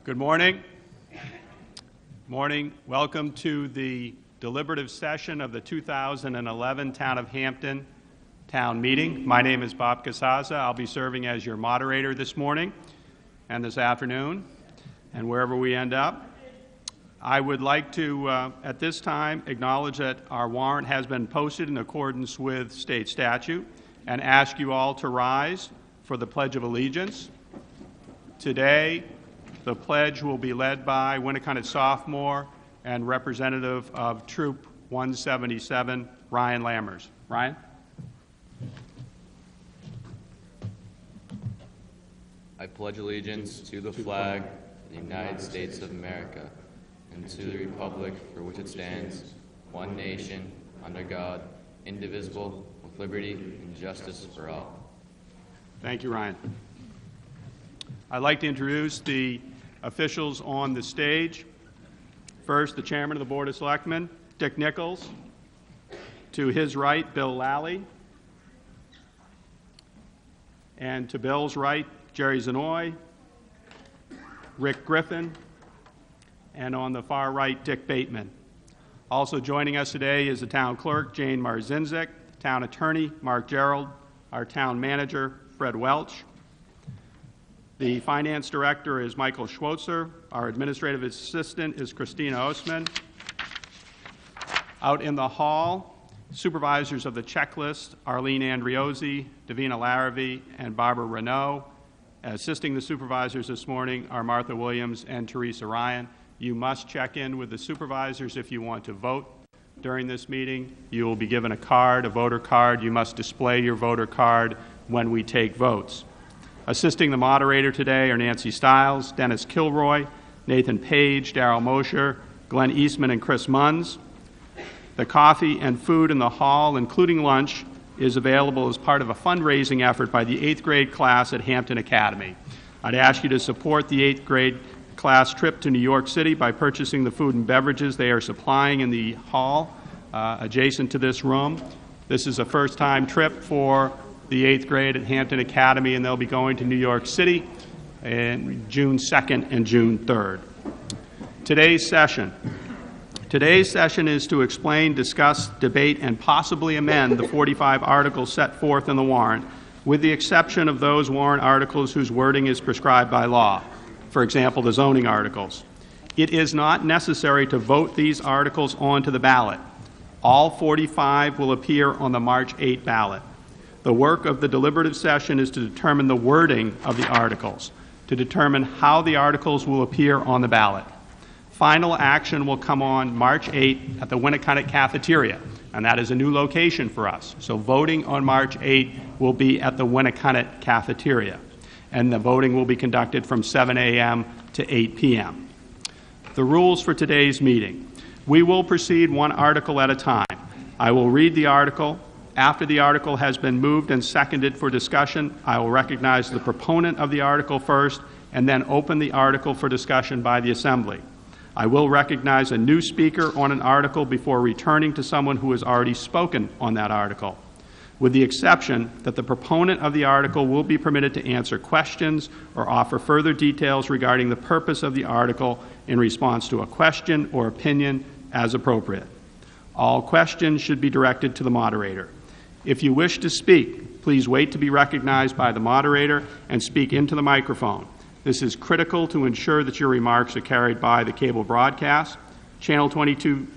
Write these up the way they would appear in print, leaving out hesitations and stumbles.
Good morning. Morning. Welcome to the deliberative session of the 2011 Town of Hampton Town Meeting. My name is Bob Casaza. I'll be serving as your moderator this morning and this afternoon and wherever we end up. I would like to, at this time, acknowledge that our warrant has been posted in accordance with state statute and ask you all to rise for the Pledge of Allegiance. Today, the pledge will be led by Winnicott sophomore and representative of Troop 177, Ryan Lammers. Ryan? I pledge allegiance to the flag of the United States of America and to the republic for which it stands, one nation, under God, indivisible, with liberty and justice for all. Thank you, Ryan. I'd like to introduce the officials on the stage. First, the Chairman of the Board of Selectmen, Dick Nichols. To his right, Bill Lally. And to Bill's right, Jerry Zanoy, Rick Griffin, and on the far right, Dick Bateman. Also joining us today is the Town Clerk, Jane Marzinzik, Town Attorney, Mark Gerald, our Town Manager, Fred Welch. The Finance Director is Michael Schwotzer. Our Administrative Assistant is Christina Osman. Out in the hall, Supervisors of the Checklist, Arlene Andriozzi, Davina Larrabee, and Barbara Renault. Assisting the supervisors this morning are Martha Williams and Teresa Ryan. You must check in with the supervisors if you want to vote during this meeting. You will be given a card, a voter card. You must display your voter card when we take votes. Assisting the moderator today are Nancy Stiles, Dennis Kilroy, Nathan Page, Darrell Mosher, Glenn Eastman, and Chris Munns. The coffee and food in the hall, including lunch, is available as part of a fundraising effort by the 8th grade class at Hampton Academy. I'd ask you to support the 8th grade class trip to New York City by purchasing the food and beverages they are supplying in the hall adjacent to this room. This is a first-time trip for the 8th grade at Hampton Academy, and they'll be going to New York City in June 2nd and June 3rd. Today's session is to explain, discuss, debate, and possibly amend the 45 articles set forth in the warrant, with the exception of those warrant articles whose wording is prescribed by law. For example, the zoning articles. It is not necessary to vote these articles onto the ballot. All 45 will appear on the March 8 ballot. The work of the deliberative session is to determine the wording of the articles, to determine how the articles will appear on the ballot. Final action will come on March 8 at the Winnicott Cafeteria, and that is a new location for us. So voting on March 8 will be at the Winnicott Cafeteria, and the voting will be conducted from 7 a.m. to 8 p.m. The rules for today's meeting. We will proceed one article at a time. I will read the article. After the article has been moved and seconded for discussion, I will recognize the proponent of the article first and then open the article for discussion by the Assembly. I will recognize a new speaker on an article before returning to someone who has already spoken on that article, with the exception that the proponent of the article will be permitted to answer questions or offer further details regarding the purpose of the article in response to a question or opinion as appropriate. All questions should be directed to the moderator. If you wish to speak, please wait to be recognized by the moderator and speak into the microphone. This is critical to ensure that your remarks are carried by the cable broadcast. Channel 22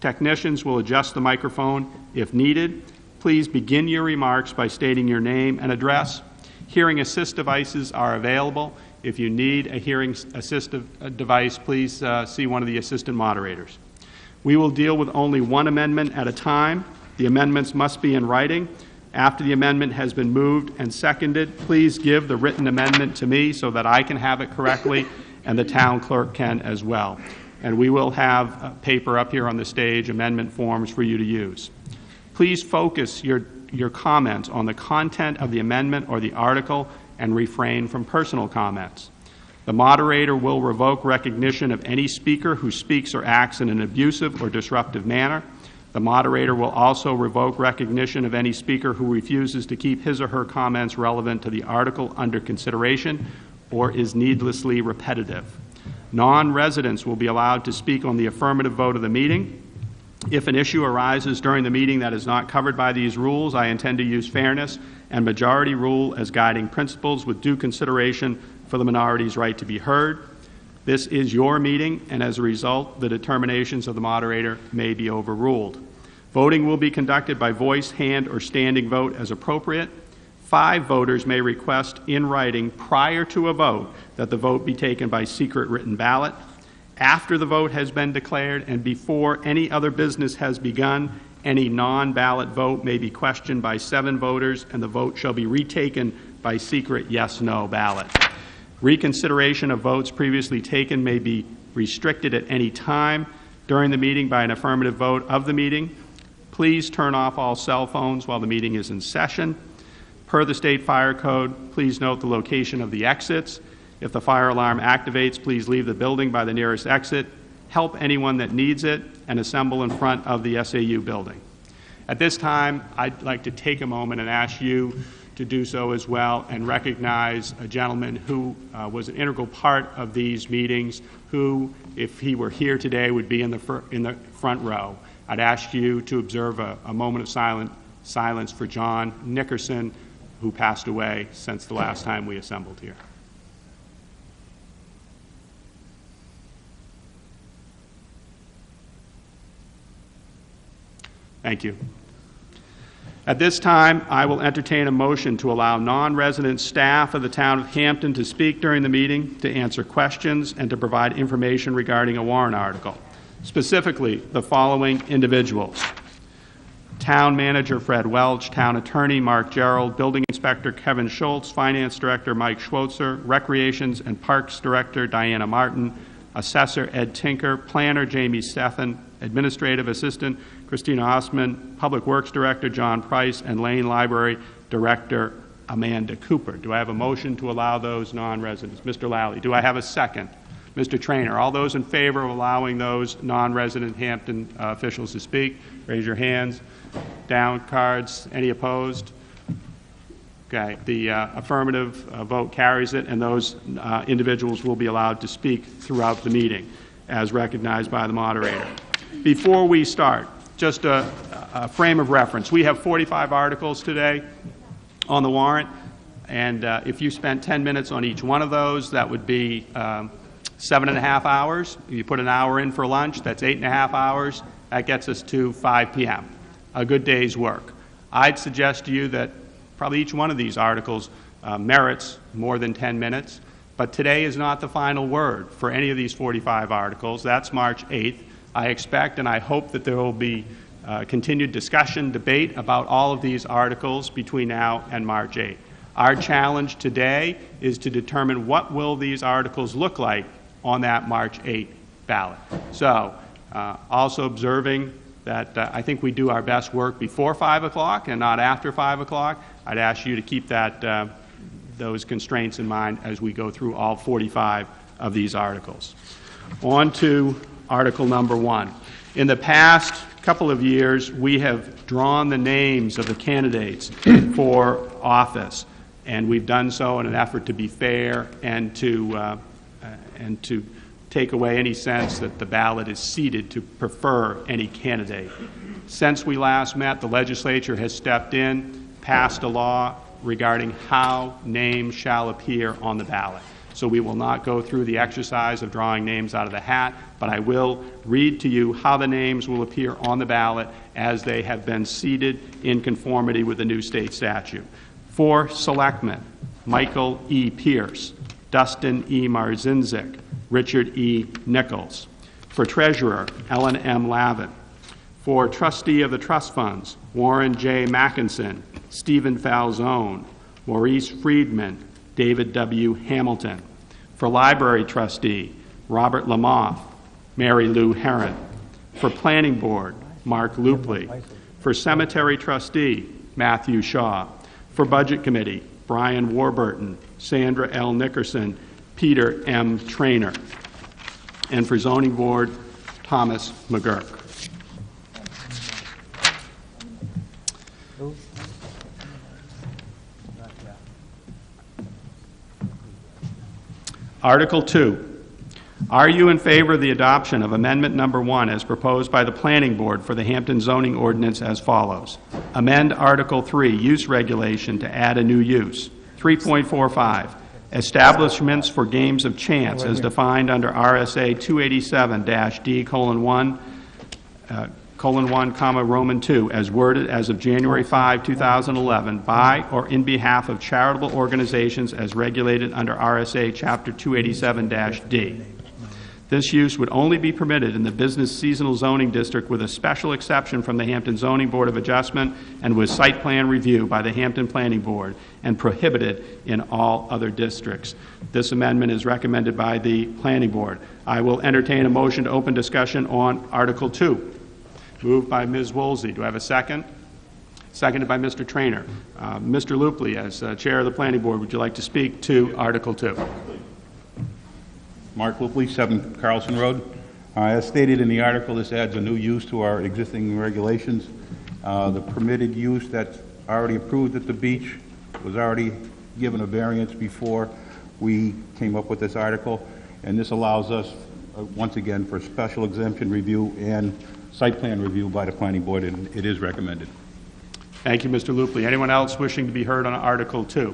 technicians will adjust the microphone if needed. Please begin your remarks by stating your name and address. Hearing assist devices are available. If you need a hearing assist device, please see one of the assistant moderators. We will deal with only one amendment at a time. The amendments must be in writing. After the amendment has been moved and seconded, please give the written amendment to me so that I can have it correctly and the town clerk can as well. And we will have paper up here on the stage, amendment forms for you to use. Please focus your comments on the content of the amendment or the article and refrain from personal comments. The moderator will revoke recognition of any speaker who speaks or acts in an abusive or disruptive manner. The moderator will also revoke recognition of any speaker who refuses to keep his or her comments relevant to the article under consideration or is needlessly repetitive. Non-residents will be allowed to speak on the affirmative vote of the meeting. If an issue arises during the meeting that is not covered by these rules, I intend to use fairness and majority rule as guiding principles with due consideration for the minority's right to be heard. This is your meeting, and as a result, the determinations of the moderator may be overruled. Voting will be conducted by voice, hand, or standing vote as appropriate. 5 voters may request in writing prior to a vote that the vote be taken by secret written ballot. After the vote has been declared and before any other business has begun, any non-ballot vote may be questioned by 7 voters, and the vote shall be retaken by secret yes/no ballot. Reconsideration of votes previously taken may be restricted at any time during the meeting by an affirmative vote of the meeting. Please turn off all cell phones while the meeting is in session. Per the state fire code, please note the location of the exits. If the fire alarm activates, please leave the building by the nearest exit, help anyone that needs it, and assemble in front of the SAU building. At this time, I'd like to take a moment and ask you to do so as well and recognize a gentleman who was an integral part of these meetings, who, if he were here today, would be in the front row. I'd ask you to observe a moment of silence for John Nickerson, who passed away since the last time we assembled here. Thank you. At this time, I will entertain a motion to allow non-resident staff of the town of Hampton to speak during the meeting, to answer questions, and to provide information regarding a warrant article. Specifically, the following individuals: Town Manager Fred Welch, Town Attorney Mark Gerald, Building Inspector Kevin Schultz, Finance Director Mike Schwotzer, Recreations and Parks Director Diana Martin, Assessor Ed Tinker, Planner Jamie Stephan, Administrative Assistant Christina Osman, Public Works Director John Price, and Lane Library Director Amanda Cooper. Do I have a motion to allow those non-residents? Mr. Lally. Do I have a second? Mr. Trainer. All those in favor of allowing those non-resident Hampton officials to speak, raise your hands. Down cards. Any opposed? Okay. The affirmative vote carries it, and those individuals will be allowed to speak throughout the meeting as recognized by the moderator. Before we start, just a frame of reference. We have 45 articles today on the warrant, and if you spent 10 minutes on each one of those, that would be 7.5 hours. If you put an hour in for lunch, that's 8.5 hours. That gets us to 5 p.m. A good day's work. I'd suggest to you that probably each one of these articles merits more than 10 minutes, but today is not the final word for any of these 45 articles. That's March 8th. I expect and I hope that there will be continued discussion, debate about all of these articles between now and March 8th. Our challenge today is to determine what will these articles look like on that March 8th ballot. So, also observing that I think we do our best work before 5 o'clock and not after 5 o'clock, I'd ask you to keep that, those constraints in mind as we go through all 45 of these articles. On to Article number 1. In the past couple of years, we have drawn the names of the candidates for office, and we've done so in an effort to be fair and to take away any sense that the ballot is seated to prefer any candidate. Since we last met, the legislature has stepped in, passed a law regarding how names shall appear on the ballot. So we will not go through the exercise of drawing names out of the hat, but I will read to you how the names will appear on the ballot as they have been seated in conformity with the new state statute. For selectmen: Michael E. Pierce, Dustin E. Marzinzik, Richard E. Nichols. For treasurer: Ellen M. Lavin. For trustee of the trust funds: Warren J. Mackinson, Stephen Falzone, Maurice Friedman, David W. Hamilton. For library trustee: Robert Lamoth, Mary Lou Herron. For planning board: Mark Lupley. For cemetery trustee: Matthew Shaw. For budget committee: Brian Warburton, Sandra L. Nickerson, Peter M. Trainer. And for zoning board: Thomas McGurk. Article 2. Are you in favor of the adoption of Amendment Number 1 as proposed by the Planning Board for the Hampton zoning ordinance as follows? Amend Article 3, Use Regulation, to add a new use. 3.45, Establishments for Games of Chance as defined under RSA 287-D:1, Roman 2, as worded as of January 5, 2011, by or in behalf of charitable organizations as regulated under RSA Chapter 287-D. This use would only be permitted in the business seasonal zoning district with a special exception from the Hampton Zoning Board of Adjustment and with site plan review by the Hampton Planning Board and prohibited in all other districts. This amendment is recommended by the Planning Board. I will entertain a motion to open discussion on Article 2. Moved by Ms. Woolsey. Do I have a second? Seconded by Mr. Traynor. Mr. Lupley, as Chair of the Planning Board, would you like to speak to Article 2? Mark Lupley, 7 Carlson Road. As stated in the article, this adds a new use to our existing regulations. The permitted use that's already approved at the beach was already given a variance before we came up with this article, and this allows us, once again, for special exemption review and site plan review by the Planning Board, and it is recommended. Thank you, Mr. Lupley. Anyone else wishing to be heard on Article 2?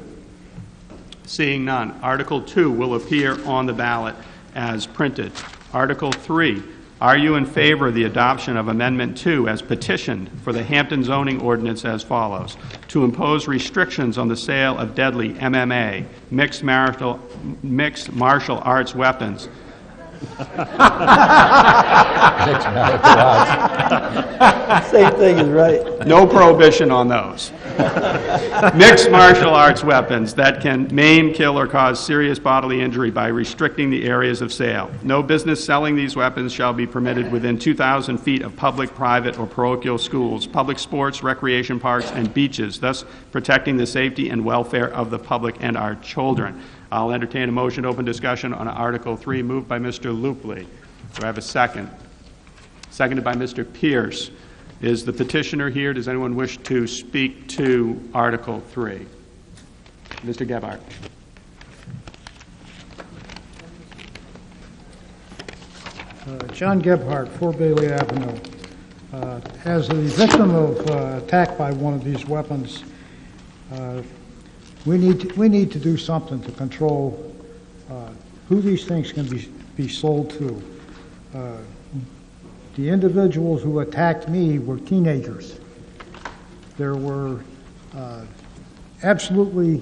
Seeing none, Article 2 will appear on the ballot as printed. Article 3, are you in favor of the adoption of Amendment 2 as petitioned for the Hampton zoning ordinance as follows? To impose restrictions on the sale of deadly MMA, mixed martial arts weapons, Same thing is right. no prohibition on those. Mixed martial arts weapons that can maim, kill, or cause serious bodily injury by restricting the areas of sale. No business selling these weapons shall be permitted within 2,000 feet of public, private, or parochial schools, public sports, recreation parks, and beaches, thus protecting the safety and welfare of the public and our children. I'll entertain a motion to open discussion on Article 3, moved by Mr. Lupley. Do I have a second? Seconded by Mr. Pierce. Is the petitioner here? Does anyone wish to speak to Article 3? Mr. Gebhardt. John Gebhardt, 4 Bailey Avenue. As a victim of attack by one of these weapons, we need to do something to control who these things can be sold to. The individuals who attacked me were teenagers. There were absolutely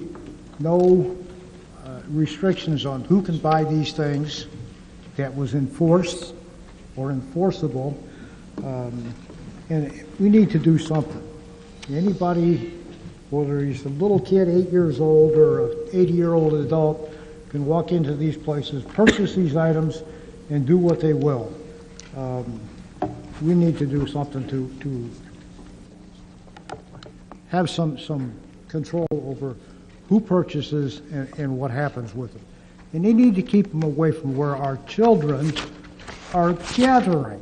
no restrictions on who can buy these things that was enforced or enforceable, and we need to do something. Anybody, whether he's a little kid, 8 years old, or an 80-year-old adult, can walk into these places, purchase these items, and do what they will. We need to do something to have some control over who purchases and what happens with them. And they need to keep them away from where our children are gathering.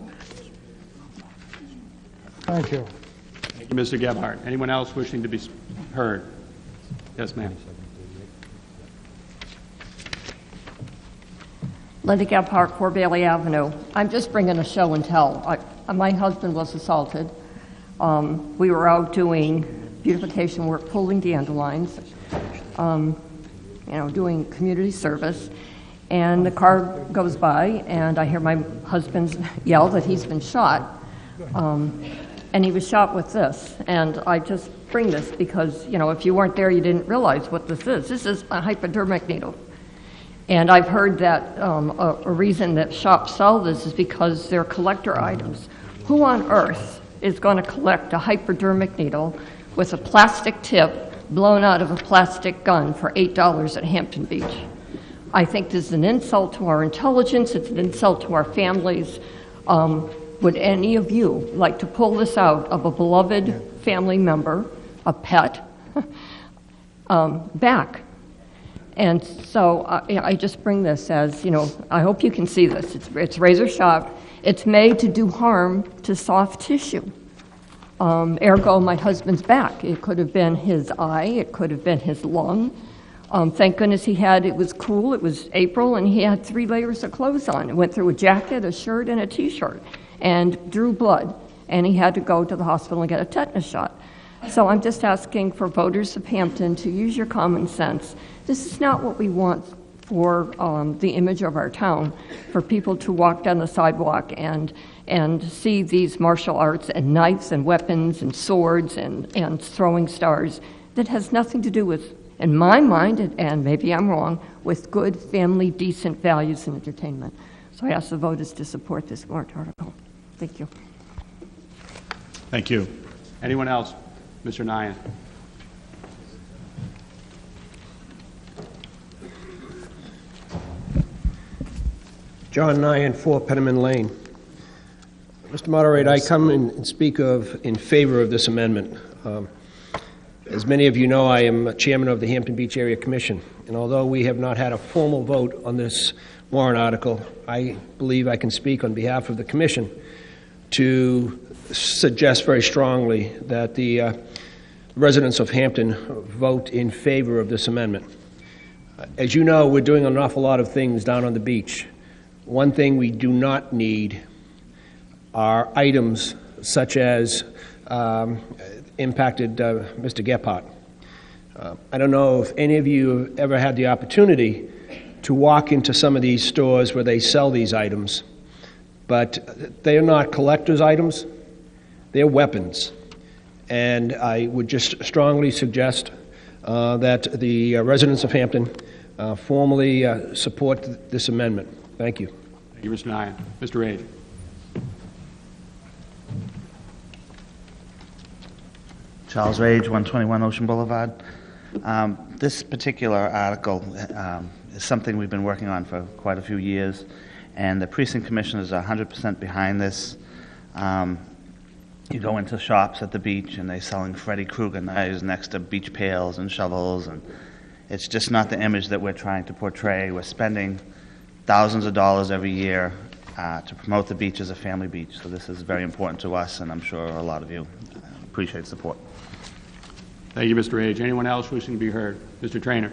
Thank you. Thank you, Mr. Gebhardt. Anyone else wishing to be heard? Yes, ma'am. Linda Gebhardt, 4 Bailey Avenue. I'm just bringing a show and tell. My husband was assaulted. We were out doing beautification work, pulling dandelions, doing community service, and the car goes by, and I hear my husband yell that he's been shot, and he was shot with this. And I just bring this because, if you weren't there, you didn't realize what this is. This is a hypodermic needle. And I've heard that a reason that shops sell this is because they're collector items. Who on earth is going to collect a hypodermic needle with a plastic tip blown out of a plastic gun for $8 at Hampton Beach? I think this is an insult to our intelligence. It's an insult to our families. Would any of you like to pull this out of a beloved family member, a pet, back? And so I just bring this as, I hope you can see this. It's razor sharp. It's made to do harm to soft tissue. Ergo, my husband's back. It could have been his eye. It could have been his lung. Thank goodness it was cool, it was April, and he had 3 layers of clothes on. He went through a jacket, a shirt, and a T-shirt, and drew blood, and he had to go to the hospital and get a tetanus shot. So I'm just asking for voters of Hampton to use your common sense. This is not what we want for the image of our town, for people to walk down the sidewalk and see these martial arts and knives and weapons and swords and throwing stars. That has nothing to do with, in my mind, and maybe I'm wrong, with good family, decent values and entertainment. So I ask the voters to support this warrant article. Thank you. Thank you. Anyone else? Mr. Nyan. John Nyan, 4 Penniman Lane. Mr. Moderator, I come and speak in favor of this amendment. As many of you know, I am chairman of the Hampton Beach Area Commission, and although we have not had a formal vote on this warrant article, I believe I can speak on behalf of the commission to suggest very strongly that the residents of Hampton vote in favor of this amendment. As you know, we're doing an awful lot of things down on the beach. One thing we do not need are items such as impacted Mr. Gephardt. I don't know if any of you have ever had the opportunity to walk into some of these stores where they sell these items, but they are not collector's items, they're weapons. And I would just strongly suggest that the residents of Hampton formally support this amendment. Thank you. Thank you, Mr. Nyan. Mr. Reid. Charles Rage, 121 Ocean Boulevard. This particular article is something we've been working on for quite a few years, and the precinct commissioners are 100% behind this. You go into shops at the beach, and they're selling Freddy Krueger knives next to beach pails and shovels, and it's just not the image that we're trying to portray. We're spending thousands of dollars every year to promote the beach as a family beach, so this is very important to us, and I'm sure a lot of you appreciate support. Thank you, Mr. Age. Anyone else wishing to be heard? Mr. Traynor.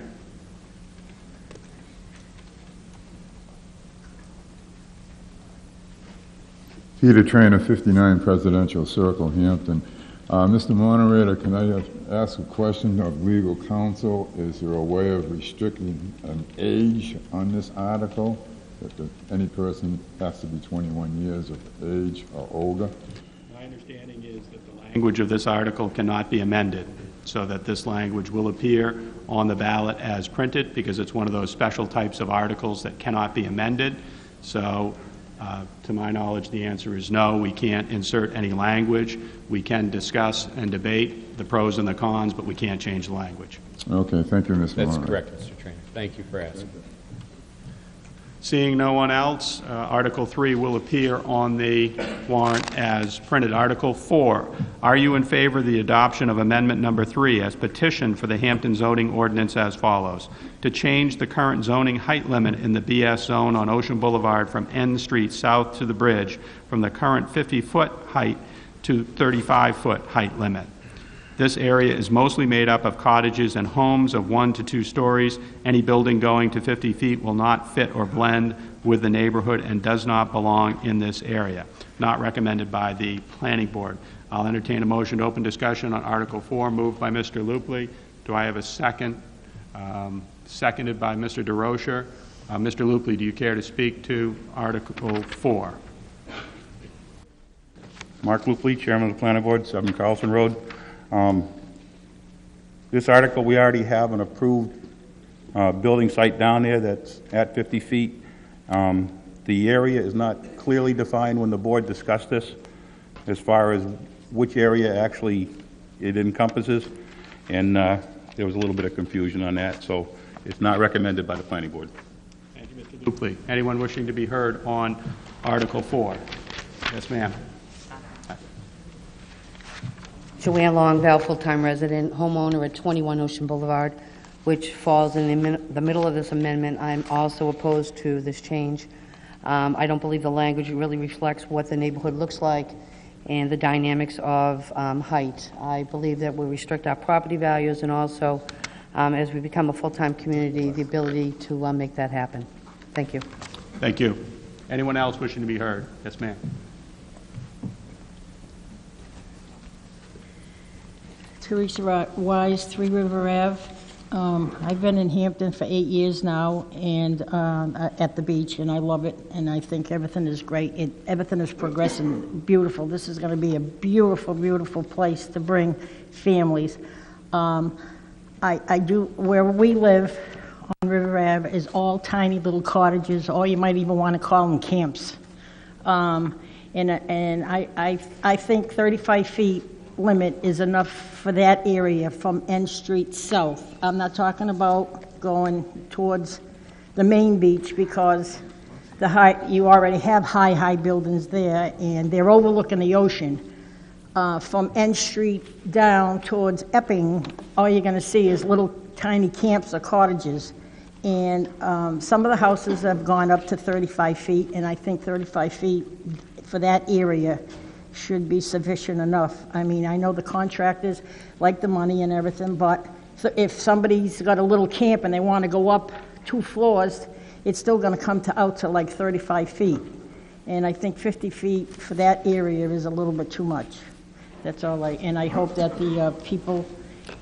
Peter Traynor, 59 Presidential Circle, Hampton. Mr. Moderator, can I ask a question of legal counsel? Is there a way of restricting an age on this article? That any person has to be 21 years of age or older? My understanding is that the language of this article cannot be amended, so that this language will appear on the ballot as printed, because it's one of those special types of articles that cannot be amended. So, to my knowledge, the answer is no. We can't insert any language. We can discuss and debate the pros and the cons, but we can't change the language. Okay, thank you, Mr. That's Moderator. correct, Mr. Traynor. Thank you for asking. Seeing no one else, Article 3 will appear on the warrant as printed. Article 4, are you in favor of the adoption of Amendment Number 3 as petitioned for the Hampton zoning ordinance as follows? To change the current zoning height limit in the BS zone on Ocean Boulevard from N Street south to the bridge from the current 50-foot height to 35-foot height limit. This area is mostly made up of cottages and homes of 1 to 2 stories. Any building going to 50 feet will not fit or blend with the neighborhood and does not belong in this area. Not recommended by the Planning Board. I'll entertain a motion to open discussion on Article 4, moved by Mr. Lupley. Do I have a second? Seconded by Mr. DeRocher. Mr. Lupley, do you care to speak to Article 4? Mark Lupley, Chairman of the Planning Board, 7 Carlson Road. This article, we already have an approved building site down there that's at 50 feet. The area is not clearly defined when the board discussed this as far as which area actually it encompasses, and there was a little bit of confusion on that, so it's not recommended by the Planning Board. Thank you, Mr. Lupley. Anyone wishing to be heard on Article 4? Yes, ma'am. Joanne Longville, full-time resident, homeowner at 21 Ocean Boulevard, which falls in the middle of this amendment. I'm also opposed to this change. I don't believe the language really reflects what the neighborhood looks like and the dynamics of height. I believe that will restrict our property values and also as we become a full-time community, the ability to make that happen. Thank you. Thank you. Anyone else wishing to be heard? Yes, ma'am. Teresa Wise, Three River Ave. I've been in Hampton for 8 years now, and at the beach, and I love it, and I think everything is great. Everything is progressing beautiful. This is going to be a beautiful, beautiful place to bring families. I do, where we live on River Ave is all tiny little cottages, or you might even want to call them camps. And I think 35 feet limit is enough for that area from N Street south. I'm not talking about going towards the main beach, because you already have high buildings there, and they're overlooking the ocean. From N Street down towards Epping, all you're going to see is little tiny camps or cottages. And some of the houses have gone up to 35 feet, and I think 35 feet for that area should be sufficient enough. I mean, I know the contractors like the money and everything, but if somebody's got a little camp and they want to go up 2 floors, it's still going to come out to like 35 feet. And I think 50 feet for that area is a little bit too much. That's all and I hope that the people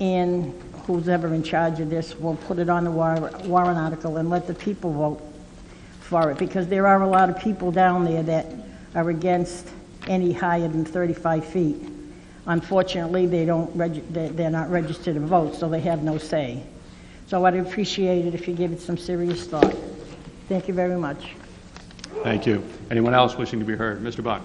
and who's ever in charge of this will put it on the warrant article and let the people vote for it, because there are a lot of people down there that are against any higher than 35 feet. Unfortunately, they're not registered to vote, so they have no say. So I'd appreciate it if you give it some serious thought. Thank you very much. Thank you. Anyone else wishing to be heard? Mr. Buck.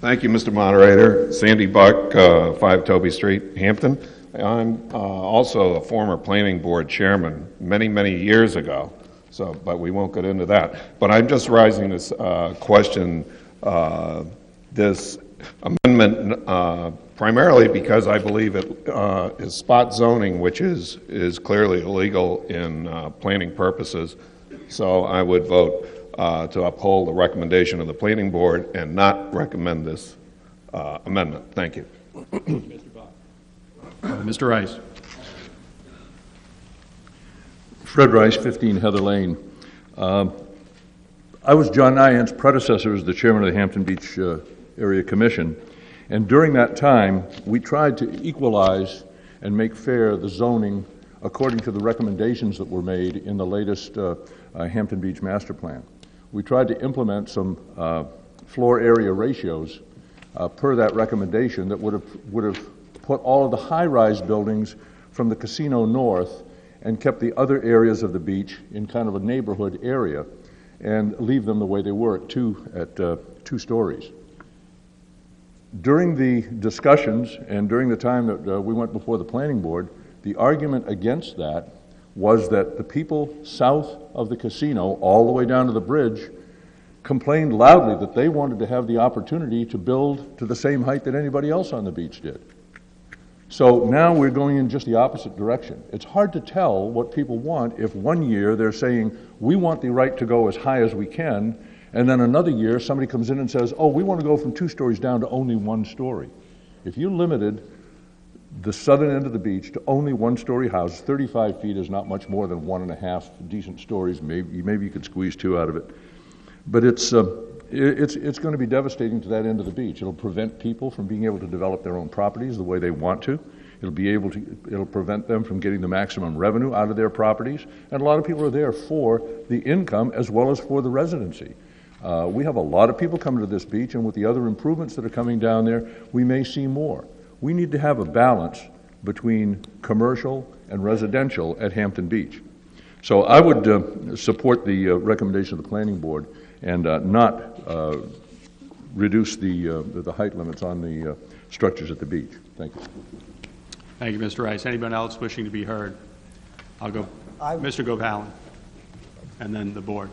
Thank you, Mr. Moderator. Sandy Buck, 5 Toby Street, Hampton. I'm also a former planning board chairman many years ago, but we won't get into that. But I'm just raising this question, this amendment, primarily because I believe it is spot zoning, which is clearly illegal in planning purposes. So I would vote to uphold the recommendation of the planning board and not recommend this amendment. Thank you. Mr. Rice. Fred Rice, 15 Heather Lane. I was John Nyan's predecessor as the chairman of the Hampton Beach Area Commission, and during that time we tried to equalize and make fair the zoning according to the recommendations that were made in the latest Hampton Beach Master Plan. We tried to implement some floor area ratios per that recommendation that would have put all of the high-rise buildings from the casino north and kept the other areas of the beach in kind of a neighborhood area and leave them the way they were at two stories. During the discussions and during the time that we went before the planning board, the argument against that was that the people south of the casino, all the way down to the bridge, complained loudly that they wanted to have the opportunity to build to the same height that anybody else on the beach did. So now we're going in just the opposite direction. It's hard to tell what people want if one year they're saying, we want the right to go as high as we can, and then another year somebody comes in and says, oh, we want to go from 2 stories down to only 1 story. If you limited the southern end of the beach to only 1-story houses, 35 feet is not much more than 1.5 decent stories. Maybe you could squeeze 2 out of it. But it's going to be devastating to that end of the beach. It'll prevent people from being able to develop their own properties the way they want to. It'll prevent them from getting the maximum revenue out of their properties. And a lot of people are there for the income as well as for the residency. We have a lot of people coming to this beach, and with the other improvements that are coming down there, we may see more. We need to have a balance between commercial and residential at Hampton Beach. So I would support the recommendation of the planning board and not reduce the height limits on the structures at the beach. Thank you. Thank you, Mr. Rice. Anyone else wishing to be heard? I'll go. Mr. Gopalan, and then the board.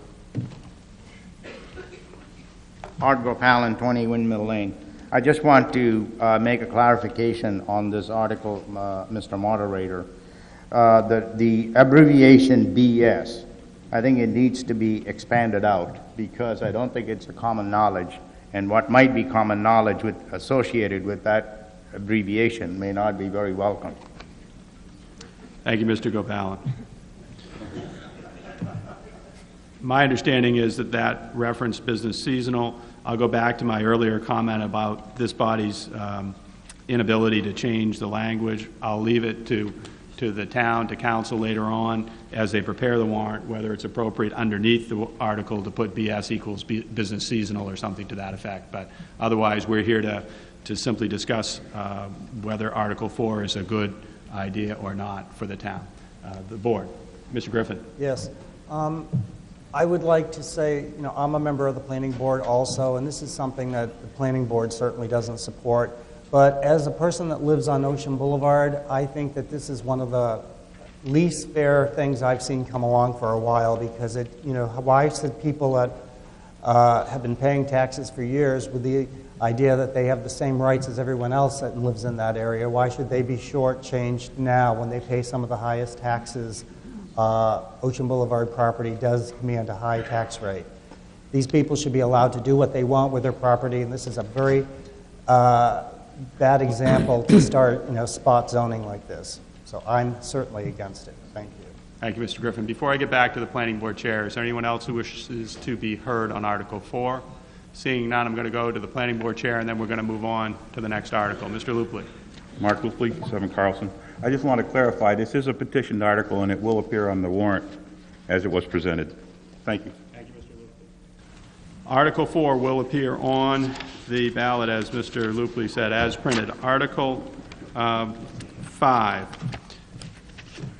Art Gopalan, 20 Windmill Lane. I just want to make a clarification on this article, Mr. Moderator. The abbreviation BS, I think it needs to be expanded out because I don't think it's a common knowledge, and what might be common knowledge associated with that abbreviation may not be very welcome. Thank you, Mr. Gopalan. My understanding is that that referenced business seasonal. I'll go back to my earlier comment about this body's inability to change the language. I'll leave it to the town, to council later on, as they prepare the warrant, whether it's appropriate underneath the article to put BS equals business seasonal or something to that effect. But otherwise, we're here to simply discuss whether Article 4 is a good idea or not for the town. The board. Mr. Griffin. Yes. I would like to say, I'm a member of the planning board also, and this is something that the planning board certainly doesn't support. But as a person that lives on Ocean Boulevard, I think that this is one of the least fair things I've seen come along for a while, because why should people that have been paying taxes for years with the idea that they have the same rights as everyone else that lives in that area, why should they be shortchanged now when they pay some of the highest taxes? Ocean Boulevard property does command a high tax rate. These people should be allowed to do what they want with their property, and this is a very bad example to start spot zoning like this. So I'm certainly against it. Thank you. Thank you, Mr. Griffin. Before I get back to the planning board chair, is there anyone else who wishes to be heard on Article 4? Seeing none, I'm going to go to the planning board chair, and then we're going to move on to the next article. Mr. Lupley. Mark Lupley, 7 Carlson. I just want to clarify, this is a petitioned article, and it will appear on the warrant as it was presented. Thank you. Thank you, Mr. Lupley. Article 4 will appear on the ballot, as Mr. Lupley said, as printed. Article 5.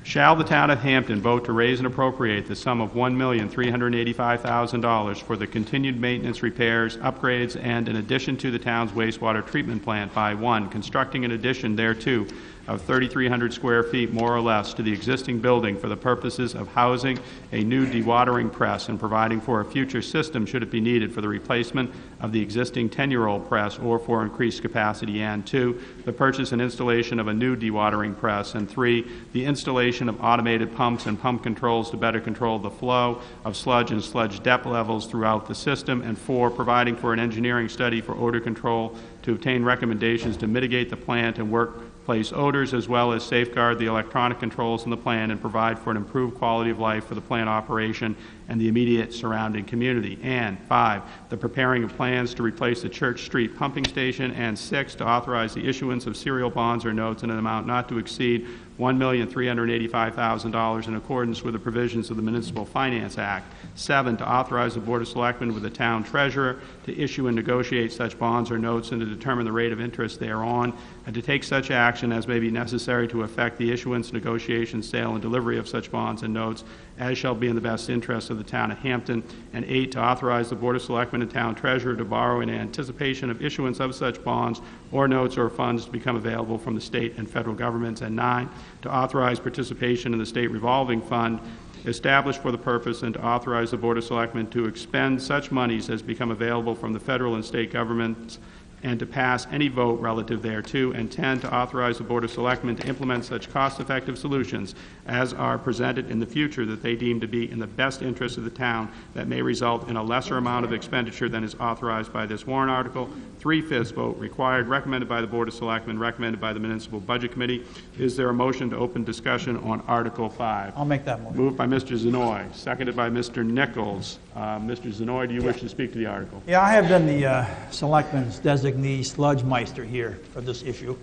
Shall the town of Hampton vote to raise and appropriate the sum of $1,385,000 for the continued maintenance, repairs, upgrades, and in addition to the town's wastewater treatment plant by 1, constructing an addition thereto of 3,300 square feet, more or less, to the existing building for the purposes of housing a new dewatering press and providing for a future system should it be needed for the replacement of the existing 10-year-old press or for increased capacity, and 2, the purchase and installation of a new dewatering press, and 3, the installation of automated pumps and pump controls to better control the flow of sludge and sludge depth levels throughout the system, and 4, providing for an engineering study for odor control to obtain recommendations to mitigate the plant and workplace odors, as well as safeguard the electronic controls in the plant and provide for an improved quality of life for the plant operation and the immediate surrounding community. And 5, the preparing of plans to replace the Church Street pumping station, and 6, to authorize the issuance of serial bonds or notes in an amount not to exceed $1,385,000 in accordance with the provisions of the Municipal Finance Act. 7, to authorize the Board of Selectmen with the town treasurer to issue and negotiate such bonds or notes and to determine the rate of interest thereon, and to take such action as may be necessary to effect the issuance, negotiation, sale, and delivery of such bonds and notes as shall be in the best interest of the town of Hampton. And 8, to authorize the Board of Selectmen and town treasurer to borrow in anticipation of issuance of such bonds or notes or funds to become available from the state and federal governments. And 9, to authorize participation in the state revolving fund established for the purpose, and to authorize the Board of Selectmen to expend such monies as become available from the federal and state governments and to pass any vote relative thereto. And 10, to authorize the Board of Selectmen to implement such cost-effective solutions as are presented in the future that they deem to be in the best interest of the town that may result in a lesser amount of expenditure than is authorized by this warrant article. 3/5 vote required, recommended by the Board of Selectmen, recommended by the Municipal Budget Committee. Is there a motion to open discussion on Article 5? I'll make that motion. Moved by Mr. Zenoy, seconded by Mr. Nichols. Mr. Zenoy, do you wish to speak to the article? Yeah, I have been the Selectmen's designee sludge meister here for this issue.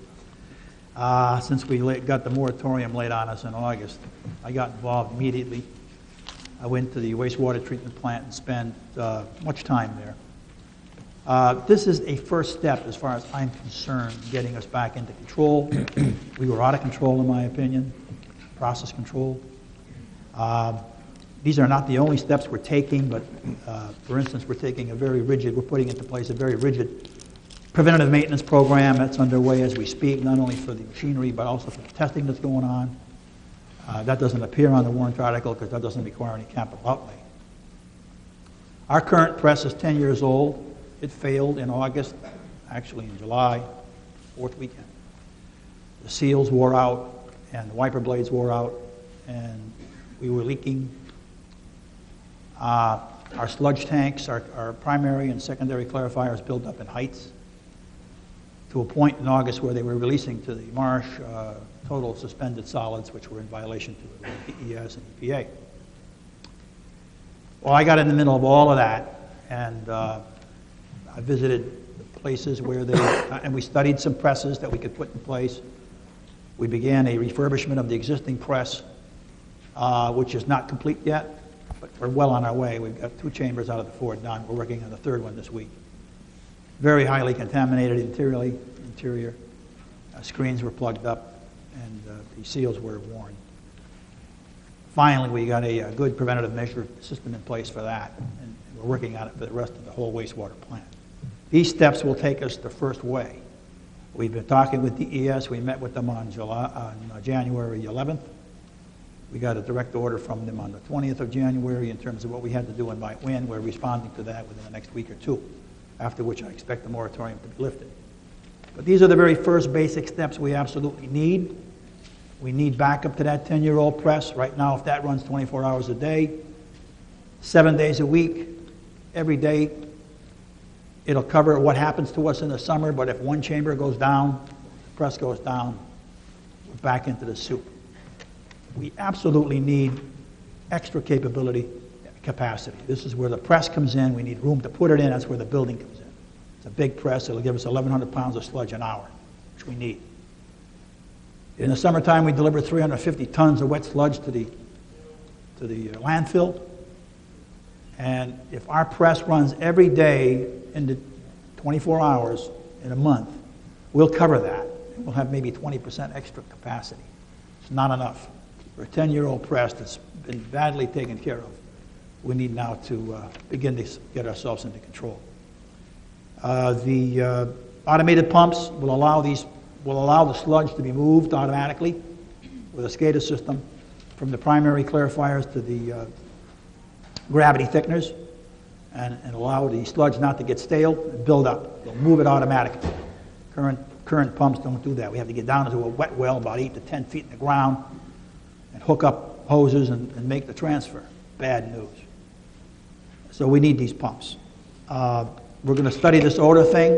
Since we got the moratorium laid on us in August, I got involved immediately. I went to the wastewater treatment plant and spent much time there. This is a first step, as far as I'm concerned, getting us back into control. We were out of control, in my opinion, process control. These are not the only steps we're taking, but for instance, we're putting into place a very rigid preventative maintenance program that's underway as we speak, not only for the machinery, but also for the testing that's going on. That doesn't appear on the warrant article because that doesn't require any capital outlay. Our current press is 10 years old. It failed in August, actually in July, 4th weekend. The seals wore out and the wiper blades wore out and we were leaking. Our sludge tanks, our primary and secondary clarifiers built up in heights. to a point in August where they were releasing to the marsh total suspended solids, which were in violation to DES and EPA. Well, I got in the middle of all of that, and I visited places where they, and we studied some presses that we could put in place. We began a refurbishment of the existing press, which is not complete yet, but we're well on our way. We've got 2 chambers out of the 4 done. We're working on the 3rd one this week. Very highly contaminated interior. Screens were plugged up, and the seals were worn. Finally, we got a good preventative measure system in place for that, and we're working on it for the rest of the whole wastewater plant. These steps will take us the first way. We've been talking with DES. We met with them on January 11th. We got a direct order from them on the 20th of January in terms of what we had to do and by when. We're responding to that within the next week or 2, after which I expect the moratorium to be lifted. But these are the very first basic steps we absolutely need. We need backup to that 10-year-old press. Right now, if that runs 24 hours a day, 7 days a week, every day, it'll cover what happens to us in the summer, but if one chamber goes down, the press goes down, we're back into the soup. We absolutely need extra capacity. This is where the press comes in. We need room to put it in. That's where the building comes in. It's a big press. It'll give us 1,100 pounds of sludge an hour, which we need. In the summertime, we deliver 350 tons of wet sludge to the landfill. And if our press runs every day into 24 hours in a month, we'll cover that. We'll have maybe 20% extra capacity. It's not enough. For a 10-year-old press that's been badly taken care of, we need now to begin to get ourselves into control. The automated pumps will allow the sludge to be moved automatically with a SCADA system from the primary clarifiers to the gravity thickeners, and allow the sludge not to get stale and build up. They'll move it automatically. Current pumps don't do that. We have to get down into a wet well about 8 to 10 feet in the ground and hook up hoses and make the transfer. Bad news. So we need these pumps. We're going to study this odor thing.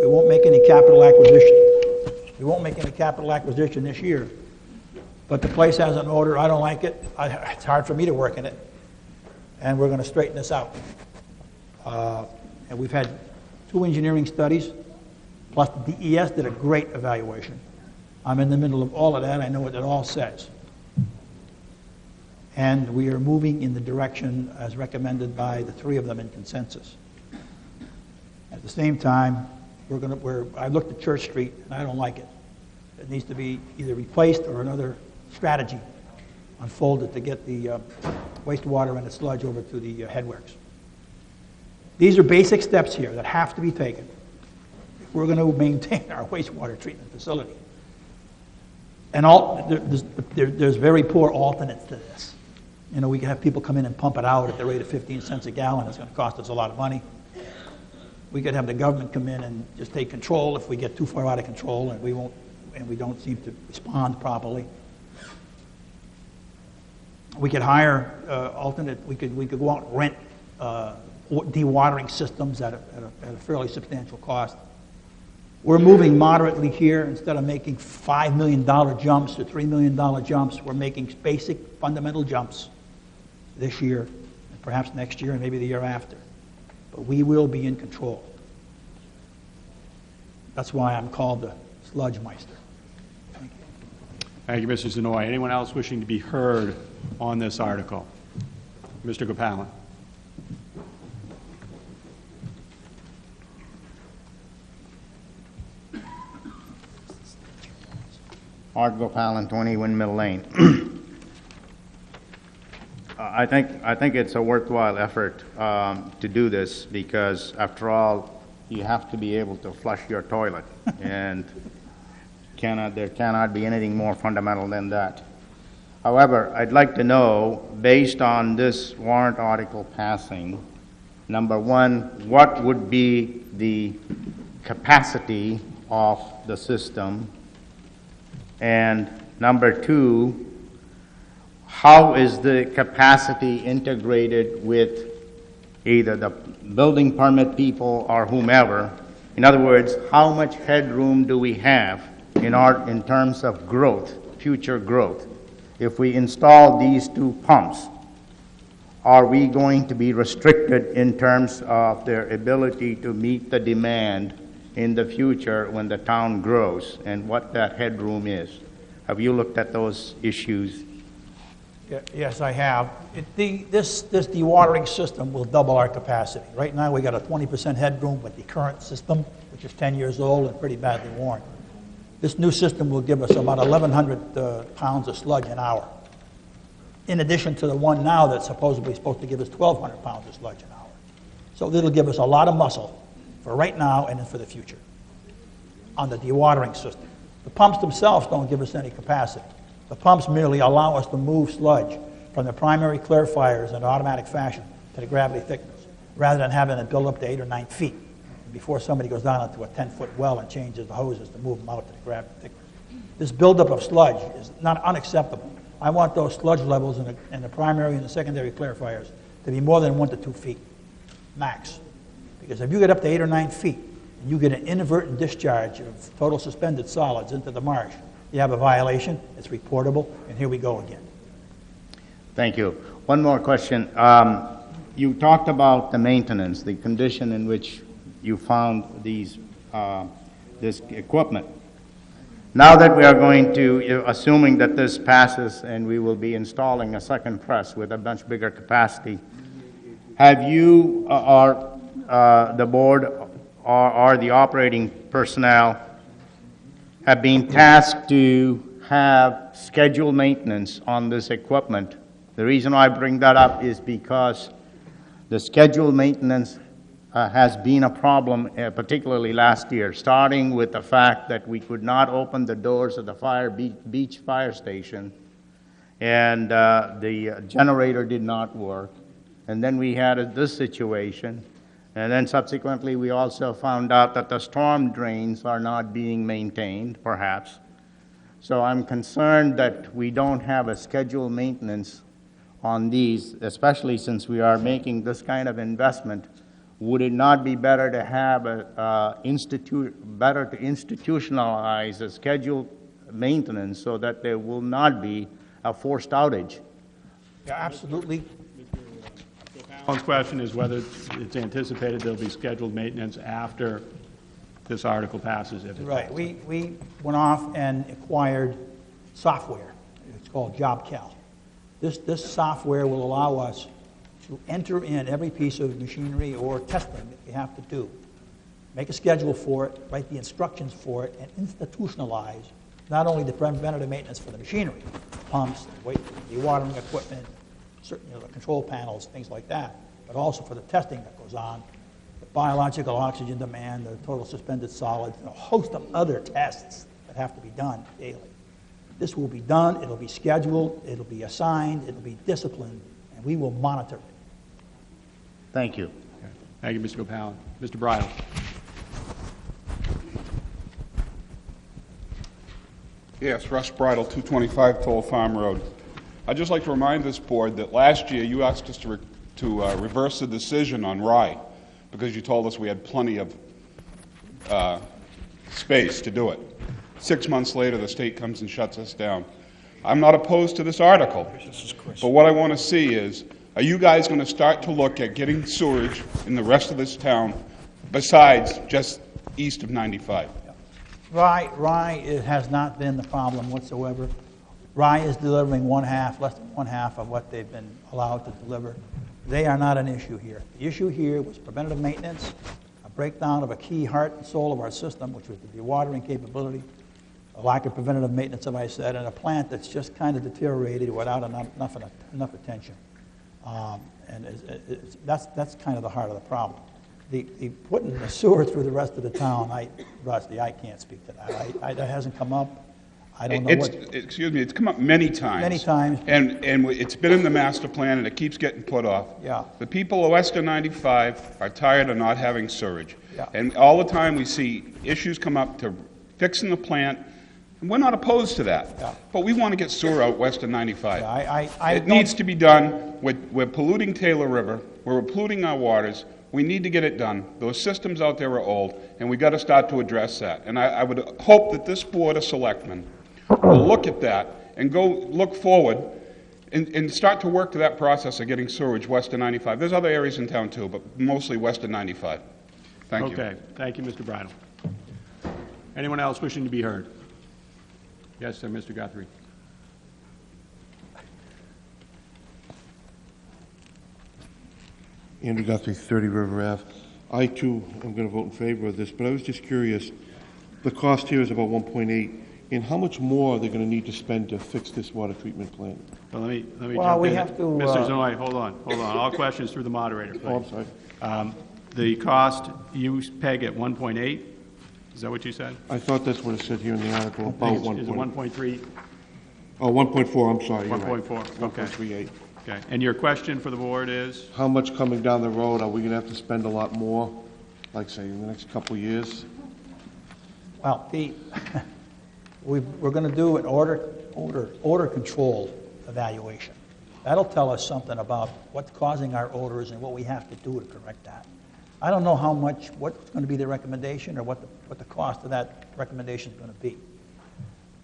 We won't make any capital acquisition. We won't make any capital acquisition this year. But the place has an odor. I don't like it. It's hard for me to work in it. And we're going to straighten this out. And we've had 2 engineering studies, plus the DES did a great evaluation. I'm in the middle of all of that. I know what it all says. And we are moving in the direction as recommended by the 3 of them in consensus. At the same time, I looked at Church Street, and I don't like it. It needs to be either replaced or another strategy unfolded to get the wastewater and the sludge over to the headworks. These are basic steps here that have to be taken if we're going to maintain our wastewater treatment facility. And there's very poor alternates to this. You know, we can have people come in and pump it out at the rate of 15 cents a gallon. It's going to cost us a lot of money. We could have the government come in and just take control if we get too far out of control and we don't seem to respond properly. We could hire alternate. We could go out and rent dewatering systems at a fairly substantial cost. We're moving moderately here. Instead of making $5 million jumps or $3 million jumps, we're making basic fundamental jumps this year, and perhaps next year, and maybe the year after. But we will be in control. That's why I'm called the Sludge Meister. Thank you. Thank you, Mr. Zanoy. Anyone else wishing to be heard on this article? Mr. Gopalin. Art Gopalin, 20 Windmill Lane. I think it's a worthwhile effort to do this because, after all, you have to be able to flush your toilet, and there cannot be anything more fundamental than that. However, I'd like to know, based on this warrant article passing, number one, what would be the capacity of the system? And number two, how is the capacity integrated with either the building permit people or whomever In other words, how much headroom do we have in terms of growth, future growth? If we install these 2 pumps, are we going to be restricted in terms of their ability to meet the demand in the future when the town grows, and what that headroom is? Have you looked at those issues? Yes, I have. This dewatering system will double our capacity. Right now, we got a 20% headroom with the current system, which is 10 years old and pretty badly worn. This new system will give us about 1,100 pounds of sludge an hour, in addition to the one now that's supposedly supposed to give us 1,200 pounds of sludge an hour. So it'll give us a lot of muscle for right now and then for the future on the dewatering system. The pumps themselves don't give us any capacity. The pumps merely allow us to move sludge from the primary clarifiers in automatic fashion to the gravity thickness, rather than having it build up to 8 or 9 feet before somebody goes down into a 10-foot well and changes the hoses to move them out to the gravity thickness. This buildup of sludge is not unacceptable. I want those sludge levels in the primary and the secondary clarifiers to be more than 1 to 2 feet, max. Because if you get up to 8 or 9 feet, and you get an inadvertent discharge of total suspended solids into the marsh, you have a violation, it's reportable, and here we go again. Thank you. One more question. You talked about the maintenance, the condition in which you found this equipment. Now that we are going to, assuming that this passes and we will be installing a second press with a much bigger capacity, have you or the board or the operating personnel have been tasked to have scheduled maintenance on this equipment? The reason why I bring that up is because the scheduled maintenance has been a problem, particularly last year, starting with the fact that we could not open the doors of the beach fire station, and the generator did not work. And then we had this situation, and then subsequently we also found out that the storm drains are not being maintained, perhaps. So I'm concerned that we don't have a scheduled maintenance on these, especially since we are making this kind of investment. Would it not be better to have better to institutionalize a scheduled maintenance so that there will not be a forced outage? Yeah, absolutely. Alan's question is whether it's anticipated there'll be scheduled maintenance after this article passes. If it Right. passes. We went off and acquired software. It's called JobCal. This software will allow us to enter in every piece of machinery or testing that we have to do, make a schedule for it, write the instructions for it, and institutionalize not only the preventative maintenance for the machinery, pumps, dewatering equipment, certain the control panels, things like that, but also for the testing that goes on, the biological oxygen demand, the total suspended solids, and a host of other tests that have to be done daily. This will be done, it'll be scheduled, it'll be assigned, it'll be disciplined, and we will monitor it. Thank you. Okay. Thank you, Mr. Gopal. Mr. Bridle. Yes, Russ Bridle, 225 Toll Farm Road. I'd just like to remind this board that last year you asked us to reverse the decision on Rye because you told us we had plenty of space to do it. 6 months later, the state comes and shuts us down. I'm not opposed to this article, but what I want to see is, are you guys going to start to look at getting sewerage in the rest of this town besides just east of 95? Rye, it has not been the problem whatsoever. Rye is delivering less than one half of what they've been allowed to deliver. They are not an issue here. The issue here was preventative maintenance, a breakdown of a key heart and soul of our system, which was the dewatering capability, a lack of preventative maintenance, as I said, and a plant that's just kind of deteriorated without enough attention. That's kind of the heart of the problem. The putting the sewer through the rest of the town, Rusty, I can't speak to that. That hasn't come up. I don't know Excuse me, it's come up many times. Many times. And it's been in the master plan, and it keeps getting put off. Yeah. The people of Western 95 are tired of not having sewage. Yeah. And all the time we see issues come up to fixing the plant, and we're not opposed to that. Yeah. But we want to get sewer out Western 95. Yeah, It needs to be done. We're polluting Taylor River. We're polluting our waters. We need to get it done. Those systems out there are old, and we got to start to address that. And I would hope that this Board of Selectmen will look at that and go look forward and start to work to that process of getting sewage west of 95. There's other areas in town too, but mostly west of 95. Thank you. Okay, thank you, Mr. Bridle. Anyone else wishing to be heard? Yes, sir, Mr. Guthrie. Andrew Guthrie, 30 River Ave. I, too, am going to vote in favor of this, but I was just curious. The cost here is about 1.8, and how much more are they going to need to spend to fix this water treatment plant? Well, let me Well, jump we in. have to, Mr. Zanoy, hold on. All questions through the moderator, please. Oh, I'm sorry. The cost, you peg at 1.8? Is that what you said? I thought that's what it said here in the article, about Is it 1.3? Oh, 1.4, I'm sorry. you're right. 1.4, okay. 1.38. Okay, and your question for the board is? How much coming down the road, are we going to have to spend a lot more, like, say, in the next couple of years? Well, we're going to do an odor control evaluation. That'll tell us something about what's causing our odors and what we have to do to correct that. I don't know what's going to be the recommendation or what the cost of that recommendation is going to be.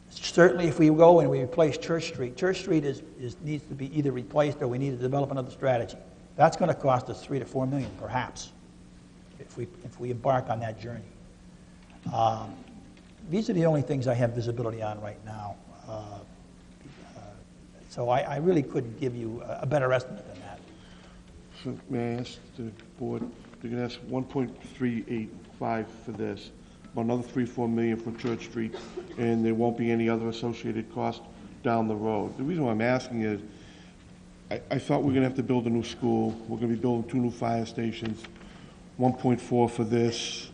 Certainly, if we go and we replace Church Street needs to be either replaced or we need to develop another strategy. That's going to cost us $3 to $4 million, perhaps, if we embark on that journey. These are the only things I have visibility on right now. So I really couldn't give you a better estimate than that. So may I ask the board, they're going to ask 1.385 for this, about another $3-4 million for Church Street, and there won't be any other associated cost down the road. The reason why I'm asking is, I thought we were going to have to build a new school. We're going to be building 2 new fire stations, 1.4 for this,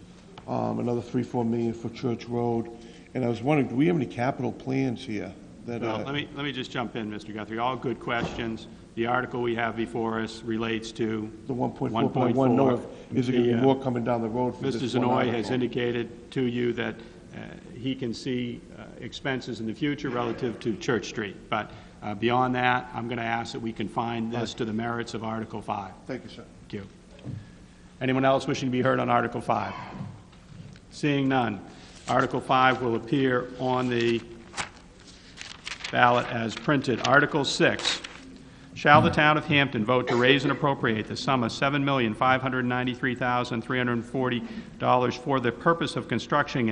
another $3-4 million for Church Road. And I was wondering, do we have any capital plans here? That, Well, let me just jump in, Mr. Guthrie. All good questions. The article we have before us relates to the 1.4, but I want to know if is there going to be more coming down the road for Mr. this one Zanoy article? has indicated to you that he can see expenses in the future relative to Church Street. But beyond that, I'm going to ask that we confine this to the merits of Article 5. Thank you, sir. Thank you. Anyone else wishing to be heard on Article 5? Seeing none, Article 5 will appear on the ballot as printed. Article 6, shall the town of Hampton vote to raise and appropriate the sum of $7,593,340 for the purpose of constructing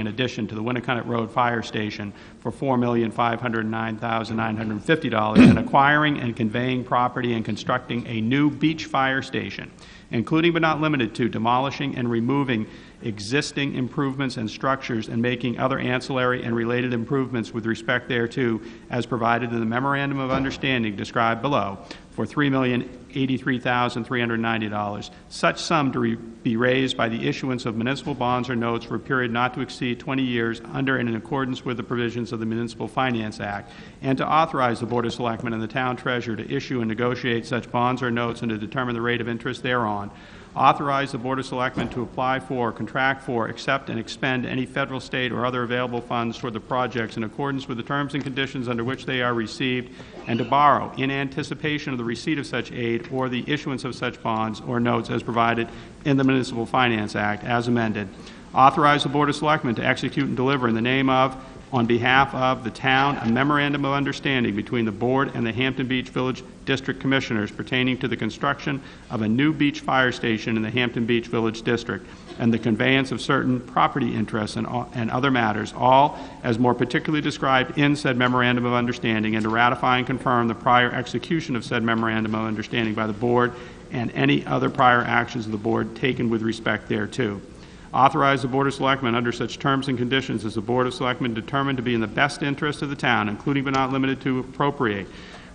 an addition to the Winnicott Road Fire Station for $4,509,950 and acquiring and conveying property and constructing a new beach fire station, including but not limited to demolishing and removing existing improvements and structures and making other ancillary and related improvements with respect thereto as provided in the memorandum of understanding described below for $3,083,390. Such sum to be raised by the issuance of municipal bonds or notes for a period not to exceed 20 years under and in accordance with the provisions of the Municipal Finance Act, and to authorize the Board of Selectmen and the Town Treasurer to issue and negotiate such bonds or notes and to determine the rate of interest thereon. Authorize the Board of Selectmen to apply for, contract for, accept, and expend any federal, state, or other available funds toward the projects in accordance with the terms and conditions under which they are received, and to borrow in anticipation of the receipt of such aid or the issuance of such bonds or notes as provided in the Municipal Finance Act as amended. Authorize the Board of Selectmen to execute and deliver in the name of, on behalf of the town, a memorandum of understanding between the board and the Hampton Beach Village District Commissioners pertaining to the construction of a new beach fire station in the Hampton Beach Village District and the conveyance of certain property interests and other matters, all as more particularly described in said memorandum of understanding, and to ratify and confirm the prior execution of said memorandum of understanding by the board and any other prior actions of the board taken with respect thereto. Authorize the Board of Selectmen under such terms and conditions as the Board of Selectmen determined to be in the best interest of the town, including but not limited to appropriate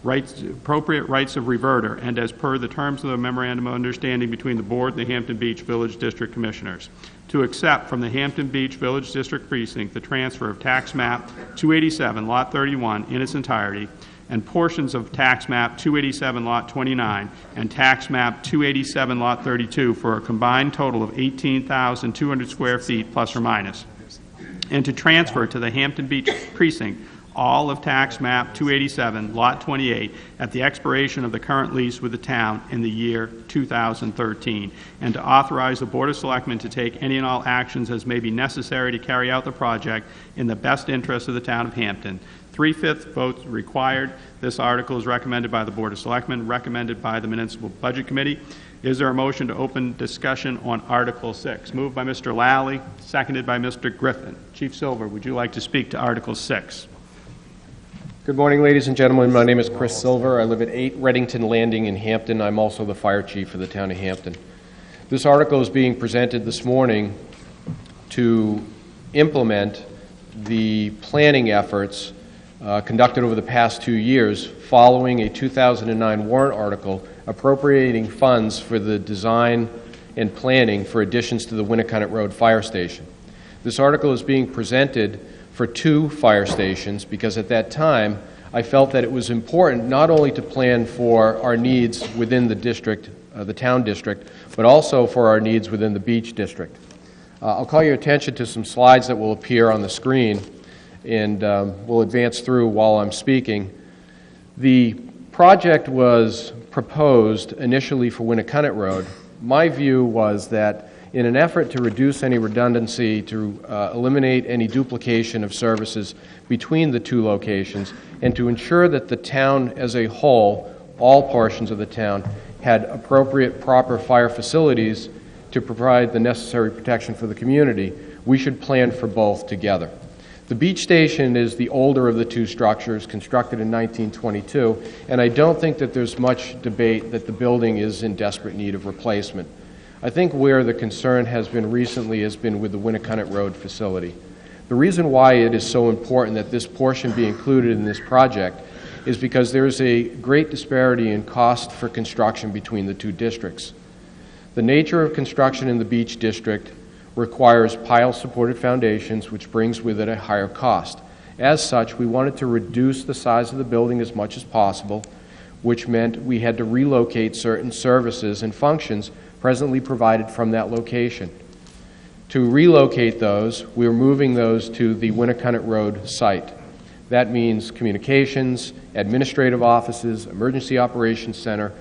rights of reverter, and as per the terms of the memorandum of understanding between the Board and the Hampton Beach Village District Commissioners. To accept from the Hampton Beach Village District Precinct the transfer of tax map 287, lot 31 in its entirety, and portions of tax map 287 lot 29 and tax map 287 lot 32 for a combined total of 18,200 square feet plus or minus, and to transfer to the Hampton Beach Precinct all of tax map 287, lot 28, at the expiration of the current lease with the town in the year 2013, and to authorize the Board of Selectmen to take any and all actions as may be necessary to carry out the project in the best interest of the town of Hampton. 3/5 votes required. This article is recommended by the Board of Selectmen, recommended by the Municipal Budget Committee. Is there a motion to open discussion on Article 6? Moved by Mr. Lally, seconded by Mr. Griffin. Chief Silver, would you like to speak to Article 6? Good morning, ladies and gentlemen. My name is Chris Silver. I live at 8 Reddington Landing in Hampton. I'm also the fire chief for the town of Hampton. This article is being presented this morning to implement the planning efforts conducted over the past 2 years following a 2009 warrant article appropriating funds for the design and planning for additions to the Winnicott Road Fire Station. This article is being presented for 2 fire stations because at that time I felt that it was important not only to plan for our needs within the district, the town district, but also for our needs within the beach district. I'll call your attention to some slides that will appear on the screen, and we'll advance through while I'm speaking. The project was proposed initially for Winnicott Road. My view was that in an effort to reduce any redundancy, to eliminate any duplication of services between the 2 locations, and to ensure that the town as a whole, all portions of the town, had appropriate, proper fire facilities to provide the necessary protection for the community, we should plan for both together. The beach station is the older of the 2 structures, constructed in 1922, and I don't think that there's much debate that the building is in desperate need of replacement. I think where the concern has been recently has been with the Winnicott Road facility. The reason why it is so important that this portion be included in this project is because there's a great disparity in cost for construction between the 2 districts. The nature of construction in the beach district requires pile-supported foundations, which brings with it a higher cost. As such, we wanted to reduce the size of the building as much as possible, which meant we had to relocate certain services and functions presently provided from that location. To relocate those, we were moving those to the Winnicott Road site. That means communications, administrative offices, emergency operations center,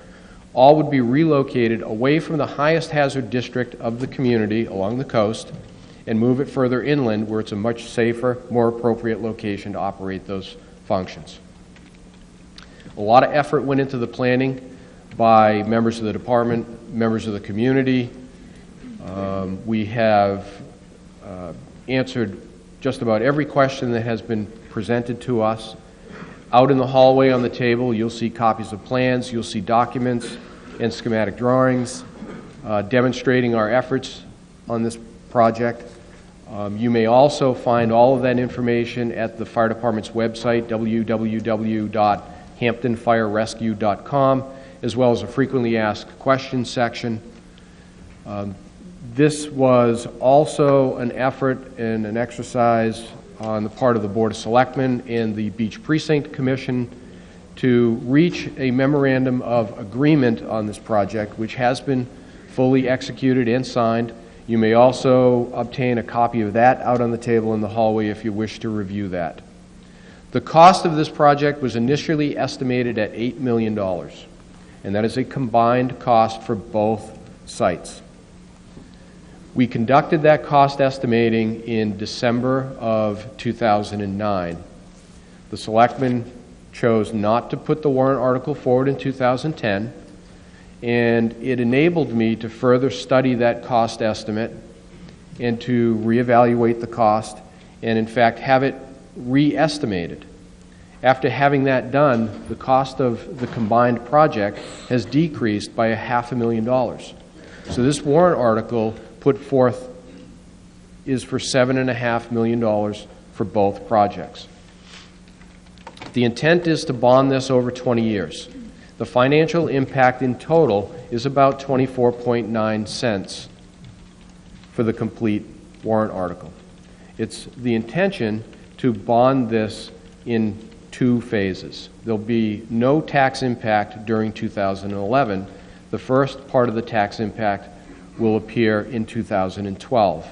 all would be relocated away from the highest hazard district of the community along the coast and move it further inland where it's a much safer, more appropriate location to operate those functions. A lot of effort went into the planning by members of the department, members of the community. We have answered just about every question that has been presented to us. Out in the hallway on the table, you'll see copies of plans, you'll see documents and schematic drawings demonstrating our efforts on this project. You may also find all of that information at the fire department's website, www.hamptonfirerescue.com, as well as a frequently asked questions section. This was also an effort and an exercise on the part of the Board of Selectmen and the Beach Precinct Commission to reach a memorandum of agreement on this project, which has been fully executed and signed. You may also obtain a copy of that out on the table in the hallway if you wish to review that. The cost of this project was initially estimated at $8 million, and that is a combined cost for both sites. We conducted that cost estimating in December of 2009. The selectmen chose not to put the warrant article forward in 2010, and it enabled me to further study that cost estimate and to reevaluate the cost and in fact have it re-estimated. After having that done, the cost of the combined project has decreased by $500,000. So this warrant article put forth is for $7.5 million for both projects. The intent is to bond this over 20 years. The financial impact in total is about 24.9 cents for the complete warrant article. It's the intention to bond this in 2 phases. There'll be no tax impact during 2011. The first part of the tax impact will appear in 2012.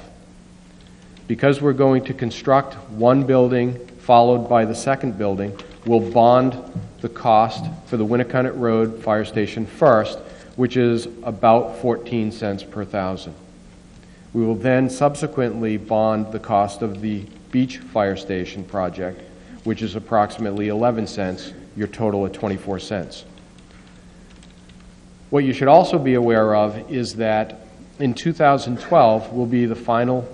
Because we're going to construct one building followed by the second building, will bond the cost for the Winnicott Road Fire Station first, which is about 14 cents per thousand. We will then subsequently bond the cost of the Beach Fire Station project, which is approximately 11 cents, your total at 24 cents. What you should also be aware of is that in 2012 will be the final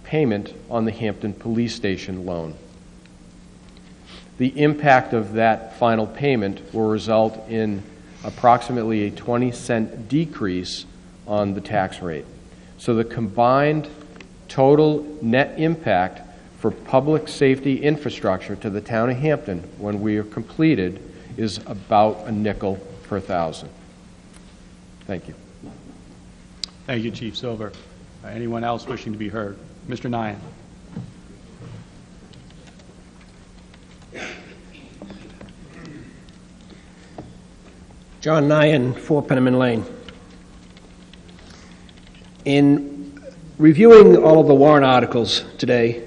payment on the Hampton Police Station loan. The impact of that final payment will result in approximately a 20-cent decrease on the tax rate. So the combined total net impact for public safety infrastructure to the town of Hampton when we are completed is about a nickel per thousand. Thank you. Thank you, Chief Silver. Anyone else wishing to be heard? Mr. Nyan. John Nyan, 4 Penniman Lane. In reviewing all of the warrant articles today,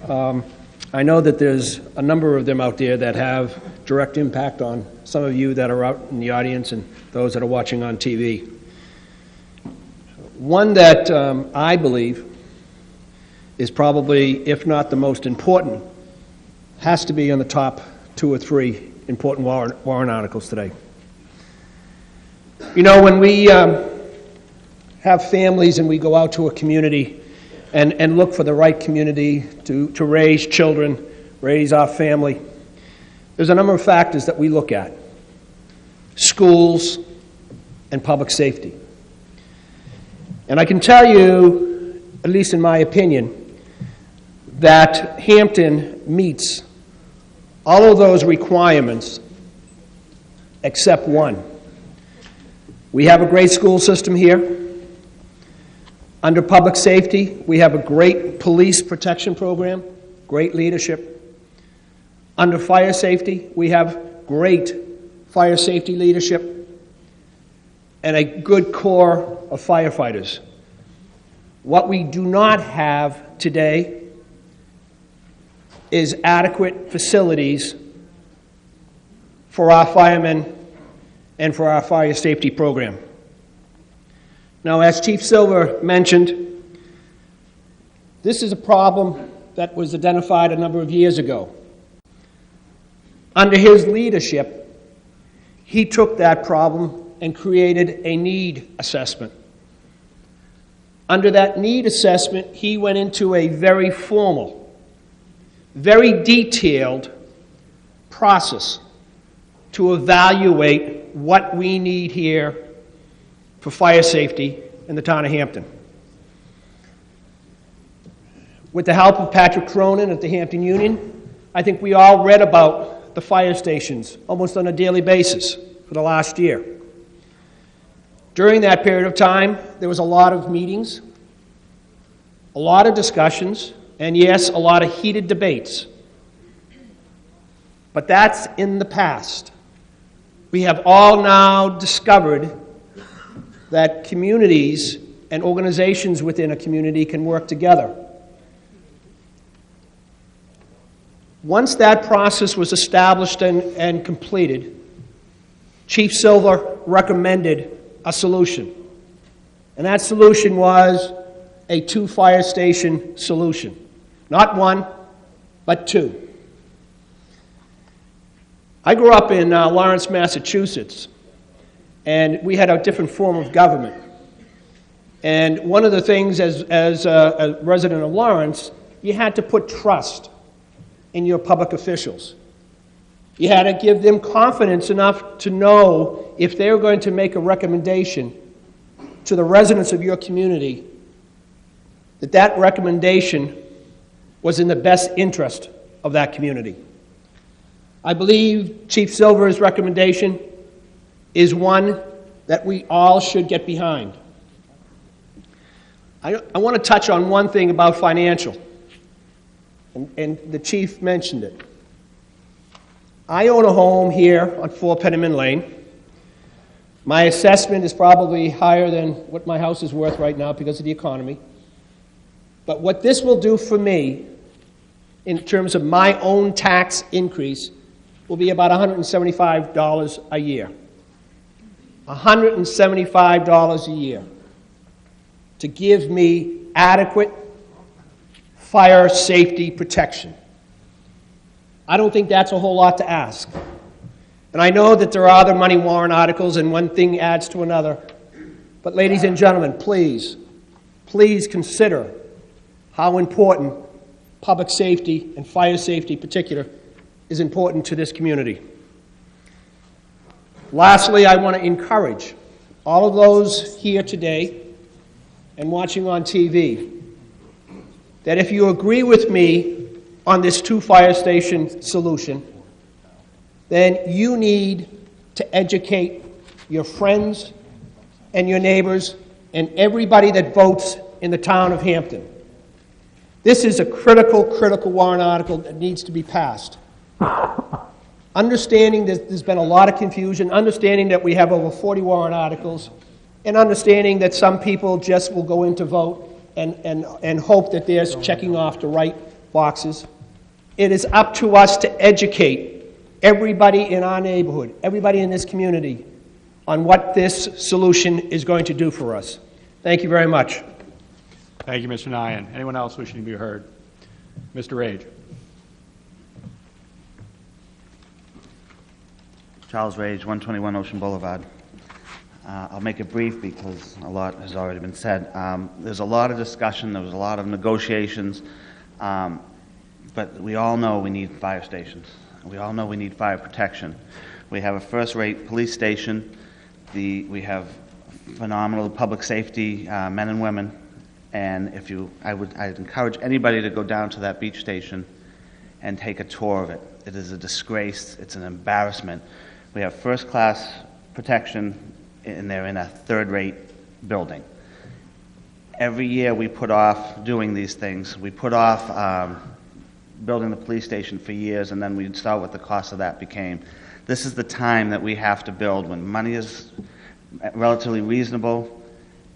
I know that there's a number of them out there that have direct impact on some of you that are out in the audience and those that are watching on TV. One that I believe is probably, if not the most important, has to be on the top 2 or 3 important warrant articles today. You know, when we have families and we go out to a community and look for the right community to raise children, raise our family, there's a number of factors that we look at. Schools and public safety. And I can tell you, at least in my opinion, that Hampton meets all of those requirements except one. We have a great school system here. Under public safety, we have a great police protection program, great leadership. Under fire safety, we have great fire safety leadership and a good core of firefighters. What we do not have today is adequate facilities for our firemen and for our fire safety program. Now, as Chief Silver mentioned, this is a problem that was identified a number of years ago. Under his leadership, he took that problem and created a need assessment. Under that need assessment, he went into a very formal, very detailed process to evaluate what we need here for fire safety in the town of Hampton. With the help of Patrick Cronin at the Hampton Union, I think we all read about the fire stations almost on a daily basis for the last year. During that period of time, there was a lot of meetings, a lot of discussions, and yes, a lot of heated debates. But that's in the past. We have all now discovered that communities and organizations within a community can work together. Once that process was established and completed, Chief Silver recommended a solution. And that solution was a 2 fire station solution. Not 1, but 2. I grew up in Lawrence, Massachusetts, and we had a different form of government. And one of the things as a resident of Lawrence, you had to put trust in your public officials. You had to give them confidence enough to know if they were going to make a recommendation to the residents of your community, that that recommendation was in the best interest of that community. I believe Chief Silver's recommendation is one that we all should get behind. I want to touch on one thing about financial, and the Chief mentioned it. I own a home here on 4 Penniman Lane. My assessment is probably higher than what my house is worth right now because of the economy. But what this will do for me in terms of my own tax increase, will be about $175 a year. $175 a year to give me adequate fire safety protection. I don't think that's a whole lot to ask. And I know that there are other money warrant articles and one thing adds to another. But ladies and gentlemen, please, please consider how important public safety and fire safety in particular is important to this community. Lastly, I want to encourage all of those here today and watching on TV that if you agree with me on this 2 fire station solution, then you need to educate your friends and your neighbors and everybody that votes in the town of Hampton. This is a critical warrant article that needs to be passed. Understanding that there's been a lot of confusion, understanding that we have over 40 warrant articles, and understanding that some people just will go in to vote and hope that they're checking off the right boxes. It is up to us to educate everybody in our neighborhood, everybody in this community, on what this solution is going to do for us. Thank you very much. Thank you, Mr. Nyan. Anyone else wishing to be heard? Mr. Rage. Charles Rage, 121 Ocean Boulevard. I'll make it brief because a lot has already been said. There's a lot of discussion, there was a lot of negotiations, but we all know we need fire stations. We all know we need fire protection. We have a first-rate police station. We have phenomenal public safety men and women, and I'd encourage anybody to go down to that beach station and take a tour of it. It is a disgrace. It's an embarrassment. We have first-class protection, and they're in a third-rate building. Every year we put off doing these things. We put off building the police station for years, and then we saw what the cost of that became. This is the time that we have to build when money is relatively reasonable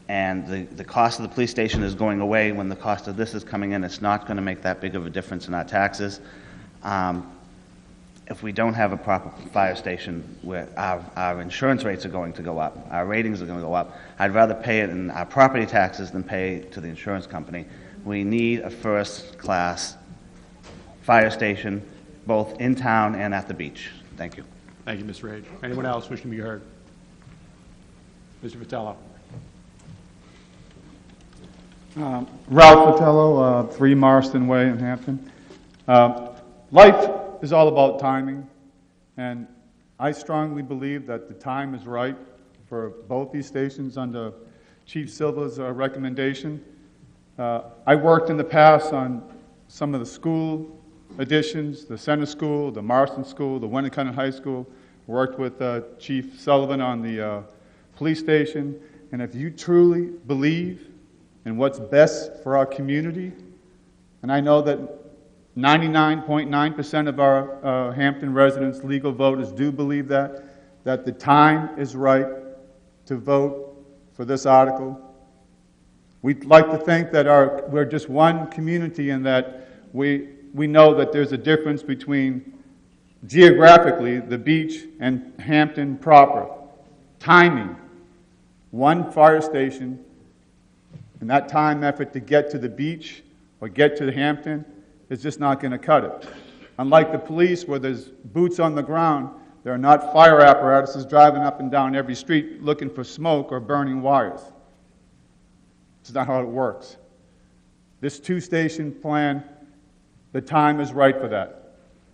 and the cost of the police station is going away. When the cost of this is coming in, it's not going to make that big of a difference in our taxes. If we don't have a proper fire station, where our insurance rates are going to go up, our ratings are going to go up. I'd rather pay it in our property taxes than pay to the insurance company. We need a first-class fire station, both in town and at the beach. Thank you. Thank you, Mr. Rage. Anyone else wishing to be heard? Mr. Vitello. Ralph Vitello, 3 Marston Way in Hampton. Life is all about timing, and I strongly believe that the time is right for both these stations under Chief Silva's recommendation. I worked in the past on some of the school additions, the Center School, the Marston School, the Winnicott High School. Worked with Chief Sullivan on the police station, and if you truly believe in what's best for our community, and I know that 99.9% of our Hampton residents, legal voters, do believe that the time is right to vote for this article. We'd like to think that we're just one community and that we know that there's a difference between geographically the beach and Hampton proper. Timing. One fire station and that time effort to get to the beach or get to Hampton is just not going to cut it. Unlike the police, where there's boots on the ground, there are not fire apparatuses driving up and down every street looking for smoke or burning wires. It's not how it works. This 2-station plan, the time is right for that.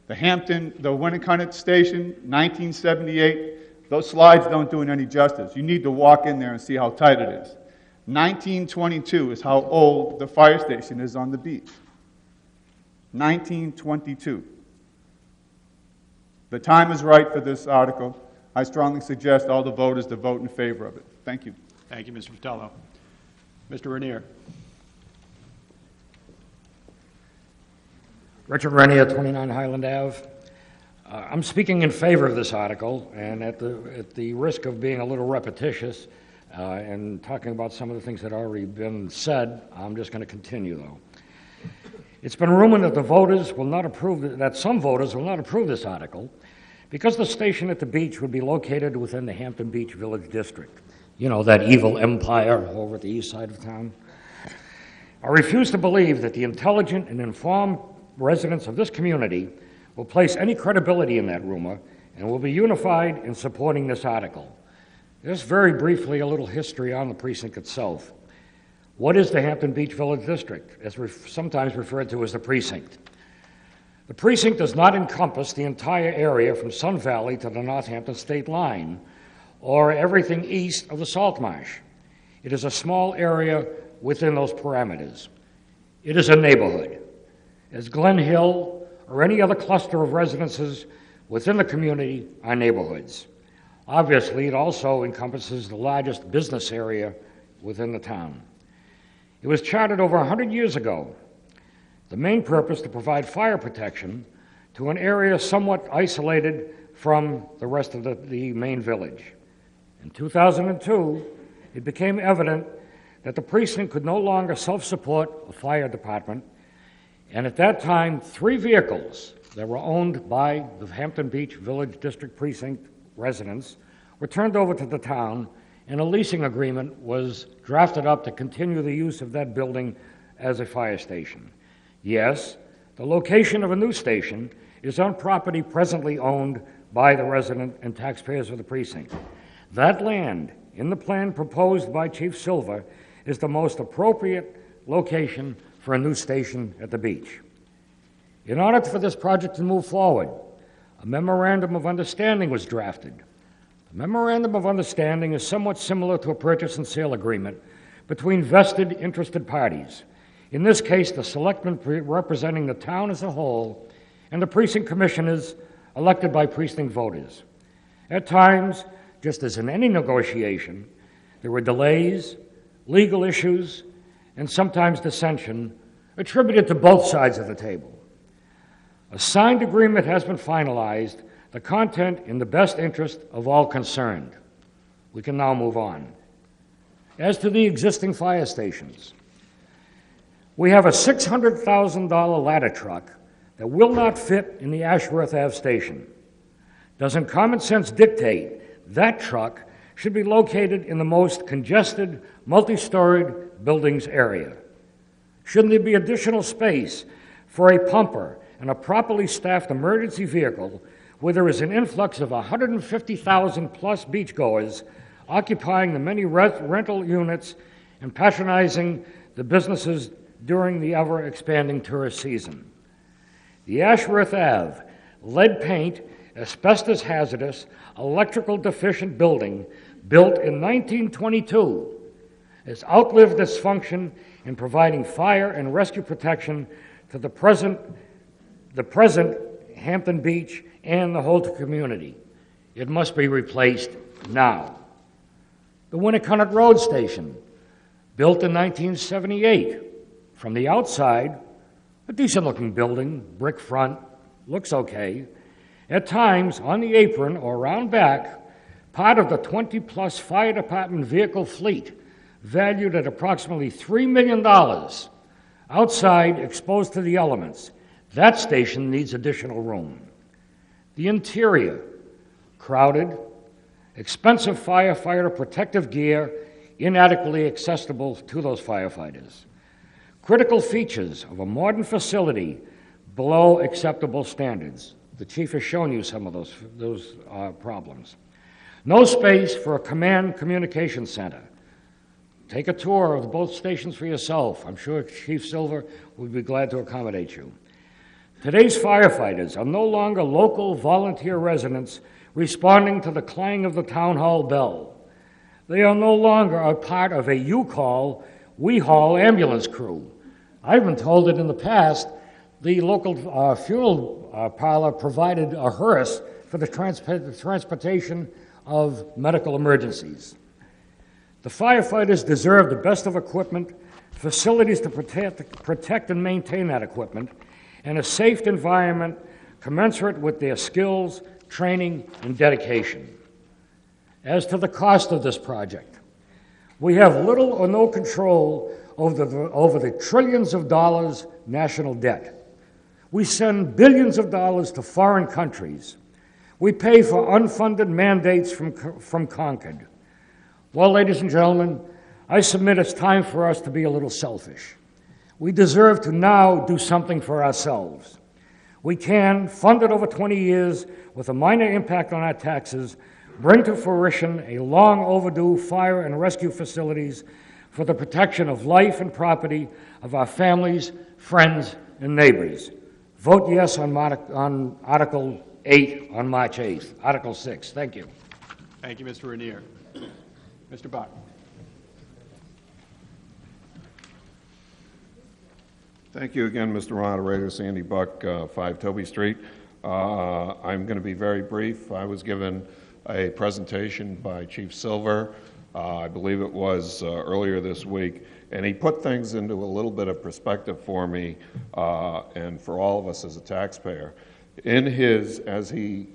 The Winnicott Station, 1978, those slides don't do it any justice. You need to walk in there and see how tight it is. 1922 is how old the fire station is on the beach. 1922. The time is right for this article. I strongly suggest all the voters to vote in favor of it. Thank you. Thank you, Mr. Vitello. Mr. Renier. Richard Renier, 29 Highland Ave. I'm speaking in favor of this article, and at the risk of being a little repetitious and talking about some of the things that have already been said, I'm just going to continue, though. It's been rumored that the voters will not approve, that some voters will not approve this article because the station at the beach would be located within the Hampton Beach Village District. You know, that evil empire over at the east side of town. I refuse to believe that the intelligent and informed residents of this community will place any credibility in that rumor and will be unified in supporting this article. Just very briefly, a little history on the precinct itself. What is the Hampton Beach Village District, as sometimes referred to as the precinct? The precinct does not encompass the entire area from Sun Valley to the Northampton state line, or everything east of the Salt Marsh. It is a small area within those parameters. It is a neighborhood. As Glen Hill or any other cluster of residences within the community are neighborhoods. Obviously, it also encompasses the largest business area within the town. It was chartered over 100 years ago. The main purpose to provide fire protection to an area somewhat isolated from the rest of the main village. In 2002, it became evident that the precinct could no longer self-support a fire department, and at that time, 3 vehicles that were owned by the Hampton Beach Village District Precinct residents were turned over to the town, and a leasing agreement was drafted up to continue the use of that building as a fire station. Yes, the location of a new station is on property presently owned by the resident and taxpayers of the precinct. That land, in the plan proposed by Chief Silver, is the most appropriate location for a new station at the beach. In order for this project to move forward, a memorandum of understanding was drafted. The memorandum of understanding is somewhat similar to a purchase and sale agreement between vested interested parties. In this case, the selectmen representing the town as a whole and the precinct commissioners elected by precinct voters. At times, just as in any negotiation, there were delays, legal issues, and sometimes dissension attributed to both sides of the table. A signed agreement has been finalized, the content in the best interest of all concerned. We can now move on. As to the existing fire stations, we have a $600,000 ladder truck that will not fit in the Ashworth Ave station. Doesn't common sense dictate that truck should be located in the most congested, multi-storied buildings area? Shouldn't there be additional space for a pumper and a properly staffed emergency vehicle where there is an influx of 150,000 plus beachgoers occupying the many rental units and patronizing the businesses during the ever-expanding tourist season? The Ashworth Ave, lead paint, asbestos hazardous, electrical deficient building built in 1922 has outlived its function in providing fire and rescue protection to the present Hampton Beach and the whole community. It must be replaced now. The Winnicott Road Station, built in 1978. From the outside, a decent-looking building, brick front, looks okay. At times, on the apron or around back, part of the 20-plus fire department vehicle fleet, valued at approximately $3 million, outside, exposed to the elements. That station needs additional room. The interior, crowded, expensive firefighter protective gear, inadequately accessible to those firefighters. Critical features of a modern facility below acceptable standards. The chief has shown you some of those problems. No space for a command communication center. Take a tour of both stations for yourself. I'm sure Chief Silver would be glad to accommodate you. Today's firefighters are no longer local volunteer residents responding to the clang of the town hall bell. They are no longer a part of a you-call, we-haul ambulance crew. I've been told that in the past, the local funeral parlor provided a hearse for the transportation of medical emergencies. The firefighters deserve the best of equipment, facilities to protect and maintain that equipment, and a safe environment commensurate with their skills, training, and dedication. As to the cost of this project, we have little or no control over the trillions of dollars national debt. We send billions of dollars to foreign countries. We pay for unfunded mandates from Concord. Well, ladies and gentlemen, I submit it's time for us to be a little selfish. We deserve to now do something for ourselves. We can, funded over 20 years with a minor impact on our taxes, bring to fruition a long overdue fire and rescue facilities for the protection of life and property of our families, friends, and neighbors. Vote yes on Article 8 on March 8th. Article 6. Thank you. Thank you, Mr. Rainier. Mr. Buck. Thank you again, Mr. Moderator. Sandy Buck, 5 Toby Street. I'm going to be very brief. I was given a presentation by Chief Silver, I believe it was earlier this week, and he put things into a little bit of perspective for me and for all of us as a taxpayer. In his, as he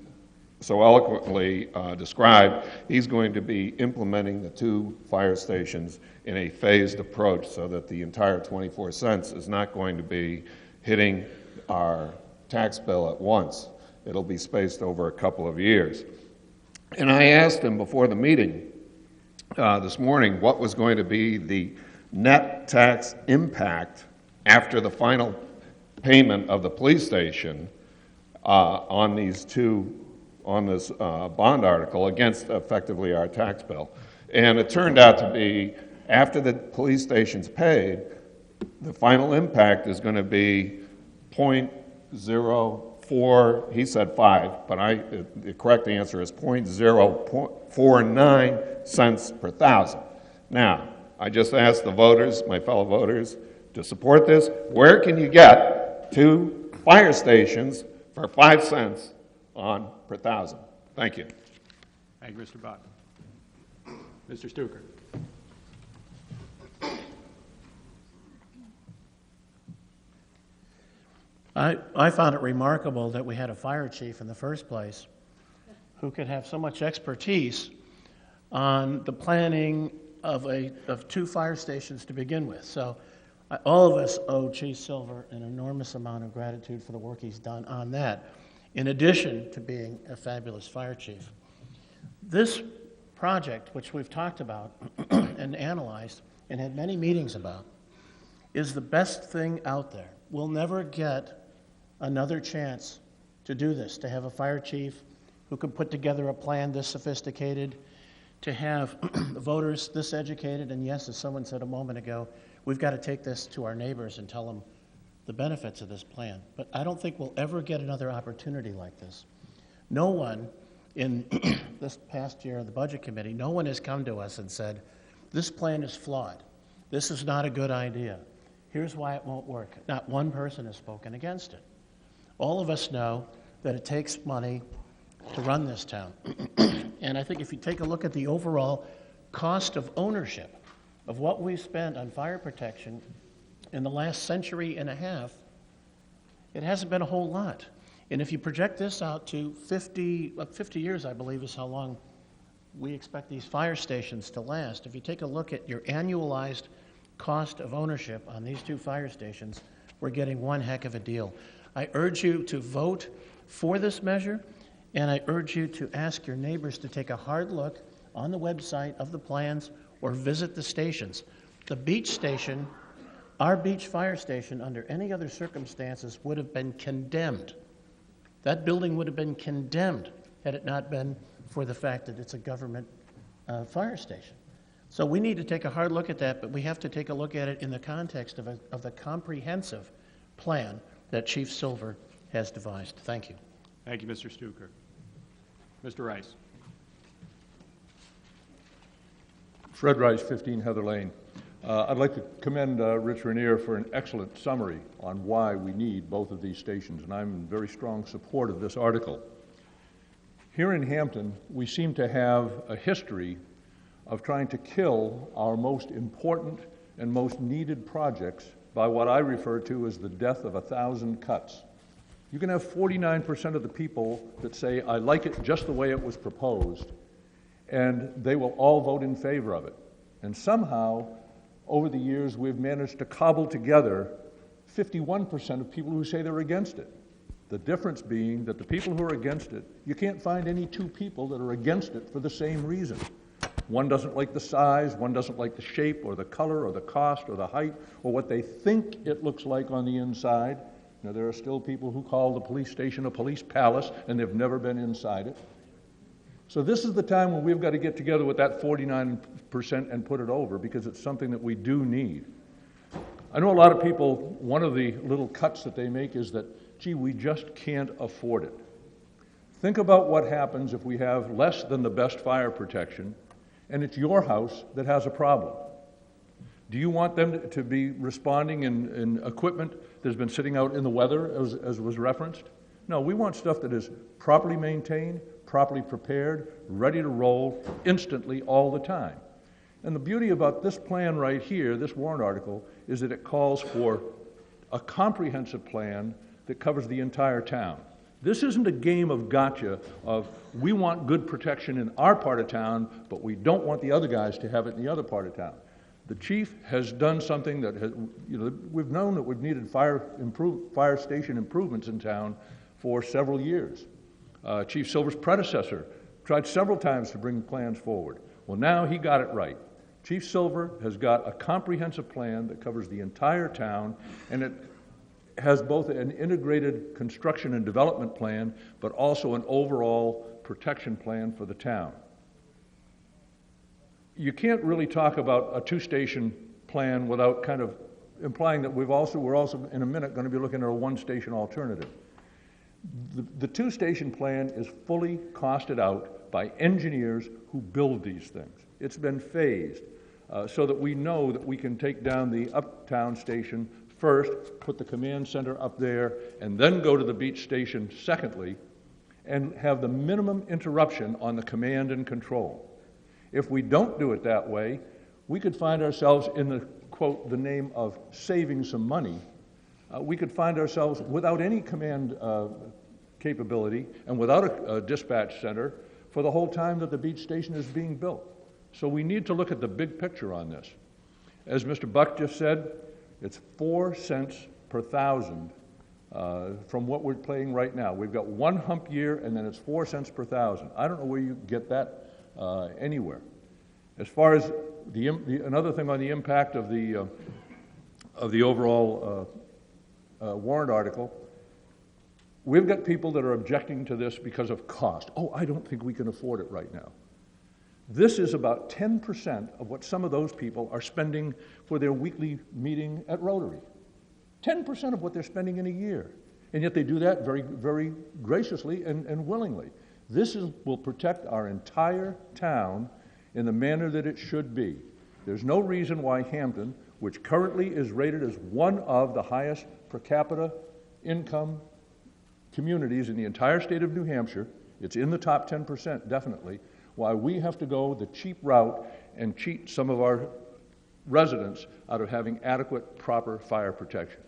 so eloquently described, he's going to be implementing the 2 fire stations in a phased approach so that the entire 24 cents is not going to be hitting our tax bill at once. It'll be spaced over a couple of years. And I asked him before the meeting this morning what was going to be the net tax impact after the final payment of the police station on these on this bond article against effectively our tax bill. And it turned out to be, after the police station's paid, the final impact is going to be 0.04, he said 5, but the correct answer is 0.049 cents per thousand. Now, I just asked the voters, my fellow voters, to support this. Where can you get 2 fire stations for 5 cents per thousand? Thank you. Thank you, Mr. Buck. Mr. Stuker. I found it remarkable that we had a fire chief in the first place who could have so much expertise on the planning of 2 fire stations to begin with. So all of us owe Chief Silver an enormous amount of gratitude for the work he's done on that, in addition to being a fabulous fire chief. This project, which we've talked about and analyzed and had many meetings about, is the best thing out there. We'll never get another chance to do this, to have a fire chief who can put together a plan this sophisticated, to have voters this educated, and yes, as someone said a moment ago, we've got to take this to our neighbors and tell them the benefits of this plan. But I don't think we'll ever get another opportunity like this. No one in this past year of the Budget Committee, no one has come to us and said, this plan is flawed. This is not a good idea. Here's why it won't work. Not one person has spoken against it. All of us know that it takes money to run this town. And I think if you take a look at the overall cost of ownership of what we've spent on fire protection in the last century and a half, it hasn't been a whole lot. And if you project this out to 50 years, I believe, is how long we expect these fire stations to last. If you take a look at your annualized cost of ownership on these 2 fire stations, we're getting one heck of a deal. I urge you to vote for this measure, and I urge you to ask your neighbors to take a hard look on the website of the plans or visit the stations. The beach station, our beach fire station, under any other circumstances, would have been condemned. That building would have been condemned had it not been for the fact that it's a government fire station. So we need to take a hard look at that, but we have to take a look at it in the context of the comprehensive plan that Chief Silver has devised. Thank you. Thank you, Mr. Stuker. Mr. Rice. Fred Rice, 15 Heather Lane. I'd like to commend Rich Rainier for an excellent summary on why we need both of these stations, and I'm in very strong support of this article. Here in Hampton, we seem to have a history of trying to kill our most important and most needed projects by what I refer to as the death of 1,000 cuts. You can have 49% of the people that say, I like it just the way it was proposed, and they will all vote in favor of it. And somehow, over the years, we've managed to cobble together 51% of people who say they're against it. The difference being that the people who are against it, you can't find any two people that are against it for the same reason. One doesn't like the size, one doesn't like the shape or the color or the cost or the height or what they think it looks like on the inside. Now, there are still people who call the police station a police palace and they've never been inside it. So this is the time when we've got to get together with that 49% and put it over, because it's something that we do need. I know a lot of people, one of the little cuts that they make is that, gee, we just can't afford it. Think about what happens if we have less than the best fire protection and it's your house that has a problem. Do you want them to be responding in equipment that's been sitting out in the weather, as was referenced? No, we want stuff that is properly maintained, properly prepared, ready to roll instantly all the time. And the beauty about this plan right here, this warrant article, is that it calls for a comprehensive plan that covers the entire town. This isn't a game of gotcha of we want good protection in our part of town, but we don't want the other guys to have it in the other part of town. The chief has done something that has, we've known that we've needed fire station improvements in town for several years. Chief Silver's predecessor tried several times to bring plans forward. Well, now he got it right. Chief Silver has got a comprehensive plan that covers the entire town, and it has both an integrated construction and development plan, but also an overall protection plan for the town. You can't really talk about a two-station plan without kind of implying that we're also in a minute going to be looking at a one-station alternative. The two-station plan is fully costed out by engineers who build these things. It's been phased so that we know that we can take down the uptown station first, put the command center up there, and then go to the beach station secondly, and have the minimum interruption on the command and control. If we don't do it that way, we could find ourselves in the, quote, the name of saving some money. We could find ourselves without any command capability and without a dispatch center for the whole time that the beach station is being built. So we need to look at the big picture on this. As Mr. Buck just said, it's 4 cents per thousand from what we're paying right now. We've got one hump year and then it's 4 cents per thousand. I don't know where you get that anywhere. As far as another thing on the impact of the overall warrant article, we've got people that are objecting to this because of cost. Oh, I don't think we can afford it right now. This is about 10% of what some of those people are spending for their weekly meeting at Rotary. 10% of what they're spending in a year. And yet they do that very, very graciously and willingly. This will protect our entire town in the manner that it should be. There's no reason why Hampton, which currently is rated as one of the highest per capita income communities in the entire state of New Hampshire, it's in the top 10% definitely, why we have to go the cheap route and cheat some of our residents out of having adequate, proper fire protection.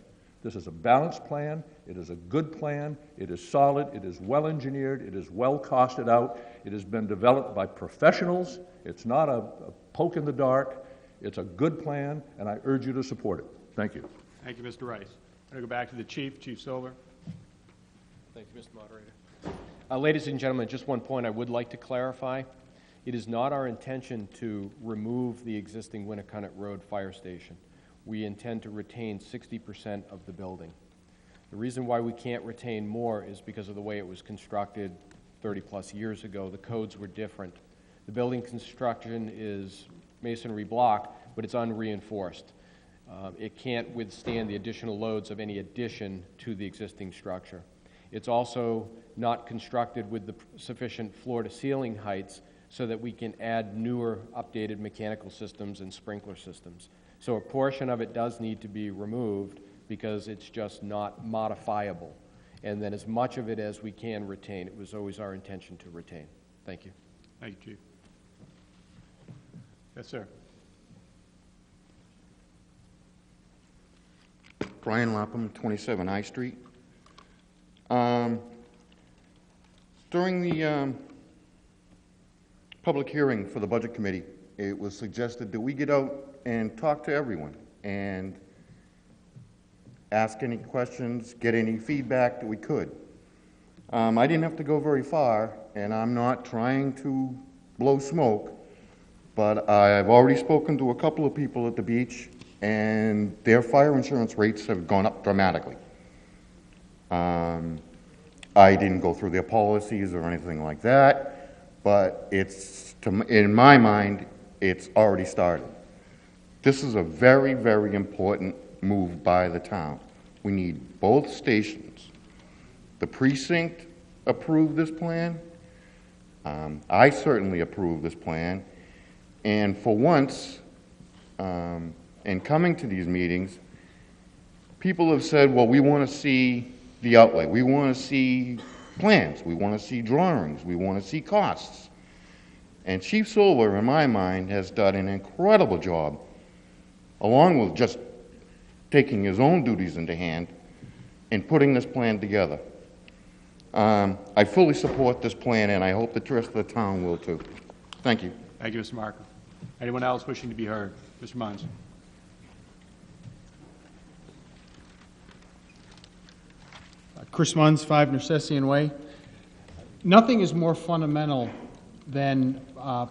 This is a balanced plan, it is a good plan, it is solid, it is well engineered, it is well costed out, it has been developed by professionals, it's not a poke in the dark, it's a good plan, and I urge you to support it. Thank you. Thank you, Mr. Rice. I'm going to go back to the Chief, Chief Silver. Thank you, Mr. Moderator. Ladies and gentlemen, just one point I would like to clarify. It is not our intention to remove the existing Winnicott Road Fire Station. We intend to retain 60% of the building. The reason why we can't retain more is because of the way it was constructed 30-plus years ago. The codes were different. The building construction is masonry block, but it's unreinforced. It can't withstand the additional loads of any addition to the existing structure. It's also not constructed with the sufficient floor-to-ceiling heights so that we can add newer, updated mechanical systems and sprinkler systems. So a portion of it does need to be removed because it's just not modifiable. And then as much of it as we can retain. It was always our intention to retain. Thank you. Thank you, Chief. Yes, sir. Brian Lapham, 27 I Street. During the public hearing for the Budget Committee it was suggested that we get out and talk to everyone and ask any questions, get any feedback that we could. I didn't have to go very far, and I'm not trying to blow smoke, but I've already spoken to a couple of people at the beach, and their fire insurance rates have gone up dramatically. I didn't go through their policies or anything like that, but in my mind, it's already started. This is a very, very important move by the town. We need both stations. The precinct approved this plan. I certainly approve this plan. And for once, in coming to these meetings, people have said, well, we want to see the outlay. We want to see plans. We want to see drawings. We want to see costs. And Chief Silver, in my mind, has done an incredible job, along with just taking his own duties into hand in putting this plan together. I fully support this plan, and I hope the rest of the town will too. Thank you. Thank you, Mr. Markham. Anyone else wishing to be heard? Mr. Munns. Chris Munns, 5 Narcessian Way. Nothing is more fundamental than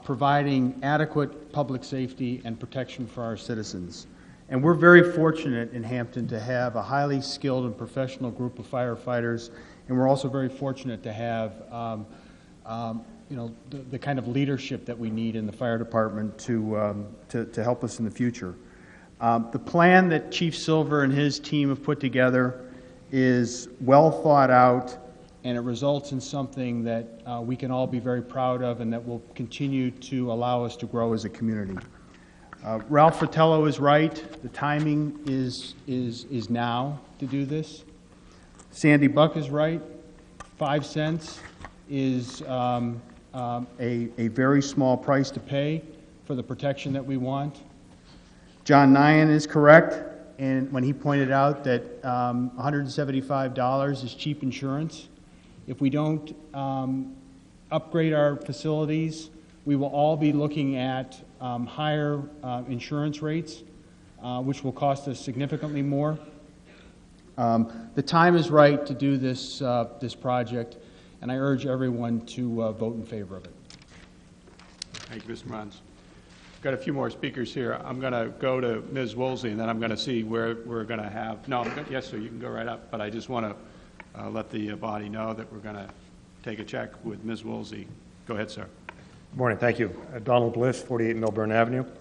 providing adequate public safety and protection for our citizens. And we're very fortunate in Hampton to have a highly skilled and professional group of firefighters, and we're also very fortunate to have the kind of leadership that we need in the fire department to help us in the future. The plan that Chief Silver and his team have put together is well thought out, and it results in something that we can all be very proud of and that will continue to allow us to grow as a community. Ralph Fratello is right. The timing is now to do this. Sandy Buck is right. 5 cents is a very small price to pay for the protection that we want. John Nyan is correct, and when he pointed out that $175 is cheap insurance. If we don't upgrade our facilities, we will all be looking at higher insurance rates, which will cost us significantly more. The time is right to do this project, and I urge everyone to vote in favor of it. Thank you, Mr. Munns. Got a few more speakers here. I'm going to go to Ms. Woolsey, and then I'm going to see where we're going to have. No, yes, sir, you can go right up. But I just want to let the body know that we're going to take a check with Ms. Woolsey. Go ahead, sir. Good morning. Thank you. Donald Bliss, 48 Milburn Avenue. One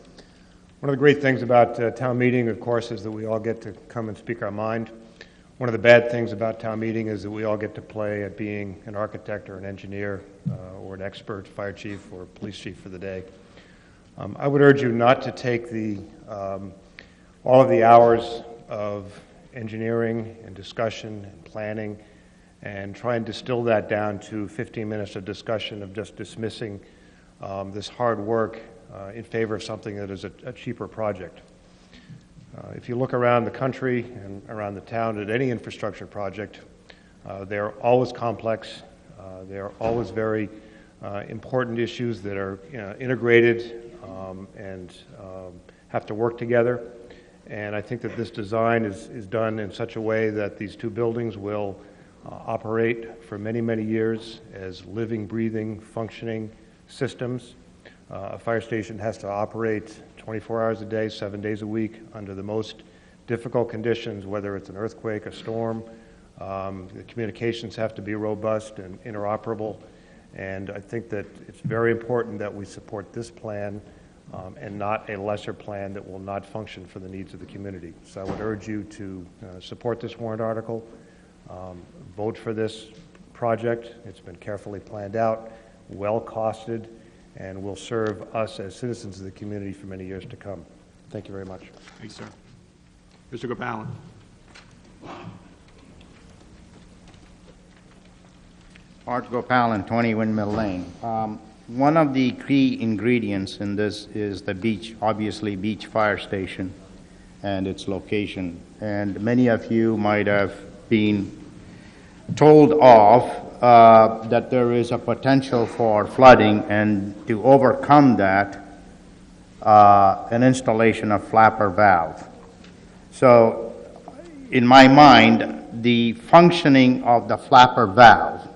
of the great things about town meeting, of course, is that we all get to come and speak our mind. One of the bad things about town meeting is that we all get to play at being an architect or an engineer or an expert fire chief or police chief for the day. I would urge you not to take all of the hours of engineering and discussion and planning and try and distill that down to 15 minutes of discussion of just dismissing this hard work in favor of something that is a cheaper project. If you look around the country and around the town at any infrastructure project, they're always complex. They're always very important issues that are integrated and have to work together. And I think that this design is done in such a way that these two buildings will operate for many, many years as living, breathing, functioning systems. A fire station has to operate 24 hours a day, 7 days a week under the most difficult conditions, whether it's an earthquake, a storm. The communications have to be robust and interoperable. And I think that it's very important that we support this plan and not a lesser plan that will not function for the needs of the community. So I would urge you to support this warrant article, vote for this project. It's been carefully planned out, well costed, and will serve us as citizens of the community for many years to come. Thank you very much. Thanks, sir. Mr. Gopalin. Art Gopalin, 20 Windmill Lane. One of the key ingredients in this is the beach, obviously beach fire station and its location. And many of you might have been told off that there is a potential for flooding, and to overcome that, an installation of flapper valve. So in my mind, the functioning of the flapper valve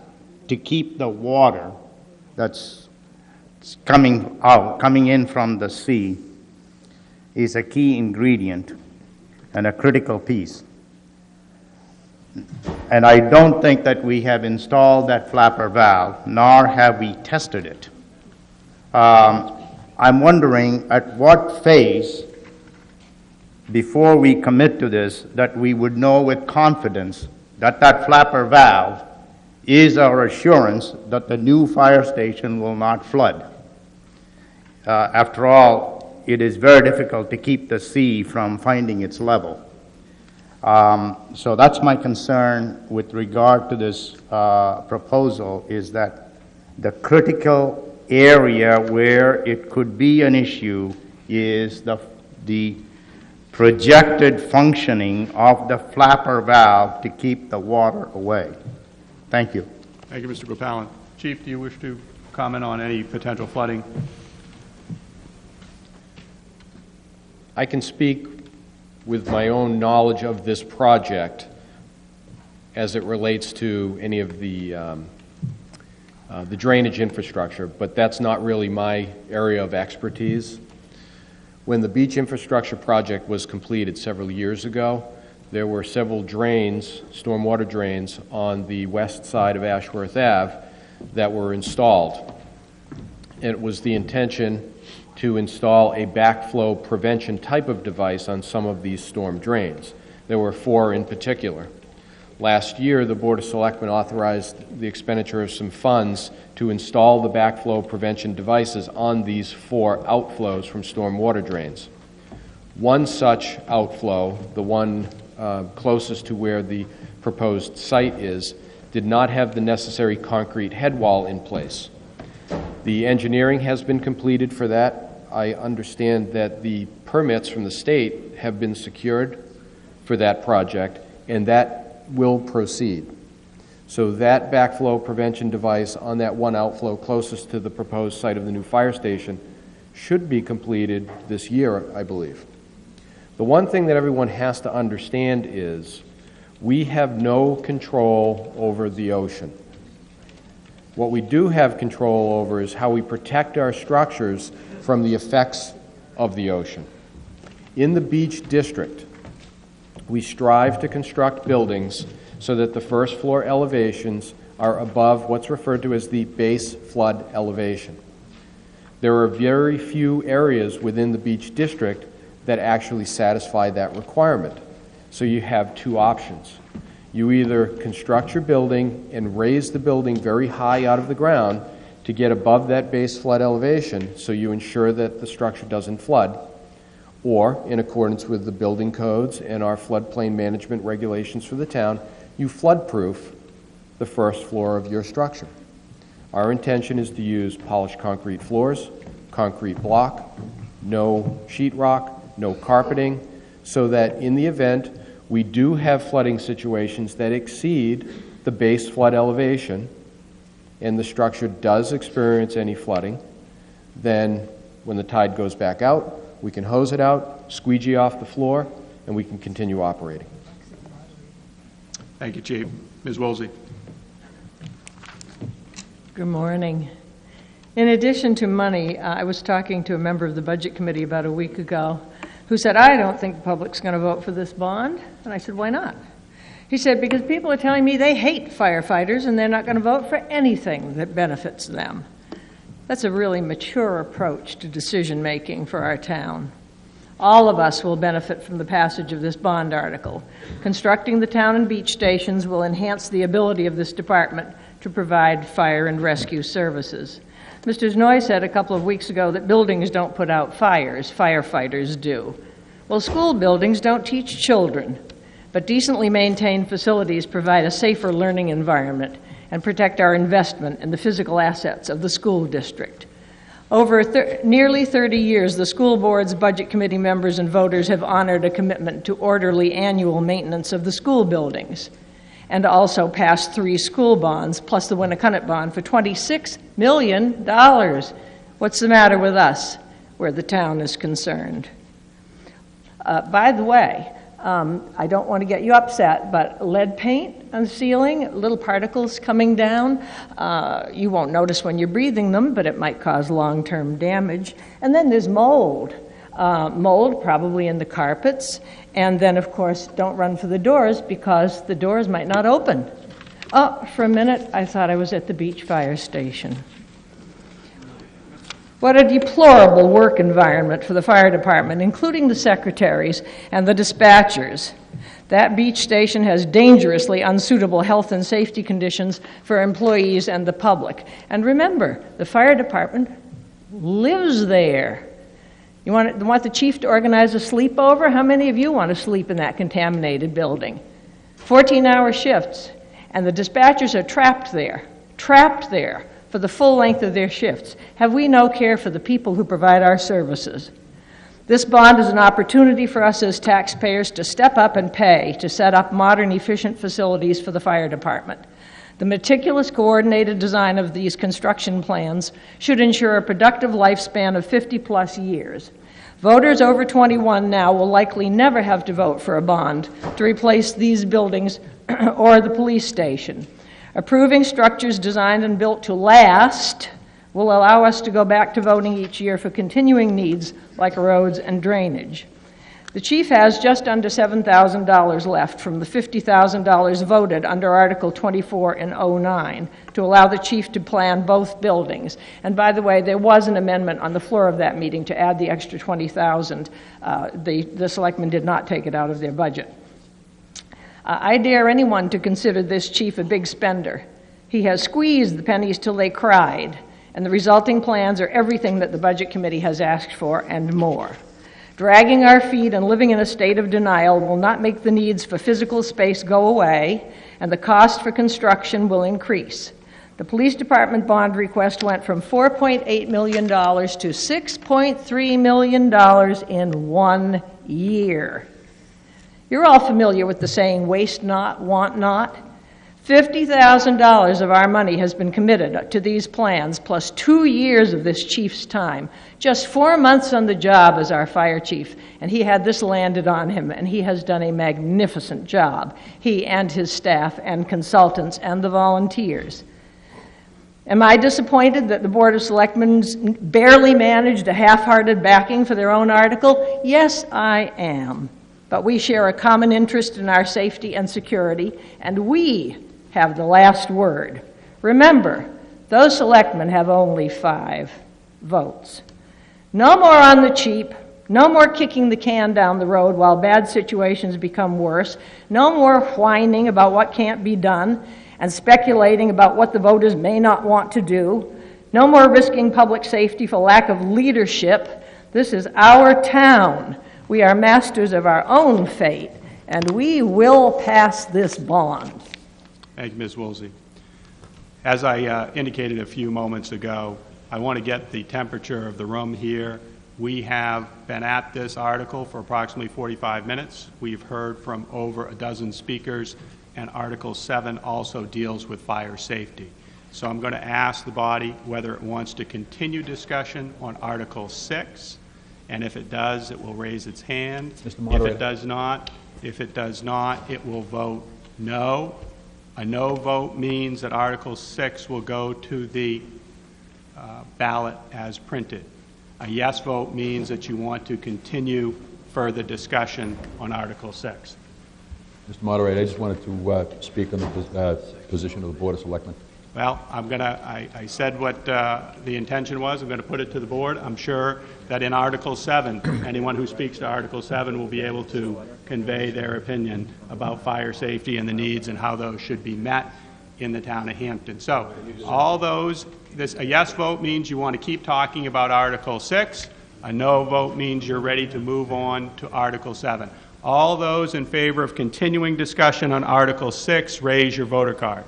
to keep the water that's coming in from the sea is a key ingredient and a critical piece. And I don't think that we have installed that flapper valve, nor have we tested it. I'm wondering at what phase, before we commit to this, that we would know with confidence that that flapper valve is our assurance that the new fire station will not flood. After all, it is very difficult to keep the sea from finding its level. So that's my concern with regard to this proposal, is that the critical area where it could be an issue is the projected functioning of the flapper valve to keep the water away. Thank you. Thank you, Mr. Gopalan. Chief, do you wish to comment on any potential flooding? I can speak with my own knowledge of this project as it relates to any of the drainage infrastructure, but that's not really my area of expertise. When the beach infrastructure project was completed several years ago, there were several drains, stormwater drains, on the west side of Ashworth Ave that were installed. It was the intention to install a backflow prevention type of device on some of these storm drains. There were 4 in particular. Last year, the Board of Selectmen authorized the expenditure of some funds to install the backflow prevention devices on these 4 outflows from storm water drains. One such outflow, the one closest to where the proposed site is, did not have the necessary concrete head wall in place. The engineering has been completed for that. I understand that the permits from the state have been secured for that project, and that will proceed. So that backflow prevention device on that one outflow closest to the proposed site of the new fire station should be completed this year, I believe. The one thing that everyone has to understand is we have no control over the ocean. What we do have control over is how we protect our structures from the effects of the ocean. In the beach district, we strive to construct buildings so that the first floor elevations are above what's referred to as the base flood elevation. There are very few areas within the beach district that actually satisfy that requirement. So you have 2 options. You either construct your building and raise the building very high out of the ground to get above that base flood elevation so you ensure that the structure doesn't flood, or in accordance with the building codes and our floodplain management regulations for the town, you flood-proof the first floor of your structure. Our intention is to use polished concrete floors, concrete block, no sheetrock, no carpeting, so that in the event we do have flooding situations that exceed the base flood elevation and the structure does experience any flooding, then when the tide goes back out, we can hose it out, squeegee off the floor, and we can continue operating. Thank you, Chief. Ms. Woolsey. Good morning. In addition to money, I was talking to a member of the Budget Committee about a week ago who said, I don't think the public's going to vote for this bond. And I said, why not? He said, because people are telling me they hate firefighters and they're not going to vote for anything that benefits them. That's a really mature approach to decision-making for our town. All of us will benefit from the passage of this bond article. Constructing the town and beach stations will enhance the ability of this department to provide fire and rescue services. Mr. Znoy said a couple of weeks ago that buildings don't put out fires, firefighters do. Well, school buildings don't teach children, but decently maintained facilities provide a safer learning environment and protect our investment in the physical assets of the school district. Over nearly 30 years, the school board's budget committee members and voters have honored a commitment to orderly annual maintenance of the school buildings, and also passed 3 school bonds, plus the Winnicott bond, for $26 million. What's the matter with us? where the town is concerned. By the way, I don't want to get you upset, but lead paint on the ceiling, little particles coming down, you won't notice when you're breathing them, but it might cause long-term damage. And then there's mold. Mold probably in the carpets. And then, of course, don't run for the doors because the doors might not open. Oh, for a minute, I thought I was at the beach fire station. What a deplorable work environment for the fire department, including the secretaries and the dispatchers. That beach station has dangerously unsuitable health and safety conditions for employees and the public. And remember, the fire department lives there. You want the chief to organize a sleepover? How many of you want to sleep in that contaminated building? 14-hour shifts, and the dispatchers are trapped there for the full length of their shifts. Have we no care for the people who provide our services? This bond is an opportunity for us as taxpayers to step up and pay to set up modern, efficient facilities for the fire department. The meticulous, coordinated design of these construction plans should ensure a productive lifespan of 50-plus years. Voters over 21 now will likely never have to vote for a bond to replace these buildings or the police station. Approving structures designed and built to last will allow us to go back to voting each year for continuing needs like roads and drainage. The chief has just under $7,000 left from the $50,000 voted under Article 24 in '09 to allow the chief to plan both buildings. And by the way, there was an amendment on the floor of that meeting to add the extra $20,000. The selectmen did not take it out of their budget. I dare anyone to consider this chief a big spender. He has squeezed the pennies till they cried, and the resulting plans are everything that the Budget Committee has asked for and more. Dragging our feet and living in a state of denial will not make the needs for physical space go away, and the cost for construction will increase. The police department bond request went from $4.8 million to $6.3 million in 1 year. You're all familiar with the saying, waste not, want not. $50,000 of our money has been committed to these plans, plus 2 years of this chief's time. Just 4 months on the job as our fire chief, and he had this landed on him, and he has done a magnificent job, he and his staff and consultants and the volunteers. Am I disappointed that the Board of Selectmen barely managed a half-hearted backing for their own article? Yes, I am. But we share a common interest in our safety and security, and we have the last word. Remember, those selectmen have only 5 votes. No more on the cheap, no more kicking the can down the road while bad situations become worse, no more whining about what can't be done and speculating about what the voters may not want to do, no more risking public safety for lack of leadership. This is our town. We are masters of our own fate, and we will pass this bond. Thank you, Ms. Woolsey. As I indicated a few moments ago, I want to get the temperature of the room here. We have been at this article for approximately 45 minutes. We've heard from over a dozen speakers, and Article 7 also deals with fire safety. So I'm going to ask the body whether it wants to continue discussion on Article 6, and if it does, it will raise its hand. If it does not, it will vote no. A no vote means that Article 6 will go to the ballot as printed. A yes vote means that you want to continue further discussion on Article 6. Mr. Moderator, I just wanted to speak on the position of the Board of Selectmen. Well, I said what the intention was. I'm going to put it to the board. I'm sure that in Article 7, anyone who speaks to Article 7 will be able to convey their opinion about fire safety and the needs and how those should be met in the town of Hampton. So all those, a yes vote means you want to keep talking about Article 6. A no vote means you're ready to move on to Article 7. All those in favor of continuing discussion on Article 6, raise your voter card.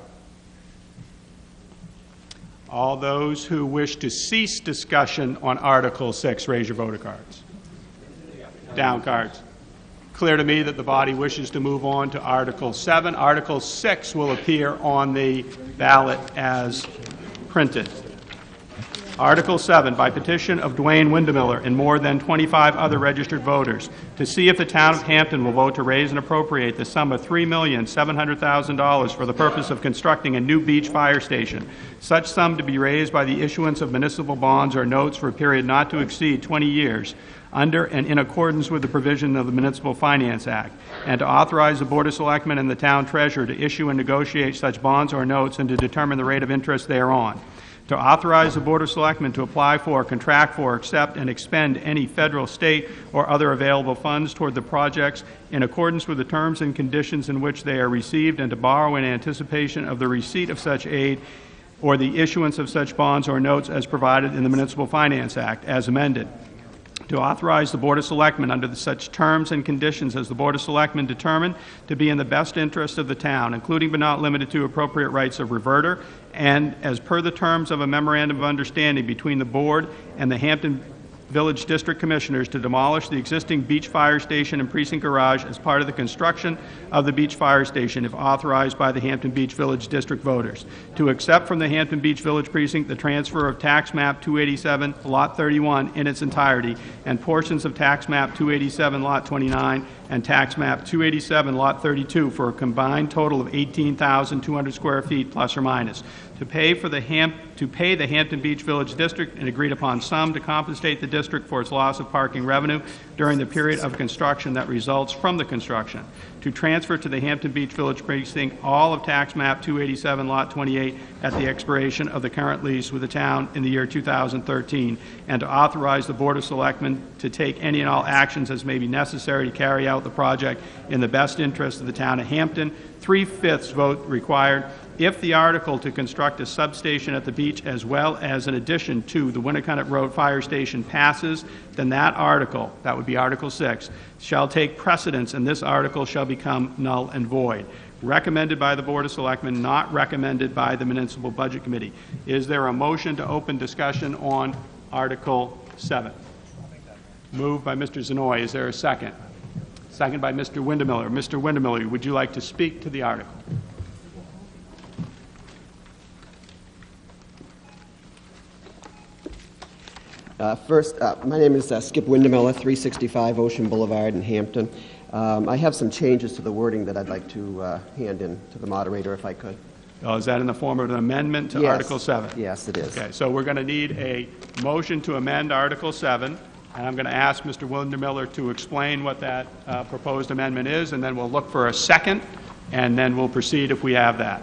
All those who wish to cease discussion on Article 6, raise your voter cards. Down cards. Clear to me that the body wishes to move on to Article 7. Article 6 will appear on the ballot as printed. Article 7, by petition of Dwayne Windemiller and more than 25 other registered voters, to see if the town of Hampton will vote to raise and appropriate the sum of $3,700,000 for the purpose of constructing a new beach fire station. Such sum to be raised by the issuance of municipal bonds or notes for a period not to exceed 20 years, under and in accordance with the provision of the Municipal Finance Act, and to authorize the Board of Selectmen and the town treasurer to issue and negotiate such bonds or notes and to determine the rate of interest thereon. To authorize the Board of Selectmen to apply for, contract for, accept, and expend any federal, state, or other available funds toward the projects in accordance with the terms and conditions in which they are received, and to borrow in anticipation of the receipt of such aid or the issuance of such bonds or notes as provided in the Municipal Finance Act, as amended. To authorize the Board of Selectmen under such terms and conditions as the Board of Selectmen determine to be in the best interest of the town, including but not limited to appropriate rights of reverter, and as per the terms of a memorandum of understanding between the Board and the Hampton Village District Commissioners, to demolish the existing beach fire station and precinct garage as part of the construction of the beach fire station, if authorized by the Hampton Beach Village District voters. To accept from the Hampton Beach Village Precinct the transfer of Tax Map 287, Lot 31 in its entirety, and portions of Tax Map 287, Lot 29, and Tax Map 287, Lot 32, for a combined total of 18,200 square feet, plus or minus. To pay the Hampton Beach Village District an agreed-upon sum to compensate the district for its loss of parking revenue during the period of construction that results from the construction. To transfer to the Hampton Beach Village Precinct all of Tax Map 287, Lot 28, at the expiration of the current lease with the town in the year 2013, and to authorize the Board of Selectmen to take any and all actions as may be necessary to carry out the project in the best interest of the town of Hampton. 3/5 vote required. If the article to construct a substation at the beach as well as an addition to the Winnicott Road Fire Station passes, then that article, that would be Article 6, shall take precedence, and this article shall become null and void. Recommended by the Board of Selectmen, not recommended by the Municipal Budget Committee. Is there a motion to open discussion on Article 7? Moved by Mr. Zanoy. Is there a second? Second by Mr. Windemiller. Mr. Windemiller, would you like to speak to the article? First, my name is Skip Windemiller, 365 Ocean Boulevard in Hampton. I have some changes to the wording that I'd like to hand in to the moderator, if I could. Oh, is that in the form of an amendment to Yes. Article 7? Yes, it is. Okay, so we're going to need a motion to amend Article 7, and I'm going to ask Mr. Windemiller to explain what that proposed amendment is, and then we'll look for a second, and then we'll proceed if we have that.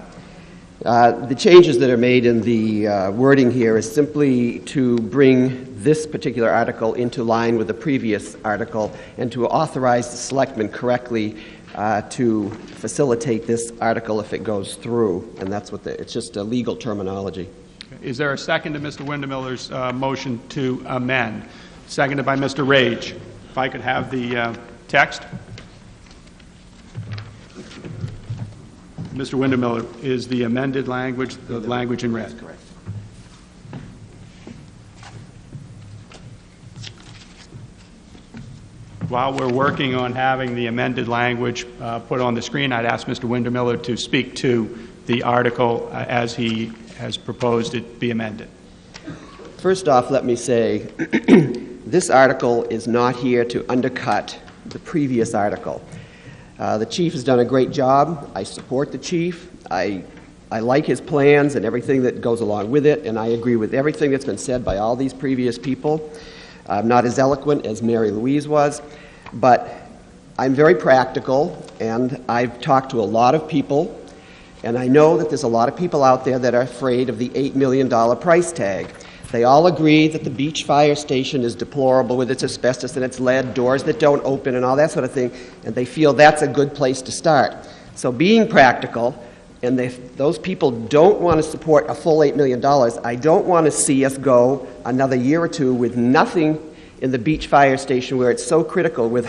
The changes that are made in the wording here is simply to bring this particular article into line with the previous article and to authorize the selectmen correctly to facilitate this article if it goes through. And that's what it's just a legal terminology. Is there a second to Mr. Windemiller's motion to amend? Seconded by Mr. Rage. If I could have the text. Mr. Windemiller, is the amended language the language in red? That's correct. While we're working on having the amended language put on the screen, I'd ask Mr. Windemiller to speak to the article as he has proposed it be amended. First off, let me say this article is not here to undercut the previous article. The chief has done a great job. I support the chief. I like his plans and everything that goes along with it, and I agree with everything that's been said by all these previous people. I'm not as eloquent as Mary Louise was, but I'm very practical, and I've talked to a lot of people, and I know that there's a lot of people out there that are afraid of the $8 million price tag. They all agree that the beach fire station is deplorable with its asbestos and its lead, doors that don't open and all that sort of thing, and they feel that's a good place to start. So being practical, and those people don't want to support a full $8 million, I don't want to see us go another year or two with nothing in the beach fire station where it's so critical, with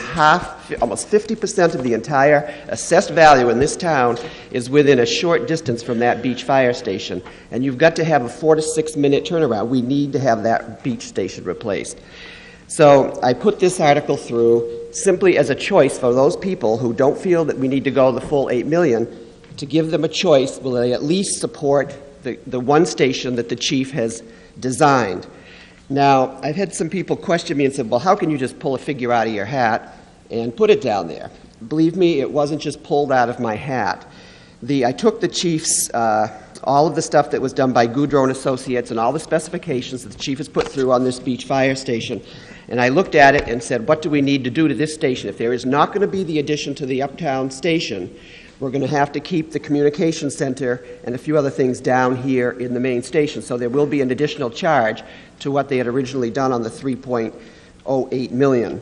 almost 50% of the entire assessed value in this town is within a short distance from that beach fire station. And you've got to have a 4 to 6 minute turnaround. We need to have that beach station replaced. So I put this article through simply as a choice for those people who don't feel that we need to go the full $8 million, to give them a choice. Will they at least support the one station that the chief has designed. Now, I've had some people question me and said, well, how can you just pull a figure out of your hat and put it down there? Believe me, it wasn't just pulled out of my hat. I took the chief's, all of the stuff that was done by Goudreau and Associates and all the specifications that the chief has put through on this beach fire station, and I looked at it and said, what do we need to do to this station? If there is not going to be the addition to the uptown station, we're going to have to keep the communication center and a few other things down here in the main station. So there will be an additional charge to what they had originally done on the $3.08 million.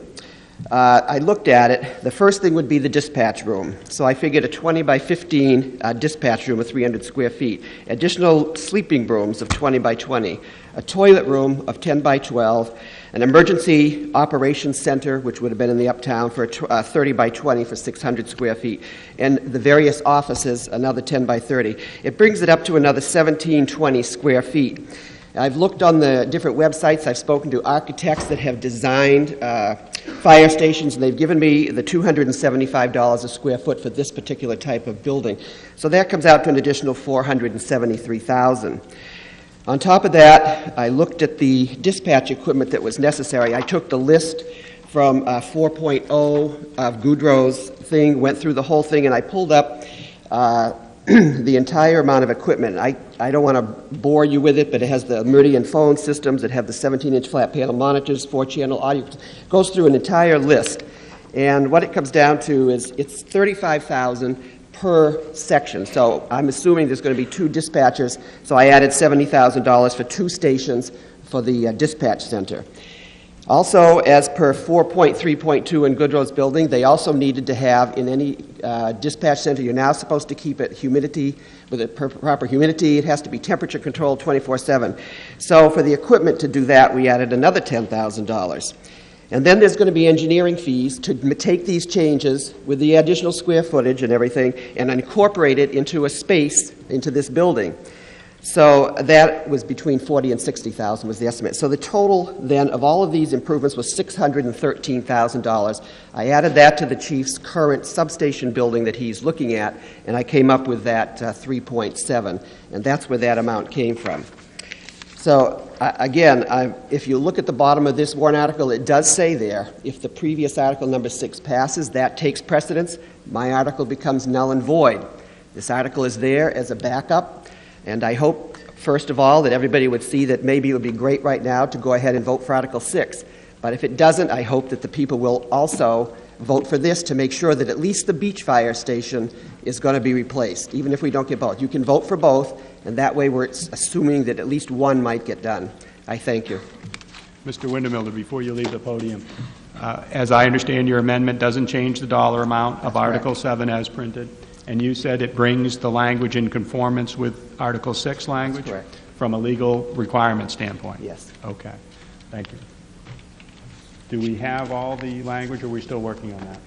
I looked at it. The first thing would be the dispatch room. So I figured a 20 by 15 dispatch room of 300 square feet, additional sleeping rooms of 20 by 20, a toilet room of 10 by 12, an emergency operations center, which would have been in the uptown, for 30 by 20 for 600 square feet, and the various offices, another 10 by 30. It brings it up to another 1720 square feet. I've looked on the different websites. I've spoken to architects that have designed fire stations, and they've given me the $275 a square foot for this particular type of building. So that comes out to an additional $473,000. On top of that, I looked at the dispatch equipment that was necessary. I took the list from 4.0 of Goudreau's thing, went through the whole thing, and I pulled up the entire amount of equipment. I don't want to bore you with it, but it has the Meridian phone systems, it have the 17-inch flat panel monitors, 4-channel audio. It goes through an entire list. And what it comes down to is it's $35,000 per section. So I'm assuming there's going to be 2 dispatchers, so I added $70,000 for 2 stations for the dispatch center. Also, as per 4.3.2 in Goudreau's building, they also needed to have in any dispatch center, you're now supposed to keep it humidity, with a proper humidity. It has to be temperature controlled 24/7. So for the equipment to do that, we added another $10,000. And then there's going to be engineering fees to take these changes with the additional square footage and everything and incorporate it into a space, into this building. So that was between $40,000 and $60,000 was the estimate. So the total then of all of these improvements was $613,000. I added that to the chief's current substation building that he's looking at, and I came up with that 3.7, and that's where that amount came from. So again, if you look at the bottom of this warrant article, it does say there, if the previous article number 6 passes, that takes precedence. My article becomes null and void. This article is there as a backup. And I hope, first of all, that everybody would see that maybe it would be great right now to go ahead and vote for Article 6. But if it doesn't, I hope that the people will also vote for this to make sure that at least the beach fire station is going to be replaced, even if we don't get both. You can vote for both, and that way we're assuming that at least one might get done. I thank you. Mr. Windemiller, before you leave the podium, as I understand, your amendment doesn't change the dollar amount of Article 7 as printed. And you said it brings the language in conformance with Article 6 language? That's correct. From a legal requirement standpoint? Yes. Okay. Thank you. Do we have all the language, or are we still working on that?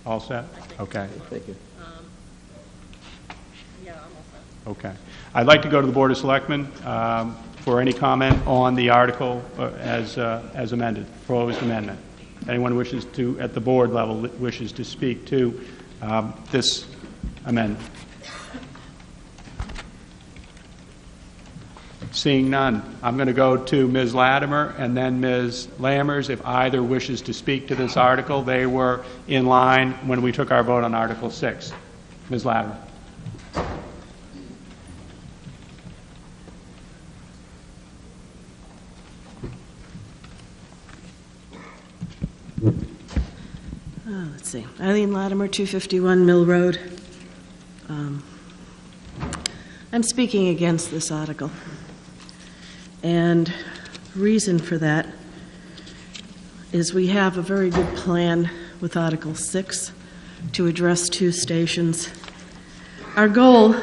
All set? Okay. Thank you. Okay. I'd like to go to the Board of Selectmen for any comment on the article as amended, proposed amendment. Anyone wishes to, at the board level, wishes to speak to this amendment? Seeing none, I'm going to go to Ms. Latimer and then Ms. Lammers. If either wishes to speak to this article, they were in line when we took our vote on Article 6. Ms. Latimer. Let's see. Eileen Latimer, 251 Mill Road. I'm speaking against this article. And reason for that is we have a very good plan with Article 6 to address 2 stations. Our goal,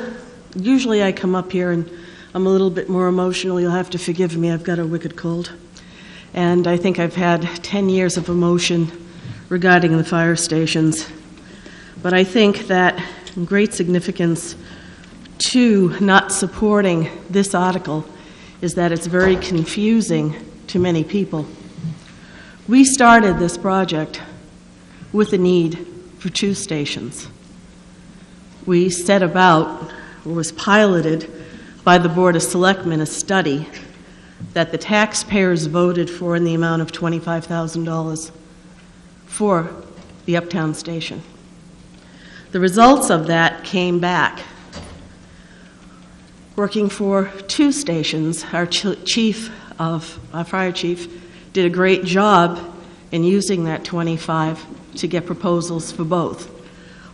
usually I come up here and I'm a little bit more emotional. You'll have to forgive me. I've got a wicked cold. And I think I've had 10 years of emotion regarding the fire stations. But I think that great significance to not supporting this article is that it's very confusing to many people. We started this project with a need for 2 stations. We set about was piloted by the Board of Selectmen, a study that the taxpayers voted for in the amount of $25,000 for the Uptown Station. The results of that came back. Working for 2 stations, our fire chief did a great job in using that 25 to get proposals for both.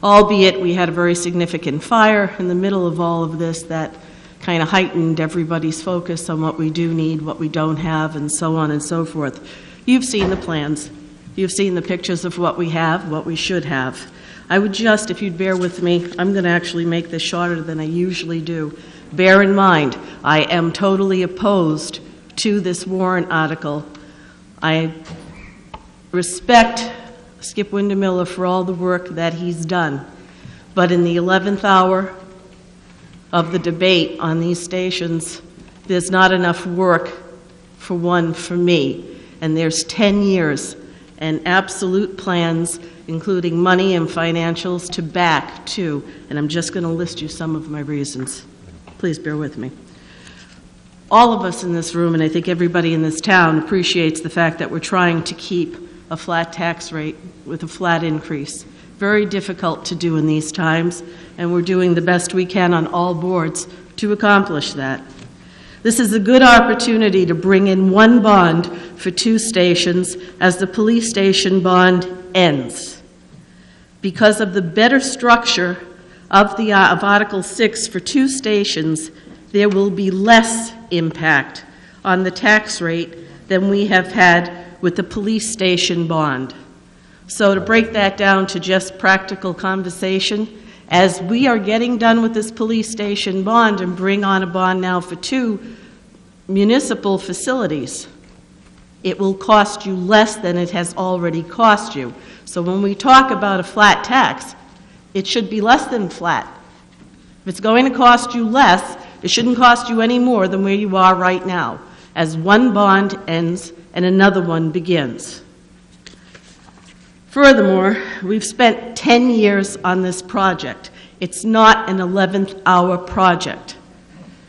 Albeit we had a very significant fire in the middle of all of this that kind of heightened everybody's focus on what we do need, what we don't have, and so on and so forth. You've seen the plans. You've seen the pictures of what we have, what we should have. I would just, if you'd bear with me, I'm going to actually make this shorter than I usually do. Bear in mind, I am totally opposed to this warrant article. I respect Skip Windemiller for all the work that he's done, but in the 11th hour of the debate on these stations, there's not enough work for me, and there's 10 years and absolute plans, including money and financials, to back to, and I'm just going to list you some of my reasons. Please bear with me. All of us in this room, and I think everybody in this town, appreciates the fact that we're trying to keep a flat tax rate with a flat increase. Very difficult to do in these times, and we're doing the best we can on all boards to accomplish that. This is a good opportunity to bring in one bond for 2 stations as the police station bond ends. Because of the better structure of Article 6 for 2 stations, there will be less impact on the tax rate than we have had with the police station bond. So to break that down to just practical conversation, as we are getting done with this police station bond and bring on a bond now for 2 municipal facilities, it will cost you less than it has already cost you. So when we talk about a flat tax, it should be less than flat. If it's going to cost you less, it shouldn't cost you any more than where you are right now, as one bond ends and another one begins. Furthermore, we've spent 10 years on this project. It's not an 11th hour project.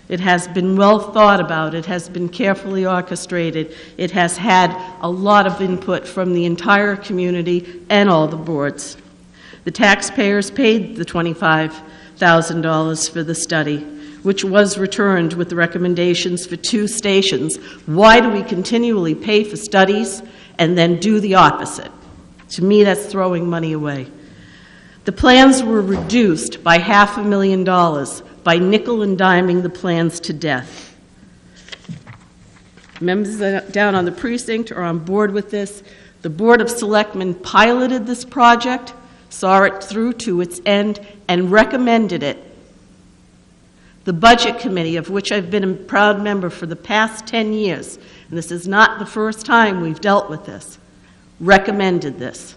It has been well thought about. It has been carefully orchestrated. It has had a lot of input from the entire community and all the boards. The taxpayers paid the $25,000 for the study, which was returned with the recommendations for 2 stations. Why do we continually pay for studies and then do the opposite? To me, that's throwing money away. The plans were reduced by $500,000 by nickel and diming the plans to death. Members down on the precinct are on board with this. The Board of Selectmen piloted this project, saw it through to its end, and recommended it. The Budget Committee, of which I've been a proud member for the past 10 years, and this is not the first time we've dealt with this, recommended this.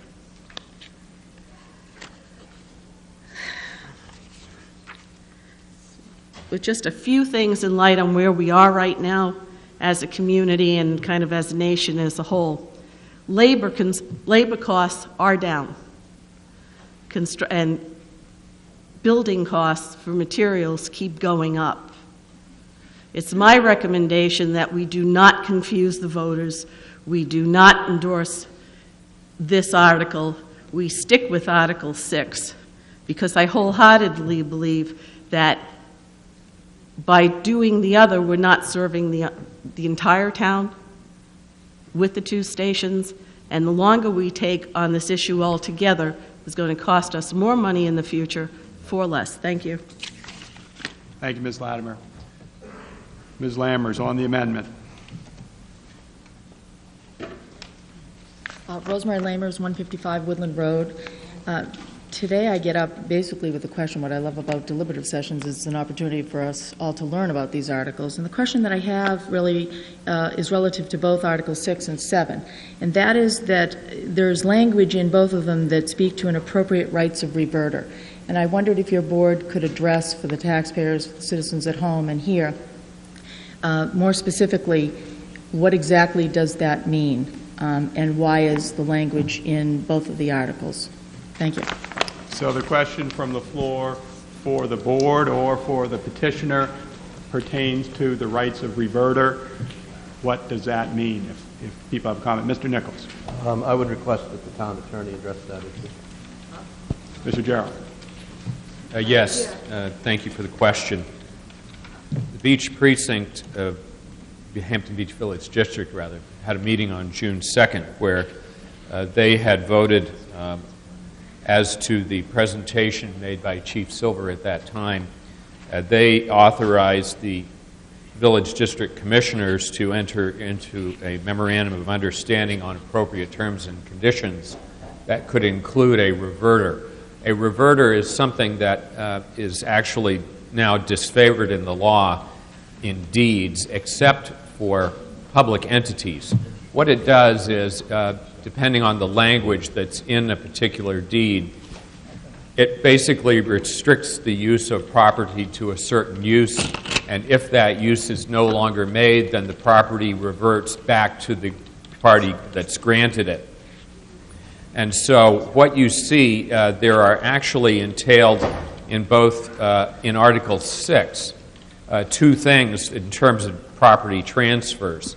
With just a few things in light on where we are right now as a community and kind of as a nation as a whole, labor costs are down. And building costs for materials keep going up. It's my recommendation that we do not confuse the voters. We do not endorse this article. We stick with Article 6, because I wholeheartedly believe that by doing the other, we're not serving the entire town with the 2 stations, and the longer we take on this issue altogether is going to cost us more money in the future for less. Thank you. Thank you, Ms. Latimer. Ms. Lammers, on the amendment. Rosemary Lammers, 155 Woodland Road. Today I get up basically with a question. What I love about deliberative sessions is an opportunity for us all to learn about these articles. And the question that I have really is relative to both Articles 6 and 7. And that is that there's language in both of them that speak to an appropriate rights of reverter. And I wondered if your board could address for the taxpayers, for the citizens at home and here, more specifically, what exactly does that mean? And why is the language in both of the articles? Thank you. So the question from the floor for the board or for the petitioner pertains to the rights of reverter. What does that mean if people have a comment? Mr. Nichols. I would request that the town attorney address that issue. Mr. Gerald. Yes, thank you for the question. The Beach Precinct, Hampton Beach Village District, rather, had a meeting on June 2nd where they had voted as to the presentation made by Chief Silver at that time. They authorized the Village District Commissioners to enter into a memorandum of understanding on appropriate terms and conditions that could include a reverter. A reverter is something that is actually now disfavored in the law in deeds, except for public entities. What it does is, depending on the language that's in a particular deed, it basically restricts the use of property to a certain use, and if that use is no longer made, then the property reverts back to the party that's granted it. And so what you see, there are actually entailed in both, in Article 6, two things in terms of property transfers.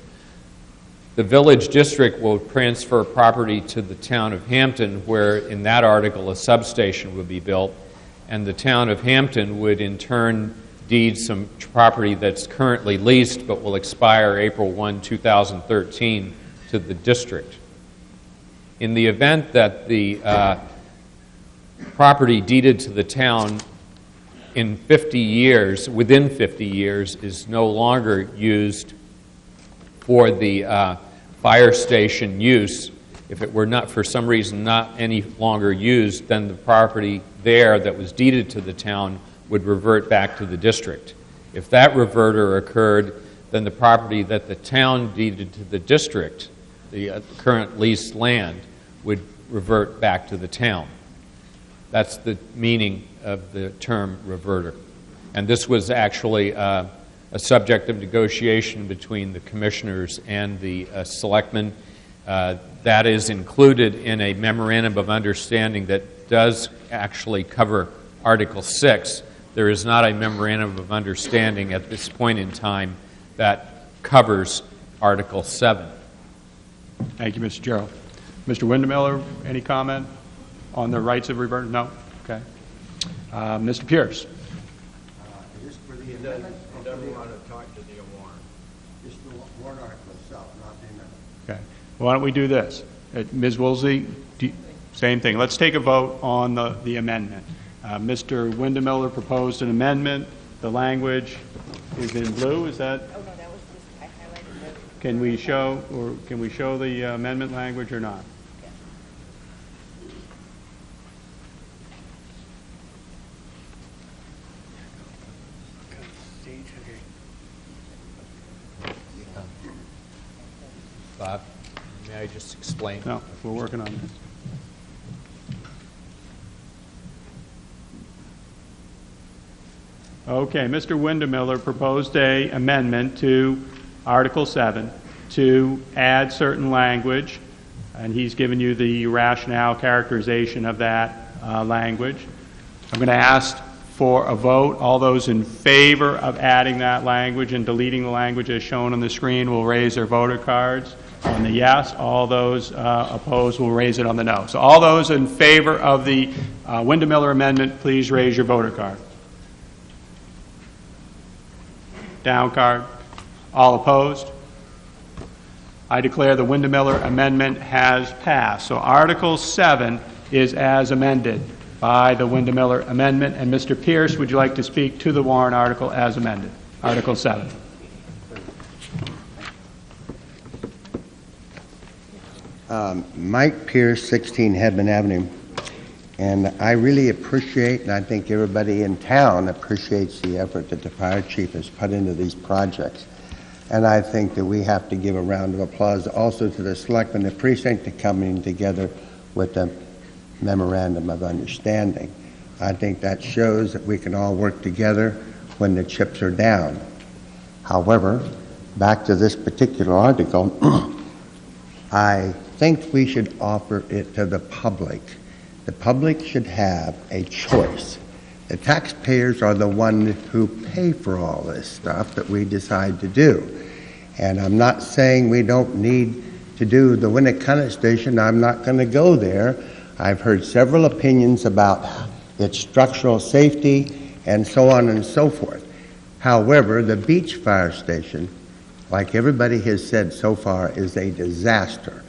The village district will transfer property to the town of Hampton, where in that article a substation would be built, and the town of Hampton would in turn deed some property that's currently leased but will expire April 1, 2013 to the district. In the event that the property deeded to the town in 50 years, within 50 years, is no longer used for the fire station use, if it were not, for some reason, not any longer used, then the property there that was deeded to the town would revert back to the district. If that reverter occurred, then the property that the town deeded to the district, the current leased land, would revert back to the town. That's the meaning of the term reverter. And this was actually a subject of negotiation between the commissioners and the selectmen. That is included in a memorandum of understanding that does actually cover Article 6. There is not a memorandum of understanding at this point in time that covers Article 7. Thank you, Mr. Gerald. Mr. Windemiller, any comment on the rights of reverter? No? Okay. Mr. Pierce. Just for the amendment, I don't want to talk to the warrant. Just the warrant article itself, not the amendment. Okay. Why don't we do this? Ms. Woolsey, same thing. Let's take a vote on the amendment. Mr. Windemiller proposed an amendment. The language is in blue. Is that? Oh, no, that was just, I highlighted it. Can we show the amendment language or not? Bob, may I just explain? No, we're working on this. Okay, Mr. Windemiller proposed an amendment to Article 7 to add certain language, and he's given you the rationale characterization of that language. I'm going to ask for a vote. All those in favor of adding that language and deleting the language as shown on the screen will raise their voter cards on the yes. All those opposed will raise it on the no. So all those in favor of the Windemiller amendment, please raise your voter card. Down card. All opposed? I declare the Windemiller amendment has passed. So Article 7 is as amended by the Windemiller amendment. And Mr. Pierce, would you like to speak to the warrant article as amended? Article 7. Mike Pierce, 16 Hedman Avenue. And I really appreciate, and I think everybody in town appreciates the effort that the fire chief has put into these projects. And I think that we have to give a round of applause also to the selectmen, the precinct, for coming together with the memorandum of understanding. I think that shows that we can all work together when the chips are down. However, back to this particular article, I think we should offer it to the public. The public should have a choice. The taxpayers are the ones who pay for all this stuff that we decide to do. And I'm not saying we don't need to do the Winnicott Station. I'm not going to go there. I've heard several opinions about its structural safety and so on and so forth. However, the beach fire station, like everybody has said so far, is a disaster.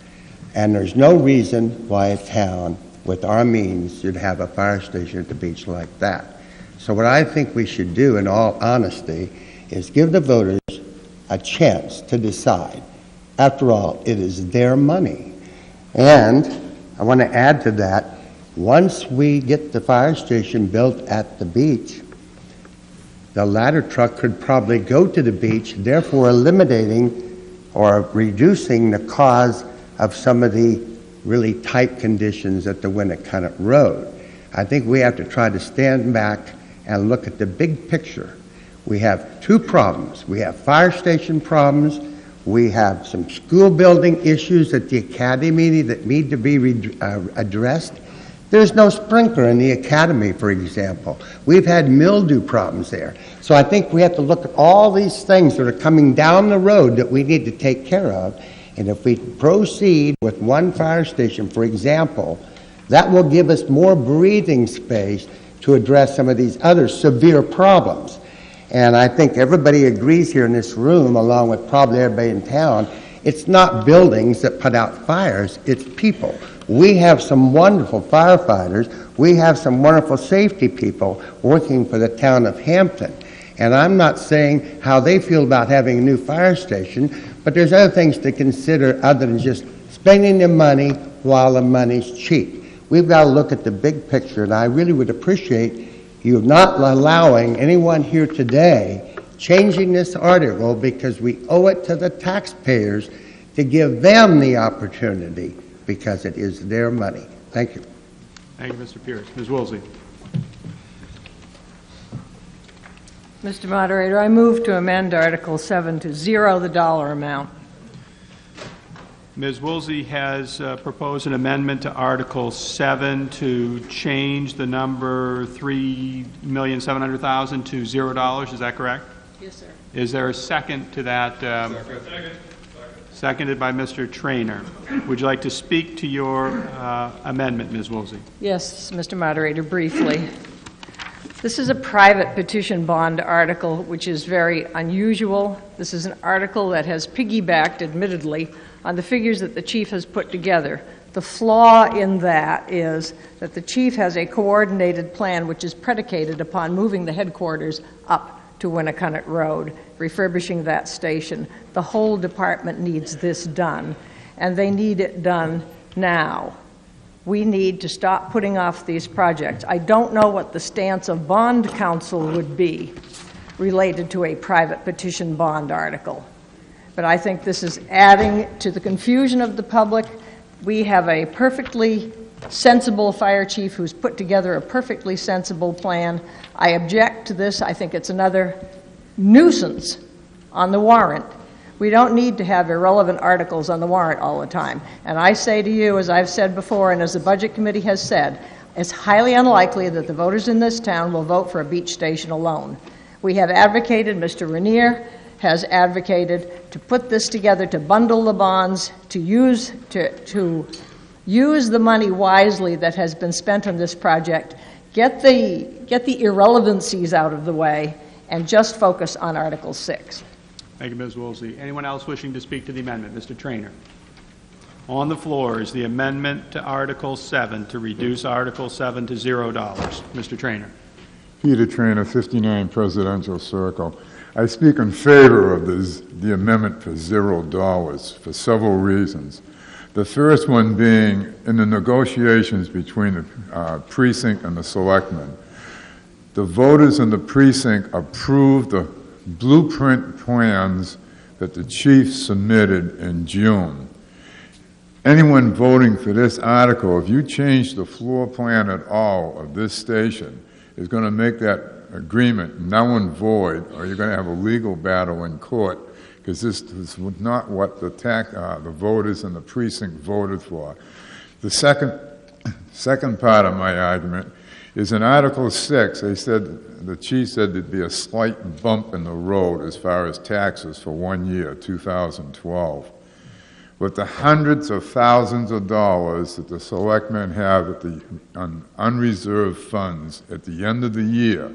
And there's no reason why a town with our means should have a fire station at the beach like that. So what I think we should do, in all honesty, is give the voters a chance to decide. After all, it is their money. And I want to add to that, once we get the fire station built at the beach, the ladder truck could probably go to the beach, therefore eliminating or reducing the cause of some of the really tight conditions at the Winnicott Road. I think we have to try to stand back and look at the big picture. We have two problems. We have fire station problems. We have some school building issues at the academy that need to be addressed. There's no sprinkler in the academy, for example. We've had mildew problems there. So I think we have to look at all these things that are coming down the road that we need to take care of. And if we proceed with one fire station, for example, that will give us more breathing space to address some of these other severe problems. And I think everybody agrees here in this room, along with probably everybody in town, it's not buildings that put out fires, it's people. We have some wonderful firefighters. We have some wonderful safety people working for the town of Hampton. And I'm not saying how they feel about having a new fire station, but there's other things to consider other than just spending the money while the money's cheap. We've got to look at the big picture, and I really would appreciate you not allowing anyone here today changing this article, because we owe it to the taxpayers to give them the opportunity, because it is their money. Thank you. Thank you, Mr. Pierce. Ms. Woolsey. Mr. Moderator, I move to amend Article 7 to zero the dollar amount. Ms. Woolsey has proposed an amendment to Article 7 to change the number $3,700,000 to $0. Is that correct? Yes, sir. Is there a second to that? Seconded by Mr. Traynor. Would you like to speak to your amendment, Ms. Woolsey? Yes, Mr. Moderator, briefly. This is a private petition bond article, which is very unusual. This is an article that has piggybacked, admittedly, on the figures that the chief has put together. The flaw in that is that the chief has a coordinated plan which is predicated upon moving the headquarters up to Winnicott Road, refurbishing that station. The whole department needs this done, and they need it done now. We need to stop putting off these projects. I don't know what the stance of bond counsel would be related to a private petition bond article, but I think this is adding to the confusion of the public. We have a perfectly sensible fire chief who's put together a perfectly sensible plan. I object to this. I think it's another nuisance on the warrant. We don't need to have irrelevant articles on the warrant all the time. And I say to you, as I've said before, and as the Budget Committee has said, it's highly unlikely that the voters in this town will vote for a beach station alone. We have advocated, Mr. Rainier has advocated, to put this together, to bundle the bonds, to use the money wisely that has been spent on this project, get the irrelevancies out of the way, and just focus on Article 6. Thank you, Ms. Woolsey. Anyone else wishing to speak to the amendment? Mr. Traynor. On the floor is the amendment to Article 7 to reduce Article 7 to $0. Mr. Traynor. Peter Traynor, 59 Presidential Circle. I speak in favor of the amendment for $0 for several reasons. The first one being, in the negotiations between the precinct and the selectmen, the voters in the precinct approved the blueprint plans that the chief submitted in June. Anyone voting for this article, if you change the floor plan at all of this station, is going to make that agreement null and void, or you're going to have a legal battle in court, because this is not what the voters in the precinct voted for. The second part of my argument is in Article 6. They said, the chief said there'd be a slight bump in the road as far as taxes for 1 year, 2012. With the hundreds of thousands of dollars that the selectmen have at the unreserved funds at the end of the year,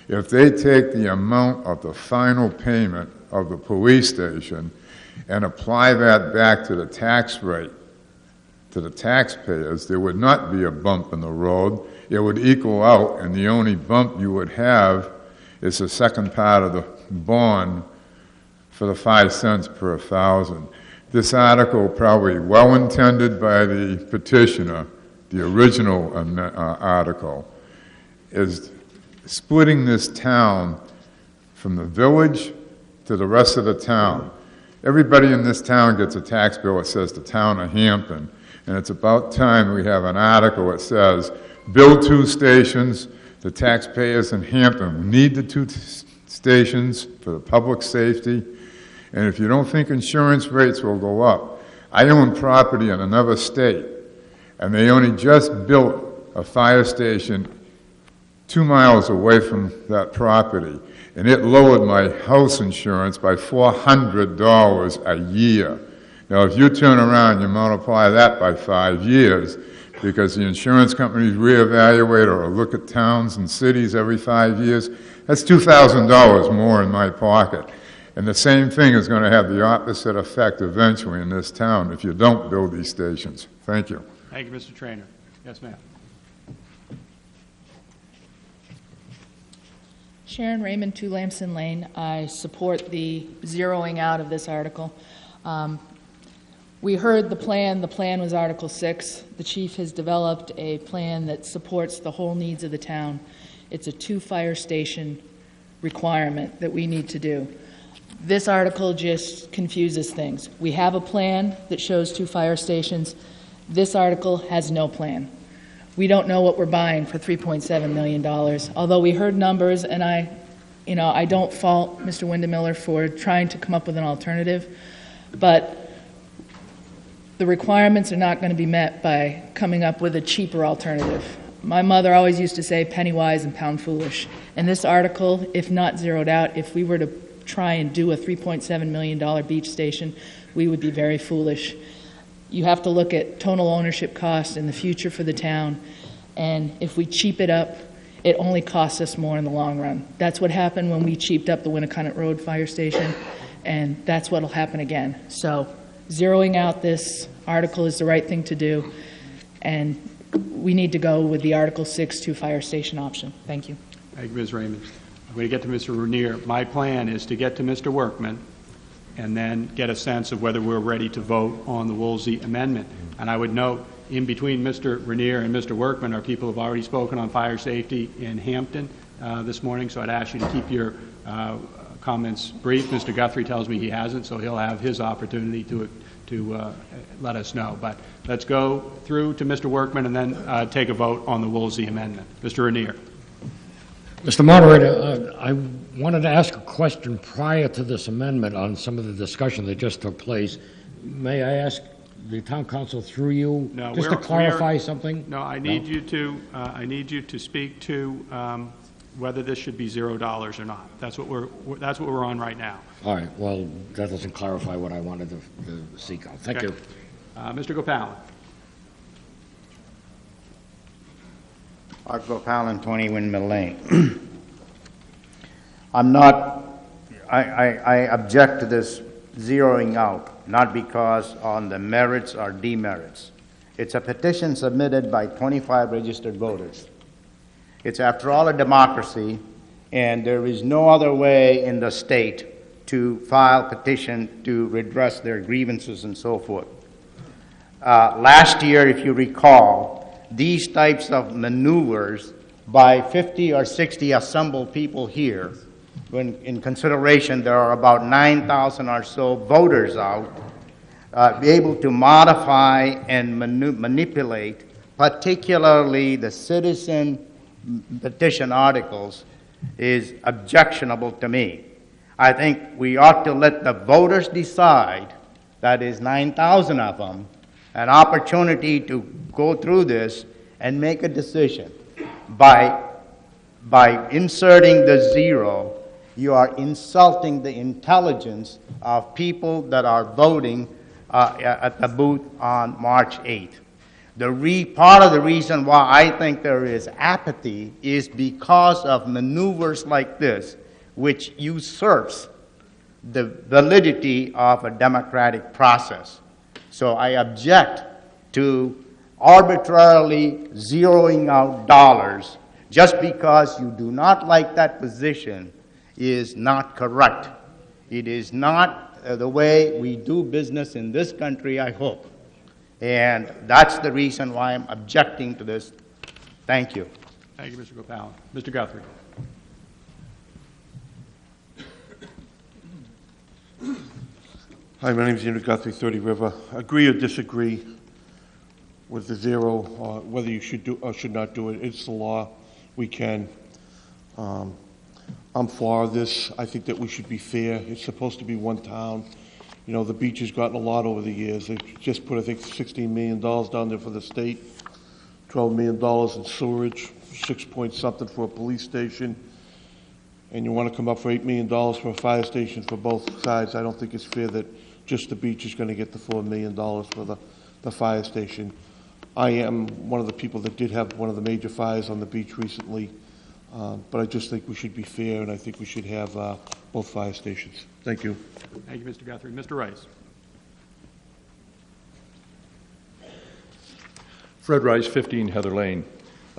if they take the amount of the final payment of the police station and apply that back to the tax rate, to the taxpayers, there would not be a bump in the road. It would equal out, and the only bump you would have is the second part of the bond for the 5 cents per thousand. This article, probably well-intended by the petitioner, the original article, is splitting this town from the village to the rest of the town. Everybody in this town gets a tax bill that says the town of Hampton, and it's about time we have an article that says, build 2 stations, the taxpayers in Hampton need the 2 stations for the public safety, and if you don't think insurance rates will go up, I own property in another state, and they only just built a fire station 2 miles away from that property, and it lowered my house insurance by $400 a year. Now, if you turn around and you multiply that by 5 years, because the insurance companies reevaluate or look at towns and cities every 5 years, that's $2,000 more in my pocket. And the same thing is going to have the opposite effect eventually in this town if you don't build these stations. Thank you. Thank you, Mr. Trainer. Yes, ma'am. Sharon Raymond, 2 Lamson Lane. I support the zeroing out of this article. We heard the plan. The plan was Article 6. The chief has developed a plan that supports the whole needs of the town. It's a 2 fire station requirement that we need to do. This article just confuses things. We have a plan that shows 2 fire stations. This article has no plan. We don't know what we're buying for $3.7 million. Although we heard numbers, and I don't fault Mr. Windemiller for trying to come up with an alternative, but the requirements are not going to be met by coming up with a cheaper alternative. My mother always used to say penny wise and pound foolish. And this article, if not zeroed out, if we were to try and do a $3.7 million beach station, we would be very foolish. You have to look at total ownership costs in the future for the town, and if we cheap it up, it only costs us more in the long run. That's what happened when we cheaped up the Winnicott Road Fire Station, and that's what will happen again. So zeroing out this article is the right thing to do, and we need to go with the Article 6 2 fire station option. Thank you. Thank you, Ms. Raymond. I'm going to get to Mr. Renier. My plan is to get to Mr. Workman and then get a sense of whether we're ready to vote on the Woolsey amendment. And I would note, in between Mr. Renier and Mr. Workman are people who have already spoken on fire safety in Hampton this morning, so I'd ask you to keep your comments brief. Mr. Guthrie tells me he hasn't, so he'll have his opportunity to let us know. But let's go through to Mr. Workman and then take a vote on the Woolsey amendment. Mr. Renier. Mr. Moderator, I wanted to ask a question prior to this amendment on some of the discussion that just took place. May I ask the town council through you just to clarify something? No, I need you to speak to whether this should be $0 or not. That's what we're on right now. All right. Well, that doesn't clarify what I wanted to seek out. Thank you. Mr. Gopal. Art Gopal, 20 Windmill Lane. I object to this zeroing out, not because on the merits or demerits. It's a petition submitted by 25 registered voters. It's, after all, a democracy, and there is no other way in the state to file petition to redress their grievances and so forth. Last year, if you recall, these types of maneuvers by 50 or 60 assembled people here, when in consideration there are about 9,000 or so voters out, be able to modify and manipulate, particularly the citizen petition articles, is objectionable to me. I think we ought to let the voters decide, that is 9,000 of them, an opportunity to go through this and make a decision. by inserting the zero, you are insulting the intelligence of people that are voting at the booth on March 8th. Part of the reason why I think there is apathy is because of maneuvers like this, which usurps the validity of a democratic process. So I object to arbitrarily zeroing out dollars just because you do not like that position is not correct. It is not the way we do business in this country, I hope. And that's the reason why I'm objecting to this. Thank you. Thank you, Mr. Gopal. Mr. Guthrie. Hi, my name is Andrew Guthrie, 30 River. Agree or disagree with the zero, whether you should do or should not do it. It's the law. We can. I'm for this. I think that we should be fair. It's supposed to be one town. You know, the beach has gotten a lot over the years. They've just put, I think, $16 million down there for the state, $12 million in sewerage, 6 point something for a police station, and you want to come up for $8 million for a fire station for both sides. I don't think it's fair that just the beach is going to get the $4 million for the fire station. I am one of the people that did have one of the major fires on the beach recently, but I just think we should be fair, and I think we should have both fire stations. Thank you. Thank you, Mr. Guthrie. Mr. Rice. Fred Rice, 15 Heather Lane.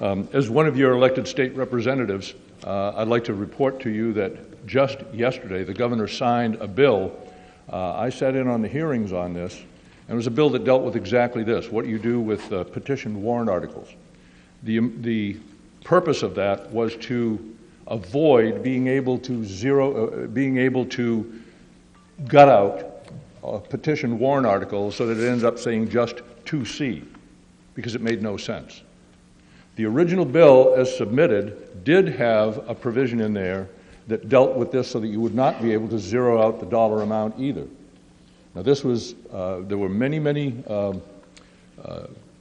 As one of your elected state representatives, I'd like to report to you that just yesterday the governor signed a bill. I sat in on the hearings on this, and it was a bill that dealt with exactly this, what you do with petitioned warrant articles. The purpose of that was to avoid being able to gut out a petition warrant article so that it ends up saying just 2C, because it made no sense. The original bill, as submitted, did have a provision in there that dealt with this so that you would not be able to zero out the dollar amount either. Now this was, there were many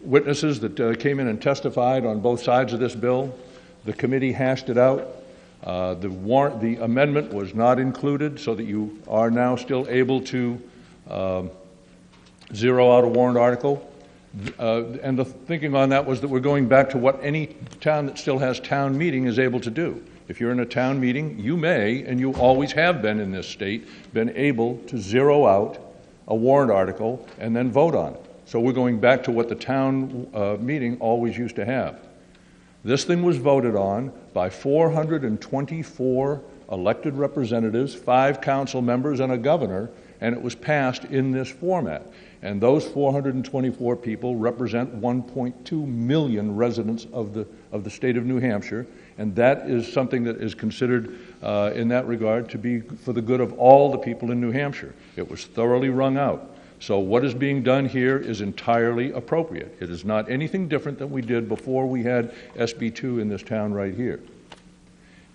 witnesses that came in and testified on both sides of this bill. The committee hashed it out. The amendment was not included, so that you are now still able to zero out a warrant article. And the thinking on that was that we're going back to what any town that still has town meeting is able to do. If you're in a town meeting, you may, and you always have been in this state, been able to zero out a warrant article and then vote on it. So we're going back to what the town meeting always used to have. This thing was voted on by 424 elected representatives, 5 council members, and a governor, and it was passed in this format. And those 424 people represent 1.2 million residents of the state of New Hampshire, and that is something that is considered in that regard to be for the good of all the people in New Hampshire. It was thoroughly wrung out. So what is being done here is entirely appropriate. It is not anything different than we did before we had SB2 in this town right here.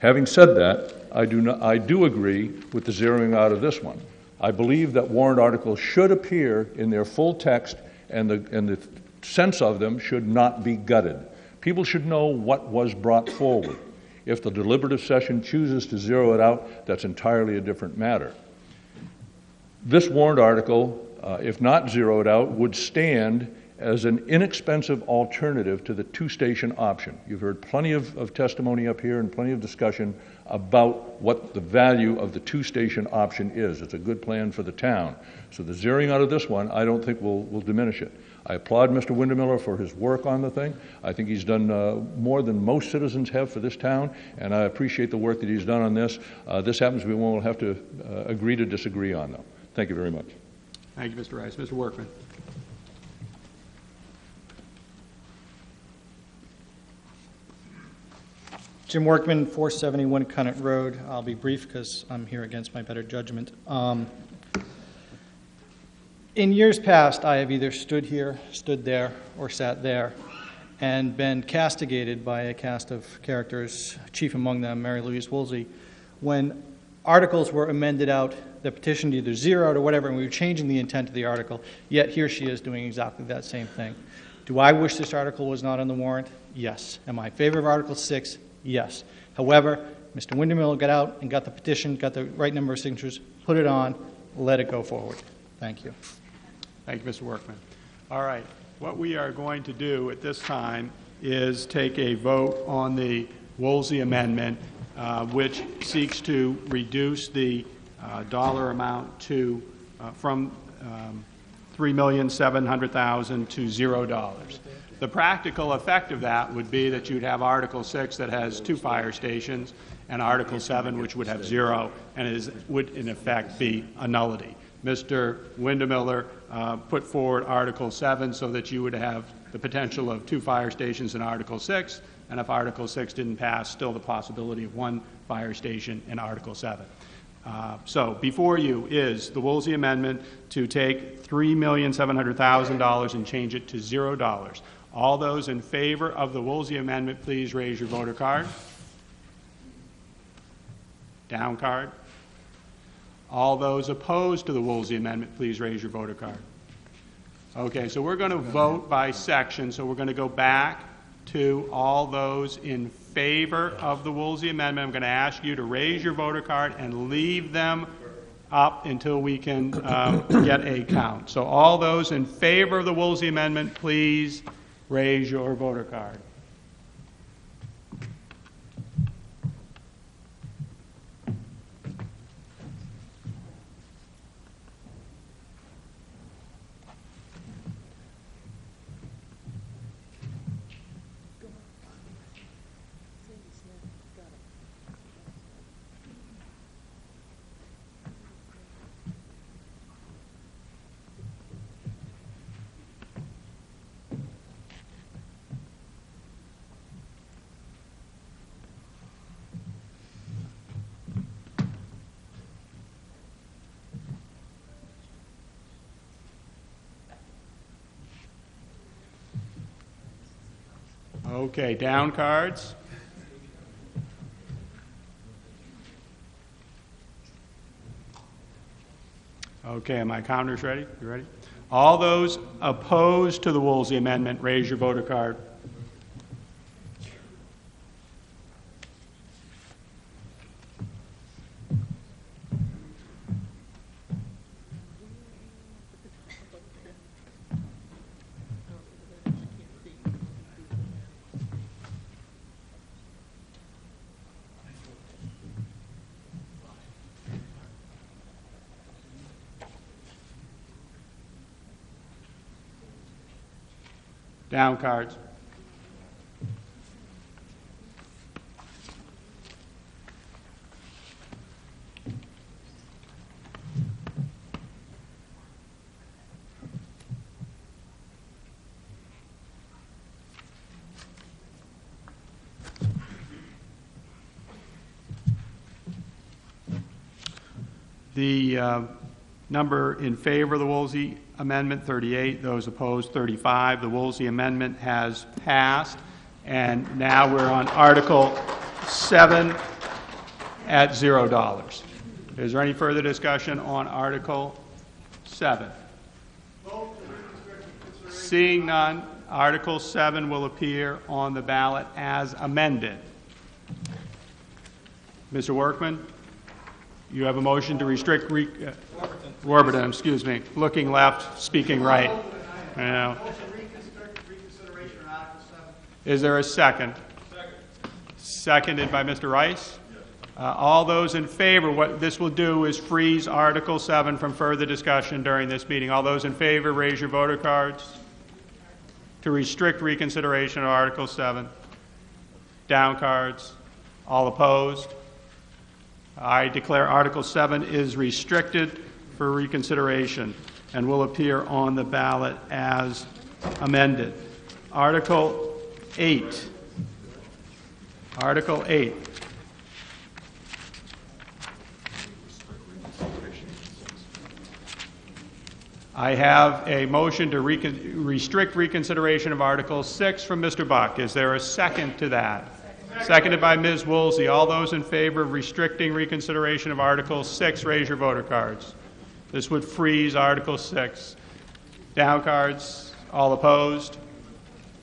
Having said that, I do agree with the zeroing out of this one. I believe that warrant articles should appear in their full text, and the sense of them should not be gutted. People should know what was brought forward. If the deliberative session chooses to zero it out, that's entirely a different matter. This warrant article, if not zeroed out, would stand as an inexpensive alternative to the 2-station option. You've heard plenty of testimony up here and plenty of discussion about what the value of the 2-station option is. It's a good plan for the town. So the zeroing out of this one, I don't think will diminish it. I applaud Mr. Windermiller for his work on the thing. I think he's done more than most citizens have for this town, and I appreciate the work that he's done on this. This happens we won't have to agree to disagree on, though. Thank you very much. Thank you, Mr. Rice. Mr. Workman. Jim Workman, 471 Cunnet Road. I'll be brief because I'm here against my better judgment. In years past, I have either stood here, stood there, or sat there, and been castigated by a cast of characters, chief among them Mary Louise Woolsey, when articles were amended out, the petition either zeroed or whatever, and we were changing the intent of the article, yet here she is doing exactly that same thing. Do I wish this article was not on the warrant? Yes. Am I in favor of Article 6? Yes. However, Mr. Windermere got out and got the petition, got the right number of signatures, put it on, let it go forward. Thank you. Thank you, Mr. Workman. All right. What we are going to do at this time is take a vote on the Woolsey amendment, which seeks to reduce the dollar amount to from $3,700,000 to $0. The practical effect of that would be that you'd have Article 6 that has 2 fire stations and Article 7 which would have 0 and would in effect be a nullity. Mr. Windemiller put forward Article 7 so that you would have the potential of 2 fire stations in Article 6, and if Article 6 didn't pass, still the possibility of 1 fire station in Article 7. So before you is the Woolsey amendment to take $3,700,000 and change it to $0. All those in favor of the Woolsey amendment, please raise your voter card. Down card. All those opposed to the Woolsey amendment, please raise your voter card. Okay, so we're going to vote by section, so we're going to go back to all those in favor of the Woolsey amendment. I'm going to ask you to raise your voter card and leave them up until we can get a count. So all those in favor of the Woolsey amendment, please raise your voter card. Okay, down cards. Okay, my counters ready? You ready? All those opposed to the Woolsey amendment, raise your voter card. Down cards. The number in favor of the Woolsey amendment, 38. Those opposed, 35. The Woolsey amendment has passed. And now we're on Article 7 at $0. Is there any further discussion on Article 7? Seeing none, Article 7 will appear on the ballot as amended. Mr. Workman, you have a motion to restrict Warburton, excuse me, looking left, speaking right. Yeah. Is there a second? Seconded by Mr. Rice. All those in favor, what this will do is freeze Article 7 from further discussion during this meeting. All those in favor, raise your voter cards to restrict reconsideration of Article 7. Down cards. All opposed? I declare Article 7 is restricted for reconsideration and will appear on the ballot as amended. Article 8. Article 8. I have a motion to restrict reconsideration of Article 6 from Mr. Buck. Is there a second to that? Seconded by Ms. Woolsey. All those in favor of restricting reconsideration of Article 6, raise your voter cards. This would freeze Article 6. Down cards. All opposed?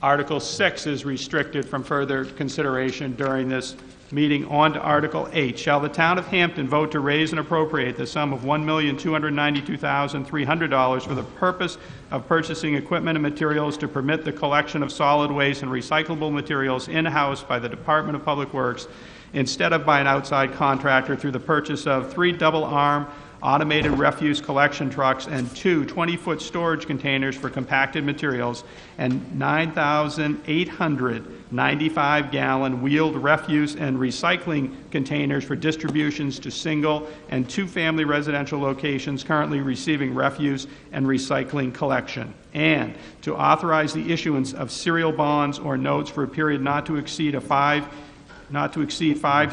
Article 6 is restricted from further consideration during this meeting. On to Article 8. Shall the town of Hampton vote to raise and appropriate the sum of $1,292,300 for the purpose of purchasing equipment and materials to permit the collection of solid waste and recyclable materials in-house by the Department of Public Works instead of by an outside contractor through the purchase of 3 double-arm automated refuse collection trucks and 2 20-foot storage containers for compacted materials and 9,895-gallon wheeled refuse and recycling containers for distributions to single and 2-family residential locations currently receiving refuse and recycling collection, and to authorize the issuance of serial bonds or notes for a period not to exceed 5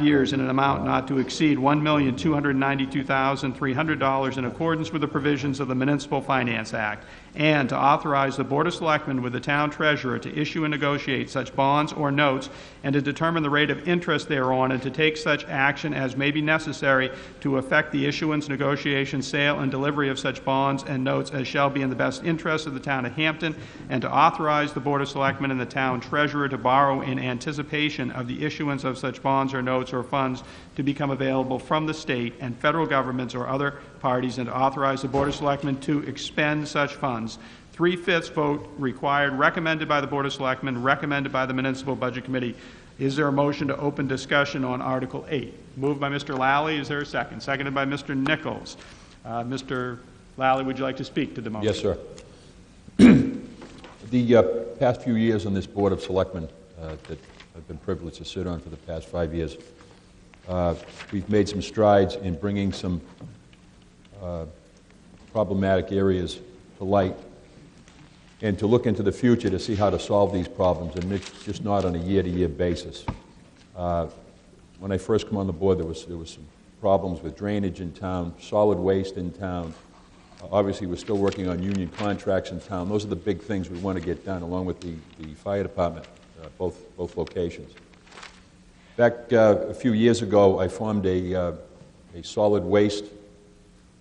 years in an amount not to exceed $1,292,300 in accordance with the provisions of the Municipal Finance Act, and to authorize the Board of Selectmen with the town treasurer to issue and negotiate such bonds or notes and to determine the rate of interest thereon and to take such action as may be necessary to effect the issuance, negotiation, sale, and delivery of such bonds and notes as shall be in the best interest of the town of Hampton, and to authorize the Board of Selectmen and the town treasurer to borrow in anticipation of the issuance of such bonds or notes or funds to become available from the state and federal governments or other parties, and to authorize the Board of Selectmen to expend such funds. 3/5 vote required, recommended by the Board of Selectmen, recommended by the Municipal Budget Committee. Is there a motion to open discussion on Article 8? Moved by Mr. Lally. Is there a second? Seconded by Mr. Nichols. Mr. Lally, would you like to speak to the motion? Yes, sir. The past few years on this Board of Selectmen that I've been privileged to sit on for the past 5 years, we've made some strides in bringing some problematic areas to light and to look into the future to see how to solve these problems, and it's just not on a year-to-year basis. When I first come on the board, there was some problems with drainage in town, solid waste in town. Obviously, we're still working on union contracts in town. Those are the big things we want to get done, along with the fire department, both locations. Back a few years ago, I formed a solid waste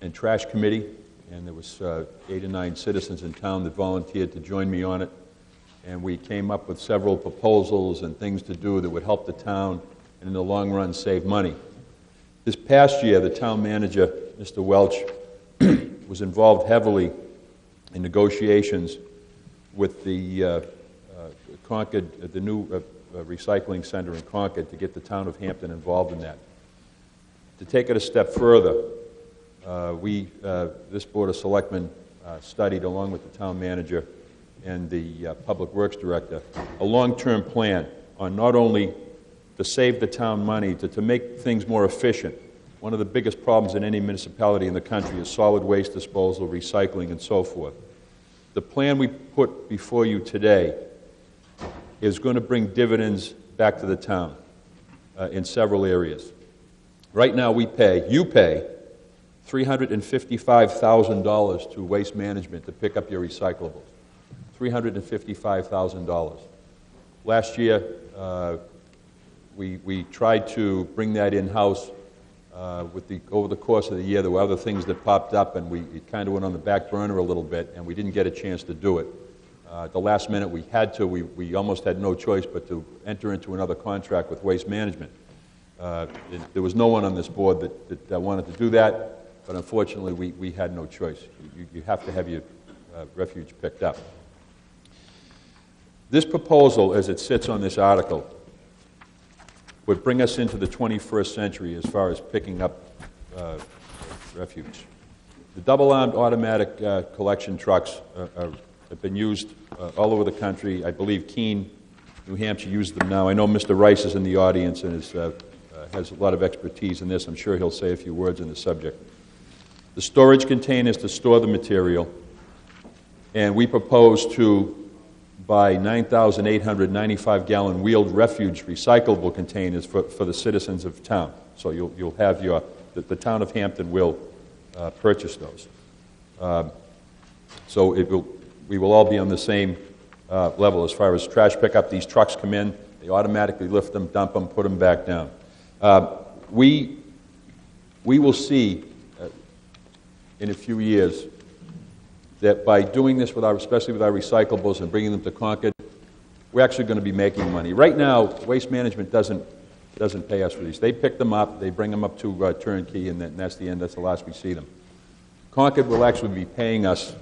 and trash committee, and there was 8 or 9 citizens in town that volunteered to join me on it, and we came up with several proposals and things to do that would help the town and in the long run save money. This past year, the town manager, Mr. Welch, was involved heavily in negotiations with the Concord, the new recycling center in Concord, to get the town of Hampton involved in that. To take it a step further, this Board of Selectmen studied, along with the town manager and the Public Works Director, a long-term plan on not only to save the town money, to make things more efficient. One of the biggest problems in any municipality in the country is solid waste disposal, recycling, and so forth. The plan we put before you today is going to bring dividends back to the town in several areas. Right now, you pay $355,000 to Waste Management to pick up your recyclables. $355,000. Last year, we tried to bring that in-house. Over the course of the year, there were other things that popped up, and it kind of went on the back burner a little bit, and we didn't get a chance to do it. At the last minute, we had to. We almost had no choice but to enter into another contract with Waste Management. There was no one on this board that wanted to do that, but unfortunately, we had no choice. You have to have your refuge picked up. This proposal, as it sits on this article, would bring us into the 21st century as far as picking up refuge. The double-armed automatic collection trucks have been used all over the country. I believe Keene, New Hampshire, uses them now. I know Mr. Rice is in the audience and has a lot of expertise in this. I'm sure he'll say a few words on the subject. The storage containers to store the material, and we propose to buy 9,895-gallon wheeled refuge recyclable containers for the citizens of town. So you'll have the town of Hampton will purchase those. So we will all be on the same level as far as trash pickup. These trucks come in, they automatically lift them, dump them, put them back down. We will see in a few years that by doing this, especially with our recyclables and bringing them to Concord, we're actually going to be making money. Right now, Waste Management doesn't pay us for these. They pick them up, they bring them up to turnkey, and that's the end. That's the last we see them. Concord will actually be paying us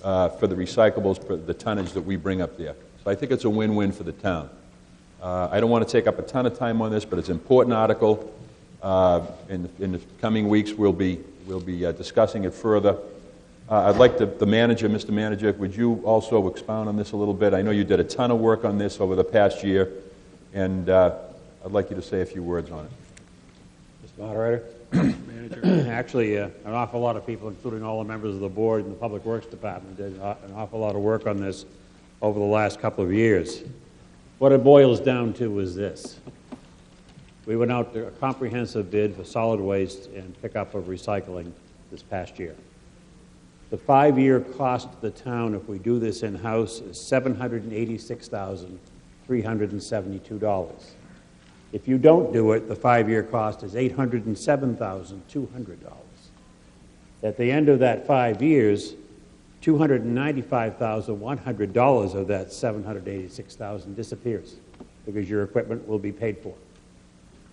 for the recyclables, for the tonnage that we bring up there. So I think it's a win-win for the town. I don't want to take up a ton of time on this, but it's an important article. In the coming weeks, we'll be discussing it further. I'd like the manager, Mr. Manager, would you also expound on this a little bit? I know you did a ton of work on this over the past year, and I'd like you to say a few words on it. Mr. Moderator. Actually, an awful lot of people, including all the members of the board and the Public Works Department, did an awful lot of work on this over the last couple of years. What it boils down to is this. We went out to a comprehensive bid for solid waste and pickup of recycling this past year. The 5-year cost to the town, if we do this in-house, is $786,372. If you don't do it, the 5-year cost is $807,200. At the end of that 5 years, $295,100 of that $786,000 disappears because your equipment will be paid for.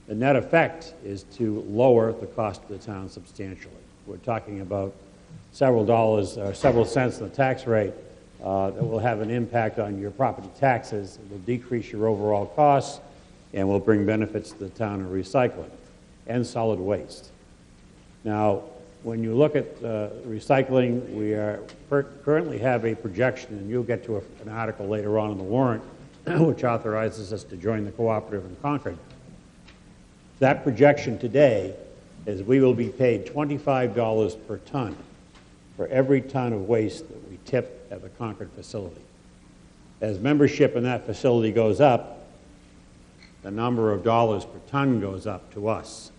The net effect is to lower the cost of the town substantially. We're talking about several dollars or several cents in the tax rate that will have an impact on your property taxes. It will decrease your overall costs and will bring benefits to the town of recycling and solid waste. Now, when you look at recycling, we currently have a projection, and you'll get to an article later on in the warrant, which authorizes us to join the cooperative in Concord. That projection today is we will be paid $25 per ton for every ton of waste that we tip at the Concord facility. As membership in that facility goes up, the number of dollars per ton goes up to us.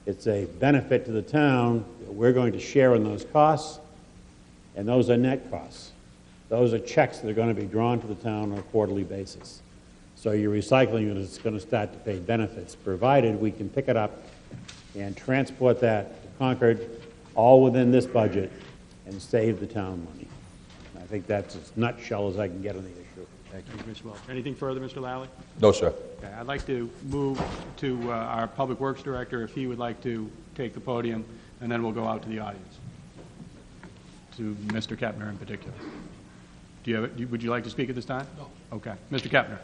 It's a benefit to the town that we're going to share in those costs, and those are net costs. Those are checks that are going to be drawn to the town on a quarterly basis. So your recycling unit is going to start to pay benefits, provided we can pick it up and transport that to Concord, all within this budget, and save the town money. I think that's as nutshell as I can get on the issue. Thank you, Mr. Welch. Anything further, Mr. Lally? No, sir. Okay, I'd like to move to our Public Works Director, if he would like to take the podium, and then we'll go out to the audience, to Mr. Kepner in particular. Would you like to speak at this time? No. Okay. Mr. Kepner.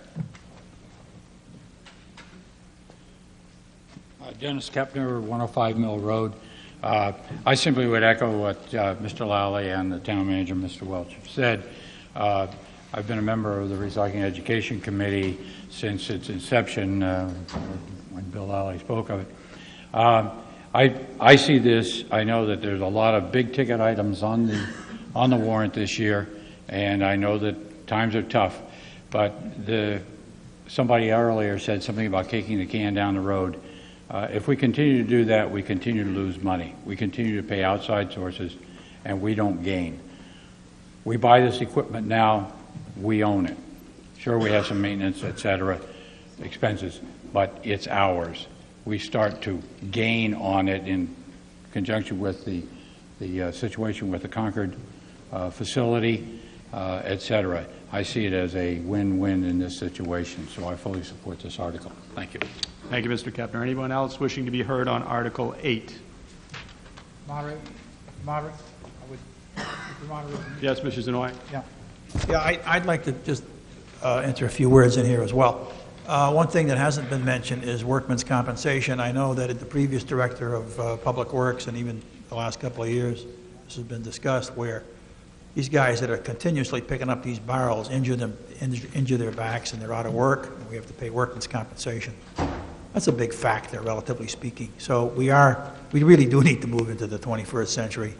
Dennis Kepner, 105 Mill Road. I simply would echo what Mr. Lally and the town manager, Mr. Welch, have said. I've been a member of the Recycling Education Committee since its inception, when Bill Lally spoke of it. I see this. I know that there's a lot of big-ticket items on the warrant this year, and I know that times are tough. But somebody earlier said something about kicking the can down the road. If we continue to do that, we continue to lose money. We continue to pay outside sources, and we don't gain. We buy this equipment now, we own it. Sure, we have some maintenance, et cetera, expenses, but it's ours. We start to gain on it in conjunction with the situation with the Concord facility, et cetera. I see it as a win-win in this situation, so I fully support this article. Thank you. Thank you, Mr. Kepner. Anyone else wishing to be heard on Article 8? Moderator, I would, Mr. Moderator. Yes, Mr. Zanoy? Yeah, I'd like to just enter a few words in here as well. One thing that hasn't been mentioned is workman's compensation. I know that the previous director of Public Works, and even the last couple of years, this has been discussed, where these guys that are continuously picking up these barrels injure their backs and they're out of work, and we have to pay workman's compensation. That's a big factor, relatively speaking. So we really do need to move into the 21st century.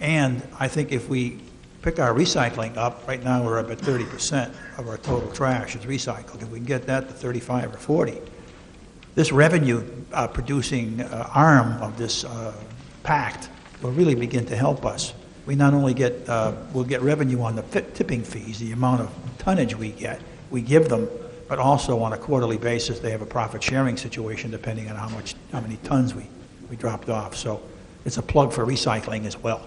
And I think if we pick our recycling up, right now we're up at 30% of our total trash is recycled. If we can get that to 35 or 40, this revenue producing arm of this pact will really begin to help us. We not only we'll get revenue on the tipping fees, the amount of tonnage we give them, but also on a quarterly basis, they have a profit sharing situation depending on how many tons we dropped off. So it's a plug for recycling as well.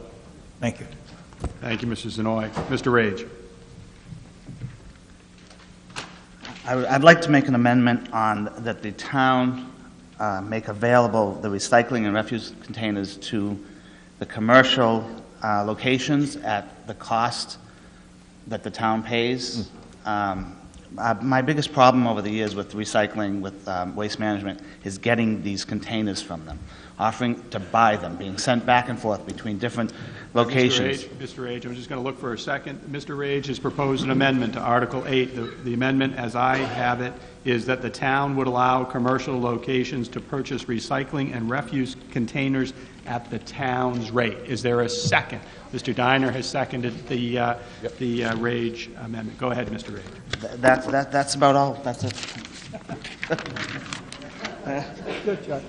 Thank you. Thank you, Mr. Zanoy. Mr. Rage. I'd like to make an amendment on that the town make available the recycling and refuse containers to the commercial locations at the cost that the town pays. My biggest problem over the years with recycling, with waste management, is getting these containers from them, offering to buy them, being sent back and forth between different locations. Mr. Rage, I'm just going to look for a second. Mr. Rage has proposed an amendment to Article 8. The amendment, as I have it, is that the town would allow commercial locations to purchase recycling and refuse containers at the town's rate. Is there a second? Mr. Diner has seconded the Rage amendment. Go ahead, Mr. Rage. That's about all. That's it. Good, Chuck.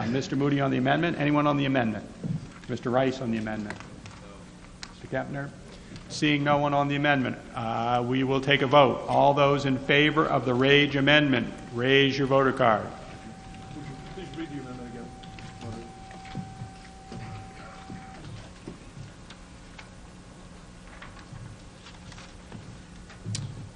Mr. Moody on the amendment. Anyone on the amendment? Mr. Rice on the amendment. Mr. Kepner? Seeing no one on the amendment, we will take a vote. All those in favor of the Rage amendment, raise your voter card. Please read the amendment again.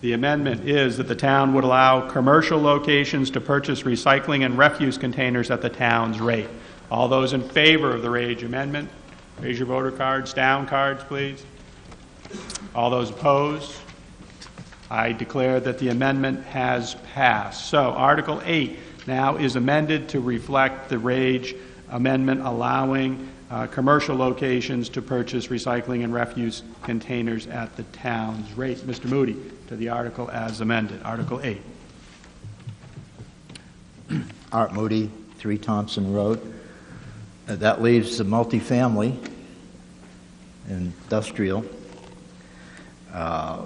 The amendment is that the town would allow commercial locations to purchase recycling and refuse containers at the town's rate. All those in favor of the Rage amendment, raise your voter cards. Down cards, please. All those opposed? I declare that the amendment has passed. So Article 8 now is amended to reflect the Rage amendment allowing commercial locations to purchase recycling and refuse containers at the town's rate. Mr. Moody, to the article as amended. Article 8. Art Moody, 3 Thompson Road. That leaves the multifamily, industrial.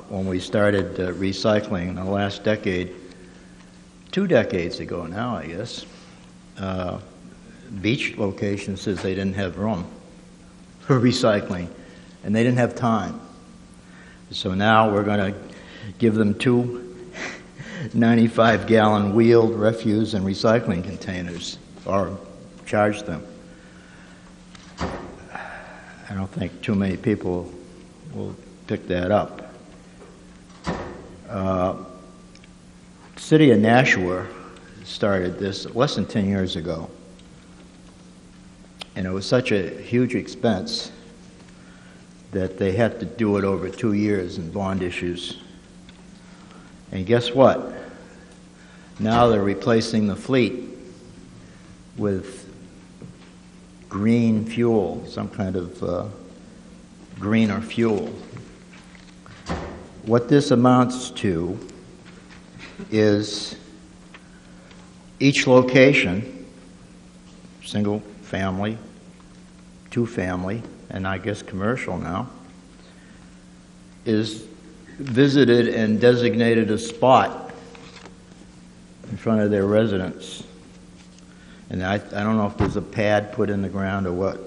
When we started recycling in the last decade, 2 decades ago now, I guess, beach location says they didn't have room for recycling, and they didn't have time. So now we're going to give them 2 95-gallon wheeled refuse and recycling containers, or charge them. I don't think too many people will pick that up. City of Nashua started this less than 10 years ago. And it was such a huge expense that they had to do it over 2 years in bond issues. And guess what? Now they're replacing the fleet with green fuel, some kind of greener fuel. What this amounts to is each location, single family, 2 family, and I guess commercial now, is visited and designated a spot in front of their residence. And I don't know if there's a pad put in the ground or what,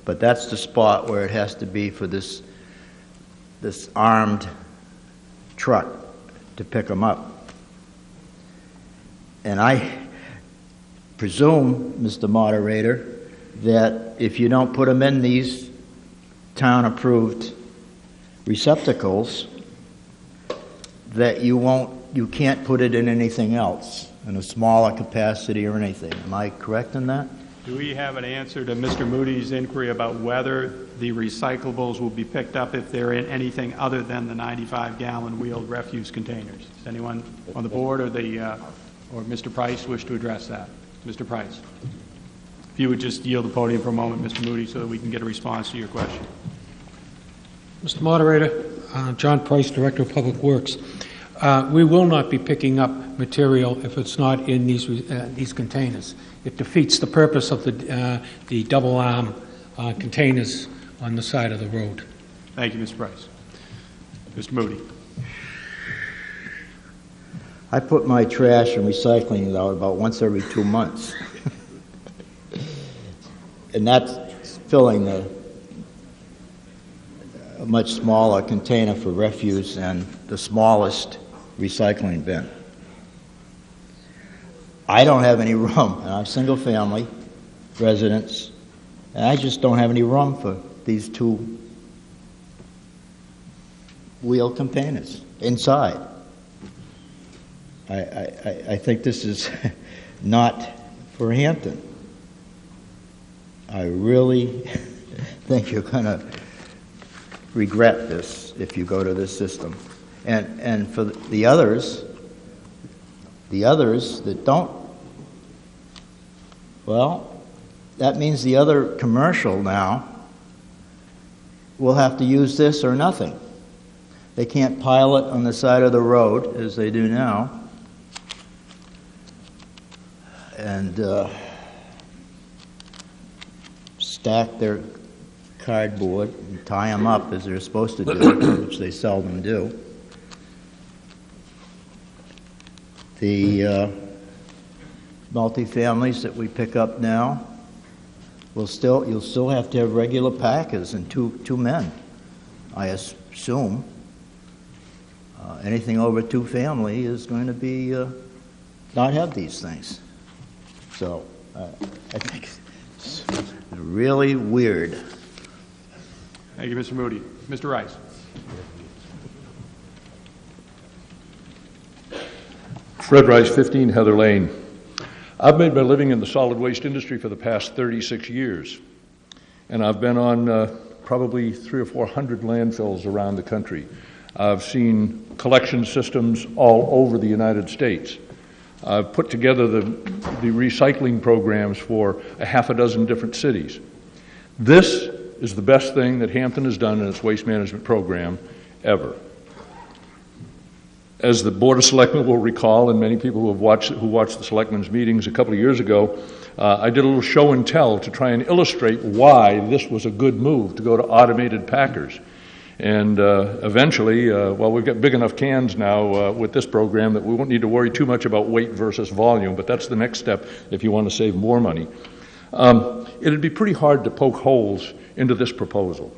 but that's the spot where it has to be for this armed truck to pick them up. And I presume, Mr. Moderator, that if you don't put them in these town-approved receptacles, that you can't put it in anything else, in a smaller capacity or anything. Am I correct in that? Do we have an answer to Mr. Moody's inquiry about whether the recyclables will be picked up if they're in anything other than the 95-gallon wheeled refuse containers? Does anyone on the board or Mr. Price wish to address that? Mr. Price. If you would just yield the podium for a moment, Mr. Moody, so that we can get a response to your question. Mr. Moderator, John Price, Director of Public Works. We will not be picking up material if it's not in these containers. It defeats the purpose of the double arm containers on the side of the road. Thank you, Mr. Price. Mr. Moody. I put my trash and recycling out about once every 2 months. And that's filling a much smaller container for refuse and the smallest recycling bin. I don't have any room, and I'm single family residents, and I just don't have any room for these 2 wheel containers inside. I think this is not for Hampton. I really think you're going to regret this if you go to this system. And for the others that don't, well, that means the other commercial now will have to use this or nothing. They can't pile it on the side of the road as they do now. And stack their cardboard and tie them up as they're supposed to do, which they seldom do. The multifamilies that we pick up now, you'll still have to have regular packers and two men, I assume. Anything over 2 family is going to be not have these things. So I think it's really weird. Thank you, Mr. Moody. Mr. Rice. Fred Rice, 15 Heather Lane. I've made my living in the solid waste industry for the past 36 years, and I've been on probably 300 or 400 landfills around the country. I've seen collection systems all over the United States. I've put together the recycling programs for a half a dozen different cities. This is the best thing that Hampton has done in its waste management program ever. As the Board of Selectmen will recall, and many people who watched the Selectmen's meetings a couple of years ago, I did a little show and tell to try and illustrate why this was a good move to go to automated packers. And eventually, well, we've got big enough cans now with this program that we won't need to worry too much about weight versus volume, but that's the next step if you want to save more money. It'd be pretty hard to poke holes into this proposal.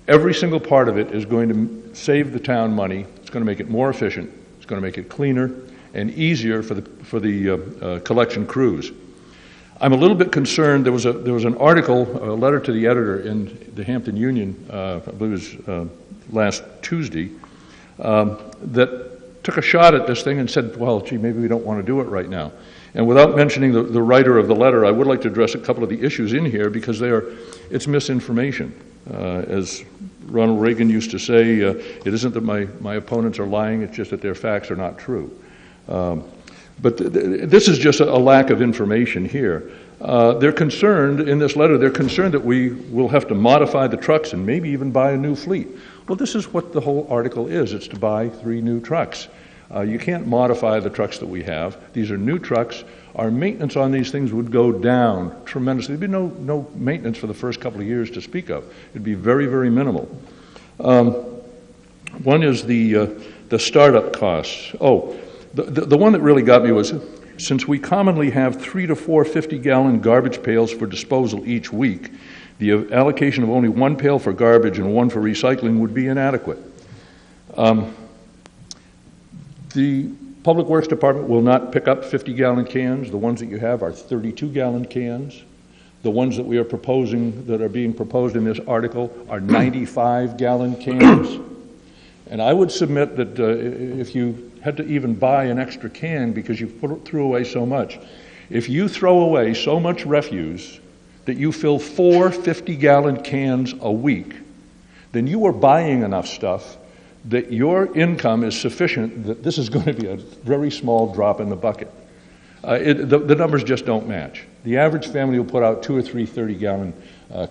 Every single part of it is going to save the town money. It's going to make it more efficient. It's going to make it cleaner and easier for the collection crews. I'm a little bit concerned. There was an article, a letter to the editor in the Hampton Union, I believe it was last Tuesday, that took a shot at this thing and said, well, gee, maybe we don't want to do it right now. And without mentioning the writer of the letter, I would like to address a couple of the issues in here because it's misinformation. As Ronald Reagan used to say, it isn't that my opponents are lying, it's just that their facts are not true. But this is just a lack of information here. They're concerned, in this letter, they're concerned that we will have to modify the trucks and maybe even buy a new fleet. Well, this is what the whole article is. It's to buy 3 new trucks. You can't modify the trucks that we have. These are new trucks. Our maintenance on these things would go down tremendously. There'd be no maintenance for the first couple of years to speak of. It'd be very, very minimal. One is the startup costs. Oh, the one that really got me was, since we commonly have 3 to 4 50-gallon garbage pails for disposal each week, the allocation of only 1 pail for garbage and 1 for recycling would be inadequate. The Public Works Department will not pick up 50-gallon cans. The ones that you have are 32-gallon cans. The ones that we are proposing, that are being proposed in this article, are 95-gallon cans. And I would submit that if you had to even buy an extra can because you threw away so much, if you throw away so much refuse that you fill 4 50-gallon cans a week, then you are buying enough stuff that your income is sufficient that this is going to be a very small drop in the bucket. The numbers just don't match. The average family will put out 2 or 3 30-gallon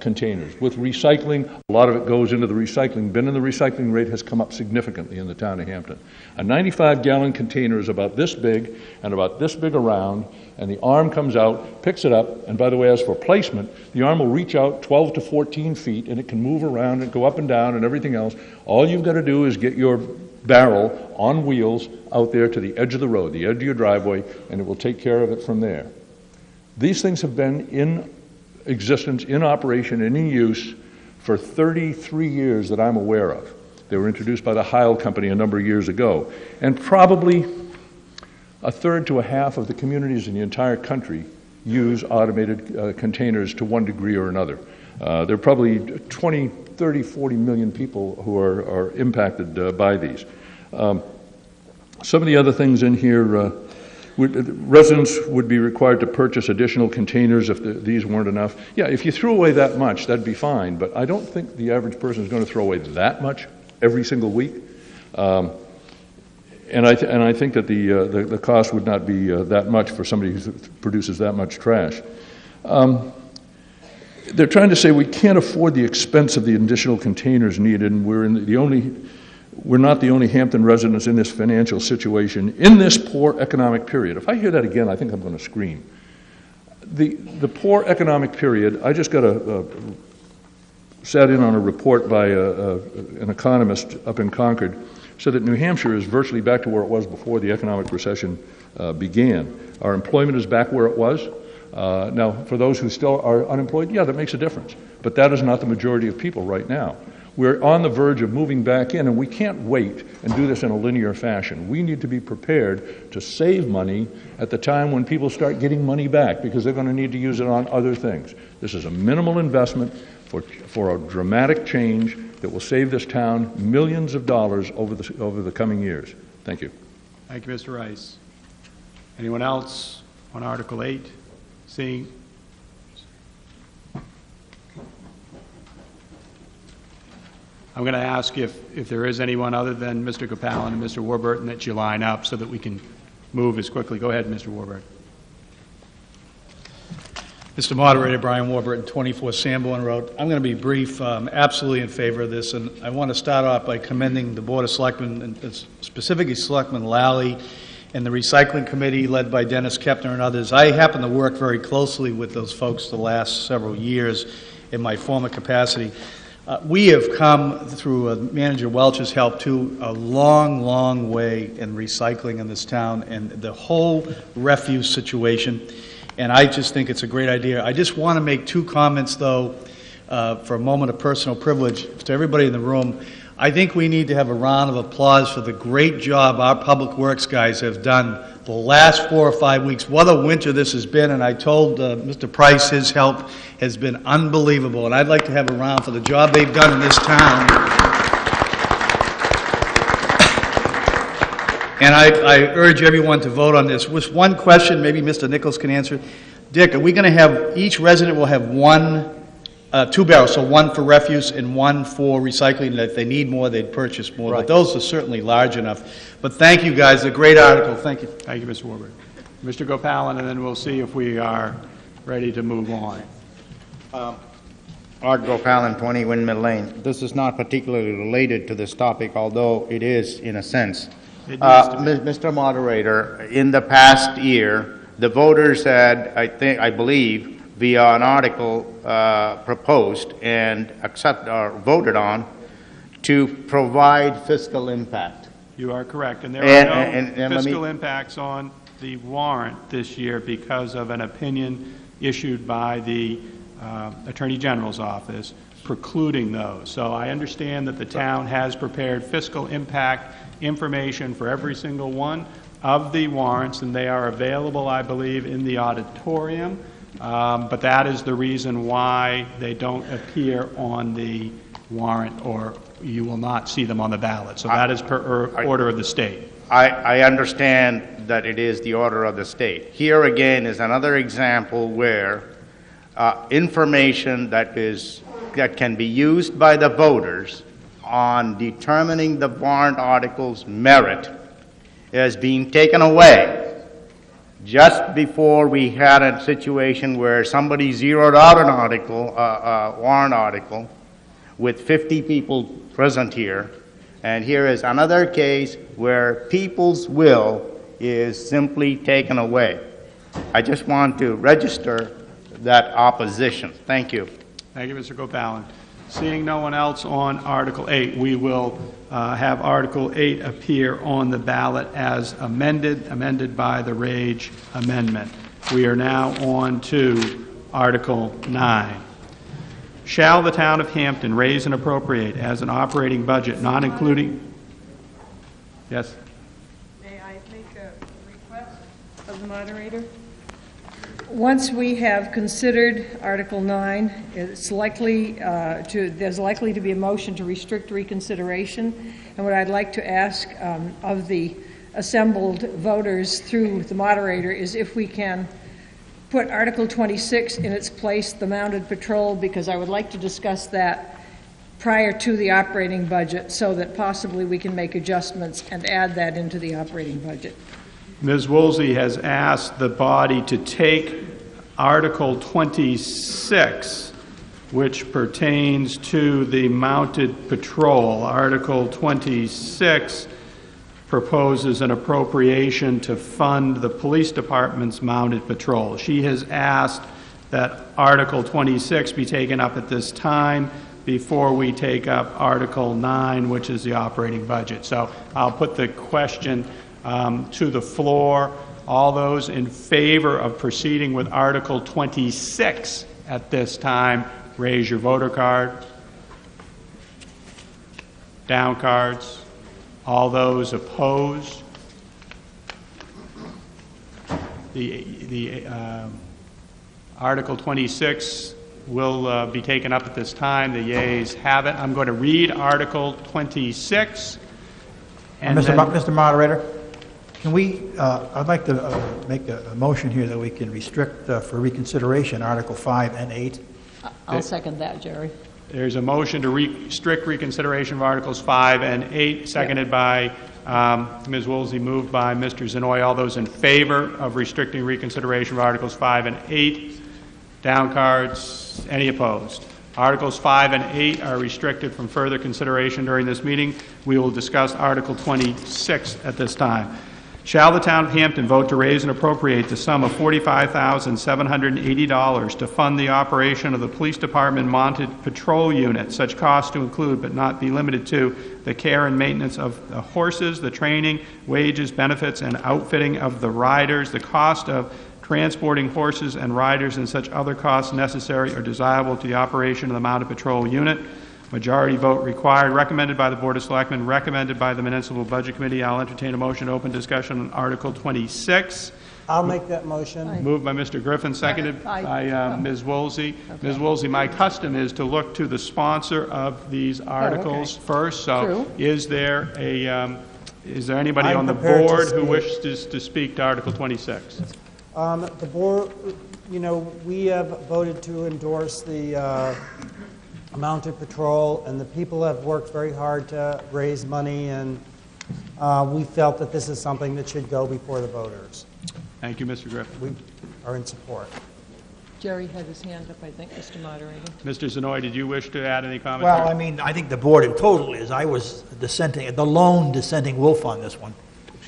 containers. With recycling, a lot of it goes into the recycling bin, and the recycling rate has come up significantly in the town of Hampton. A 95-gallon container is about this big and about this big around, and the arm comes out, picks it up, and by the way, as for placement, the arm will reach out 12 to 14 feet, and it can move around and go up and down and everything else. All you've got to do is get your barrel on wheels out there to the edge of the road, the edge of your driveway, and it will take care of it from there. These things have been in existence, in operation, and in use for 33 years that I'm aware of. They were introduced by the Heil Company a number of years ago, and probably a third to a half of the communities in the entire country use automated containers to one degree or another. There are probably 20, 30, 40 million people who are impacted by these. Some of the other things in here, residents would be required to purchase additional containers if these weren't enough. Yeah, if you threw away that much, that'd be fine, but I don't think the average person is going to throw away that much every single week. And I think that the cost would not be that much for somebody who produces that much trash. They're trying to say we can't afford the expense of the additional containers needed, and we're not the only Hampton residents in this financial situation in this poor economic period. If I hear that again, I think I'm going to scream. The poor economic period, I just sat in on a report by an economist up in Concord, said that New Hampshire is virtually back to where it was before the economic recession began. Our employment is back where it was. Now, for those who still are unemployed, yeah, that makes a difference. But that is not the majority of people right now. We're on the verge of moving back in, and we can't wait and do this in a linear fashion. We need to be prepared to save money at the time when people start getting money back, because they're going to need to use it on other things. This is a minimal investment for a dramatic change that will save this town millions of dollars over the coming years. Thank you. Thank you, Mr. Rice. Anyone else on Article 8? Seeing. I'm going to ask if there is anyone other than Mr. Gopalin and Mr. Warburton that you line up so that we can move as quickly. Go ahead, Mr. Warburton. Mr. Moderator, Brian Warburton, 24 Sanborn Road. I'm going to be brief. Absolutely in favor of this, and I want to start off by commending the Board of Selectmen, and specifically Selectman Lally, and the Recycling Committee led by Dennis Kepner and others. I happen to work very closely with those folks the last several years in my former capacity. We have come, through Manager Welch's help, too, a long, long way in recycling in this town and the whole refuse situation, and I just think it's a great idea. I just want to make two comments, though, for a moment of personal privilege to everybody in the room. I think we need to have a round of applause for the great job our Public Works guys have done the last 4 or 5 weeks. What a winter this has been, and I told Mr. Price his help has been unbelievable, and I'd like to have a round for the job they've done in this town. And I urge everyone to vote on this. With one question, maybe Mr. Nichols can answer. Dick, are we going to have, each resident will have two barrels, so one for refuse and one for recycling, and if they need more, they'd purchase more. Right. But those are certainly large enough. But thank you, guys. A great article. Thank you. Thank you, Mr. Warburton. Mr. Gopalin, and then we'll see if we are ready to move on. Art Gopalin, 20 Windmill Lane. This is not particularly related to this topic, although it is in a sense. Mr. Moderator, in the past year, the voters had, I believe, via an article proposed and voted on to provide fiscal impact. You are correct, and there are no fiscal impacts on the warrant this year because of an opinion issued by the Attorney General's office precluding those. So I understand that the town has prepared fiscal impact information for every single one of the warrants, and they are available, I believe, in the auditorium. But that is the reason why they don't appear on the warrant, or you will not see them on the ballot. So that is per order of the state. I understand that it is the order of the state. Here again is another example where information that can be used by the voters on determining the warrant article's merit is being taken away just before we had a situation where somebody zeroed out an article, warrant article, with 50 people present here. And here is another case where people's will is simply taken away. I just want to register that opposition. Thank you. Thank you, Mr. Gopalin. Seeing no one else on Article 8, we will have Article 8 appear on the ballot as amended by the Rage Amendment. We are now on to Article 9. Shall the town of Hampton raise and appropriate as an operating budget, not including... Yes? May I make a request of the moderator? Once we have considered Article 9, it's likely there's likely to be a motion to restrict reconsideration. And what I'd like to ask of the assembled voters through the moderator is if we can put Article 26 in its place, the mounted patrol, because I would like to discuss that prior to the operating budget so that possibly we can make adjustments and add that into the operating budget. Ms. Woolsey has asked the body to take Article 26, which pertains to the mounted patrol. Article 26 proposes an appropriation to fund the police department's mounted patrol. She has asked that Article 26 be taken up at this time before we take up Article 9, which is the operating budget. So I'll put the question to the floor. All those in favor of proceeding with Article 26 at this time, raise your voter card. Down cards. All those opposed? The Article 26 will be taken up at this time. The yeas have it. I'm going to read Article 26. And Mr. Moderator, can we, I'd like to make a motion here that we can restrict for reconsideration Article 5 and 8. I'll second that, Jerry. There's a motion to restrict reconsideration of Articles 5 and 8, seconded by Ms. Woolsey, moved by Mr. Zanoy. All those in favor of restricting reconsideration of Articles 5 and 8? Down cards. Any opposed? Articles 5 and 8 are restricted from further consideration during this meeting. We will discuss Article 26 at this time. Shall the Town of Hampton vote to raise and appropriate the sum of $45,780 to fund the operation of the Police Department Mounted Patrol Unit, such costs to include but not be limited to the care and maintenance of the horses, the training, wages, benefits, and outfitting of the riders, the cost of transporting horses and riders, and such other costs necessary or desirable to the operation of the Mounted Patrol Unit. Majority vote required, recommended by the Board of Selectmen, recommended by the Municipal Budget Committee. I'll entertain a motion to open discussion on Article 26. I'll make that motion. Moved by Mr. Griffin, seconded by Ms. Woolsey. Okay. Ms. Woolsey, my custom is to look to the sponsor of these articles first. So, True. Is there anybody on the board who wishes to speak to Article 26? The board, we have voted to endorse the Mounted Patrol, and the people have worked very hard to raise money, and we felt that this is something that should go before the voters. Thank you, Mr. Griffin. We are in support. Jerry had his hand up, I think, Mr. Moderator. Mr. Zanoy, did you wish to add any comment? Well, I mean, I think the board in total is, I was dissenting, the lone dissenting wolf on this one.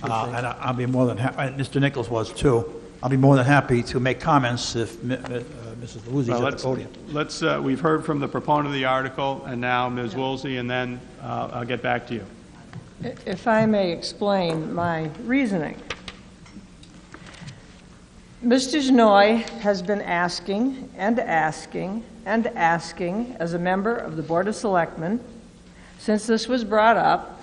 And I'll be more than happy, Mr. Nichols was too. I'll be more than happy to make comments if Mrs. Woolsey's at the podium. We've heard from the proponent of the article, and now Ms. Woolsey, and then I'll get back to you. If I may explain my reasoning. Mr. Zanoy has been asking and asking and asking as a member of the Board of Selectmen, since this was brought up,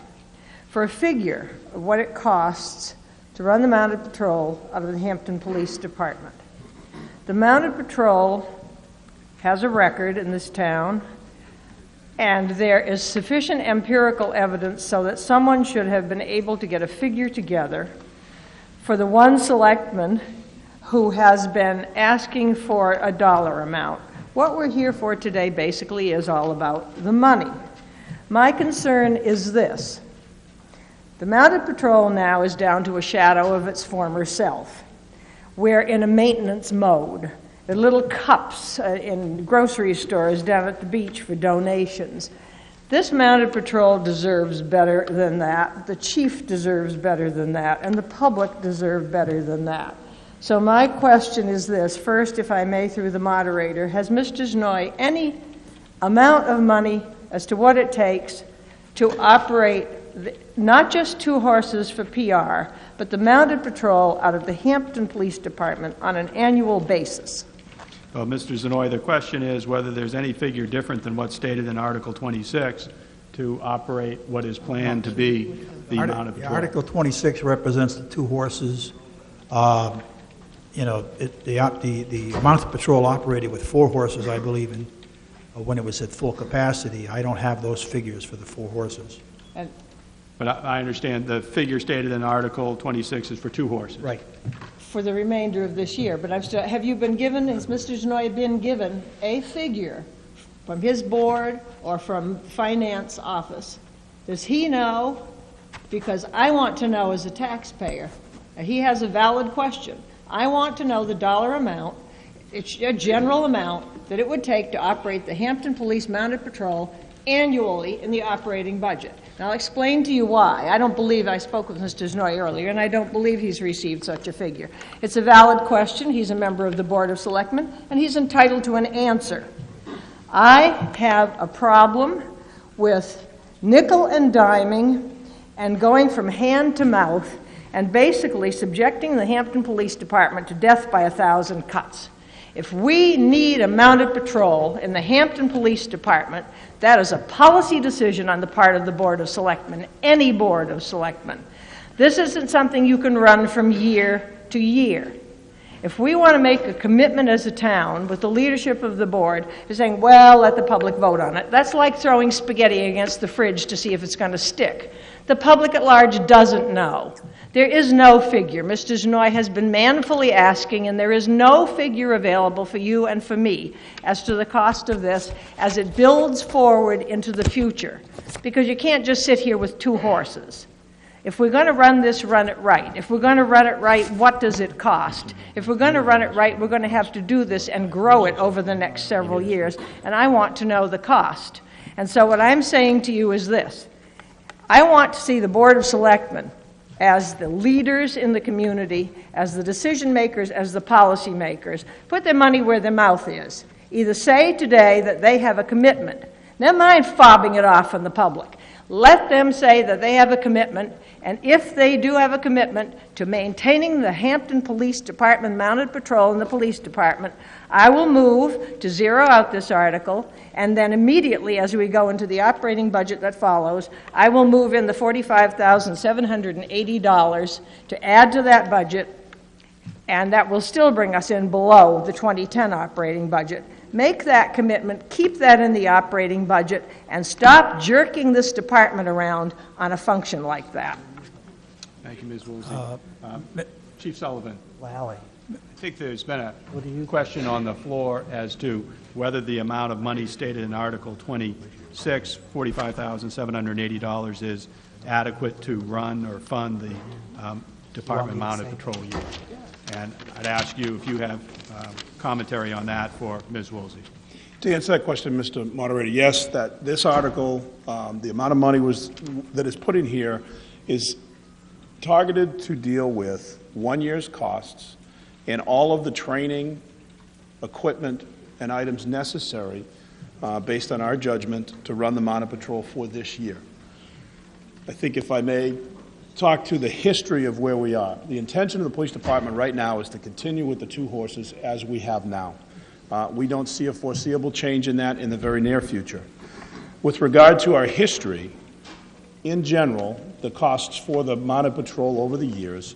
for a figure of what it costs to run the Mounted Patrol out of the Hampton Police Department. The Mounted Patrol has a record in this town, and there is sufficient empirical evidence so that someone should have been able to get a figure together for the one selectman who has been asking for a dollar amount. What we're here for today basically is all about the money. My concern is this. The Mounted Patrol now is down to a shadow of its former self. We're in a maintenance mode. There are little cups in grocery stores down at the beach for donations. This Mounted Patrol deserves better than that. The chief deserves better than that. And the public deserve better than that. So my question is this. First, if I may, through the moderator, has Mr. Zanoy any amount of money as to what it takes to operate not just 2 horses for PR, but the Mounted Patrol out of the Hampton Police Department on an annual basis? Well, Mr. Zanoy, the question is whether there's any figure different than what's stated in Article 26 to operate what is planned to be the Mounted Patrol. Article 26 represents the 2 horses. The Mounted Patrol operated with 4 horses, I believe, when it was at full capacity. I don't have those figures for the 4 horses. But I understand the figure stated in Article 26 is for 2 horses. Right. For the remainder of this year, but have you been given, has Mr. Zanoy been given a figure from his board or from finance office? Does he know? Because I want to know as a taxpayer. He has a valid question. I want to know the dollar amount, it's a general amount, that it would take to operate the Hampton Police Mounted Patrol annually in the operating budget. And I'll explain to you why. I don't believe, I spoke with Mr. Zanoy earlier, and I don't believe he's received such a figure. It's a valid question. He's a member of the Board of Selectmen, and he's entitled to an answer. I have a problem with nickel and diming and going from hand to mouth and basically subjecting the Hampton Police Department to death by 1,000 cuts. If we need a mounted patrol in the Hampton Police Department, that is a policy decision on the part of the Board of Selectmen, any Board of Selectmen. This isn't something you can run from year to year. If we want to make a commitment as a town with the leadership of the board to saying, well, let the public vote on it, that's like throwing spaghetti against the fridge to see if it's going to stick. The public at large doesn't know. There is no figure. Mr. Zanoy has been manfully asking, and there is no figure available for you and for me as to the cost of this as it builds forward into the future. Because you can't just sit here with 2 horses. If we're going to run this, run it right. If we're going to run it right, what does it cost? If we're going to run it right, we're going to have to do this and grow it over the next several years, and I want to know the cost. And so what I'm saying to you is this. I want to see the Board of Selectmen as the leaders in the community, as the decision makers, as the policy makers, put their money where their mouth is. Either say today that they have a commitment. Never mind fobbing it off on the public. Let them say that they have a commitment, and if they do have a commitment to maintaining the Hampton Police Department Mounted Patrol in the police department, I will move to zero out this article, and then immediately as we go into the operating budget that follows, I will move in the $45,780 to add to that budget, and that will still bring us in below the 2010 operating budget. Make that commitment, keep that in the operating budget, and stop jerking this department around on a function like that. Thank you, Ms. Woolsey. Chief Sullivan. Lally. I think there's been a question on the floor as to whether the amount of money stated in Article 26, $45,780, is adequate to run or fund the Department Mounted Patrol unit. And I'd ask you if you have commentary on that for Ms. Woolsey. To answer that question, Mr. Moderator, yes, that this article, the amount of money that is put in here is targeted to deal with 1 year's costs and all of the training, equipment, and items necessary based on our judgment to run the Mounted Patrol for this year. I think if I may talk to the history of where we are. The intention of the police department right now is to continue with the 2 horses as we have now. We don't see a foreseeable change in that in the very near future. With regard to our history, in general, the costs for the Mounted Patrol over the years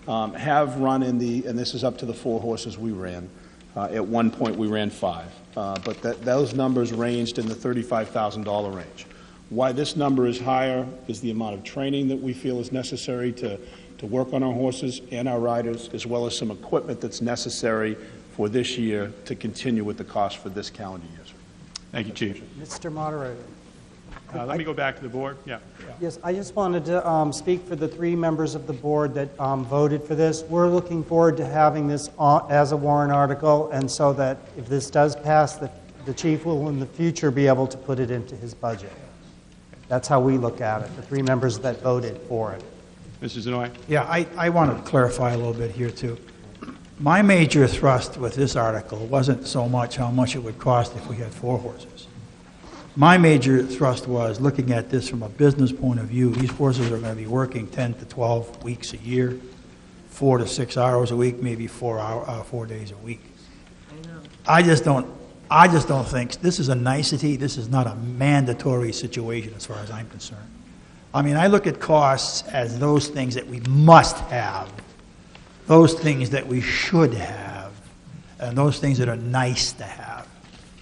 have run in the, and this is up to the 4 horses we ran. At one point we ran 5, but those numbers ranged in the $35,000 range. Why this number is higher is the amount of training that we feel is necessary to work on our horses and our riders, as well as some equipment that's necessary for this year to continue with the cost for this calendar year. Thank you, Chief. Mr. Moderator. Let me go back to the board. Yeah. Yes, I just wanted to speak for the 3 members of the board that voted for this. We're looking forward to having this as a warrant article, and so that if this does pass, the chief will in the future be able to put it into his budget. That's how we look at it, the 3 members that voted for it. Mr. Zanoy? Yeah, I want to clarify a little bit here, too. My major thrust with this article wasn't so much how much it would cost if we had 4 horses. My major thrust was looking at this from a business point of view. These horses are going to be working 10 to 12 weeks a year, 4 to 6 hours a week, maybe 4 days a week. I just don't think this is a nicety. This is not a mandatory situation as far as I'm concerned. I mean, I look at costs as those things that we must have, those things that we should have, and those things that are nice to have.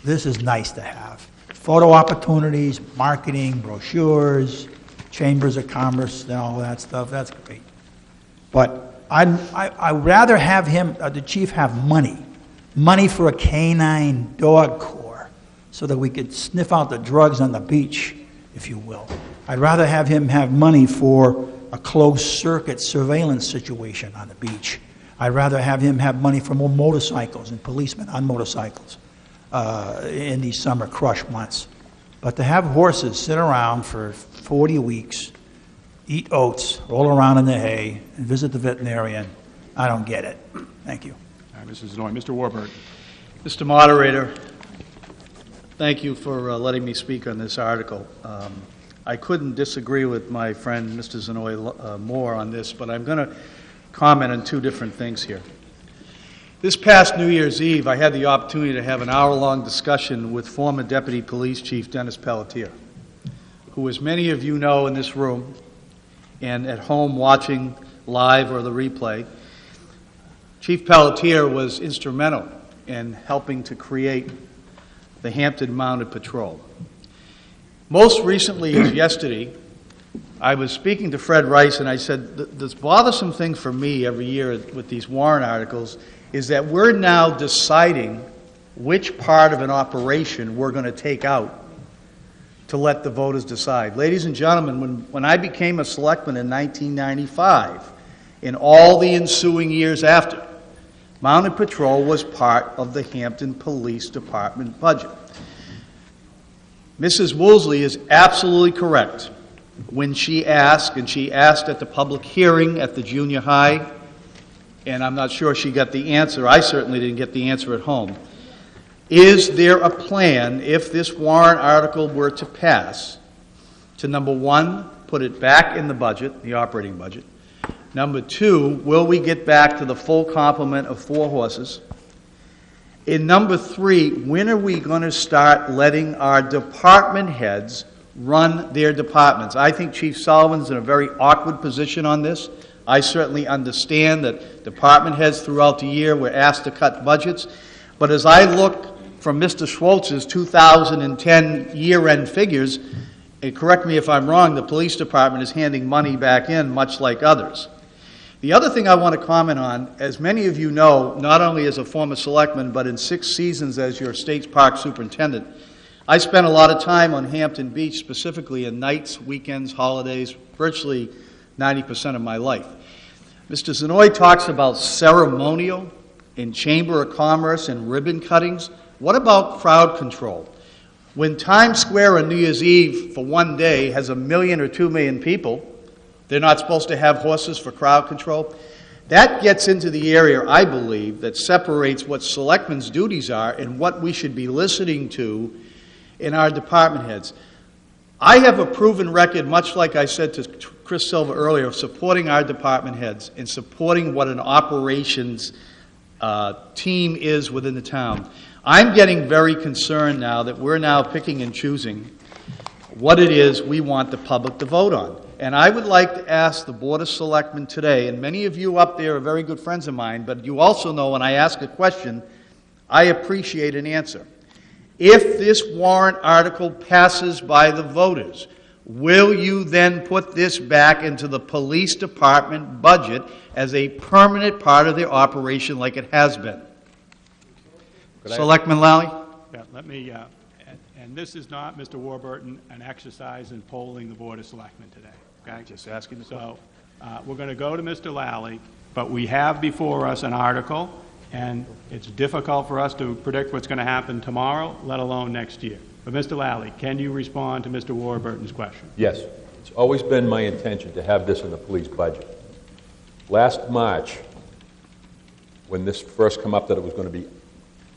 This is nice to have. Photo opportunities, marketing, brochures, chambers of commerce and all that stuff, that's great. But I'd rather have him, the chief, have money for a canine dog corps, so that we could sniff out the drugs on the beach, if you will. I'd rather have him have money for a closed-circuit surveillance situation on the beach. I'd rather have him have money for more motorcycles and policemen on motorcycles in these summer crush months. But to have horses sit around for 40 weeks, eat oats, roll around in the hay, and visit the veterinarian, I don't get it. Thank you. All right, Mrs. Zanoy. Mr. Warburton. Mr. Moderator, thank you for letting me speak on this article. I couldn't disagree with my friend, Mr. Zanoy, more on this, but I'm going to comment on two different things here. This past New Year's Eve, I had the opportunity to have an hour-long discussion with former Deputy Police Chief Dennis Pelletier, who, as many of you know in this room and at home watching live or the replay, Chief Pelletier was instrumental in helping to create the Hampton Mounted Patrol. Most recently, as yesterday, I was speaking to Fred Rice, and I said, this bothersome thing for me every year with these warrant articles is that we're now deciding which part of an operation we're going to take out to let the voters decide. Ladies and gentlemen, when I became a selectman in 1995, in all the ensuing years after, Mounted Patrol was part of the Hampton Police Department budget. Mrs. Woolsey is absolutely correct when she asked, and she asked at the public hearing at the junior high, and I'm not sure she got the answer. I certainly didn't get the answer at home. Is there a plan, if this warrant article were to pass, to, number one, put it back in the budget, the operating budget? Number two, will we get back to the full complement of 4 horses? And number three, when are we going to start letting our department heads run their departments? I think Chief Sullivan's in a very awkward position on this. I certainly understand that department heads throughout the year were asked to cut budgets. But as I look from Mr. Schwartz's 2010 year-end figures, and correct me if I'm wrong, the police department is handing money back in, much like others. The other thing I want to comment on, as many of you know, not only as a former selectman, but in 6 seasons as your state's park superintendent, I spent a lot of time on Hampton Beach, specifically in nights, weekends, holidays, virtually 90% of my life. Mr. Zanoy talks about ceremonial in Chamber of Commerce and ribbon cuttings. What about crowd control? When Times Square on New Year's Eve for one day has 1 million or 2 million people, they're not supposed to have horses for crowd control? That gets into the area, I believe, that separates what selectmen's duties are and what we should be listening to in our department heads. I have a proven record, much like I said to Chris Silva earlier, of supporting our department heads and supporting what an operations team is within the town. I'm getting very concerned now that we're now picking and choosing what it is we want the public to vote on. And I would like to ask the Board of Selectmen today, and many of you up there are very good friends of mine, but you also know when I ask a question, I appreciate an answer. If this warrant article passes by the voters, will you then put this back into the police department budget as a permanent part of their operation like it has been? Selectman Lally? Yeah, let me, and this is not, Mr. Warburton, an exercise in polling the Board of Selectmen today. Okay? Just asking the question. So we're going to go to Mr. Lally, but we have before us an article, and it's difficult for us to predict what's going to happen tomorrow, let alone next year. But Mr. Lally, can you respond to Mr. Warburton's question? Yes. It's always been my intention to have this in the police budget. Last March, when this first came up that it was going to be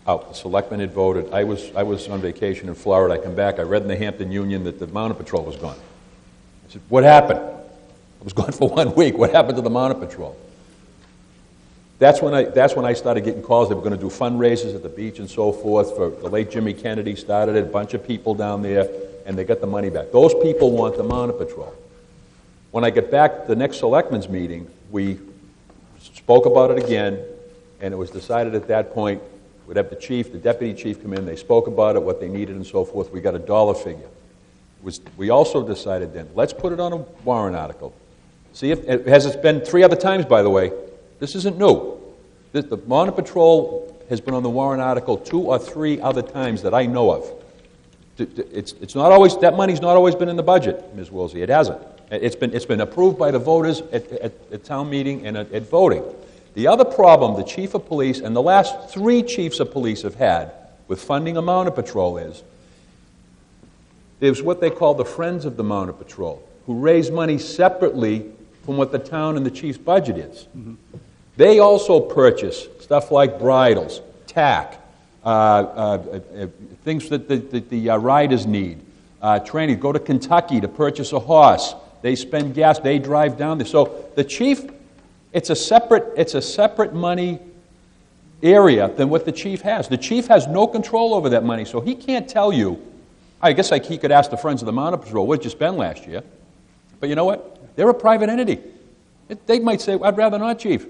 out, the selectmen had voted. I was on vacation in Florida. I come back. I read in the Hampton Union that the Mounted Patrol was gone. I said, what happened? I was gone for 1 week. What happened to the Mounted Patrol? That's when I started getting calls. They were going to do fundraisers at the beach and so forth. For the late Jimmy Kennedy started it, a bunch of people down there, and they got the money back. Those people want the Mounted Patrol. When I get back to the next selectmen's meeting, we spoke about it again, and it was decided at that point we'd have the chief, the deputy chief come in. They spoke about it, what they needed and so forth. We got a dollar figure. we also decided then, let's put it on a warrant article. See if, has it been 3 other times, by the way. This isn't new. The Mounted Patrol has been on the warrant article 2 or 3 other times that I know of. It's not always, that money's not always been in the budget, Ms. Woolsey. It hasn't. It's been approved by the voters at town meeting and at voting. The other problem the chief of police and the last 3 chiefs of police have had with funding a Mounted Patrol is, there's what they call the Friends of the Mounted Patrol, who raise money separately from what the town and the chief's budget is. Mm-hmm. They also purchase stuff like bridles, tack, things that the riders need, training, go to Kentucky to purchase a horse. They spend gas, they drive down there. So the chief, it's a separate money area than what the chief has. The chief has no control over that money, so he can't tell you. I guess he could ask the Friends of the Mounted Patrol, what did you spend last year? But you know what? They're a private entity. They might say, I'd rather not, chief.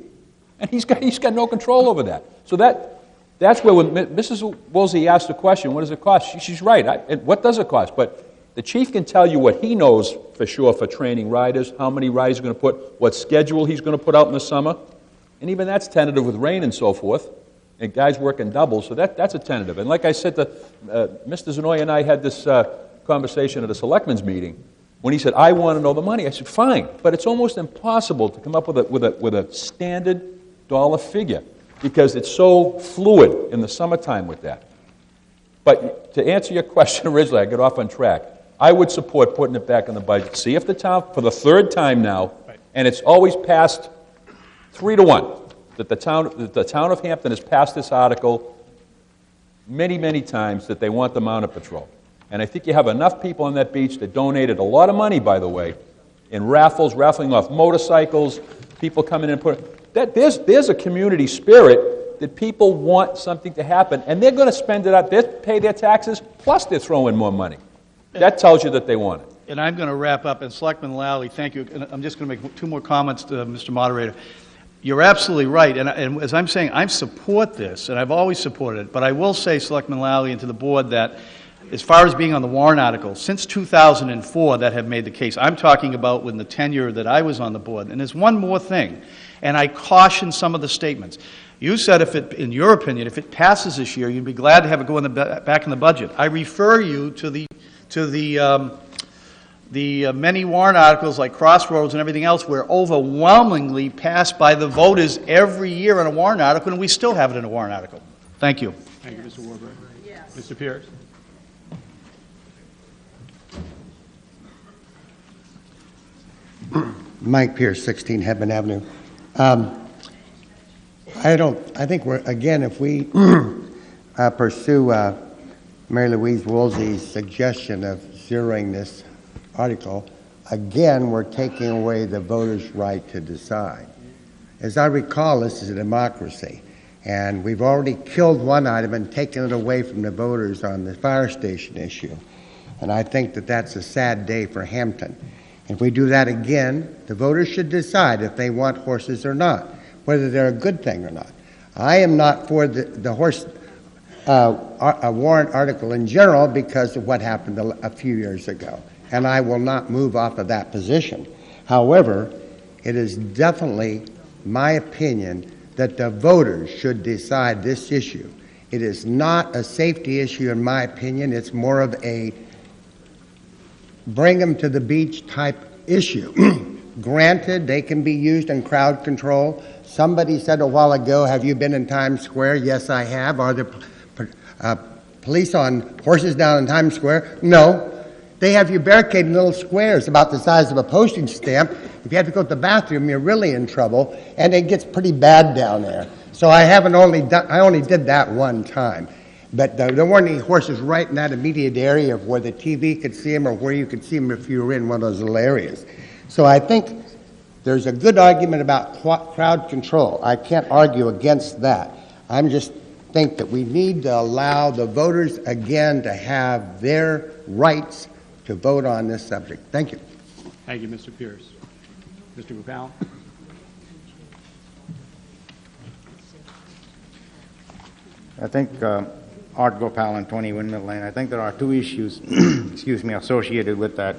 And he's got no control over that. So that's where when Mrs. Woolsey asked the question, what does it cost? She's right. What does it cost? But the chief can tell you what he knows for sure for training riders, how many riders he's going to put, what schedule he's going to put out in the summer. And even that's tentative with rain and so forth. And guys working doubles, so that's a tentative. And like I said, Mr. Zanoy and I had this conversation at a selectmen's meeting when he said, I want to know the money. I said, fine, but it's almost impossible to come up with a standard dollar figure because it's so fluid in the summertime with that. But to answer your question originally, I got off on track. I would support putting it back in the budget. See if the town, for the 3rd time now, and it's always passed 3-1, that the town of Hampton has passed this article many, many times that they want the Mounted Patrol. And I think you have enough people on that beach that donated a lot of money, by the way, in raffles, raffling off motorcycles, people coming in and putting... There's a community spirit that people want something to happen, and they're going to spend it out. They pay their taxes, plus they're throwing more money. That tells you that they want it. And I'm going to wrap up. And Selectman Lally, thank you. And I'm just going to make 2 more comments to Mr. Moderator. You're absolutely right. And as I'm saying, I support this, and I've always supported it. But I will say, Selectman Lally, and to the board that as far as being on the warrant article, since 2004 that have made the case. I'm talking about when the tenure that I was on the board. And there's one more thing, and I caution some of the statements. You said, in your opinion, if it passes this year, you'd be glad to have it go back in the budget. I refer you to the many warrant articles like Crossroads and everything else were overwhelmingly passed by the voters every year in a warrant article, and we still have it in a warrant article. Thank you. Thank you, Mr. Warburton. Yes. Mr. Pierce. Mike Pierce, 16 Hebman Avenue. I think we're, again, if we pursue Mary Louise Woolsey's suggestion of zeroing this article, again, we're taking away the voters' right to decide. As I recall, this is a democracy, and we've already killed one item and taken it away from the voters on the fire station issue. And I think that that's a sad day for Hampton. If we do that again, the voters should decide if they want horses or not, whether they're a good thing or not. I am not for the horse warrant article in general because of what happened a few years ago, and I will not move off of that position. However, it is definitely my opinion that the voters should decide this issue. It is not a safety issue in my opinion. It's more of a bring them to the beach type issue. Granted, they can be used in crowd control. Somebody said a while ago, have you been in Times Square? Yes, I have. Are there police on horses down in Times Square? No. They have you barricaded in little squares about the size of a postage stamp. If you have to go to the bathroom, you're really in trouble, and it gets pretty bad down there. So I only did that one time. But there weren't any horses right in that immediate area of where the TV could see them or where you could see them if you were in one of those little areas. So I think there's a good argument about crowd control. I can't argue against that. I just think that we need to allow the voters again to have their rights to vote on this subject. Thank you. Thank you, Mr. Pierce. Mr. Goupal. I think Art Gopal and 20 Windmill Lane. I think there are two issues, excuse me, associated with that.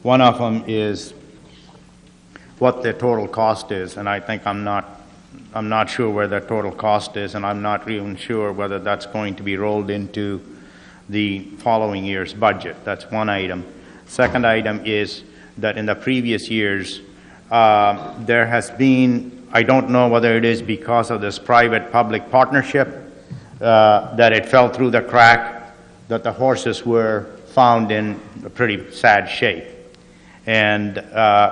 One of them is what the total cost is, and I think I'm not sure where the total cost is, and I'm not even sure whether that's going to be rolled into the following year's budget. That's one item. Second item is that in the previous years, there has been, I don't know whether it is because of this private-public partnership, that it fell through the crack, that the horses were found in a pretty sad shape, and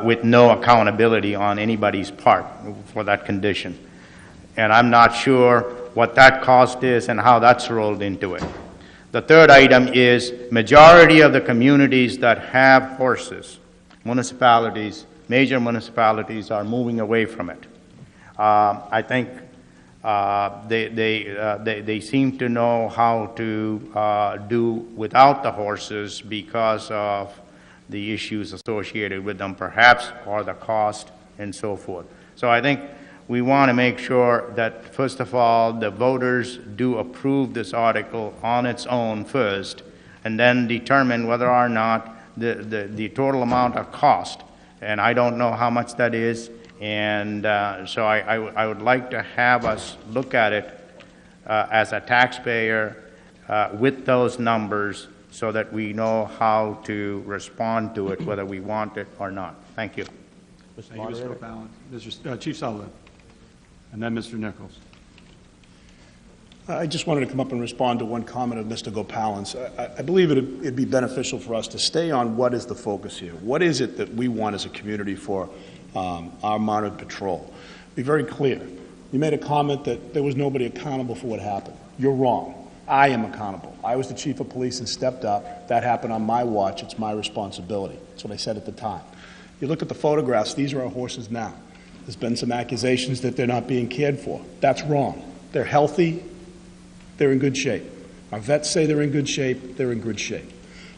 with no accountability on anybody's part for that condition. And I'm not sure what that cost is and how that's rolled into it. The third item is majority of the communities that have horses, municipalities, major municipalities are moving away from it. I think they seem to know how to do without the horses because of the issues associated with them, perhaps, or the cost and so forth. So I think we want to make sure that, first of all, the voters do approve this article on its own first, and then determine whether or not the total amount of cost, and I don't know how much that is, and so I would like to have us look at it as a taxpayer with those numbers so that we know how to respond to it, whether we want it or not. Thank you. Thank you, Mr. O'Fallon. Chief Sullivan, and then Mr. Nichols. I just wanted to come up and respond to one comment of Mr. Gopalan's. I believe it'd be beneficial for us to stay on what is the focus here. What is it that we want as a community for our mounted patrol? Be very clear. You made a comment that there was nobody accountable for what happened. You're wrong. I am accountable. I was the chief of police and stepped up. That happened on my watch. It's my responsibility. That's what I said at the time. You look at the photographs, these are our horses now. There's been some accusations that they're not being cared for. That's wrong. They're healthy. They're in good shape. Our vets say they're in good shape. They're in good shape.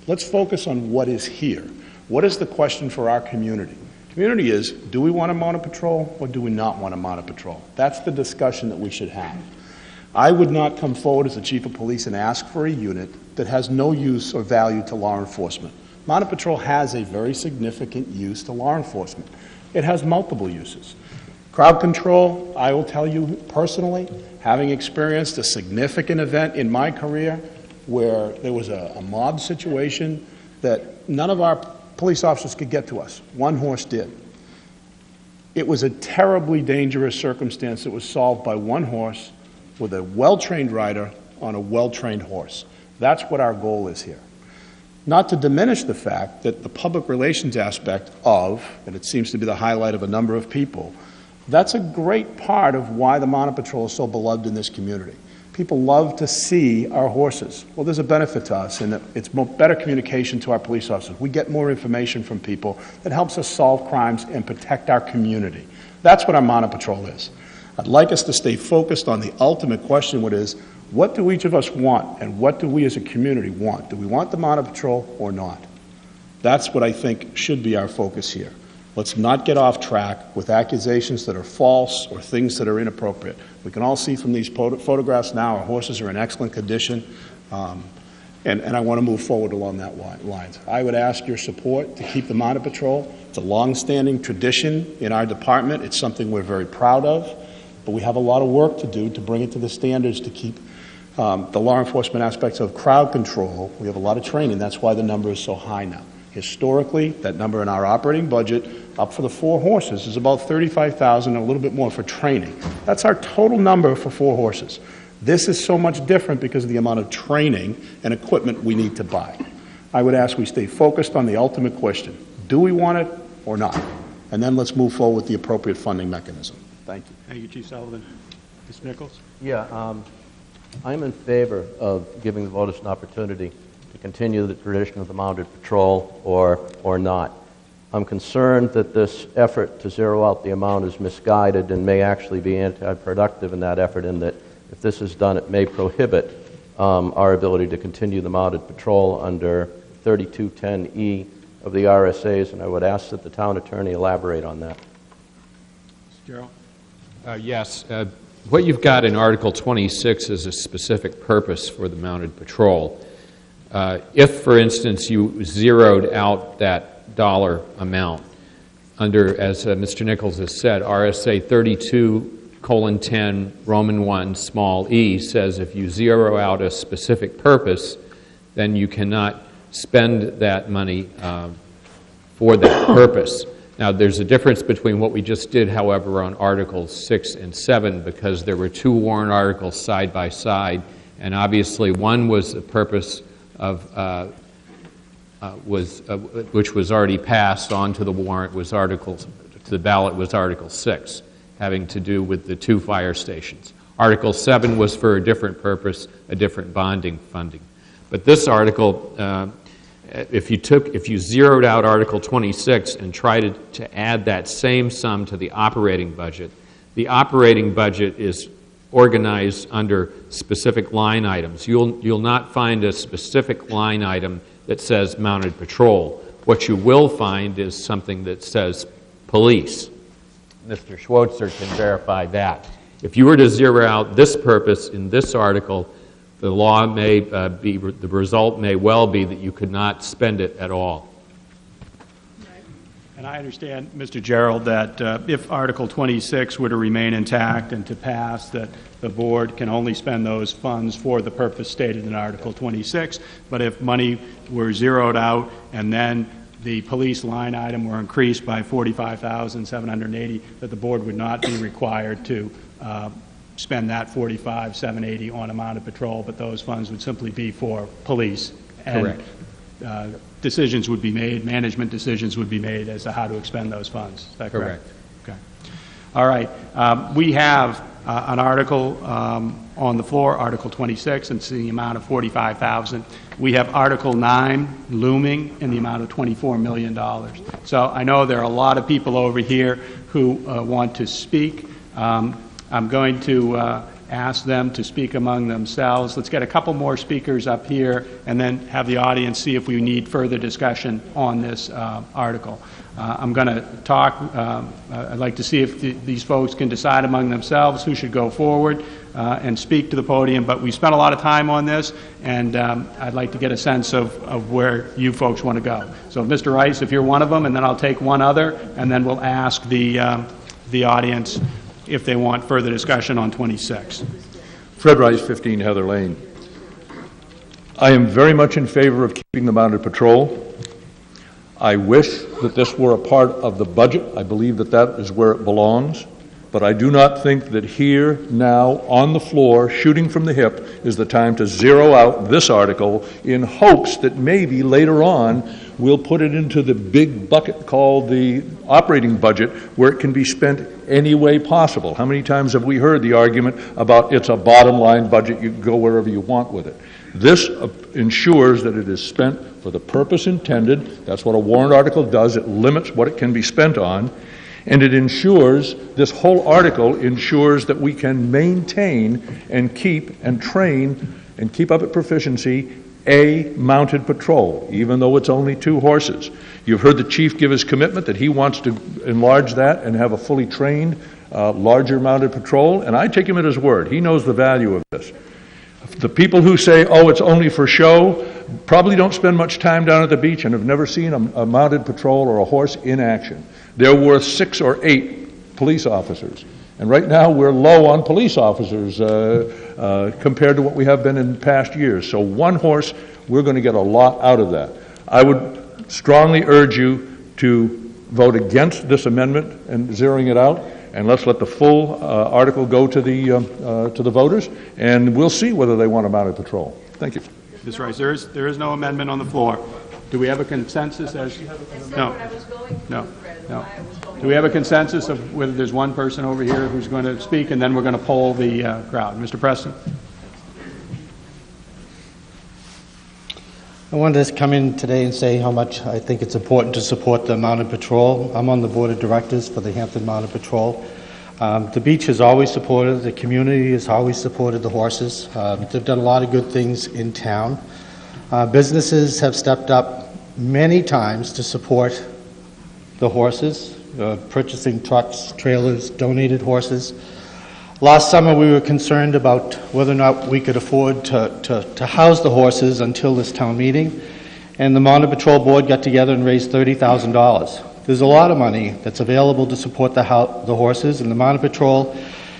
Let's focus on what is here. What is the question for our community? Community is, do we want a mounted patrol or do we not want a mounted patrol? That's the discussion that we should have. I would not come forward as the chief of police and ask for a unit that has no use or value to law enforcement. Mounted patrol has a very significant use to law enforcement. It has multiple uses. Crowd control, I will tell you personally, having experienced a significant event in my career where there was a mob situation that none of our police officers could get to us. One horse did. It was a terribly dangerous circumstance that was solved by one horse with a well-trained rider on a well-trained horse. That's what our goal is here. Not to diminish the fact that the public relations aspect of, and it seems to be the highlight of a number of people, that's a great part of why the mounted patrol is so beloved in this community. People love to see our horses. Well, there's a benefit to us, and it's better communication to our police officers. We get more information from people that helps us solve crimes and protect our community. That's what our mounted patrol is. I'd like us to stay focused on the ultimate question, which is, what do each of us want, and what do we as a community want? Do we want the mounted patrol or not? That's what I think should be our focus here. Let's not get off track with accusations that are false or things that are inappropriate. We can all see from these photographs now our horses are in excellent condition, and I want to move forward along that lines. I would ask your support to keep the mounted patrol. It's a long-standing tradition in our department. It's something we're very proud of, but we have a lot of work to do to bring it to the standards to keep the law enforcement aspects of crowd control. We have a lot of training. That's why the number is so high now. Historically, that number in our operating budget, up for the 4 horses, is about $35,000, and a little bit more for training. That's our total number for 4 horses. This is so much different because of the amount of training and equipment we need to buy. I would ask we stay focused on the ultimate question. Do we want it or not? And then let's move forward with the appropriate funding mechanism. Thank you. Thank you, Chief Sullivan. Mr. Nichols? Yeah, I'm in favor of giving the voters an opportunity to continue the tradition of the mounted patrol or not. I'm concerned that this effort to zero out the amount is misguided and may actually be anti-productive in that effort, and that if this is done, it may prohibit our ability to continue the mounted patrol under 3210E of the RSAs, and I would ask that the town attorney elaborate on that. Mr. Carroll? Yes. what you've got in Article 26 is a specific purpose for the mounted patrol. If, for instance, you zeroed out that dollar amount under, as Mr. Nichols has said, RSA 32:10 Roman 1 small e says if you zero out a specific purpose, then you cannot spend that money for that purpose. Now, there's a difference between what we just did, however, on Articles 6 and 7, because there were two warrant articles side by side, and obviously one was the purpose of which was already passed on to the warrant was the ballot was Article 6, having to do with the two fire stations. Article 7 was for a different purpose, a different bonding funding. But this article, if you zeroed out Article 26 and tried to add that same sum to the operating budget is organized under specific line items. You'll not find a specific line item that says mounted patrol. What you will find is something that says police. Mr. Schweitzer can verify that. If you were to zero out this purpose in this article, the result may well be that you could not spend it at all. And I understand, Mr. Gerald, that if Article 26 were to remain intact and to pass, that the board can only spend those funds for the purpose stated in Article 26. But if money were zeroed out and then the police line item were increased by $45,780, that the board would not be required to spend that $45,780 on a mounted patrol, but those funds would simply be for police. Correct. And decisions would be made, management decisions would be made as to how to expend those funds. Is that correct? Okay. All right. We have an article on the floor, Article 26, and it's the amount of $45,000. We have Article 9 looming in the amount of $24 million. So I know there are a lot of people over here who want to speak. I'm going to ask them to speak among themselves. Let's get a couple more speakers up here and then have the audience see if we need further discussion on this article. I'm going to talk. I'd like to see if these folks can decide among themselves who should go forward and speak to the podium. But we spent a lot of time on this, and I'd like to get a sense of where you folks want to go. So, Mr. Rice, if you're one of them, and then I'll take one other, and then we'll ask the audience if they want further discussion on 26. Fred Rice, 15 Heather Lane. I am very much in favor of keeping the mounted patrol. I wish that this were a part of the budget. I believe that that is where it belongs. But I do not think that here, now, on the floor, shooting from the hip, is the time to zero out this article in hopes that maybe later on we'll put it into the big bucket called the operating budget where it can be spent any way possible. How many times have we heard the argument about it's a bottom line budget, you can go wherever you want with it. This ensures that it is spent for the purpose intended. That's what a warrant article does. It limits what it can be spent on. And it ensures, this whole article ensures that we can maintain and keep and train and keep up at proficiency a mounted patrol, even though it's only 2 horses. You've heard the chief give his commitment that he wants to enlarge that and have a fully trained, larger mounted patrol, and I take him at his word. He knows the value of this. The people who say, oh, it's only for show, probably don't spend much time down at the beach and have never seen a mounted patrol or a horse in action. They're worth 6 or 8 police officers. And right now we're low on police officers compared to what we have been in past years. So 1 horse, we're going to get a lot out of that. I would strongly urge you to vote against this amendment and zeroing it out, and let's let the full article go to the voters, and we'll see whether they want a mounted patrol. Thank you. Ms. Rice, there is no amendment on the floor. Do we have a consensus as? No. No. No. Do we have a consensus of whether there's one person over here who's going to speak, and then we're going to poll the crowd? Mr. Preston. I wanted to come in today and say how much I think it's important to support the Mounted Patrol. I'm on the board of directors for the Hampton Mounted Patrol. The beach has always supported, the community has always supported the horses. They've done a lot of good things in town. Businesses have stepped up many times to support the horses, purchasing trucks, trailers, donated horses. Last summer, we were concerned about whether or not we could afford to house the horses until this town meeting, and the Mounted Patrol Board got together and raised $30,000. There's a lot of money that's available to support the horses, and the Mounted Patrol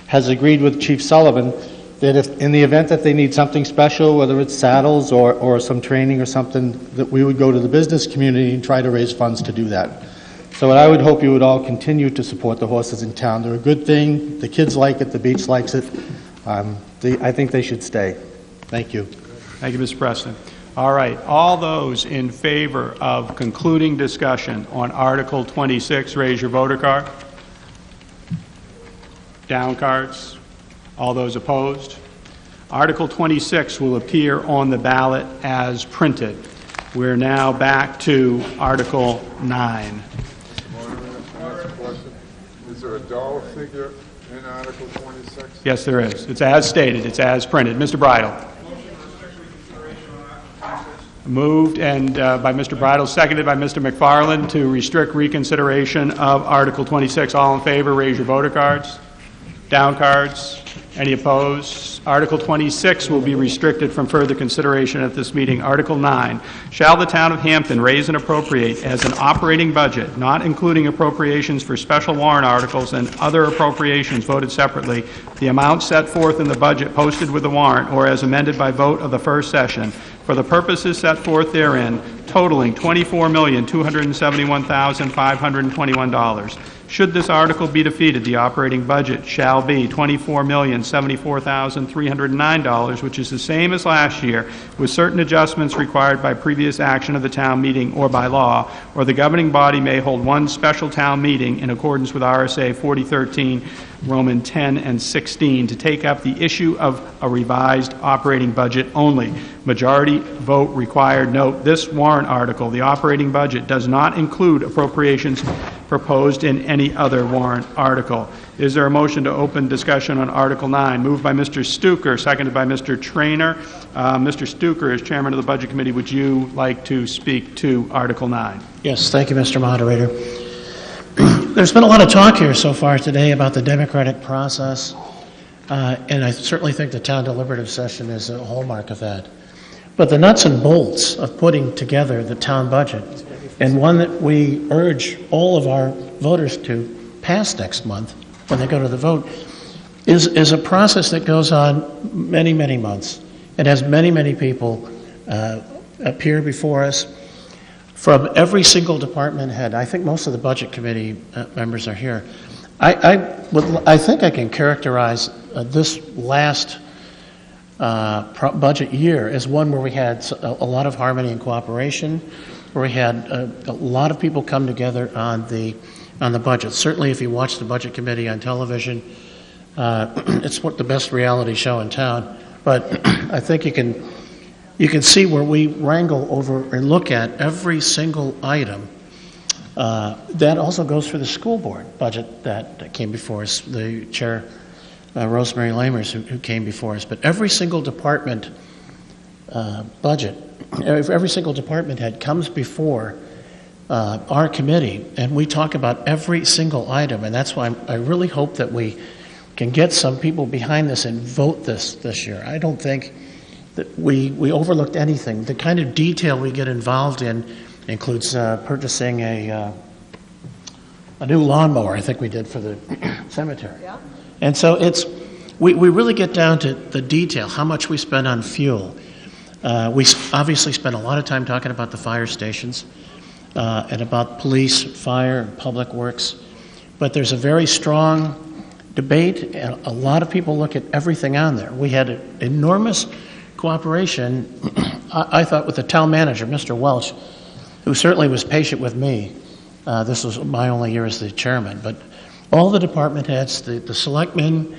has agreed with Chief Sullivan that if, in the event that they need something special, whether it's saddles or some training or something, that we would go to the business community and try to raise funds to do that. So I would hope you would all continue to support the horses in town. They're a good thing. The kids like it. The beach likes it. I think they should stay. Thank you. Thank you, Mr. Preston. All right. All those in favor of concluding discussion on Article 26, raise your voter card. Down cards. All those opposed? Article 26 will appear on the ballot as printed. We're now back to Article 9. Is there a dollar figure in Article 26? Yes, there is. It's as stated. It's as printed. Mr. Bridle. Moved and by Mr. Bridle, seconded by Mr. McFarland to restrict reconsideration of Article 26. All in favor, raise your voter cards. Down cards. Any opposed? Article 26 will be restricted from further consideration at this meeting. Article 9, shall the town of Hampton raise and appropriate as an operating budget, not including appropriations for special warrant articles and other appropriations voted separately, the amount set forth in the budget posted with the warrant or as amended by vote of the first session for the purposes set forth therein, totaling $24,271,521. Should this article be defeated, the operating budget shall be $24,074,309, which is the same as last year, with certain adjustments required by previous action of the town meeting or by law, or the governing body may hold one special town meeting in accordance with RSA 4013, Roman 10 and 16, to take up the issue of a revised operating budget only. Majority vote required. Note, this warrant article, the operating budget, does not include appropriations proposed in any other warrant article. Is there a motion to open discussion on Article 9? Moved by Mr. Stuker, seconded by Mr. Traynor. Mr. Stuker, as chairman of the Budget Committee, would you like to speak to Article 9? Yes, thank you, Mr. Moderator. There's been a lot of talk here so far today about the democratic process, and I certainly think the town deliberative session is a hallmark of that. But the nuts and bolts of putting together the town budget, and one that we urge all of our voters to pass next month when they go to the vote, is a process that goes on many, many months. It has many, many people appear before us from every single department head. I think most of the Budget Committee members are here. I think I can characterize this last budget year as one where we had a lot of harmony and cooperation, where we had a lot of people come together on the budget. Certainly, if you watch the Budget Committee on television, it's the best reality show in town. But I think you can see where we wrangle over and look at every single item. That also goes for the school board budget that came before us, the chair, Rosemary Lamers, who came before us. But every single department budget, every single department head comes before our committee, and we talk about every single item. And that's why I really hope that we can get some people behind this and vote this year. I don't think that we overlooked anything. The kind of detail we get involved in includes purchasing a new lawnmower, I think we did, for the cemetery. Yeah. And so we really get down to the detail, how much we spend on fuel. We obviously spend a lot of time talking about the fire stations and about police, fire, and public works. But there's a very strong debate, and a lot of people look at everything on there. We had enormous cooperation, I thought, with the town manager, Mr. Welch, who certainly was patient with me. This was my only year as the chairman, but all the department heads, the selectmen,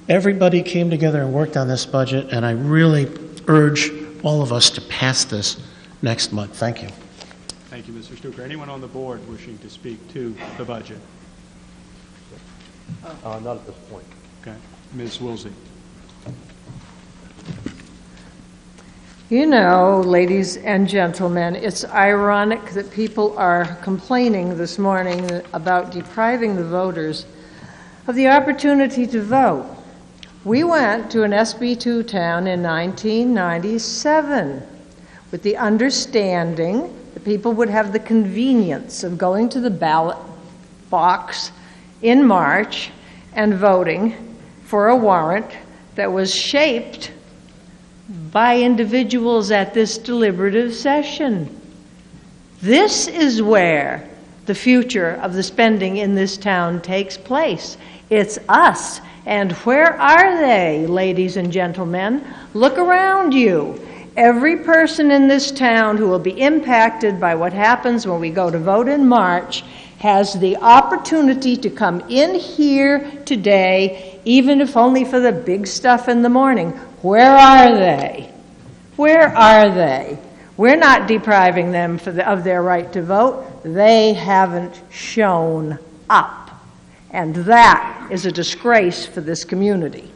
everybody came together and worked on this budget, and I really urge all of us to pass this next month. Thank you. Thank you, Mr. Stuker. Anyone on the board wishing to speak to the budget? Not at this point. Okay. Ms. Woolsey. You know, ladies and gentlemen, it's ironic that people are complaining this morning about depriving the voters of the opportunity to vote. We went to an SB2 town in 1997 with the understanding that people would have the convenience of going to the ballot box in March and voting for a warrant that was shaped by individuals at this deliberative session. This is where the future of the spending in this town takes place. It's us. And where are they, ladies and gentlemen? Look around you. Every person in this town who will be impacted by what happens when we go to vote in March has the opportunity to come in here today, even if only for the big stuff in the morning. Where are they? Where are they? We're not depriving them of their right to vote. They haven't shown up. And that is a disgrace for this community.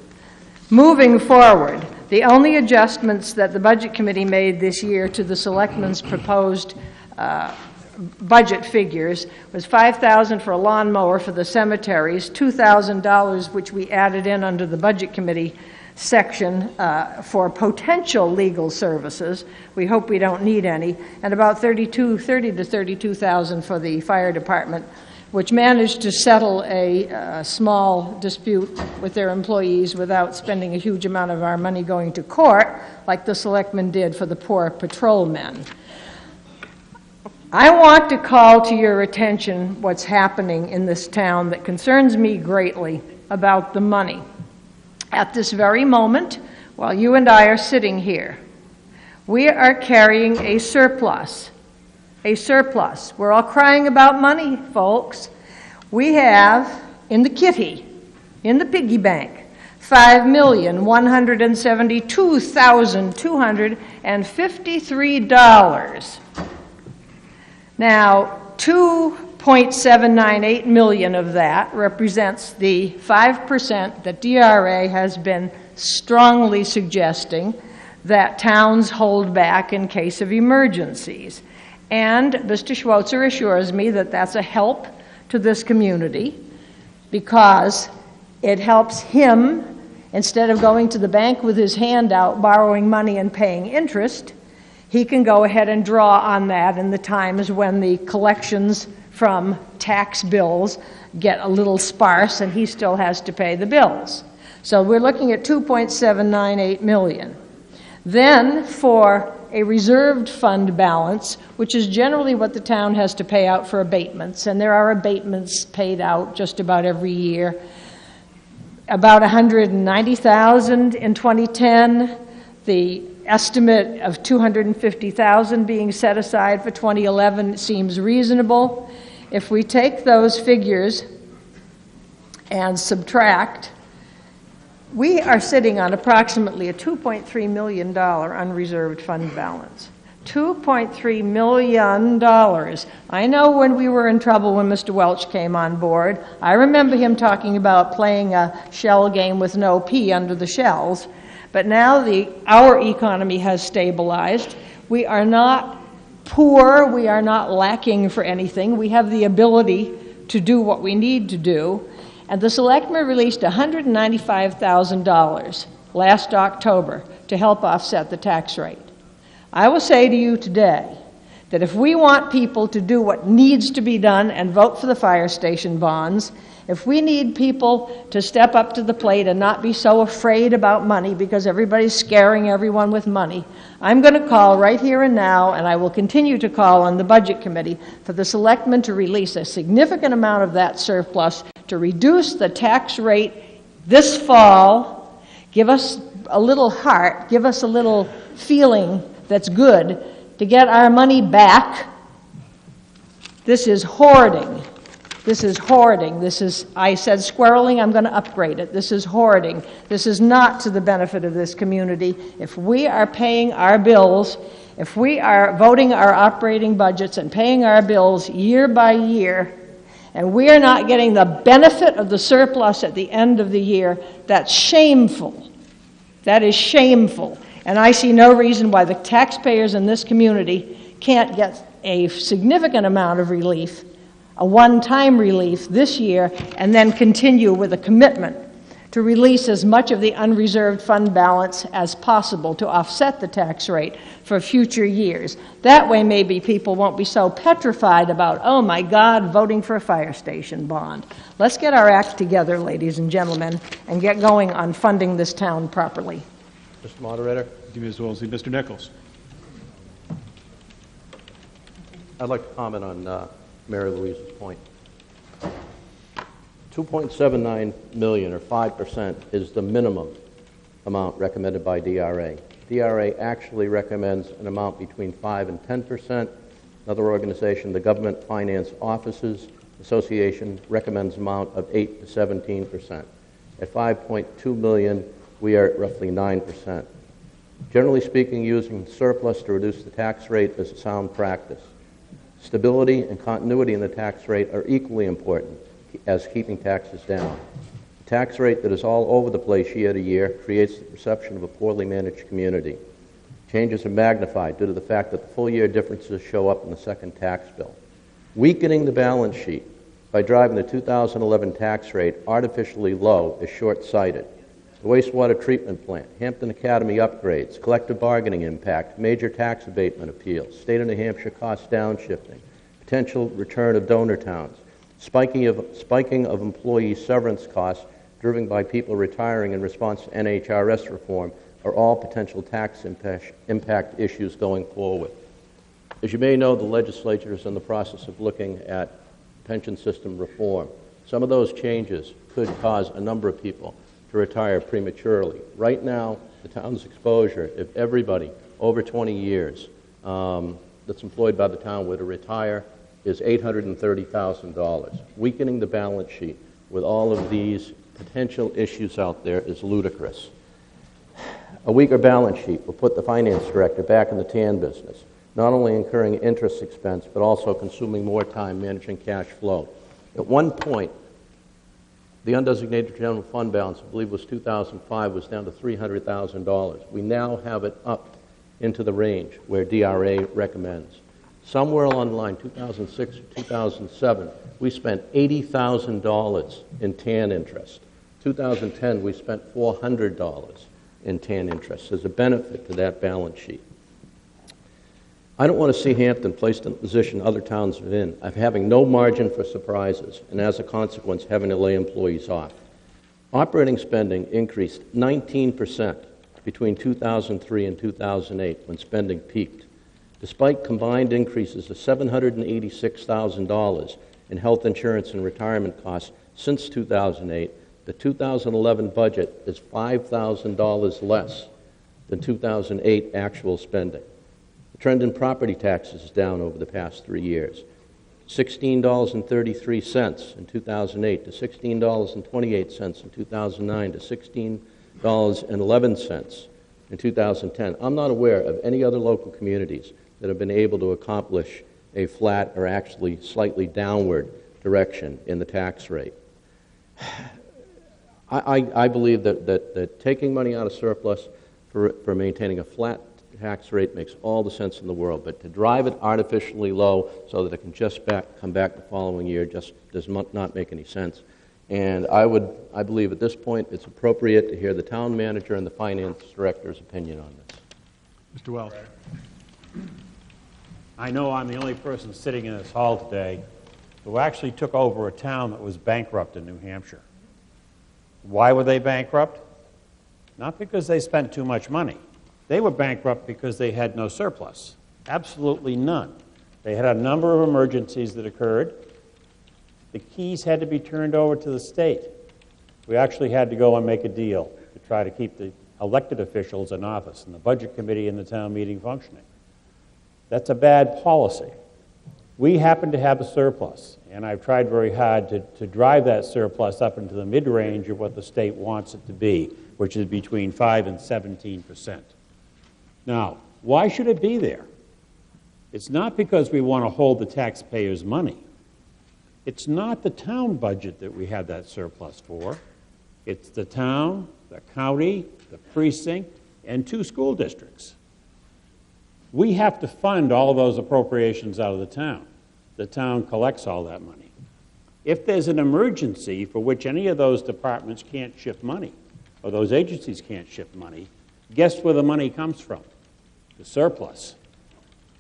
Moving forward, the only adjustments that the Budget Committee made this year to the Selectmen's proposed budget figures was $5,000 for a lawnmower for the cemeteries, $2,000 which we added in under the Budget Committee section for potential legal services. We hope we don't need any, and about $30,000 to $32,000 for the fire department, which managed to settle a small dispute with their employees without spending a huge amount of our money going to court, like the selectmen did for the poor patrolmen. I want to call to your attention what's happening in this town that concerns me greatly about the money. At this very moment, while you and I are sitting here, we are carrying a surplus. A surplus. We're all crying about money, folks. We have in the kitty, in the piggy bank, $5,172,253. Now, $2.798 million of that represents the 5% that DRA has been strongly suggesting that towns hold back in case of emergencies. And Mr. Schweitzer assures me that that's a help to this community because it helps him, instead of going to the bank with his hand out, borrowing money and paying interest, he can go ahead and draw on that in the times when the collections from tax bills get a little sparse and he still has to pay the bills. So we're looking at $2.798 million. Then for a reserved fund balance, which is generally what the town has to pay out for abatements, and there are abatements paid out just about every year. About $190,000 in 2010, the estimate of $250,000 being set aside for 2011 seems reasonable. If we take those figures and subtract, we are sitting on approximately a $2.3 million unreserved fund balance. $2.3 million. I know when we were in trouble when Mr. Welch came on board, I remember him talking about playing a shell game with no P under the shells. But now our economy has stabilized. We are not poor. We are not lacking for anything. We have the ability to do what we need to do. And the selectmen released $195,000 last October to help offset the tax rate. I will say to you today that if we want people to do what needs to be done and vote for the fire station bonds, if we need people to step up to the plate and not be so afraid about money because everybody's scaring everyone with money, I'm going to call right here and now, and I will continue to call on the Budget Committee for the selectmen to release a significant amount of that surplus to reduce the tax rate this fall, give us a little heart, give us a little feeling that's good to get our money back. This is hoarding. This is hoarding. This is, I said squirreling, I'm going to upgrade it. This is hoarding. This is not to the benefit of this community. If we are paying our bills, if we are voting our operating budgets and paying our bills year by year, and we are not getting the benefit of the surplus at the end of the year, that's shameful. That is shameful. And I see no reason why the taxpayers in this community can't get a significant amount of relief, a one-time relief this year, and then continue with a commitment to release as much of the unreserved fund balance as possible to offset the tax rate for future years. That way, maybe people won't be so petrified about, oh my God, voting for a fire station bond. Let's get our act together, ladies and gentlemen, and get going on funding this town properly. Mr. Moderator? Thank you, Ms. Woolsey. Mr. Nichols. I'd like to comment on Mary Louise's point. 2.79 million, or 5%, is the minimum amount recommended by DRA. DRA actually recommends an amount between 5 and 10%. Another organization, the Government Finance Officers Association, recommends an amount of 8 to 17%. At 5.2 million, we are at roughly 9%. Generally speaking, using surplus to reduce the tax rate is a sound practice. Stability and continuity in the tax rate are equally important as keeping taxes down. A tax rate that is all over the place year to year creates the perception of a poorly managed community. Changes are magnified due to the fact that the full year differences show up in the second tax bill. Weakening the balance sheet by driving the 2011 tax rate artificially low is short-sighted. The wastewater treatment plant, Hampton Academy upgrades, collective bargaining impact, major tax abatement appeals, state of New Hampshire cost downshifting, potential return of donor towns, spiking of employee severance costs driven by people retiring in response to NHRS reform are all potential tax impact issues going forward. As you may know, the legislature is in the process of looking at pension system reform. Some of those changes could cause a number of people to retire prematurely. Right now, the town's exposure, if everybody over 20 years that's employed by the town were to retire, is $830,000. Weakening the balance sheet with all of these potential issues out there is ludicrous. A weaker balance sheet will put the finance director back in the TAN business, not only incurring interest expense, but also consuming more time managing cash flow. At one point, the undesignated general fund balance, I believe was 2005, was down to $300,000. We now have it up into the range where DRA recommends. Somewhere along the line, 2006 or 2007, we spent $80,000 in TAN interest. 2010, we spent $400 in TAN interest. There's a benefit to that balance sheet. I don't want to see Hampton placed in a position other towns are in of having no margin for surprises and, as a consequence, having to lay employees off. Operating spending increased 19% between 2003 and 2008 when spending peaked. Despite combined increases of $786,000 in health insurance and retirement costs since 2008, the 2011 budget is $5,000 less than 2008 actual spending. The trend in property taxes is down over the past 3 years. $16.33 in 2008 to $16.28 in 2009 to $16.11 in 2010. I'm not aware of any other local communities that have been able to accomplish a flat or actually slightly downward direction in the tax rate. I believe that taking money out of surplus for maintaining a flat tax rate makes all the sense in the world, but to drive it artificially low so that it can just come back the following year just does not make any sense. And I believe at this point it's appropriate to hear the town manager and the finance director's opinion on this. Mr. Welch. I know I'm the only person sitting in this hall today who actually took over a town that was bankrupt in New Hampshire. Why were they bankrupt? Not because they spent too much money. They were bankrupt because they had no surplus. Absolutely none. They had a number of emergencies that occurred. The keys had to be turned over to the state. We actually had to go and make a deal to try to keep the elected officials in office and the budget committee and the town meeting functioning. That's a bad policy. We happen to have a surplus, and I've tried very hard to drive that surplus up into the mid-range of what the state wants it to be, which is between 5 and 17%. Now, why should it be there? It's not because we want to hold the taxpayers' money. It's not the town budget that we have that surplus for. It's the town, the county, the precinct, and 2 school districts. We have to fund all of those appropriations out of the town. The town collects all that money. If there's an emergency for which any of those departments can't shift money, or those agencies can't shift money, guess where the money comes from? The surplus.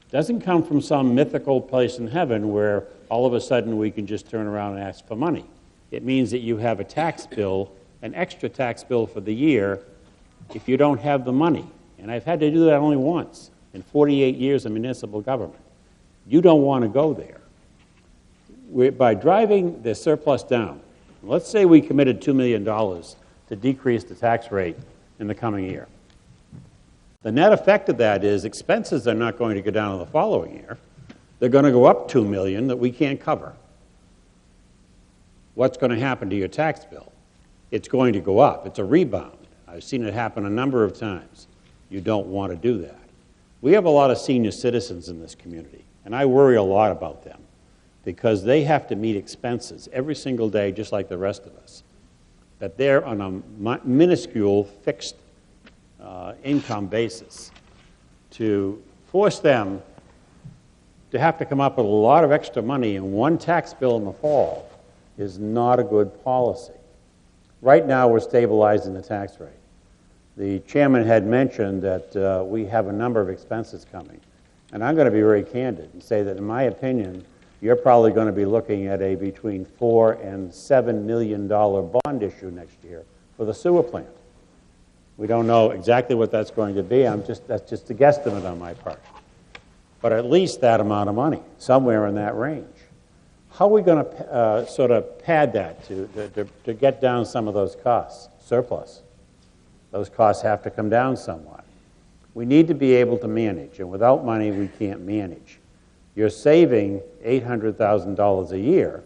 It doesn't come from some mythical place in heaven where all of a sudden we can just turn around and ask for money. It means that you have a tax bill, an extra tax bill for the year, if you don't have the money. And I've had to do that only once in 48 years of municipal government. You don't want to go there. By driving the surplus down, let's say we committed $2 million to decrease the tax rate in the coming year. The net effect of that is expenses are not going to go down in the following year. They're going to go up $2 million that we can't cover. What's going to happen to your tax bill? It's going to go up. It's a rebound. I've seen it happen a number of times. You don't want to do that. We have a lot of senior citizens in this community, and I worry a lot about them because they have to meet expenses every single day just like the rest of us. But they're on a minuscule fixed income basis. To force them to have to come up with a lot of extra money in one tax bill in the fall is not a good policy. Right now, we're stabilizing the tax rate. The chairman had mentioned that we have a number of expenses coming. And I'm going to be very candid and say that, in my opinion, you're probably going to be looking at a between $4 and $7 million bond issue next year for the sewer plant. We don't know exactly what that's going to be. That's just a guesstimate on my part. But at least that amount of money, somewhere in that range. How are we going to sort of pad that to get down some of those costs? Surplus. Those costs have to come down somewhat. We need to be able to manage, and without money, we can't manage. You're saving $800,000 a year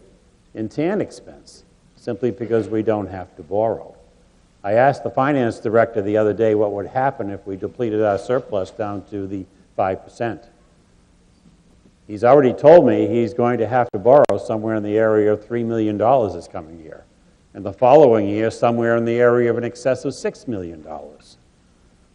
in TAN expense simply because we don't have to borrow. I asked the finance director the other day what would happen if we depleted our surplus down to the 5%. He's already told me he's going to have to borrow somewhere in the area of $3 million this coming year. And the following year, somewhere in the area of an excess of $6 million.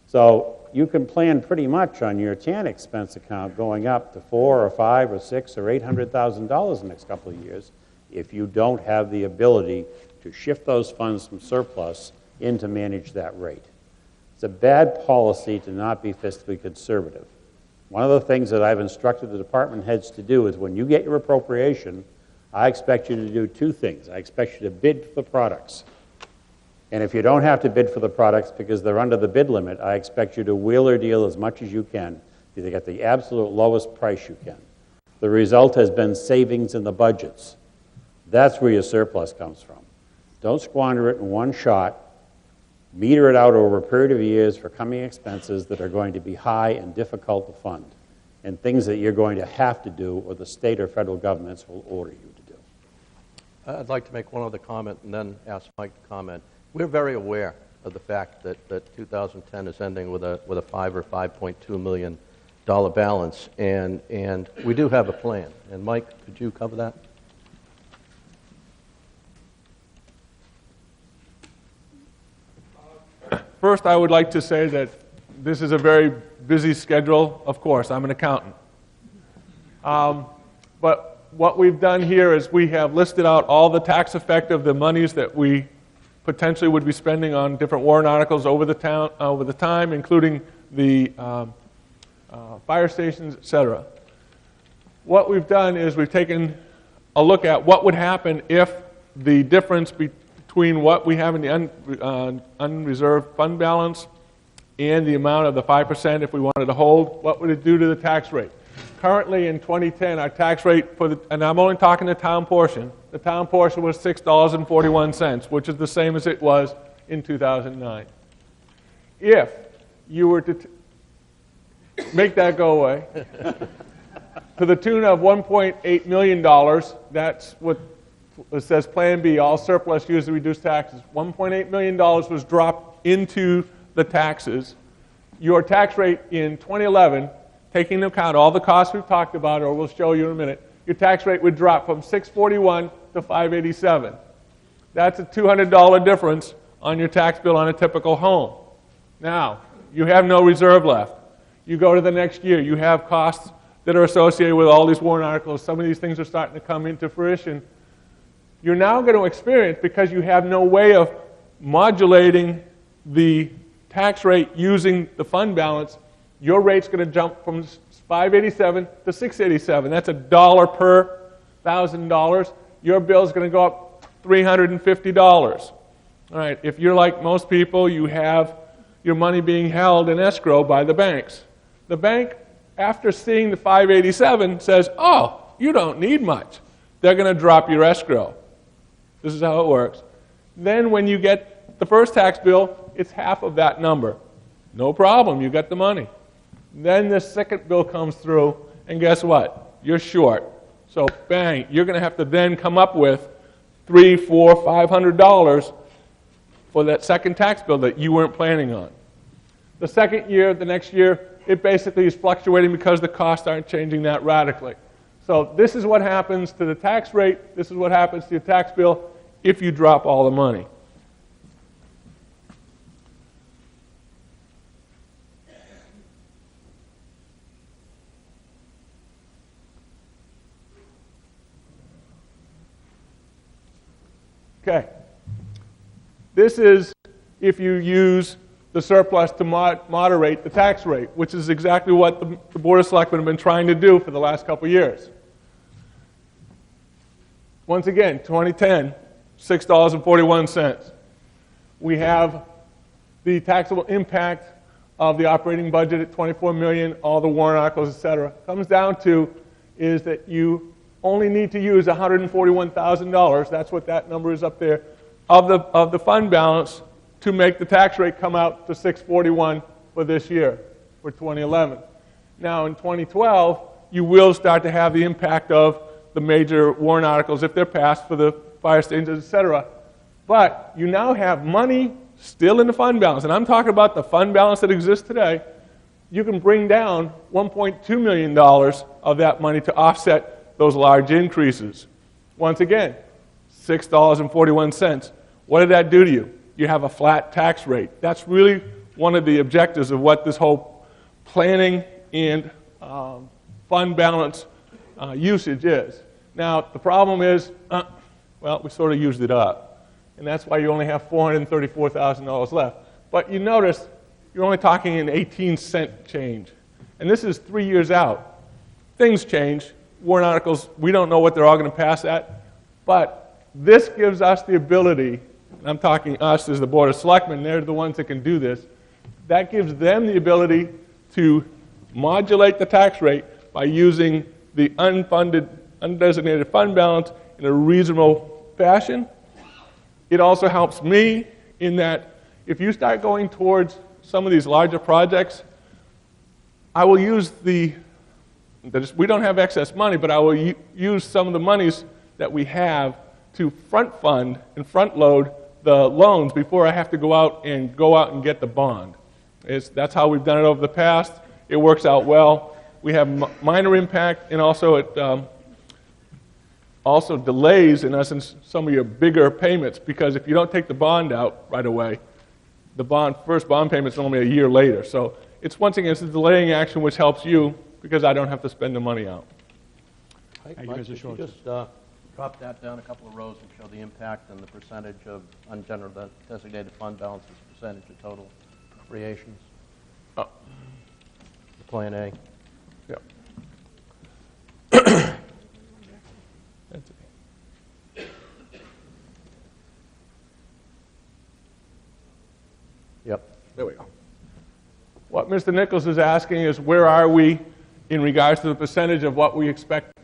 So you can plan pretty much on your TAN expense account going up to $4 or $5 or $6 or $800,000 in the next couple of years if you don't have the ability to shift those funds from surplus in to manage that rate. It's a bad policy to not be fiscally conservative. One of the things that I've instructed the department heads to do is when you get your appropriation, I expect you to do two things. I expect you to bid for the products. And if you don't have to bid for the products because they're under the bid limit, I expect you to wheel or deal as much as you can to get the absolute lowest price you can. The result has been savings in the budgets. That's where your surplus comes from. Don't squander it in one shot. Meter it out over a period of years for coming expenses that are going to be high and difficult to fund, and things that you're going to have to do or the state or federal governments will order you to do. I'd like to make one other comment and then ask Mike to comment. We're very aware of the fact that 2010 is ending with a $5 or $5.2 million balance, and we do have a plan. And Mike, could you cover that? First, I would like to say that this is a very busy schedule. Of course, I'm an accountant. But what we've done here is we have listed out all the tax effect of the monies that we potentially would be spending on different warrant articles over the time, including the fire stations, etc. What we've done is we've taken a look at what would happen if the difference between what we have in the unreserved fund balance and the amount of the 5% if we wanted to hold, what would it do to the tax rate? Currently in 2010, our tax rate and I'm only talking the town portion was $6.41, which is the same as it was in 2009. If you were to make that go away, to the tune of $1.8 million, that's what it says Plan B, all surplus used to reduce taxes. $1.8 million was dropped into the taxes. Your tax rate in 2011, taking into account all the costs we've talked about, or we'll show you in a minute, your tax rate would drop from $641 to $587. That's a $200 difference on your tax bill on a typical home. Now, you have no reserve left. You go to the next year, you have costs that are associated with all these warrant articles. Some of these things are starting to come into fruition. you're now going to experience, because you have no way of modulating the tax rate using the fund balance, your rate's going to jump from $587 to $687. That's $1 per $1,000. Your bill's going to go up $350. All right, if you're like most people, you have your money being held in escrow by the banks. The bank, after seeing the $587, says, oh, you don't need much. They're going to drop your escrow. This is how it works. Then when you get the first tax bill, it's half of that number. No problem, you got the money. Then the second bill comes through, and guess what? You're short. So bang, you're going to have to then come up with $300, $400, $500 for that second tax bill that you weren't planning on. The second year, the next year, it basically is fluctuating because the costs aren't changing that radically. So this is what happens to the tax rate. This is what happens to your tax bill if you drop all the money. Okay. This is if you use the surplus to moderate the tax rate, which is exactly what the Board of Selectmen have been trying to do for the last couple of years. Once again, 2010, $6.41. We have the taxable impact of the operating budget at $24 million, all the warrant articles, et cetera. Comes down to is that you only need to use $141,000, that's what that number is up there, of the fund balance to make the tax rate come out to $641 for this year, for 2011. Now in 2012, you will start to have the impact of the major warrant articles if they're passed for the fire stations, et cetera. But you now have money still in the fund balance, and I'm talking about the fund balance that exists today. You can bring down $1.2 million of that money to offset those large increases. Once again, $6.41. What did that do to you? You have a flat tax rate. That's really one of the objectives of what this whole planning and fund balance usage is. Now, the problem is, well, we sort of used it up. And that's why you only have $434,000 left. But you notice you're only talking an 18-cent change. And this is 3 years out. Things change. Warrant articles, we don't know what they're all going to pass at. But this gives us the ability, and I'm talking us as the Board of Selectmen, they're the ones that can do this. That gives them the ability to modulate the tax rate by using the unfunded, undesignated fund balance in a reasonable fashion. It also helps me in that if you start going towards some of these larger projects, I will use we don't have excess money, but I will use some of the monies that we have to front fund and front load the loans before I have to go out and get the bond. That's how we've done it over the past. It works out well. We have minor impact, and also it also delays, in essence, some of your bigger payments, because if you don't take the bond out right away, the first bond payment is only a year later. So it's once again, it's a delaying action which helps you because I don't have to spend the money out. Mike, could you just drop that down a couple of rows and show the impact and the percentage of ungenerated designated fund balance as percentage of total appropriations? Oh. Plan A. Yep. That's it. Yep. There we go. What Mr. Nichols is asking is where are we in regards to the percentage of what we expect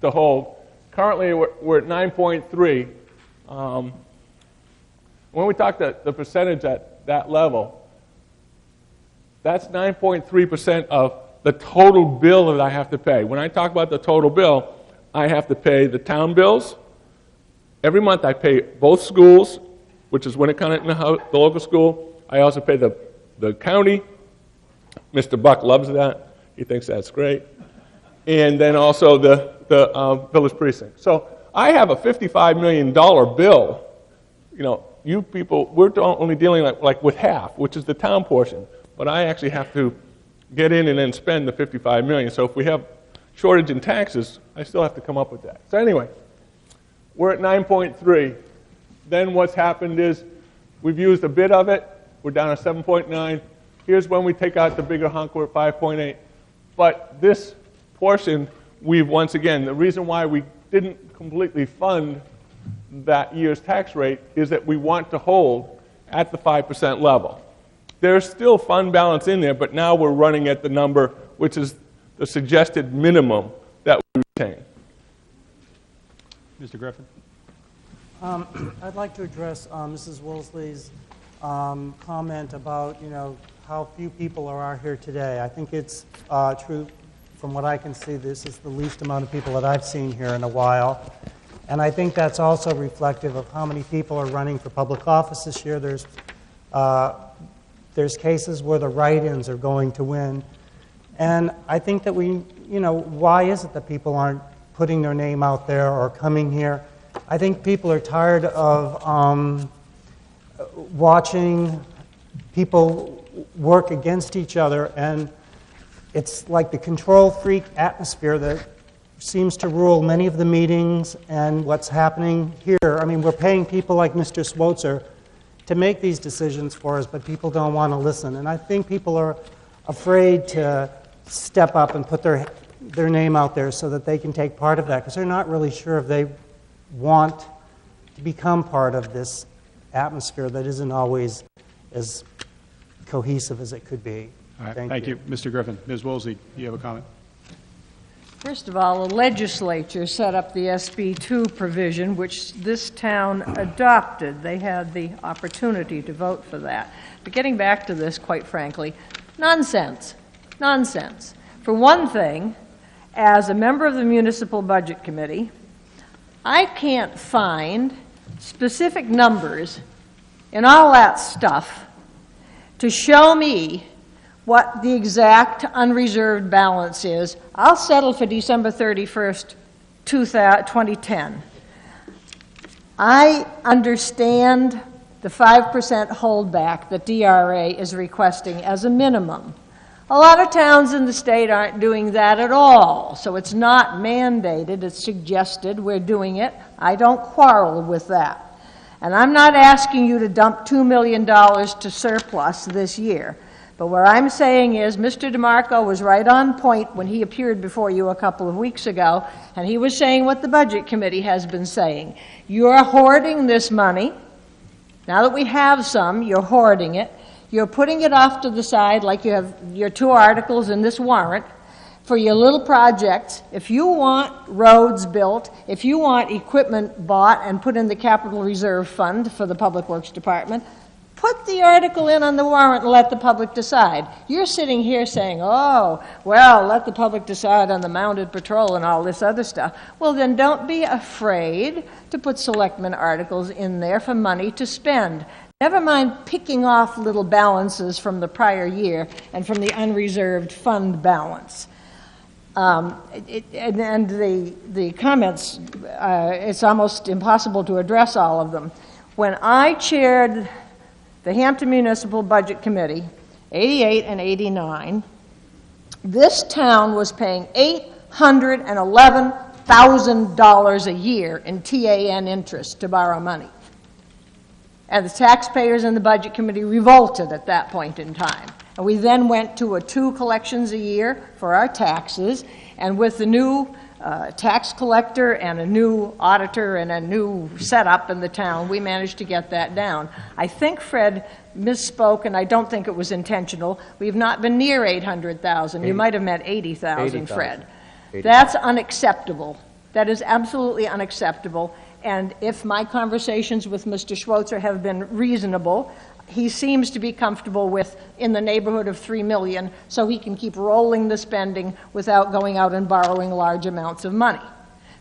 to hold. Currently, we're at 9.3. When we talk the percentage at that level, that's 9.3% of the total bill that I have to pay. When I talk about the total bill, I have to pay the town bills. Every month I pay both schools, which is Winnicott and the local school. I also pay the county. Mr. Buck loves that. He thinks that's great. And then also the village precinct. So I have a $55 million bill. You know, you people, we're only dealing like with half, which is the town portion. But I actually have to get in and then spend the $55 million. So if we have shortage in taxes, I still have to come up with that. So anyway, We're at 9.3. Then what's happened is we've used a bit of it. We're down to 7.9. Here's when we take out the bigger hunk, we're at 5.8. But this portion, we've once again, the reason why we didn't completely fund that year's tax rate is that we want to hold at the 5% level. There's still fund balance in there, but now we're running at the number which is the suggested minimum that we retain. Mr. Griffin? I'd like to address Mrs. Woolsey's comment about, how few people are here today. I think it's true. From what I can see, this is the least amount of people that I've seen here in a while. And I think that's also reflective of how many people are running for public office this year. There's cases where the write-ins are going to win. And I think that why is it that people aren't putting their name out there or coming here? I think people are tired of watching people work against each other, and it's like the control freak atmosphere that seems to rule many of the meetings and what's happening here. I mean, we're paying people like Mr. Swotzer to make these decisions for us, but people don't want to listen. And I think people are afraid to step up and put their name out there so that they can take part of that, because they're not really sure if they want to become part of this atmosphere that isn't always as cohesive as it could be. All right, thank you. Mr. Griffin. Ms. Woolsey, do you have a comment? First of all, the legislature set up the SB2 provision, which this town adopted. They had the opportunity to vote for that. But getting back to this, quite frankly, nonsense. Nonsense. For one thing, as a member of the Municipal Budget Committee, I can't find specific numbers in all that stuff to show me what the exact unreserved balance is. I'll settle for December 31st, 2010. I understand the 5% holdback that DRA is requesting as a minimum. A lot of towns in the state aren't doing that at all, so it's not mandated, it's suggested. We're doing it. I don't quarrel with that. And I'm not asking you to dump $2 million to surplus this year. But what I'm saying is Mr. DeMarco was right on point when he appeared before you a couple of weeks ago, and he was saying what the Budget Committee has been saying. You're hoarding this money. Now that we have some, you're hoarding it. You're putting it off to the side like you have your 2 articles in this warrant for your little projects. If you want roads built, if you want equipment bought and put in the capital reserve fund for the Public Works Department, put the article in on the warrant and let the public decide. You're sitting here saying, oh, well, let the public decide on the mounted patrol and all this other stuff. Well, then don't be afraid to put selectmen articles in there for money to spend. Never mind picking off little balances from the prior year and from the unreserved fund balance. And the comments, it's almost impossible to address all of them. When I chaired the Hampton Municipal Budget Committee, 88 and 89, this town was paying $811,000 a year in TAN interest to borrow money. And the taxpayers in the Budget Committee revolted at that point in time. And we then went to 2 collections a year for our taxes, and with the new tax collector and a new auditor and a new setup in the town, we managed to get that down. I think Fred misspoke, and I don't think it was intentional. We've not been near 800,000. You might have meant 80,000, Fred. 80. That's unacceptable. That is absolutely unacceptable. And if my conversations with Mr. Schweitzer have been reasonable, he seems to be comfortable with in the neighborhood of $3 million, so he can keep rolling the spending without going out and borrowing large amounts of money.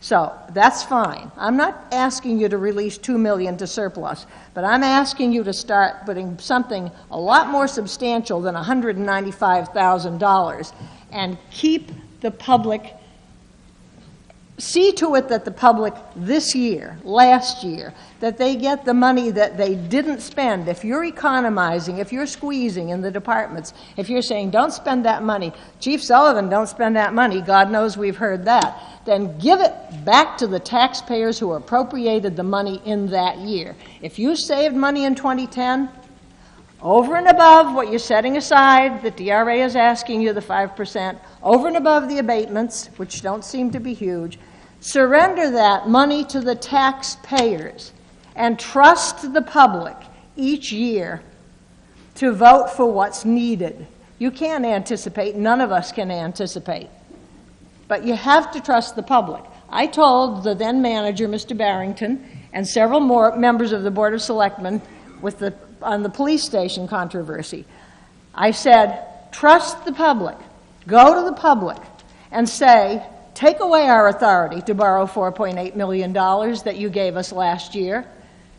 So that's fine. I'm not asking you to release $2 million to surplus, but I'm asking you to start putting something a lot more substantial than $195,000 and keep the public see to it that the public this year, last year, that they get the money that they didn't spend. If you're economizing, if you're squeezing in the departments, if you're saying, don't spend that money, Chief Sullivan, don't spend that money, God knows we've heard that, then give it back to the taxpayers who appropriated the money in that year. If you saved money in 2010, over and above what you're setting aside, the DRA is asking you, the 5%, over and above the abatements, which don't seem to be huge, surrender that money to the taxpayers and trust the public each year to vote for what's needed. You can't anticipate, none of us can anticipate, but you have to trust the public. I told the then manager, Mr. Barrington, and several more members of the Board of Selectmen on the police station controversy, I said, trust the public. Go to the public and say, take away our authority to borrow $4.8 million that you gave us last year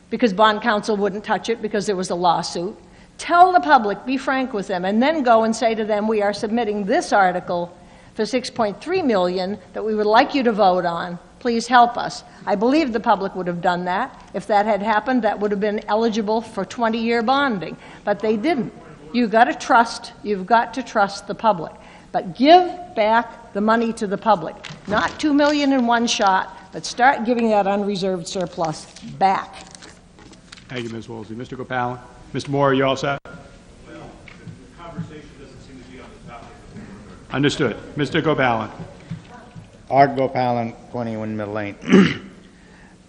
because bond counsel wouldn't touch it because there was a lawsuit. Tell the public, be frank with them, and then go and say to them, we are submitting this article for $6.3 million that we would like you to vote on. Please help us. I believe the public would have done that. If that had happened, that would have been eligible for 20-year bonding, but they didn't. You've got to trust the public. But give back the money to the public. Not $2 million in one shot, but start giving that unreserved surplus back. Thank you, Ms. Woolsey. Mr. Gopal? Mr. Moore, are you all set? Well, the conversation doesn't seem to be on the topic. Understood. Mr. Gopal? Art Gopalan, 21 Middle Lane.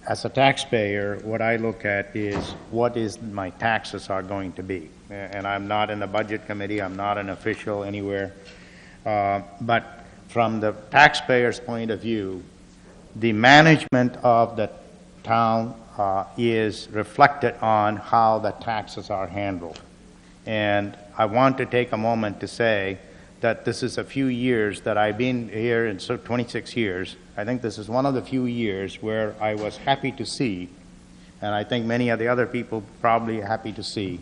As a taxpayer, what I look at is what is my taxes are going to be. And I'm not in the budget committee, I'm not an official anywhere. But from the taxpayer's point of view, the management of the town is reflected on how the taxes are handled. And I want to take a moment to say that this is a few years that I've been here, in 26 years. I think this is one of the few years where I was happy to see, and I think many of the other people probably happy to see,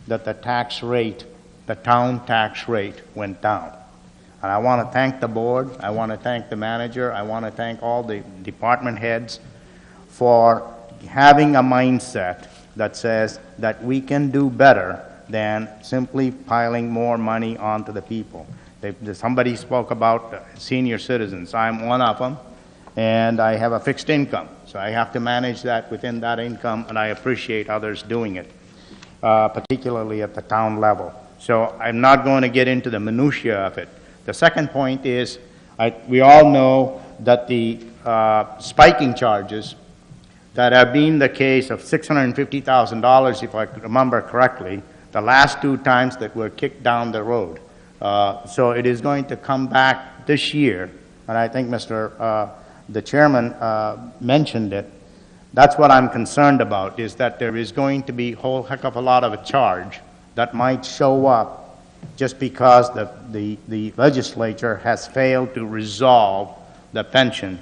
that the tax rate, the town tax rate went down. And I want to thank the board, I want to thank the manager, I want to thank all the department heads for having a mindset that says that we can do better than simply piling more money onto the people. Somebody spoke about senior citizens. I'm one of them, and I have a fixed income, so I have to manage that within that income, and I appreciate others doing it, particularly at the town level. So I'm not going to get into the minutiae of it. The second point is, we all know that the spiking charges that have been the case of $650,000, if I remember correctly, the last two times that were kicked down the road. So it is going to come back this year, and I think the chairman mentioned it. That's what I'm concerned about, is that there is going to be a whole heck of a lot of a charge that might show up just because the legislature has failed to resolve the pension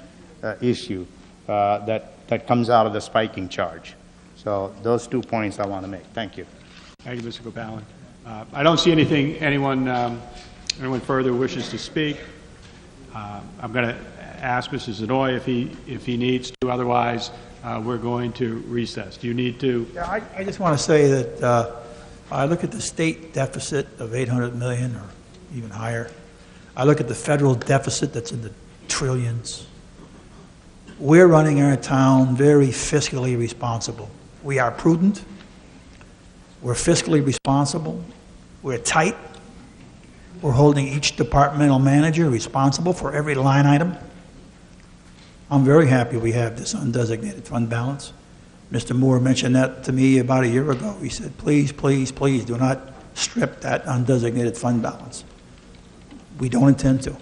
issue that comes out of the spiking charge. So those 2 points I want to make. Thank you. Thank you, Mr. Gopal. I don't see anyone further wishes to speak. I'm going to ask Mr. Zanoy if he needs to. Otherwise, we're going to recess. Do you need to? Yeah, I just want to say that I look at the state deficit of $800 million or even higher. I look at the federal deficit that's in the trillions. We're running our town very fiscally responsible. We are prudent. We're fiscally responsible. We're tight. We're holding each departmental manager responsible for every line item. I'm very happy we have this undesignated fund balance. Mr. Moore mentioned that to me about a year ago. He said, please, please, please do not strip that undesignated fund balance. We don't intend to.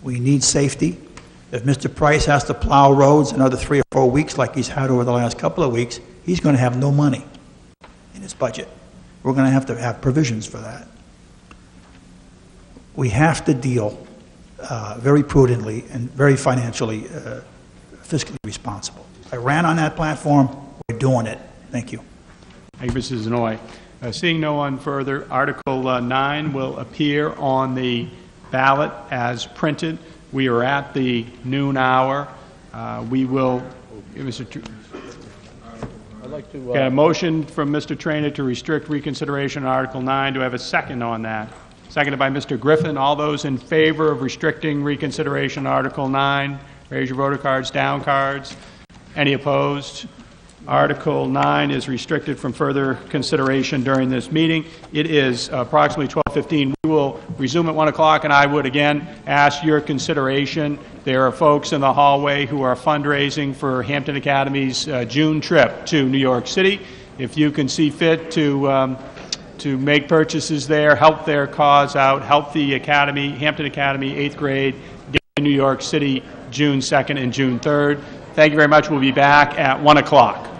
We need safety. If Mr. Price has to plow roads another 3 or 4 weeks like he's had over the last couple of weeks, he's going to have no money in his budget. We're going to have provisions for that. We have to deal very prudently and very financially, fiscally responsible. I ran on that platform. We're doing it. Thank you. Thank you, Mrs. Zanoy. Seeing no one further, Article 9 will appear on the ballot as printed. We are at the noon hour, We will, Mr. I'd like to... Got a motion from Mr. Trainer to restrict reconsideration on Article 9. Do I have a second on that? Seconded by Mr. Griffin. All those in favor of restricting reconsideration on Article 9, raise your voter cards, down cards. Any opposed? Article 9 is restricted from further consideration during this meeting. It is approximately 12:15. We will resume at 1 o'clock, and I would again ask your consideration. There are folks in the hallway who are fundraising for Hampton Academy's June trip to New York City. If you can see fit to make purchases there, help their cause out, help the Academy, Hampton Academy, 8th grade, get to New York City June 2nd and June 3rd. Thank you very much. We'll be back at 1 o'clock.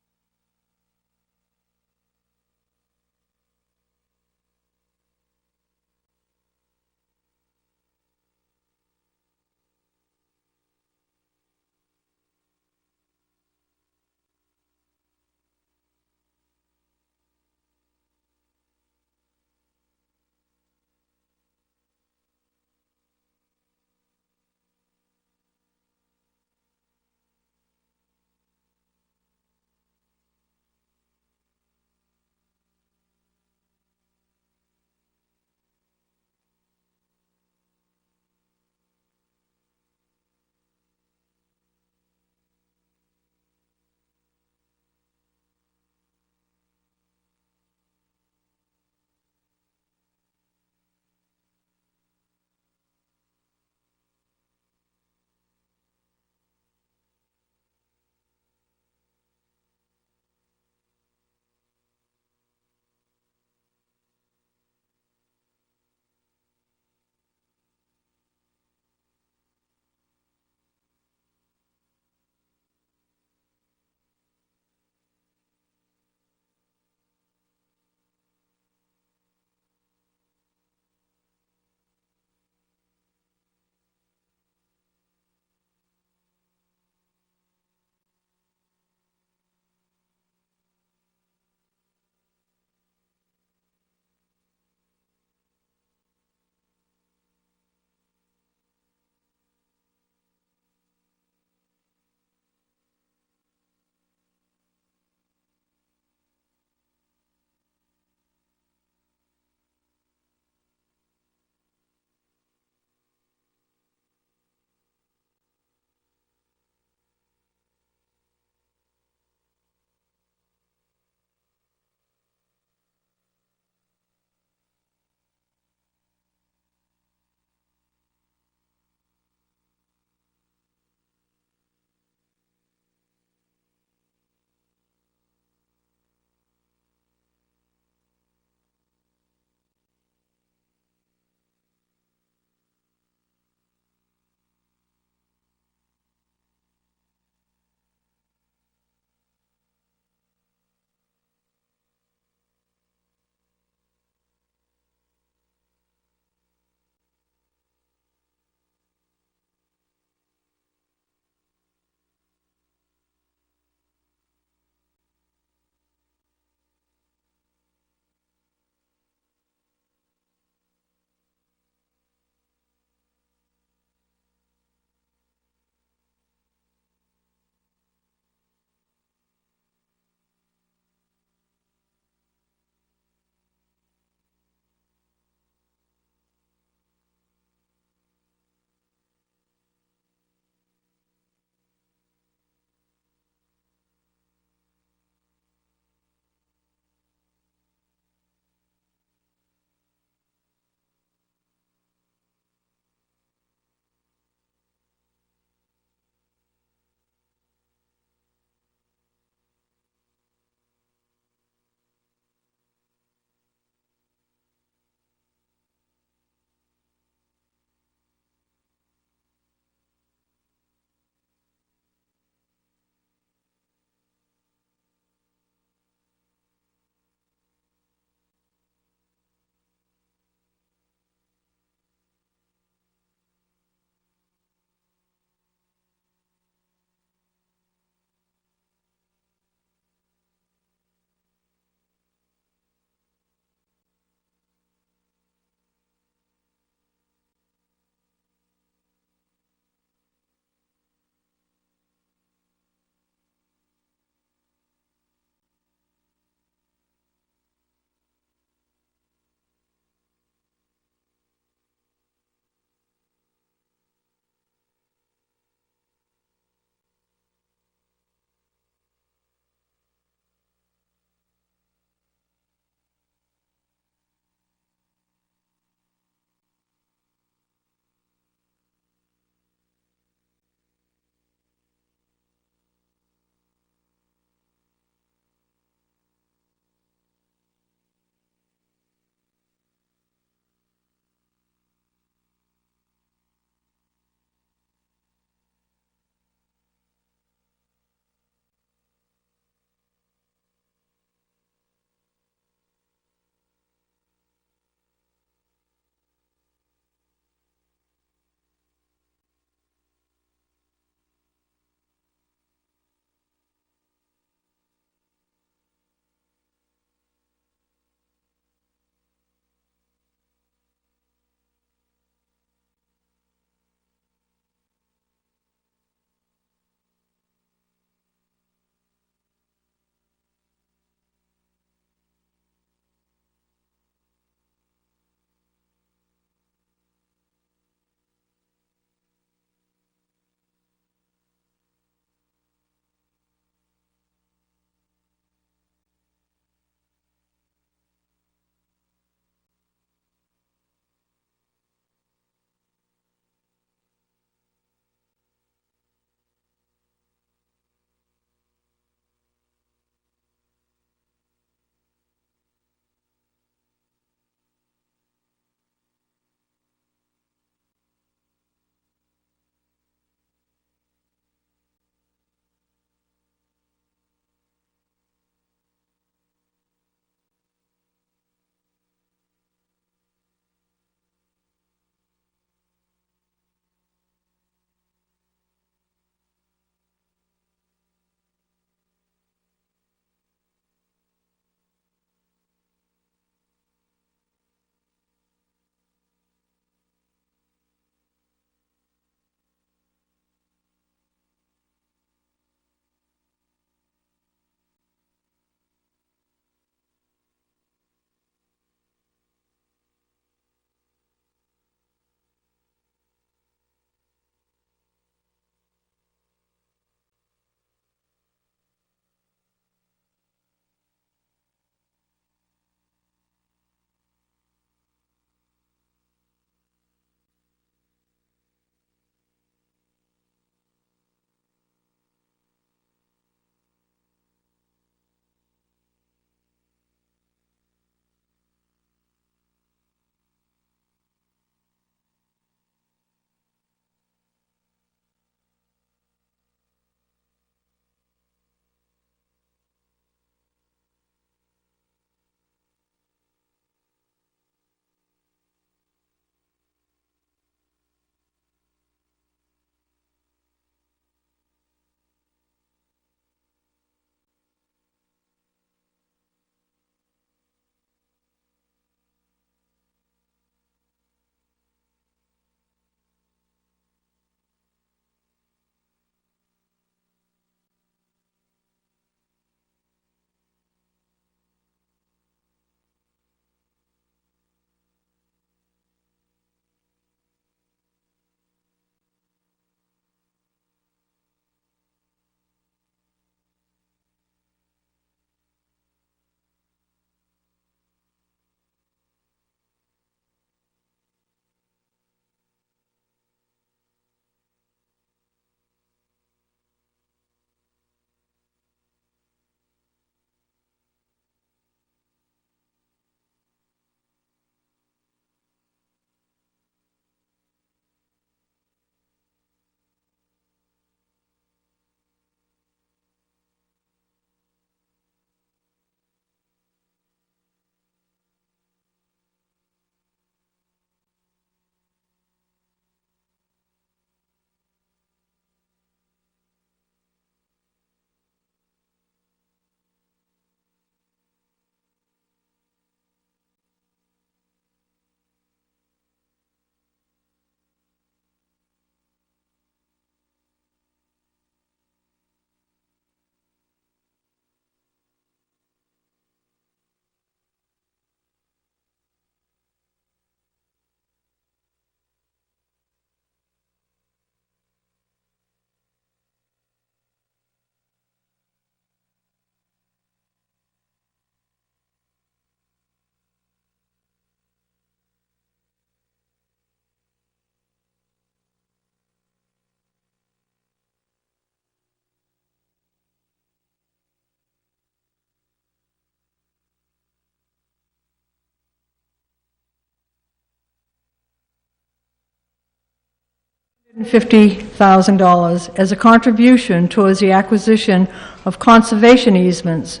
$50,000 as a contribution towards the acquisition of conservation easements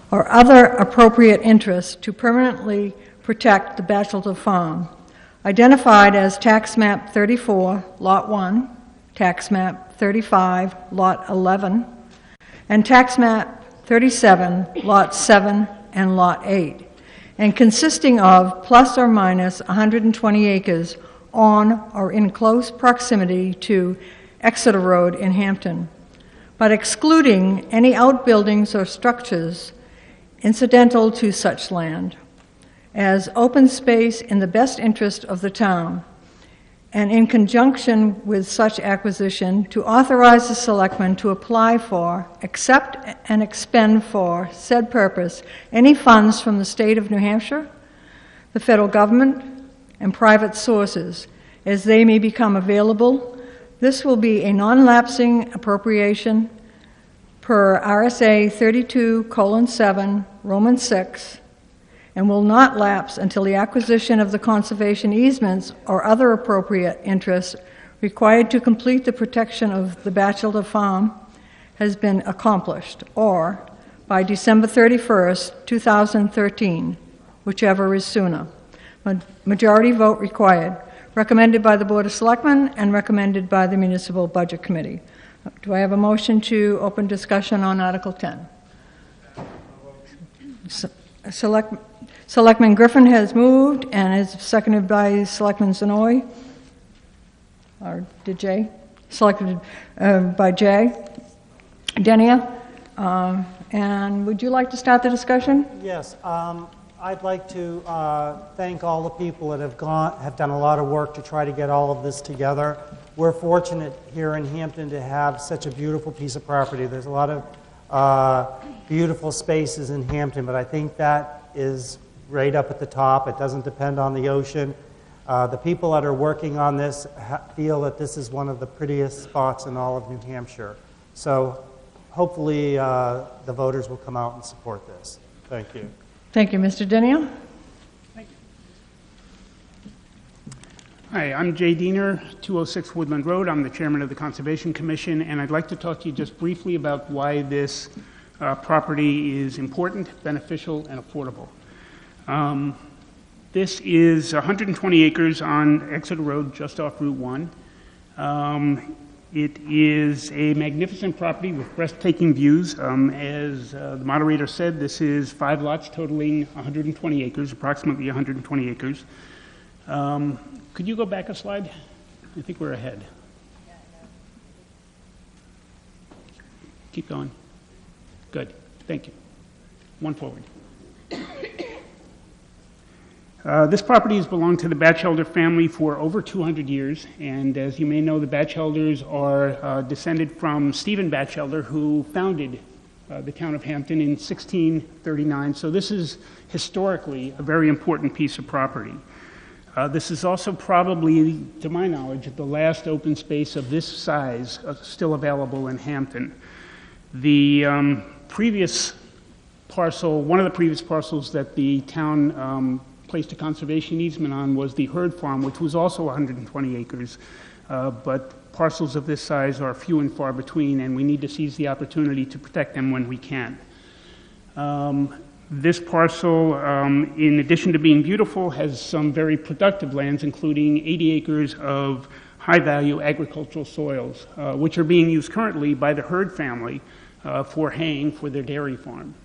or other appropriate interests to permanently protect the Batchelder Farm, identified as Tax Map 34, Lot 1, Tax Map 35, Lot 11, and Tax Map 37, Lot 7 and Lot 8, and consisting of plus or minus 120 acres on or in close proximity to Exeter Road in Hampton, but excluding any outbuildings or structures incidental to such land, as open space in the best interest of the town, and in conjunction with such acquisition, to authorize the selectmen to apply for, accept, and expend for said purpose any funds from the state of New Hampshire, the federal government, and private sources as they may become available. This will be a non-lapsing appropriation per RSA 32:7, Roman 6, and will not lapse until the acquisition of the conservation easements or other appropriate interests required to complete the protection of the Batchelder Farm has been accomplished, or by December 31st, 2013, whichever is sooner. Majority vote required. Recommended by the Board of Selectmen and recommended by the Municipal Budget Committee. Do I have a motion to open discussion on Article 10? Selectman Griffin has moved and is seconded by Selectman Zanoy. Or did Jay? Selected by Jay. Denia, and would you like to start the discussion? Yes. I'd like to thank all the people that have done a lot of work to try to get all of this together. We're fortunate here in Hampton to have such a beautiful piece of property. There's a lot of beautiful spaces in Hampton, but I think that is right up at the top. It doesn't depend on the ocean. The people that are working on this feel that this is one of the prettiest spots in all of New Hampshire. So hopefully the voters will come out and support this. Thank you. Thank you. Mr. Denia? Hi, I'm Jay Diener, 206 Woodland Road. I'm the chairman of the Conservation Commission, and I'd like to talk to you just briefly about why this property is important, beneficial, and affordable. This is 120 acres on Exeter Road, just off Route 1. It is a magnificent property with breathtaking views. As the moderator said, this is 5 lots totaling 120 acres, approximately 120 acres. Could you go back a slide? I think we're ahead. Keep going. Good. Thank you. One forward. This property has belonged to the Batchelder family for over 200 years, and as you may know, the Batchelders are descended from Stephen Batchelder, who founded the town of Hampton in 1639, so this is historically a very important piece of property. This is also probably, to my knowledge, the last open space of this size still available in Hampton. The previous parcel, one of the previous parcels that the town placed a conservation easement on was the Herd Farm, which was also 120 acres. But parcels of this size are few and far between, and we need to seize the opportunity to protect them when we can. This parcel, in addition to being beautiful, has some very productive lands, including 80 acres of high-value agricultural soils, which are being used currently by the Herd family for haying for their dairy farm.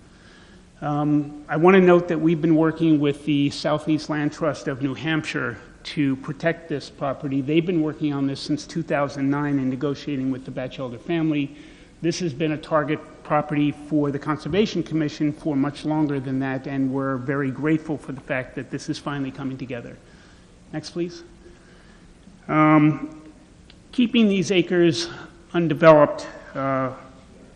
I want to note that we've been working with the Southeast Land Trust of New Hampshire to protect this property. They've been working on this since 2009 and negotiating with the Batchelder family. This has been a target property for the Conservation Commission for much longer than that, and we're very grateful for the fact that this is finally coming together. Next, please. Keeping these acres undeveloped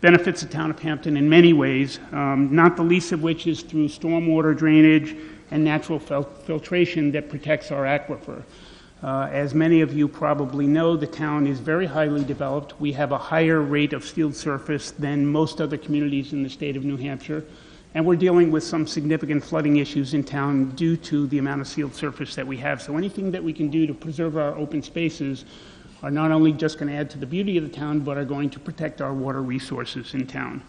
benefits the town of Hampton in many ways, not the least of which is through stormwater drainage and natural filtration that protects our aquifer. As many of you probably know, the town is very highly developed. We have a higher rate of sealed surface than most other communities in the state of New Hampshire, and we're dealing with some significant flooding issues in town due to the amount of sealed surface that we have. So anything that we can do to preserve our open spaces are not only just going to add to the beauty of the town, but are going to protect our water resources in town.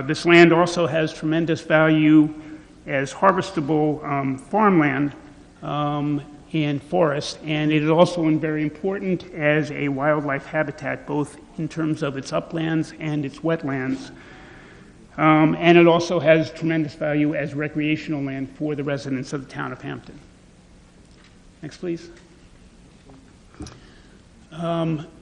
This land also has tremendous value as harvestable farmland and forest, and it is also very important as a wildlife habitat, both in terms of its uplands and its wetlands. And it also has tremendous value as recreational land for the residents of the town of Hampton. Next, please.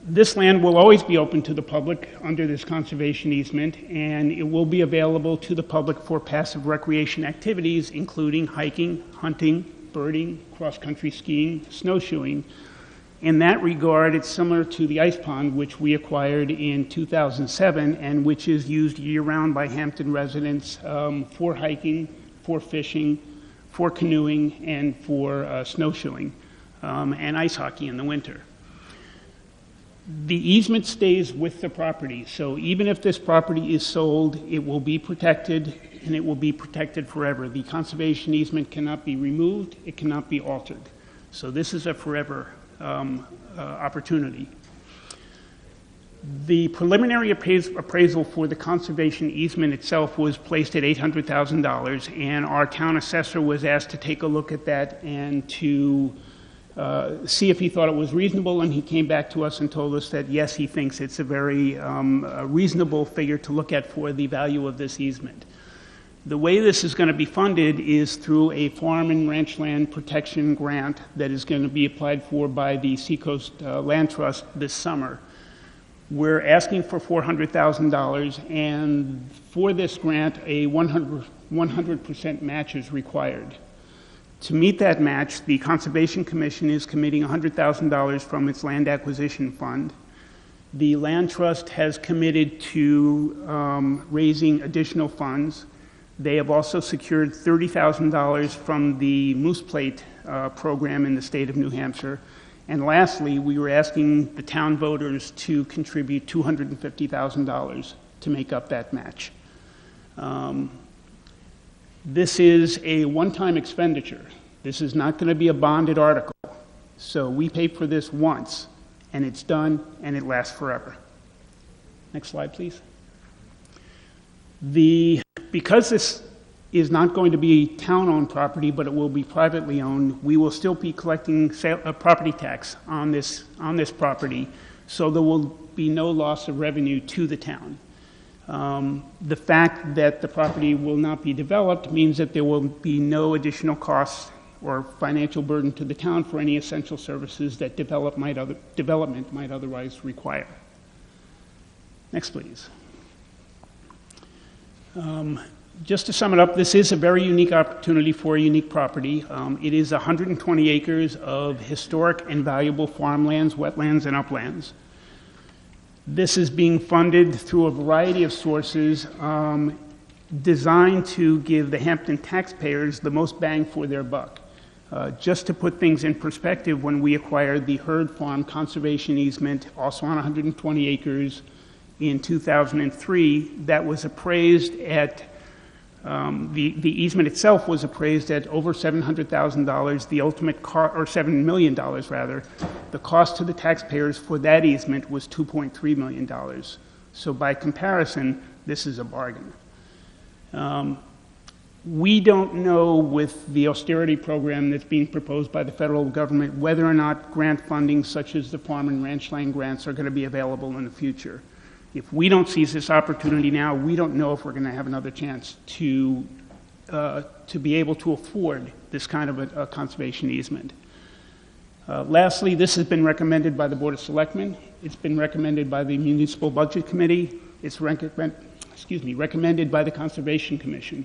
This land will always be open to the public under this conservation easement, and it will be available to the public for passive recreation activities, including hiking, hunting, birding, cross-country skiing, snowshoeing. In that regard, it's similar to the ice pond, which we acquired in 2007 and which is used year-round by Hampton residents for hiking, for fishing, for canoeing, and for snowshoeing, and ice hockey in the winter. The easement stays with the property, so even if this property is sold, it will be protected, and it will be protected forever. The conservation easement cannot be removed, it cannot be altered. So this is a forever opportunity. The preliminary appraisal for the conservation easement itself was placed at $800,000, and our town assessor was asked to take a look at that and to see if he thought it was reasonable, and he came back to us and told us that yes, he thinks it's a very reasonable figure to look at for the value of this easement. The way this is going to be funded is through a farm and ranch land protection grant that is going to be applied for by the Seacoast Land Trust this summer. We're asking for $400,000, and for this grant, a 100% match is required. To meet that match, the Conservation Commission is committing $100,000 from its land acquisition fund. The Land Trust has committed to raising additional funds. They have also secured $30,000 from the Moose Plate program in the state of New Hampshire. And lastly, we were asking the town voters to contribute $250,000 to make up that match. This is a one-time expenditure. This is not going to be a bonded article. So we pay for this once, and it's done, and it lasts forever. Next slide, please. Because this is not going to be town-owned property, but it will be privately owned, we will still be collecting property tax on this property, so there will be no loss of revenue to the town. The fact that the property will not be developed means that there will be no additional costs or financial burden to the town for any essential services that development might otherwise require. Next, please. Just to sum it up, this is a very unique opportunity for a unique property. It is 120 acres of historic and valuable farmlands, wetlands, and uplands. This is being funded through a variety of sources designed to give the Hampton taxpayers the most bang for their buck. Just to put things in perspective, when we acquired the Herd Farm conservation easement, also on 120 acres, in 2003, that was appraised at, the easement itself was appraised at over $700,000. The ultimate cost, or $7 million rather, the cost to the taxpayers for that easement was $2.3 million. So by comparison, this is a bargain. We don't know with the austerity program that's being proposed by the federal government whether or not grant funding such as the farm and ranch land grants are going to be available in the future. If we don't seize this opportunity now, we don't know if we're going to have another chance to be able to afford this kind of a conservation easement. Lastly, this has been recommended by the Board of Selectmen. It's been recommended by the Municipal Budget Committee. It's recommended by the Conservation Commission.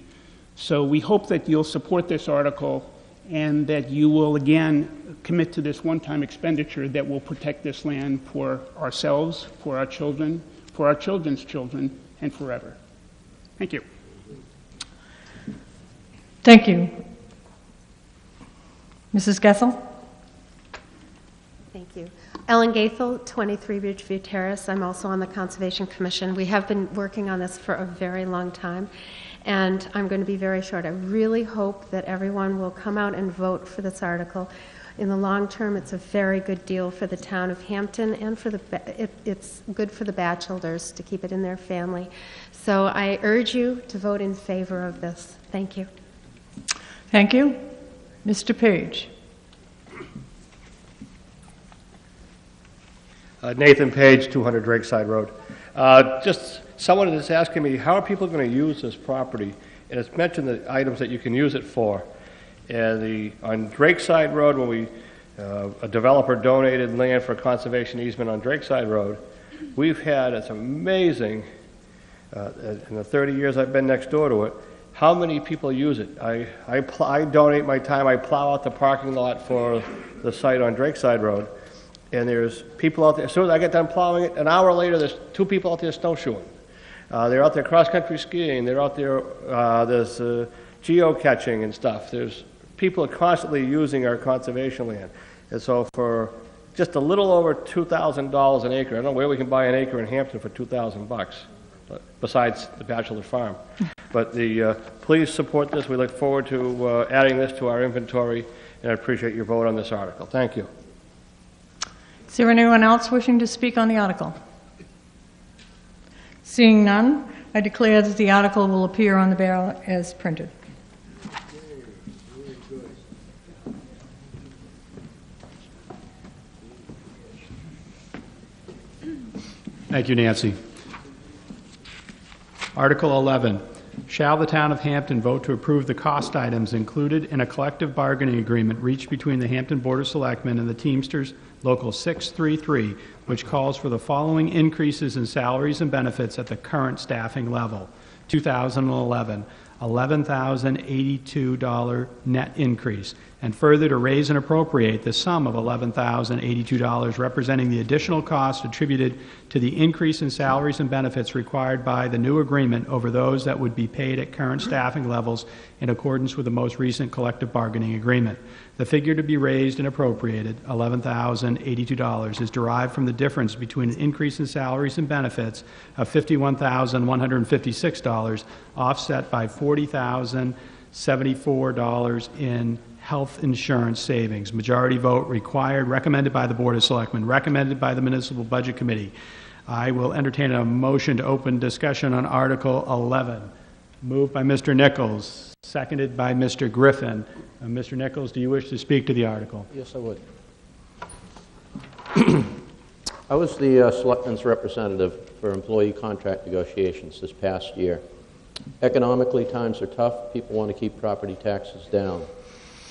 So we hope that you'll support this article and that you will again commit to this one-time expenditure that will protect this land for ourselves, for our children, for our children's children, and forever. Thank you. Thank you. Mrs. Gessel? Thank you. Ellen Gaethel, 23 Ridgeview Terrace. I'm also on the Conservation Commission. We have been working on this for a very long time, and I'm going to be very short. I really hope that everyone will come out and vote for this article. In the long term, it's a very good deal for the town of Hampton, and for it's good for the Batchelders to keep it in their family. So I urge you to vote in favor of this. Thank you. Thank you. Mr. Page. Nathan Page, 200 Drakeside Road. Just someone is asking me, how are people going to use this property? And it's mentioned the items that you can use it for. And on Drakeside Road, when a developer donated land for a conservation easement on Drakeside Road, we've had, it's amazing, in the 30 years I've been next door to it, how many people use it. I donate my time, I plow out the parking lot for the site on Drakeside Road, and there's people out there. As soon as I get done plowing it, an hour later, there's 2 people out there snowshoeing. They're out there cross-country skiing. They're out there, there's geocaching and stuff. There's people are constantly using our conservation land. And so for just a little over $2,000 an acre, I don't know where we can buy an acre in Hampton for $2,000, besides the Batchelor Farm. But please support this. We look forward to adding this to our inventory, and I appreciate your vote on this article. Thank you. Is there anyone else wishing to speak on the article? Seeing none, I declare that the article will appear on the ballot as printed. Thank you, Nancy. Article 11. Shall the town of Hampton vote to approve the cost items included in a collective bargaining agreement reached between the Hampton Board of Selectmen and the Teamsters Local 633, which calls for the following increases in salaries and benefits at the current staffing level? 2011, $11,082 net increase, and further to raise and appropriate the sum of $11,082 representing the additional cost attributed to the increase in salaries and benefits required by the new agreement over those that would be paid at current staffing levels in accordance with the most recent collective bargaining agreement. The figure to be raised and appropriated, $11,082, is derived from the difference between an increase in salaries and benefits of $51,156 offset by $40,074 in health insurance savings. Majority vote required, recommended by the Board of Selectmen, recommended by the Municipal Budget Committee. I will entertain a motion to open discussion on Article 11. Moved by Mr. Nichols, seconded by Mr. Griffin. Mr. Nichols, do you wish to speak to the article? Yes, I would. I was the Selectmen's representative for employee contract negotiations this past year. Economically, times are tough. People want to keep property taxes down.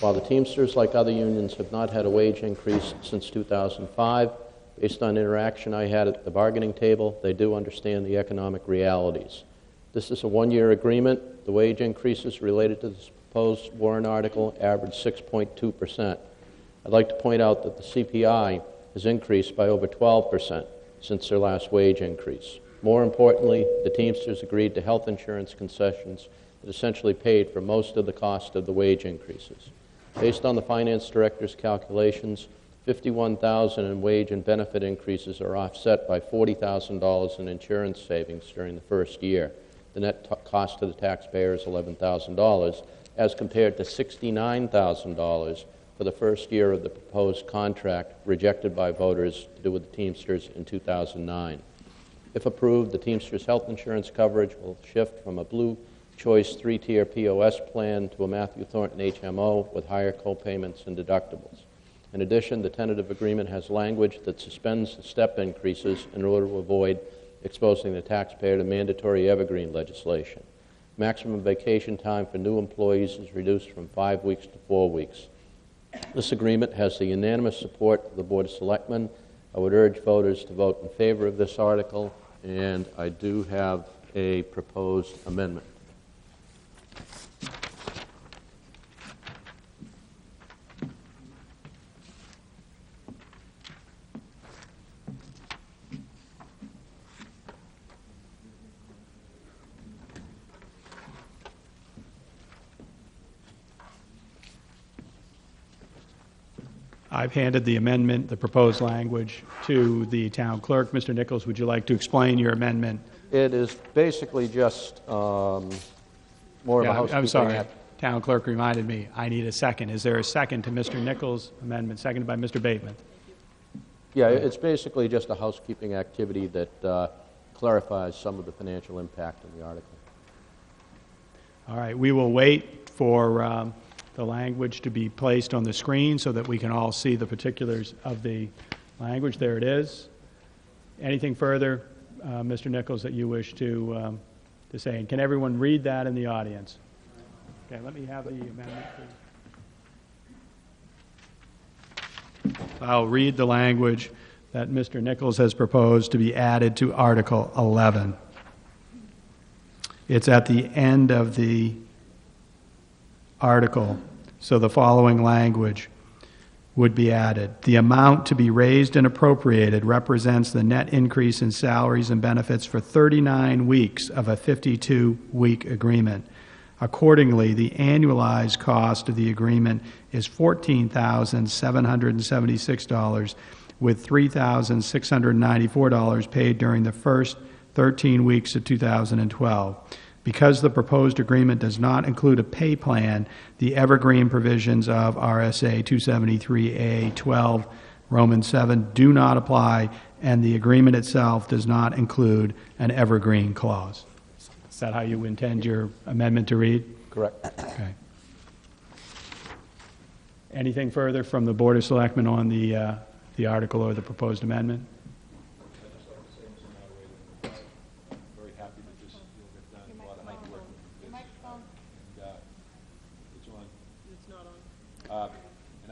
While the Teamsters, like other unions, have not had a wage increase since 2005, based on interaction I had at the bargaining table, they do understand the economic realities. This is a one-year agreement. The wage increases related to this proposed warrant article average 6.2%. I'd like to point out that the CPI has increased by over 12% since their last wage increase. More importantly, the Teamsters agreed to health insurance concessions that essentially paid for most of the cost of the wage increases. Based on the finance director's calculations, $51,000 in wage and benefit increases are offset by $40,000 in insurance savings during the first year. The net cost to the taxpayer is $11,000, as compared to $69,000 for the first year of the proposed contract rejected by voters to do with the Teamsters in 2009. If approved, the Teamsters health insurance coverage will shift from a Blue Choice 3-tier POS plan to a Matthew Thornton HMO with higher co-payments and deductibles. In addition, the tentative agreement has language that suspends the step increases in order to avoid exposing the taxpayer to mandatory evergreen legislation. Maximum vacation time for new employees is reduced from 5 weeks to 4 weeks. This agreement has the unanimous support of the Board of Selectmen. I would urge voters to vote in favor of this article, and I do have a proposed amendment. I've handed the amendment, the proposed language, to the town clerk. Mr. Nichols, would you like to explain your amendment? It is basically just more of a housekeeping I'm sorry. town clerk reminded me, I need a second. Is there a second to Mr. Nichols' amendment, seconded by Mr. Bateman? Yeah, it's basically just a housekeeping activity that clarifies some of the financial impact of the article. All right, we will wait for the language to be placed on the screen so that we can all see the particulars of the language. There it is. Anything further, Mr. Nichols, that you wish to say? And can everyone read that in the audience? Okay, let me have the amendment, please. I'll read the language that Mr. Nichols has proposed to be added to Article 11. It's at the end of the article, so the following language would be added. The amount to be raised and appropriated represents the net increase in salaries and benefits for 39 weeks of a 52-week agreement. Accordingly, the annualized cost of the agreement is $14,776, with $3,694 paid during the first 13 weeks of 2012. Because the proposed agreement does not include a pay plan, the evergreen provisions of RSA 273A 12 Roman 7 do not apply, and the agreement itself does not include an evergreen clause. Is that how you intend your amendment to read? Correct. Okay. Anything further from the Board of Selectmen on the article or the proposed amendment?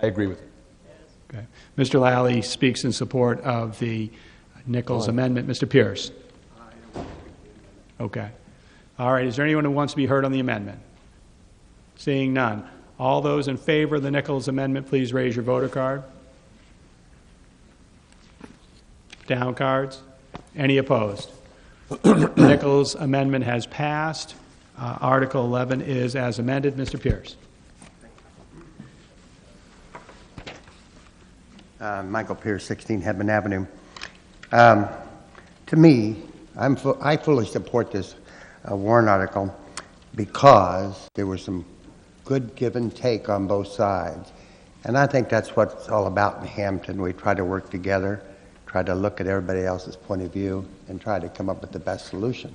I agree with you. Okay. Mr. Lally speaks in support of the Nichols amendment. Mr. Pierce? Okay. All right. Is there anyone who wants to be heard on the amendment? Seeing none. All those in favor of the Nichols amendment, please raise your voter card. Down cards. Any opposed? Nichols amendment has passed. Article 11 is as amended. Mr. Pierce? Michael Pierce, 16 Hedman Avenue. To me, I fully support this warrant article because there was some good give and take on both sides. And I think that's what it's all about in Hampton. We try to work together, try to look at everybody else's point of view, and try to come up with the best solution.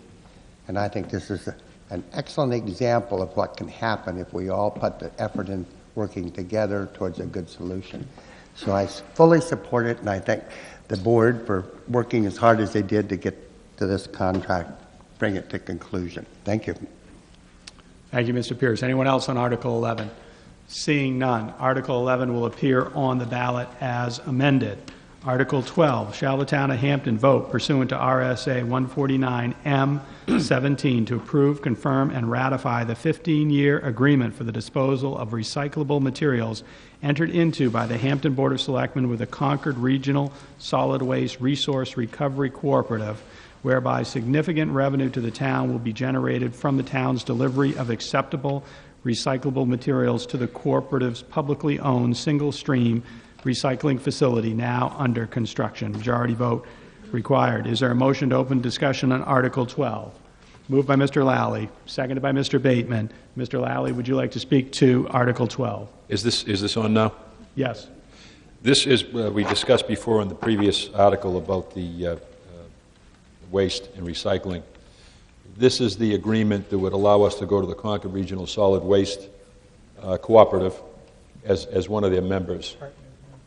And I think this is an excellent example of what can happen if we all put the effort in working together towards a good solution. So I fully support it, and I thank the board for working as hard as they did to get to this contract, bring it to conclusion. Thank you. Thank you, Mr. Pierce. Anyone else on Article 11? Seeing none, Article 11 will appear on the ballot as amended. Article 12, shall the town of Hampton vote pursuant to RSA 149M17 to approve, confirm, and ratify the 15-year agreement for the disposal of recyclable materials entered into by the Hampton Board of Selectmen with the Concord Regional Solid Waste Resource Recovery Cooperative, whereby significant revenue to the town will be generated from the town's delivery of acceptable recyclable materials to the cooperative's publicly owned single-stream recycling facility now under construction. Majority vote required. Is there a motion to open discussion on Article 12? Moved by Mr. Lally, seconded by Mr. Bateman. Mr. Lally, would you like to speak to Article 12? Is this on now? Yes. This is, we discussed before in the previous article about the waste and recycling. This is the agreement that would allow us to go to the Concord Regional Solid Waste Cooperative as one of their members.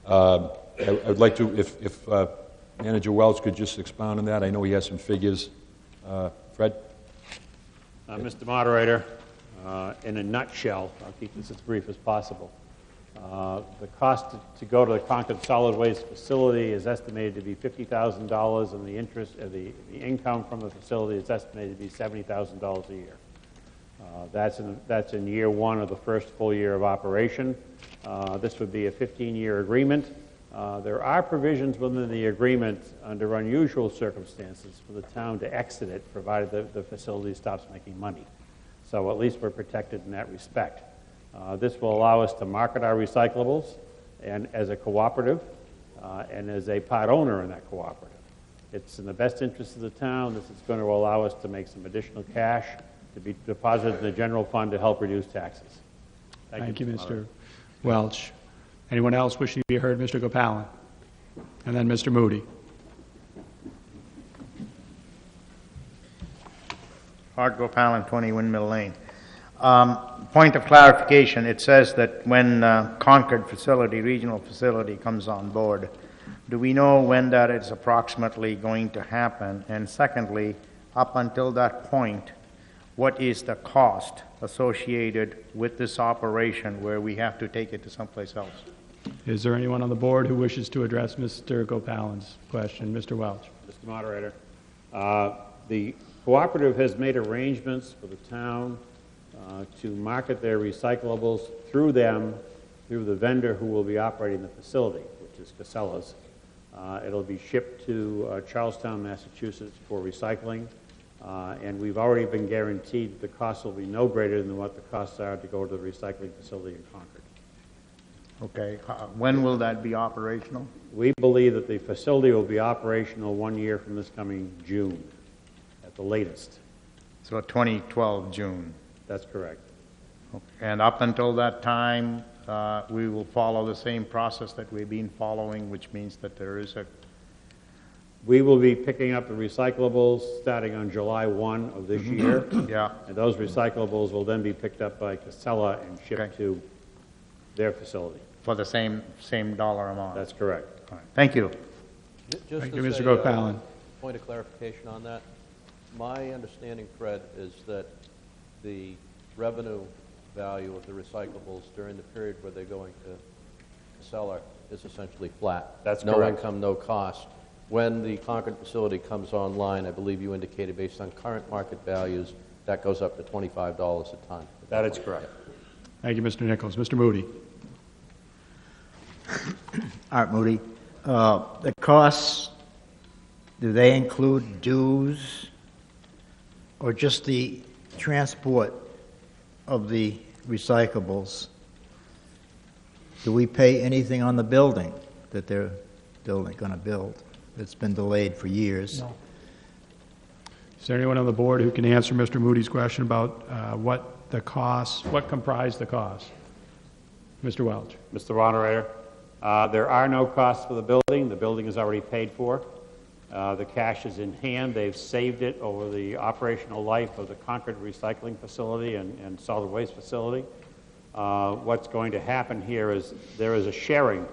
I'd like to, if Manager Wells could just expound on that. I know he has some figures. Fred? Mr. Moderator, in a nutshell, I'll keep this as brief as possible. The cost to go to the Concord Solid Waste Facility is estimated to be $50,000, and the interest, the income from the facility is estimated to be $70,000 a year. That's in year one of the first full year of operation. This would be a 15-year agreement. There are provisions within the agreement under unusual circumstances for the town to exit it, provided the facility stops making money. So at least we're protected in that respect. This will allow us to market our recyclables and as a cooperative and as a part owner in that cooperative. It's in the best interest of the town. This is going to allow us to make some additional cash to be deposited in the general fund to help reduce taxes. Thank you, Mr. Welch. Anyone else wishing to be heard? Mr. Gopalan. And then Mr. Moody. Art Gopalan, 20 Windmill Lane. Point of clarification, it says that when Concord facility, regional facility comes on board, do we know when that is approximately going to happen? And secondly, up until that point, what is the cost associated with this operation where we have to take it to someplace else? Is there anyone on the board who wishes to address Mr. Gopalan's question? Mr. Welch. Mr. Moderator, the cooperative has made arrangements for the town to market their recyclables through them, through the vendor who will be operating the facility, which is Casella's. It'll be shipped to Charlestown, Massachusetts for recycling, and we've already been guaranteed the cost will be no greater than what the costs are to go to the recycling facility in Concord. Okay, when will that be operational? We believe that the facility will be operational 1 year from this coming June, at the latest. So 2012 June. That's correct. Okay. And up until that time, we will follow the same process that we've been following, which means that there is a... We will be picking up the recyclables starting on July 1 of this year. Yeah. And those recyclables will then be picked up by Casella and shipped to their facility. For the same dollar amount? That's correct. All right. Thank you. Just Thank you, as Mr. a, Gopalan. point of clarification on that. My understanding, Fred, is that the revenue value of the recyclables during the period where they're going to Casella is essentially flat. That's no correct. income, no cost. When the Concord facility comes online, I believe you indicated based on current market values, that goes up to $25 a ton. That is correct. Thank you, Mr. Nichols. Mr. Moody. Art Moody. The costs, do they include dues or just the transport of the recyclables? Do we pay anything on the building that they're going to build that's been delayed for years? No. Is there anyone on the board who can answer Mr. Moody's question about what comprise the costs? Mr. Welch. Mr. Moderator, there are no costs for the building. The building is already paid for. The cash is in hand. They've saved it over the operational life of the Concord recycling facility and solid waste facility. What's going to happen here is there is a sharing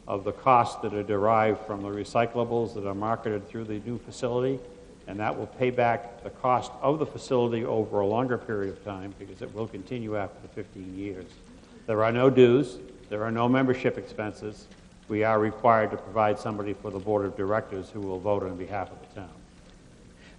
of the costs that are derived from the recyclables that are marketed through the new facility, and that will pay back the cost of the facility over a longer period of time because it will continue after the 15 years. There are no dues. There are no membership expenses. We are required to provide somebody for the board of directors who will vote on behalf of the town.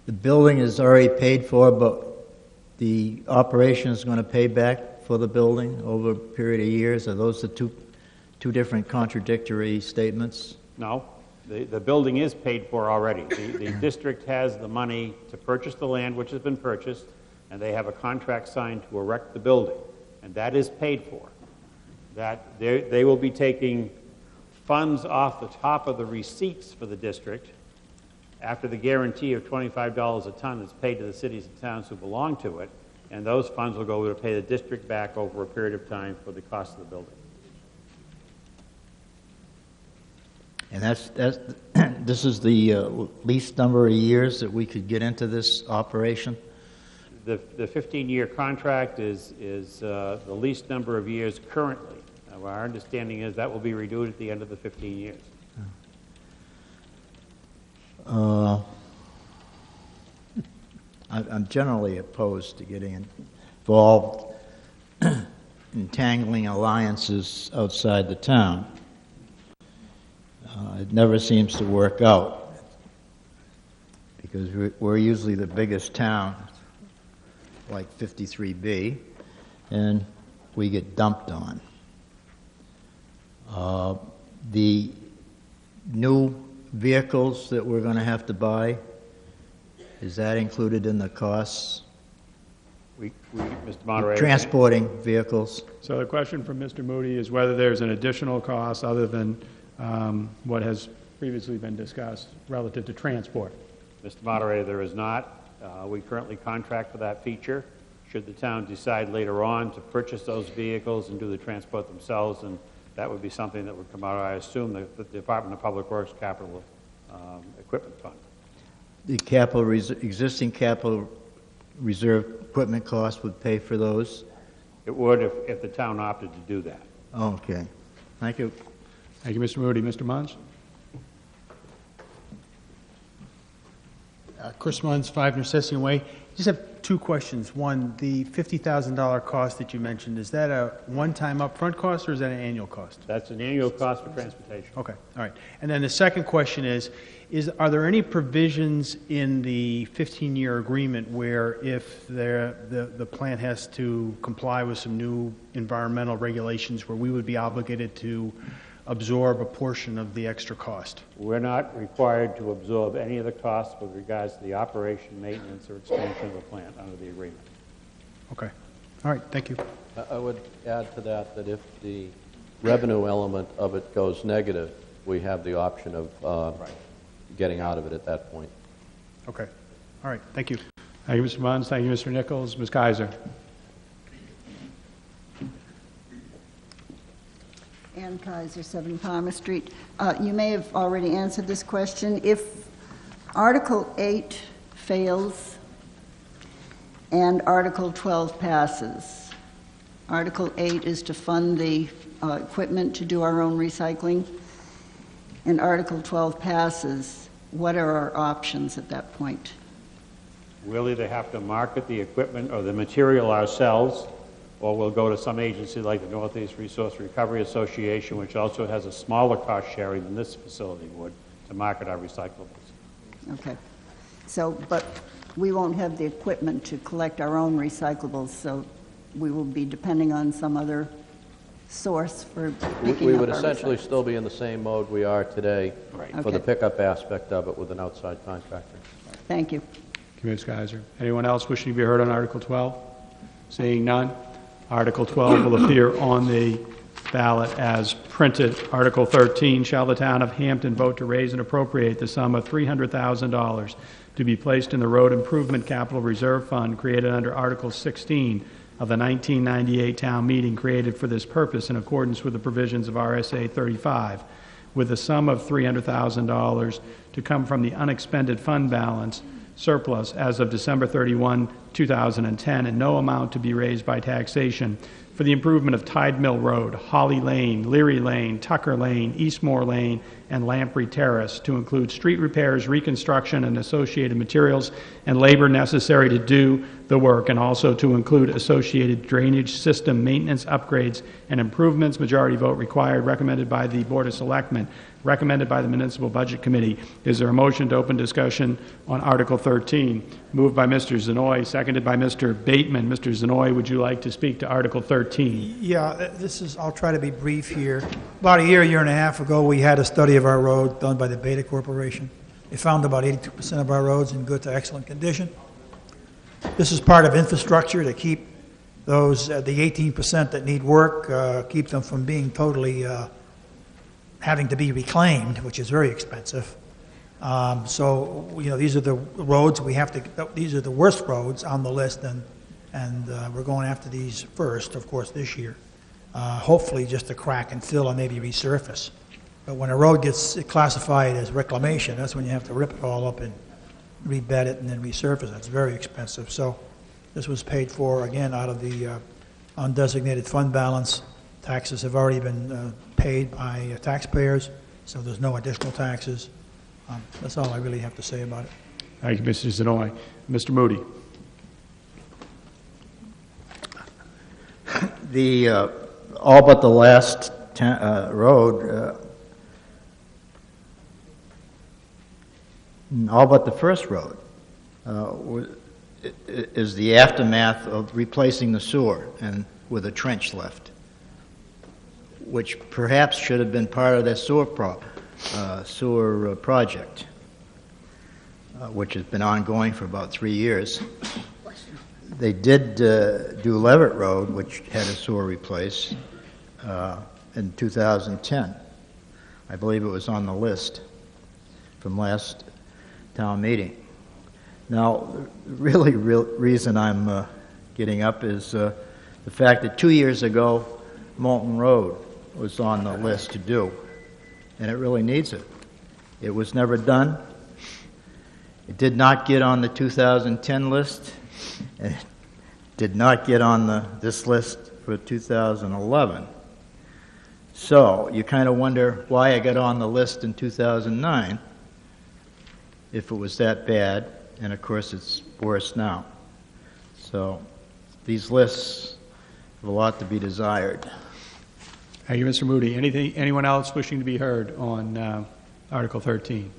The building is already paid for, but the operation is going to pay back for the building over a period of years? Are those the two different contradictory statements? No. The building is paid for already. The district has the money to purchase the land, which has been purchased, and they have a contract signed to erect the building, and that is paid for. That they will be taking funds off the top of the receipts for the district after the guarantee of $25 a ton is paid to the cities and towns who belong to it, and those funds will go to pay the district back over a period of time for the cost of the building. And this is the least number of years that we could get into this operation? The 15-year contract is the least number of years currently. Our understanding is that will be renewed at the end of the 15 years. I'm generally opposed to getting involved in tangling alliances outside the town. It never seems to work out because we're usually the biggest town, like 53B, and we get dumped on. The new vehicles that we're going to have to buy, is that included in the costs? Mr. Moderator. Transporting vehicles. So the question from Mr. Moody is whether there's an additional cost other than what has previously been discussed relative to transport. Mr. Moderator, there is not. We currently contract for that feature. should the town decide later on to purchase those vehicles and do the transport themselves, and that would be something that would come out, I assume, the Department of Public Works Capital Equipment Fund. The existing capital reserve equipment cost would pay for those? It would if the town opted to do that. Okay. Thank you. Thank you, Mr. Moody. Mr. Munns? Chris Munns, 5 Necessian Way. Just have two questions. One, the $50,000 cost that you mentioned, is that a one-time upfront cost or is that an annual cost? That's an annual cost for transportation. Okay, all right. And then the second question is are there any provisions in the 15-year agreement where if the plant has to comply with some new environmental regulations where we would be obligated to absorb a portion of the extra cost? We're not required to absorb any of the costs with regards to the operation, maintenance, or expansion of the plant under the agreement. Okay. All right, thank you. I would add to that that if the revenue element of it goes negative, we have the option of getting out of it at that point. Okay. All right, thank you. Thank you, Mr. Munns. Thank you, Mr. Nichols. Ms. Kaiser? Ann Kaiser, 7 Palmer Street. You may have already answered this question. If Article 8 fails and Article 12 passes, Article 8 is to fund the equipment to do our own recycling, and Article 12 passes, what are our options at that point? We'll either have to market the equipment or the material ourselves, or we'll go to some agency like the Northeast Resource Recovery Association, which also has a smaller cost sharing than this facility would, to market our recyclables. Okay. So, but we won't have the equipment to collect our own recyclables, so we will be depending on some other source for picking We up would our essentially recyclables. still be in the same mode we are today for the Okay. pickup aspect of it with an outside contractor. Thank you. Thank you, Ms. Kaiser. Anyone else wishing to be heard on Article 12? Seeing none, Article 12 will appear on the ballot as printed. Article 13, shall the town of Hampton vote to raise and appropriate the sum of $300,000 to be placed in the Road Improvement Capital Reserve Fund created under Article 16 of the 1998 town meeting, created for this purpose in accordance with the provisions of RSA 35, with the sum of $300,000 to come from the unexpended fund balance surplus as of December 31, 2010, and no amount to be raised by taxation for the improvement of Tide Mill Road, Holly Lane, Leary Lane, Tucker Lane, Eastmore Lane, and Lamprey Terrace, to include street repairs, reconstruction, and associated materials and labor necessary to do the work, and also to include associated drainage system maintenance upgrades and improvements. Majority vote required, recommended by the Board of Selectmen, recommended by the Municipal Budget Committee. Is there a motion to open discussion on Article 13? Moved by Mr. Zanoy, seconded by Mr. Bateman. Mr. Zanoy, would you like to speak to Article 13? Yeah, I'll try to be brief here. About a year and a half ago, we had a study of our road done by the Beta Corporation. They found about 82% of our roads in good to excellent condition. This is part of infrastructure to keep those, the 18% that need work, keep them from being totally having to be reclaimed, which is very expensive. So, you know, these are the roads we have to, these are the worst roads on the list, and we're going after these first, of course, this year. Hopefully just to crack and fill and maybe resurface. But when a road gets classified as reclamation, that's when you have to rip it all up and rebed it and then resurface it. It's very expensive. So this was paid for, again, out of the undesignated fund balance. Taxes have already been paid by taxpayers, so there's no additional taxes. That's all I really have to say about it. Thank you, Mr. Zanoy. Mr. Moody. The all but the last road, all but the first road, is the aftermath of replacing the sewer and with a trench left, which perhaps should have been part of that sewer project, which has been ongoing for about 3 years. They did do Levitt Road, which had a sewer replace, in 2010. I believe it was on the list from last town meeting. Now, the reason I'm getting up is the fact that 2 years ago, Moulton Road was on the list to do, and it really needs it. It was never done. It did not get on the 2010 list, and it did not get on this list for 2011. So you kind of wonder why I got on the list in 2009 if it was that bad, and of course it's worse now. So these lists have a lot to be desired. Thank you, Mr. Moody. Anyone else wishing to be heard on Article 13?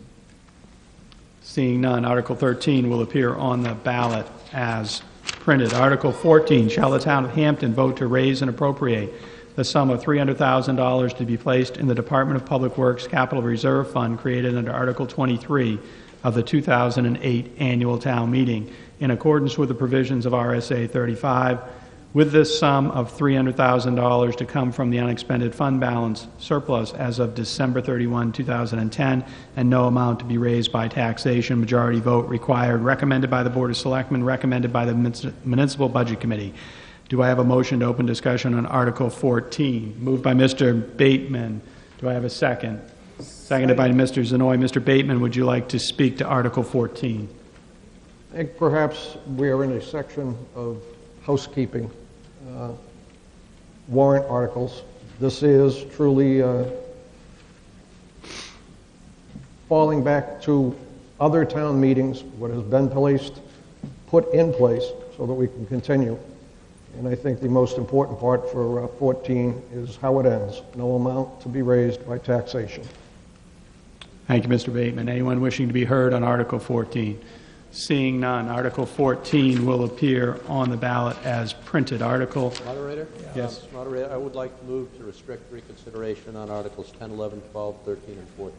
Seeing none, Article 13 will appear on the ballot as printed. Article 14, shall the town of Hampton vote to raise and appropriate the sum of $300,000 to be placed in the Department of Public Works Capital Reserve Fund created under Article 23 of the 2008 Annual Town Meeting in accordance with the provisions of RSA 35, with this sum of $300,000 to come from the unexpended fund balance surplus as of December 31, 2010, and no amount to be raised by taxation. Majority vote required. Recommended by the Board of Selectmen. Recommended by the Municipal Budget Committee. Do I have a motion to open discussion on Article 14? Moved by Mr. Bateman. Do I have a second? Seconded by Mr. Zanoy. Mr. Bateman, would you like to speak to Article 14? I think perhaps we are in a section of housekeeping. Warrant articles. This is truly falling back to other town meetings, what has been put in place so that we can continue. And I think the most important part for 14 is how it ends. No amount to be raised by taxation. Thank you, Mr. Bateman. Anyone wishing to be heard on Article 14? Seeing none, Article 14 will appear on the ballot as printed. Article... Moderator? Yes. Moderator, I would like to move to restrict reconsideration on Articles 10, 11, 12, 13, and 14.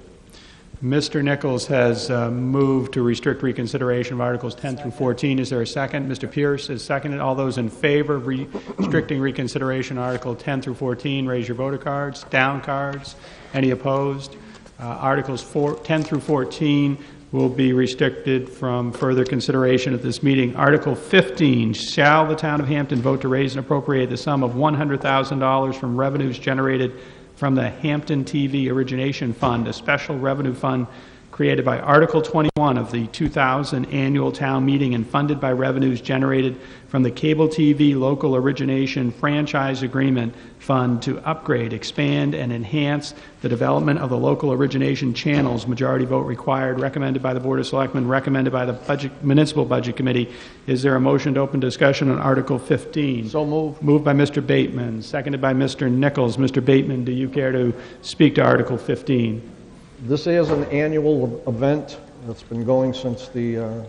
Mr. Nichols has moved to restrict reconsideration of Articles 10 through 14. Is there a second? Mr. Pierce has seconded. All those in favor of restricting reconsideration Article 10 through 14, raise your voter cards. Down cards. Any opposed? Articles 10 through 14 will be restricted from further consideration at this meeting. Article 15, shall the town of Hampton vote to raise and appropriate the sum of $100,000 from revenues generated from the Hampton TV Origination Fund, a special revenue fund created by Article 21 of the 2000 Annual Town Meeting and funded by revenues generated from the Cable TV Local Origination Franchise Agreement Fund to upgrade, expand, and enhance the development of the local origination channels. Majority vote required. Recommended by the Board of Selectmen. Recommended by the Municipal Budget Committee. Is there a motion to open discussion on Article 15? So moved. Moved by Mr. Bateman. Seconded by Mr. Nichols. Mr. Bateman, do you care to speak to Article 15? This is an annual event that's been going since the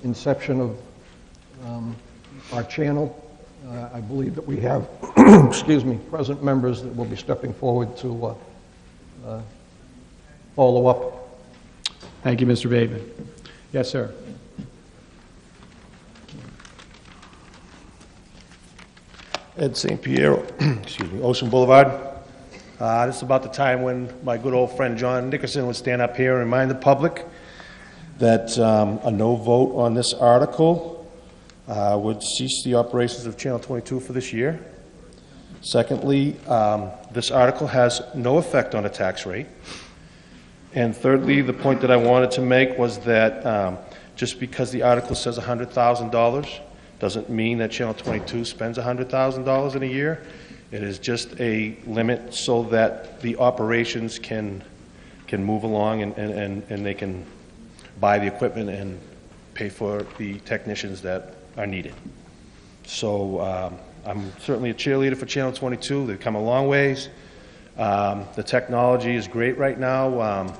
inception of our channel. I believe that we have, excuse me, present members that will be stepping forward to follow up. Thank you, Mr. Bateman. Yes, sir. Ed St. Pierre, excuse me, Ocean Boulevard. This is about the time when my good old friend John Nickerson would stand up here and remind the public that a no vote on this article would cease the operations of Channel 22 for this year. Secondly, this article has no effect on the tax rate. And thirdly, the point that I wanted to make was that just because the article says $100,000 doesn't mean that Channel 22 spends $100,000 in a year. It is just a limit so that the operations can move along and they can buy the equipment and pay for the technicians that are needed. So I'm certainly a cheerleader for Channel 22. They've come a long ways. The technology is great right now.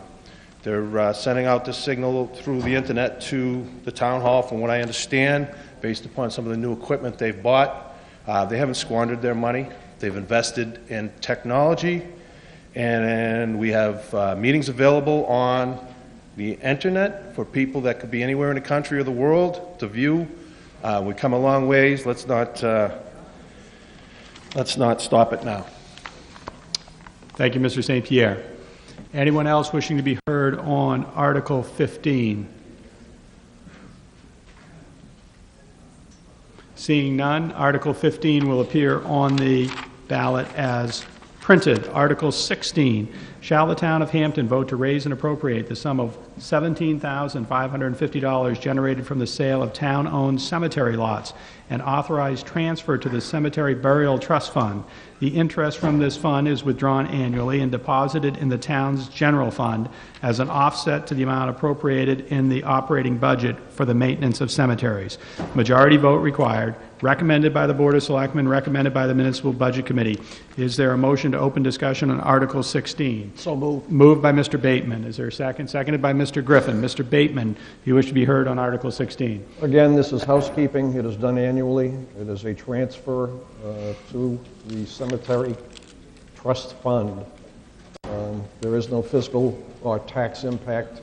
They're sending out this signal through the internet to the town hall, from what I understand, based upon some of the new equipment they've bought. They haven't squandered their money. They've invested in technology, and we have meetings available on the internet for people that could be anywhere in the country or the world to view. We've come a long ways. Let's not stop it now. Thank you, Mr. St. Pierre. Anyone else wishing to be heard on Article 15? Seeing none, Article 15 will appear on the ballot as printed. Article 16, shall the town of Hampton vote to raise and appropriate the sum of $17,550 generated from the sale of town-owned cemetery lots and authorize transfer to the Cemetery Burial Trust Fund. The interest from this fund is withdrawn annually and deposited in the town's general fund as an offset to the amount appropriated in the operating budget for the maintenance of cemeteries. Majority vote required. Recommended by the Board of Selectmen, recommended by the Municipal Budget Committee. Is there a motion to open discussion on Article 16? So moved. Moved by Mr. Bateman. Is there a second? Seconded by Mr. Griffin. Mr. Bateman, do you wish to be heard on Article 16? Again, this is housekeeping. It is done annually. It is a transfer to the Cemetery Trust Fund. There is no fiscal or tax impact.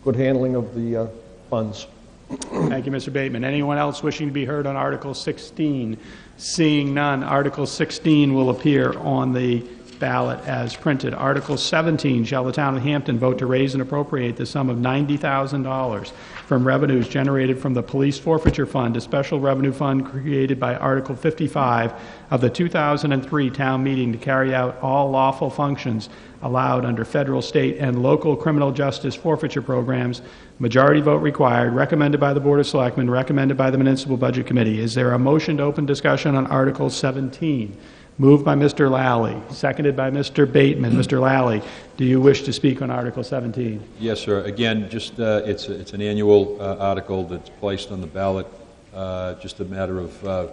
Good handling of the funds. Thank you, Mr. Bateman. Anyone else wishing to be heard on Article 16? Seeing none, Article 16 will appear on the ballot as printed. Article 17, shall the town of Hampton vote to raise and appropriate the sum of $90,000 from revenues generated from the Police Forfeiture Fund, a special revenue fund created by Article 55 of the 2003 town meeting to carry out all lawful functions allowed under federal, state, and local criminal justice forfeiture programs. Majority vote required. Recommended by the Board of Selectmen. Recommended by the Municipal Budget Committee. Is there a motion to open discussion on Article 17? Moved by Mr. Lally. Seconded by Mr. Bateman. Mr. Lally, do you wish to speak on Article 17? Yes, sir. Again, just it's an annual article that's placed on the ballot. Just a matter of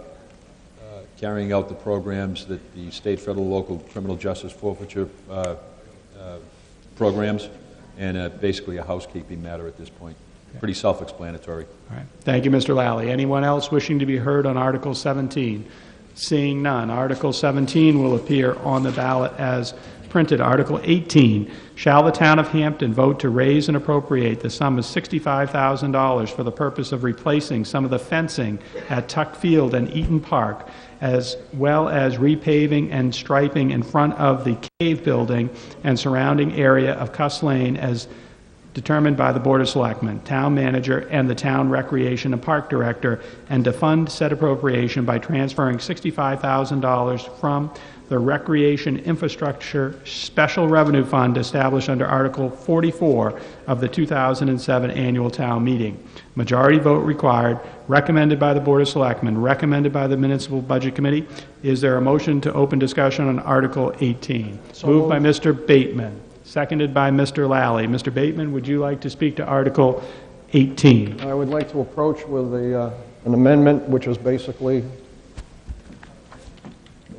carrying out the programs that the state, federal, local criminal justice forfeiture programs, and basically a housekeeping matter at this point. Pretty self-explanatory. All right. Thank you, Mr. Lally. Anyone else wishing to be heard on Article 17? Seeing none, Article 17 will appear on the ballot as printed. Article 18, shall the town of Hampton vote to raise and appropriate the sum of $65,000 for the purpose of replacing some of the fencing at Tuck Field and Eaton Park, as well as repaving and striping in front of the Cave Building and surrounding area of Cuss Lane as determined by the Board of Selectmen, Town Manager, and the Town Recreation and Park Director, and to fund said appropriation by transferring $65,000 from the Recreation Infrastructure Special Revenue Fund established under Article 44 of the 2007 Annual Town Meeting. Majority vote required. Recommended by the Board of Selectmen. Recommended by the Municipal Budget Committee. Is there a motion to open discussion on Article 18? Moved by Mr. Bateman. Seconded by Mr. Lally. Mr. Bateman, would you like to speak to Article 18? I would like to approach with an amendment which is basically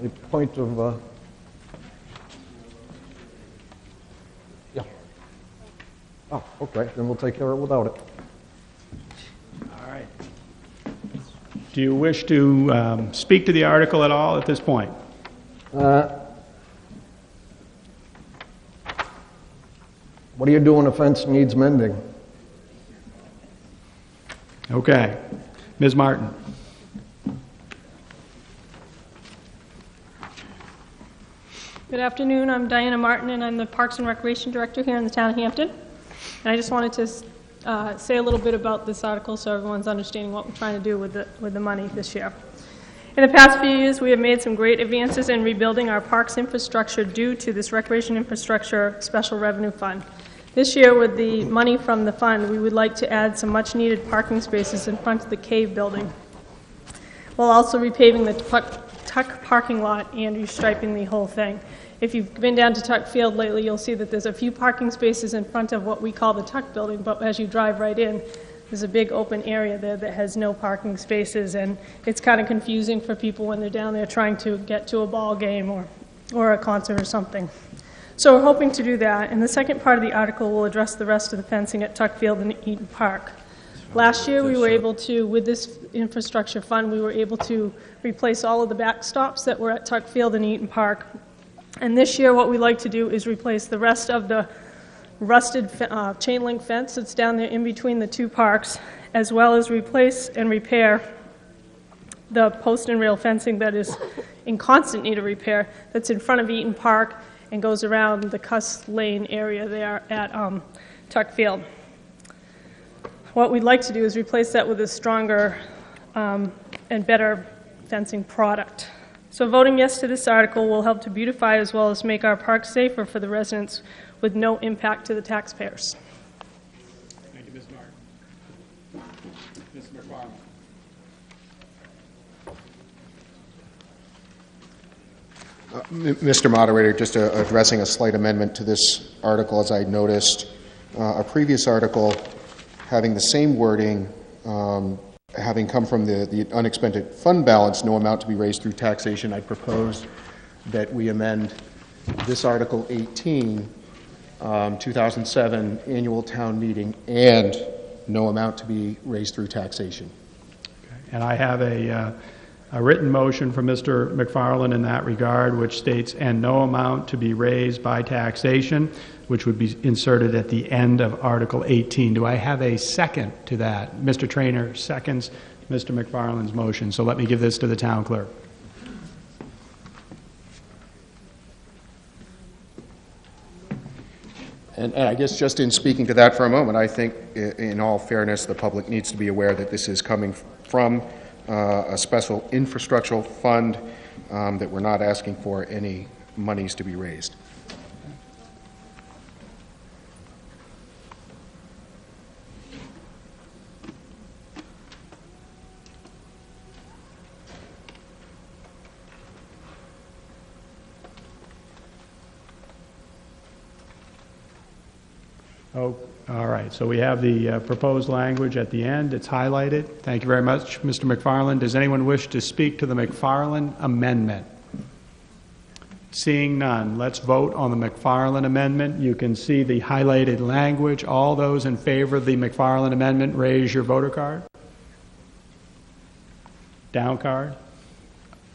a point of... yeah. Oh, okay, then we'll take care of it without it. All right. Do you wish to speak to the article at all at this point? What do you do when a fence needs mending? Okay. Ms. Martin. Good afternoon. I'm Diana Martin, and I'm the Parks and Recreation Director here in the town of Hampton. And I just wanted to say a little bit about this article so everyone's understanding what we're trying to do with the money this year. In the past few years, we have made some great advances in rebuilding our parks infrastructure due to this Recreation Infrastructure Special Revenue Fund. This year, with the money from the fund, we would like to add some much-needed parking spaces in front of the Cave Building, while also repaving the Tuck parking lot and restriping the whole thing. If you've been down to Tuck Field lately, you'll see that there's a few parking spaces in front of what we call the Tuck Building, but as you drive right in, there's a big open area there that has no parking spaces, and it's kind of confusing for people when they're down there trying to get to a ball game or a concert or something. So we're hoping to do that, and the second part of the article will address the rest of the fencing at Tuck Field and Eaton Park. Last year, we were able to, with this infrastructure fund, we were able to replace all of the backstops that were at Tuck Field and Eaton Park. And this year, what we'd like to do is replace the rest of the rusted chain link fence that's down there in between the two parks, as well as replace and repair the post and rail fencing that is in constant need of repair that's in front of Eaton Park and goes around the Cuss Lane area there at Tuck Field. what we'd like to do is replace that with a stronger and better fencing product. So voting yes to this article will help to beautify as well as make our parks safer for the residents with no impact to the taxpayers. Thank you, Ms. Martin. Mr. McFarland. Mr. Moderator, just addressing a slight amendment to this article, as I noticed a previous article having the same wording, having come from the unexpended fund balance, no amount to be raised through taxation. I propose that we amend this Article 18, 2007 annual town meeting, and no amount to be raised through taxation. And I have a written motion from Mr. McFarland in that regard, which states, and no amount to be raised by taxation, which would be inserted at the end of Article 18. Do I have a second to that? Mr. Traynor seconds Mr. McFarland's motion. So let me give this to the town clerk. And I guess just in speaking to that for a moment, I think in all fairness, the public needs to be aware that this is coming from a special infrastructural fund, that we're not asking for any monies to be raised. Oh, all right. So we have the proposed language at the end. It's highlighted. Thank you very much, Mr. McFarland. Does anyone wish to speak to the McFarland amendment? Seeing none, let's vote on the McFarland amendment. You can see the highlighted language. All those in favor of the McFarland amendment, raise your voter card. Down card.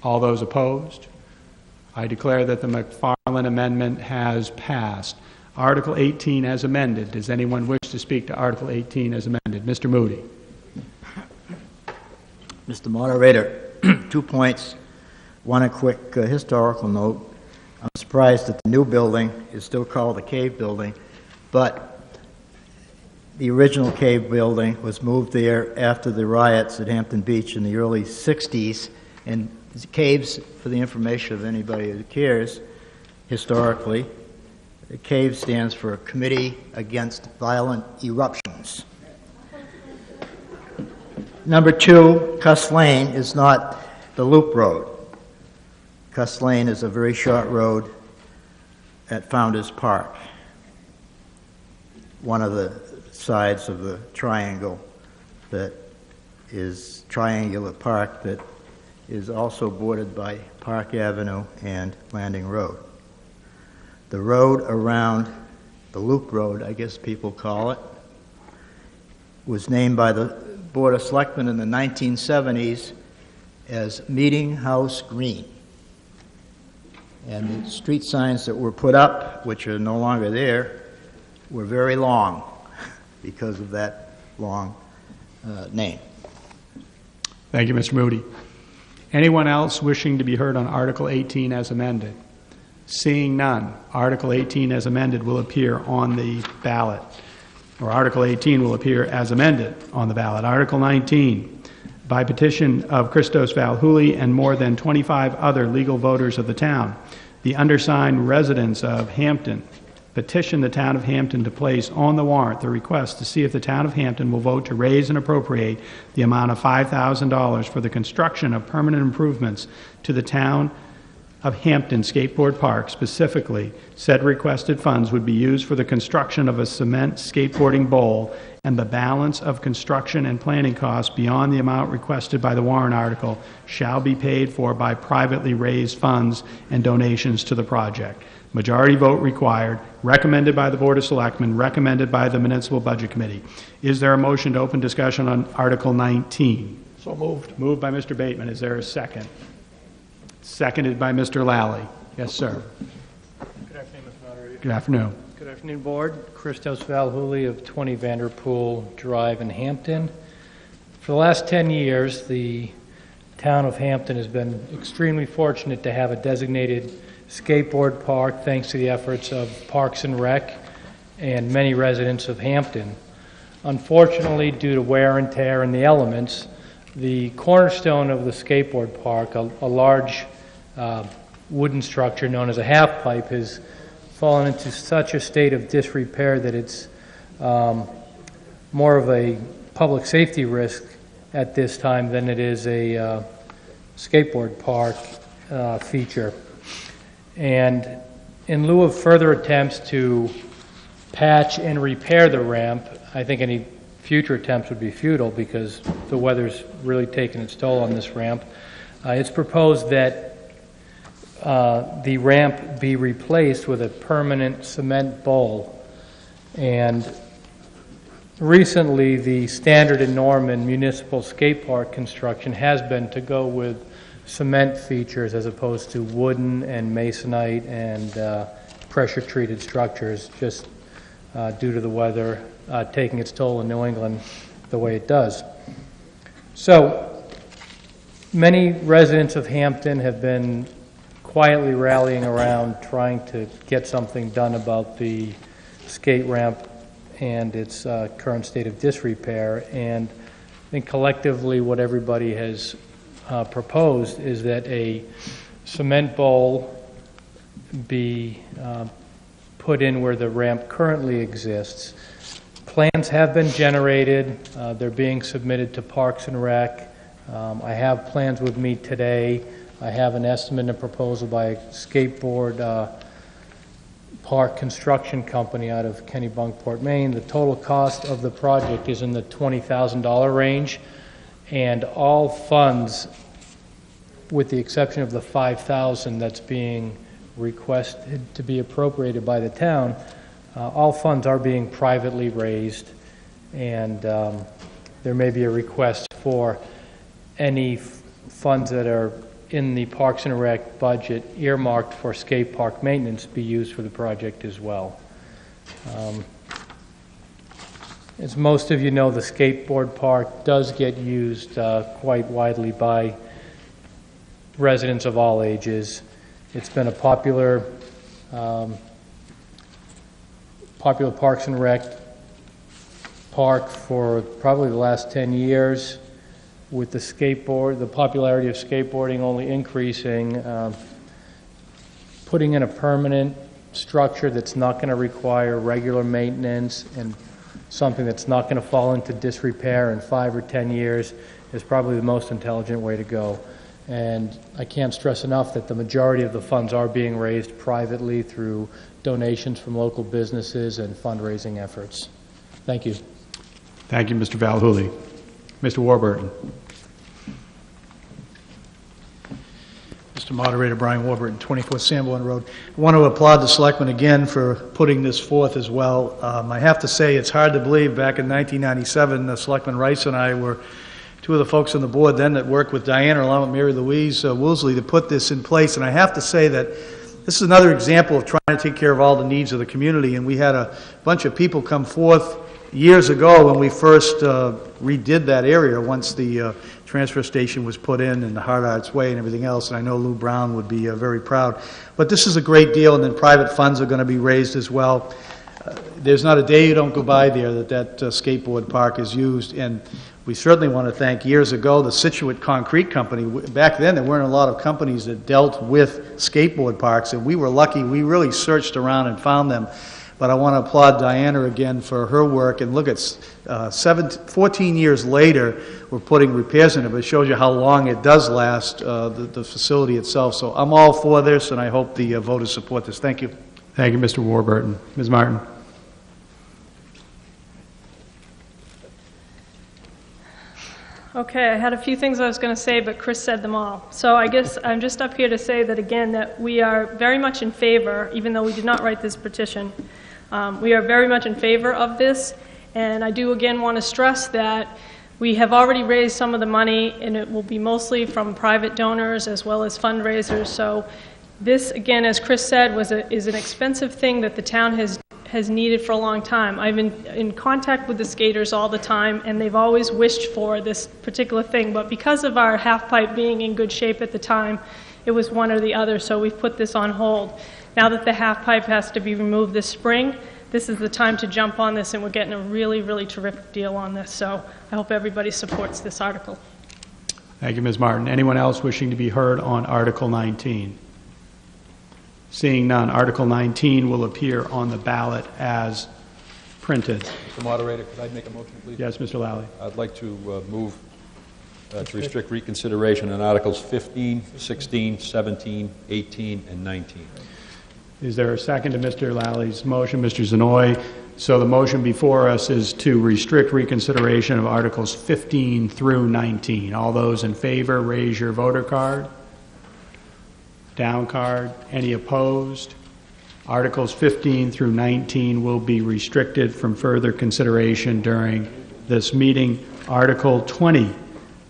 All those opposed? I declare that the McFarland amendment has passed. Article 18 as amended. Does anyone wish to speak to Article 18 as amended? Mr. Moody. Mr. Moderator, 2 points. One, a quick historical note. I'm surprised that the new building is still called the Cave Building, but the original Cave Building was moved there after the riots at Hampton Beach in the early 60s. And caves, for the information of anybody who cares, historically, the CAVE stands for Committee Against Violent Eruptions. Number 2, Cuss Lane is not the loop road. Cuss Lane is a very short road at Founders Park, one of the sides of the triangle that is Triangular Park that is also bordered by Park Avenue and Landing Road. The road around the Loop Road, I guess people call it, was named by the Board of Selectmen in the 1970s as Meeting House Green. And the street signs that were put up, which are no longer there, were very long because of that long name. Thank you, Mr. Moody. Anyone else wishing to be heard on Article 18 as amended? Seeing none, Article 18 as amended will appear on the ballot, or Article 18 will appear as amended on the ballot. Article 19, by petition of Christos Valhouli and more than 25 other legal voters of the town, the undersigned residents of Hampton petition the town of Hampton to place on the warrant the request to see if the town of Hampton will vote to raise and appropriate the amount of $5,000 for the construction of permanent improvements to the town of Hampton Skateboard Park. Specifically, said requested funds would be used for the construction of a cement skateboarding bowl, and the balance of construction and planning costs beyond the amount requested by the warrant article shall be paid for by privately raised funds and donations to the project. Majority vote required, recommended by the Board of Selectmen, recommended by the Municipal Budget Committee. Is there a motion to open discussion on Article 19? So moved. Moved by Mr. Bateman. Is there a second? Seconded by Mr. Lally. Yes, sir. Good afternoon, Mr. Moderator. Good afternoon. Good afternoon, Board. Christos Valhouli of 20 Vanderpool Drive in Hampton. For the last 10 years, the town of Hampton has been extremely fortunate to have a designated skateboard park thanks to the efforts of Parks and Rec and many residents of Hampton. Unfortunately, due to wear and tear and the elements, the cornerstone of the skateboard park, a large wooden structure known as a half pipe, has fallen into such a state of disrepair that it's more of a public safety risk at this time than it is a skateboard park feature. And in lieu of further attempts to patch and repair the ramp, I think any future attempts would be futile because the weather's really taken its toll on this ramp. It's proposed that the ramp be replaced with a permanent cement bowl. And recently, the standard and norm in municipal skate park construction has been to go with cement features as opposed to wooden and masonite and pressure-treated structures, just due to the weather taking its toll in New England the way it does. So, many residents of Hampton have been quietly rallying around trying to get something done about the skate ramp and its current state of disrepair. And I think collectively what everybody has proposed is that a cement bowl be put in where the ramp currently exists. Plans have been generated. They're being submitted to Parks and Rec. I have plans with me today. I have an estimate and proposal by a skateboard park construction company out of Kennebunkport, Maine. The total cost of the project is in the $20,000 range, and all funds, with the exception of the $5,000 that's being requested to be appropriated by the town, all funds are being privately raised, and there may be a request for any funds that are in the Parks and Rec budget earmarked for skate park maintenance be used for the project as well. As most of you know, the skateboard park does get used quite widely by residents of all ages. It's been a popular Parks and Rec park for probably the last 10 years, with the popularity of skateboarding only increasing. Putting in a permanent structure that's not going to require regular maintenance and something that's not going to fall into disrepair in 5 or 10 years is probably the most intelligent way to go. And I can't stress enough that the majority of the funds are being raised privately through donations from local businesses and fundraising efforts. Thank you. Thank you, Mr. Valhooley. Mr. Warburton. Mr. Moderator, Brian Warburton, 24 Sanborn Road. I want to applaud the selectmen again for putting this forth as well. I have to say it's hard to believe back in 1997, Selectman Rice and I were two of the folks on the board then that worked with Diana along with Mary Louise Woolsey to put this in place. And I have to say that this is another example of trying to take care of all the needs of the community. And we had a bunch of people come forth years ago when we first redid that area once the transfer station was put in and the Hard Arts Way and everything else. And I know Lou Brown would be very proud. But this is a great deal, and then private funds are going to be raised as well. There's not a day you don't go by there that skateboard park is used. And we certainly want to thank years ago the Situate Concrete Company. Back then there weren't a lot of companies that dealt with skateboard parks, and we were lucky. We really searched around and found them. But I want to applaud Diana again for her work. And look, it's 14 years later, we're putting repairs in it, but it shows you how long it does last, the facility itself. So I'm all for this, and I hope the voters support this. Thank you. Thank you, Mr. Warburton. Ms. Martin. Okay, I had a few things I was going to say, but Chris said them all. So I guess I'm just up here to say that, again, that we are very much in favor, even though we did not write this petition. We are very much in favor of this, and I do again want to stress that we have already raised some of the money, and it will be mostly from private donors as well as fundraisers. So this, again, as Chris said, is an expensive thing that the town has needed for a long time. I've been in contact with the skaters all the time, and they've always wished for this particular thing, but because of our half pipe being in good shape at the time, it was one or the other, so we've put this on hold. Now that the half pipe has to be removed this spring, this is the time to jump on this, and we're getting a really, really terrific deal on this. So I hope everybody supports this article. Thank you, Ms. Martin. Anyone else wishing to be heard on Article 19? Seeing none, Article 19 will appear on the ballot as printed. Mr. Moderator, could I make a motion, please? Yes, Mr. Lally. I'd like to move to restrict reconsideration on Articles 15, 16, 17, 18, and 19. Is there a second to Mr. Lally's motion? Mr. Zanoy. So the motion before us is to restrict reconsideration of Articles 15 through 19. All those in favor, raise your voter card. Down card. Any opposed? Articles 15 through 19 will be restricted from further consideration during this meeting. Article 20,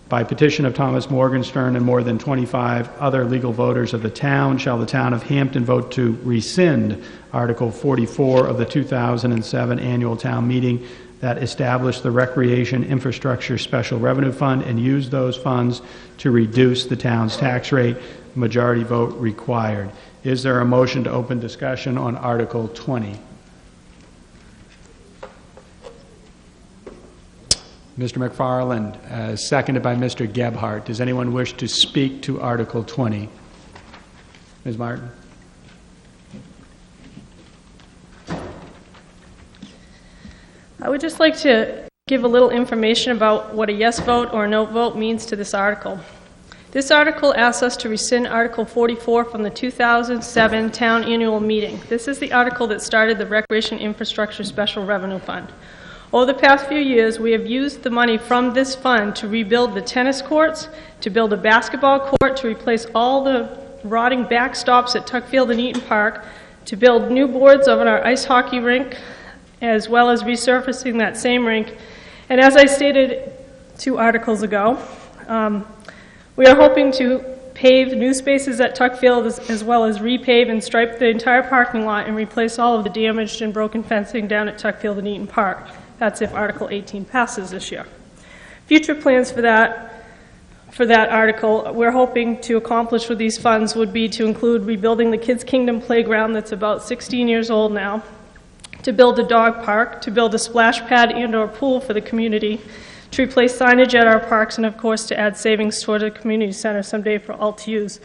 by petition of Thomas Morgenstern and more than 25 other legal voters of the town, shall the town of Hampton vote to rescind Article 44 of the 2007 annual town meeting that established the Recreation Infrastructure Special Revenue Fund and use those funds to reduce the town's tax rate. Majority vote required. Is there a motion to open discussion on Article 20? Mr. McFarland, seconded by Mr. Gebhardt. Does anyone wish to speak to Article 20? Ms. Martin? I would just like to give a little information about what a yes vote or a no vote means to this article. This article asks us to rescind Article 44 from the 2007 town annual meeting. This is the article that started the Recreation Infrastructure Special Revenue Fund. Over the past few years, we have used the money from this fund to rebuild the tennis courts, to build a basketball court, to replace all the rotting backstops at Tuckfield and Eaton Park, to build new boards on our ice hockey rink, as well as resurfacing that same rink. And as I stated 2 articles ago, we are hoping to pave new spaces at Tuckfield as well as repave and stripe the entire parking lot and replace all of the damaged and broken fencing down at Tuckfield and Eaton Park. That's if Article 18 passes this year. Future plans for that article, we're hoping to accomplish with these funds would be to include rebuilding the Kids Kingdom playground that's about 16 years old now, to build a dog park, to build a splash pad and/or pool for the community, to replace signage at our parks, and of course to add savings toward a community center someday for all to use.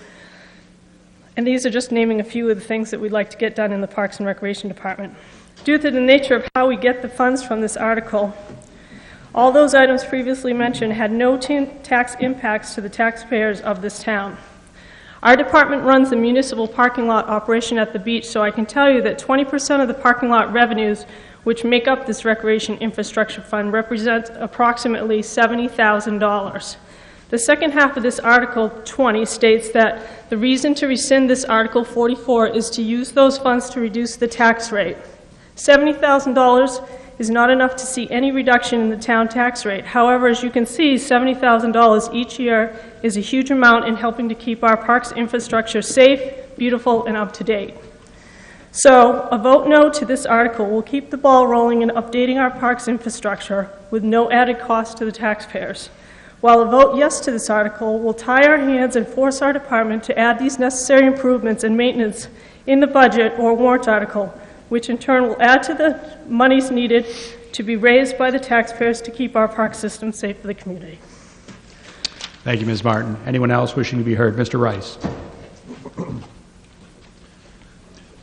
And these are just naming a few of the things that we'd like to get done in the Parks and Recreation Department. Due to the nature of how we get the funds from this article, all those items previously mentioned had no tax impacts to the taxpayers of this town. Our department runs the municipal parking lot operation at the beach, so I can tell you that 20% of the parking lot revenues which make up this Recreation Infrastructure Fund represent approximately $70,000. The second half of this Article 20 states that the reason to rescind this Article 44 is to use those funds to reduce the tax rate. $70,000 is not enough to see any reduction in the town tax rate. However, as you can see, $70,000 each year is a huge amount in helping to keep our parks infrastructure safe, beautiful, and up to date. So, a vote no to this article will keep the ball rolling in updating our parks infrastructure with no added cost to the taxpayers, while a vote yes to this article will tie our hands and force our department to add these necessary improvements and maintenance in the budget or warrant article, which in turn will add to the monies needed to be raised by the taxpayers to keep our park system safe for the community. Thank you, Ms. Martin. Anyone else wishing to be heard? Mr. Rice.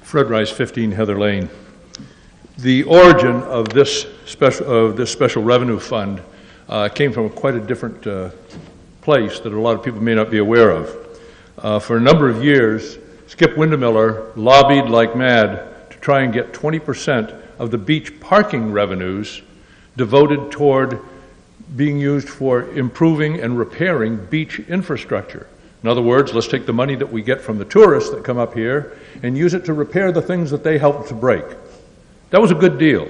Fred Rice, 15 Heather Lane. The origin of this special revenue fund came from quite a different place that a lot of people may not be aware of. For a number of years, Skip Windemiller lobbied like mad to try and get 20% of the beach parking revenues devoted toward being used for improving and repairing beach infrastructure. In other words, let's take the money that we get from the tourists that come up here and use it to repair the things that they helped to break. That was a good deal.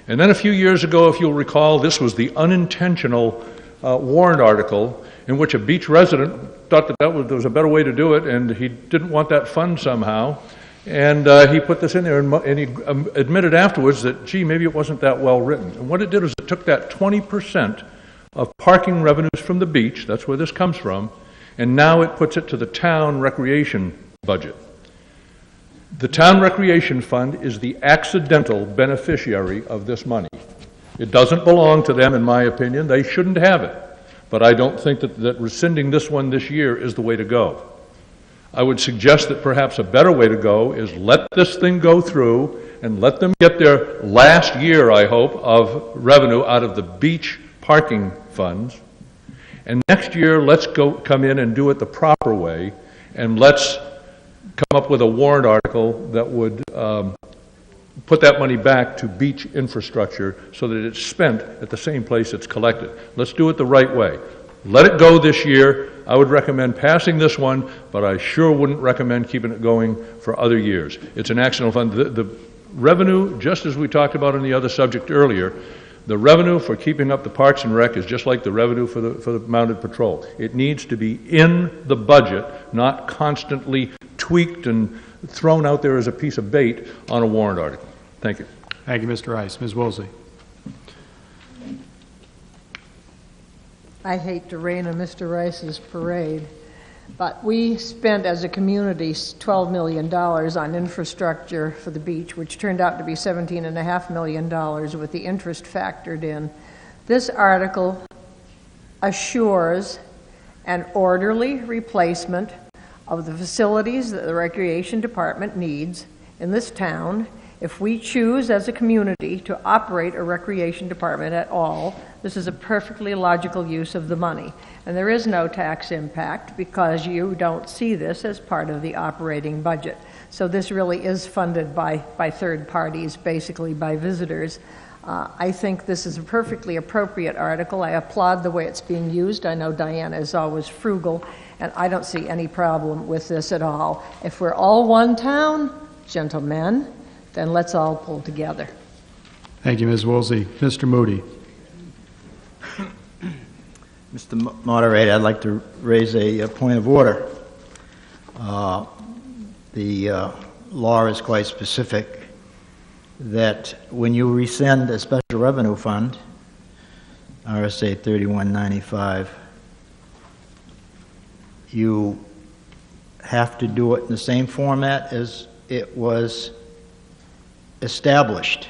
And then a few years ago, if you'll recall, this was the unintentional warrant article in which a beach resident thought that there was a better way to do it, and he didn't want that fund somehow. And he put this in there, and he admitted afterwards that, gee, maybe it wasn't that well written. And what it did was it took that 20% of parking revenues from the beach, that's where this comes from, and now it puts it to the town recreation budget. The Town Recreation Fund is the accidental beneficiary of this money. It doesn't belong to them, in my opinion. They shouldn't have it. But I don't think that rescinding this one this year is the way to go. I would suggest that perhaps a better way to go is let this thing go through and let them get their last year, I hope, of revenue out of the beach parking funds. And next year, let's come in and do it the proper way, and let's come up with a warrant article that would put that money back to beach infrastructure so that it's spent at the same place it's collected. Let's do it the right way. Let it go this year. I would recommend passing this one, but I sure wouldn't recommend keeping it going for other years. It's an accidental fund. The revenue, just as we talked about in the other subject earlier, the revenue for keeping up the Parks and Rec is just like the revenue for the Mounted Patrol. It needs to be in the budget, not constantly tweaked and thrown out there as a piece of bait on a warrant article. Thank you. Thank you, Mr. Rice. Ms. Woolsey. I hate to rain on Mr. Rice's parade, but we spent as a community $12 million on infrastructure for the beach, which turned out to be $17.5 million with the interest factored in. This article assures an orderly replacement of the facilities that the Recreation Department needs in this town. If we choose as a community to operate a recreation department at all, this is a perfectly logical use of the money. And there is no tax impact because you don't see this as part of the operating budget. So this really is funded by third parties, basically by visitors. I think this is a perfectly appropriate article. I applaud the way it's being used. I know Diana is always frugal, and I don't see any problem with this at all. If we're all one town, gentlemen, then let's all pull together. Thank you, Ms. Woolsey. Mr. Moody. Mr. Moderator, I'd like to raise a point of order. The law is quite specific that when you rescind a special revenue fund, RSA 3195, you have to do it in the same format as it was established,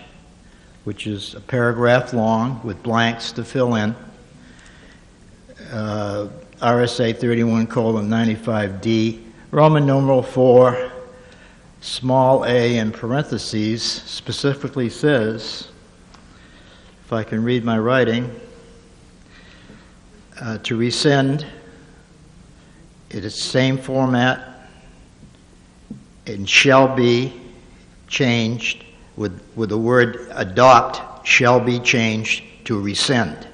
which is a paragraph long with blanks to fill in. RSA 31:95D, Roman numeral 4, small a in parentheses, specifically says, if I can read my writing, to rescind, it is the same format and shall be changed with the word adopt shall be changed to rescind.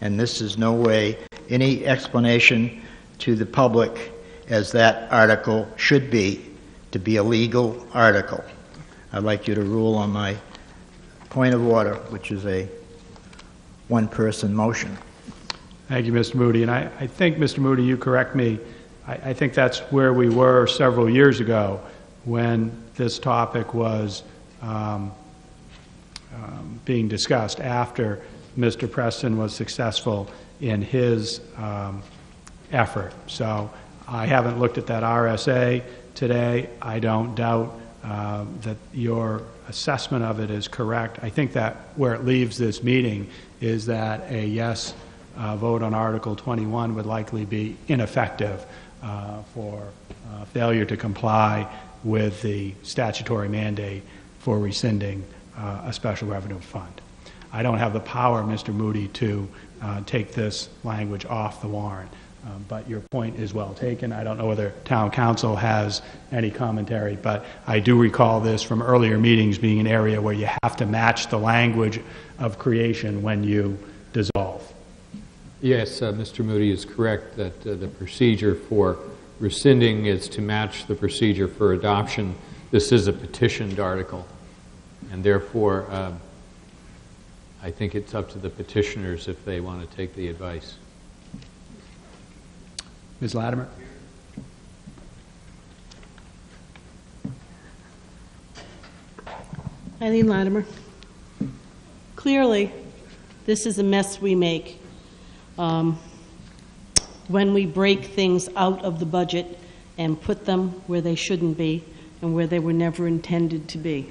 And this is no way any explanation to the public as that article should be to be a legal article. I'd like you to rule on my point of order, which is a one-person motion. Thank you, Mr. Moody. And I think, Mr. Moody, you correct me, I think that's where we were several years ago when this topic was being discussed after Mr. Preston was successful in his effort. So I haven't looked at that RSA today. I don't doubt that your assessment of it is correct. I think that where it leaves this meeting is that a yes vote on Article 21 would likely be ineffective for failure to comply with the statutory mandate for rescinding a special revenue fund. I don't have the power, Mr. Moody, to take this language off the warrant, but your point is well taken. I don't know whether Town Council has any commentary, but I do recall this from earlier meetings being an area where you have to match the language of creation when you dissolve. Yes, Mr. Moody is correct that the procedure for rescinding is to match the procedure for adoption. This is a petitioned article, and therefore I think it's up to the petitioners if they want to take the advice. Ms. Latimer. Eileen Latimer. Clearly, this is a mess we make when we break things out of the budget and put them where they shouldn't be and where they were never intended to be.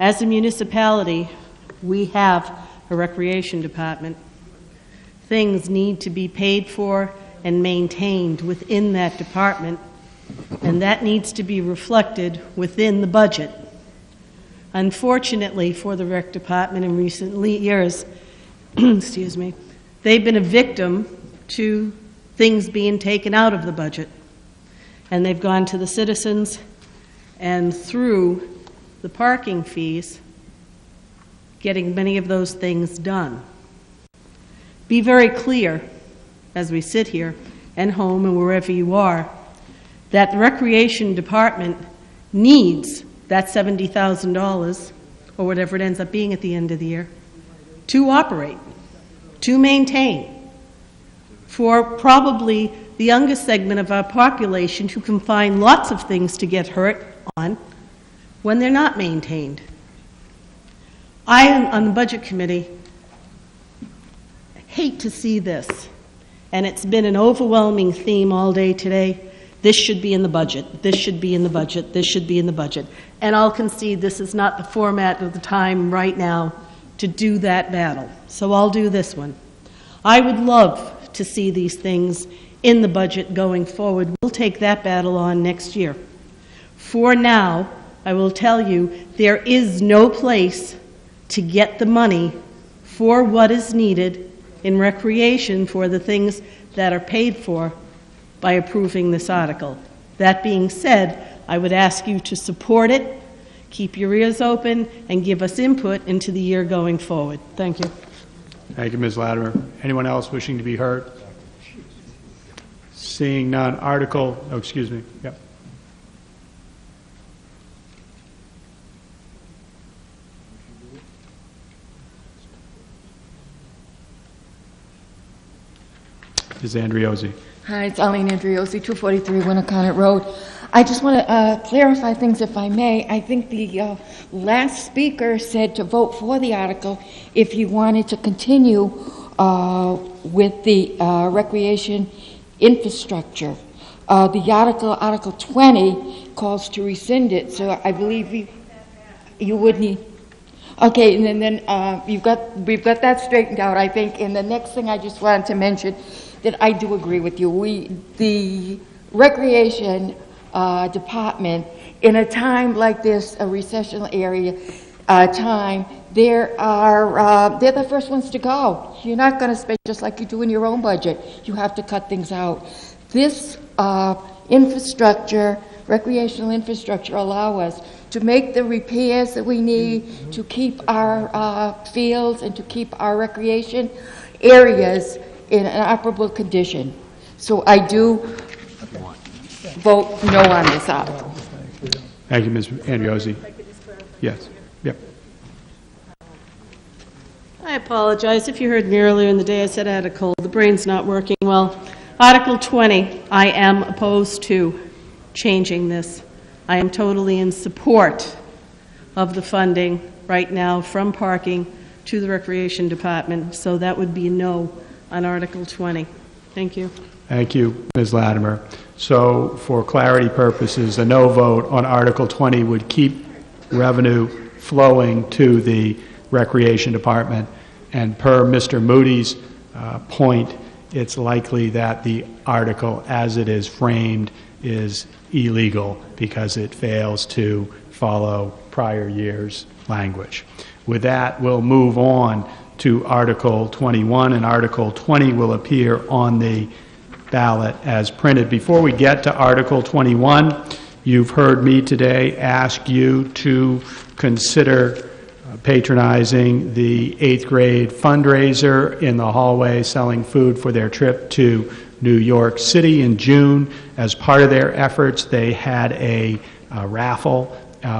As a municipality, we have a recreation department. Things need to be paid for and maintained within that department, and that needs to be reflected within the budget. Unfortunately for the rec department in recent years, excuse me, they've been a victim to things being taken out of the budget. And they've gone to the citizens and through the parking fees, getting many of those things done. Be very clear as we sit here and home and wherever you are, that the recreation department needs that $70,000 or whatever it ends up being at the end of the year to operate, to maintain, for probably the youngest segment of our population who can find lots of things to get hurt on when they're not maintained. I am on the budget committee. Hate to see this, and it's been an overwhelming theme all day today. This should be in the budget. This should be in the budget. This should be in the budget. And I'll concede this is not the format of the time right now to do that battle. So I'll do this one. I would love to see these things in the budget going forward. We'll take that battle on next year. For now, I will tell you, there is no place to get the money for what is needed in recreation for the things that are paid for by approving this article. That being said, I would ask you to support it, keep your ears open, and give us input into the year going forward. Thank you. Thank you, Ms. Latimer. Anyone else wishing to be heard? Seeing none, excuse me. Yep. Ms. Andriozzi. Hi, it's Arlene Andriozzi, 243 Winnicott Road. I just want to clarify things, if I may. I think the last speaker said to vote for the article if you wanted to continue with the recreation infrastructure. The Article 20, calls to rescind it, so I believe you would need. Okay, and then we've got that straightened out, I think. And the next thing I just wanted to mention that I do agree with you. The recreation department, in a time like this, a recessional area time, they're the first ones to go. You're not going to spend just like you do in your own budget. You have to cut things out. This infrastructure, recreational infrastructure, allow us to make the repairs that we need to keep our fields and to keep our recreation areas in an operable condition. So I do vote no on this article. Thank you, Ms. Andriozzi. Yes. Yep. I apologize. If you heard me earlier in the day, I said I had a cold. The brain's not working well. Article 20, I am opposed to changing this. I am totally in support of the funding right now from parking to the Recreation Department, so that would be a no on Article 20. Thank you. Thank you, Ms. Latimer. So for clarity purposes, a no vote on Article 20 would keep revenue flowing to the Recreation Department, and per Mr. Moody's point, it's likely that the article as it is framed is illegal because it fails to follow prior year's language. With that, we'll move on to Article 21, and Article 20 will appear on the ballot as printed. Before we get to Article 21, you've heard me today ask you to consider patronizing the 8th grade fundraiser in the hallway selling food for their trip to New York City in June. As part of their efforts, they had a raffle,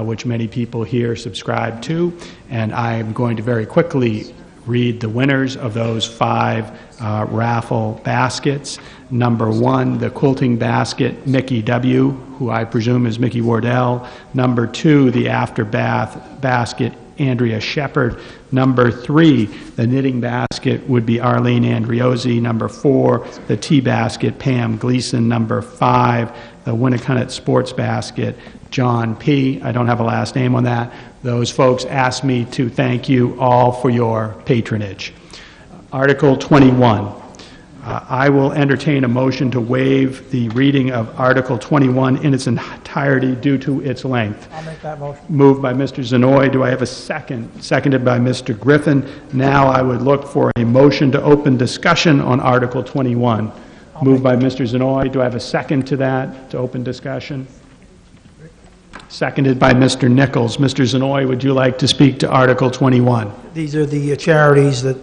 which many people here subscribe to, and I'm going to very quickly read the winners of those 5 raffle baskets. Number 1, the quilting basket, Mickey W., who I presume is Mickey Wardell. Number 2, the after bath basket, Andrea Shepherd. Number 3, the knitting basket would be Arlene Andriozzi. Number 4, the tea basket, Pam Gleason. Number 5, the Winnicott sports basket, John P. I don't have a last name on that. Those folks asked me to thank you all for your patronage. Article 21. I will entertain a motion to waive the reading of Article 21 in its entirety due to its length. I'll make that motion. Moved by Mr. Zanoy. Do I have a second? Seconded by Mr. Griffin. Now I would look for a motion to open discussion on Article 21. Moved by Mr. Zanoy. Do I have a second to that, to open discussion? Seconded by Mr. Nichols. Mr. Zanoy, would you like to speak to Article 21? These are the charities that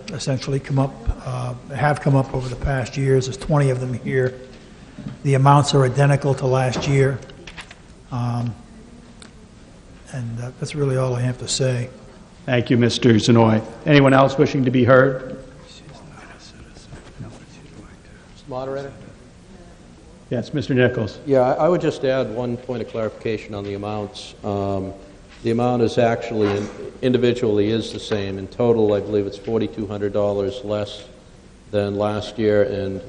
essentially have come up over the past years. There's 20 of them here. The amounts are identical to last year. And that's really all I have to say. Thank you, Mr. Zanoy. Anyone else wishing to be heard? Mr. Moderator? Yes, Mr. Nichols. Yeah, I would just add one point of clarification on the amounts. The amount is actually, individually is the same. In total, I believe it's $4,200 less than last year, and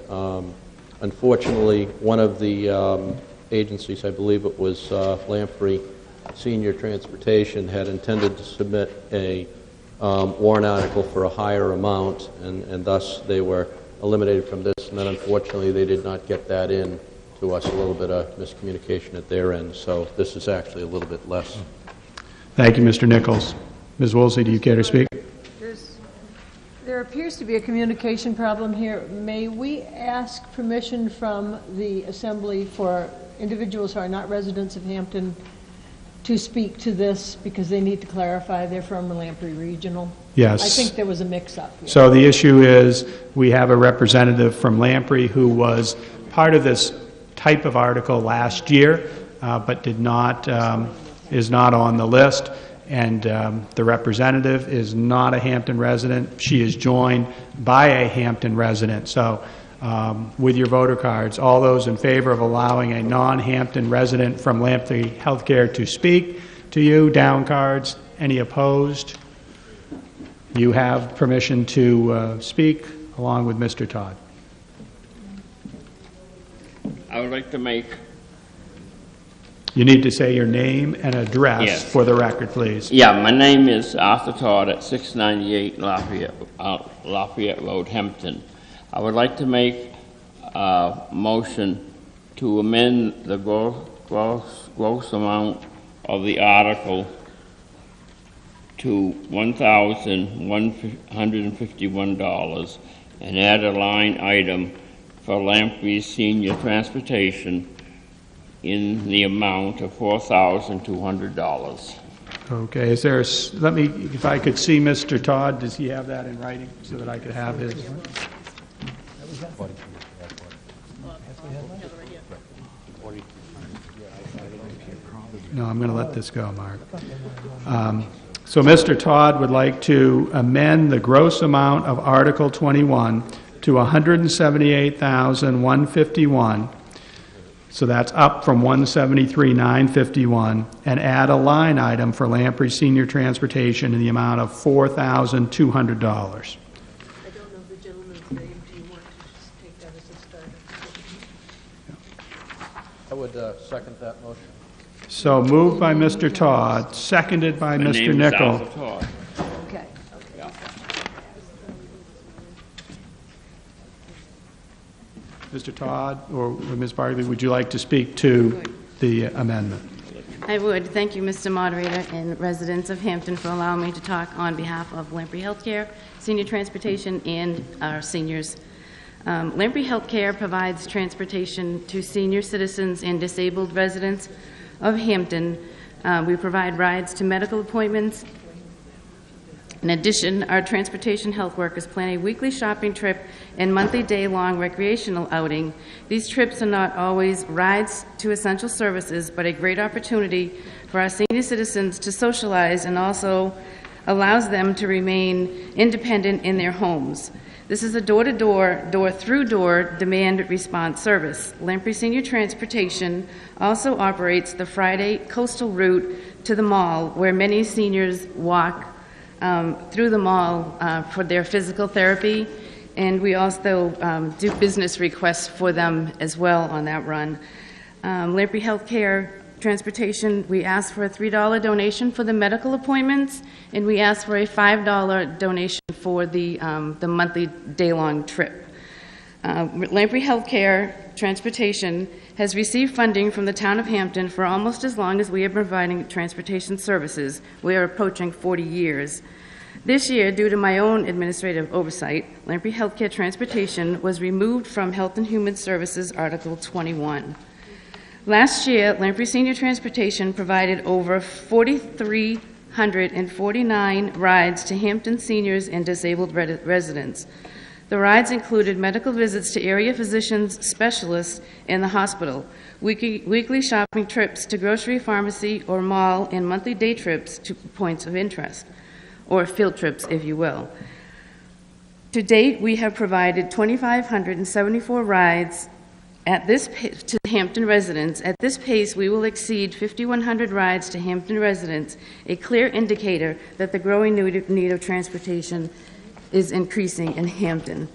unfortunately, one of the agencies, I believe it was Lamprey Senior Transportation, had intended to submit a warrant article for a higher amount, and thus they were eliminated from this, and then unfortunately they did not get that in to us, a little bit of miscommunication at their end, so this is actually a little bit less. Thank you, Mr. Nichols. Ms. Woolsey, do you care to speak? There appears to be a communication problem here. May we ask permission from the Assembly for individuals who are not residents of Hampton to speak to this, because they need to clarify they're from Lamprey Regional? Yes. I think there was a mix-up here. So the issue is, we have a representative from Lamprey who was part of this type of article last year, but did not, is not on the list, and the representative is not a Hampton resident. She is joined by a Hampton resident. So with your voter cards, all those in favor of allowing a non-Hampton resident from Lamprey Healthcare to speak to you, down cards. Any opposed? You have permission to speak, along with Mr. Todd. I would like to make... You need to say your name and address for the record, please. Yeah, my name is Arthur Todd at 698 Lafayette Road, Hampton. I would like to make a motion to amend the gross amount of the article to $1,151 and add a line item for Lamprey Senior Transportation in the amount of $4,200. Okay, is there, let me, if I could see Mr. Todd, does he have that in writing so that I could have his? No, I'm going to let this go, Mark. So Mr. Todd would like to amend the gross amount of Article 21 to $178,151. So that's up from $173,951, and add a line item for Lamprey Senior Transportation in the amount of $4,200. I don't know the gentleman's name. Do you want to just take that as a start? I would second that motion. So moved by Mr. Todd, seconded by Mr. Nichols. Okay. Mr. Todd or Ms. Bartley, would you like to speak to the amendment? I would. Thank you, Mr. Moderator, and residents of Hampton for allowing me to talk on behalf of Lamprey Healthcare, Senior Transportation, and our seniors. Lamprey Healthcare provides transportation to senior citizens and disabled residents of Hampton. We provide rides to medical appointments. In addition, our transportation health workers plan a weekly shopping trip and monthly day-long recreational outing. These trips are not always rides to essential services, but a great opportunity for our senior citizens to socialize, and also allows them to remain independent in their homes. This is a door-to-door, door-through-door demand response service. Lamprey Senior Transportation also operates the Friday coastal route to the mall, where many seniors walk through the mall for their physical therapy, and we also do business requests for them as well on that run. Lamprey Healthcare Transportation, we ask for a $3 donation for the medical appointments, and we ask for a $5 donation for the monthly day-long trip. Lamprey Healthcare Transportation has received funding from the town of Hampton for almost as long as we are providing transportation services. We are approaching 40 years. This year, due to my own administrative oversight, Lamprey Healthcare Transportation was removed from Health and Human Services Article 21. Last year, Lamprey Senior Transportation provided over 4,349 rides to Hampton seniors and disabled residents. The rides included medical visits to area physicians, specialists, and the hospital, weekly shopping trips to grocery, pharmacy, or mall, and monthly day trips to points of interest, or field trips, if you will. To date, we have provided 2,574 rides to Hampton residents. At this pace, we will exceed 5,100 rides to Hampton residents, a clear indicator that the growing need of transportation is increasing in Hampton.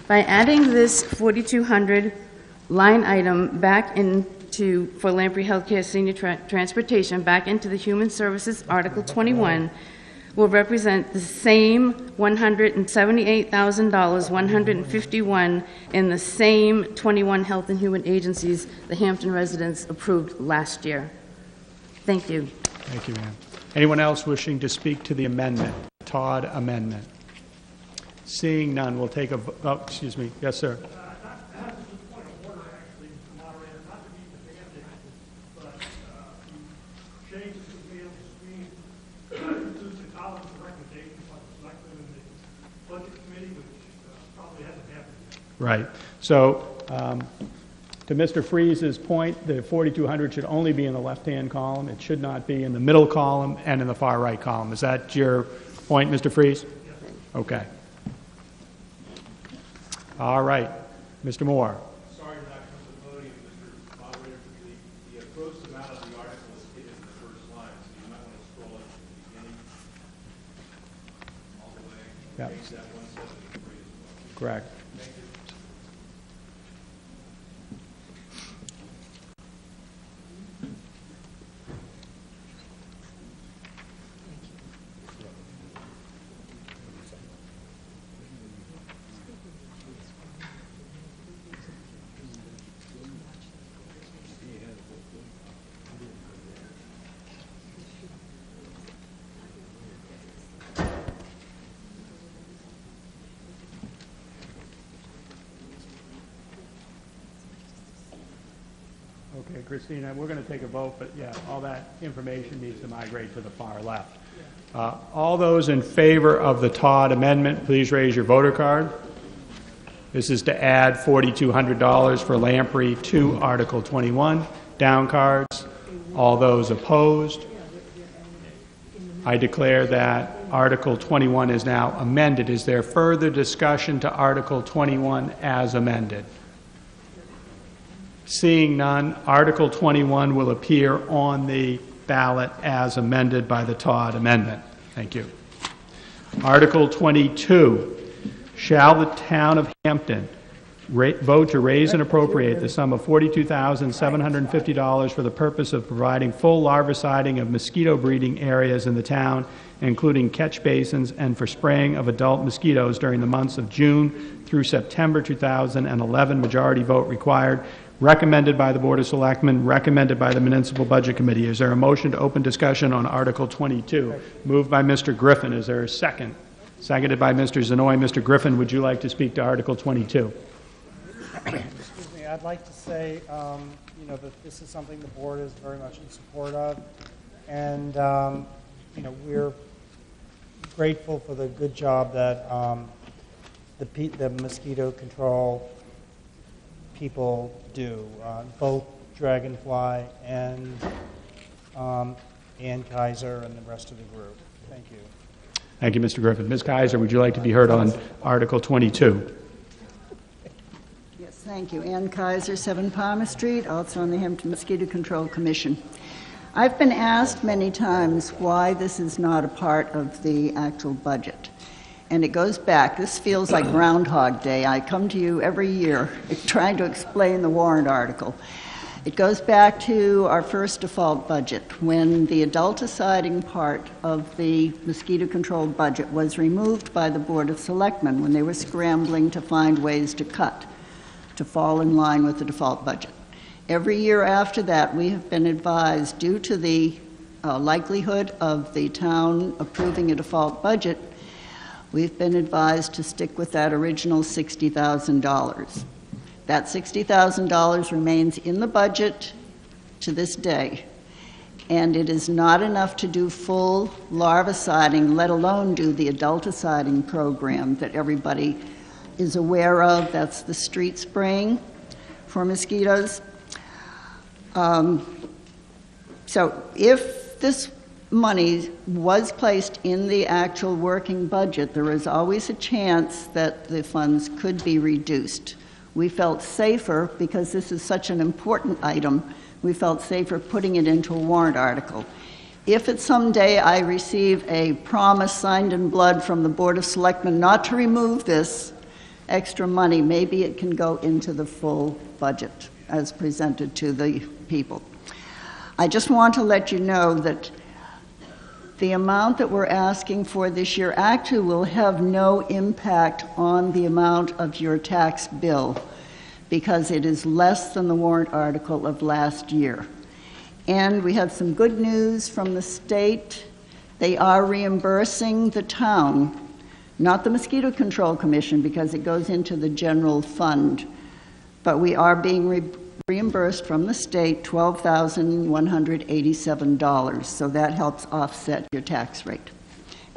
By adding this 4,200 line item back for Lamprey Healthcare Senior Transportation back into the Human Services Article 21 will represent the same $178,151 in the same 21 health and human agencies the Hampton residents approved last year. Thank you. Thank you, Ann. Anyone else wishing to speak to the amendment, Todd amendment? Seeing none, we'll take a vote. Oh, excuse me. Yes, sir. Right. So, to Mr. Freese's point, the 4,200 should only be in the left-hand column. It should not be in the middle column and in the far right column. Is that your point, Mr. Freese? Okay. All right. Mr. Moore. Sorry to not come to the podium, Mr. Moderator. The gross amount of the article is hidden in the first line, so you might want to scroll it to the beginning, all the way. Yep. Page that 173 as well. Correct. Thank you. Okay, Christina, we're going to take a vote, but yeah, all that information needs to migrate to the far left. All those in favor of the Todd amendment, please raise your voter card. This is to add $4,200 for Lamprey to Article 21. Down cards. All those opposed. I declare that Article 21 is now amended. Is there further discussion to Article 21 as amended? Seeing none, Article 21 will appear on the ballot as amended by the Todd amendment. Thank you. Article 22, shall the town of Hampton vote to raise and appropriate the sum of $42,750 for the purpose of providing full larviciding of mosquito breeding areas in the town, including catch basins, and for spraying of adult mosquitoes during the months of June through September 2011, majority vote required. Recommended by the Board of Selectmen, recommended by the Municipal Budget Committee. Is there a motion to open discussion on Article 22? Moved by Mr. Griffin. Is there a second? Seconded by Mr. Zanoy. Mr. Griffin, would you like to speak to Article 22? Excuse me. I'd like to say, that this is something the board is very much in support of, and we're grateful for the good job that the mosquito control people do, both Dragonfly and Ann Kaiser and the rest of the group. Thank you. Thank you, Mr. Griffin. Ms. Kaiser, would you like to be heard on Article 22? Yes. Thank you. Ann Kaiser, 7 Palmer Street, also on the Hampton Mosquito Control Commission. I've been asked many times why this is not a part of the actual budget. And it goes back, this feels like Groundhog Day. I come to you every year trying to explain the warrant article. It goes back to our first default budget, when the adulticiding part of the mosquito control budget was removed by the Board of Selectmen when they were scrambling to find ways to cut, to fall in line with the default budget. Every year after that, we have been advised, due to the likelihood of the town approving a default budget, we've been advised to stick with that original $60,000. That $60,000 remains in the budget to this day, and it is not enough to do full larviciding, let alone do the adulticiding program that everybody is aware of. That's the street spraying for mosquitoes. So if this money was placed in the actual working budget, there is always a chance that the funds could be reduced. We felt safer, because this is such an important item, we felt safer putting it into a warrant article. If at some day I receive a promise signed in blood from the Board of Selectmen not to remove this extra money, maybe it can go into the full budget as presented to the people. I just want to let you know that the amount that we're asking for this year actually will have no impact on the amount of your tax bill, because it is less than the warrant article of last year. And we have some good news from the state. They are reimbursing the town, not the Mosquito Control Commission, because it goes into the general fund, but we are being reimbursed from the state $12,187, so that helps offset your tax rate.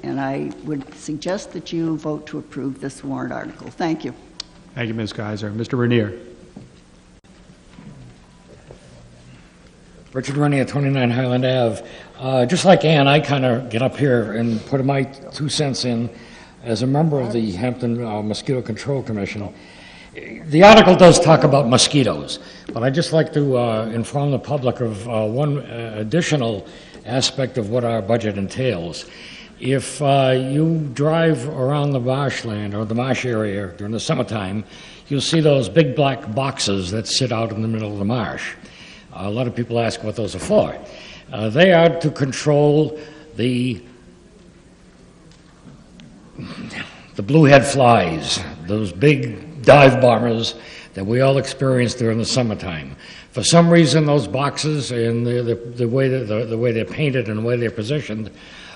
And I would suggest that you vote to approve this warrant article. Thank you. Thank you, Ms. Kaiser. Mr. Renier. Richard Rennie at 29 Highland Ave. Just like Ann, I kind of get up here and put my 2 cents in as a member of the Hampton Mosquito Control Commission. The article does talk about mosquitoes, but I'd just like to inform the public of one additional aspect of what our budget entails. If you drive around the marshland or the marsh area during the summertime, you'll see those big black boxes that sit out in the middle of the marsh. A lot of people ask what those are for. They are to control the bluehead flies, those big dive bombers that we all experience during the summertime. For some reason, those boxes and the way they're painted and the way they're positioned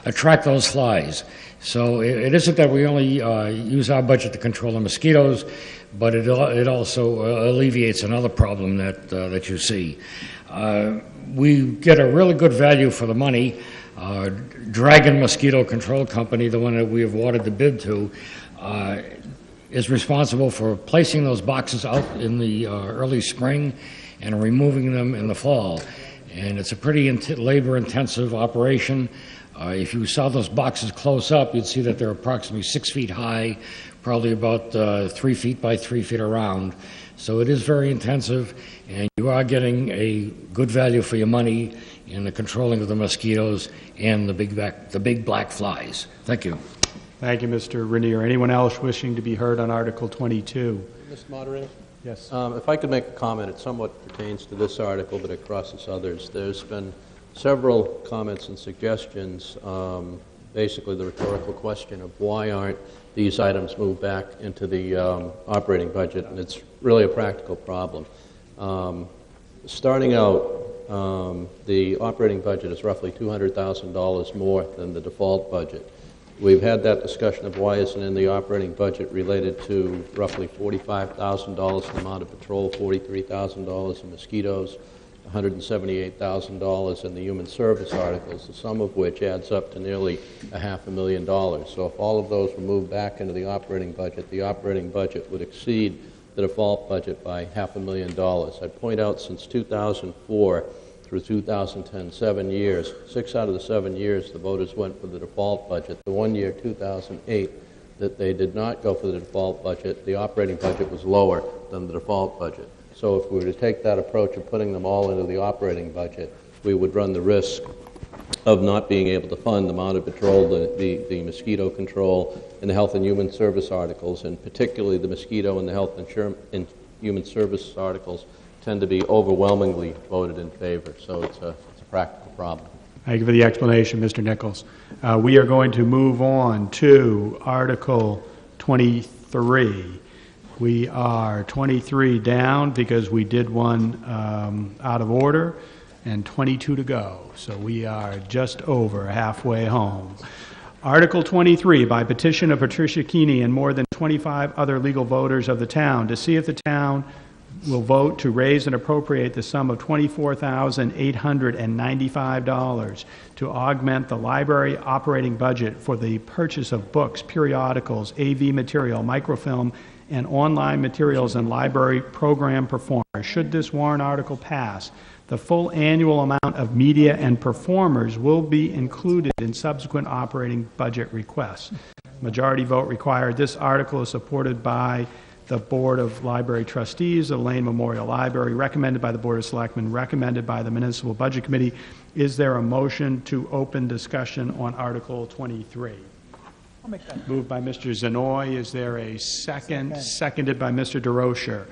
attract those flies. So it isn't that we only use our budget to control the mosquitoes, but it also alleviates another problem that you see. We get a really good value for the money. Dragon Mosquito Control Company, the one that we have awarded the bid to, is responsible for placing those boxes out in the early spring and removing them in the fall. And it's a pretty labor-intensive operation. If you saw those boxes close up, you'd see that they're approximately 6 feet high, probably about 3 feet by 3 feet around. So it is very intensive, and you are getting a good value for your money in the controlling of the mosquitoes and the big black flies. Thank you. Thank you, Mr. Renier. Anyone else wishing to be heard on Article 22? Mr. Moderator? Yes. If I could make a comment, it somewhat pertains to this article, but it crosses others. There's been several comments and suggestions, basically the rhetorical question of why aren't these items moved back into the operating budget, and it's really a practical problem. Starting out, the operating budget is roughly $200,000 more than the default budget. We've had that discussion of why isn't in the operating budget related to roughly $45,000 in the amount of patrol, $43,000 in mosquitoes, $178,000 in the human service articles, the sum of which adds up to nearly $500,000. So if all of those were moved back into the operating budget would exceed the default budget by $500,000. I'd point out since 2004 through 2010, 7 years, 6 out of the 7 years the voters went for the default budget. The 1 year, 2008, that they did not go for the default budget. The operating budget was lower than the default budget. So if we were to take that approach of putting them all into the operating budget, we would run the risk of not being able to fund the mounted patrol, the mosquito control, and the health and human service articles, and particularly the mosquito and the health and human service articles tend to be overwhelmingly voted in favor. So it's a practical problem. Thank you for the explanation, Mr. Nichols. We are going to move on to Article 23. We are 23 down because we did one out of order, and 22 to go. So we are just over halfway home. Article 23, by petition of Patricia Keeney and more than 25 other legal voters of the town, to see if the town will vote to raise and appropriate the sum of $24,895 to augment the library operating budget for the purchase of books, periodicals, AV material, microfilm, and online materials and library program performers. Should this warrant article pass, the full annual amount of media and performers will be included in subsequent operating budget requests. Majority vote required. This article is supported by the Board of Library Trustees of Lane Memorial Library, recommended by the Board of Selectmen, recommended by the Municipal Budget Committee. Is there a motion to open discussion on Article 23? I'll make that. Moved by Mr. Zanoy. Is there a second? Seconded by Mr. DeRocher.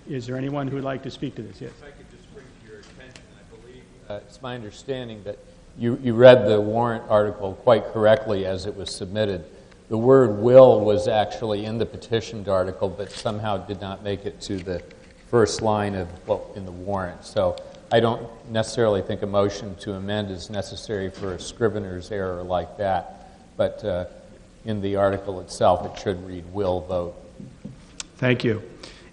Is there anyone who would like to speak to this? Yes. If I could just bring to your attention, I believe it's my understanding that you read the warrant article quite correctly as it was submitted. The word will was actually in the petitioned article, but somehow did not make it to the first line of in the warrant. So I don't necessarily think a motion to amend is necessary for a scrivener's error like that. But in the article itself, it should read will vote. Thank you.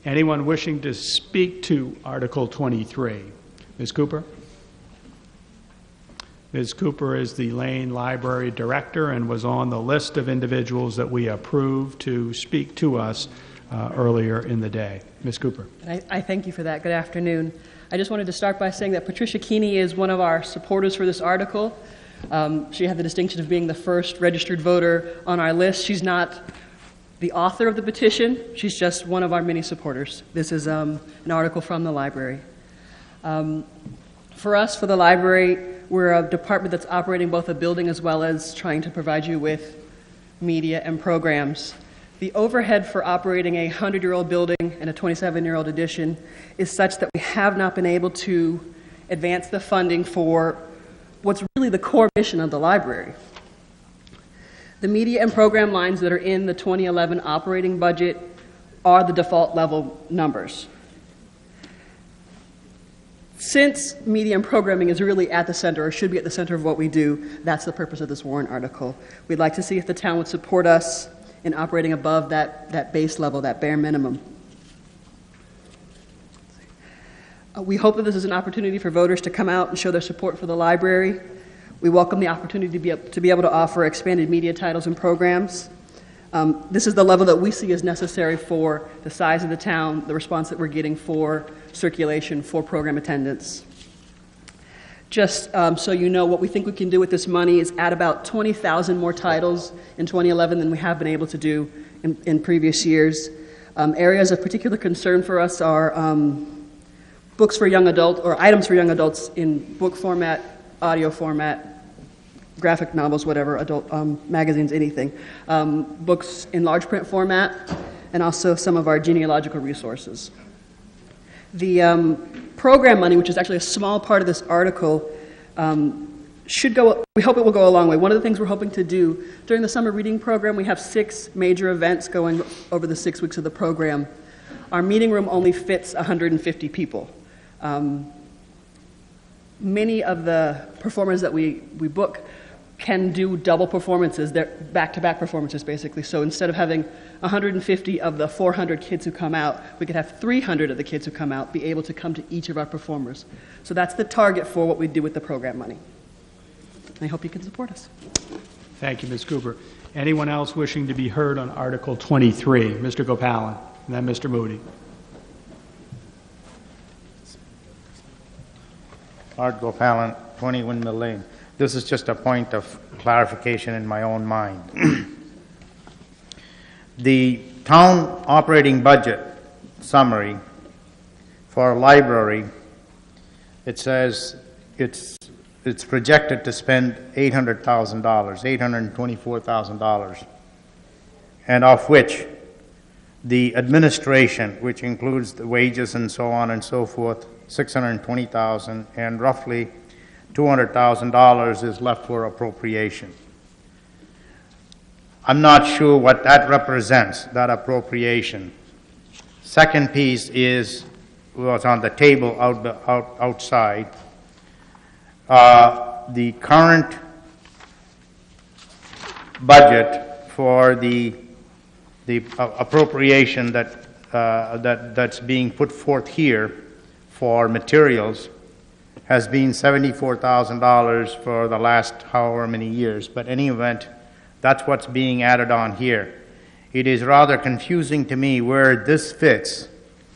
Anyone wishing to speak to Article 23? Ms. Cooper? Ms. Cooper is the Lane Library Director and was on the list of individuals that we approved to speak to us earlier in the day. Ms. Cooper. I thank you for that. Good afternoon. I just wanted to start by saying that Patricia Keeney is one of our supporters for this article. She had the distinction of being the first registered voter on our list. She's not the author of the petition. She's just one of our many supporters. This is an article from the library. For us, for the library, we're a department that's operating both a building as well as trying to provide you with media and programs. The overhead for operating a 100-year-old building and a 27-year-old addition is such that we have not been able to advance the funding for what's really the core mission of the library. The media and program lines that are in the 2011 operating budget are the default level numbers. Since media and programming is really at the center, or should be at the center of what we do, that's the purpose of this warrant article. We'd like to see if the town would support us in operating above that base level, that bare minimum. We hope that this is an opportunity for voters to come out and show their support for the library. We welcome the opportunity to be able to offer expanded media titles and programs. This is the level that we see as necessary for the size of the town, the response that we're getting for circulation, for program attendance. Just so you know, what we think we can do with this money is add about 20,000 more titles in 2011 than we have been able to do in previous years. Areas of particular concern for us are books for young adults, or items for young adults in book format, audio format, graphic novels, whatever, adult magazines, anything. Books in large print format, and also some of our genealogical resources. The program money, which is actually a small part of this article, should go, we hope it will go a long way. One of the things we're hoping to do, during the summer reading program, we have 6 major events going over the 6 weeks of the program. Our meeting room only fits 150 people. Many of the performers that we book can do double performances. They're back-to-back performances, basically. So instead of having 150 of the 400 kids who come out, we could have 300 of the kids who come out be able to come to each of our performers. So that's the target for what we do with the program money. I hope you can support us. Thank you, Ms. Cooper. Anyone else wishing to be heard on Article 23? Mr. Gopalan, and then Mr. Moody. Art Gopalan, 21 Mill Lane. This is just a point of clarification in my own mind. The town operating budget summary for library, it says it's projected to spend $800,000, $824,000, and of which the administration, which includes the wages and so on and so forth, $620,000, and roughly $200,000 is left for appropriation. I'm not sure what that represents, that appropriation. Second piece was on the table outside. The current budget for the appropriation that's being put forth here for materials has been $74,000 for the last however many years. But in any event, that's what's being added on here. It is rather confusing to me where this fits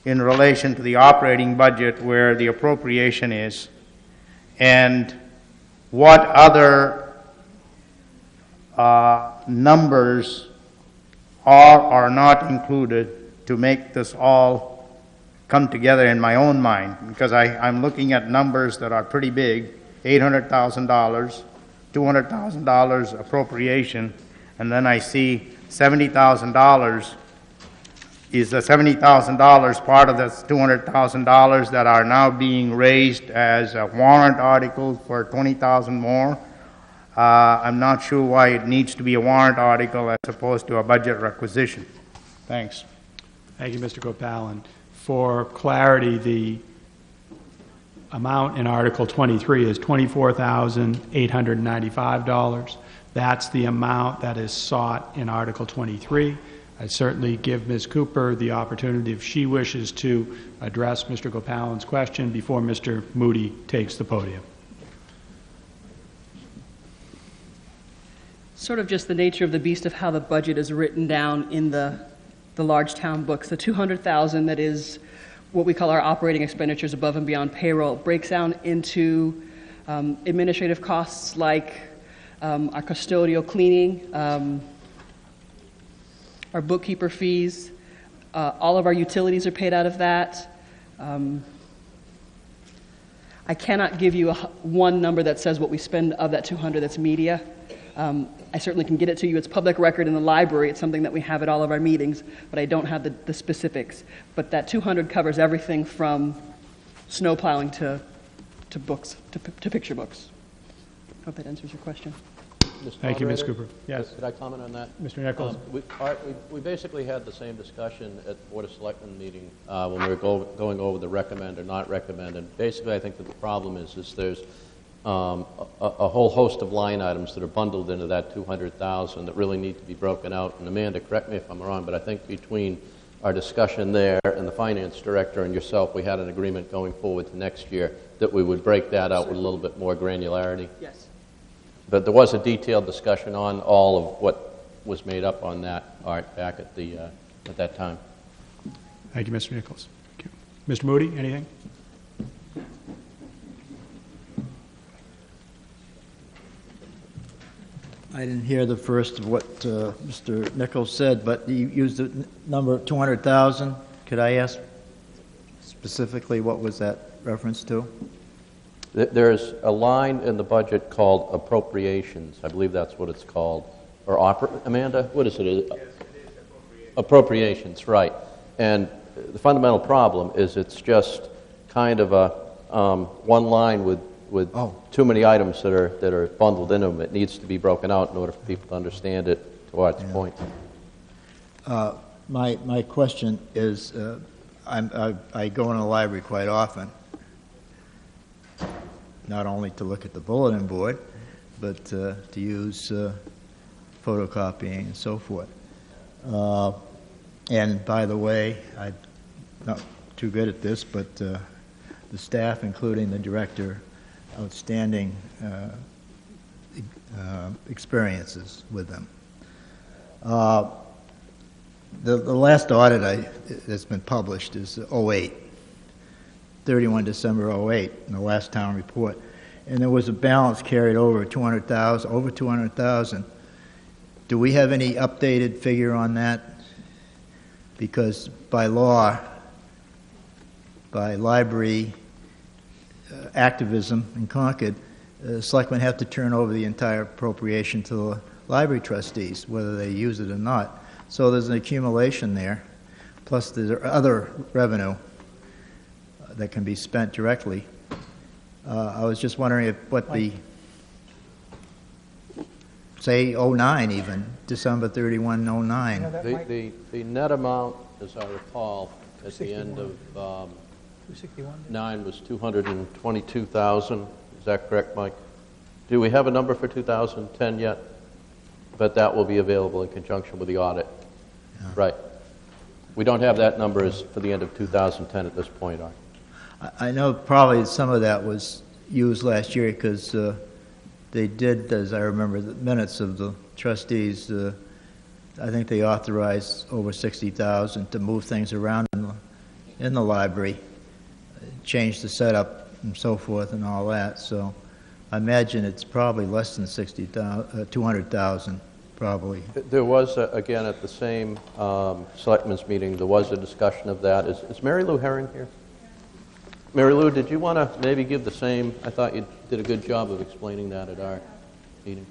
in relation to the operating budget where the appropriation is, and what other numbers are or not included to make this all come together in my own mind, because I'm looking at numbers that are pretty big, $800,000, $200,000 appropriation, and then I see $70,000. Is the $70,000 part of the $200,000 that are now being raised as a warrant article for $20,000 more? I'm not sure why it needs to be a warrant article as opposed to a budget requisition. Thanks. Thank you, Mr. Gopalan. For clarity, the amount in Article 23 is $24,895. That's the amount that is sought in Article 23. I certainly give Ms. Cooper the opportunity, if she wishes to address Mr. Gopalan's question before Mr. Moody takes the podium. Sort of just the nature of the beast of how the budget is written down in the large town books. The $200,000 that is what we call our operating expenditures above and beyond payroll breaks down into administrative costs like our custodial cleaning, our bookkeeper fees, all of our utilities are paid out of that. I cannot give you one number that says what we spend of that 200 that's media. I certainly can get it to you. It's public record in the library. It's something that we have at all of our meetings, but I don't have the specifics. But that 200 covers everything from snow plowing to books, to picture books. I hope that answers your question. Thank you, Ms. Cooper. Yes. Could I comment on that? Mr. Nichols. We basically had the same discussion at the Board of Selectmen meeting when we were going over the recommend or not recommend. And basically, I think that the problem is there's a whole host of line items that are bundled into that $200,000 that really need to be broken out. And Amanda, correct me if I'm wrong, but I think between our discussion there and the finance director and yourself, we had an agreement going forward to next year that we would break that out with a little bit more granularity. Yes. But there was a detailed discussion on all of what was made up on that art back at that time. Thank you, Mr. Nichols. Thank you. Mr. Moody, anything? I didn't hear the first of what Mr. Nichols said, but you used the number 200,000. Could I ask specifically what was that reference to? There's a line in the budget called appropriations. I believe that's what it's called. Or Amanda, what is it? Yes, it is appropriations, right. And the fundamental problem is it's just kind of a one line with too many items that are bundled into them. It needs to be broken out in order for people to understand it, to Art's point. My question is, I go in the library quite often, not only to look at the bulletin board, but to use photocopying and so forth. And by the way, I'm not too good at this, but the staff, including the director, outstanding experiences with them. The last audit that's been published is 08, 31 December 08, in the last town report. And there was a balance carried over 200,000, over 200,000. Do we have any updated figure on that? because by law, by library activism in Concord, selectmen have to turn over the entire appropriation to the library trustees, whether they use it or not. So there's an accumulation there, plus there's other revenue that can be spent directly. I was just wondering what the, say, 09 even, December 31, 09. The net amount, as I recall, at the end of 9 was 222,000. Is that correct, Mike? Do we have a number for 2010 yet? But that will be available in conjunction with the audit. Yeah. Right. We don't have that number as for the end of 2010 at this point, Art. I know probably some of that was used last year because they did, as I remember the minutes of the trustees, I think they authorized over 60,000 to move things around in the library, change the setup and so forth and all that. So I imagine it's probably less than 200,000 probably. There was, again, at the same selectmen's meeting, there was a discussion of that. Is Mary Lou Herring here? Mary Lou, did you want to maybe give the same? I thought you did a good job of explaining that at our meeting.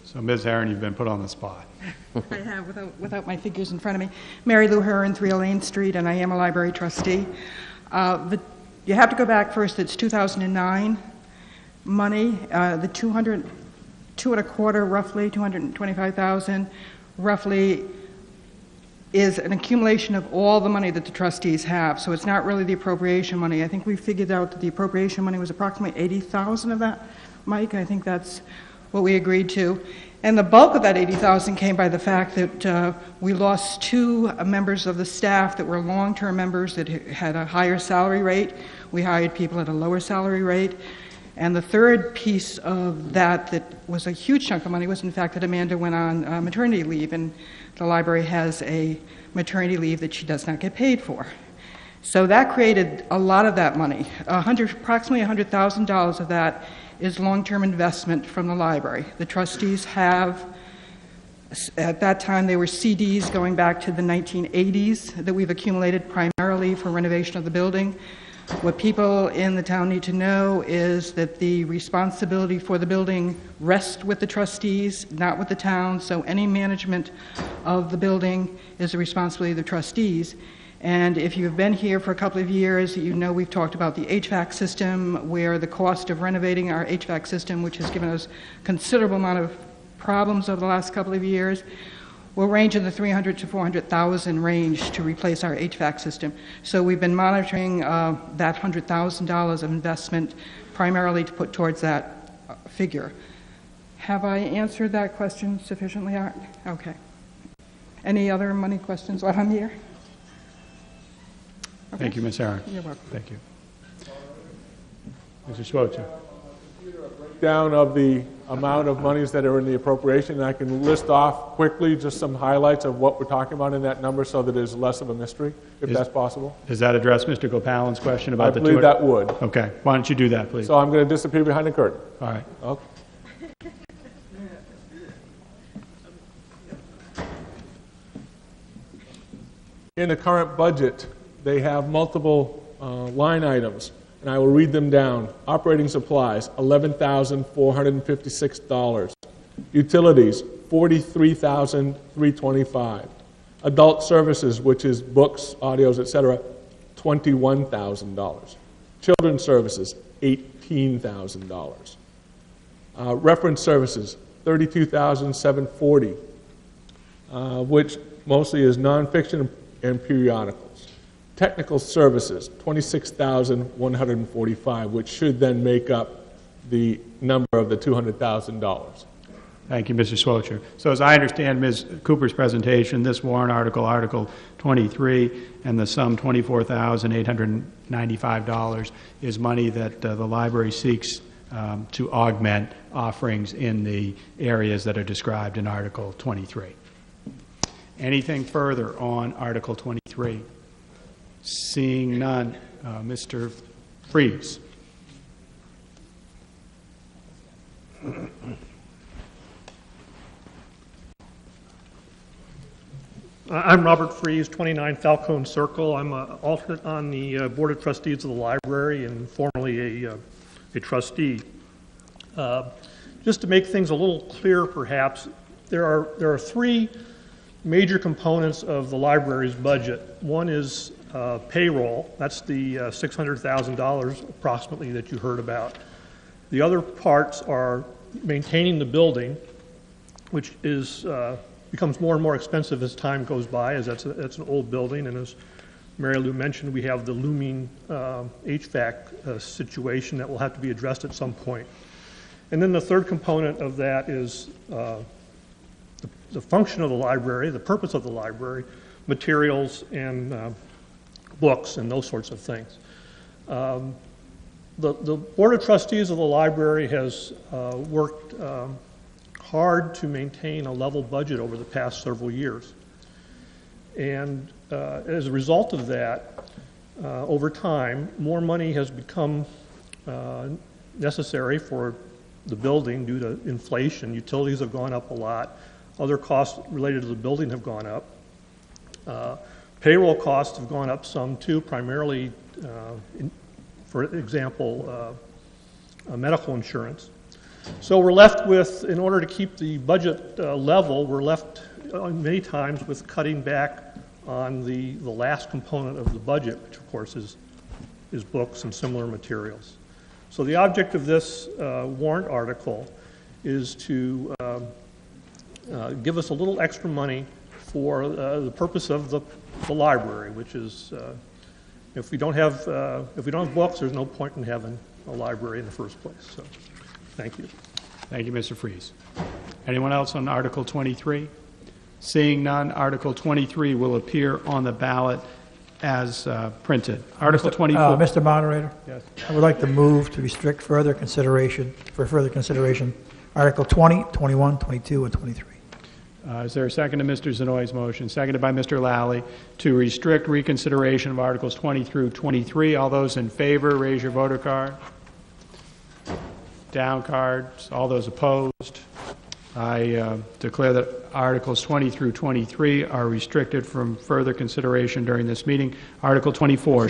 So, Ms. Herron, you've been put on the spot. I have, without my figures in front of me. Mary Lou Herron, 3 Elaine Street, and I am a library trustee. You have to go back first. It's 2009 money. The 2.25, roughly 225,000, roughly, is an accumulation of all the money that the trustees have. So it's not really the appropriation money. I think we figured out that the appropriation money was approximately 80,000 of that, Mike. I think that's what we agreed to. And the bulk of that 80,000 came by the fact that we lost 2 members of the staff that were long-term members that had a higher salary rate. We hired people at a lower salary rate. And the third piece of that was a huge chunk of money was, in fact, that Amanda went on maternity leave, and the library has a maternity leave that she does not get paid for. So that created a lot of that money. Approximately $100,000 of that is long-term investment from the library. The trustees have, at that time, they were CDs going back to the 1980s that we've accumulated primarily for renovation of the building. What people in the town need to know is that the responsibility for the building rests with the trustees, not with the town, so any management of the building is the responsibility of the trustees. And if you've been here for a couple of years, you know we've talked about the HVAC system, where the cost of renovating our HVAC system, which has given us considerable amount of problems over the last couple of years, will range in the $300,000 to $400,000 range to replace our HVAC system. So we've been monitoring that $100,000 of investment primarily to put towards that figure. Have I answered that question sufficiently, Art? Okay. Any other money questions while I'm here? Okay. Thank you, Ms. Herron. You're welcome. Thank you. Mr. Schwocher. Down of the amount of monies that are in the appropriation, and I can list off quickly just some highlights of what we're talking about in that number so that it's less of a mystery, if that's possible. Does that address Mr. Gopalan's question about the I believe that would. Okay. Why don't you do that, please? So I'm going to disappear behind the curtain. All right. Okay. In the current budget, they have multiple line items, and I will read them down. Operating supplies, $11,456. Utilities, $43,325. Adult services, which is books, audios, etc., $21,000. Children's services, $18,000. Reference services, $32,740, which mostly is nonfiction and periodicals. Technical services, $26,145, which should then make up the number of the $200,000. Thank you, Mr. Schwocher. So as I understand Ms. Cooper's presentation, this warrant article, Article 23, and the sum $24,895 is money that the library seeks to augment offerings in the areas that are described in Article 23. Anything further on Article 23? Seeing none, Mr. Freeze. I'm Robert Fries, 29 Falcone Circle. I'm an alternate on the Board of Trustees of the library and formerly a trustee. Just to make things a little clearer, perhaps, there are three major components of the library's budget. One is payroll. That's the $600,000 approximately that you heard about. The other parts are maintaining the building, which is becomes more and more expensive as time goes by, as that's an old building, and as Mary Lou mentioned, we have the looming HVAC situation that will have to be addressed at some point. And then the third component of that is the function of the library, the purpose of the library, materials and books and those sorts of things. The Board of Trustees of the library has worked hard to maintain a level budget over the past several years. And as a result of that, over time, more money has become necessary for the building due to inflation. Utilities have gone up a lot. Other costs related to the building have gone up. Payroll costs have gone up some too, primarily, for example, medical insurance. So we're left with, in order to keep the budget level, we're left many times with cutting back on the last component of the budget, which of course is books and similar materials. So the object of this warrant article is to give us a little extra money for the purpose of the library, which is if we don't have books, there's no point in having a library in the first place. So. Thank you. Thank you, Mr. Fries. Anyone else on Article 23? Seeing none, Article 23 will appear on the ballot as printed. Article 24. Mr. Moderator? Yes. I would like to move to restrict further consideration, Article 20, 21, 22, and 23. Is there a second to Mr. Zanoy's motion? Seconded by Mr. Lally to restrict reconsideration of Articles 20 through 23. All those in favor, raise your voter card. Down cards. All those opposed. I declare that Articles 20 through 23 are restricted from further consideration during this meeting. Article 24.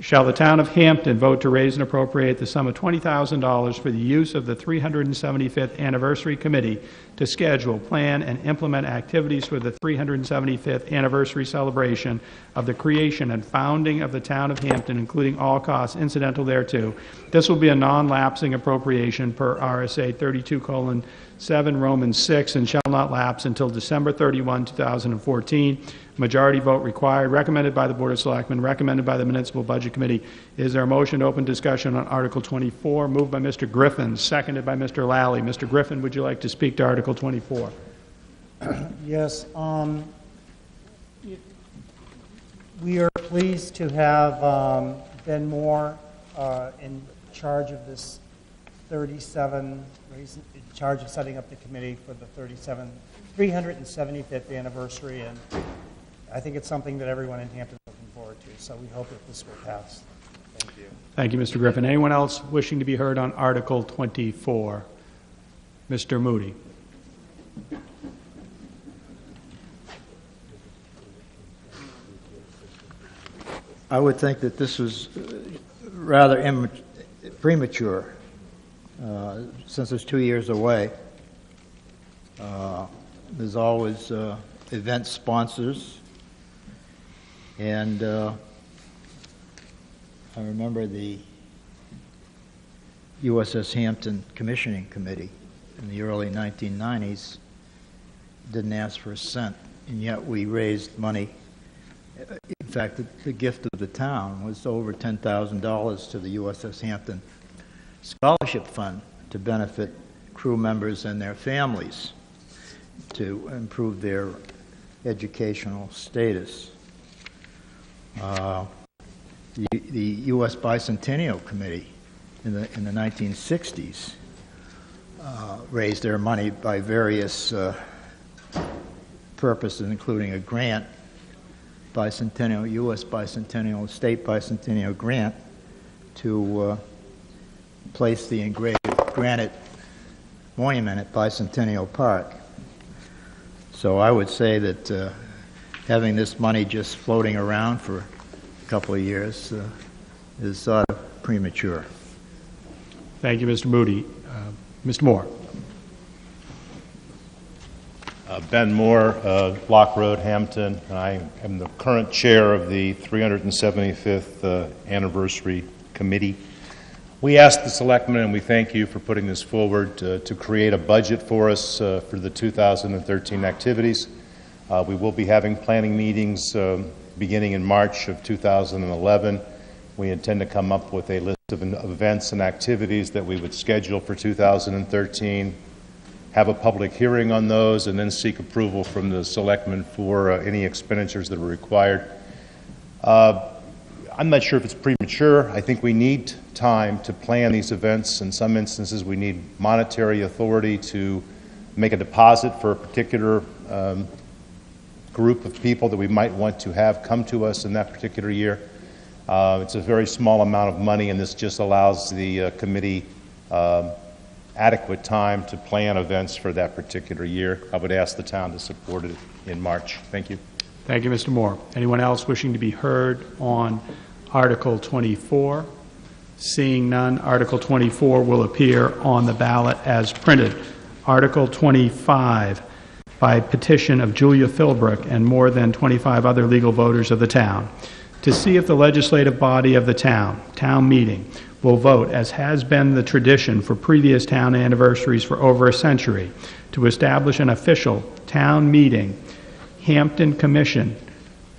Shall the town of Hampton vote to raise and appropriate the sum of $20,000 for the use of the 375th Anniversary Committee to schedule, plan, and implement activities for the 375th Anniversary celebration of the creation and founding of the town of Hampton, including all costs incidental thereto. This will be a non-lapsing appropriation per RSA 32:7 Roman 6 and shall not lapse until December 31, 2014. Majority vote required, recommended by the Board of Selectmen, recommended by the Municipal Budget Committee. Is there a motion to open discussion on Article 24? Moved by Mr. Griffin, seconded by Mr. Lally. Mr. Griffin, would you like to speak to Article 24? Yes. We are pleased to have Ben Moore in charge of this 37, in charge of setting up the committee for the 375th anniversary, and I think it's something that everyone in Hampton is looking forward to, so we hope that this will pass. Thank you. Thank you, Mr. Griffin. Anyone else wishing to be heard on Article 24? Mr. Moody. I would think that this was rather premature, since it's 2 years away. There's always event sponsors, and I remember the USS Hampton Commissioning Committee in the early 1990s didn't ask for a cent, and yet we raised money. In fact, the gift of the town was over $10,000 to the USS Hampton Scholarship Fund to benefit crew members and their families to improve their educational status. The U.S. Bicentennial Committee in the 1960s raised their money by various purposes, including a grant, bicentennial, U.S. bicentennial, state bicentennial grant to place the engraved granite monument at Bicentennial Park. So I would say that having this money just floating around for a couple of years is sort of premature. Thank you, Mr. Moody. Mr. Moore. Ben Moore, Block Road, Hampton, and I am the current chair of the 375th Anniversary Committee. We asked the selectmen, and we thank you for putting this forward, to create a budget for us for the 2013 activities. We will be having planning meetings beginning in March of 2011. We intend to come up with a list of events and activities that we would schedule for 2013, have a public hearing on those, and then seek approval from the selectmen for any expenditures that are required. I'm not sure if it's premature. I think we need time to plan these events. In some instances, we need monetary authority to make a deposit for a particular group of people that we might want to have come to us in that particular year. It's a very small amount of money, and this just allows the committee adequate time to plan events for that particular year. I would ask the town to support it in March. Thank you. Thank you, Mr. Moore. Anyone else wishing to be heard on Article 24? Seeing none, Article 24 will appear on the ballot as printed. Article 25, by petition of Julia Philbrook and more than 25 other legal voters of the town, to see if the legislative body of the town meeting, will vote, as has been the tradition for previous town anniversaries for over a century, to establish an official town meeting, Hampton Commission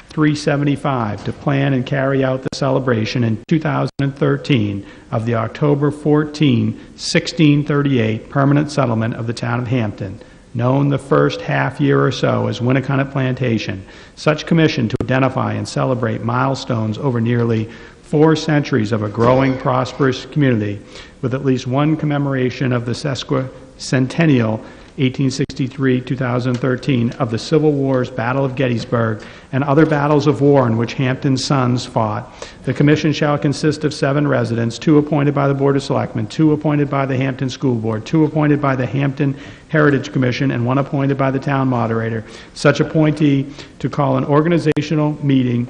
375, to plan and carry out the celebration in 2013 of the October 14, 1638 permanent settlement of the town of Hampton, known the first half year or so as Winnicott Plantation. Such commission to identify and celebrate milestones over nearly 4 centuries of a growing, prosperous community, with at least one commemoration of the sesquicentennial 1863-2013 of the Civil War's Battle of Gettysburg and other battles of war in which Hampton's sons fought. The commission shall consist of 7 residents, 2 appointed by the Board of Selectmen, 2 appointed by the Hampton School Board, 2 appointed by the Hampton Heritage Commission, and 1 appointed by the town moderator. Such appointee to call an organizational meeting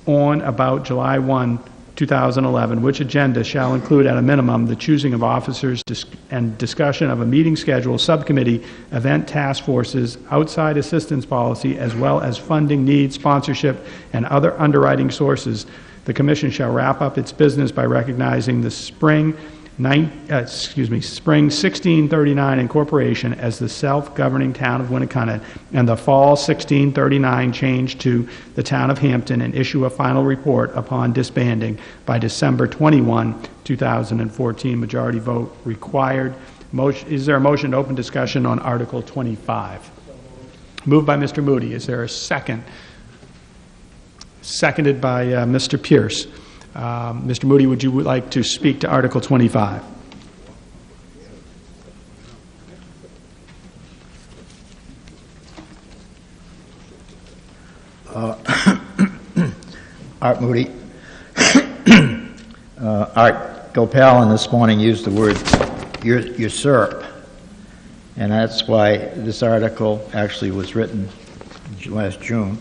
on about July 1, 2011, which agenda shall include at a minimum the choosing of officers and discussion of a meeting schedule, subcommittee, event task forces, outside assistance policy, as well as funding needs, sponsorship, and other underwriting sources. The commission shall wrap up its business by recognizing the spring 1639 incorporation as the self-governing town of Winnicott and the fall 1639 change to the town of Hampton, and issue a final report upon disbanding by December 21, 2014. Majority vote required. Is there a motion to open discussion on Article 25? Moved by Mr. Moody. Is there a second? Seconded by Mr. Pierce. Mr. Moody, would you like to speak to Article 25? Art Moody. Art Gopal this morning used the word usurp, and that's why this article actually was written last June.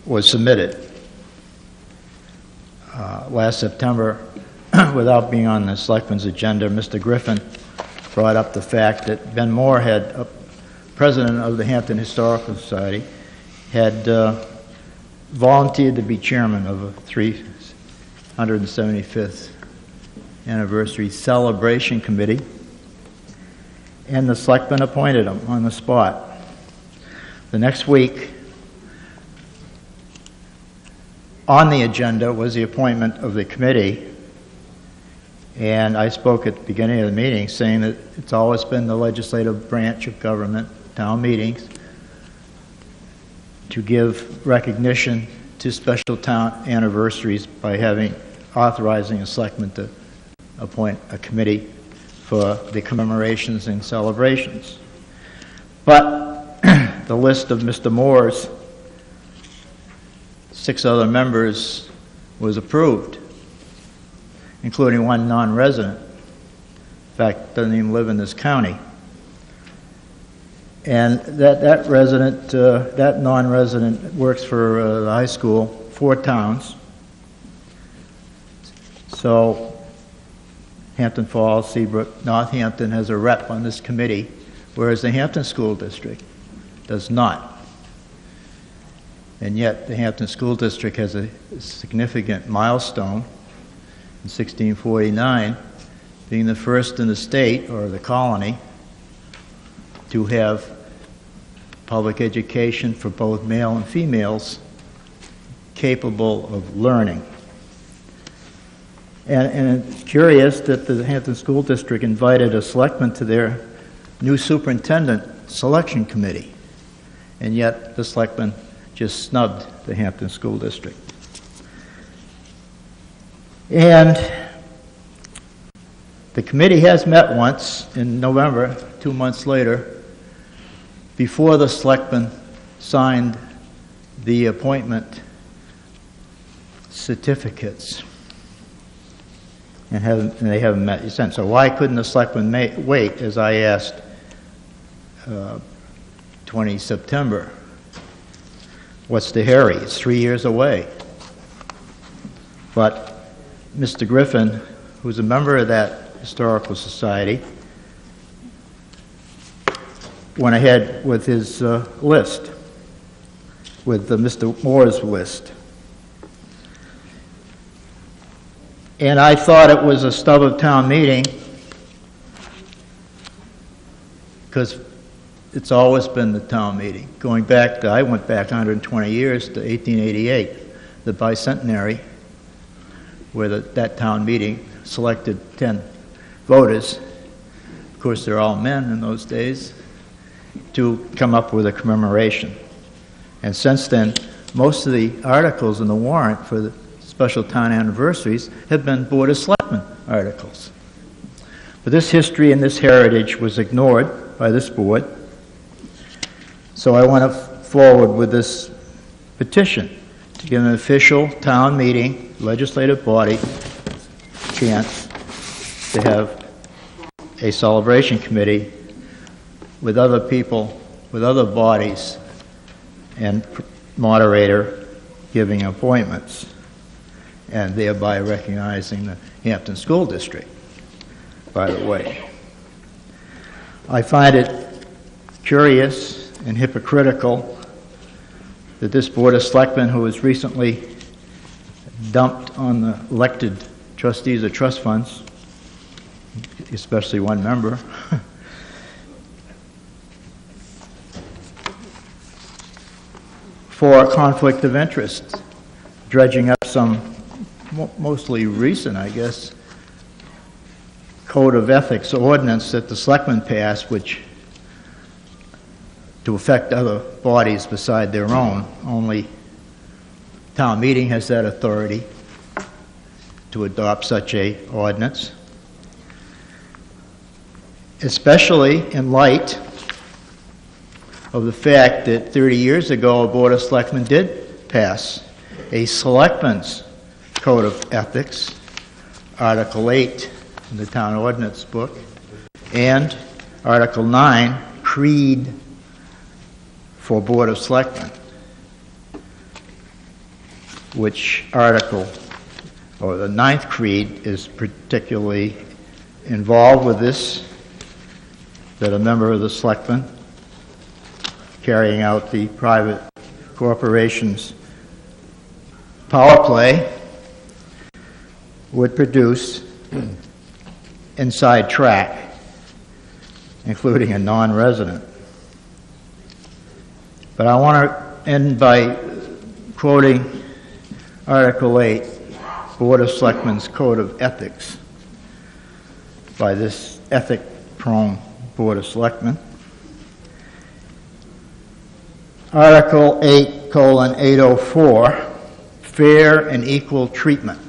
Was submitted last September without being on the selectmen's agenda. Mr. Griffin brought up the fact that Ben Moore, president of the Hampton Historical Society, had volunteered to be chairman of a 375th anniversary celebration committee, and the selectmen appointed him on the spot. The next week, on the agenda was the appointment of the committee, and I spoke at the beginning of the meeting saying that it's always been the legislative branch of government, town meetings, to give recognition to special town anniversaries by authorizing a selectman to appoint a committee for the commemorations and celebrations. But the list of Mr. Moore's 6 other members was approved, including 1 non-resident. In fact, doesn't even live in this county. And that resident, that non-resident works for the high school, 4 towns. So Hampton Falls, Seabrook, Northampton has a rep on this committee, whereas the Hampton School District does not. And yet the Hampton School District has a significant milestone in 1649, being the first in the state, or the colony, to have public education for both male and females capable of learning. And it's curious that the Hampton School District invited a selectman to their new superintendent selection committee, and yet the selectman just snubbed the Hampton School District. And the committee has met once in November, 2 months later, before the selectmen signed the appointment certificates, and they haven't met since. So why couldn't the selectmen wait, as I asked 20 September? What's the hurry? It's 3 years away. But Mr. Griffin, who's a member of that historical society, went ahead with his list, with Mr. Moore's list. And I thought it was a stub of town meeting, because it's always been the town meeting. Going back to, I went back 120 years to 1888, the bicentenary, where that town meeting selected 10 voters. Of course, they're all men in those days, to come up with a commemoration. And since then, most of the articles in the warrant for the special town anniversaries have been Board of Selectmen articles. But this history and this heritage was ignored by this board. So I went forward with this petition to give an official town meeting, legislative body, chance to have a celebration committee with other people, with other bodies, and moderator giving appointments, and thereby recognizing the Hampton School District, by the way. I find it curious and hypocritical that this Board of Selectmen, who was recently dumped on the elected trustees of trust funds, especially one member, for a conflict of interest, dredging up some mostly recent, I guess, code of ethics ordinance that the selectmen passed, which to affect other bodies beside their own. Only town meeting has that authority to adopt such a ordinance, especially in light of the fact that 30 years ago a Board of Selectmen did pass a Selectmen's Code of Ethics, Article 8 in the Town Ordinance Book, and Article 9, Creed for Board of Selectmen, which article, or the 9th Creed, is particularly involved with this, that a member of the Selectmen carrying out the private corporation's power play would produce inside track, including a non-resident. But I want to end by quoting Article 8, Board of Selectmen's Code of Ethics, by this ethic-prone Board of Selectmen. Article 8:804, fair and equal treatment.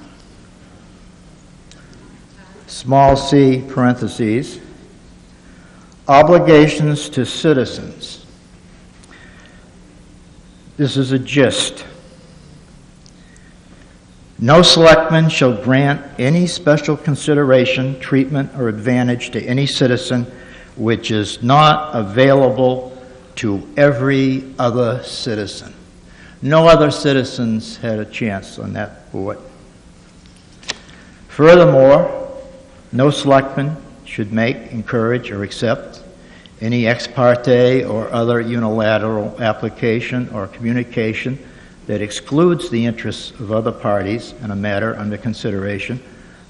Small c, parentheses, obligations to citizens. This is a gist. No selectman shall grant any special consideration, treatment, or advantage to any citizen which is not available to every other citizen. No other citizens had a chance on that board. Furthermore, no selectman should make, encourage, or accept any ex parte or other unilateral application or communication that excludes the interests of other parties in a matter under consideration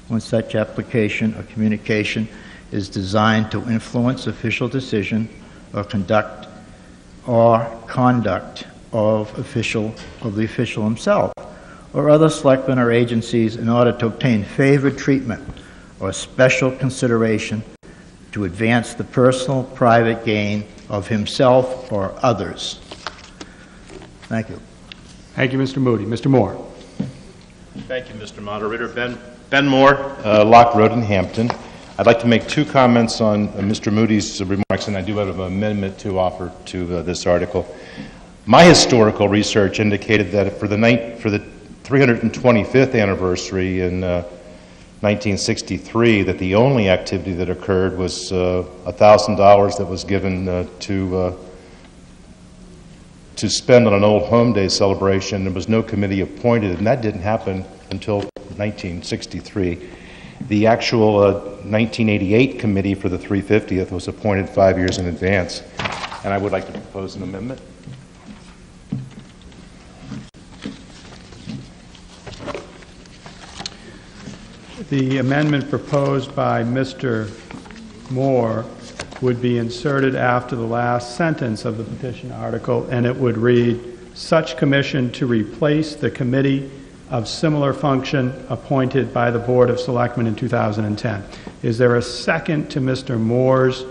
when such application or communication is designed to influence official decision or conduct of the official himself or other selectmen or agencies in order to obtain favored treatment or special consideration to advance the personal private gain of himself or others. Thank you. Thank you, Mr. Moody. Mr. Moore. Thank you, Mr. Moderator. Ben Moore, Lock Road in Hampton. I'd like to make two comments on Mr. Moody's remarks, and I do have an amendment to offer to this article. My historical research indicated that for the 325th anniversary in 1963, that the only activity that occurred was $1,000 that was given to spend on an Old Home Day celebration. There was no committee appointed, and that didn't happen until 1963. The actual 1988 committee for the 350th was appointed 5 years in advance, and I would like to propose an amendment. The amendment proposed by Mr. Moore would be inserted after the last sentence of the petition article, and it would read, "Such commission to replace the committee of similar function appointed by the Board of Selectmen in 2010. Is there a second to Mr. Moore's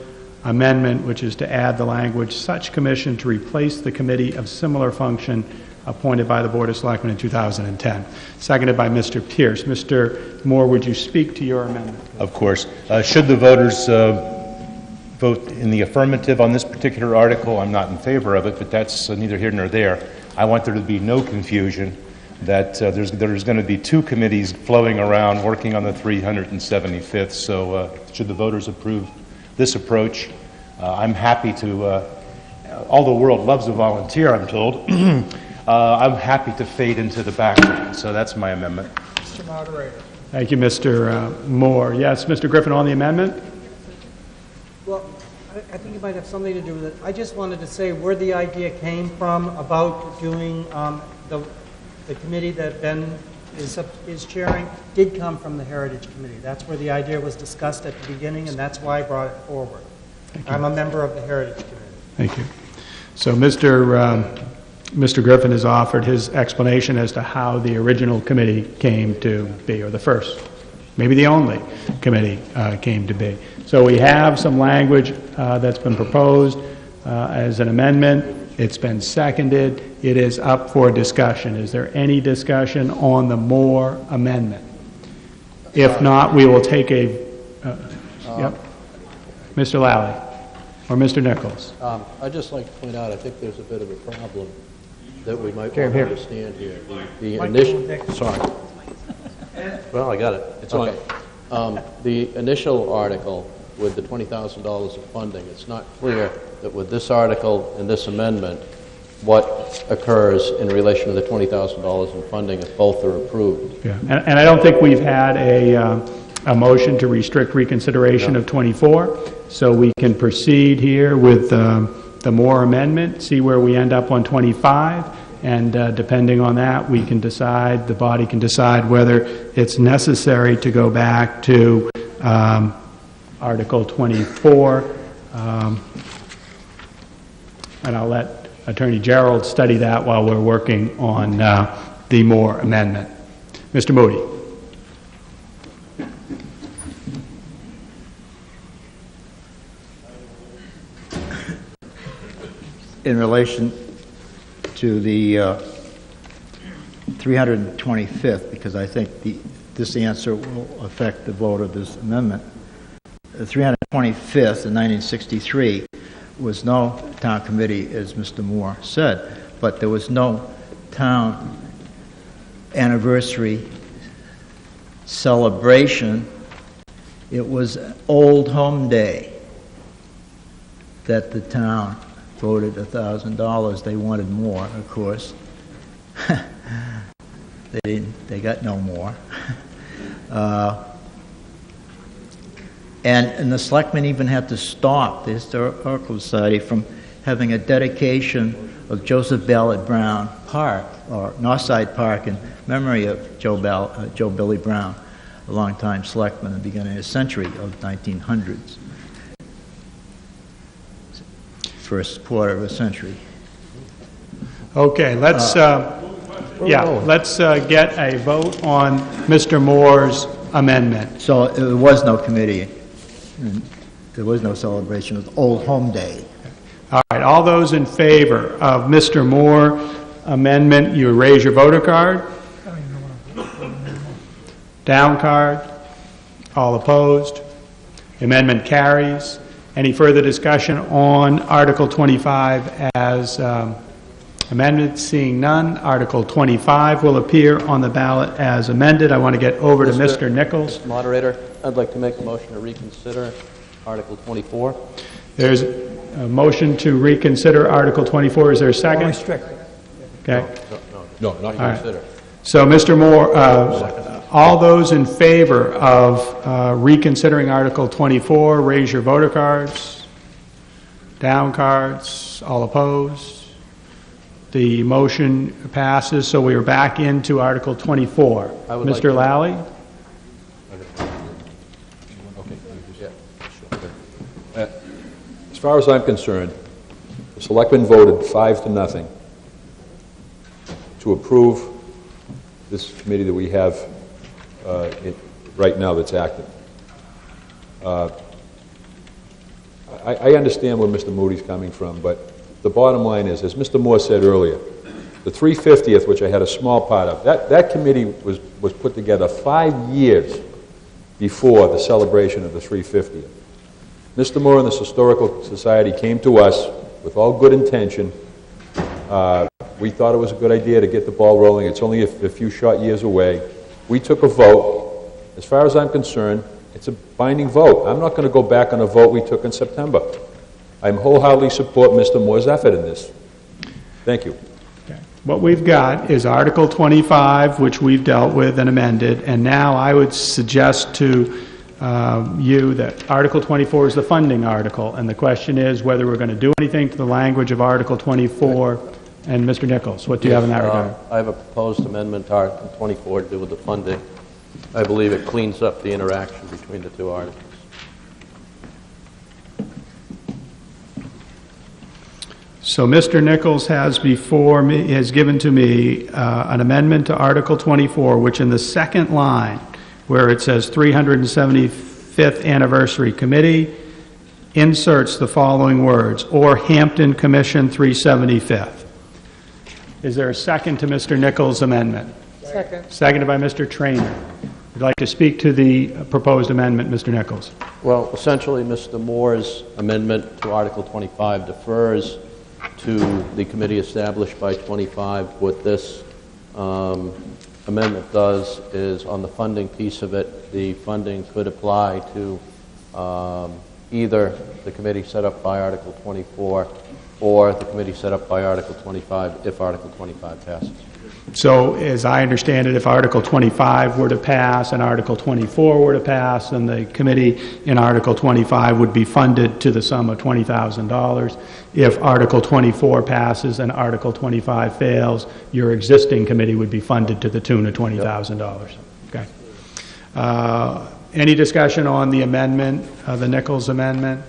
amendment, which is to add the language, "Such commission to replace the committee of similar function appointed by the Board of Selectmen in 2010. Seconded by Mr. Pierce. Mr. Moore, would you speak to your amendment? Of course. Should the voters vote in the affirmative on this particular article, I'm not in favor of it, but that's neither here nor there. I want there to be no confusion that there's going to be two committees floating around working on the 375th. So should the voters approve this approach, I'm happy to, all the world loves a volunteer, I'm told, I'm happy to fade into the background. So that's my amendment. Mr. Moderator. Thank you, Mr. Moore. Yes, Mr. Griffin, on the amendment? Well, I think it might have something to do with it. I just wanted to say where the idea came from about doing the committee that Ben is chairing did come from the Heritage Committee. That's where the idea was discussed at the beginning, and that's why I brought it forward. I'm a member of the Heritage Committee. Thank you. So Mr. Griffin has offered his explanation as to how the original committee came to be, or the first, maybe the only committee came to be. So we have some language that's been proposed as an amendment. It's been seconded. It is up for discussion. Is there any discussion on the Moore amendment? If not, we will take a... yep. Mr. Lally or Mr. Nichols. I'd just like to point out, I think there's a bit of a problem that we might want to understand here. The initial... Sorry. Well, I got it. It's okay. The initial article with the $20,000 of funding, it's not clear that with this article and this amendment, what occurs in relation to the $20,000 in funding if both are approved. Yeah, and I don't think we've had a motion to restrict reconsideration of 24, so we can proceed here with the Moore amendment, see where we end up on 25, and depending on that, we can decide, the body can decide whether it's necessary to go back to Article 24, and I'll let Attorney Gerald study that while we're working on the Moore amendment. Mr. Moody. In relation to the 325th, because I think this answer will affect the vote of this amendment. The 325th in 1963 was no town committee, as Mr. Moore said, but there was no town anniversary celebration. It was Old Home Day that the town voted $1,000. They wanted more, of course. They got no more. And the selectmen even had to stop the Historical Society from having a dedication of Joseph Ballard Brown Park, or Northside Park, in memory of Joe Billy Brown, a longtime selectman in the beginning of the century of 1900s. First quarter of a century. Okay, let's get a vote on Mr. Moore's amendment. So there was no committee. There was no celebration of Old Home Day. All right, all those in favor of Mr. Moore amendment, you raise your voter card. Down card. All opposed. Amendment carries. Any further discussion on Article 25 as amended? Seeing none, Article 25 will appear on the ballot as amended. I want to get over to Mr. Nichols. Mr. Moderator, I'd like to make a motion to reconsider Article 24. There's a motion to reconsider Article 24. Is there a second? Okay. No, not consider. So, Mr. Moore, all those in favor of reconsidering Article 24, raise your voter cards. Down cards. All opposed. The motion passes, so we are back into Article 24. Mr. Lally? As far as I'm concerned, the selectmen voted 5-0 to approve this committee that we have right now that's active. I understand where Mr. Moody's coming from, but the bottom line is, as Mr. Moore said earlier, the 350th, which I had a small part of, that committee was put together 5 years before the celebration of the 350th. Mr. Moore and the Historical Society came to us with all good intention. We thought it was a good idea to get the ball rolling. It's only a few short years away. We took a vote. As far as I'm concerned, it's a binding vote. I'm not going to go back on a vote we took in September. I wholeheartedly support Mr. Moore's effort in this. Thank you. Okay. What we've got is Article 25, which we've dealt with and amended, and now I would suggest to you that Article 24 is the funding article, and the question is whether we're going to do anything to the language of Article 24. And Mr. Nichols, what do you have in that regard? I have a proposed amendment to Article 24 to do with the funding. I believe it cleans up the interaction between the two articles. So Mr. Nichols has before me, has given to me an amendment to Article 24, which in the second line, where it says 375th Anniversary Committee, inserts the following words, or Hampton Commission 375th. Is there a second to Mr. Nichols' amendment? Second. Seconded by Mr. Traynor. Would you like to speak to the proposed amendment, Mr. Nichols? Well, essentially, Mr. Moore's amendment to Article 25 defers to the committee established by 25. What this amendment does is, on the funding piece of it, the funding could apply to either the committee set up by Article 24 or the committee set up by Article 25 if Article 25 passes. So, as I understand it, if Article 25 were to pass and Article 24 were to pass, then the committee in Article 25 would be funded to the sum of $20,000. If Article 24 passes and Article 25 fails, your existing committee would be funded to the tune of $20,000. Okay. Any discussion on the amendment, the Nichols amendment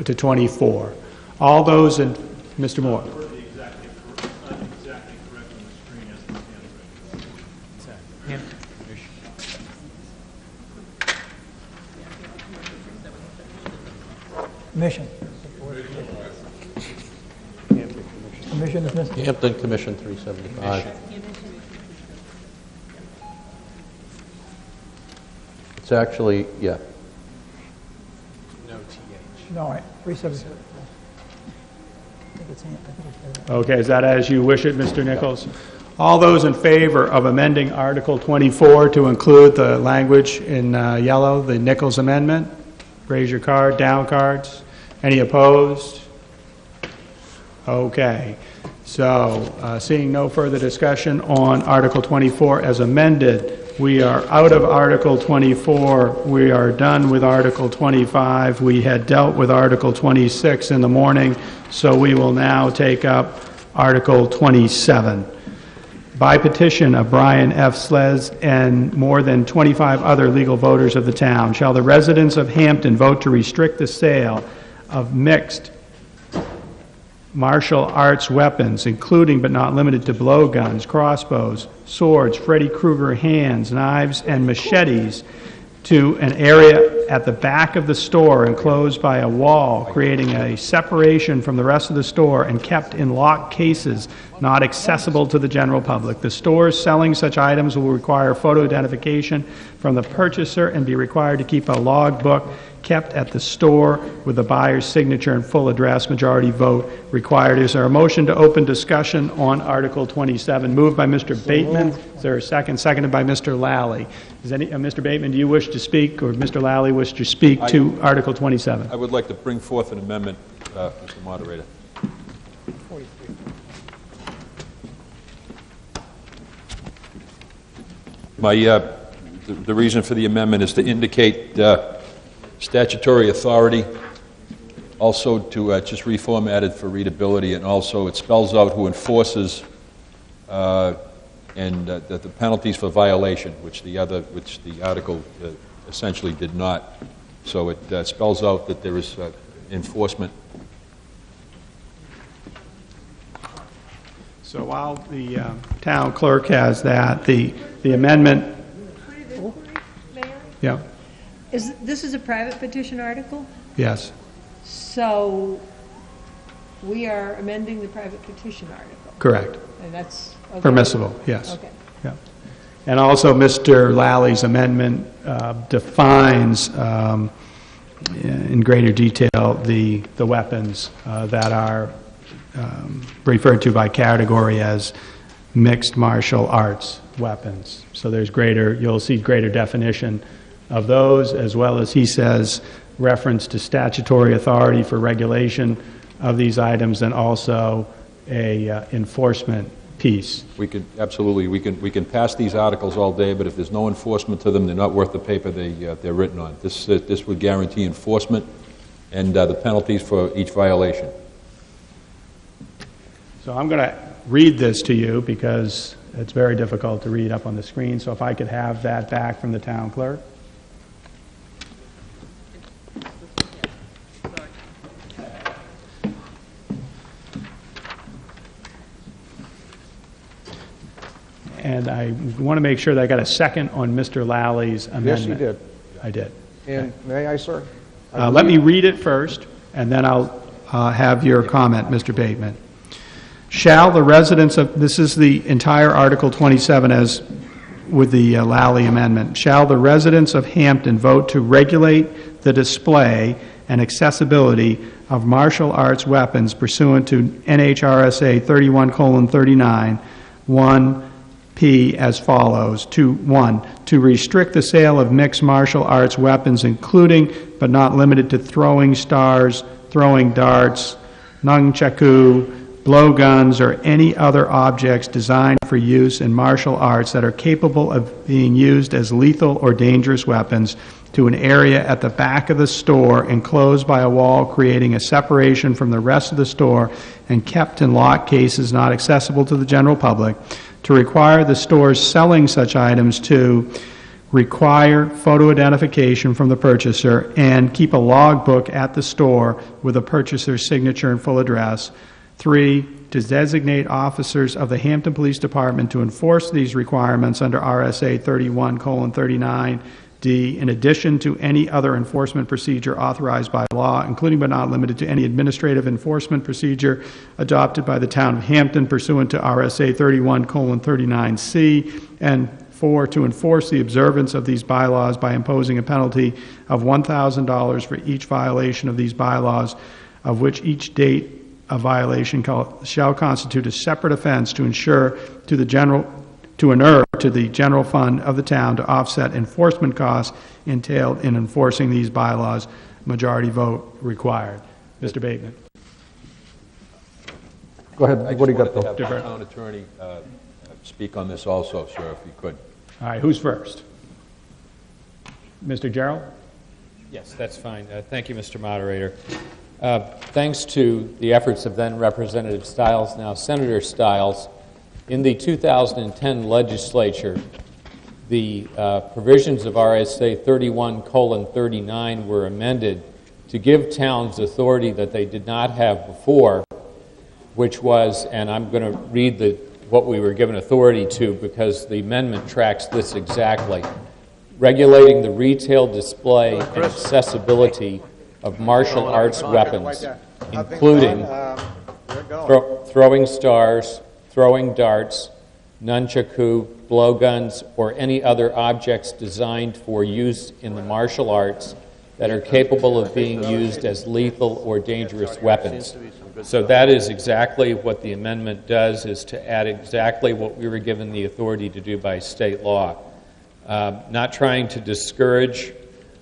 to 24? All those in, Mr. Moore. Commission. Commission is missing. Hampton Commission 375. It's actually, yeah. No, 375. Okay, is that as you wish it, Mr. Nichols? All those in favor of amending Article 24 to include the language in yellow, the Nichols amendment, raise your card, down cards. Any opposed? Okay. So, seeing no further discussion on Article 24 as amended, we are out of Article 24. We are done with Article 25. We had dealt with Article 26 in the morning, so we will now take up Article 27. By petition of Brian F. Slez and more than 25 other legal voters of the town, shall the residents of Hampton vote to restrict the sale of mixed martial arts weapons, including but not limited to blowguns, crossbows, swords, Freddy Krueger hands, knives, and machetes, to an area at the back of the store enclosed by a wall, creating a separation from the rest of the store and kept in locked cases not accessible to the general public. The stores selling such items will require photo identification from the purchaser and be required to keep a log book kept at the store with the buyer's signature and full address. Majority vote required. Is there a motion to open discussion on Article 27? Moved by Mr. Bateman. Is there a second? Seconded by Mr. Lally. Is Mr. Bateman, do you wish to speak, or Mr. Lally wish to speak to Article 27? I would like to bring forth an amendment, Mr. Moderator. The reason for the amendment is to indicate statutory authority, also to just reformatted for readability, and also it spells out who enforces and the penalties for violation, which the article essentially did not. So it spells out that there is enforcement. So while the town clerk has that, the amendment. Yeah. This is a private petition article? Yes. So we are amending the private petition article? Correct. And that's okay. Permissible, yes. Okay. Yeah. And also Mr. Lally's amendment defines in greater detail the weapons that are referred to by category as mixed martial arts weapons. So there's you'll see greater definition of those, as well as, he says, reference to statutory authority for regulation of these items, and also a enforcement piece. We could absolutely, we can pass these articles all day, but if there's no enforcement to them, they're not worth the paper they're written on. This would guarantee enforcement and the penalties for each violation. So I'm going to read this to you because it's very difficult to read up on the screen. So if I could have that back from the town clerk. And I want to make sure that I got a second on Mr. Lally's amendment. Yes, you did. I did. And may I, sir? Let me read it first, and then I'll have your comment, Mr. Bateman. Shall the residents of, this is the entire Article 27 as with the Lally amendment, shall the residents of Hampton vote to regulate the display and accessibility of martial arts weapons pursuant to NHRSA 31:39, 1P as follows. 1, to restrict the sale of mixed martial arts weapons, including but not limited to throwing stars, throwing darts, nunchaku, blowguns, or any other objects designed for use in martial arts that are capable of being used as lethal or dangerous weapons, to an area at the back of the store enclosed by a wall, creating a separation from the rest of the store and kept in locked cases not accessible to the general public, to require the stores selling such items to require photo identification from the purchaser and keep a log book at the store with the purchaser's signature and full address. 3, to designate officers of the Hampton Police Department to enforce these requirements under RSA 31:39D, in addition to any other enforcement procedure authorized by law, including but not limited to any administrative enforcement procedure adopted by the town of Hampton pursuant to RSA 31:39C, and 4, to enforce the observance of these bylaws by imposing a penalty of $1,000 for each violation of these bylaws, of which each date a violation shall constitute a separate offense, to inure to the general fund of the town to offset enforcement costs entailed in enforcing these bylaws. Majority vote required. Mr. Bateman. Go ahead, I what do you just got, wanted to Bill? have the town attorney speak on this also, sir, if you could. All right, who's first? Mr. Gerald? Yes, that's fine. Thank you, Mr. Moderator. Thanks to the efforts of then Representative Stiles, now Senator Stiles, in the 2010 legislature, the provisions of RSA 31:39 were amended to give towns authority that they did not have before, which was, and I'm going to read what we were given authority to because the amendment tracks this exactly, regulating the retail display and accessibility of martial arts weapons, including throwing stars, throwing darts, nunchaku, blowguns, or any other objects designed for use in the martial arts that are capable of being used as lethal or dangerous weapons. So that is exactly what the amendment does, is to add exactly what we were given the authority to do by state law. Not trying to discourage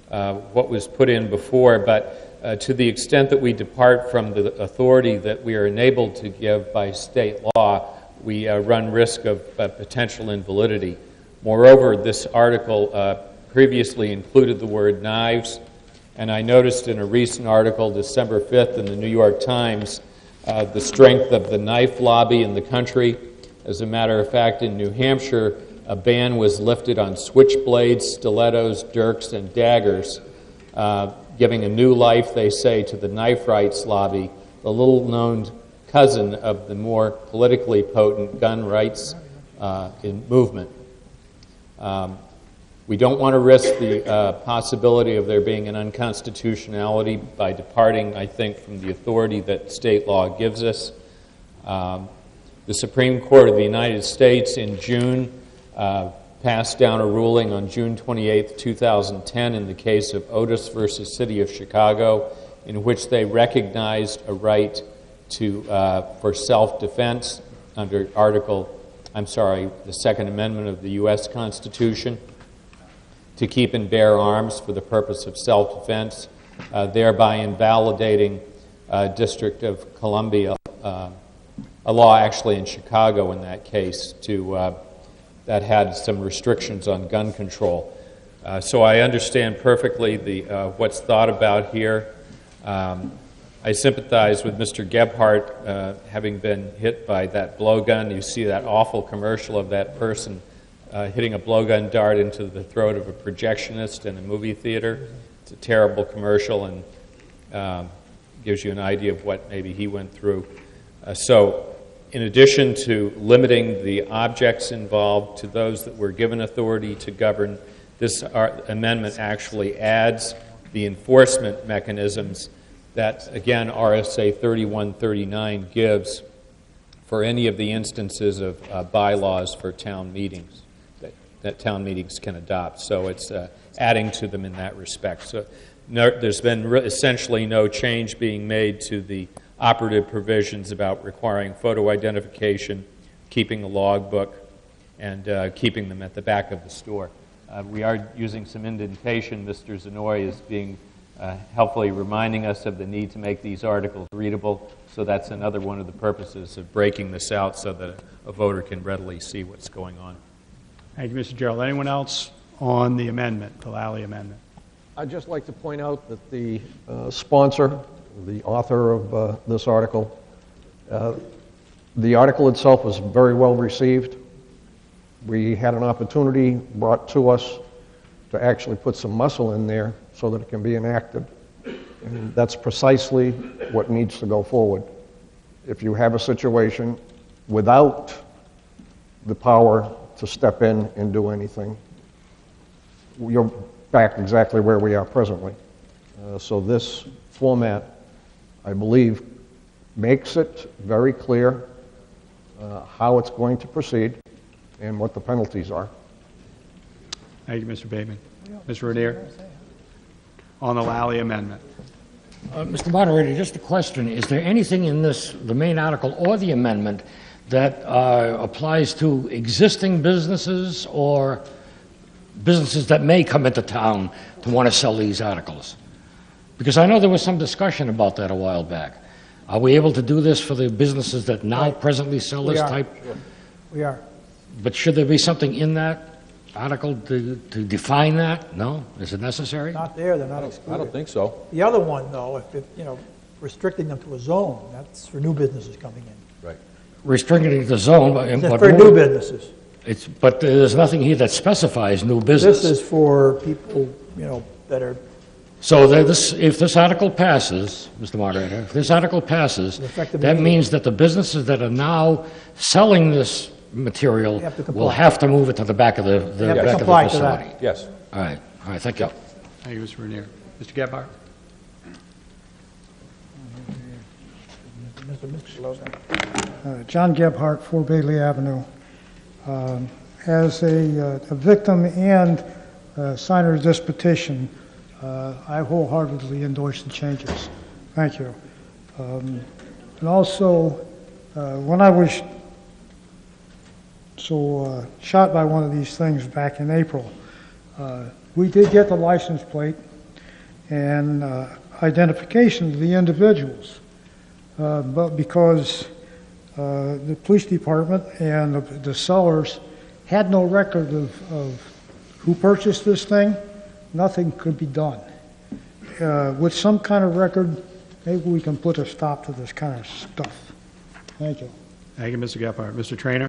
what was put in before, but to the extent that we depart from the authority that we are enabled to give by state law, we run risk of potential invalidity. Moreover, this article previously included the word knives, and I noticed in a recent article, December 5th, in the New York Times, the strength of the knife lobby in the country. As a matter of fact, in New Hampshire, a ban was lifted on switchblades, stilettos, dirks, and daggers, giving a new life, they say, to the knife rights lobby, the little-known cousin of the more politically potent gun rights movement. We don't want to risk the possibility of there being an unconstitutionality by departing, I think, from the authority that state law gives us. The Supreme Court of the United States in June passed down a ruling on June 28, 2010 in the case of Otis versus City of Chicago, in which they recognized a right for self-defense under the Second Amendment of the U.S. Constitution, to keep and bear arms for the purpose of self-defense, thereby invalidating District of Columbia, a law actually in Chicago in that case, that had some restrictions on gun control. So I understand perfectly what's thought about here. I sympathize with Mr. Gebhardt having been hit by that blowgun. You see that awful commercial of that person hitting a blowgun dart into the throat of a projectionist in a movie theater. It's a terrible commercial and gives you an idea of what maybe he went through. So in addition to limiting the objects involved to those that were given authority to govern, this amendment actually adds the enforcement mechanisms that, again, RSA 3139 gives for any of the instances of bylaws for town meetings that town meetings can adopt. So it's adding to them in that respect. So there's been essentially no change being made to the operative provisions about requiring photo identification, keeping a logbook, and keeping them at the back of the store. We are using some indentation. Mr. Zanoy is being helpfully reminding us of the need to make these articles readable. So that's another one of the purposes of breaking this out so that a voter can readily see what's going on. Thank you, Mr. Gerald. Anyone else on the amendment, the Lally amendment? I'd just like to point out that the sponsor, the author of this article, the article itself was very well received. We had an opportunity brought to us to actually put some muscle in there so that it can be enacted. And that's precisely what needs to go forward. If you have a situation without the power to step in and do anything, you're back exactly where we are presently. So this format, I believe, makes it very clear how it's going to proceed and what the penalties are. Thank you, Mr. Bateman. Mr. Ranier? On the Lally amendment. Mr. Moderator, just a question. Is there anything in this, the main article or the amendment, that applies to existing businesses or businesses that may come into town to want to sell these articles? Because I know there was some discussion about that a while back. Are we able to do this for the businesses that now presently sell We this are. type? We are. But should there be something in that article to define that? No? Is it necessary? Not there, they're not excluded. I don't think so. The other one, though, if it, restricting them to a zone, that's for new businesses coming in. Right. Restricting the zone, That's but for new businesses. but there's nothing here that specifies new business. This is for people, that are So if this article passes, Mr. Moderator, if this article passes, Effective that immediately. means that the businesses that are now selling this material have to comply. will have to move it to the back of the They have to back of comply the to that. facility. Yes. All right, thank you. Thank you, Mr. Renier. Mr. Gephardt? John Gebhardt, 4 Bailey Avenue. As a victim and signer of this petition, I wholeheartedly endorse the changes. Thank you. And also, when I was shot by one of these things back in April, we did get the license plate and identification of the individuals. But because the police department and the sellers had no record of who purchased this thing, nothing could be done. With some kind of record, maybe we can put a stop to this kind of stuff. Thank you. Thank you, Mr. Gephardt. Mr. Trainer?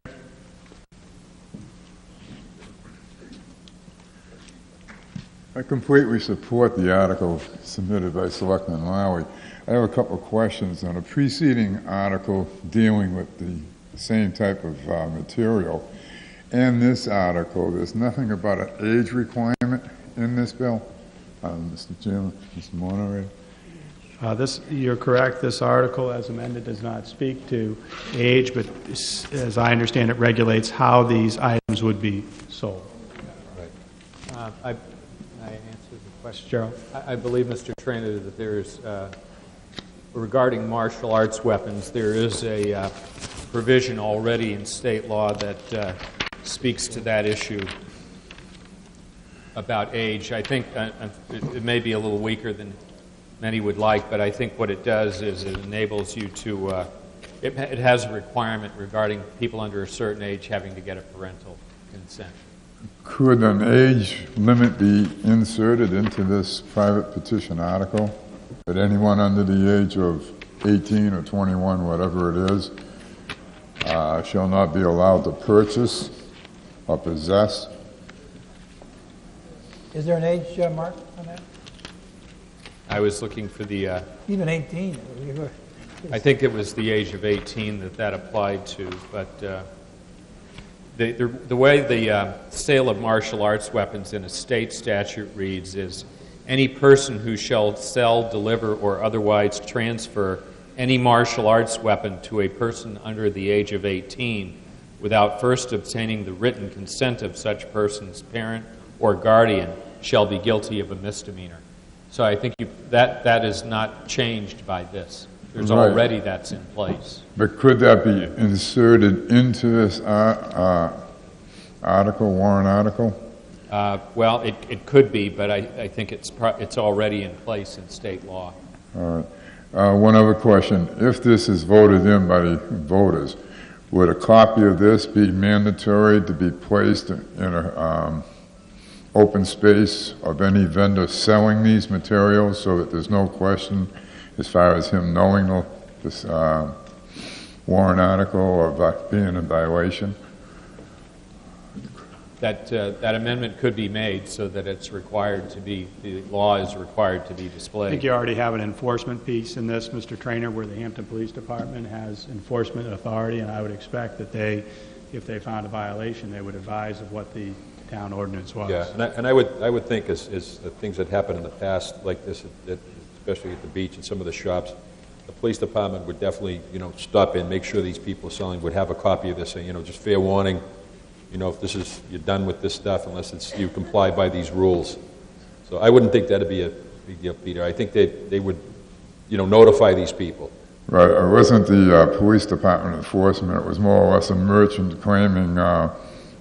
I completely support the article submitted by Selectman Lowry. I have a couple of questions on a preceding article dealing with the same type of material. In this article, there's nothing about an age requirement in this bill. Mr. Chairman, Mr. Moderator. You're correct. This article, as amended, does not speak to age, but as I understand it, regulates how these items would be sold. I answer the question. Gerald? I believe, Mr. Trainer, that there is, regarding martial arts weapons, there is a provision already in state law that speaks to that issue about age. I think it may be a little weaker than many would like, but I think what it does is it enables you to, it has a requirement regarding people under a certain age having to get a parental consent. Could an age limit be inserted into this private petition article? That anyone under the age of 18 or 21, whatever it is, shall not be allowed to purchase or possess? Is there an age mark on that? I was looking for the... Even 18. I think it was the age of 18 that applied to, but the way the sale of martial arts weapons in a state statute reads is any person who shall sell, deliver, or otherwise transfer any martial arts weapon to a person under the age of 18 without first obtaining the written consent of such person's parent or guardian shall be guilty of a misdemeanor. So I think that is not changed by this. There's Right. already that's in place. But could that be inserted into this article, warrant article? Well, it could be, but I think it's already in place in state law. All right. One other question. If this is voted in by voters, would a copy of this be mandatory to be placed in a open space of any vendor selling these materials so that there's no question as far as him knowing this warrant article or being in violation? That amendment could be made so that it's required to be, the law is required to be I displayed. think you already have an enforcement piece in this, Mr. Trainer, where the Hampton Police Department has enforcement authority, and I would expect that if they found a violation, they would advise of what the town ordinance was. Yeah, and I would think as the things that happened in the past, like this, especially at the beach and some of the shops, the police department would definitely, stop in, make sure these people selling would have a copy of this, and, just fair warning, if you're done with this stuff unless you comply by these rules. So I wouldn't think that'd be a big deal, Peter. I think they would, notify these people. Right. It wasn't the police department enforcement. It was more or less a merchant claiming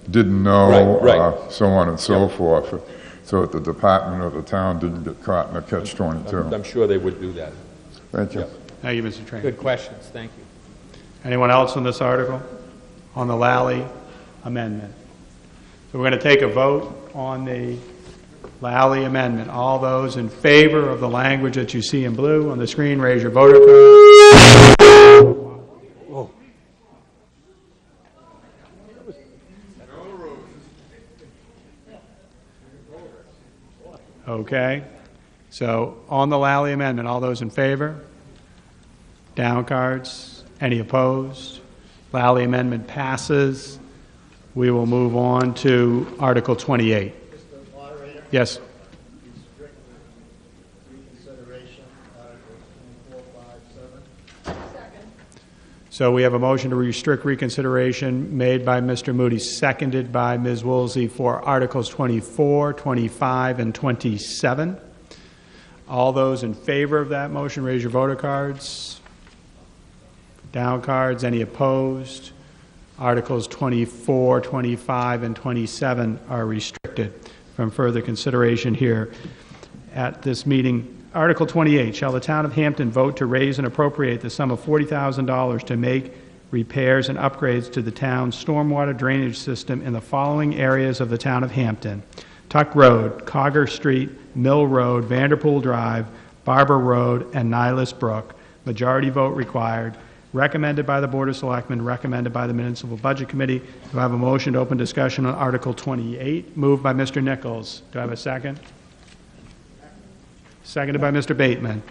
didn't know, Right. So on and so forth, so that the department or the town didn't get caught in a catch-22. I'm sure they would do that. Thank you. Yeah. Thank you, Mr. Trainer. Good questions. Thank you. Anyone else on this article? On the Lally amendment? So we're going to take a vote on the Lally amendment. All those in favor of the language that you see in blue on the screen, raise your voter card. Whoa. Okay. So on the Lally amendment, all those in favor? Down cards. Any opposed? Lally amendment passes. We will move on to Article 28. Yes. So we have a motion to restrict reconsideration made by Mr. Moody, seconded by Ms. Woolsey for Articles 24, 25, and 27. All those in favor of that motion, raise your voter cards. Down cards. Any opposed? Articles 24, 25, and 27 are restricted from further consideration here at this meeting. Article 28, shall the town of Hampton vote to raise and appropriate the sum of $40,000 to make repairs and upgrades to the town's stormwater drainage system in the following areas of the town of Hampton: Tuck Road, Cogger Street, Mill Road, Vanderpool Drive, Barber Road, and Nihilus Brook. Majority vote required. Recommended by the Board of Selectmen, recommended by the Municipal Budget Committee. Do I have a motion to open discussion on Article 28? Moved by Mr. Nichols. Do I have a second? Seconded by Mr. Bateman.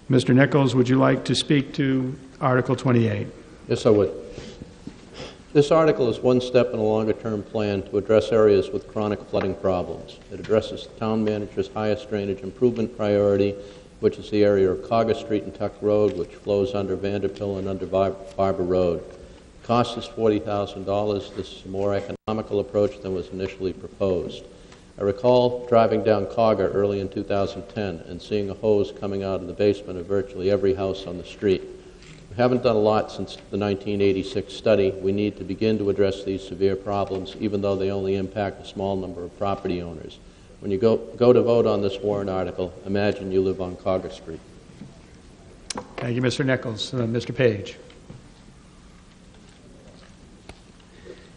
Mr. Nichols, would you like to speak to Article 28? Yes, I would. This article is one step in a longer-term plan to address areas with chronic flooding problems. It addresses the town manager's highest drainage improvement priority, which is the area of Cogger Street and Tuck Road, which flows under Vanderbilt and under Barber Road. The cost is $40,000. This is a more economical approach than was initially proposed. I recall driving down Cogger early in 2010 and seeing a hose coming out of the basement of virtually every house on the street. We haven't done a lot since the 1986 study. We need to begin to address these severe problems, even though they only impact a small number of property owners. When you go to vote on this warrant article, imagine you live on Cogger Street. Thank you, Mr. Nichols. Mr. Page.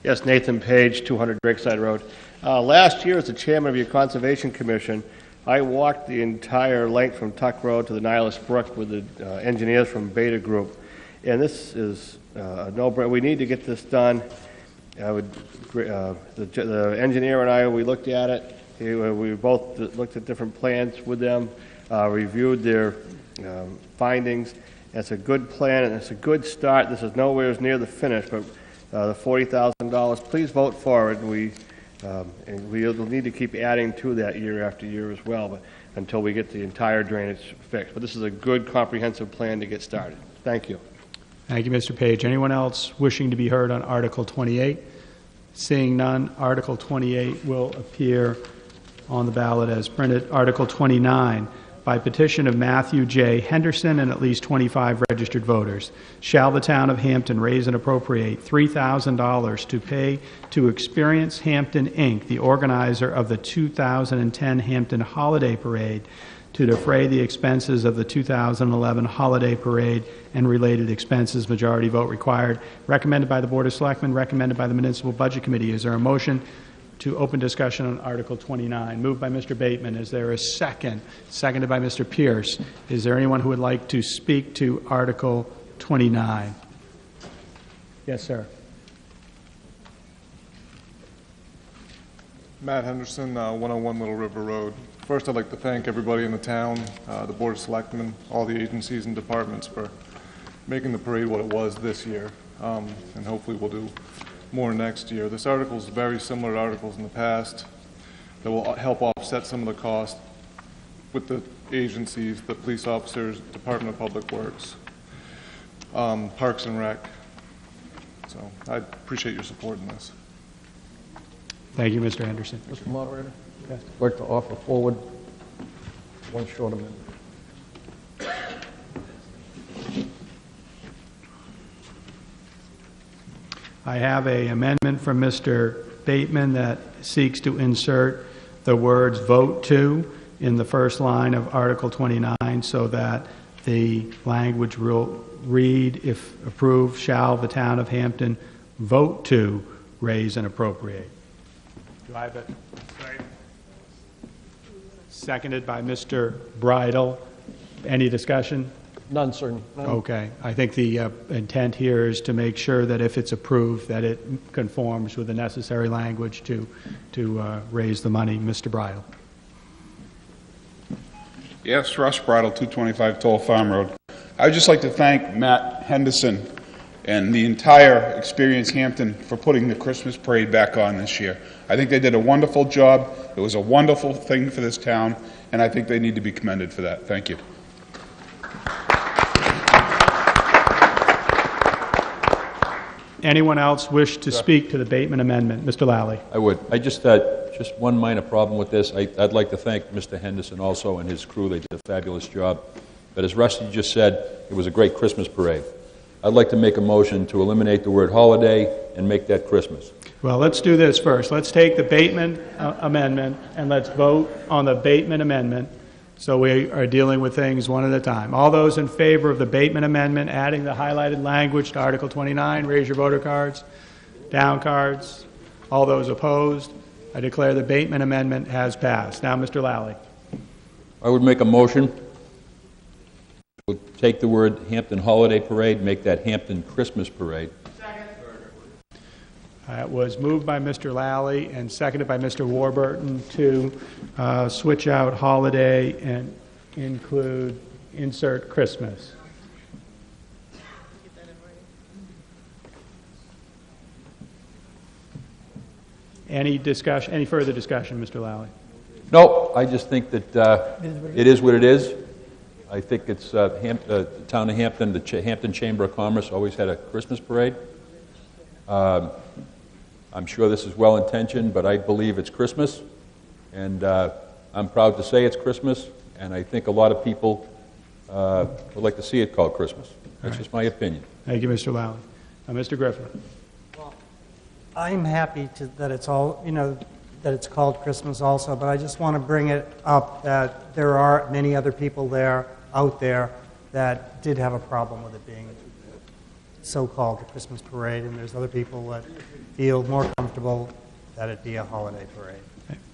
Yes, Nathan Page, 200 Drakeside Road. Last year, as the chairman of your Conservation Commission, I walked the entire length from Tuck Road to the Nihilus Brook with the engineers from Beta Group. And this is a no-brainer. We need to get this done. The engineer and I, we looked at it. We both looked at different plans with them, reviewed their findings. It's a good plan, and it's a good start. This is nowhere near the finish, but the $40,000, please vote for it. And we'll need to keep adding to that year after year as well, but until we get the entire drainage fixed. But this is a good, comprehensive plan to get started. Thank you. Thank you, Mr. Page. Anyone else wishing to be heard on Article 28? Seeing none, Article 28 will appear on the ballot as printed. Article 29, by petition of Matthew J. Henderson and at least 25 registered voters, shall the town of Hampton raise and appropriate $3,000 to pay to Experience Hampton, Inc., the organizer of the 2010 Hampton Holiday Parade, to defray the expenses of the 2011 Holiday Parade and related expenses. Majority vote required. Recommended by the Board of Selectmen, recommended by the Municipal Budget Committee. Is there a motion to open discussion on Article 29? Moved by Mr. Bateman. Is there a second? Seconded by Mr. Pierce. Is there anyone who would like to speak to Article 29? Yes, sir. Matt Henderson, 101 Little River Road. First, I'd like to thank everybody in the town, the Board of Selectmen, all the agencies and departments for making the parade what it was this year, and hopefully we'll do more next year. This article is very similar to articles in the past that will help offset some of the costs with the agencies, the police officers, Department of Public Works, Parks and Rec. So I appreciate your support in this. Thank you, Mr. Henderson. Mr. Moderator? Yes. I'd like to offer forward one short amendment. I have an amendment from Mr. Bateman that seeks to insert the words "vote to" in the first line of Article 29 so that The language will read, if approved, shall the town of Hampton vote to raise and appropriate. Do I have it? Seconded by Mr. Bridle. Any discussion? None, sir. None. Okay. I think the intent here is to make sure that if it's approved, that it conforms with the necessary language to raise the money. Mr. Bridle. Yes, Russ Bridle, 225 Toll Farm Road. I would just like to thank Matt Henderson and the entire Experience Hampton for putting the Christmas parade back on this year. I think they did a wonderful job. It was a wonderful thing for this town, and I think they need to be commended for that. Thank you. Anyone else wish to speak to the Bateman amendment? Mr. Lally. I would. I just one minor problem with this. I'd like to thank Mr. Henderson also and his crew. They did a fabulous job. But as Rusty just said, it was a great Christmas parade. I'd like to make a motion to eliminate the word holiday and make that Christmas. Well, let's do this first. Let's take the Bateman amendment and let's vote on the Bateman amendment. So we are dealing with things one at a time. All those in favor of the Bateman amendment, adding the highlighted language to Article 29, raise your voter cards. Down cards. All those opposed. I declare the Bateman amendment has passed. Now, Mr. Lally. I would make a motion. We'll take the word Hampton Holiday Parade, make that Hampton Christmas Parade. It was moved by Mr. Lally and seconded by Mr. Warburton to switch out holiday and insert Christmas. Any further discussion, Mr. Lally? No, I just think that it is what it is. I think it's the town of Hampton, the Hampton Chamber of Commerce always had a Christmas parade. I'm sure this is well-intentioned, but I believe it's Christmas, and I'm proud to say it's Christmas, and I think a lot of people would like to see it called Christmas. That's just my opinion. Thank you, Mr. Lally. Mr. Griffin. Well, I'm happy that it's all, that it's called Christmas also, but I just want to bring it up that there are many other people out there that did have a problem with it being so-called a Christmas parade, and there's other people that feel more comfortable that it be a holiday parade.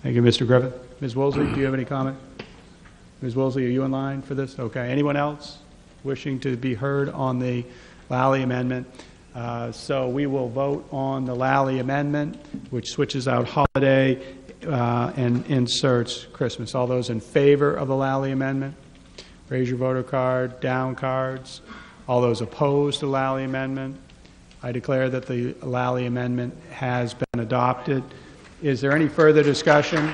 Thank you, Mr. Griffin. Ms. Woolsey, do you have any comment? Ms. Woolsey, are you in line for this? Okay. Anyone else wishing to be heard on the Lally amendment? So we will vote on the Lally amendment, which switches out holiday and inserts Christmas. All those in favor of the Lally amendment, raise your voter card. Down cards. All those opposed to the Lally amendment, I declare that the Lally amendment has been adopted. Is there any further discussion?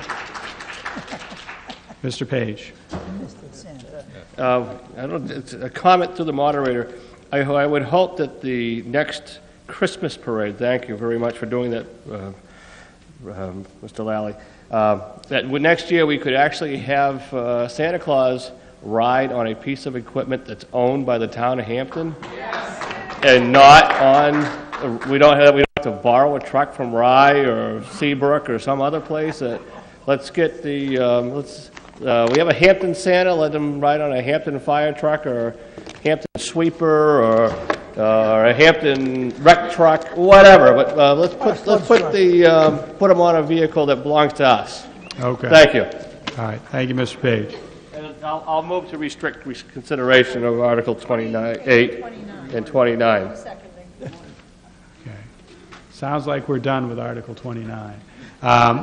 Mr. Page. It's a comment to the moderator. I would hope that the next Christmas parade, thank you very much for doing that, Mr. Lally, that next year we could actually have Santa Claus ride on a piece of equipment that's owned by the town of Hampton, and not on. We don't have to borrow a truck from Rye or Seabrook or some other place. Let's get the we have a Hampton Santa. Let them ride on a Hampton fire truck or Hampton sweeper or a Hampton wreck truck, whatever. But let's put them on a vehicle that belongs to us. Okay. Thank you. All right. Thank you, Mr. Page. I'll move to restrict consideration of Article 29, 8 and 29. Okay. Sounds like we're done with Article 29.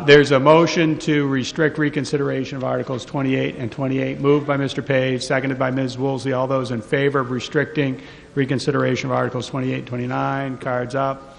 There's a motion to restrict reconsideration of Articles 28 and 28, moved by Mr. Page, seconded by Ms. Woolsey. All those in favor of restricting reconsideration of Articles 28 and 29, cards up.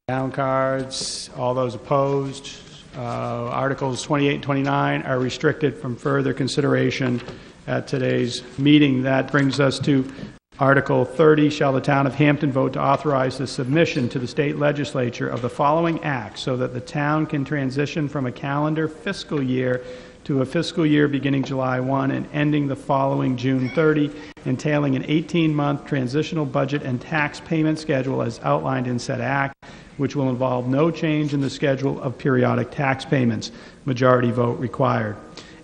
Down cards. All those opposed. Articles 28 and 29 are restricted from further consideration at today's meeting. That brings us to Article 30. Shall the town of Hampton vote to authorize the submission to the state legislature of the following acts so that the town can transition from a calendar fiscal year to a fiscal year beginning July 1 and ending the following June 30, entailing an 18-month transitional budget and tax payment schedule as outlined in said act, which will involve no change in the schedule of periodic tax payments. Majority vote required.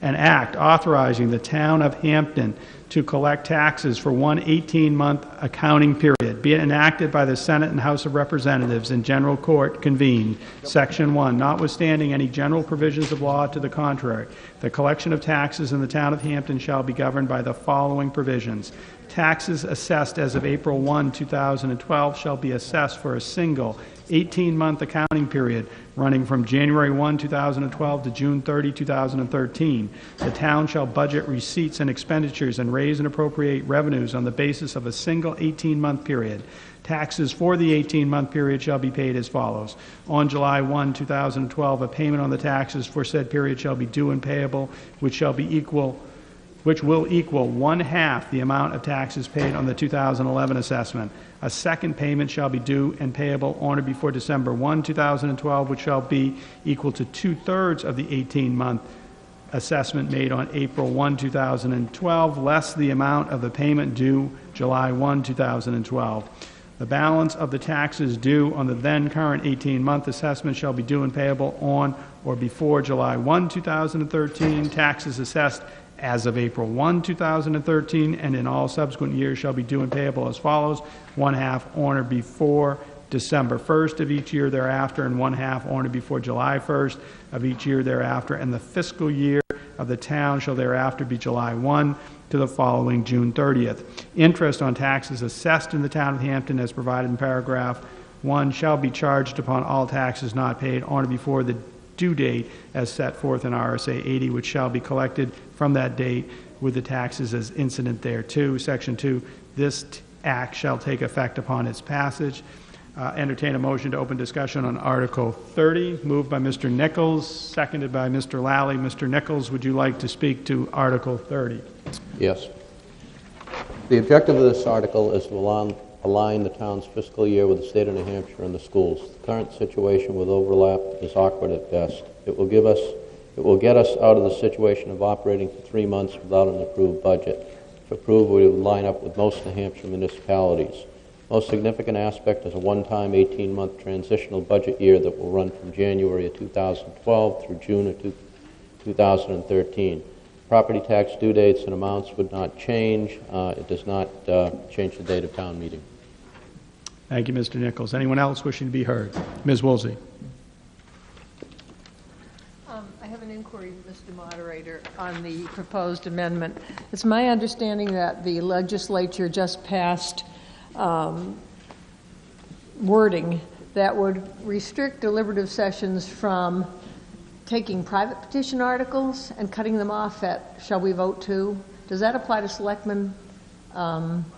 an act authorizing the town of Hampton to collect taxes for one 18-month accounting period, be it enacted by the Senate and House of Representatives in general court convened. Section 1, notwithstanding any general provisions of law to the contrary, the collection of taxes in the town of Hampton shall be governed by the following provisions. Taxes assessed as of April 1, 2012 shall be assessed for a single 18-month accounting period running from January 1, 2012 to June 30, 2013. The town shall budget receipts and expenditures and raise and appropriate revenues on the basis of a single 18-month period. Taxes for the 18-month period shall be paid as follows. On July 1, 2012, a payment on the taxes for said period shall be due and payable, which will equal 1/2 the amount of taxes paid on the 2011 assessment. A second payment shall be due and payable on or before December 1, 2012, which shall be equal to 2/3 of the 18-month assessment made on April 1, 2012, less the amount of the payment due July 1, 2012. The balance of the taxes due on the then current 18-month assessment shall be due and payable on or before July 1, 2013. Taxes assessed as of April 1, 2013, and in all subsequent years shall be due and payable as follows: 1/2 on or before December 1st of each year thereafter, and 1/2 on or before July 1st of each year thereafter, and the fiscal year of the town shall thereafter be July 1 to the following June 30th. Interest on taxes assessed in the town of Hampton as provided in paragraph 1 shall be charged upon all taxes not paid on or before the due date as set forth in RSA 80, which shall be collected from that date with the taxes as incident thereto. Section 2, this act shall take effect upon its passage. Entertain a motion to open discussion on Article 30. Moved by Mr. Nichols, seconded by Mr. Lally. Mr. Nichols, would you like to speak to Article 30? Yes. The objective of this article is to align the town's fiscal year with the state of New Hampshire and the schools. The current situation with overlap is awkward at best. It will get us out of the situation of operating for 3 months without an approved budget. If approved, we will line up with most New Hampshire municipalities. Most significant aspect is a one-time 18-month transitional budget year that will run from January of 2012 through June of 2013. Property tax due dates and amounts would not change. It does not change the date of town meeting. Thank you, Mr. Nichols. Anyone else wishing to be heard? Ms. Woolsey. I have an inquiry, Mr. Moderator, on the proposed amendment. It's my understanding that the legislature just passed wording that would restrict deliberative sessions from taking private petition articles and cutting them off at shall we vote to. Does that apply to selectmen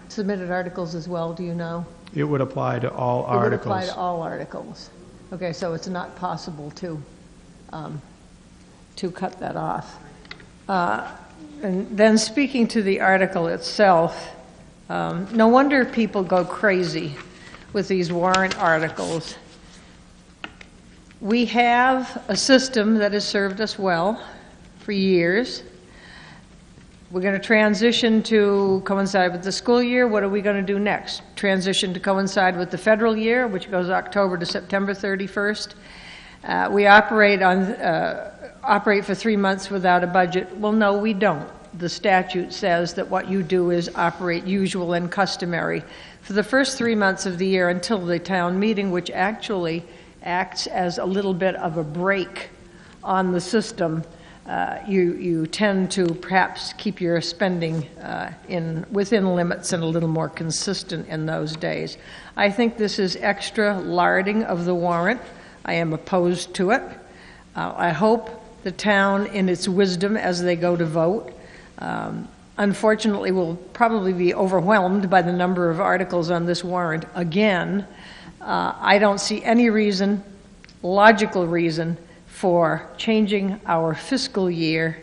submitted articles as well, do you know? It would apply to all articles. It would apply to all articles. Okay, so it's not possible to cut that off. And then speaking to the article itself, no wonder people go crazy with these warrant articles. We have a system that has served us well for years. We're going to transition to coincide with the school year. What are we going to do next? Transition to coincide with the federal year, which goes October to September 31st. We operate for 3 months without a budget. Well, no, we don't. The statute says that what you do is operate usual and customary for the first 3 months of the year until the town meeting, which actually acts as a little bit of a break on the system. You tend to perhaps keep your spending within limits and a little more consistent in those days. I think this is extra larding of the warrant. I am opposed to it. I hope the town, in its wisdom as they go to vote, unfortunately will probably be overwhelmed by the number of articles on this warrant again. I don't see any reason, logical reason, for changing our fiscal year.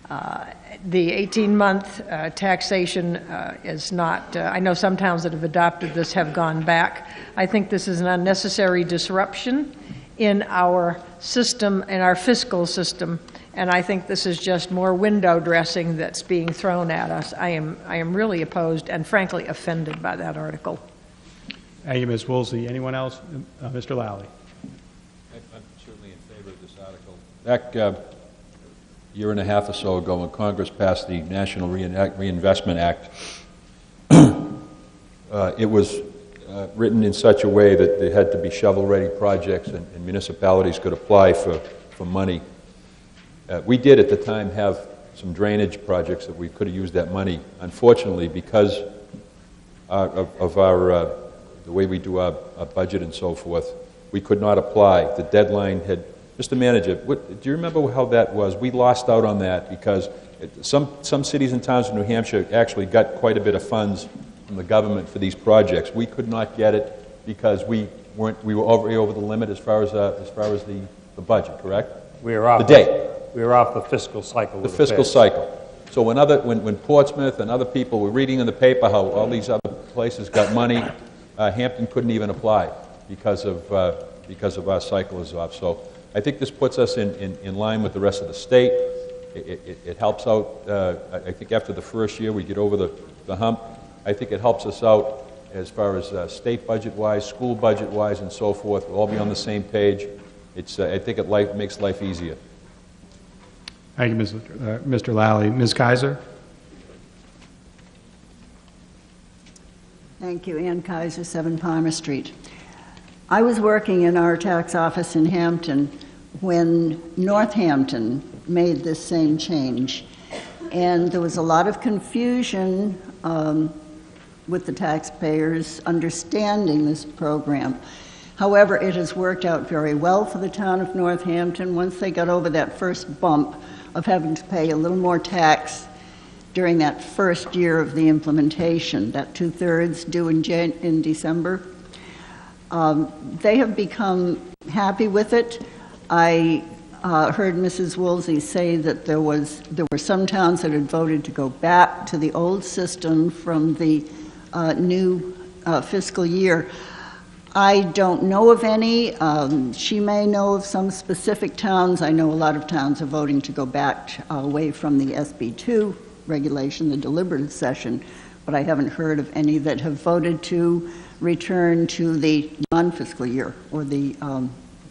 The 18-month taxation is not, I know some towns that have adopted this have gone back. I think this is an unnecessary disruption in our system, in our fiscal system, and I think this is just more window dressing that's being thrown at us. I am really opposed and frankly offended by that article. Thank you, Ms. Woolsey. Anyone else? Mr. Lally. I'm certainly in favor of this article. Back year and a half or so ago when Congress passed the National Reinvestment Act, it was written in such a way that there had to be shovel-ready projects and municipalities could apply for money. We did at the time have some drainage projects that we could have used that money. Unfortunately, because of our the way we do our budget and so forth, we could not apply. The deadline had... Mr. Manager, do you remember how that was? We lost out on that because some cities and towns in New Hampshire actually got quite a bit of funds from the government for these projects. We could not get it because we were over the limit as far as the budget, correct? We were off the date. We were off the fiscal cycle. The fiscal cycle. So when Portsmouth and other people were reading in the paper how all these other places got money, Hampton couldn't even apply because of our cycle is off. So I think this puts us in line with the rest of the state. It helps out. I think after the first year we get over the hump. I think it helps us out as far as state budget-wise, school budget-wise, and so forth. We'll all be on the same page. I think it makes life easier. Thank you, Mr. Lally. Ms. Kaiser? Thank you. Ann Kaiser, 7 Palmer Street. I was working in our tax office in Hampton when Northampton made this same change. And there was a lot of confusion with the taxpayers understanding this program. However, it has worked out very well for the town of Northampton once they got over that first bump of having to pay a little more tax during that first year of the implementation, that 2/3 due in December. They have become happy with it. I heard Mrs. Woolsey say that there were some towns that had voted to go back to the old system from the new fiscal year. I don't know of any. She may know of some specific towns. I know a lot of towns are voting to go back away from the SB2 regulation, the deliberative session, but I haven't heard of any that have voted to return to the non-fiscal year or the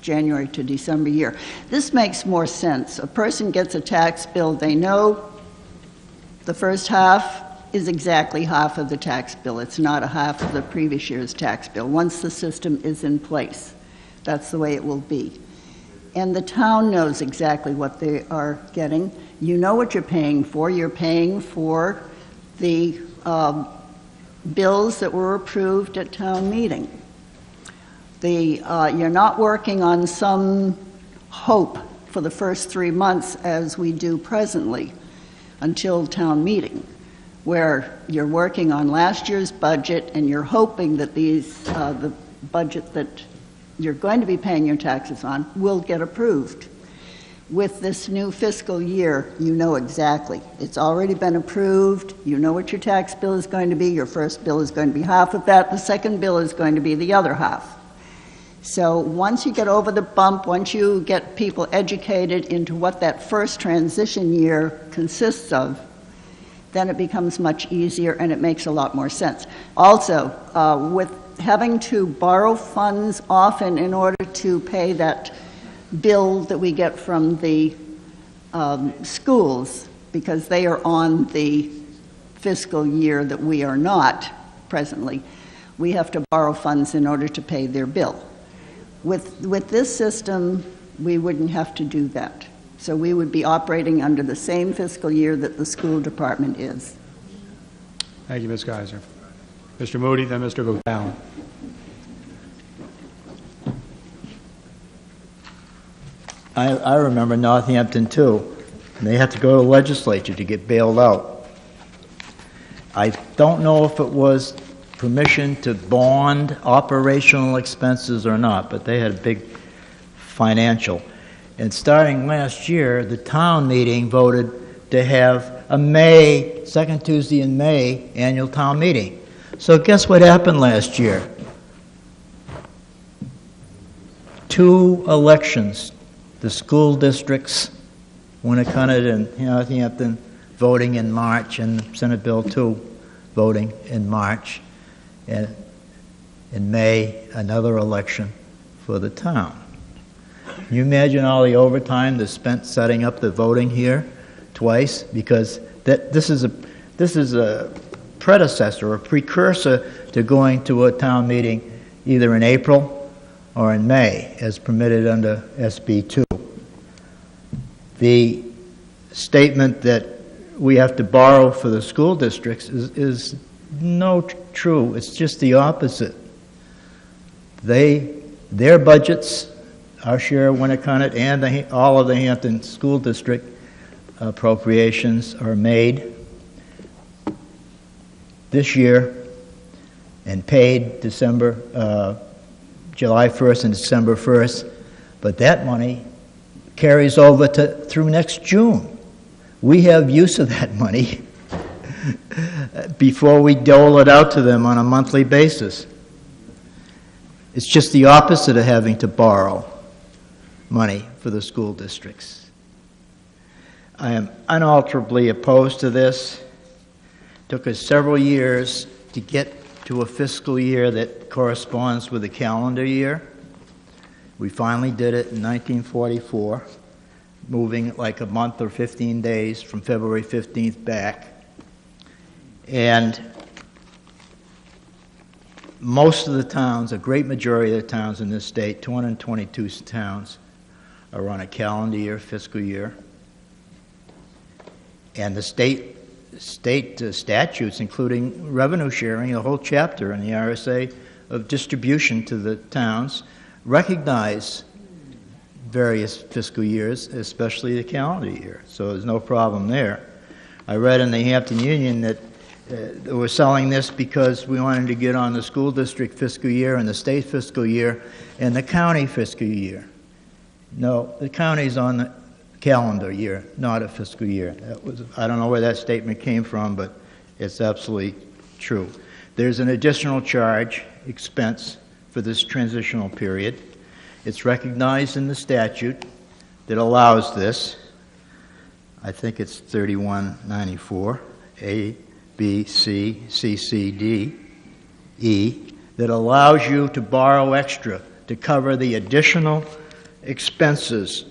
January to December year. This makes more sense. A person gets a tax bill, they know the first half is exactly half of the tax bill. It's not a half of the previous year's tax bill. Once the system is in place, that's the way it will be. And the town knows exactly what they are getting. You know what you're paying for. You're paying for the bills that were approved at town meeting. You're not working on some hope for the first 3 months as we do presently until town meeting, where you're working on last year's budget and you're hoping that the budget that you're going to be paying your taxes on will get approved. With this new fiscal year, you know exactly. It's already been approved. You know what your tax bill is going to be. Your first bill is going to be half of that. The second bill is going to be the other half. So once you get over the bump, once you get people educated into what that first transition year consists of, then it becomes much easier and it makes a lot more sense. Also, with having to borrow funds often in order to pay that bill that we get from the schools, because they are on the fiscal year that we are not presently, we have to borrow funds in order to pay their bill. With this system, we wouldn't have to do that. So we would be operating under the same fiscal year that the school department is. Thank you, Ms. Kaiser. Mr. Moody, then Mr. Goodall. I remember Northampton too. They had to go to the legislature to get bailed out. I don't know if it was permission to bond operational expenses or not, but they had a big financial. And starting last year, the town meeting voted to have a second Tuesday in May annual town meeting. So guess what happened last year? 2 elections. The school districts, Winnicott and Northampton, voting in March, and Senate Bill 2 voting in March. And in May, another election for the town. Can you imagine all the overtime that's spent setting up the voting here twice? Because this is a predecessor, a precursor to going to a town meeting either in April or in May, as permitted under SB 2. The statement that we have to borrow for the school districts is no true. It's just the opposite. Their budgets, our share of Winnicott and all of the Hampton School District appropriations are made this year and paid July 1st and December 1st, but that money carries over through next June. We have use of that money before we dole it out to them on a monthly basis. It's just the opposite of having to borrow money for the school districts. I am unalterably opposed to this. It took us several years to get to a fiscal year that corresponds with a calendar year. We finally did it in 1944, moving like a month or 15 days from February 15th back. And most of the towns, a great majority of the towns in this state, 222 towns, are on a calendar year, fiscal year. And the state statutes, including revenue sharing, a whole chapter in the RSA of distribution to the towns, recognize various fiscal years, especially the calendar year. So there's no problem there. I read in the Hampton Union that we're selling this because we wanted to get on the school district fiscal year and the state fiscal year and the county fiscal year. No, the county's on the calendar year, not a fiscal year. I don't know where that statement came from, but it's absolutely true. There's an additional charge, expense, for this transitional period. It's recognized in the statute that allows this. I think it's 3194, A, B, C, C, C, D, E, that allows you to borrow extra to cover the additional expenses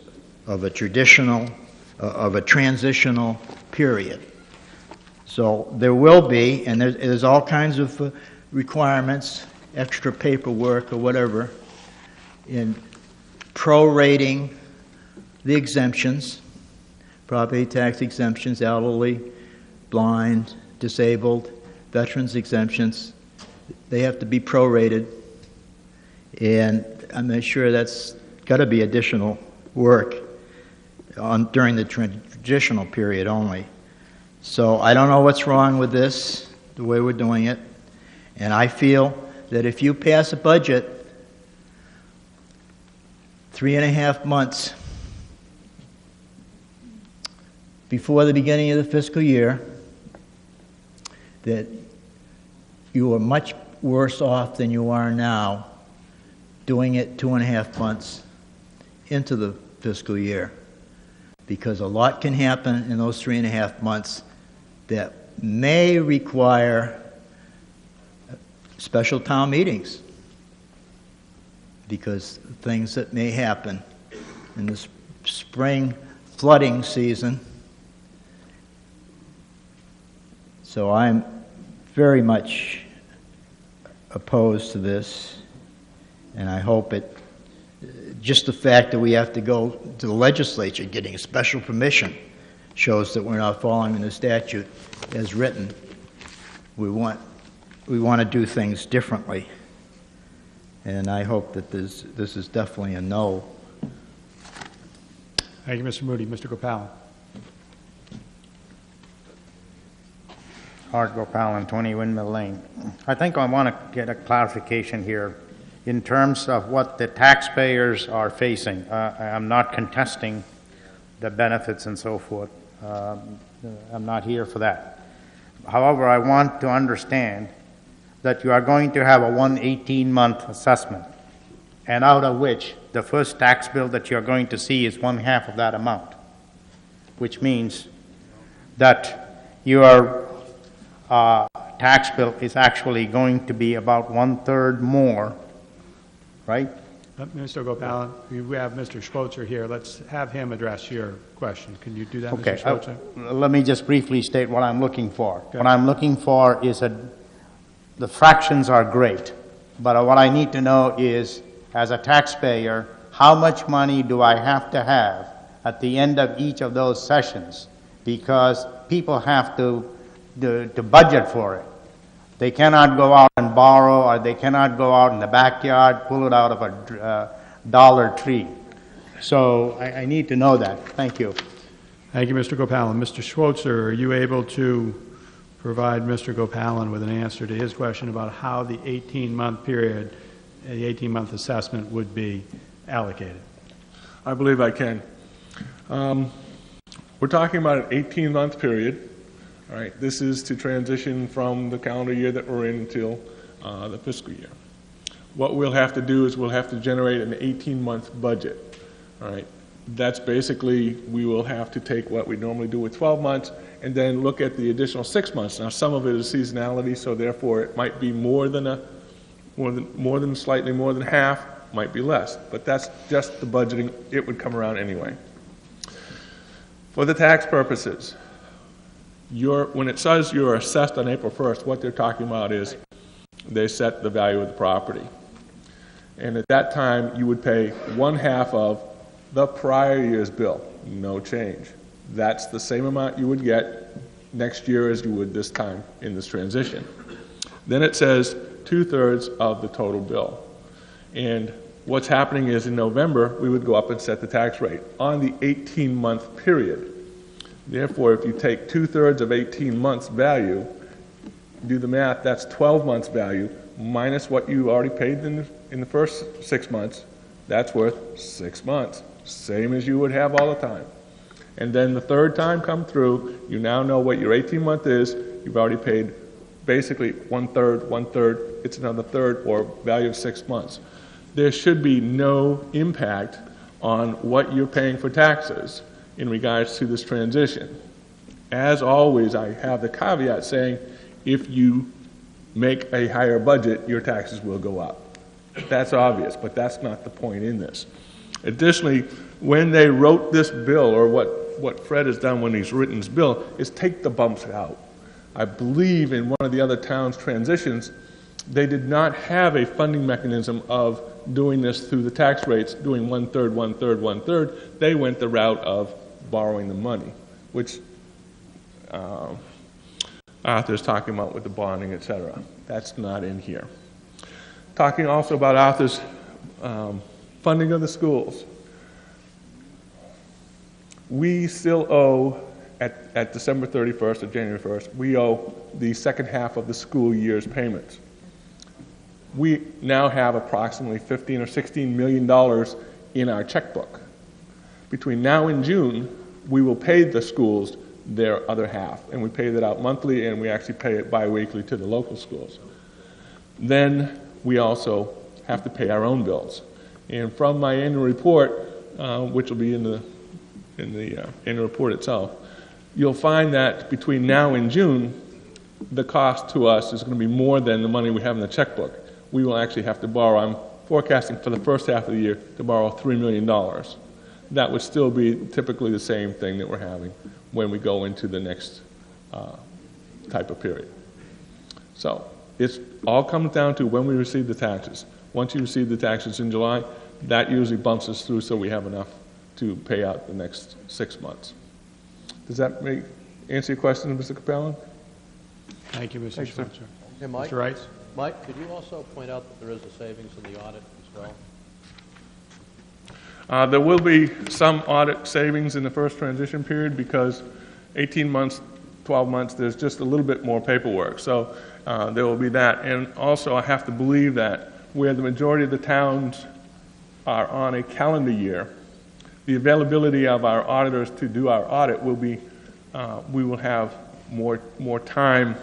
of a transitional period. So there will be, and there's all kinds of requirements, extra paperwork or whatever, in prorating the exemptions, property tax exemptions, elderly, blind, disabled, veterans exemptions. They have to be prorated, and I'm not sure that's got to be additional work during the transitional period only. So I don't know what's wrong with this, the way we're doing it, and I feel that if you pass a budget 3.5 months before the beginning of the fiscal year, that you are much worse off than you are now doing it 2.5 months into the fiscal year, because a lot can happen in those 3.5 months that may require special town meetings, because things that may happen in the spring flooding season. So I'm very much opposed to this, and I hope just the fact that we have to go to the legislature getting a special permission shows that we're not following the statute as written. We want to do things differently, and I hope that this is definitely a no. Thank you, Mr. Moody. Mr. Gopal. Art Gopal, 20 Windmill Lane. I think I want to get a clarification here in terms of what the taxpayers are facing. I'm not contesting the benefits and so forth. I'm not here for that. However, I want to understand that you are going to have a 18-month assessment, and out of which the first tax bill that you're going to see is 1/2 of that amount, which means that your tax bill is actually going to be about 1/3 more, right, Mr. Gopal, we have Mr. Schweitzer here. Let's have him address your question. Can you do that, Okay, Mr. Schweitzer? let me just briefly state what I'm looking for. What I'm looking for is the fractions are great, but what I need to know is, as a taxpayer, how much money do I have to have at the end of each of those sessions? Because people have to budget for it. They cannot go out and borrow, or they cannot go out in the backyard, pull it out of a Dollar Tree. So I need to know that. Thank you. Thank you, Mr. Gopalan. Mr. Schweitzer, are you able to provide Mr. Gopalan with an answer to his question about how the 18-month period, the 18-month assessment would be allocated? I believe I can. We're talking about an 18-month period. All right, this is to transition from the calendar year that we're in until the fiscal year. What we'll have to do is we'll have to generate an 18-month budget. All right, that's basically, we will have to take what we normally do with 12 months and then look at the additional 6 months. Now, some of it is seasonality, so therefore it might be slightly more than half, might be less, but that's just the budgeting. It would come around anyway. For the tax purposes, when it says you're assessed on April 1st, what they're talking about is they set the value of the property. And at that time, you would pay 1/2 of the prior year's bill, no change. That's the same amount you would get next year as you would this time in this transition. Then it says 2/3 of the total bill. And what's happening is in November, we would go up and set the tax rate on the 18-month period. Therefore, if you take 2/3 of 18 months value, do the math, that's 12 months value, minus what you already paid in the first 6 months, that's worth 6 months, same as you would have all the time. And then the third time come through, you now know what your 18-month is, you've already paid basically 1/3, it's another third, or value of 6 months. There should be no impact on what you're paying for taxes in regards to this transition. As always, I have the caveat saying, if you make a higher budget, your taxes will go up. That's obvious, but that's not the point in this. Additionally, when they wrote this bill, or what Fred has done when he's written this bill, is take the bumps out. I believe in one of the other towns' transitions, they did not have a funding mechanism of doing this through the tax rates, doing 1/3, 1/3, 1/3. They went the route of borrowing the money, which Arthur's talking about with the bonding, etc. That's not in here. Talking also about Arthur's funding of the schools. We still owe, at December 31st or January 1st, we owe the second half of the school year's payments. We now have approximately $15 or $16 million in our checkbook. Between now and June, we will pay the schools their other half, and we pay that out monthly, and we actually pay it bi-weekly to the local schools. Then we also have to pay our own bills. And from my annual report, which will be in the annual report itself, you'll find that between now and June, the cost to us is going to be more than the money we have in the checkbook. We will actually have to borrow, I'm forecasting for the first half of the year, to borrow $3 million. That would still be typically the same thing that we're having when we go into the next type of period. So it's all comes down to when we receive the taxes. Once you receive the taxes in July, that usually bumps us through so we have enough to pay out the next 6 months. Does that answer your question, Mr. Capellan? Thank you, Mr. Schweitzer. Hey, Mike. Mr. Rice? Mike, could you also point out that there is a savings in the audit as well? There will be some audit savings in the first transition period because 18 months, 12 months, there's just a little bit more paperwork. So there will be that. And also I have to believe that where the majority of the towns are on a calendar year, the availability of our auditors to do our audit will be, we will have more time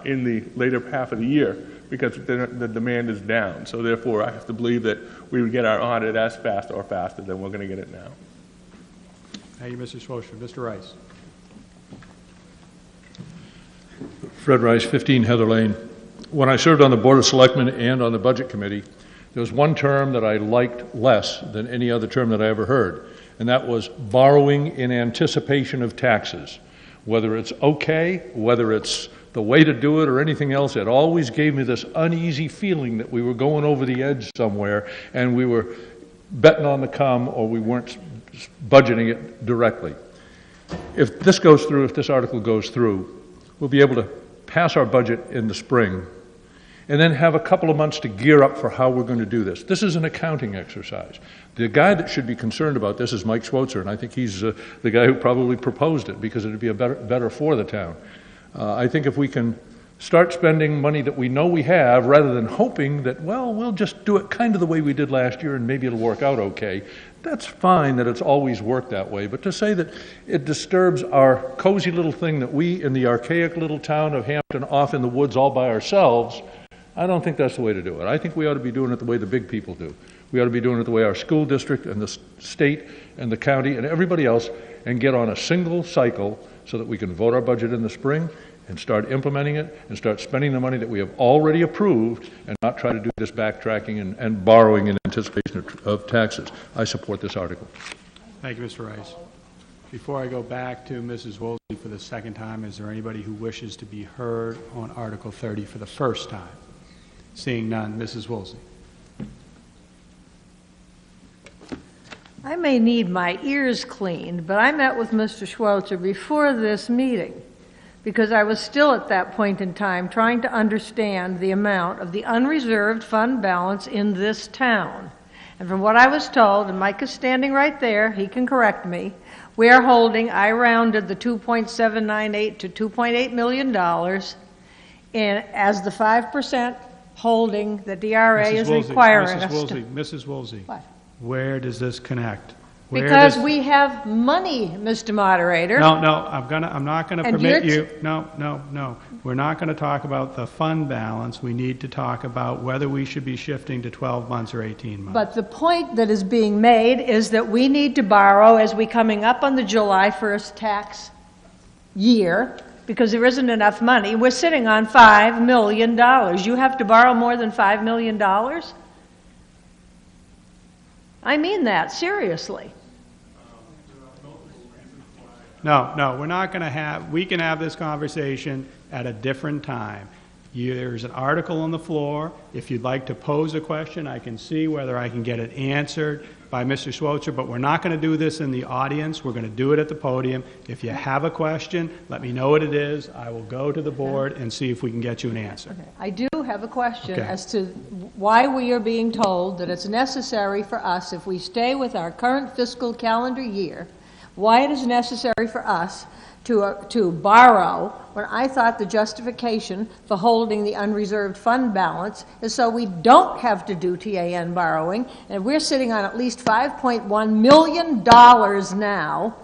in the later half of the year because the demand is down. So therefore, I have to believe that we would get our audit as fast or faster than we're going to get it now. Thank you, Mr. Schweitzer. Mr. Rice. Fred Rice, 15 Heather Lane. When I served on the Board of Selectmen and on the Budget Committee, There was one term that I liked less than any other term that I ever heard, and that was borrowing in anticipation of taxes. Whether it's okay, whether it's the way to do it or anything else, it always gave me this uneasy feeling that we were going over the edge somewhere and we were betting on the come or we weren't budgeting it directly. If this goes through, if this article goes through, we'll be able to pass our budget in the spring and then have a couple of months to gear up for how we're going to do this. This is an accounting exercise. The guy that should be concerned about this is Mike Schweitzer, and I think he's the guy who probably proposed it because it would be better for the town. I think if we can start spending money that we know we have rather than hoping that, well, we'll just do it kind of the way we did last year and maybe it'll work out okay, that's fine that it's always worked that way. But to say that it disturbs our cozy little thing that we in the archaic little town of Hampton off in the woods all by ourselves, I don't think that's the way to do it. I think we ought to be doing it the way the big people do. We ought to be doing it the way our school district and the state and the county and everybody else, and get on a single cycle so that we can vote our budget in the spring and start implementing it and start spending the money that we have already approved and not try to do this backtracking and borrowing in anticipation of taxes. I support this article. Thank you, Mr. Rice. Before I go back to Mrs. Woolsey for the second time, is there anybody who wishes to be heard on Article 30 for the first time? Seeing none, Mrs. Woolsey. I may need my ears cleaned, but I met with Mr. Schweitzer before this meeting because I was still at that point in time trying to understand the amount of the unreserved fund balance in this town. And from what I was told, and Mike is standing right there, he can correct me, we are holding, I rounded the 2.798 to $2.8 million as the 5% holding that DRA is requiring us to. Mrs. Woolsey, What? where does this connect? Because we have money, Mr. Moderator. No, I'm not going to permit you. No. We're not going to talk about the fund balance. We need to talk about whether we should be shifting to 12 months or 18 months. But the point that is being made is that we need to borrow as we coming up on the July 1st tax year because there isn't enough money. We're sitting on $5 million. You have to borrow more than $5 million? I mean that, seriously. No, we're not going to have, we can have this conversation at a different time. There's an article on the floor. If you'd like to pose a question, I can see whether I can get it answered by Mr. Schweitzer, but we're not going to do this in the audience. We're going to do it at the podium. If you have a question, let me know what it is. I will go to the board and see if we can get you an answer. Okay. I do have a question as to why we are being told that it's necessary for us, if we stay with our current fiscal calendar year, why it is necessary for us to borrow when I thought the justification for holding the unreserved fund balance is so we don't have to do TAN borrowing, and we're sitting on at least $5.1 million now.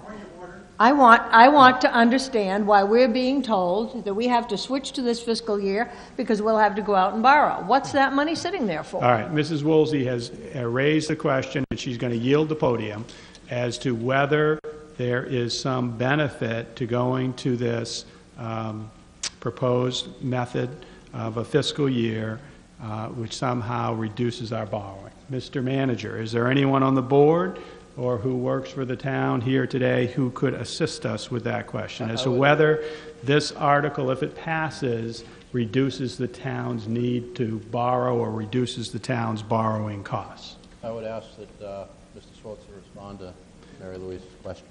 I want to understand why we're being told that we have to switch to this fiscal year because we'll have to go out and borrow. What's that money sitting there for? All right, Mrs. Woolsey has raised the question, and she's going to yield the podium as to whether there is some benefit to going to this proposed method of a fiscal year which somehow reduces our borrowing. Mr. Manager, is there anyone on the board or who works for the town here today who could assist us with that question as to whether this article, if it passes, reduces the town's need to borrow or reduces the town's borrowing costs? I would ask that Mr. Schwartz respond to Mary Louise's question.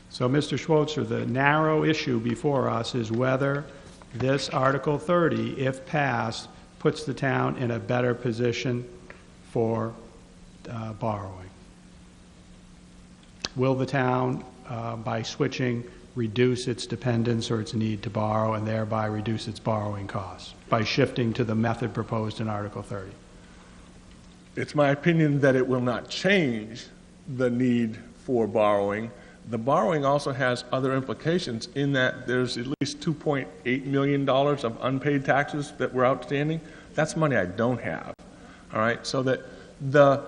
So, Mr. Schweitzer, the narrow issue before us is whether this Article 30, if passed, puts the town in a better position for borrowing. Will the town, by switching, reduce its dependence or its need to borrow and thereby reduce its borrowing costs by shifting to the method proposed in Article 30? It's my opinion that it will not change the need for borrowing. The borrowing also has other implications in that there's at least $2.8 million of unpaid taxes that were outstanding. That's money I don't have, all right? So that the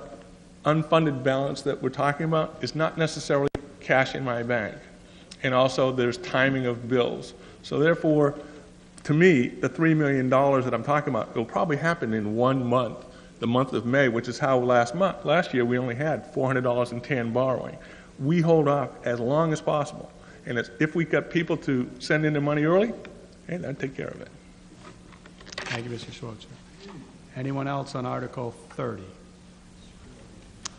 unfunded balance that we're talking about is not necessarily cash in my bank. And also, there's timing of bills. So therefore, to me, the $3 million that I'm talking about, it'll probably happen in 1 month, the month of May, which is how last year we only had $400 in TAN borrowing. We hold off as long as possible. And if we got people to send in their money early, hey, that'd take care of it. Thank you, Mr. Schweitzer. Anyone else on Article 30?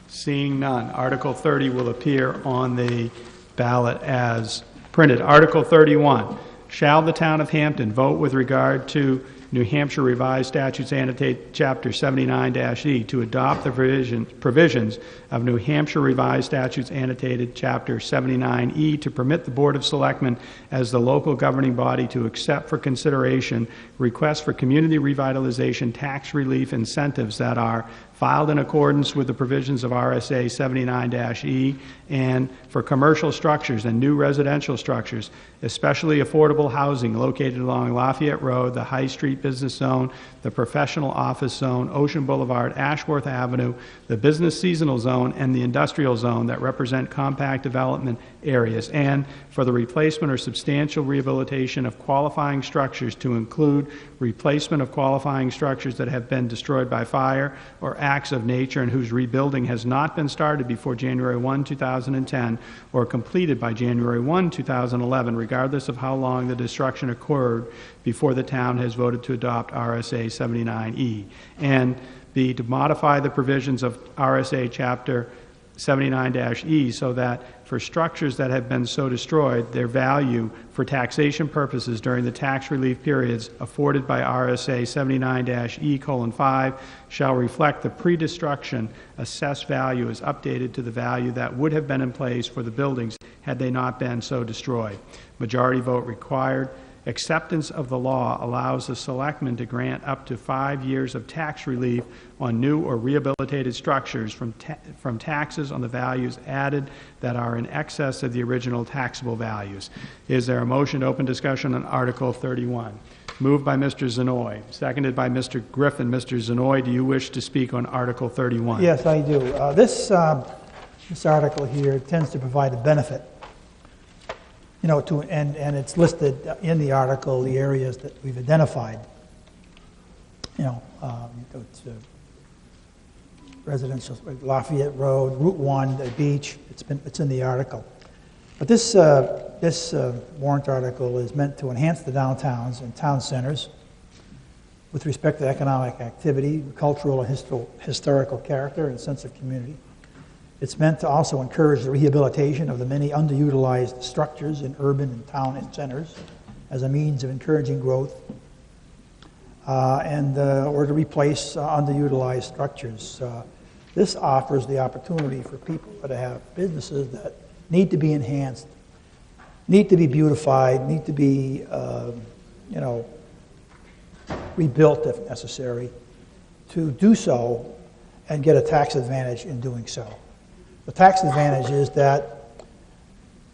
Seeing none, Article 30 will appear on the ballot as printed. Article 31, shall the town of Hampton vote with regard to New Hampshire Revised Statutes Annotate Chapter 79-E to adopt the provisions of New Hampshire Revised Statutes Annotated Chapter 79E to permit the Board of Selectmen as the local governing body to accept for consideration requests for community revitalization tax relief incentives that are filed in accordance with the provisions of RSA 79-E and for commercial structures and new residential structures, especially affordable housing located along Lafayette Road, the High Street Business Zone, the Professional Office Zone, Ocean Boulevard, Ashworth Avenue, the Business Seasonal Zone, and the Industrial Zone that represent compact development areas, and for the replacement or substantial rehabilitation of qualifying structures to include replacement of qualifying structures that have been destroyed by fire or acts of nature and whose rebuilding has not been started before January 1, 2010 or completed by January 1, 2011, regardless of how long the destruction occurred before the town has voted to adopt RSA 79E. And B, to modify the provisions of RSA Chapter 79-E so that for structures that have been so destroyed, their value for taxation purposes during the tax relief periods afforded by RSA 79-E:5 shall reflect the pre-destruction assessed value as updated to the value that would have been in place for the buildings had they not been so destroyed. Majority vote required. Acceptance of the law allows the selectmen to grant up to 5 years of tax relief on new or rehabilitated structures from taxes on the values added that are in excess of the original taxable values. Is there a motion to open discussion on Article 31? Moved by Mr. Zanoy, seconded by Mr. Griffin. Mr. Zanoy, do you wish to speak on Article 31? Yes, I do. This article here tends to provide a benefit, and it's listed in the article, the areas that we've identified. It's residential, Lafayette Road, Route 1, the beach. It's in the article. But this warrant article is meant to enhance the downtowns and town centers with respect to economic activity, cultural and historical character, and sense of community. It's meant to also encourage the rehabilitation of the many underutilized structures in urban and town centers as a means of encouraging growth or to replace underutilized structures. This offers the opportunity for people that have businesses that need to be enhanced, need to be beautified, need to be, rebuilt if necessary, to do so and get a tax advantage in doing so. The tax advantage is that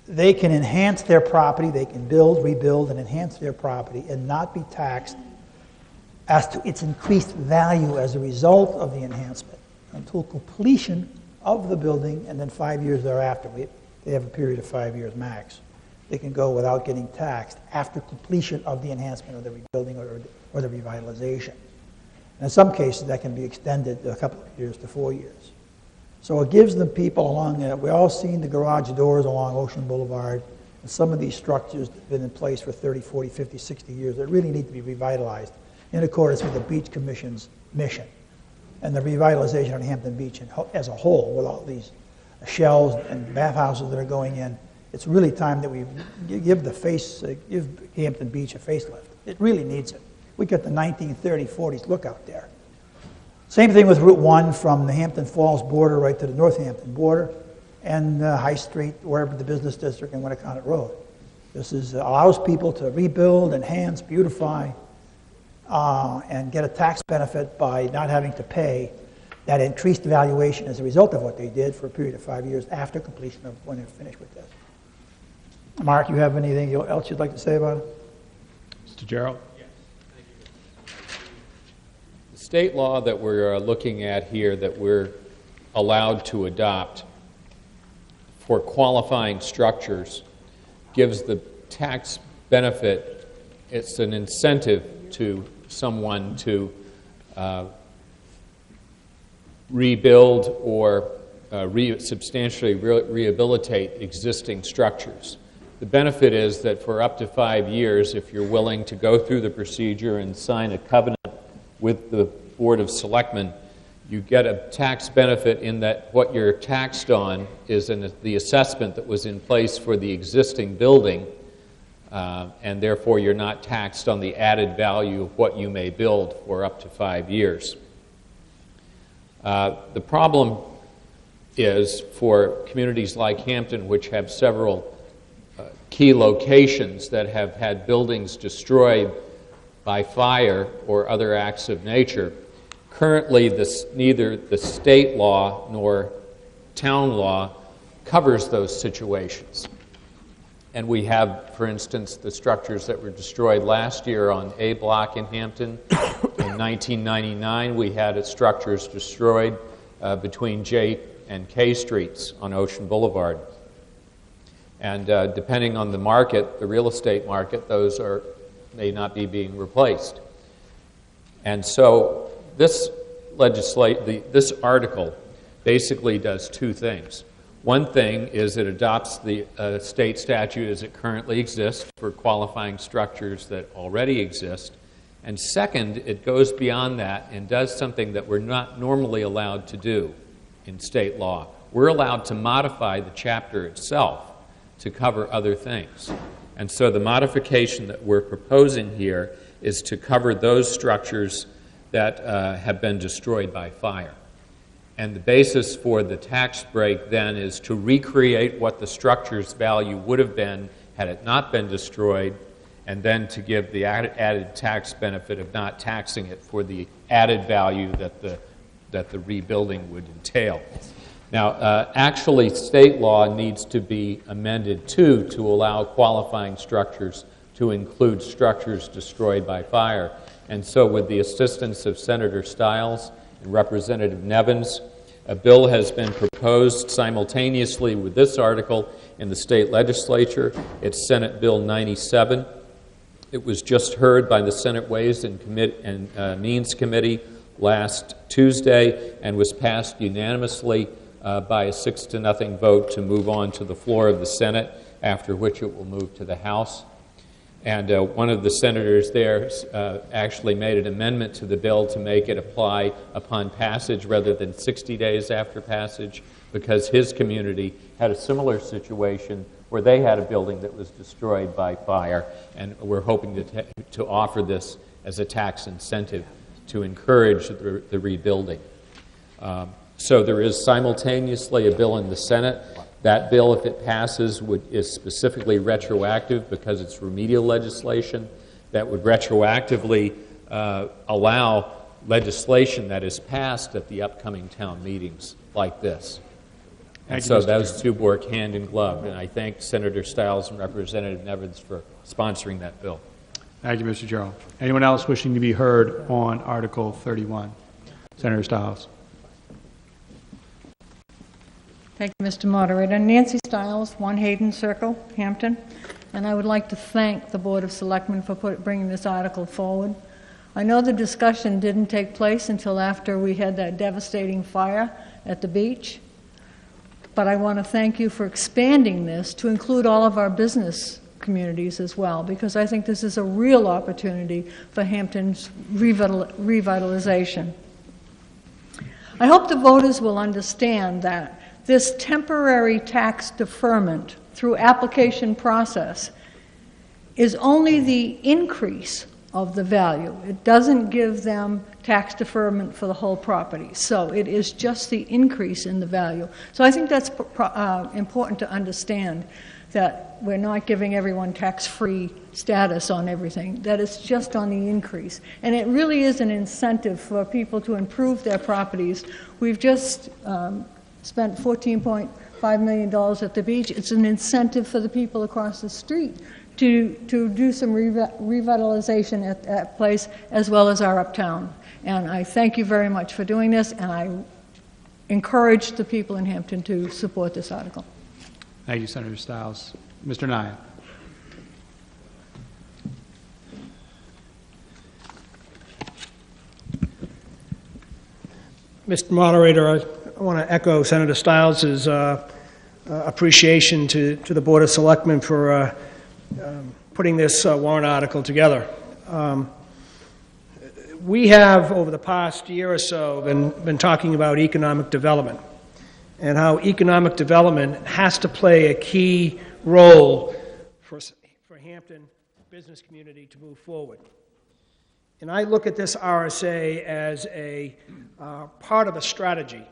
they can enhance their property, they can build, rebuild, and enhance their property and not be taxed as to its increased value as a result of the enhancement until completion of the building, and then 5 years thereafter. They have a period of 5 years max. They can go without getting taxed after completion of the enhancement or the rebuilding or the revitalization. And in some cases, that can be extended a couple of years to 4 years. So it gives the people along there, we've all seen the garage doors along Ocean Boulevard, and some of these structures that have been in place for 30, 40, 50, 60 years that really need to be revitalized in accordance with the Beach Commission's mission and the revitalization of Hampton Beach as a whole with all these shells and bathhouses that are going in. It's really time that we give Hampton Beach a facelift. It really needs it. We got the 1930s, 40s look out there. Same thing with Route 1 from the Hampton Falls border right to the Northampton border and High Street, wherever the business district and Winnicott Road. This allows people to rebuild, enhance, beautify, and get a tax benefit by not having to pay that increased valuation as a result of what they did for a period of 5 years after completion of when they're finished with this. Mark, you have anything else you'd like to say about it? Mr. Gerald? The state law that we're looking at here that we're allowed to adopt for qualifying structures gives the tax benefit, it's an incentive to someone to rebuild or substantially rehabilitate existing structures. The benefit is that for up to 5 years, if you're willing to go through the procedure and sign a covenant with the Board of Selectmen, you get a tax benefit in that what you're taxed on is the assessment that was in place for the existing building, and therefore you're not taxed on the added value of what you may build for up to 5 years. The problem is for communities like Hampton, which have several key locations that have had buildings destroyed by fire or other acts of nature. Currently, neither the state law nor town law covers those situations. And we have, for instance, the structures that were destroyed last year on A Block in Hampton. In 1999, we had structures destroyed between J and K Streets on Ocean Boulevard. And depending on the market, the real estate market, those may not be being replaced. And so this article basically does two things. One thing is it adopts the state statute as it currently exists for qualifying structures that already exist. And second, it goes beyond that and does something that we're not normally allowed to do in state law. We're allowed to modify the chapter itself to cover other things. And so the modification that we're proposing here is to cover those structures that have been destroyed by fire. And the basis for the tax break then is to recreate what the structure's value would have been had it not been destroyed, and then to give the added tax benefit of not taxing it for the added value that the rebuilding would entail. Now, actually, state law needs to be amended, too, to allow qualifying structures to include structures destroyed by fire. And so, with the assistance of Senator Stiles and Representative Nevins, a bill has been proposed simultaneously with this article in the state legislature. It's Senate Bill 97. It was just heard by the Senate Ways and Means Committee last Tuesday and was passed unanimously by a 6-0 vote to move on to the floor of the Senate, after which it will move to the House. And one of the senators there actually made an amendment to the bill to make it apply upon passage rather than 60 days after passage, because his community had a similar situation where they had a building that was destroyed by fire, and we're hoping to offer this as a tax incentive to encourage the rebuilding. So there is simultaneously a bill in the Senate. That bill, if it passes, is specifically retroactive because it's remedial legislation that would retroactively allow legislation that is passed at the upcoming town meetings like this. And so those two work hand in glove, and I thank Senator Stiles and Representative Nevins for sponsoring that bill. Thank you, Mr. Jarrell. Anyone else wishing to be heard on Article 31? Senator Stiles. Thank you, Mr. Moderator. Nancy Stiles, 1 Hayden Circle, Hampton. And I would like to thank the Board of Selectmen for bringing this article forward. I know the discussion didn't take place until after we had that devastating fire at the beach, but I want to thank you for expanding this to include all of our business communities as well, because I think this is a real opportunity for Hampton's revitalization. I hope the voters will understand that this temporary tax deferment through application process is only the increase of the value. It doesn't give them tax deferment for the whole property. So it is just the increase in the value. So I think that's important to understand, that we're not giving everyone tax-free status on everything, that it's just on the increase. And it really is an incentive for people to improve their properties. We've just spent $14.5 million at the beach. It's an incentive for the people across the street to do some revitalization at that place, as well as our uptown. And I thank you very much for doing this, and I encourage the people in Hampton to support this article. Thank you, Senator Stiles. Mr. Nye. Mr. Moderator, I want to echo Senator Stiles' appreciation to the Board of Selectmen for putting this warrant article together. We have, over the past year or so, been talking about economic development and how economic development has to play a key role for Hampton business community to move forward. And I look at this RSA as a part of a strategy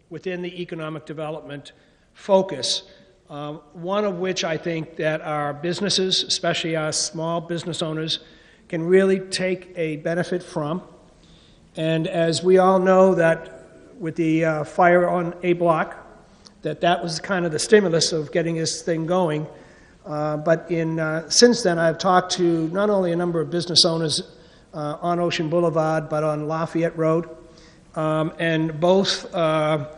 within the economic development focus, one of which I think that our businesses, especially our small business owners, can really take a benefit from. And as we all know that with the fire on A Block, that was kind of the stimulus of getting this thing going. But since then, I've talked to not only a number of business owners on Ocean Boulevard, but on Lafayette Road, and both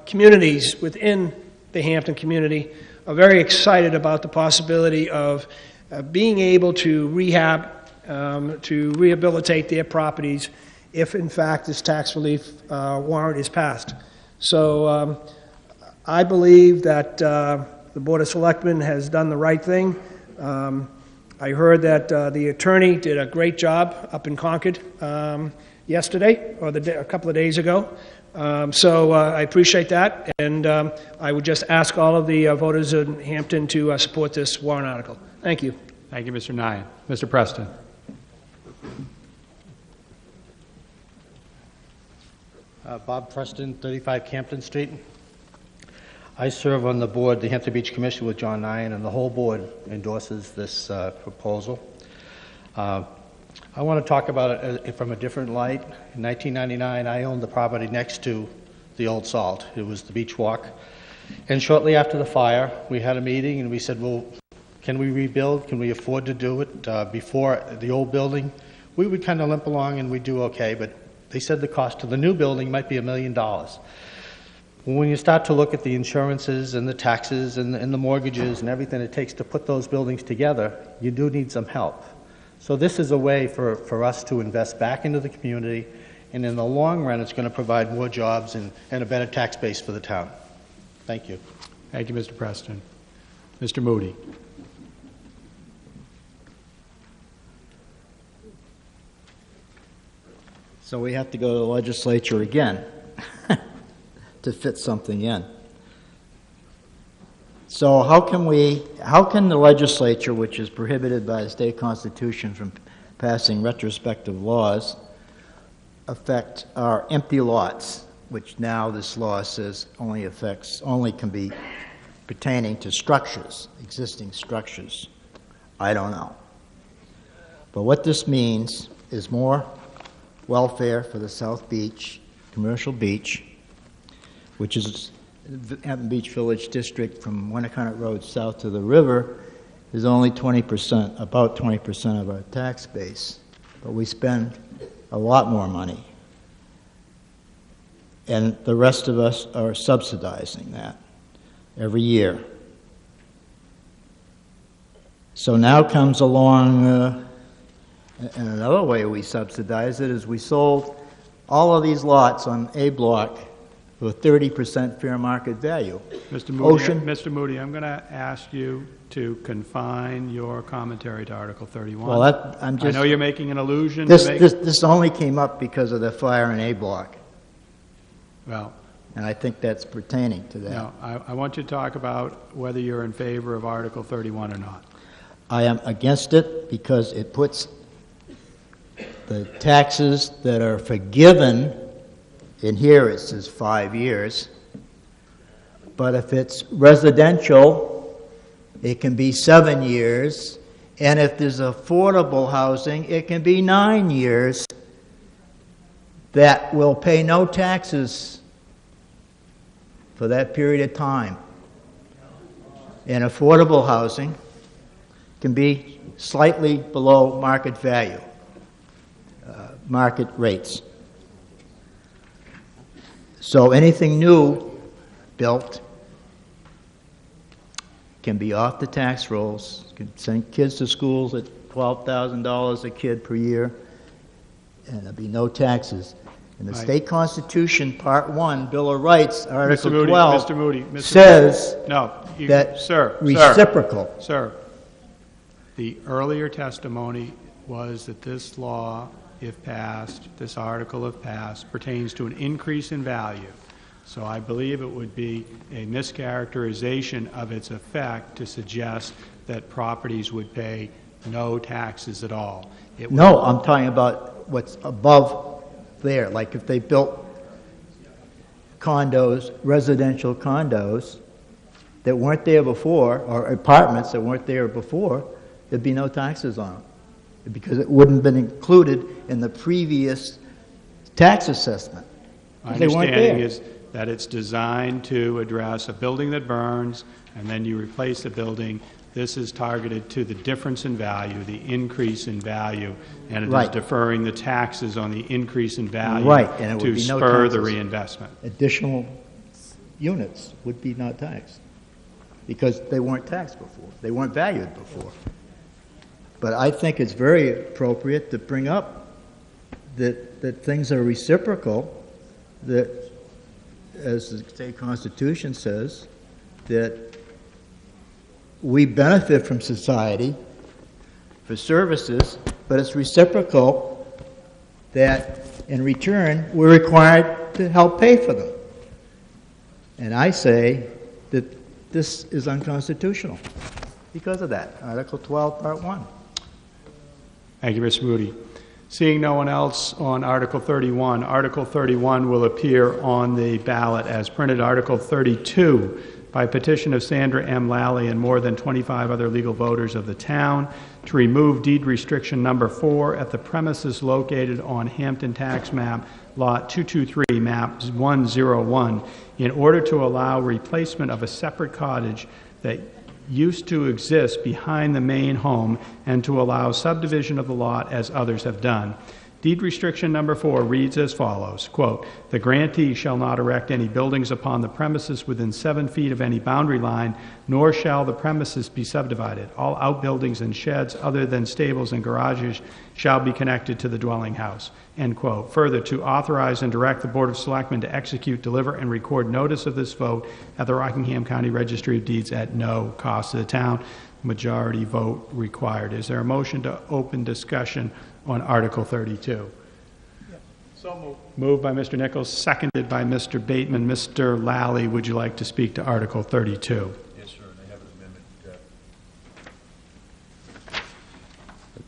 communities within the Hampton community are very excited about the possibility of being able to to rehabilitate their properties if, in fact, this tax relief warrant is passed. So I believe that the Board of Selectmen has done the right thing. I heard that the attorney did a great job up in Concord yesterday, or a couple of days ago. So I appreciate that, and I would just ask all of the voters in Hampton to support this warrant article. Thank you. Thank you, Mr. Nye. Mr. Preston. Bob Preston, 35 Campton Street. I serve on the board, the Hampton Beach Commission with John Nyan, and the whole board endorses this proposal. I want to talk about it from a different light. In 1999, I owned the property next to the old salt. It was the beach walk. And shortly after the fire, we had a meeting and we said, well, can we rebuild? Can we afford to do it? Before the old building, we would kind of limp along and we'd do okay, but they said the cost of the new building might be $1 million. When you start to look at the insurances and the taxes and the mortgages and everything it takes to put those buildings together, you do need some help. So this is a way for us to invest back into the community, and in the long run, it's going to provide more jobs and a better tax base for the town. Thank you. Thank you, Mr. Preston. Mr. Moody. So we have to go to the legislature again to fit something in. So how can the legislature, which is prohibited by the state constitution from passing retrospective laws, affect our empty lots, which now this law says only can be pertaining to structures, existing structures? I don't know. But what this means is more welfare for the South Beach, commercial beach, which is Hampton Beach Village District from Winnicott Road south to the river, is only 20%, about 20% of our tax base. But we spend a lot more money. And the rest of us are subsidizing that every year. So now comes along, and another way we subsidize it is we sold all of these lots on A Block with 30% fair market value. Mr. Moody, I'm going to ask you to confine your commentary to Article 31. Well, I know you're making an allusion. This only came up because of the fire in A Block. Well, and I think that's pertaining to that. No, I want you to talk about whether you're in favor of Article 31 or not. I am against it because it puts the taxes that are forgiven, in here it says 5 years, but if it's residential, it can be 7 years, and if there's affordable housing, it can be 9 years that will pay no taxes for that period of time. And affordable housing can be slightly below market value, market rates. So anything new built can be off the tax rolls, can send kids to schools at $12,000 a kid per year, and there'll be no taxes. In the state constitution, Part 1, Bill of Rights, Article Mr. Moody, 12, Mr. Moody, Mr. says Moody. No, that sir, reciprocal. Sir, the earlier testimony was that this law, if passed, this article, if passed, pertains to an increase in value. So I believe it would be a mischaracterization of its effect to suggest that properties would pay no taxes at all. No, I'm talking about what's above there, like if they built condos, residential condos that weren't there before, or apartments that weren't there before, there'd be no taxes on them because it wouldn't have been included in the previous tax assessment. My They weren't understanding there. is that it's designed to address a building that burns and then you replace the building. This is targeted to the difference in value, the increase in value, and it is Right. deferring the taxes on the increase in value Right, and it would to be no spur the taxes. reinvestment. Additional units would be not taxed because they weren't taxed before. They weren't valued before. But I think it's very appropriate to bring up that things are reciprocal, that, as the state constitution says, that we benefit from society for services, but it's reciprocal that in return we're required to help pay for them. And I say that this is unconstitutional because of that, Article 12, Part 1. Thank you, Mr. Moody. Seeing no one else on Article 31, Article 31 will appear on the ballot as printed. Article 32, by petition of Sandra M. Lally and more than 25 other legal voters of the town, to remove deed restriction number 4 at the premises located on Hampton Tax Map Lot 223, Map 101, in order to allow replacement of a separate cottage that used to exist behind the main home and to allow subdivision of the lot as others have done. Deed restriction number 4 reads as follows, quote, "The grantee shall not erect any buildings upon the premises within 7 feet of any boundary line, nor shall the premises be subdivided. All outbuildings and sheds other than stables and garages shall be connected to the dwelling house," end quote. Further, to authorize and direct the Board of Selectmen to execute, deliver, and record notice of this vote at the Rockingham County Registry of Deeds at no cost to the town. Majority vote required. Is there a motion to open discussion on Article 32? So moved. Moved by Mr. Nichols, seconded by Mr. Bateman. Mr. Lally, would you like to speak to Article 32? Yes, sir, and I have an amendment.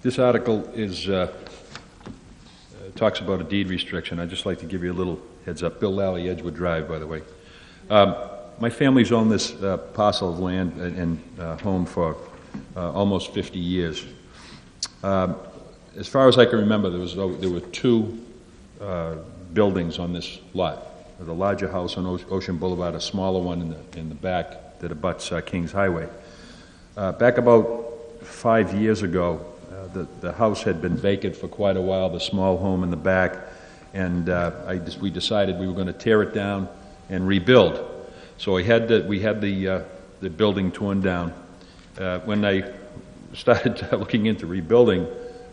This article is, talks about a deed restriction. I'd just like to give you a little heads up. Bill Lally, Edgewood Drive, by the way. My family's owned this parcel of land and home for almost 50 years. As far as I can remember, there were 2 buildings on this lot. The larger house on Ocean Boulevard, a smaller one in the back that abuts Kings Highway. Back about 5 years ago, the house had been vacant for quite a while, the small home in the back, and we decided we were going to tear it down and rebuild. So we had the building torn down. When I started looking into rebuilding,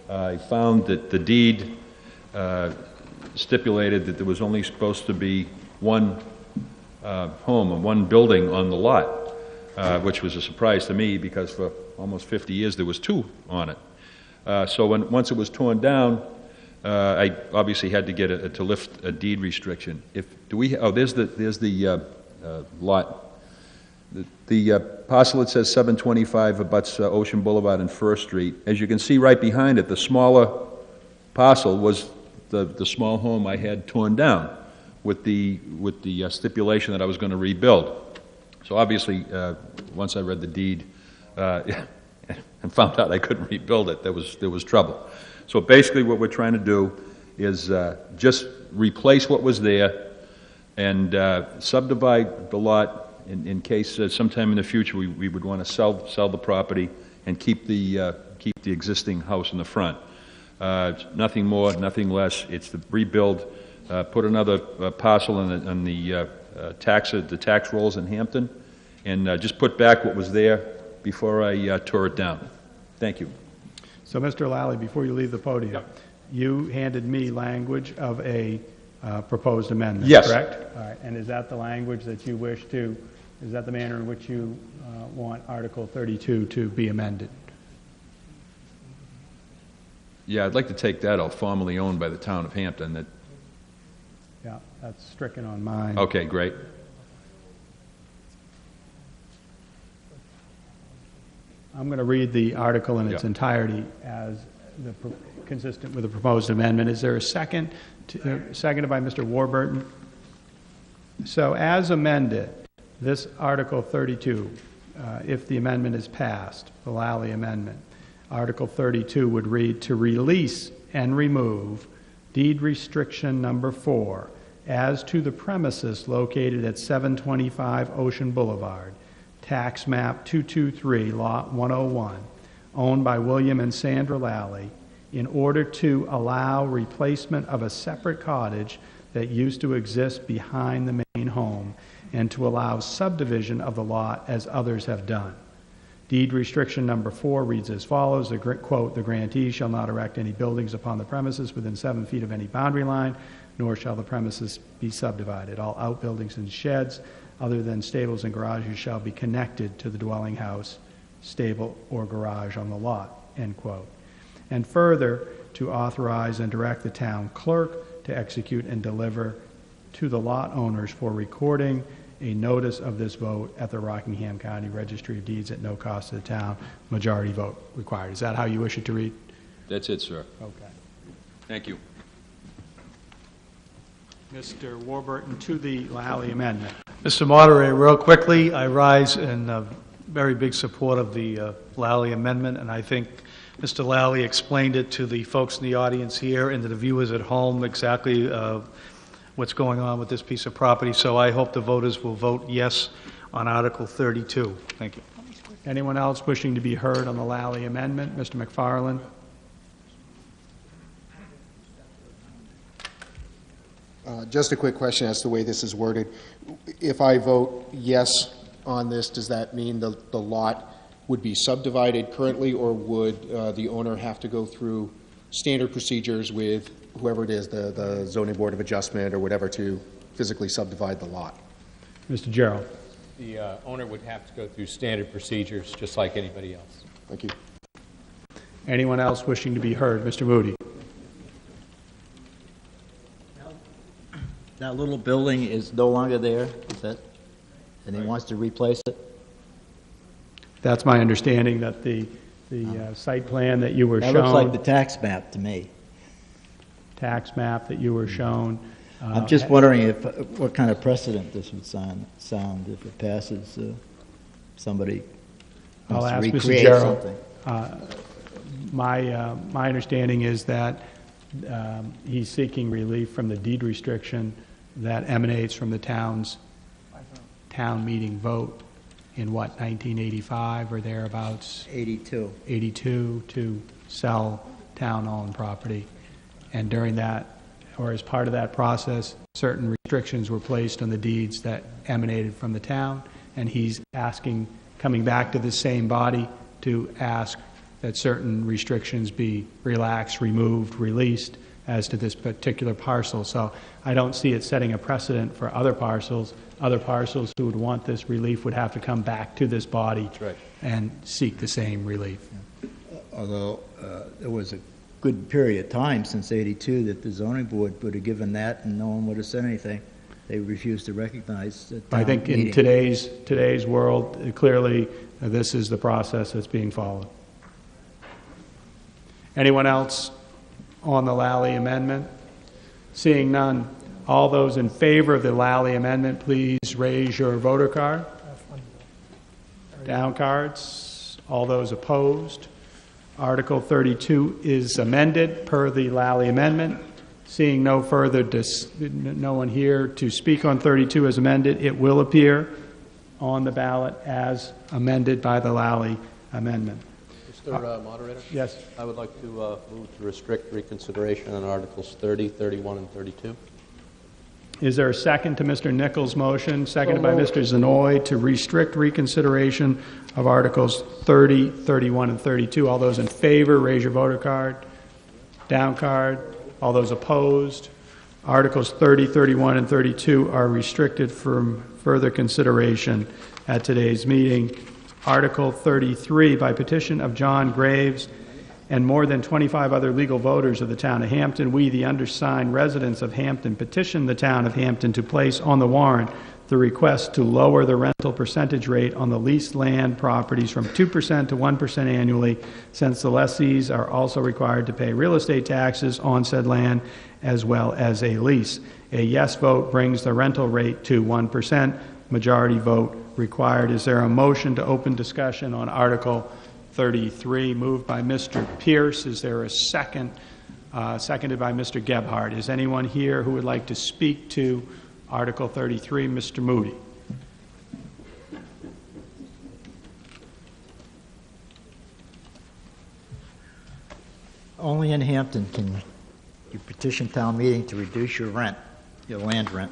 I found that the deed stipulated that there was only supposed to be one home and one building on the lot, which was a surprise to me because for almost 50 years there was 2 on it. So once it was torn down, I obviously had to get to lift a deed restriction. There's the lot. The parcel that says 725 abuts Ocean Boulevard and First Street. As you can see right behind it, the smaller parcel was the small home I had torn down with the stipulation that I was going to rebuild. So obviously, once I read the deed and found out I couldn't rebuild it, there was trouble. So basically what we're trying to do is just replace what was there and subdivide the lot in case sometime in the future we would want to sell the property and keep the existing house in the front. Nothing more, nothing less. It's to rebuild, put another parcel on the tax rolls in Hampton, and just put back what was there before I tore it down. Thank you. So, Mr. Lally, before you leave the podium, you handed me language of a proposed amendment, Yes. correct? All right, and is that the language that you wish to, is that the manner in which you want Article 32 to be amended? Yeah, I'd like to take that out, formerly owned by the town of Hampton. That. Yeah, that's stricken on mine. Okay, great. I'm going to read the article in its entirety as consistent with the proposed amendment. Is there a second? Seconded by Mr. Warburton. So as amended, this Article 32, if the amendment is passed, the Lally amendment, Article 32 would read, to release and remove deed restriction number 4 as to the premises located at 725 Ocean Boulevard, tax map 223, lot 101, owned by William and Sandra Lally, in order to allow replacement of a separate cottage that used to exist behind the main home and to allow subdivision of the lot as others have done. Deed restriction number 4 reads as follows, quote, the grantee shall not erect any buildings upon the premises within 7 feet of any boundary line, nor shall the premises be subdivided. All outbuildings and sheds other than stables and garages shall be connected to the dwelling house, stable, or garage on the lot, end quote. And further, to authorize and direct the town clerk to execute and deliver to the lot owners for recording a notice of this vote at the Rockingham County Registry of Deeds at no cost to the town, majority vote required. Is that how you wish it to read? That's it, sir. Okay. Thank you. Mr. Warburton, to the Lally amendment. Mr. Moderator, real quickly, I rise in very big support of the Lally amendment, and I think Mr. Lally explained it to the folks in the audience here and to the viewers at home exactly what's going on with this piece of property. So I hope the voters will vote yes on Article 32. Thank you. Anyone else wishing to be heard on the Lally amendment? Mr. McFarland? Just a quick question as to the way this is worded. If I vote yes on this, does that mean the lot would be subdivided currently, or would the owner have to go through standard procedures with whoever it is, the zoning board of adjustment or whatever, to physically subdivide the lot? Mr. Gerald? The owner would have to go through standard procedures just like anybody else. Thank you. Anyone else wishing to be heard? Mr. Moody? That little building is no longer there, is that, and he wants to replace it? That's my understanding, that the site plan that you were shown... That looks like the tax map to me. Tax map that you were shown... I'm just wondering what kind of precedent this would sound if it passes somebody I'll wants ask to Mr. recreate Gerald. something. My understanding is that he's seeking relief from the deed restriction that emanates from the town meeting vote in what, 1985 or thereabouts? 82. 82 to sell town-owned property. And during that, or as part of that process, certain restrictions were placed on the deeds that emanated from the town, and he's asking, coming back to the same body to ask that certain restrictions be relaxed, removed, released as to this particular parcel. So I don't see it setting a precedent for other parcels. Other parcels who would want this relief would have to come back to this body and seek the same relief. Although there was a good period of time since 82 that the zoning board would have given that and no one would have said anything. They refused to recognize the town I think meeting. in today's world, clearly this is the process that's being followed. Anyone else on the Lally amendment? Seeing none, all those in favor of the Lally amendment, please raise your voter card. Down cards. All those opposed. Article 32 is amended per the Lally amendment. Seeing no further, no one here to speak on 32 as amended, it will appear on the ballot as amended by the Lally amendment. Mr. Moderator? Yes. I would like to move to restrict reconsideration on Articles 30, 31, and 32. Is there a second to Mr. Nichols' motion, seconded by Mr. Zanoy, to restrict reconsideration of Articles 30, 31, and 32? All those in favor, raise your voter card. Down card. All those opposed. Articles 30, 31, and 32 are restricted from further consideration at today's meeting. Article 33, by petition of John Graves and more than 25 other legal voters of the town of Hampton, we, the undersigned residents of Hampton, petition the town of Hampton to place on the warrant the request to lower the rental percentage rate on the leased land properties from 2% to 1% annually, since the lessees are also required to pay real estate taxes on said land as well as a lease. A yes vote brings the rental rate to 1%. Majority vote required. Is there a motion to open discussion on Article 33? Moved by Mr. Pierce. Is there a second? Seconded by Mr. Gebhardt. Is anyone here who would like to speak to Article 33? Mr. Moody. Only in Hampton can you petition town meeting to reduce your rent, your land rent.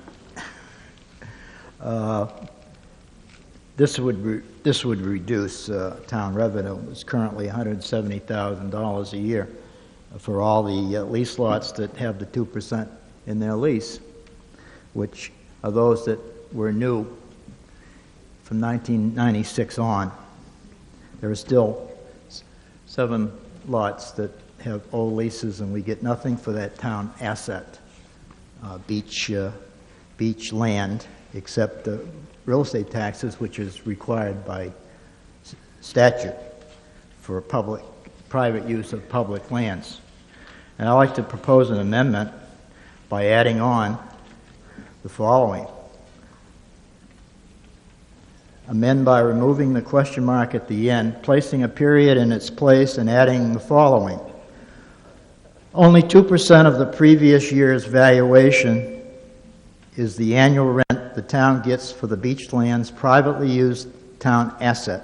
This would reduce town revenue. It's currently $170,000 a year for all the lease lots that have the 2% in their lease, which are those that were new from 1996 on. There are still 7 lots that have old leases, and we get nothing for that town asset, beach land, except the real estate taxes, which is required by statute for private use of public lands. And I'd like to propose an amendment by adding on the following. Amend by removing the question mark at the end, placing a period in its place, and adding the following. Only 2% of the previous year's valuation is the annual rent the town gets for the beach land's privately used town asset.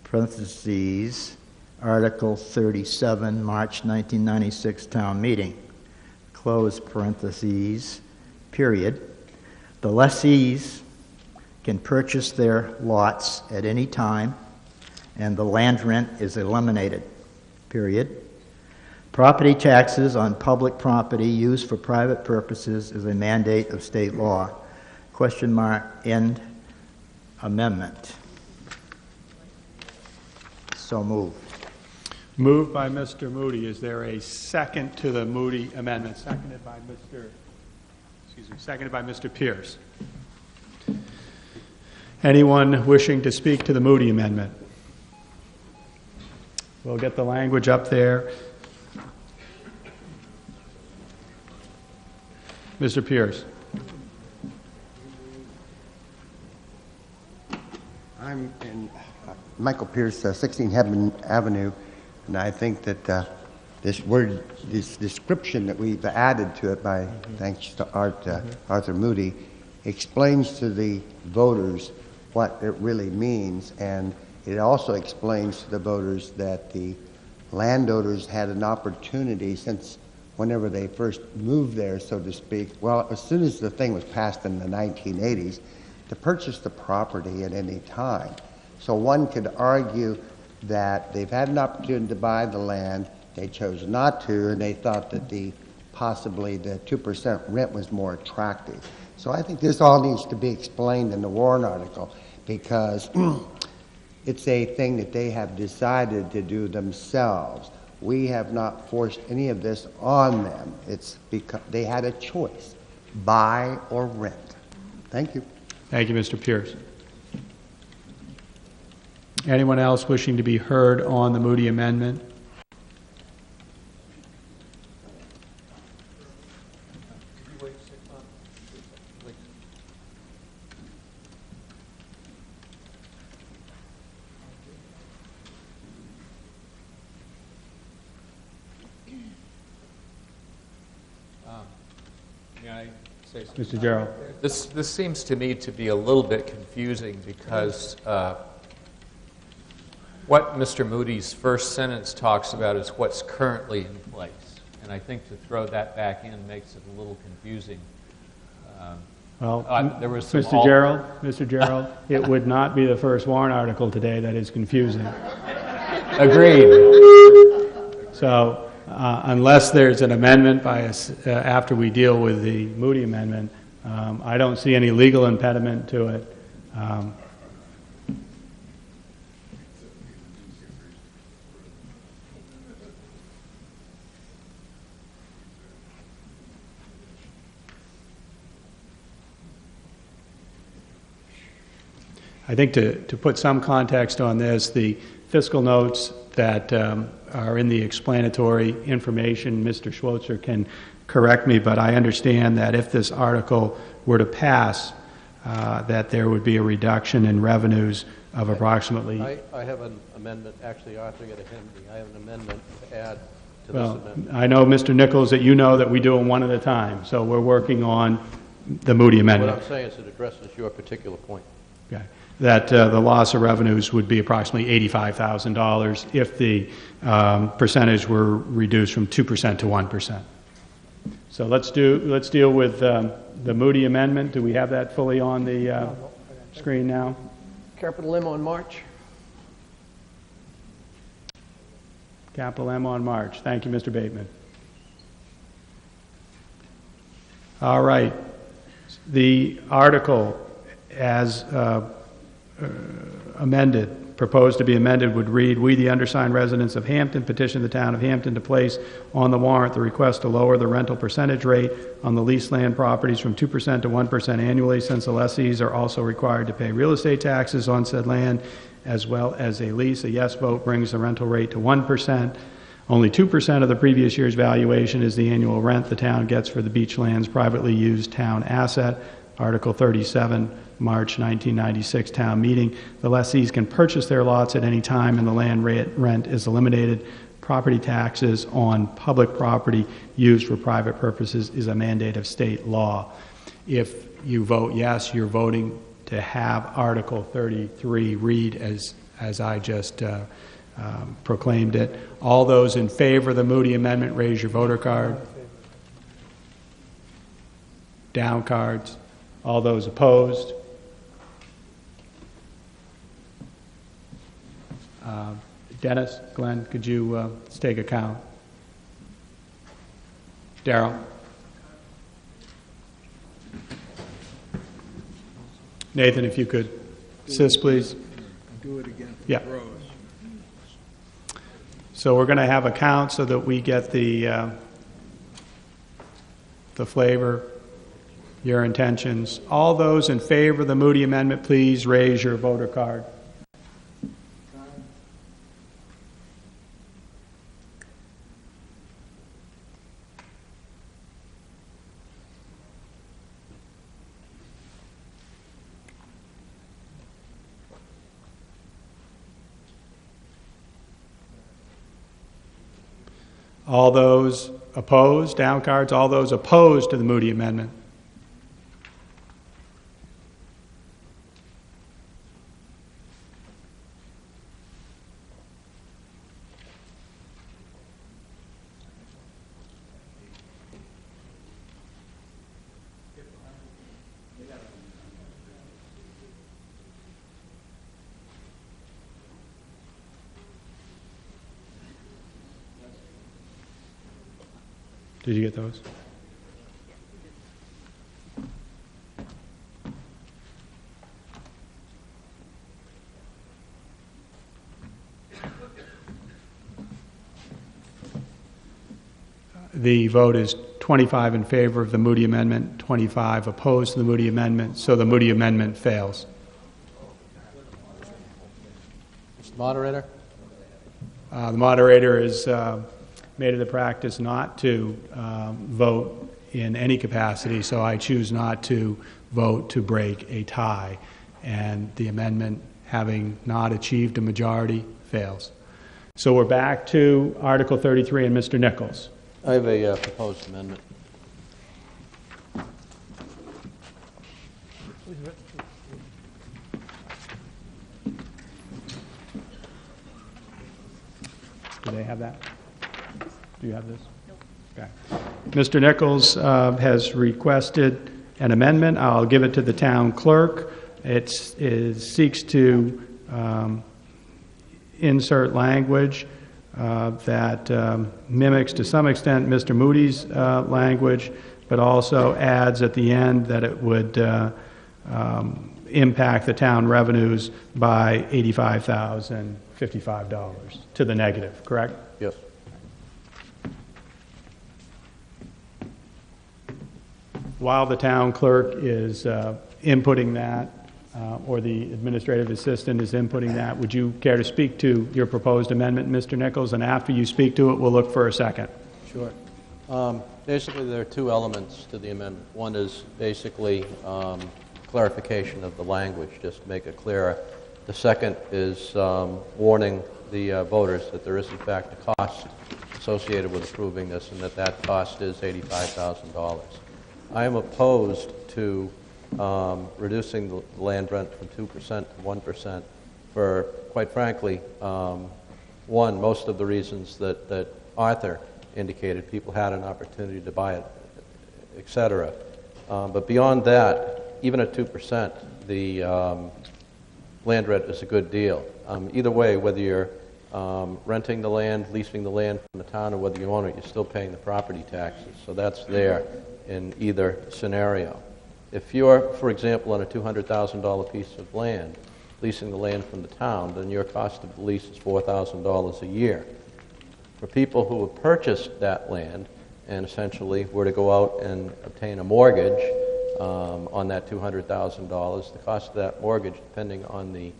Parentheses, Article 37, March 1996 town meeting. Close parentheses, period. The lessees can purchase their lots at any time, and the land rent is eliminated, period. Property taxes on public property used for private purposes is a mandate of state law. Question mark, end amendment. So moved. Moved by Mr. Moody. Is there a second to the Moody amendment? Seconded by Mr. Pierce. Anyone wishing to speak to the Moody amendment? We'll get the language up there. Mr. Pierce. I'm in Michael Pierce, 16 Hebron Avenue, and I think that this description that we've added to it by, thanks to Arthur Moody, explains to the voters what it really means, and it also explains to the voters that the landowners had an opportunity since whenever they first moved there, so to speak, well, as soon as the thing was passed in the 1980s, to purchase the property at any time. So one could argue that they've had an opportunity to buy the land, they chose not to, and they thought that possibly the 2% rent was more attractive. So I think this all needs to be explained in the warrant article, because it's a thing that they have decided to do themselves. We have not forced any of this on them. It's because they had a choice, buy or rent. Thank you. Thank you, Mr. Pierce. Anyone else wishing to be heard on the Moody amendment? May I say something? Mr. Gerald. This seems to me to be a little bit confusing because what Mr. Moody's first sentence talks about is what's currently in place. And I think to throw that back in makes it a little confusing. Well, there was some Mr. Gerald, it would not be the first warrant article today that is confusing. Agreed. So unless there's an amendment by us after we deal with the Moody amendment, I don't see any legal impediment to it. I think to put some context on this, the fiscal notes that are in the explanatory information, Mr. Schweitzer can correct me, but I understand that if this article were to pass, that there would be a reduction in revenues of approximately... I have an amendment, actually, Arthur, get ahead of me. I have an amendment to add to Well, this amendment. I know, Mr. Nichols, that you know that we do them one at a time, so we're working on the Moody amendment. What I'm saying is it addresses your particular point. Okay. That the loss of revenues would be approximately $85,000 if the percentage were reduced from 2% to 1%. So let's deal with the Moody amendment. Do we have that fully on the screen now? Capital M on March. Capital M on March. Thank you, Mr. Bateman. All right. The article as amended, proposed to be amended, would read, "We, the undersigned residents of Hampton, petition the town of Hampton to place on the warrant the request to lower the rental percentage rate on the leased land properties from 2% to 1% annually, since the lessees are also required to pay real estate taxes on said land, as well as a lease. A yes vote brings the rental rate to 1%. Only 2% of the previous year's valuation is the annual rent the town gets for the beachlands privately used town asset." Article 37, March 1996 town meeting. The lessees can purchase their lots at any time and the land rent is eliminated. Property taxes on public property used for private purposes is a mandate of state law. If you vote yes, you're voting to have Article 33 read as I just proclaimed it. All those in favor of the Moody amendment, raise your voter card. Down cards. All those opposed? Dennis, Glenn, could you take a count? Darrell? Nathan, if you could assist, please. Do it again for Yeah. the pros. So we're going to have a count so that we get the flavor, your intentions. All those in favor of the Moody amendment, please raise your voter card. All those opposed, down cards, all those opposed to the Moody amendment. Did you get those? The vote is 25 in favor of the Moody amendment, 25 opposed to the Moody amendment, so the Moody amendment fails. Mr. Moderator? The moderator has made it a practice not to vote in any capacity, so I choose not to vote to break a tie. And the amendment, having not achieved a majority, fails. So we're back to Article 33 and Mr. Nichols. I have a proposed amendment. Do they have that? Do you have this? Okay. Mr. Nichols has requested an amendment. I'll give it to the town clerk. It seeks to insert language that mimics to some extent Mr. Moody's language, but also adds at the end that it would impact the town revenues by $85,055 to the negative, correct? Yes. While the town clerk is inputting that, or the administrative assistant is inputting that, would you care to speak to your proposed amendment, Mr. Nichols? And after you speak to it, we'll look for a second. Sure. Basically, there are two elements to the amendment. One is basically clarification of the language, just to make it clearer. The second is warning the voters that there is, in fact, a cost associated with approving this, and that cost is $85,000. I am opposed to reducing the land rent from 2% to 1% for, quite frankly, one, most of the reasons that Arthur indicated. People had an opportunity to buy it, et cetera. But beyond that, even at 2%, the land rent is a good deal. Either way, whether you're renting the land, leasing the land from the town, or whether you own it, you're still paying the property taxes. So that's there in either scenario. If you're, for example, on a $200,000 piece of land, leasing the land from the town, then your cost of the lease is $4,000 a year. For people who have purchased that land and essentially were to go out and obtain a mortgage on that $200,000, the cost of that mortgage, depending on the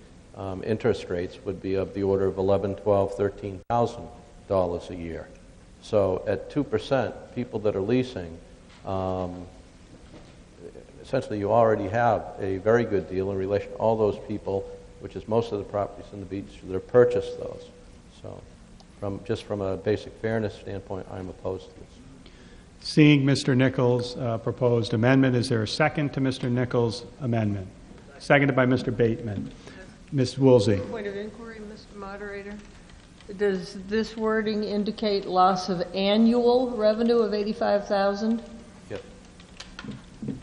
interest rates, would be of the order of $11,000, $12,000, $13,000 a year. So at 2%, people that are leasing, essentially you already have a very good deal in relation to all those people, which is most of the properties in the beach, that have purchased those. So just from a basic fairness standpoint, I'm opposed to this. Seeing Mr. Nichols' proposed amendment, is there a second to Mr. Nichols' amendment? Seconded by Mr. Bateman. Ms. Woolsey. Point of inquiry, Mr. Moderator. Does this wording indicate loss of annual revenue of $85,000? Yep.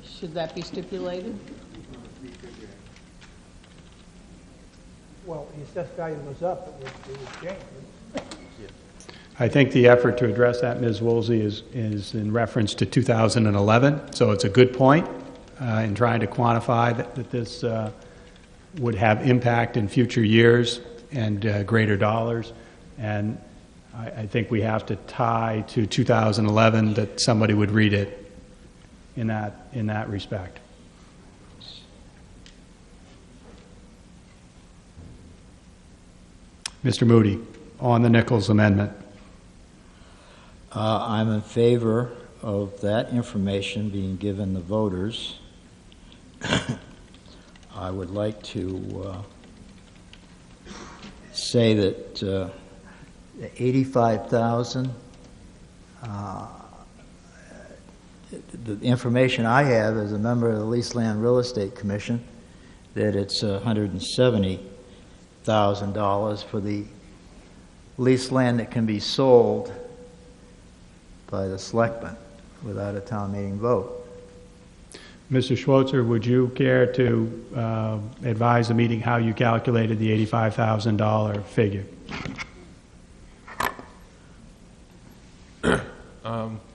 Should that be stipulated? Well, the assessed value goes up, it would change. I think the effort to address that, Ms. Woolsey, is in reference to 2011, so it's a good point in trying to quantify that this would have impact in future years and greater dollars. And I think we have to tie to 2011 that somebody would read it in that respect. Mr. Moody, on the Nichols amendment. I'm in favor of that information being given the voters. I would like to say that the $85,000, the information I have as a member of the Leased Land Real Estate Commission, that it's $170,000 for the leased land that can be sold by the selectmen without a town meeting vote. Mr. Schweitzer, would you care to advise the meeting how you calculated the $85,000 figure?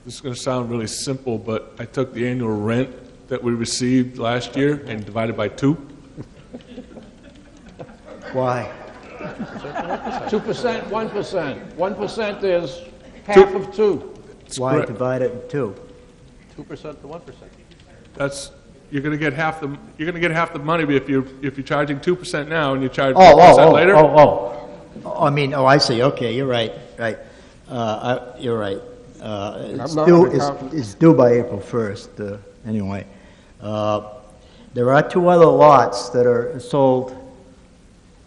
This is going to sound really simple, but I took the annual rent that we received last year and divided by 2. Why? 2%, 1%. 1% is half of 2. Why correct. divide it in 2? 2% to 1%. That's you're going to get half the the money if you're charging 2% now and you charge 1% later. I mean, I see. Okay, you're right. Right. You're right. It's due by April 1st. Anyway, there are 2 other lots that are sold,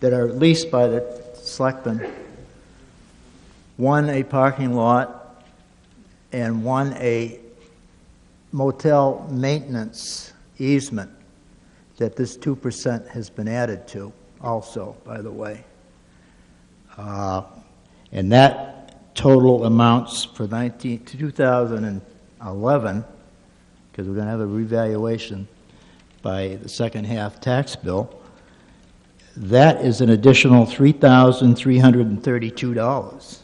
that are leased by the selectmen. One a parking lot, and one a motel maintenance easement that this 2% has been added to also, by the way. And that total amounts for 2011, because we're going to have a revaluation by the second half tax bill, that is an additional $3,332.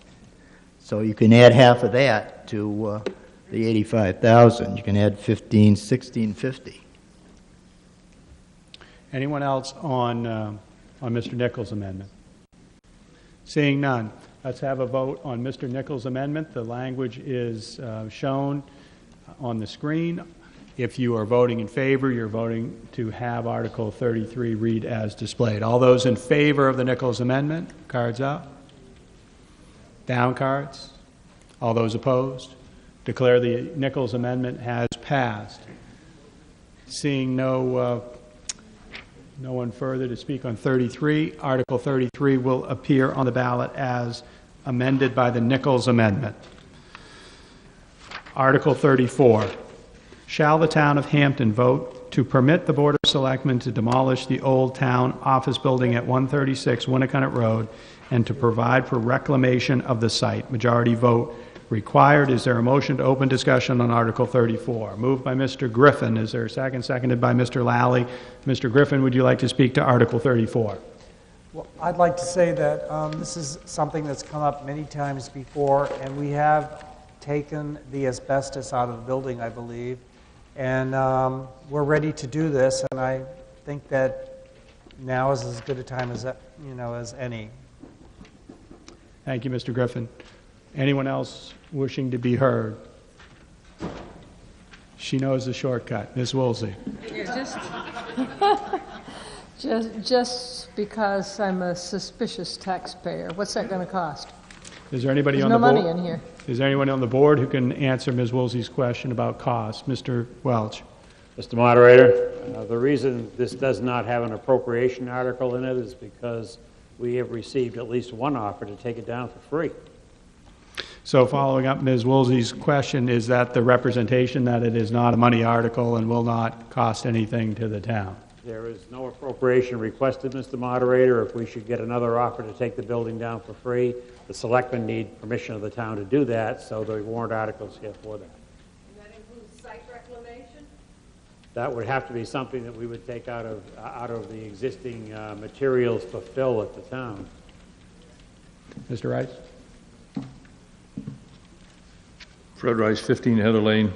So you can add half of that to the 85,000. You can add 15, 1650. Anyone else on Mr. Nichols' amendment? Seeing none, let's have a vote on Mr. Nichols' amendment. The language is shown on the screen. If you are voting in favor, you're voting to have Article 33 read as displayed. All those in favor of the Nichols amendment, cards up. Down cards. All those opposed, declare the Nichols amendment has passed. Seeing no one further to speak on 33, Article 33 will appear on the ballot as amended by the Nichols amendment. Article 34. Shall the town of Hampton vote to permit the Board of Selectmen to demolish the old town office building at 136 Winnicott Road and to provide for reclamation of the site? Majority vote required. Is there a motion to open discussion on Article 34? Moved by Mr. Griffin. Is there a second? Seconded by Mr. Lally. Mr. Griffin, would you like to speak to Article 34? Well, I'd like to say that this is something that's come up many times before, and we have taken the asbestos out of the building, I believe, and we're ready to do this, and I think that now is as good a time as as any. Thank you, Mr. Griffin. Anyone else wishing to be heard? She knows the shortcut. Ms. Woolsey. Just because I'm a suspicious taxpayer, what's that going to cost? Is there anybody There's on no the board? money in here. Is there anyone on the board who can answer Ms. Woolsey's question about cost? Mr. Welch. Mr. Moderator, the reason this does not have an appropriation article in it is because we have received at least one offer to take it down for free. So following up Ms. Woolsey's question, is that the representation that it is not a money article and will not cost anything to the town? There is no appropriation requested, Mr. Moderator. If we should get another offer to take the building down for free, the selectmen need permission of the town to do that, so the warrant article's here for that. And that includes site reclamation? That would have to be something that we would take out of the existing materials for fill at the town. Mr. Rice? Fred Rice, 15 Heather Lane.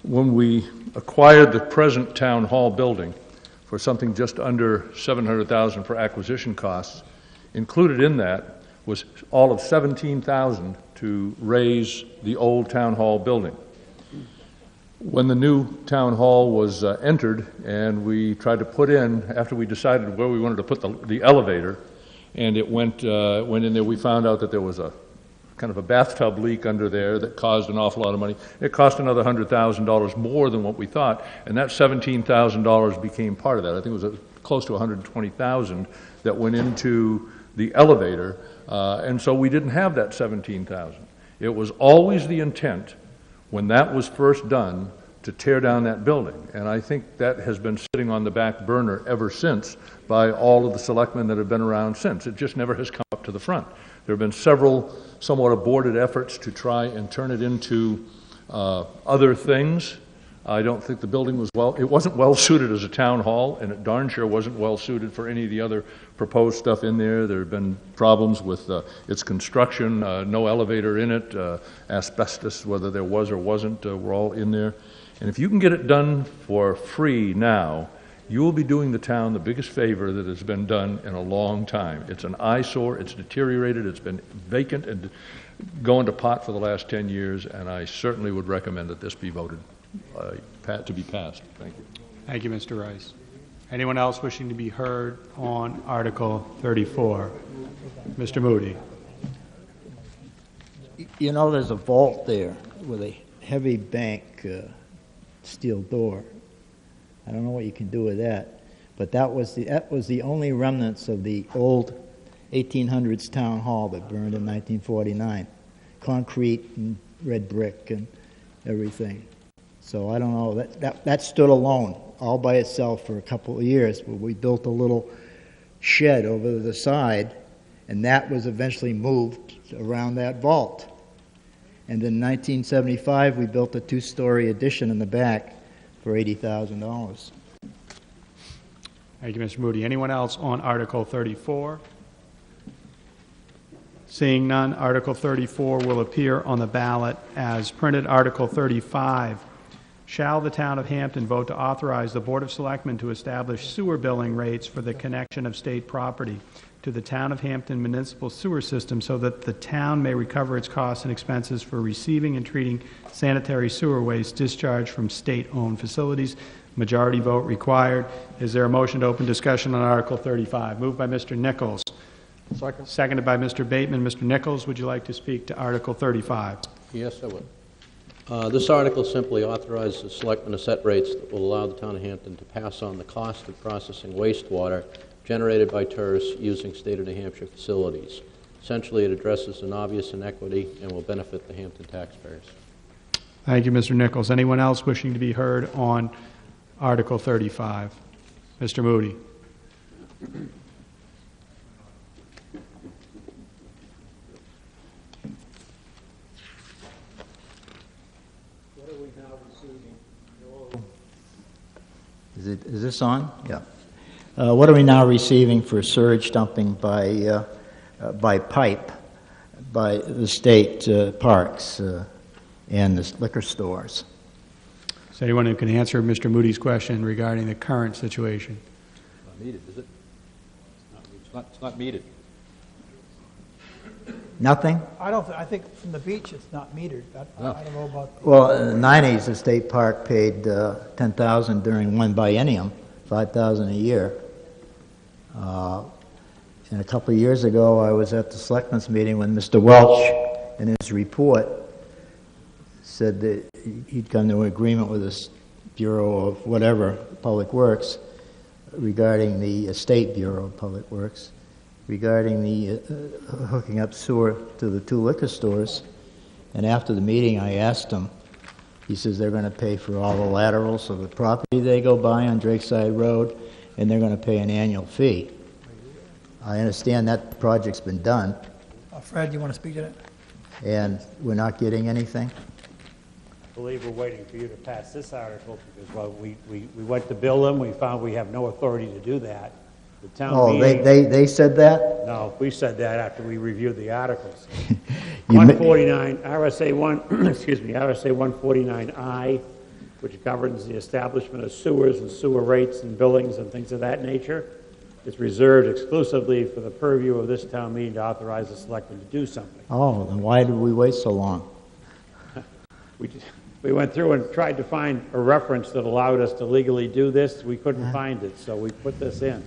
When we acquired the present town hall building for something just under $700,000 for acquisition costs, included in that was all of $17,000 to raise the old town hall building. When the new town hall was entered and we tried to put in, after we decided where we wanted to put the elevator, and it went in there, we found out that there was a kind of a bathtub leak under there that caused an awful lot of money. It cost another $100,000 more than what we thought, and that $17,000 became part of that. I think it was close to $120,000 that went into the elevator, and so we didn't have that $17,000. It was always the intent, when that was first done, to tear down that building, and I think that has been sitting on the back burner ever since by all of the selectmen that have been around since. It just never has come up to the front. There have been several somewhat aborted efforts to try and turn it into other things. I don't think the building was it wasn't well suited as a town hall, and it darn sure wasn't well suited for any of the other proposed stuff in there. There have been problems with its construction, no elevator in it, asbestos, whether there was or wasn't, were all in there. And if you can get it done for free now, you will be doing the town the biggest favor that has been done in a long time. It's an eyesore, it's deteriorated, it's been vacant and going to pot for the last 10 years, and I certainly would recommend that this be voted to be passed. Thank you. Thank you, Mr. Rice. Anyone else wishing to be heard on Article 34? Mr. Moody. You know, there's a vault there with a heavy bank steel door. I don't know what you can do with that, but that was the only remnants of the old 1800s town hall that burned in 1949. Concrete and red brick and everything. So I don't know, that stood alone all by itself for a couple of years, but we built a little shed over the side, and that was eventually moved around that vault. And in 1975, we built a two-story addition in the back for $80,000. Thank you, Mr. Moody. Anyone else on Article 34? Seeing none, Article 34 will appear on the ballot as printed. Article 35, shall the town of Hampton vote to authorize the Board of Selectmen to establish sewer billing rates for the connection of state property to the town of Hampton municipal sewer system so that the town may recover its costs and expenses for receiving and treating sanitary sewer waste discharged from state-owned facilities. Majority vote required. Is there a motion to open discussion on Article 35? Moved by Mr. Nichols. Second. Seconded by Mr. Bateman. Mr. Nichols, would you like to speak to Article 35? Yes, I would. This article simply authorizes the selectmen to set rates that will allow the town of Hampton to pass on the cost of processing wastewater generated by tourists using state of New Hampshire facilities. Essentially, it addresses an obvious inequity and will benefit the Hampton taxpayers. Thank you, Mr. Nichols. Anyone else wishing to be heard on Article 35? Mr. Moody. Is this on? Yeah. What are we now receiving for surge dumping by pipe by the state parks and the liquor stores? Is anyone who can answer Mr. Moody's question regarding the current situation? Not needed, is it? It's not needed. Nothing? I think from the beach, it's not metered. I don't know about... Well, in the 90s, the state park paid $10,000 during one biennium, $5,000 a year. And a couple of years ago, I was at the selectmen's meeting when Mr. Welch, in his report, said that he'd come to an agreement with the Bureau of whatever, Public Works, regarding the State Bureau of Public Works, regarding the hooking up sewer to the 2 liquor stores. And after the meeting, I asked him, he says they're going to pay for all the laterals of the property they go by on Drakeside Road, and they're going to pay an annual fee. I understand that project's been done. Fred, you want to speak to that? And we're not getting anything? I believe we're waiting for you to pass this article because, well, we went to bill them. We found we have no authority to do that. The town meeting, they said that? No, we said that after we reviewed the articles. 149, RSA 1, excuse me, RSA 149I, which governs the establishment of sewers and sewer rates and billings and things of that nature, is reserved exclusively for the purview of this town meeting to authorize the selectmen to do something. Oh, then why did we wait so long? We went through and tried to find a reference that allowed us to legally do this. We couldn't find it, so we put this in.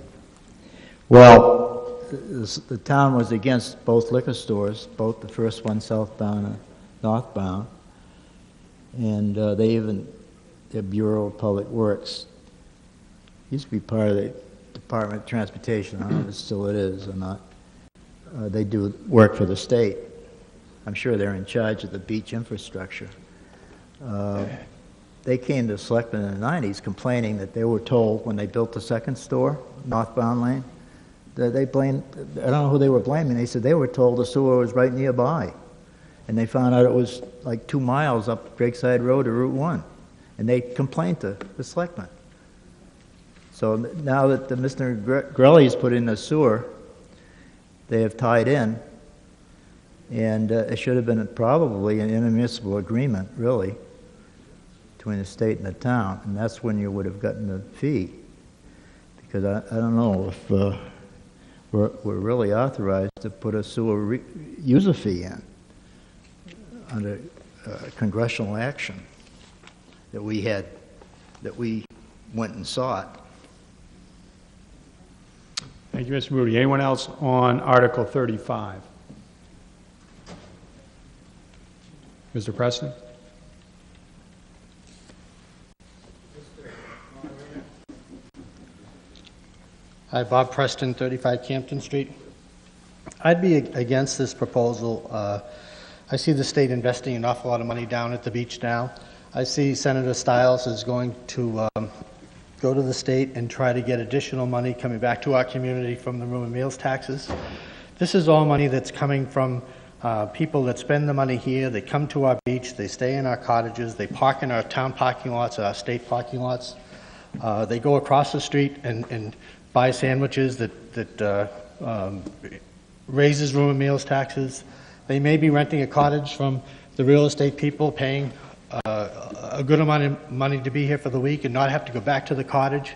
Well, the town was against both liquor stores, both the first one southbound and northbound, and they even, the Bureau of Public Works, used to be part of the Department of Transportation. I don't know if still it is or not. They do work for the state. I'm sure they're in charge of the beach infrastructure. They came to selectmen in the 90s complaining that they were told when they built the second store, northbound lane, that they blamed, I don't know who they were blaming, they said they were told the sewer was right nearby. And they found out it was like 2 miles up Drakeside Road to Route 1. And they complained to the selectmen. So now that Mr. Grelli's put in the sewer, they have tied in, and it should have been probably an intermunicipal agreement, really, between the state and the town, and that's when you would have gotten the fee. Because I don't know if we're really authorized to put a sewer user fee in under congressional action that we went and sought. Thank you, Mr. Moody. Anyone else on Article 35? Mr. Preston? Hi, Bob Preston, 35 Campton Street. I'd be against this proposal. I see the state investing an awful lot of money down at the beach now. I see Senator Stiles is going to go to the state and try to get additional money coming back to our community from the room and meals taxes. This is all money that's coming from people that spend the money here. They come to our beach, they stay in our cottages, they park in our town parking lots, our state parking lots. They go across the street and buy sandwiches that raises room and meals taxes. They may be renting a cottage from the real estate people, paying a good amount of money to be here for the week and not have to go back to the cottage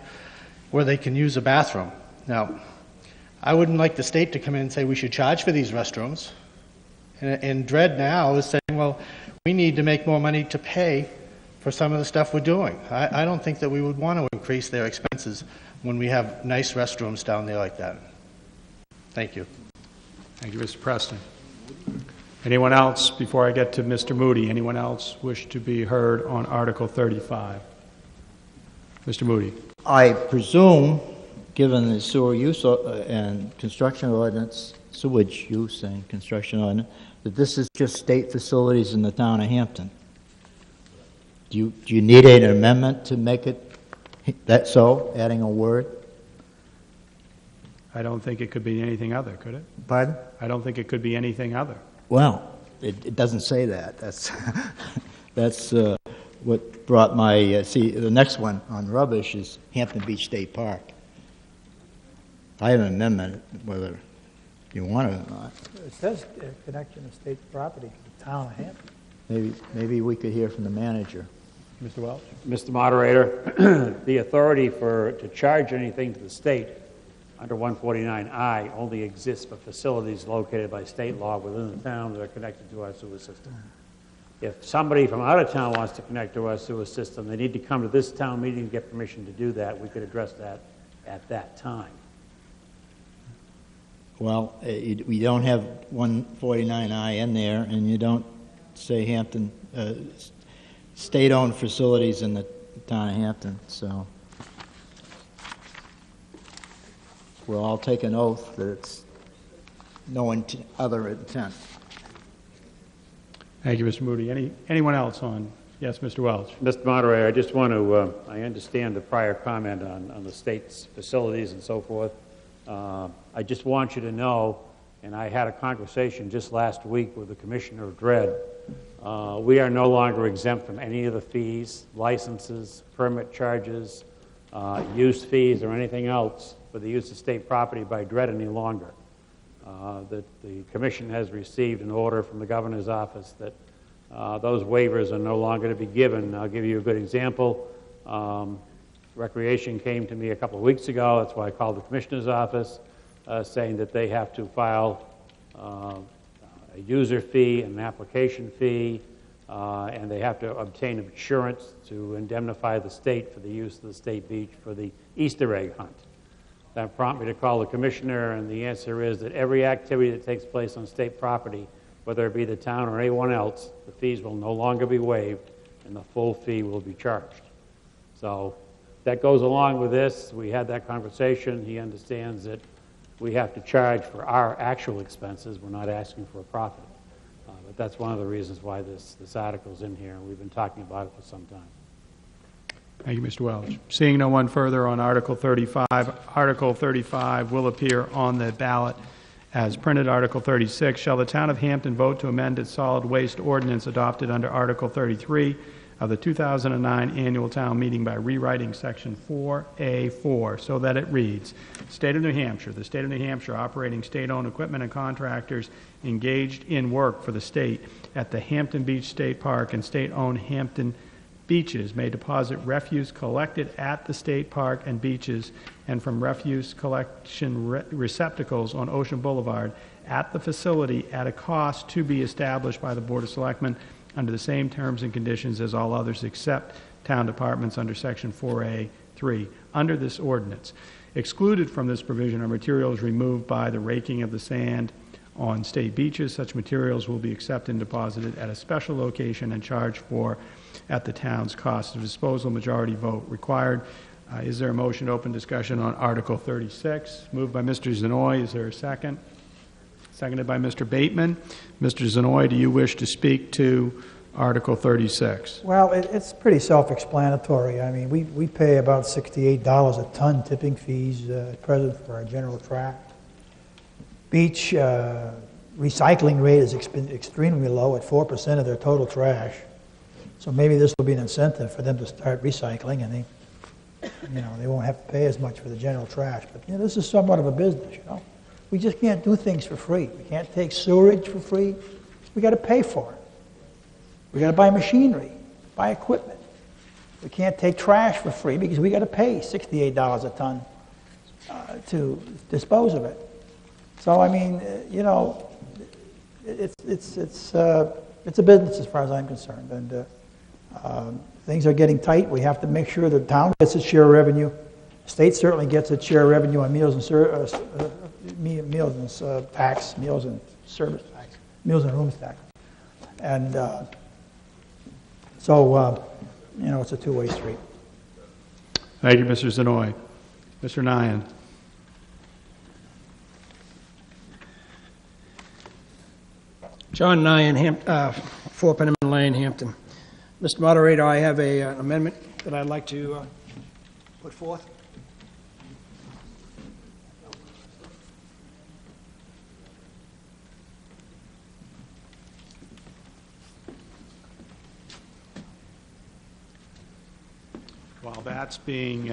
where they can use a bathroom. Now, I wouldn't like the state to come in and say we should charge for these restrooms. And Dredd now is saying, well, we need to make more money to pay for some of the stuff we're doing. I don't think that we would want to increase their expenses when we have nice restrooms down there like that. Thank you. Thank you, Mr. Preston. Anyone else, before I get to Mr. Moody, anyone else wish to be heard on Article 35? Mr. Moody. I presume, given the sewer use and construction ordinance, sewage use and construction ordinance, that this is just state facilities in the town of Hampton. Do you need an amendment to make it that so, adding a word? I don't think it could be anything other, could it? Pardon? I don't think it could be anything other. Well, it doesn't say that. That's what brought my, see, the next one on rubbish is Hampton Beach State Park. I have an amendment, whether you want it or not. It says connection of state property to the town of Hampton. Maybe we could hear from the manager. Mr. Welch? Mr. Moderator, the authority to charge anything to the state under 149I only exists for facilities located by state law within the town that are connected to our sewer system. If somebody from out of town wants to connect to our sewer system, they need to come to this town meeting to get permission to do that. We could address that at that time. Well, we don't have 149I in there, and you don't say Hampton, state-owned facilities in the town of Hampton, so we'll all take an oath that it's no other intent. Thank you, Mr. Moody. Anyone else on? Yes, Mr. Welch. Mr. Moderator, I just want to, I understand the prior comment on the state's facilities and so forth. I just want you to know, and I had a conversation just last week with the Commissioner of Dredd, we are no longer exempt from any of the fees, licenses, permit charges, use fees, or anything else for the use of state property by Dredd any longer. The Commission has received an order from the Governor's office that those waivers are no longer to be given. I'll give you a good example. Recreation came to me a couple of weeks ago. That's why I called the Commissioner's office, saying that they have to file a user fee, an application fee, and they have to obtain insurance to indemnify the state for the use of the state beach for the Easter egg hunt. That prompted me to call the Commissioner, and the answer is that every activity that takes place on state property, whether it be the town or anyone else, the fees will no longer be waived, and the full fee will be charged. So that goes along with this. We had that conversation. He understands that we have to charge for our actual expenses. We're not asking for a profit. But that's one of the reasons why this article's in here. We've been talking about it for some time. Thank you, Mr. Welch. Seeing no one further on Article 35, Article 35 will appear on the ballot as printed. Article 36, shall the town of Hampton vote to amend its solid waste ordinance adopted under Article 33 of the 2009 annual town meeting by rewriting Section 4A4 so that it reads, State of New Hampshire, the State of New Hampshire operating state-owned equipment and contractors engaged in work for the state at the Hampton Beach State Park and state-owned Hampton beaches may deposit refuse collected at the state park and beaches and from refuse collection receptacles on Ocean Boulevard at the facility at a cost to be established by the Board of Selectmen under the same terms and conditions as all others except town departments under Section 4A3 under this ordinance. Excluded from this provision are materials removed by the raking of the sand on state beaches. Such materials will be accepted and deposited at a special location and charged for at the town's cost of disposal. Majority vote required. Is there a motion to open discussion on Article 36? Moved by Mr. Zanoy. Is there a second? Seconded by Mr. Bateman. Mr. Zanoy, do you wish to speak to Article 36? Well, it's pretty self-explanatory. I mean, we pay about $68 a ton tipping fees at present for our general tract. Beach recycling rate is extremely low at 4% of their total trash. So maybe this will be an incentive for them to start recycling, and they won't have to pay as much for the general trash. But this is somewhat of a business, We just can't do things for free. We can't take sewerage for free. We got to pay for it. We got to buy machinery, buy equipment. We can't take trash for free because we got to pay $68 a ton to dispose of it. So I mean, you know, it's a business as far as I'm concerned, and things are getting tight. We have to make sure the town gets its share of revenue. The state certainly gets its share of revenue on meals and tax, meals and service tax, meals and rooms tax, and so you know, it's a two-way street. Thank you, Mr. Zanoy. Mr. Nyan. John Nyan, 4 Penniman Lane, Hampton. Mr. Moderator, I have an amendment that I'd like to put forth. While that's being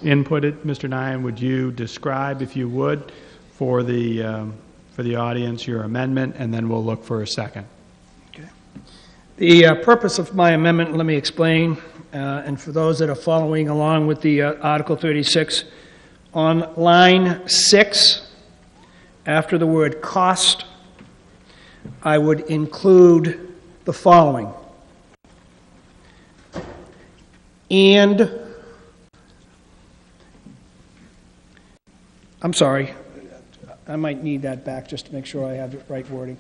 inputted, Mr. Nyan, would you describe, if you would, for the audience your amendment, and then we'll look for a second. Okay. The purpose of my amendment, let me explain, and for those that are following along with the Article 36, on line 6, after the word cost, I would include the following. And, I'm sorry, I might need that back just to make sure I have the right wording.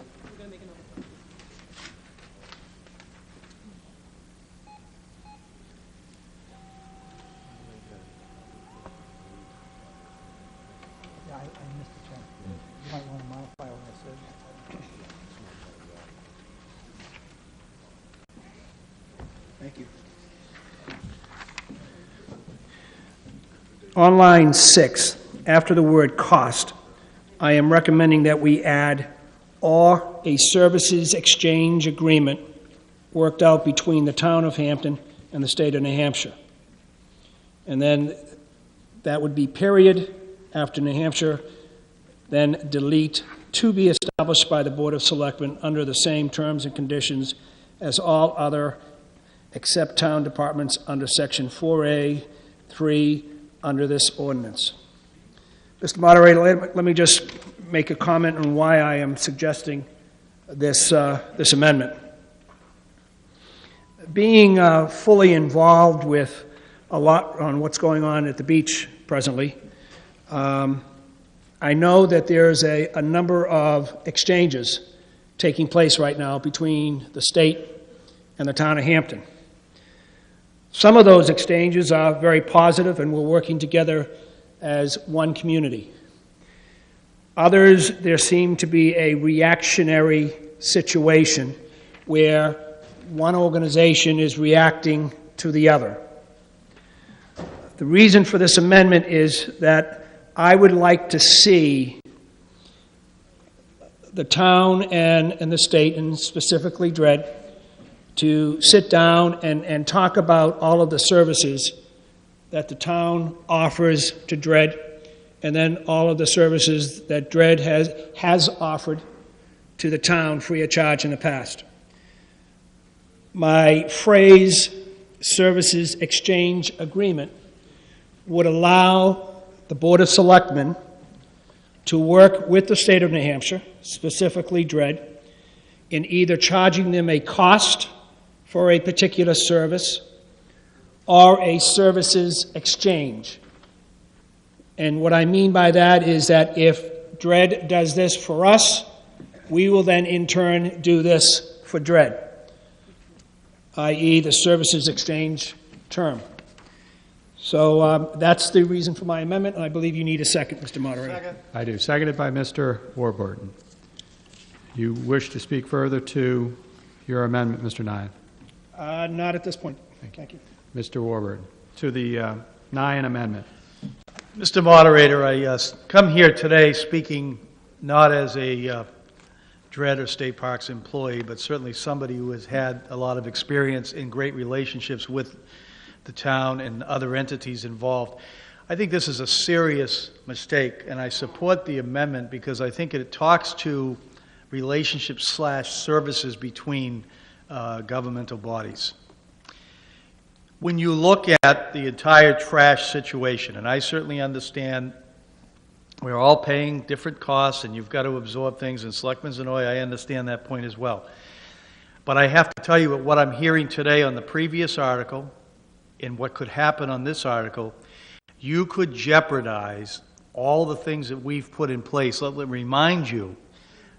Yeah, I missed the check. You might want to modify what I said. Thank you. On line 6, after the word cost, I am recommending that we add or a services exchange agreement worked out between the town of Hampton and the state of New Hampshire. And then that would be period after New Hampshire, then delete to be established by the Board of Selectmen under the same terms and conditions as all other except town departments under Section 4A, 3, under this ordinance. Mr. Moderator, let me just make a comment on why I am suggesting this amendment. Being fully involved with a lot on what's going on at the beach presently, I know that there's a number of exchanges taking place right now between the state and the town of Hampton. Some of those exchanges are very positive, and we're working together as one community. Others, there seem to be a reactionary situation where one organization is reacting to the other. The reason for this amendment is that I would like to see the town and the state, and specifically DRED, to sit down and talk about all of the services that the town offers to DRED, and then all of the services that DRED has offered to the town free of charge in the past. My phrase, services exchange agreement, would allow the Board of Selectmen to work with the state of New Hampshire, specifically DRED, in either charging them a cost for a particular service or a services exchange. And what I mean by that is that if DRED does this for us, we will then in turn do this for DRED, i.e. the services exchange term. So that's the reason for my amendment, and I believe you need a second, Mr. Moderator. Second. I do. Seconded by Mr. Warburton. You wish to speak further to your amendment, Mr. Nyan? Not at this point. Thank you. Mr. Warburton, to the Nyan amendment. Mr. Moderator, I come here today speaking not as a DRED or State Parks employee, but certainly somebody who has had a lot of experience in great relationships with the town and other entities involved. I think this is a serious mistake, and I support the amendment because I think it talks to relationships/services between governmental bodies. When you look at the entire trash situation, and I certainly understand we're all paying different costs and you've got to absorb things, and Selectman Zanoy, I understand that point as well. But I have to tell you what I'm hearing today on the previous article and what could happen on this article, you could jeopardize all the things that we've put in place. Let me remind you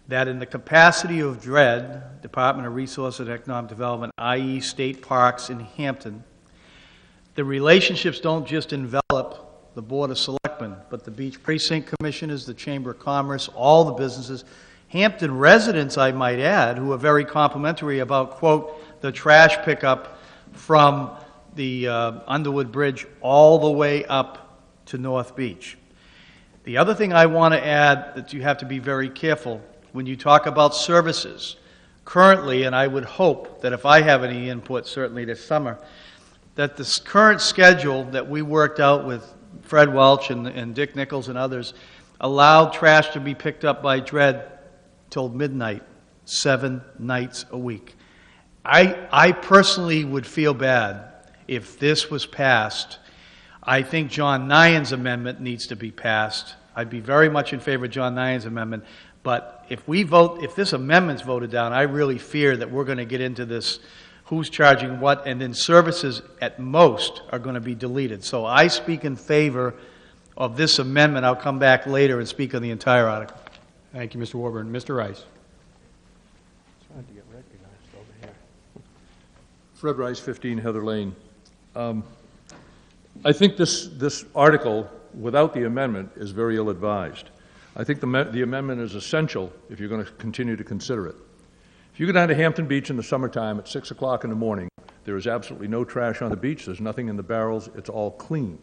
that in the capacity of DRED, Department of Resources and Economic Development, i.e. state parks in Hampton, the relationships don't just envelop the Board of Selectmen, but the Beach Precinct Commissioners, the Chamber of Commerce, all the businesses, Hampton residents, I might add, who are very complimentary about, quote, the trash pickup from the Underwood Bridge all the way up to North Beach. The other thing I want to add that you have to be very careful when you talk about services. Currently, and I would hope that if I have any input, certainly this summer, that this current schedule that we worked out with Fred Welch and Dick Nichols and others allowed trash to be picked up by DRED till midnight, 7 nights a week. I personally would feel bad if this was passed. I think John Nyan's amendment needs to be passed. I'd be very much in favor of John Nyan's amendment, but if this amendment's voted down, I really fear that we're going to get into this who's charging what, and then services at most are going to be deleted. So I speak in favor of this amendment. I'll come back later and speak on the entire article. Thank you, Mr. Warburton. Mr. Rice. Trying to get recognized over here. Fred Rice, 15 Heather Lane. I think this article, without the amendment, is very ill-advised. I think the amendment is essential if you're going to continue to consider it. If you go down to Hampton Beach in the summertime at 6 o'clock in the morning, there is absolutely no trash on the beach. There's nothing in the barrels. It's all clean.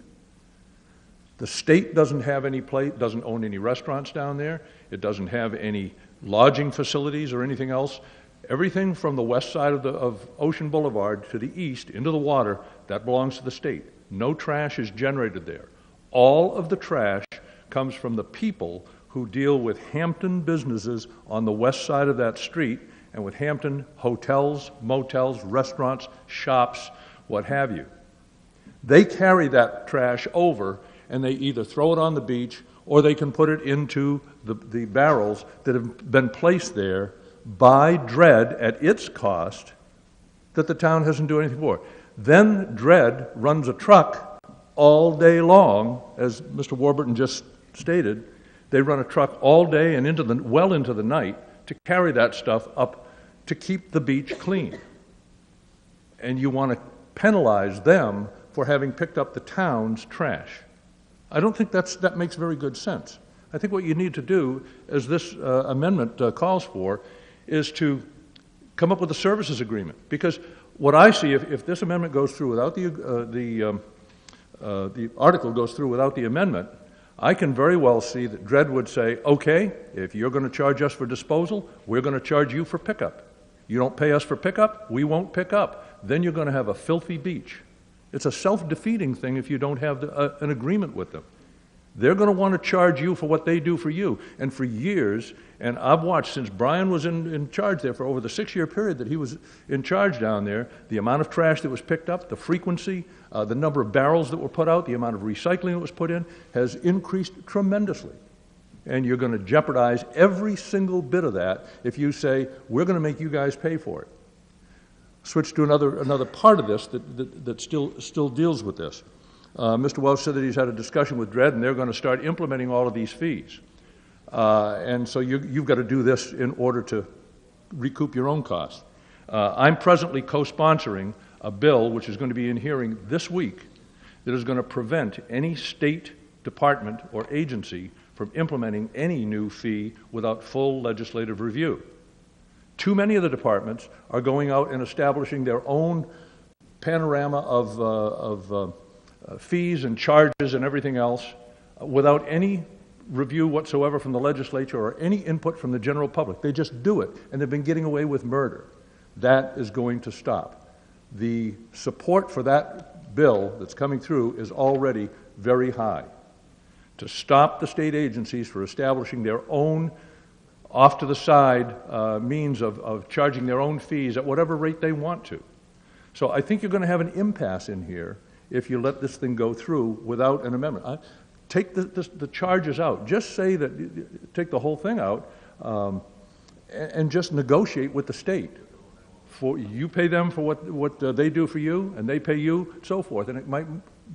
The state doesn't own any restaurants down there. It doesn't have any lodging facilities or anything else. Everything from the west side of Ocean Boulevard to the east into the water, that belongs to the state. No trash is generated there. All of the trash comes from the people who deal with Hampton businesses on the west side of that street and with Hampton hotels, motels, restaurants, shops, what have you. They carry that trash over and they either throw it on the beach or they can put it into the barrels that have been placed there by DRED at its cost that the town hasn't done anything for. Then DRED runs a truck all day long, as Mr. Warburton just stated. They run a truck all day and well into the night to carry that stuff up to keep the beach clean. And you want to penalize them for having picked up the town's trash. I don't think that makes very good sense. I think what you need to do, as this amendment calls for, is to come up with a services agreement. Because what I see, if this amendment goes through without the article goes through without the amendment, I can very well see that DRED would say, okay, if you're going to charge us for disposal, we're going to charge you for pickup. You don't pay us for pickup, we won't pick up. Then you're going to have a filthy beach. It's a self-defeating thing if you don't have an agreement with them. They're going to want to charge you for what they do for you. And for years, and I've watched since Brian was in charge there for over the 6-year period that he was in charge down there, the amount of trash that was picked up, the frequency, the number of barrels that were put out, the amount of recycling that was put in has increased tremendously. And you're going to jeopardize every single bit of that if you say, we're going to make you guys pay for it. Switch to another part of this that still deals with this. Mr. Welch said that he's had a discussion with DRED and they're going to start implementing all of these fees. And so you've got to do this in order to recoup your own costs. I'm presently co-sponsoring a bill which is going to be in hearing this week that is going to prevent any state department or agency from implementing any new fee without full legislative review. Too many of the departments are going out and establishing their own panorama of fees and charges and everything else without any review whatsoever from the legislature or any input from the general public. They just do it, and they've been getting away with murder. That is going to stop. The support for that bill that's coming through is already very high. To stop the state agencies for establishing their own off-to-the-side means of charging their own fees at whatever rate they want to. So I think you're going to have an impasse in here if you let this thing go through without an amendment. Take the charges out. Just say that, take the whole thing out, and just negotiate with the state. You pay them for what they do for you, and they pay you, so forth. And it might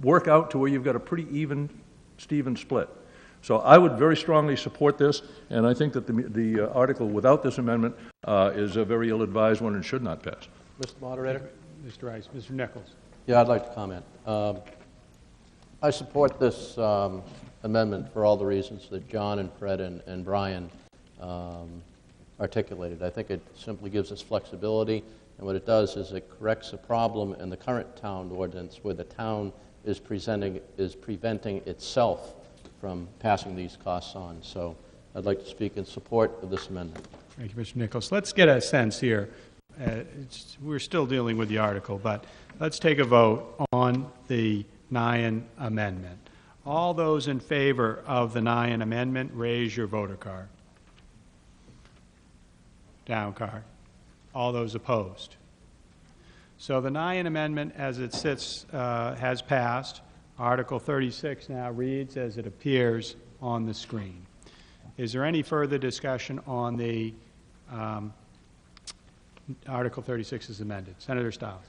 work out to where you've got a pretty even, Steven split. So I would very strongly support this, and I think that the article without this amendment is a very ill-advised one and should not pass. Mr. Moderator? Mr. Rice. Mr. Nichols. Yeah, I'd like to comment. I support this amendment for all the reasons that John and Fred and Brian articulated. I think it simply gives us flexibility, and what it does is it corrects a problem in the current town ordinance where the town is preventing itself from passing these costs on. So I'd like to speak in support of this amendment. Thank you, Mr. Nichols. Let's get a sense here. We're still dealing with the article, but let's take a vote on the Nyan amendment. All those in favor of the Nyan amendment, raise your voter card. Down card. All those opposed. So the Nyan amendment, as it sits, has passed. Article 36 now reads as it appears on the screen. Is there any further discussion on the Article 36 is amended? Senator Stiles.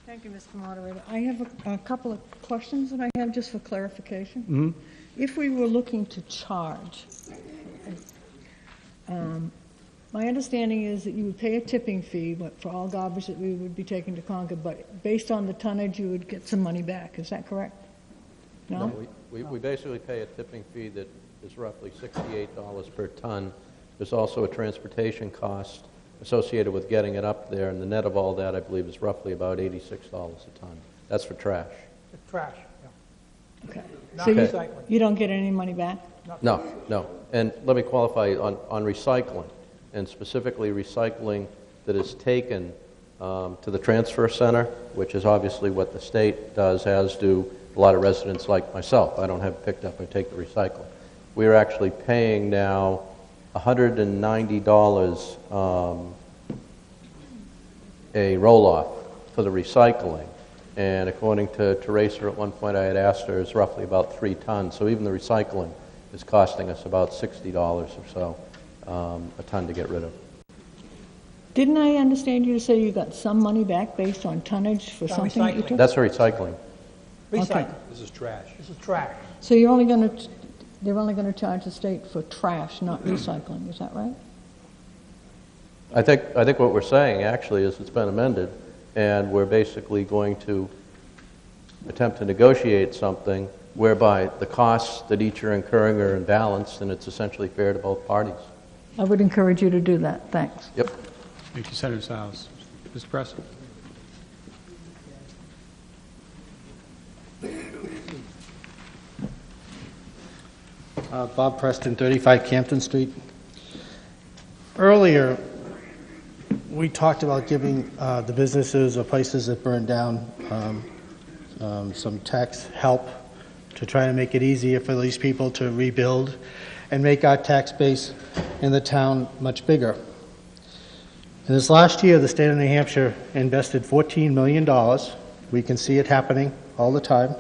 Thank you, Mr. Moderator. I have a couple of questions that I have just for clarification. Mm-hmm. If we were looking to charge, my understanding is that you would pay a tipping fee for all garbage that we would be taking to Concord, but based on the tonnage, you would get some money back. Is that correct? No? We basically pay a tipping fee that is roughly $68 per ton. There's also a transportation cost associated with getting it up there, and the net of all that, I believe, is roughly about $86 a ton. That's for trash. Trash, yeah. Okay. Not So recycling. you don't get any money back? No. And let me qualify on recycling, and specifically recycling that is taken to the transfer center, which is obviously what the state does, as do a lot of residents like myself. I don't have it picked up, I take the recycling. We are actually paying now $190 a roll-off for the recycling. And according to Teresa, at one point I had asked her, it's roughly about 3 tons. So even the recycling is costing us about $60 or so a ton to get rid of. Didn't I understand you to say you got some money back based on tonnage for something that you took? That's for recycling. Recycling. Okay. This is trash. This is trash. So they're only going to charge the state for trash, not recycling. Is that right? I think what we're saying actually is it's been amended, and we're basically going to attempt to negotiate something whereby the costs that each are incurring are in balance, and it's essentially fair to both parties. I would encourage you to do that. Thanks. Yep. Thank you, Senator Stiles. Mr. Preston. Bob Preston, 35 Campton Street. Earlier, we talked about giving the businesses or places that burned down some tax help to try to make it easier for these people to rebuild and make our tax base in the town much bigger. In this last year, the state of New Hampshire invested $14 million. We can see it happening all the time.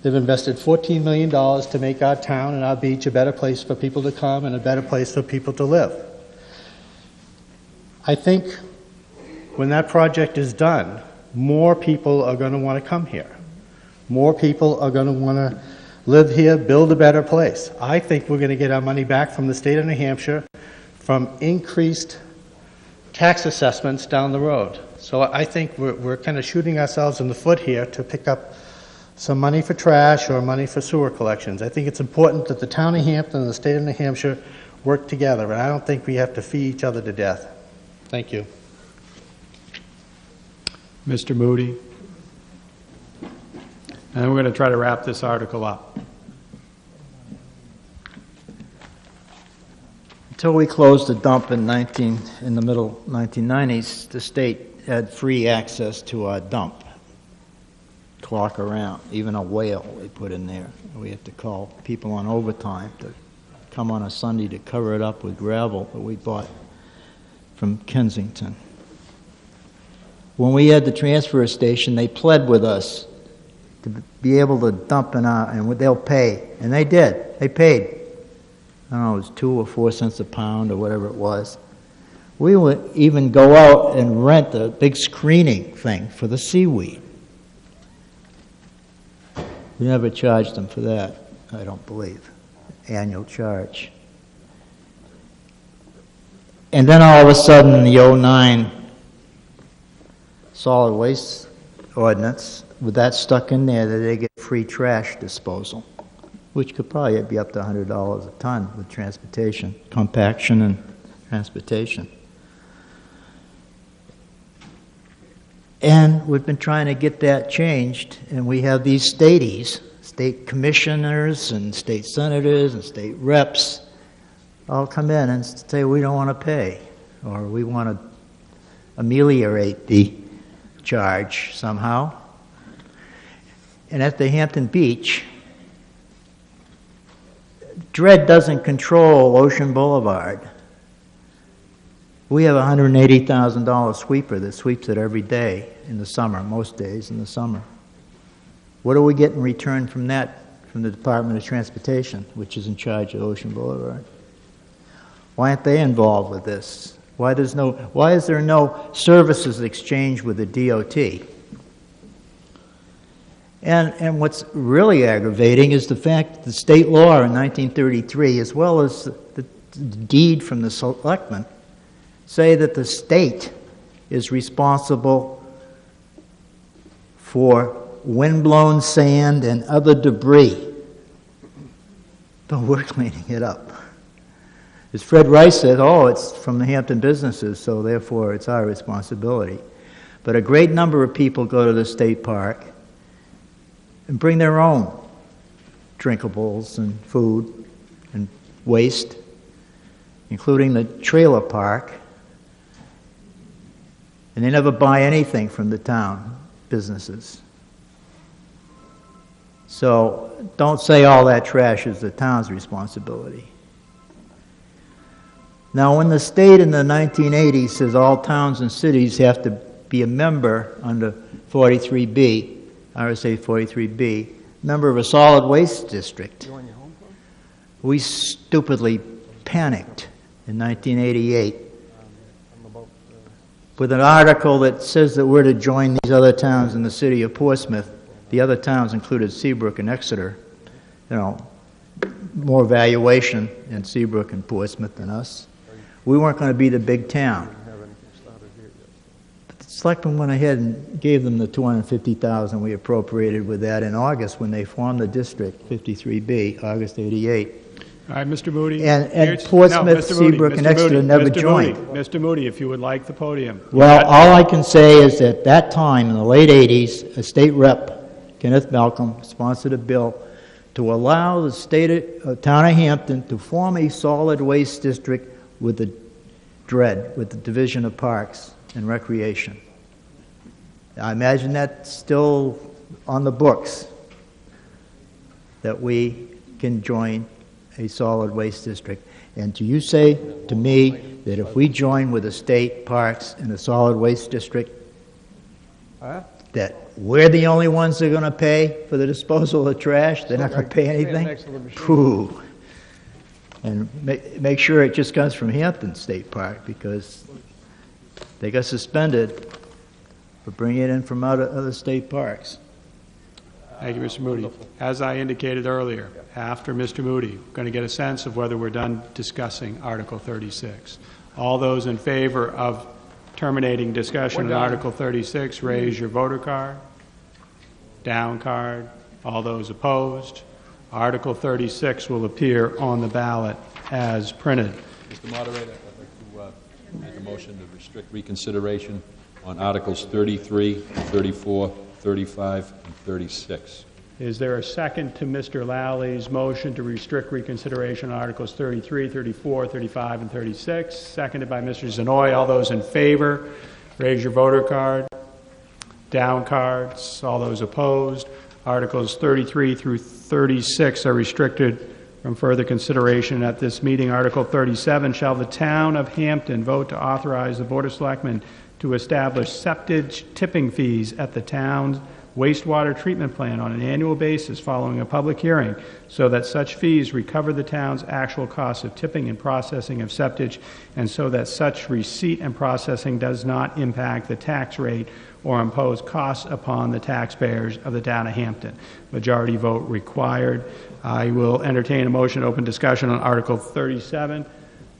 They've invested $14 million to make our town and our beach a better place for people to come and a better place for people to live. I think when that project is done, more people are going to want to come here. More people are going to want to live here, build a better place. I think we're going to get our money back from the state of New Hampshire from increased tax assessments down the road. So I think we're kind of shooting ourselves in the foot here to pick up some money for trash or money for sewer collections. I think it's important that the town of Hampton and the state of New Hampshire work together, and I don't think we have to fee each other to death. Thank you. Mr. Moody. And we're going to try to wrap this article up. Until we closed the dump in the middle 1990s, the state had free access to our dump, clock around, even a whale they put in there. We have to call people on overtime to come on a Sunday to cover it up with gravel that we bought from Kensington. When we had the transfer station, they pled with us to be able to dump in our, and they'll pay. And they did. They paid. I don't know, it was 2 or 4 cents a pound or whatever it was. We would even go out and rent a big screening thing for the seaweed. We never charged them for that, I don't believe. Annual charge. And then all of a sudden, the 09 solid waste ordinance, with that stuck in there, that they get free trash disposal, which could probably be up to $100 a ton with transportation, compaction and transportation. And we've been trying to get that changed, and we have these staties, state commissioners and state senators and state reps, all come in and say we don't want to pay, or we want to ameliorate the charge somehow. And at the Hampton Beach, DRED doesn't control Ocean Boulevard. We have a $180,000 sweeper that sweeps it every day in the summer, most days in the summer. What do we get in return from that, from the Department of Transportation, which is in charge of Ocean Boulevard? Why aren't they involved with this? Why is there no services exchange with the DOT? And what's really aggravating is the fact that the state law in 1933, as well as the deed from the selectmen, say that the state is responsible for windblown sand and other debris. But we're cleaning it up. As Fred Rice said, oh, it's from the Hampton businesses, so therefore it's our responsibility. But a great number of people go to the state park and bring their own drinkables and food and waste, including the trailer park, and they never buy anything from the town businesses. So don't say all that trash is the town's responsibility. Now, when the state in the 1980s says all towns and cities have to be a member under 43B, RSA 43B, member of a solid waste district, we stupidly panicked in 1988 with an article that says that we're to join these other towns in the city of Portsmouth. The other towns included Seabrook and Exeter. You know, more valuation in Seabrook and Portsmouth than us. We weren't going to be the big town. But the selectmen went ahead and gave them the $250,000 we appropriated with that in August when they formed the district, 53B, August '88. All right, Mr. Moody. And Portsmouth, Seabrook, and Exeter never joined. Mr. Moody, if you would like the podium. Well, all I can say is at that time, in the late 80s, a state rep, Kenneth Malcolm, sponsored a bill to allow the town of Hampton to form a solid waste district with the DRED, with the Division of Parks and Recreation. I imagine that's still on the books, that we can join a solid waste district. And do you say to me that if we join with the state parks and a solid waste district, that we're the only ones that are going to pay for the disposal of trash? They're not going to pay anything? Pooh. And make sure it just comes from Hampton State Park, because they got suspended for bringing it in from other state parks. Thank you, Mr. Moody. As I indicated earlier, after Mr. Moody, we're going to get a sense of whether we're done discussing Article 36. All those in favor of terminating discussion on Article 36, raise your voter card. Down card. All those opposed. Article 36 will appear on the ballot as printed. Mr. Moderator, I'd like to make a motion to restrict reconsideration on Articles 33, 34, 35, and 36. Is there a second to Mr. Lally's motion to restrict reconsideration on Articles 33, 34, 35, and 36? Seconded by Mr. Zanoy. All those in favor Raise your voter card. Down cards. All those opposed. Articles 33 through 36 are restricted from further consideration at this meeting. Article 37, shall the town of Hampton vote to authorize the Board of Selectmen to establish septage tipping fees at the town's wastewater treatment plant on an annual basis following a public hearing, so that such fees recover the town's actual costs of tipping and processing of septage, and so that such receipt and processing does not impact the tax rate or impose costs upon the taxpayers of the town of Hampton. Majority vote required. I will entertain a motion to open discussion on Article 37.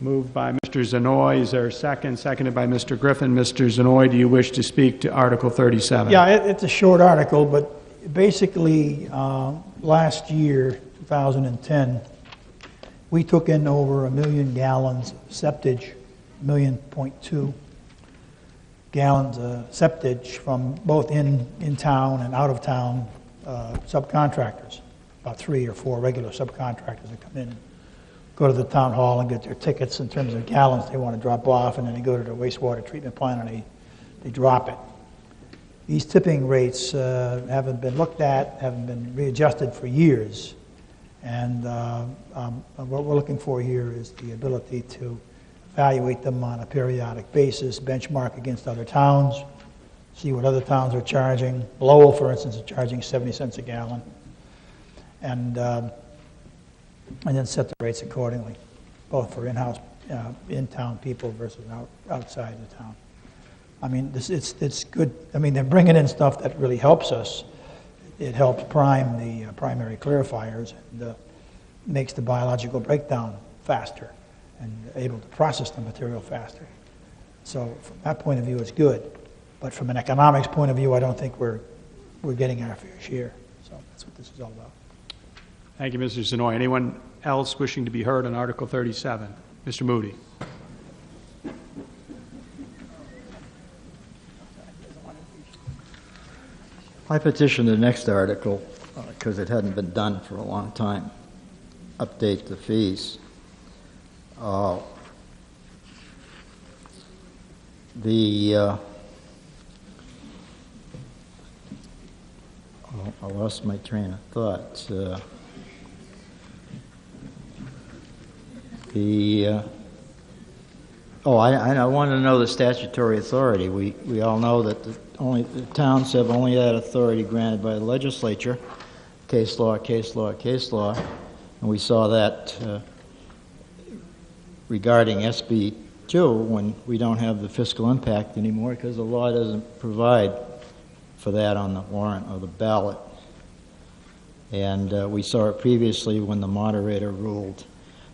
Moved by Mr. Zanoy. Is there a second? Seconded by Mr. Griffin. Mr. Zanoy, do you wish to speak to Article 37? Yeah, it's a short article, but basically, last year, 2010, we took in over 1 million gallons of septage, 1.2 million gallons of septage from both in town and out of town subcontractors. About 3 or 4 regular subcontractors that come in and go to the town hall and get their tickets in terms of gallons they want to drop off, and then they go to the wastewater treatment plant and they drop it. These tipping rates haven't been looked at, haven't been readjusted for years, and what we're looking for here is the ability to evaluate them on a periodic basis, benchmark against other towns, see what other towns are charging. Lowell, for instance, is charging 70 cents a gallon, and then set the rates accordingly, both for in-house, in-town people versus outside the town. I mean, it's good. I mean, they're bringing in stuff that really helps us. It helps prime the primary clarifiers and makes the biological breakdown faster and able to process the material faster. So from that point of view, it's good. But from an economics point of view, I don't think we're getting our fair share. So that's what this is all about. Thank you, Mr. Zanoy. Anyone else wishing to be heard on Article 37? Mr. Moody. I petitioned the next article because it hadn't been done for a long time. Update the fees. I lost my train of thought. I want to know the statutory authority. We all know that the towns have only that authority granted by the legislature. Case law, case law, case law. And we saw that regarding SB 2 when we don't have the fiscal impact anymore because the law doesn't provide for that on the warrant or the ballot. And we saw it previously when the moderator ruled,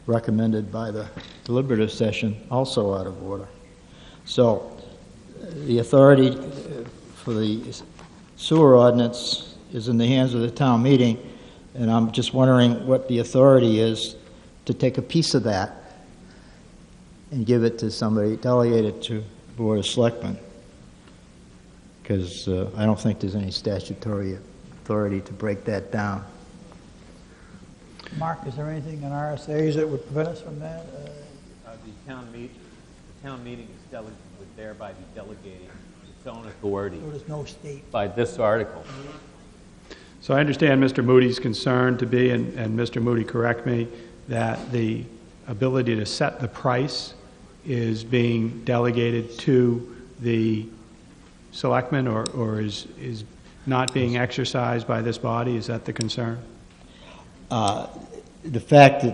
recommended by the deliberative session, also out of order. So the authority for the sewer ordinance is in the hands of the town meeting, and I'm just wondering what the authority is to take a piece of that and give it to somebody, delegate it to the Board of Selectmen, because I don't think there's any statutory authority to break that down. Mark, is there anything in RSAs that would prevent us from that? The town meeting would thereby be delegating its own authority. So there's no state. By this article. So I understand Mr. Moody's concern to be, and Mr. Moody, correct me, that the ability to set the price is being delegated to the selectmen or is not being exercised by this body. Is that the concern? The fact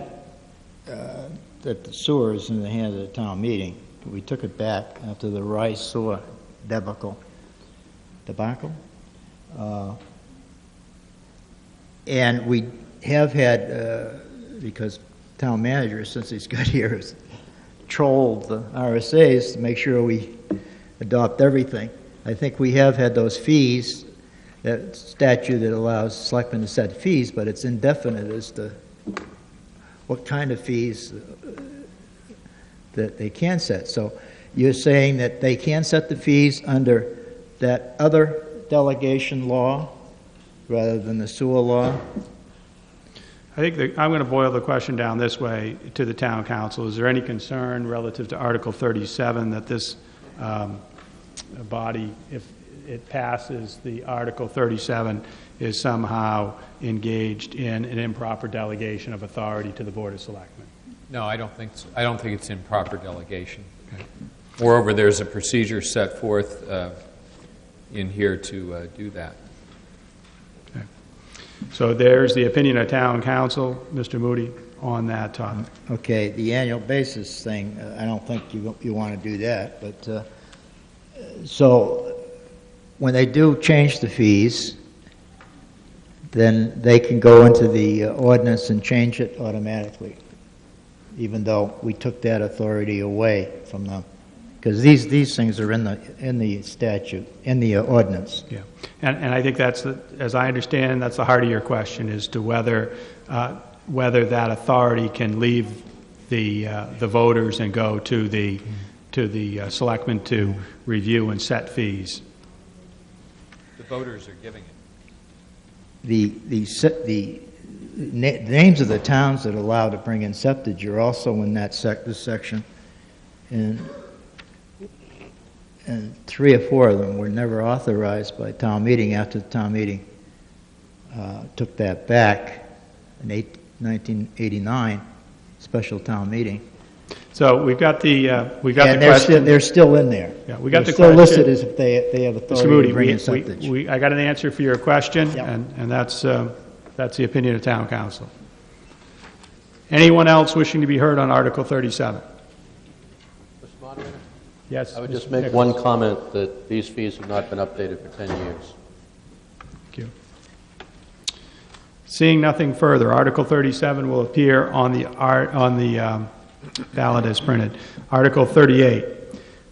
that the sewer is in the hands of the town meeting, we took it back after the Rice sewer debacle. And we have had, because town manager, since he's got here, has trolled the RSAs to make sure we adopt everything. I think we have had those fees, that statute that allows selectmen to set fees, but it's indefinite as to what kind of fees that they can set. So you're saying that they can set the fees under that other delegation law rather than the sewer law? I think I'm going to boil the question down this way to the town council. Is there any concern relative to Article 37 that this body, if it passes, the Article 37 is somehow engaged in an improper delegation of authority to the Board of Selectmen. No, I don't think so. I don't think it's improper delegation. Okay. Moreover, there's a procedure set forth in here to do that. Okay. So there's the opinion of Town Council, Mr. Moody, on that topic. Okay, the annual basis thing, I don't think you want to do that, but, so, when they do change the fees, then they can go into the ordinance and change it automatically, even though we took that authority away from them. Because these things are in the statute, in the ordinance. Yeah, and I think that's, as I understand, that's the heart of your question, as to whether that authority can leave the voters and go to the selectmen to review and set fees. The voters are giving it. The names of the towns that are allowed to bring in septage are also in that this section, and 3 or 4 of them were never authorized by town meeting after the town meeting took that back in 1989 special town meeting. So we've got the question. They're still in there. Yeah, we got they're the still question. Listed as if they have authority Mr. Moody, to bring in septage. I got an answer for your question, Yep. and that's the opinion of Town Council. Anyone else wishing to be heard on Article 37? Mr. Moderator? Yes. I would just Mr. make Nichols. one comment that these fees have not been updated for 10 years. Thank you. Seeing nothing further, Article 37 will appear on the ballot as printed. Article 38,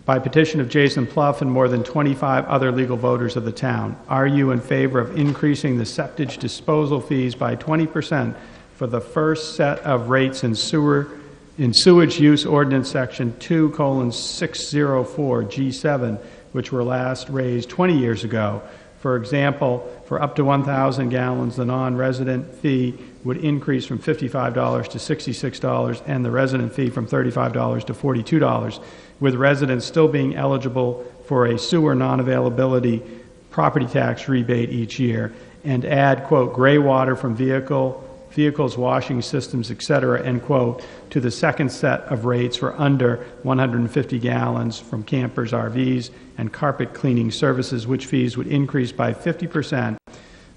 by petition of Jason Plouffe and more than 25 other legal voters of the town, are you in favor of increasing the septage disposal fees by 20% for the first set of rates in Sewage Use Ordinance Section 2:604 G7, which were last raised 20 years ago? For example, for up to 1,000 gallons, the non-resident fee would increase from $55 to $66, and the resident fee from $35 to $42, with residents still being eligible for a sewer non-availability property tax rebate each year, and add, quote, gray water from vehicles, washing systems, etc., end quote, to the second set of rates for under 150 gallons from campers, RVs, and carpet cleaning services, which fees would increase by 50%,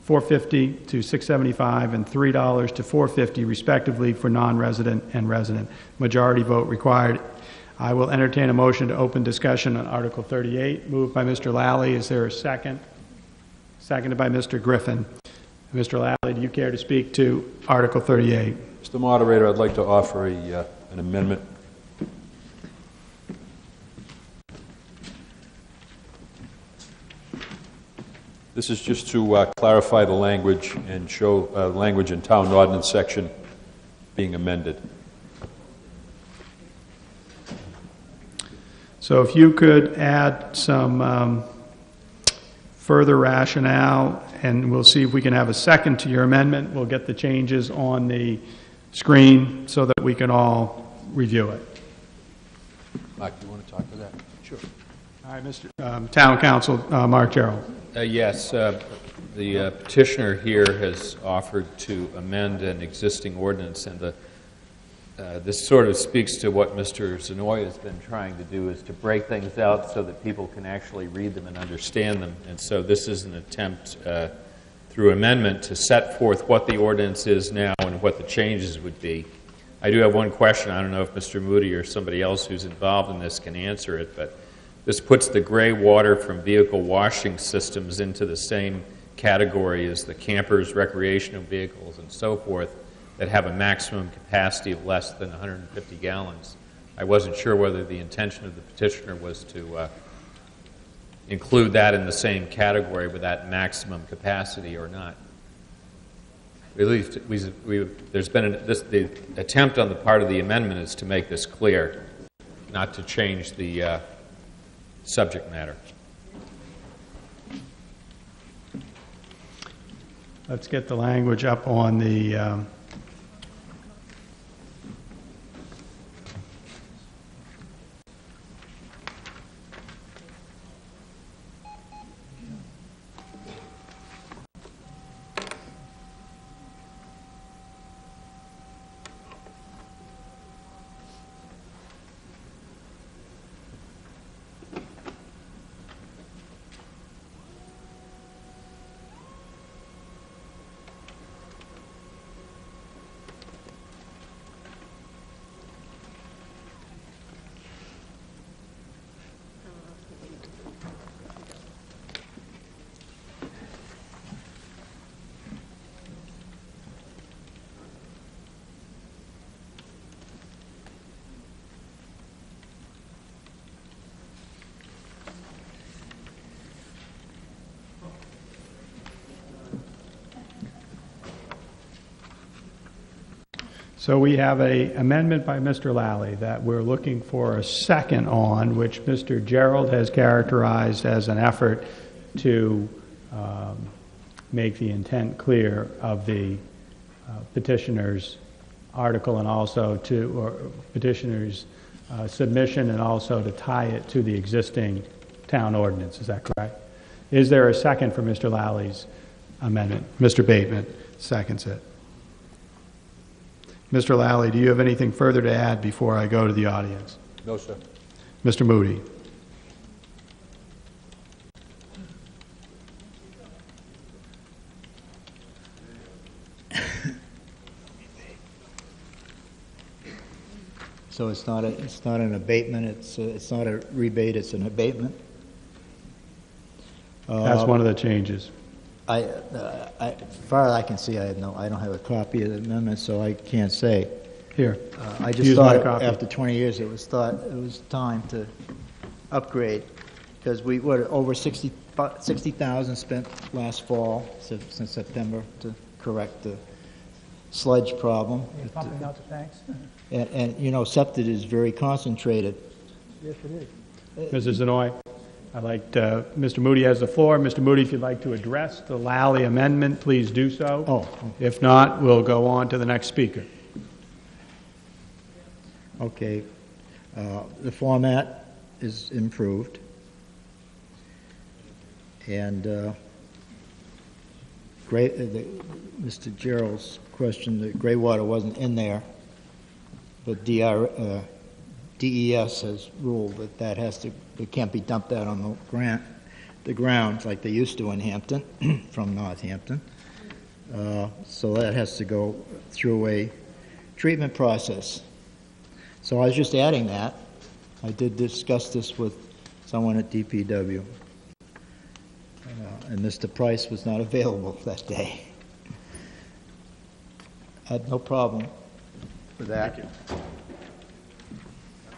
$4.50 to $6.75, and $3 to $4.50, respectively, for non-resident and resident. Majority vote required. I will entertain a motion to open discussion on Article 38. Moved by Mr. Lally. Is there a second? Seconded by Mr. Griffin. Mr. Lally, do you care to speak to Article 38? Mr. Moderator, I'd like to offer an amendment. This is just to clarify the language and show language in Town Ordinance section being amended. So if you could add some further rationale, and we'll see if we can have a second to your amendment. We'll get the changes on the screen so that we can all review it. Mark, do you want to talk to that? Sure. All right, Mr. Town Council, Mark Gerald. Yes, the petitioner here has offered to amend an existing ordinance, and this sort of speaks to what Mr. Zanoy has been trying to do, is to break things out so that people can actually read them and understand them. And so this is an attempt through amendment to set forth what the ordinance is now and what the changes would be. I do have one question. I don't know if Mr. Moody or somebody else who's involved in this can answer it, but this puts the gray water from vehicle washing systems into the same category as the campers, recreational vehicles, and so forth that have a maximum capacity of less than 150 gallons. I wasn't sure whether the intention of the petitioner was to include that in the same category with that maximum capacity or not. At least there's been the attempt on the part of the amendment is to make this clear, not to change the subject matter. Let's get the language up on the So we have a amendment by Mr. Lally that we're looking for a second on, which Mr. Gerald has characterized as an effort to make the intent clear of the petitioner's article and also or petitioner's submission, and also to tie it to the existing town ordinance. Is that correct? Is there a second for Mr. Lally's amendment? Mr. Bateman seconds it. Mr. Lally, do you have anything further to add before I go to the audience? No, sir. Mr. Moody. So it's not an abatement, it's not a rebate, it's an abatement? That's one of the changes. As far as I can see, I don't have a copy of the amendment, so I can't say. Here. I just Use my thought copy. after 20 years, it was time to upgrade, because we were over 60,000 spent last fall, since September, to correct the sludge problem. You're pumping out the tanks? And you know, septic is very concentrated. Yes, it is. Mrs. Zanoy, I'd like Mr. Moody has the floor. Mr. Moody, if you'd like to address the Lally amendment, please do so. Oh. If not, we'll go on to the next speaker. Okay. The format is improved. And Mr. Gerald's question, the gray water wasn't in there, but DES has ruled that it can't be dumped out on the ground like they used to in Hampton, from Northampton. So that has to go through a treatment process. So I was just adding that. I did discuss this with someone at DPW. And Mr. Price was not available that day. I had no problem with that.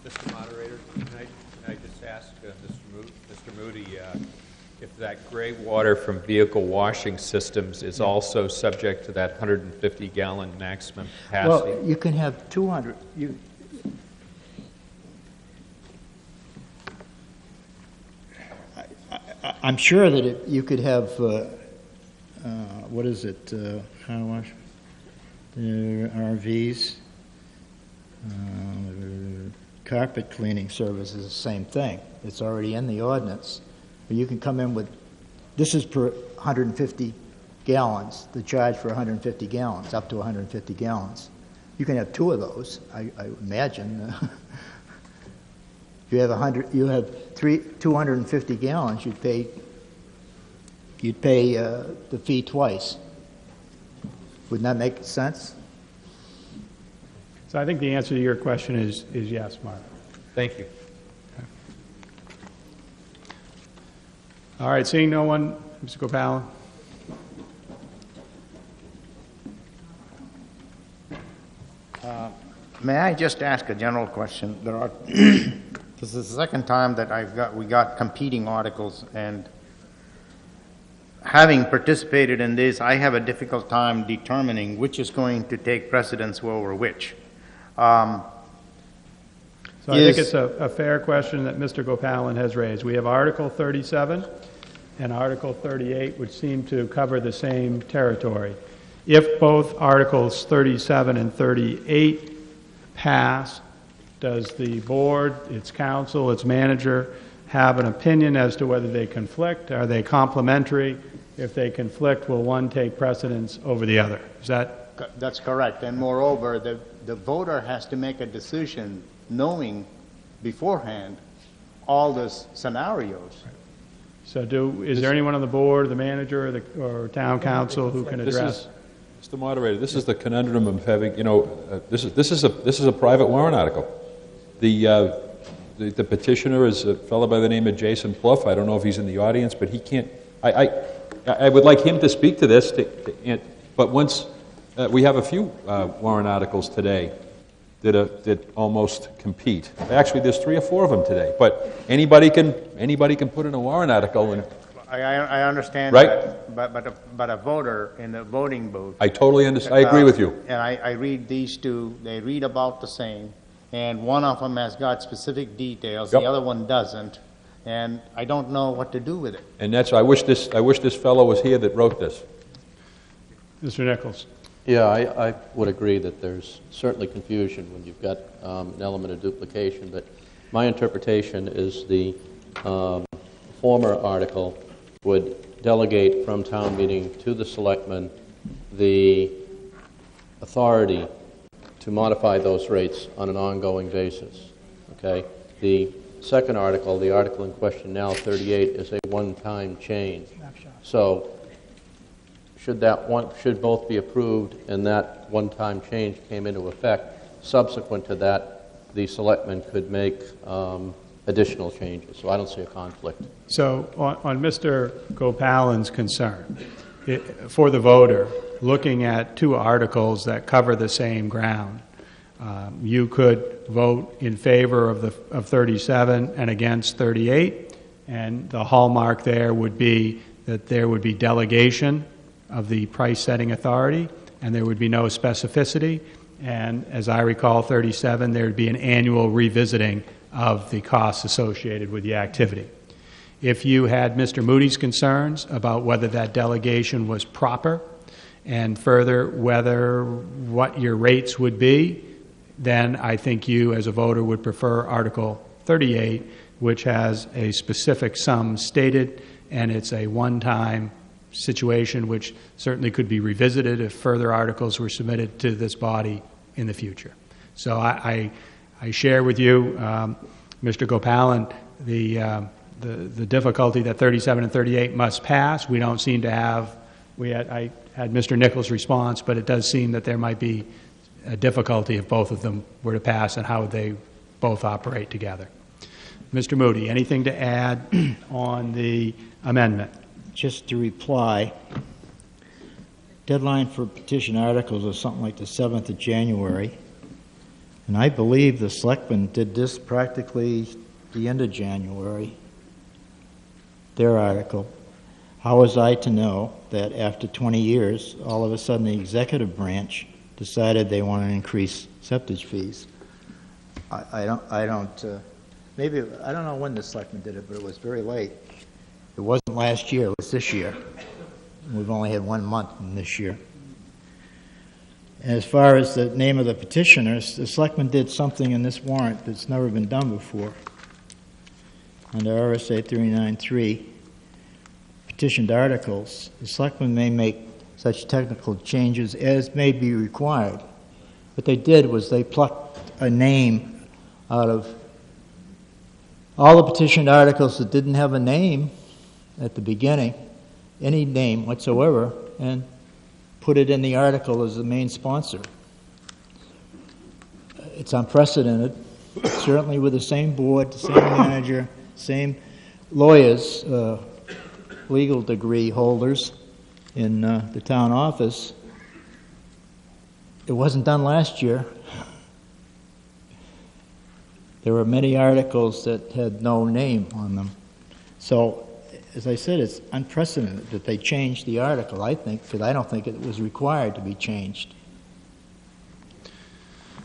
Mr. Moderator, can I just ask Mr. Moody if that gray water from vehicle washing systems is also subject to that 150-gallon maximum capacity? Well, you can have 200. I'm sure that you could have, what is it, car wash? RVs, carpet cleaning service is the same thing. It's already in the ordinance. But you can come in with, this is per 150 gallons, the charge for 150 gallons, up to 150 gallons. You can have two of those, I imagine. If you have 250 gallons, you'd pay the fee twice. Wouldn't that make sense? So I think the answer to your question is yes, Mark. Thank you. Okay. All right, seeing no one, Mr. Gopal. May I just ask a general question? This is the second time that we got competing articles, and having participated in this, I have a difficult time determining which is going to take precedence over which. So I think it's a fair question that Mr. Gopalan has raised. We have Article 37 and Article 38, which seem to cover the same territory. If both Articles 37 and 38 pass, does the board, its council, its manager have an opinion as to whether they conflict? Are they complementary? If they conflict, will one take precedence over the other? Is that? That's correct. And moreover, the voter has to make a decision knowing beforehand all those scenarios. So is there anyone on the board, the manager or town council who can address? Mr. Moderator, this is the conundrum of having, this is a private warrant article. The petitioner is a fellow by the name of Jason Plouffe. I don't know if he's in the audience, but he can't. I would like him to speak to this. But once we have a few warrant articles today that almost compete. Actually, there's 3 or 4 of them today. But anybody can put in a warrant article, and I understand Right? that, but a voter in the voting booth. I totally understand. I agree with you. And I read these two, they read about the same, and one of them has got specific details, the Yep. other one doesn't, and I don't know what to do with it. And that's, I wish this fellow was here that wrote this. Mr. Nichols. Yeah, I would agree that there's certainly confusion when you've got an element of duplication, but my interpretation is the former article would delegate from town meeting to the selectmen the authority to modify those rates on an ongoing basis. Okay? The second article, the article in question now, 38, is a one-time change. So should both be approved and that one-time change came into effect, subsequent to that, the selectmen could make additional changes. So I don't see a conflict. So on Mr. Gopalan's concern, for the voter, looking at two articles that cover the same ground, you could vote in favor of 37 and against 38, and the hallmark there would be that there would be delegation of the price-setting authority, and there would be no specificity, and as I recall, 37, there would be an annual revisiting of the costs associated with the activity. If you had Mr. Moody's concerns about whether that delegation was proper, and further what your rates would be, then I think you as a voter would prefer Article 38, which has a specific sum stated, and it's a one-time situation which certainly could be revisited if further articles were submitted to this body in the future. So I share with you, Mr. Gopalan, the difficulty that 37 and 38 must pass. We don't seem to have, I had Mr. Nichols' response, but it does seem that there might be a difficulty if both of them were to pass and how they both operate together. Mr. Moody, anything to add on the amendment? Just to reply, deadline for petition articles is something like the 7th of January. And I believe the selectmen did this practically the end of January, their article. How was I to know that after 20 years, all of a sudden the executive branch decided they want to increase septage fees? I don't know when the selectmen did it, but it was very late. It wasn't last year, it was this year. We've only had 1 month in this year. And as far as the name of the petitioners, the selectmen did something in this warrant that's never been done before. Under RSA 39.3, petitioned articles, the selectmen may make such technical changes as may be required. What they did was they plucked a name out of all the petitioned articles that didn't have a name at the beginning, any name whatsoever, and put it in the article as the main sponsor. It's unprecedented, certainly with the same board, the same manager, same lawyers, legal degree holders in the town office. It wasn't done last year. There were many articles that had no name on them. So, as I said, it's unprecedented that they changed the article, I think, because I don't think it was required to be changed.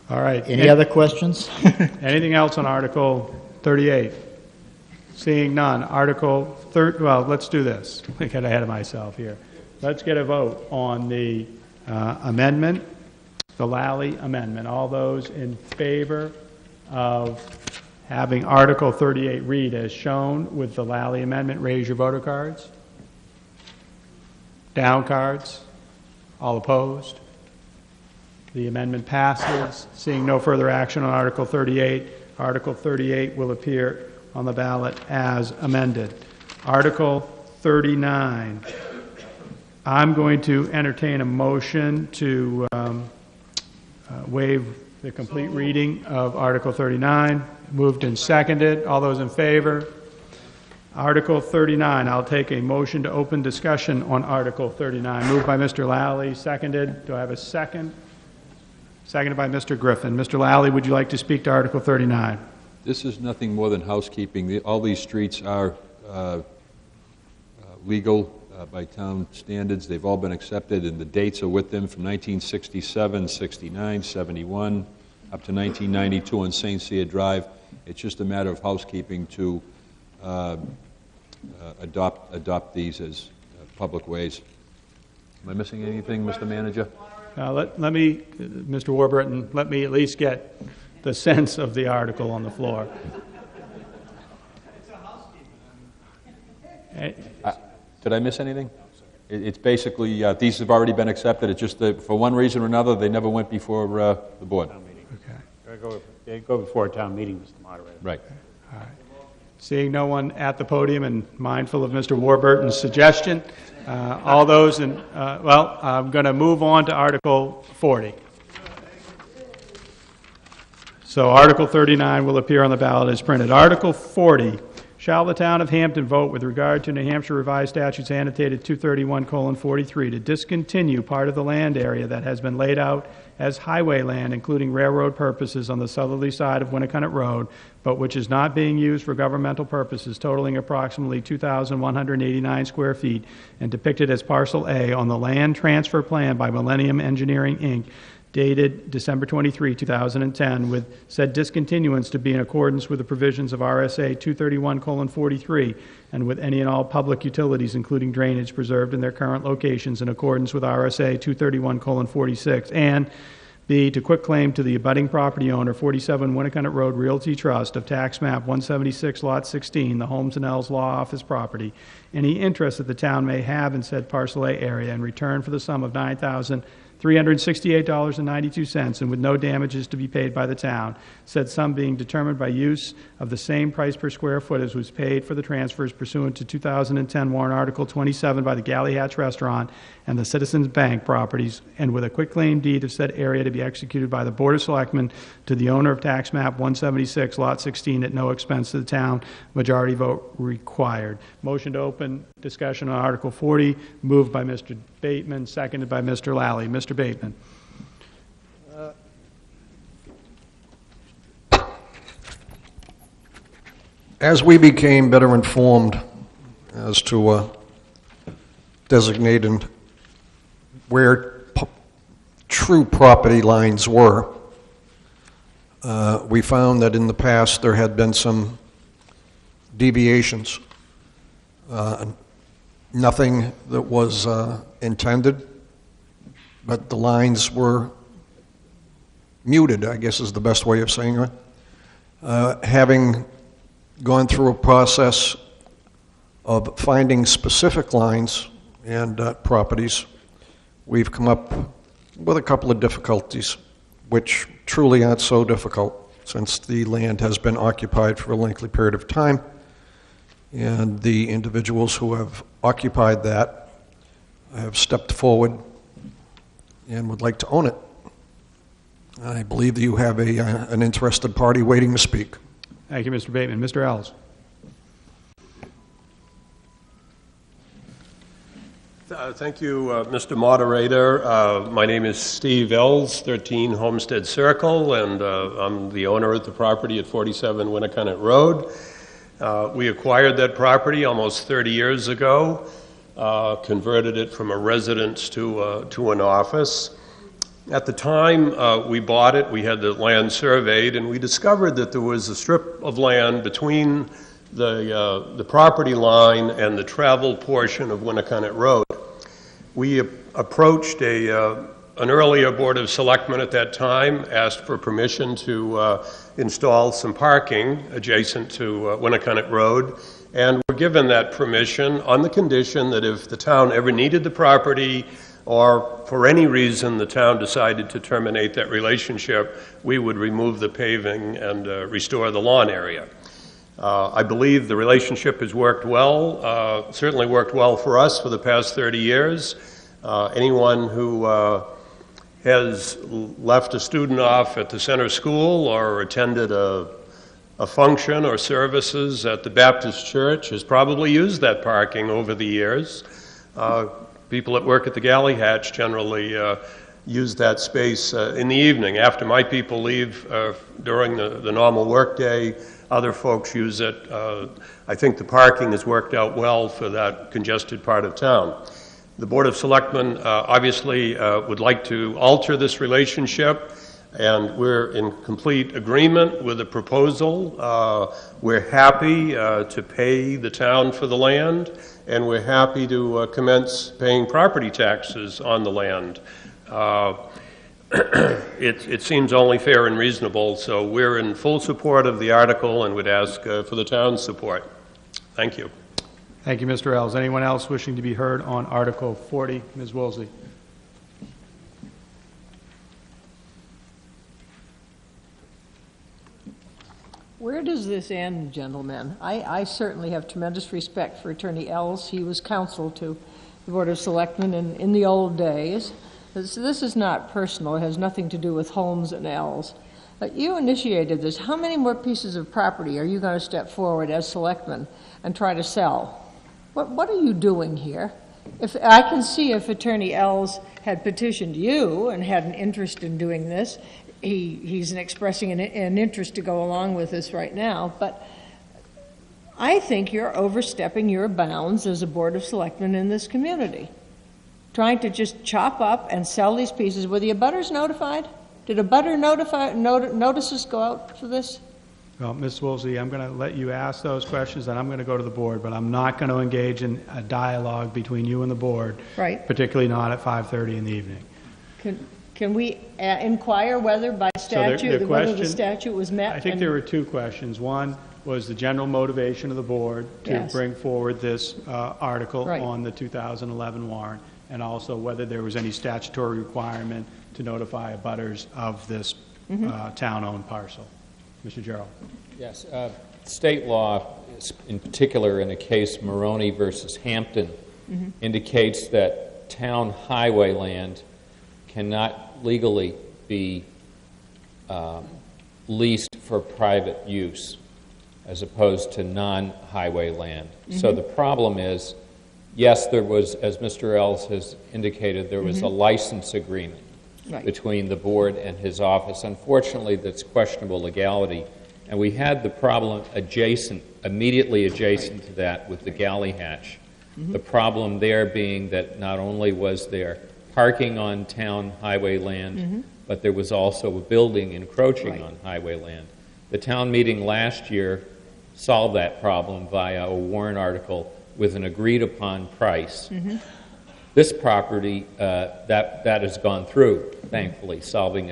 All right. Any other questions? Anything else on Article 38? Seeing none. Article 30, well, let's do this. I got ahead of myself here. Let's get a vote on the amendment, the Lally amendment. All those in favor of having Article 38 read as shown with the Lally amendment, raise your voter cards. Down cards. All opposed? The amendment passes. Seeing no further action on Article 38, Article 38 will appear on the ballot as amended. Article 39. I'm going to entertain a motion to waive the complete reading of Article 39. Moved and seconded. All those in favor? Article 39. I'll take a motion to open discussion on Article 39. Moved by Mr. Lally, seconded. Do I have a second? Seconded by Mr. Griffin. Mr. Lally, would you like to speak to Article 39? This is nothing more than housekeeping. All these streets are legal by town standards. They've all been accepted, and the dates are with them from 1967, 69, 71, up to 1992 on St. Cyr Drive. It's just a matter of housekeeping to adopt these as public ways. Am I missing anything, Mr. Manager? Let me, Mr. Warburton, let me at least get the sense of the article on the floor. Did I miss anything? It's basically, these have already been accepted. It's just that for one reason or another, they never went before the board. They go before a town meeting, Mr. Moderator. Right. All right. Seeing no one at the podium and mindful of Mr. Warburton's suggestion, all those in, well, I'm going to move on to Article 40. So Article 39 will appear on the ballot as printed. Article 40, shall the town of Hampton vote with regard to New Hampshire Revised Statutes annotated 231:43 to discontinue part of the land area that has been laid out as highway land, including railroad purposes, on the southerly side of Winnicott Road, but which is not being used for governmental purposes, totaling approximately 2,189 square feet, and depicted as Parcel A on the land transfer plan by Millennium Engineering, Inc., dated December 23, 2010, with said discontinuance to be in accordance with the provisions of RSA 231:43 and with any and all public utilities, including drainage, preserved in their current locations in accordance with RSA 231:46, and B, to quitclaim to the abutting property owner, 47 Winnicott Road Realty Trust of Tax Map 176, Lot 16, the Holmes and Ells Law Office property, any interest that the town may have in said Parcel A area in return for the sum of $9,368.92, and with no damages to be paid by the town, said sum being determined by use of the same price per square foot as was paid for the transfers pursuant to 2010 warrant Article 27 by the Galley Hatch Restaurant and the Citizens Bank properties, and with a quitclaim deed of said area to be executed by the Board of Selectmen to the owner of Tax Map 176, Lot 16, at no expense to the town. Majority vote required. Motion to open discussion on Article 40, moved by Mr. Bateman, seconded by Mr. Lally. Mr. Bateman. As we became better informed as to designating where true property lines were, we found that in the past there had been some deviations. Nothing that was intended, but the lines were muted, I guess is the best way of saying it. Having gone through a process of finding specific lines and properties, we've come up with a couple of difficulties, which truly aren't so difficult since the land has been occupied for a lengthy period of time, and the individuals who have occupied that have stepped forward and would like to own it. I believe that you have an interested party waiting to speak. Thank you, Mr. Bateman. Mr. Ells. Thank you, Mr. Moderator. My name is Steve Ells, 13 Homestead Circle, and I'm the owner of the property at 47 Winnicott Road. We acquired that property almost 30 years ago, converted it from a residence to an office. At the time we bought it, we had the land surveyed, and we discovered that there was a strip of land between the property line and the travel portion of Winnicott Road. We approached an earlier Board of Selectmen at that time, asked for permission to install some parking adjacent to Winnicott Road, and were given that permission on the condition that if the town ever needed the property or for any reason the town decided to terminate that relationship, we would remove the paving and restore the lawn area. I believe the relationship has worked well, certainly worked well for us for the past 30 years. Anyone who has left a student off at the center school or attended a function or services at the Baptist Church has probably used that parking over the years. People that work at the Galley Hatch generally use that space in the evening. After my people leave during the normal workday, other folks use it. I think the parking has worked out well for that congested part of town. The Board of Selectmen obviously would like to alter this relationship, and we're in complete agreement with the proposal. We're happy to pay the town for the land, and we're happy to commence paying property taxes on the land. It seems only fair and reasonable, so we're in full support of the article and would ask for the town's support. Thank you. Thank you, Mr. Ells. Anyone else wishing to be heard on Article 40? Ms. Woolsey. Where does this end, gentlemen? I certainly have tremendous respect for Attorney Ells. He was counsel to the Board of Selectmen in the old days. This is not personal. It has nothing to do with Holmes and Ells. You initiated this. How many more pieces of property are you going to step forward as selectmen and try to sell? What are you doing here? If I can see if Attorney Ells had petitioned you and had an interest in doing this, he's expressing an interest to go along with this right now, but I think you're overstepping your bounds as a Board of Selectmen in this community. Trying to just chop up and sell these pieces. Were the abutters notified? Did abutter notices go out for this? Well, Ms. Woolsey, I'm going to let you ask those questions, and I'm going to go to the board, but I'm not going to engage in a dialogue between you and the board, right? Particularly not at 5:30 in the evening. Can we inquire whether by statute, whether the statute was met? I think there were two questions. One was the general motivation of the board to bring forward this article on the 2011 warrant, and also whether there was any statutory requirement to notify abutters of this town-owned parcel. Mr. Gerald. Yes. State law, in particular in the case Maroney versus Hampton, indicates that town highway land cannot legally be leased for private use as opposed to non-highway land. So the problem is, yes, there was, as Mr. Ells has indicated, there was a license agreement between the board and his office. Unfortunately, that's questionable legality. And we had the problem immediately adjacent to that with the galley hatch. The problem there being that not only was there parking on town highway land, but there was also a building encroaching on highway land. The town meeting last year solved that problem via a warrant article with an agreed-upon price. This property, that has gone through, thankfully, solving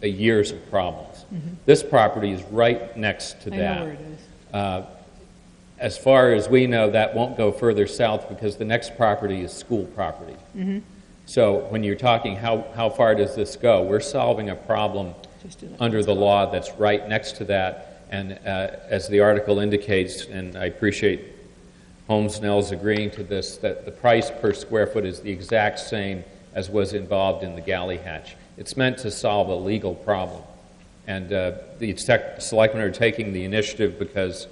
a years of problems. This property is right next to that. I know where it is. As far as we know, that won't go further south because the next property is school property. So when you're talking how far does this go, we're solving a problem under the law that's right next to that. And as the article indicates, and I appreciate Holmes and Ells agreeing to this, that the price per square foot is the exact same as was involved in the galley hatch. It's meant to solve a legal problem. And the selectmen are taking the initiative because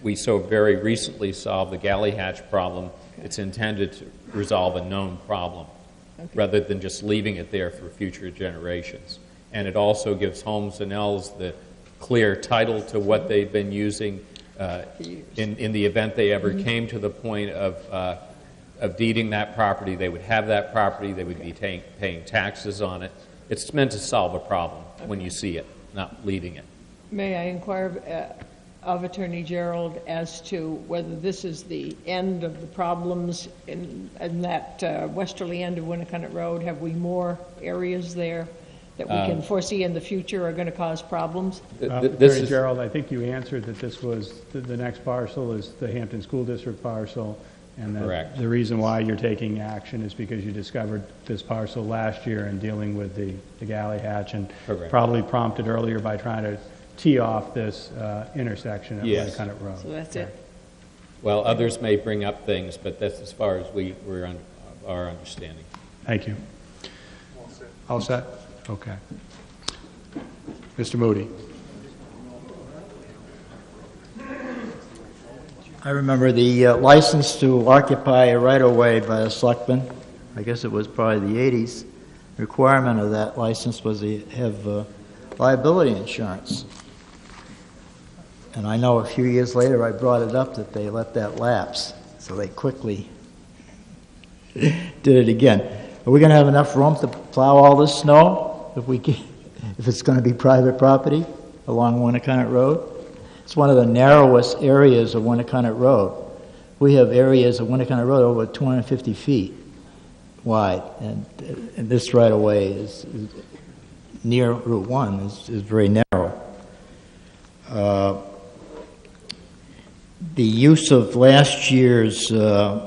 we so very recently solved the galley hatch problem. It's intended to resolve a known problem rather than just leaving it there for future generations. And it also gives Holmes and Ells the clear title to what they've been using in the event they ever came to the point of deeding that property. They would have that property, they would be paying taxes on it. It's meant to solve a problem when you see it, not leaving it. May I inquire of Attorney Gerald as to whether this is the end of the problems in that westerly end of Winnicott Road? Have we more areas there that we can foresee in the future are going to cause problems? Attorney Gerald, I think you answered that this was, the next parcel is the Hampton School District parcel, and that the reason why you're taking action is because you discovered this parcel last year in dealing with the galley hatch, and probably prompted earlier by trying to tee off this intersection at Winnicott Road. So that's it? Well, others may bring up things, but that's as far as we're our understanding. Thank you. All set? Okay. Mr. Moody. I remember the license to occupy a right-of-way by a selectman. I guess it was probably the 80s. requirement of that license was to have liability insurance. And I know a few years later I brought it up that they let that lapse, so they quickly did it again. Are we going to have enough room to plow all this snow if it's going to be private property along Winnicott Road? It's one of the narrowest areas of Winnicott Road. We have areas of Winnicott Road over 250 feet wide, and this right-of-way is near Route 1 is very narrow. The use of last year's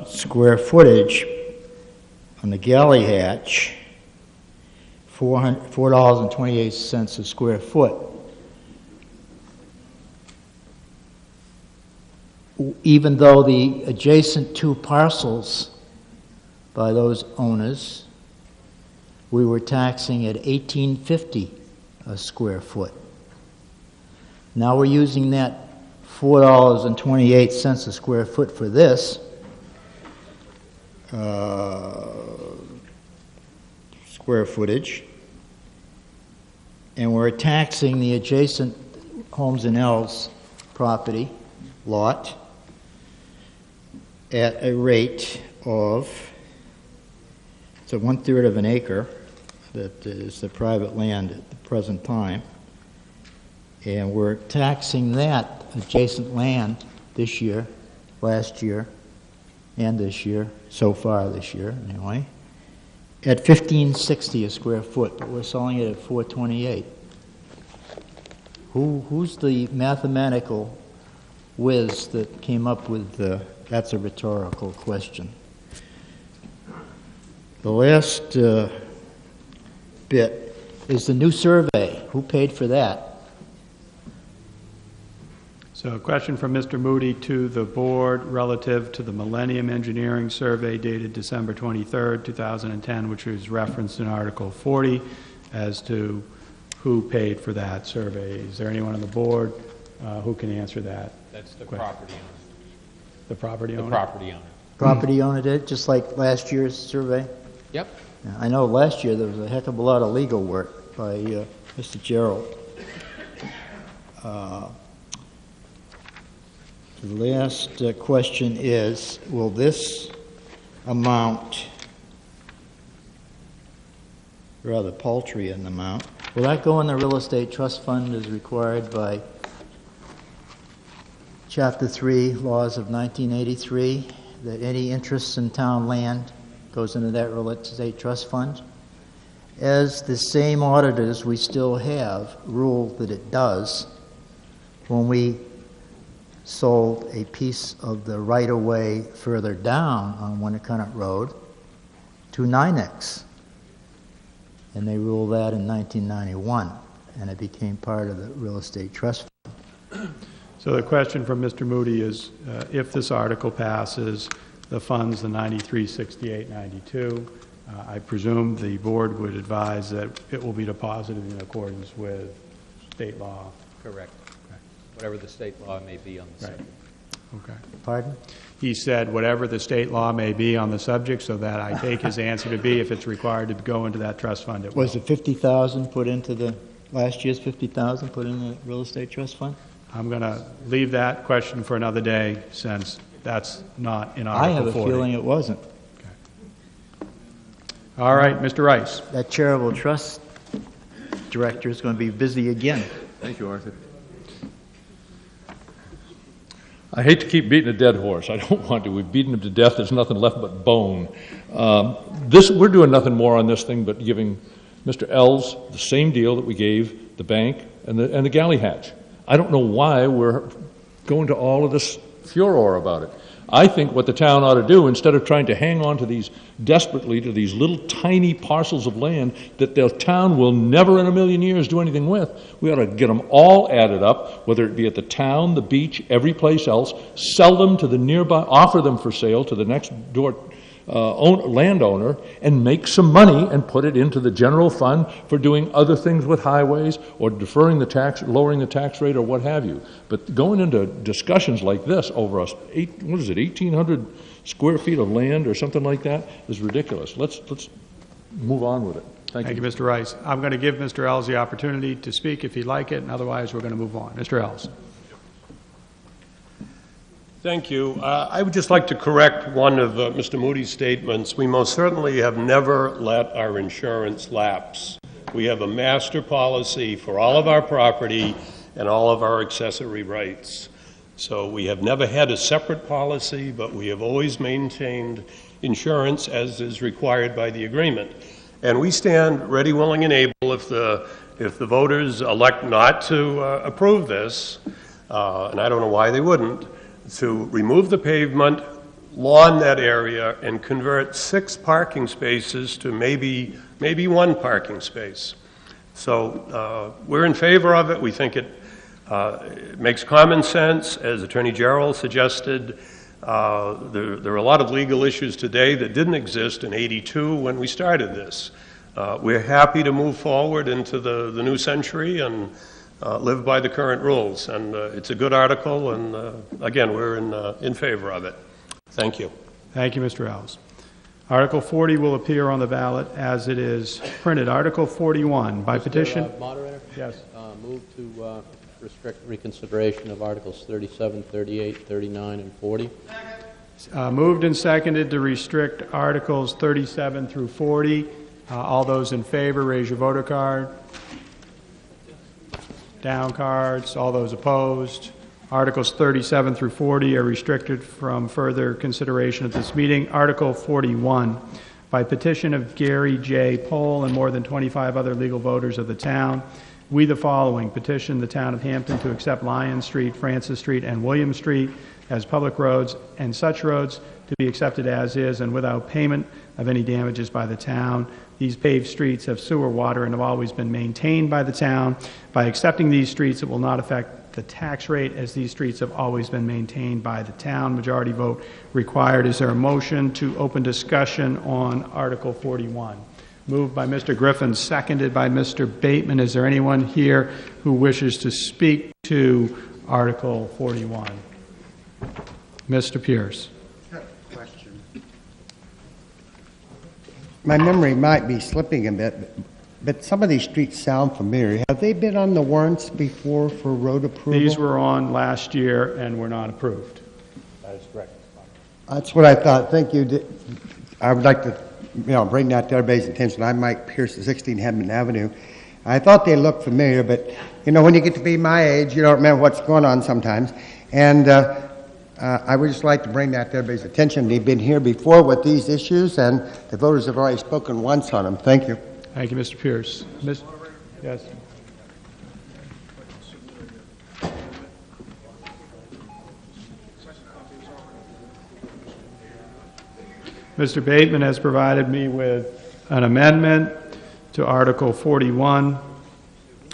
square footage on the galley hatch, $4.28 a square foot. Even though the adjacent two parcels by those owners, we were taxing at $18.50 a square foot. Now we're using that $4.28 a square foot for this square footage, and we're taxing the adjacent Holmes and L's property lot at a rate of, it's 1/3 of an acre that is the private land at the present time, and we're taxing that adjacent land this year, last year, and this year, so far this year anyway, at $15.60 a square foot, but we're selling it at $4.28. Who's the mathematical whiz that came up with that's a rhetorical question. The last bit is the new survey. Who paid for that? So a question from Mr. Moody to the board relative to the Millennium Engineering Survey dated December 23rd, 2010, which was referenced in Article 40, as to who paid for that survey. Is there anyone on the board who can answer that? That's the question? property owner. The property owner? The property owner. Property owner did, just like last year's survey? Yep. Yeah, I know last year there was a heck of a lot of legal work by Mr. Gerald. The last question is, will this amount, rather paltry an amount, will that go in the real estate trust fund as required by Chapter 3 laws of 1983, that any interest in town land goes into that real estate trust fund? As the same auditors we still have ruled that it does when we sold a piece of the right-of-way further down on Winnicott Road to NYNEX. And they ruled that in 1991, and it became part of the real estate trust fund. So the question from Mr. Moody is, if this article passes, the funds, the 936892, I presume the board would advise that it will be deposited in accordance with state law. Correct. Whatever the state law may be on the subject. Okay. Pardon? He said whatever the state law may be on the subject, so that I take his answer to be if it's required to go into that trust fund, it will. Was the $50,000 put into the, last year's $50,000 put in the real estate trust fund? I'm going to leave that question for another day, since that's not in Article 40. I have a feeling it wasn't. All right, Mr. Rice. That charitable trust director is going to be busy again. Thank you, Arthur. I hate to keep beating a dead horse. I don't want to. We've beaten him to death. There's nothing left but bone. We're doing nothing more on this thing but giving Mr. Ells the same deal that we gave the bank and the galley hatch. I don't know why we're going to all of this furor about it. I think what the town ought to do, instead of trying to hang on to these desperately to these little tiny parcels of land that the town will never in a million years do anything with, we ought to get them all added up, whether it be at the town, the beach, every place else, sell them to the nearby, offer them for sale to the next door landowner, and make some money and put it into the general fund for doing other things with highways or deferring the tax, lowering the tax rate, or what have you. But going into discussions like this over 1,800 square feet of land or something like that is ridiculous. Let's move on with it. Thank you, Mr. Rice. I'm going to give Mr. Ells the opportunity to speak if he'd like it, and otherwise we're going to move on. Mr. Ells. Thank you. I would just like to correct one of Mr. Moody's statements. We most certainly have never let our insurance lapse. We have a master policy for all of our property and all of our accessory rights. So we have never had a separate policy, but we have always maintained insurance as is required by the agreement. And we stand ready, willing, and able if the voters elect not to approve this, and I don't know why they wouldn't, to remove the pavement, lawn that area, and convert 6 parking spaces to maybe 1 parking space. So we're in favor of it. We think it makes common sense. As Attorney General suggested, there are a lot of legal issues today that didn't exist in '82 when we started this. We're happy to move forward into the new century and live by the current rules. And it's a good article, and again, we're in favor of it. Thank you. Thank you, Mr. Ells. Article 40 will appear on the ballot as it is printed. Article 41, by petition. Moderator? Yes. Move to restrict reconsideration of Articles 37, 38, 39, and 40. Moved and seconded to restrict Articles 37 through 40. All those in favor, raise your voter card. Down cards. All those opposed. Articles 37 through 40 are restricted from further consideration at this meeting. Article 41, by petition of Gary J. Pohl and more than 25 other legal voters of the town, we the following petition the town of Hampton to accept Lyon Street, Francis Street, and William Street as public roads and such roads to be accepted as is and without payment of any damages by the town. These paved streets have sewer, water, and have always been maintained by the town. By accepting these streets, it will not affect the tax rate, as these streets have always been maintained by the town. Majority vote required. Is there a motion to open discussion on Article 41? Moved by Mr. Griffin, seconded by Mr. Bateman. Is there anyone here who wishes to speak to Article 41? Mr. Pierce. Question. My memory might be slipping a bit, but some of these streets sound familiar. Have they been on the warrants before for road approval? These were on last year and were not approved. That is correct. That's what I thought. Thank you. I would like to bring that to everybody's attention. I'm Mike Pierce at 16 Hedman Avenue. I thought they looked familiar, but when you get to be my age, you don't remember what's going on sometimes. And I would just like to bring that to everybody's attention. They've been here before with these issues, and the voters have already spoken once on them. Thank you. Thank you, Mr. Pierce. Yes. Mr. Bateman has provided me with an amendment to Article 41,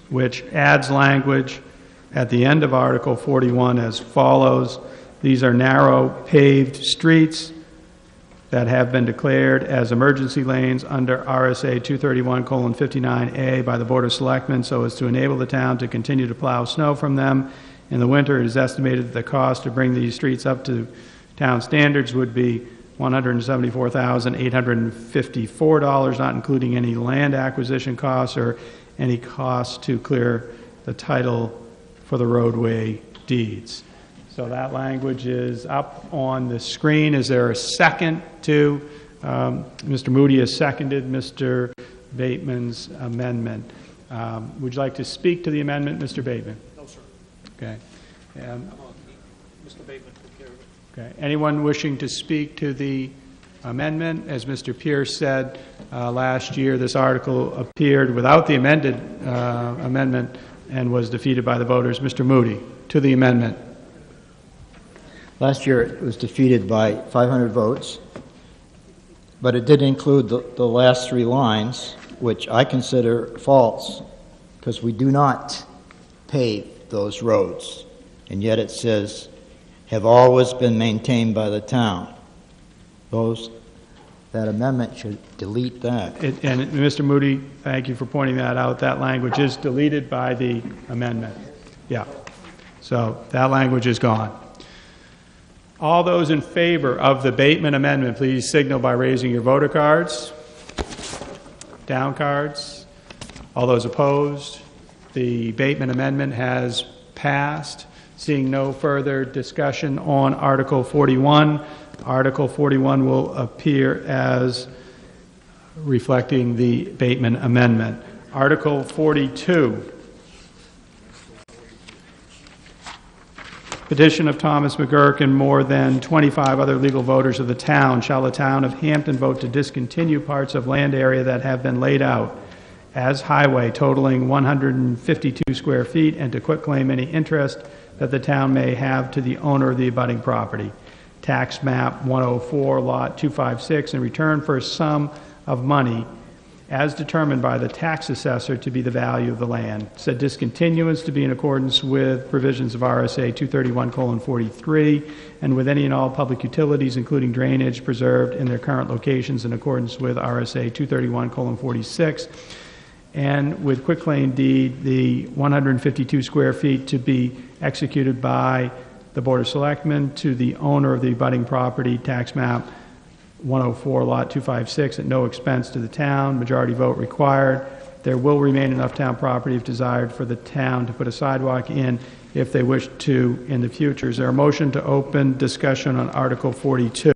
which adds language at the end of Article 41 as follows. These are narrow paved streets that have been declared as emergency lanes under RSA 231:59A by the Board of Selectmen so as to enable the town to continue to plow snow from them. In the winter, it is estimated that the cost to bring these streets up to town standards would be $174,854, not including any land acquisition costs or any costs to clear the title for the roadway deeds. So that language is up on the screen. Is there a second to Mr. Moody has seconded Mr. Bateman's amendment. Would you like to speak to the amendment, Mr. Bateman? No, sir. Okay. Mr. Bateman took care of it. Okay. Anyone wishing to speak to the amendment? As Mr. Pierce said last year, this article appeared without the amended amendment and was defeated by the voters. Mr. Moody, to the amendment. Last year, it was defeated by 500 votes, but it did include the last 3 lines, which I consider false, because we do not pave those roads, and yet it says, have always been maintained by the town. That amendment should delete that. And Mr. Moody, thank you for pointing that out. That language is deleted by the amendment. Yeah. So that language is gone. All those in favor of the Bateman amendment, please signal by raising your voter cards. Down cards. All those opposed? The Bateman amendment has passed. Seeing no further discussion on Article 41, Article 41 will appear as reflecting the Bateman amendment. Article 42. Petition of Thomas McGurk and more than 25 other legal voters of the town. Shall the town of Hampton vote to discontinue parts of land area that have been laid out as highway totaling 152 square feet and to quitclaim any interest that the town may have to the owner of the abutting property? Tax map 104, lot 256, in return for a sum of money as determined by the tax assessor to be the value of the land. Said discontinuance to be in accordance with provisions of RSA 231:43 and with any and all public utilities, including drainage, preserved in their current locations in accordance with RSA 231:46, and with quitclaim deed, the 152 square feet to be executed by the Board of Selectmen to the owner of the abutting property, tax map 104, lot 256, at no expense to the town. Majority vote required. There will remain enough town property, if desired, for the town to put a sidewalk in if they wish to in the future. Is there a motion to open discussion on Article 42?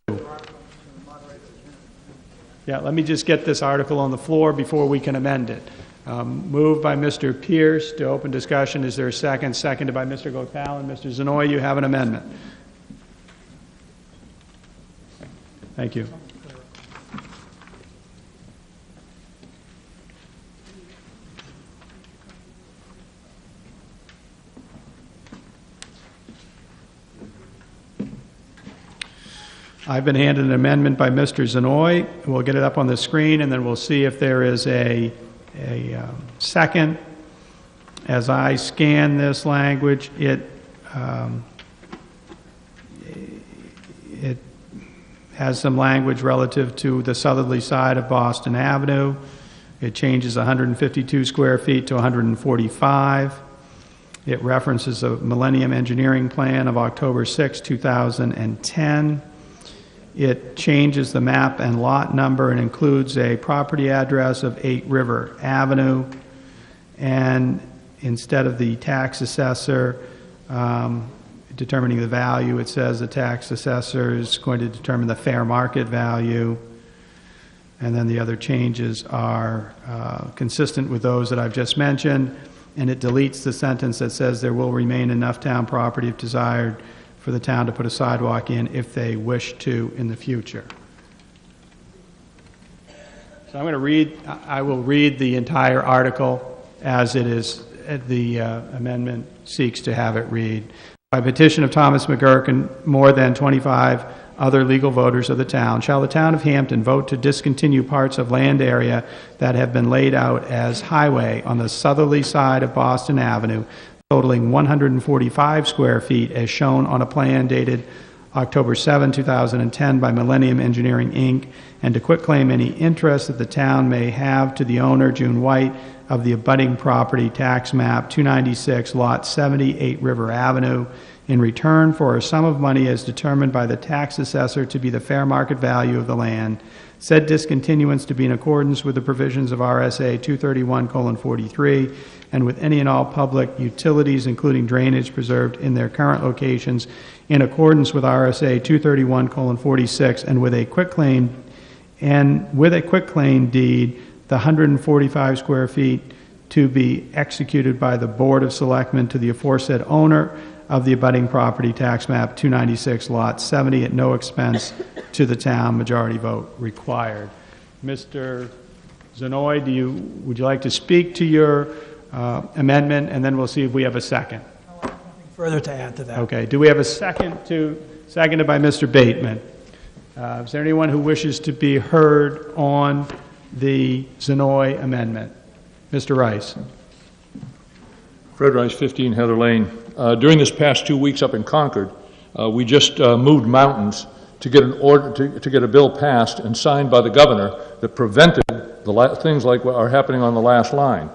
Yeah, let me just get this article on the floor before we can amend it. Moved by Mr. Pierce to open discussion. Is there a second? Seconded by Mr. Gokal. Mr. Zanoy, you have an amendment. Thank you. I've been handed an amendment by Mr. Zanoy. We'll get it up on the screen, and then we'll see if there is a second. As I scan this language, it has some language relative to the southerly side of Boston Avenue. It changes 152 square feet to 145. It references a Millennium Engineering Plan of October 6, 2010. It changes the map and lot number and includes a property address of 8 River Avenue. And instead of the tax assessor determining the value, it says the tax assessor is going to determine the fair market value. And then the other changes are consistent with those that I've just mentioned. And it deletes the sentence that says there will remain enough town property, if desired, for the town to put a sidewalk in if they wish to in the future. So I'm going to read, I will read the entire article as it is, the amendment seeks to have it read. By petition of Thomas McGurk and more than 25 other legal voters of the town, shall the town of Hampton vote to discontinue parts of land area that have been laid out as highway on the southerly side of Boston Avenue, totaling 145 square feet as shown on a plan dated October 7, 2010 by Millennium Engineering, Inc., and to quitclaim any interest that the town may have to the owner, June White, of the abutting property, tax map 296, lot 70, 8 River Avenue, in return for a sum of money as determined by the tax assessor to be the fair market value of the land. Said discontinuance to be in accordance with the provisions of RSA 231:43 and with any and all public utilities, including drainage, preserved in their current locations in accordance with RSA 231:46 and with a quitclaim deed, the 145 square feet to be executed by the Board of Selectmen to the aforesaid owner of the abutting property, tax map 296, lot 70, at no expense to the town. Majority vote required. Mr. Zanoy, would you like to speak to your amendment, and then we'll see if we have a second. Nothing further to add to that. Okay. Do we have a second seconded by Mr. Bateman? Is there anyone who wishes to be heard on the Zanoy amendment? Mr. Rice. Fred Rice, 15 Heather Lane. During this past 2 weeks up in Concord, we just moved mountains to get an order to get a bill passed and signed by the governor that prevented things like what are happening on the last line.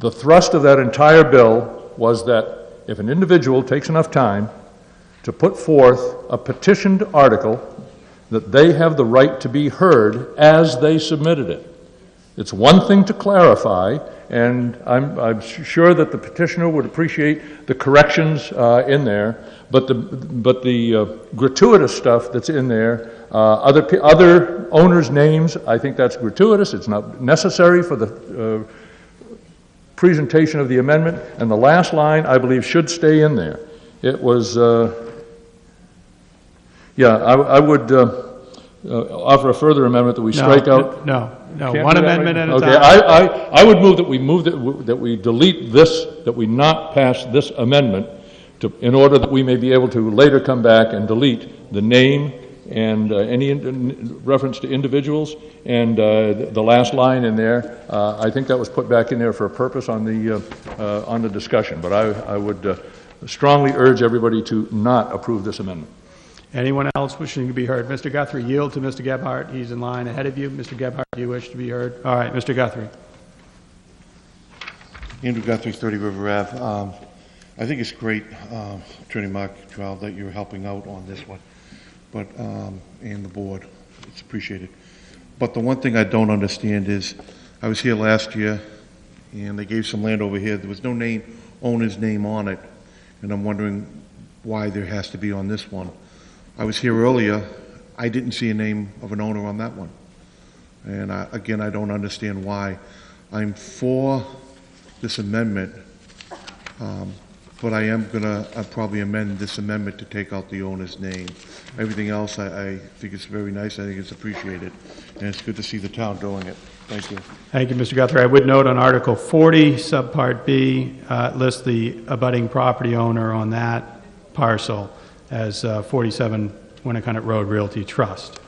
The thrust of that entire bill was that if an individual takes enough time to put forth a petitioned article, that they have the right to be heard as they submitted it. It's one thing to clarify, and I'm sure that the petitioner would appreciate the corrections in there, but the gratuitous stuff that's in there, other owners' names, I think that's gratuitous. It's not necessary for the presentation of the amendment, and the last line, I believe, should stay in there. It was, I would offer a further amendment that we strike out. No, Can't one do that amendment right at now? a Okay, time. I would move that we delete this, that we not pass this amendment in order that we may be able to later come back and delete the name and any reference to individuals, and the last line in there, I think that was put back in there for a purpose on the discussion. But I would strongly urge everybody to not approve this amendment. Anyone else wishing to be heard? Mr. Guthrie, yield to Mr. Gebhardt. He's in line ahead of you. Mr. Gebhardt, do you wish to be heard? All right, Mr. Guthrie. Andrew Guthrie, 30 River Ave. I think it's great, Attorney Mark Trial, that you're helping out on this one, but and the board. It's appreciated. But the one thing I don't understand is, I was here last year, and they gave some land over here. There was no owner's name on it, and I'm wondering why there has to be on this one. I was here earlier. I didn't see a name of an owner on that one. And again, I don't understand why. I'm for this amendment, but I am going to probably amend this amendment to take out the owner's name. Everything else, I think it's very nice. I think it's appreciated. And it's good to see the town doing it. Thank you. Thank you, Mr. Guthrie. I would note on Article 40, Subpart B, lists the abutting property owner on that parcel as 47 Winnicott Road Realty Trust.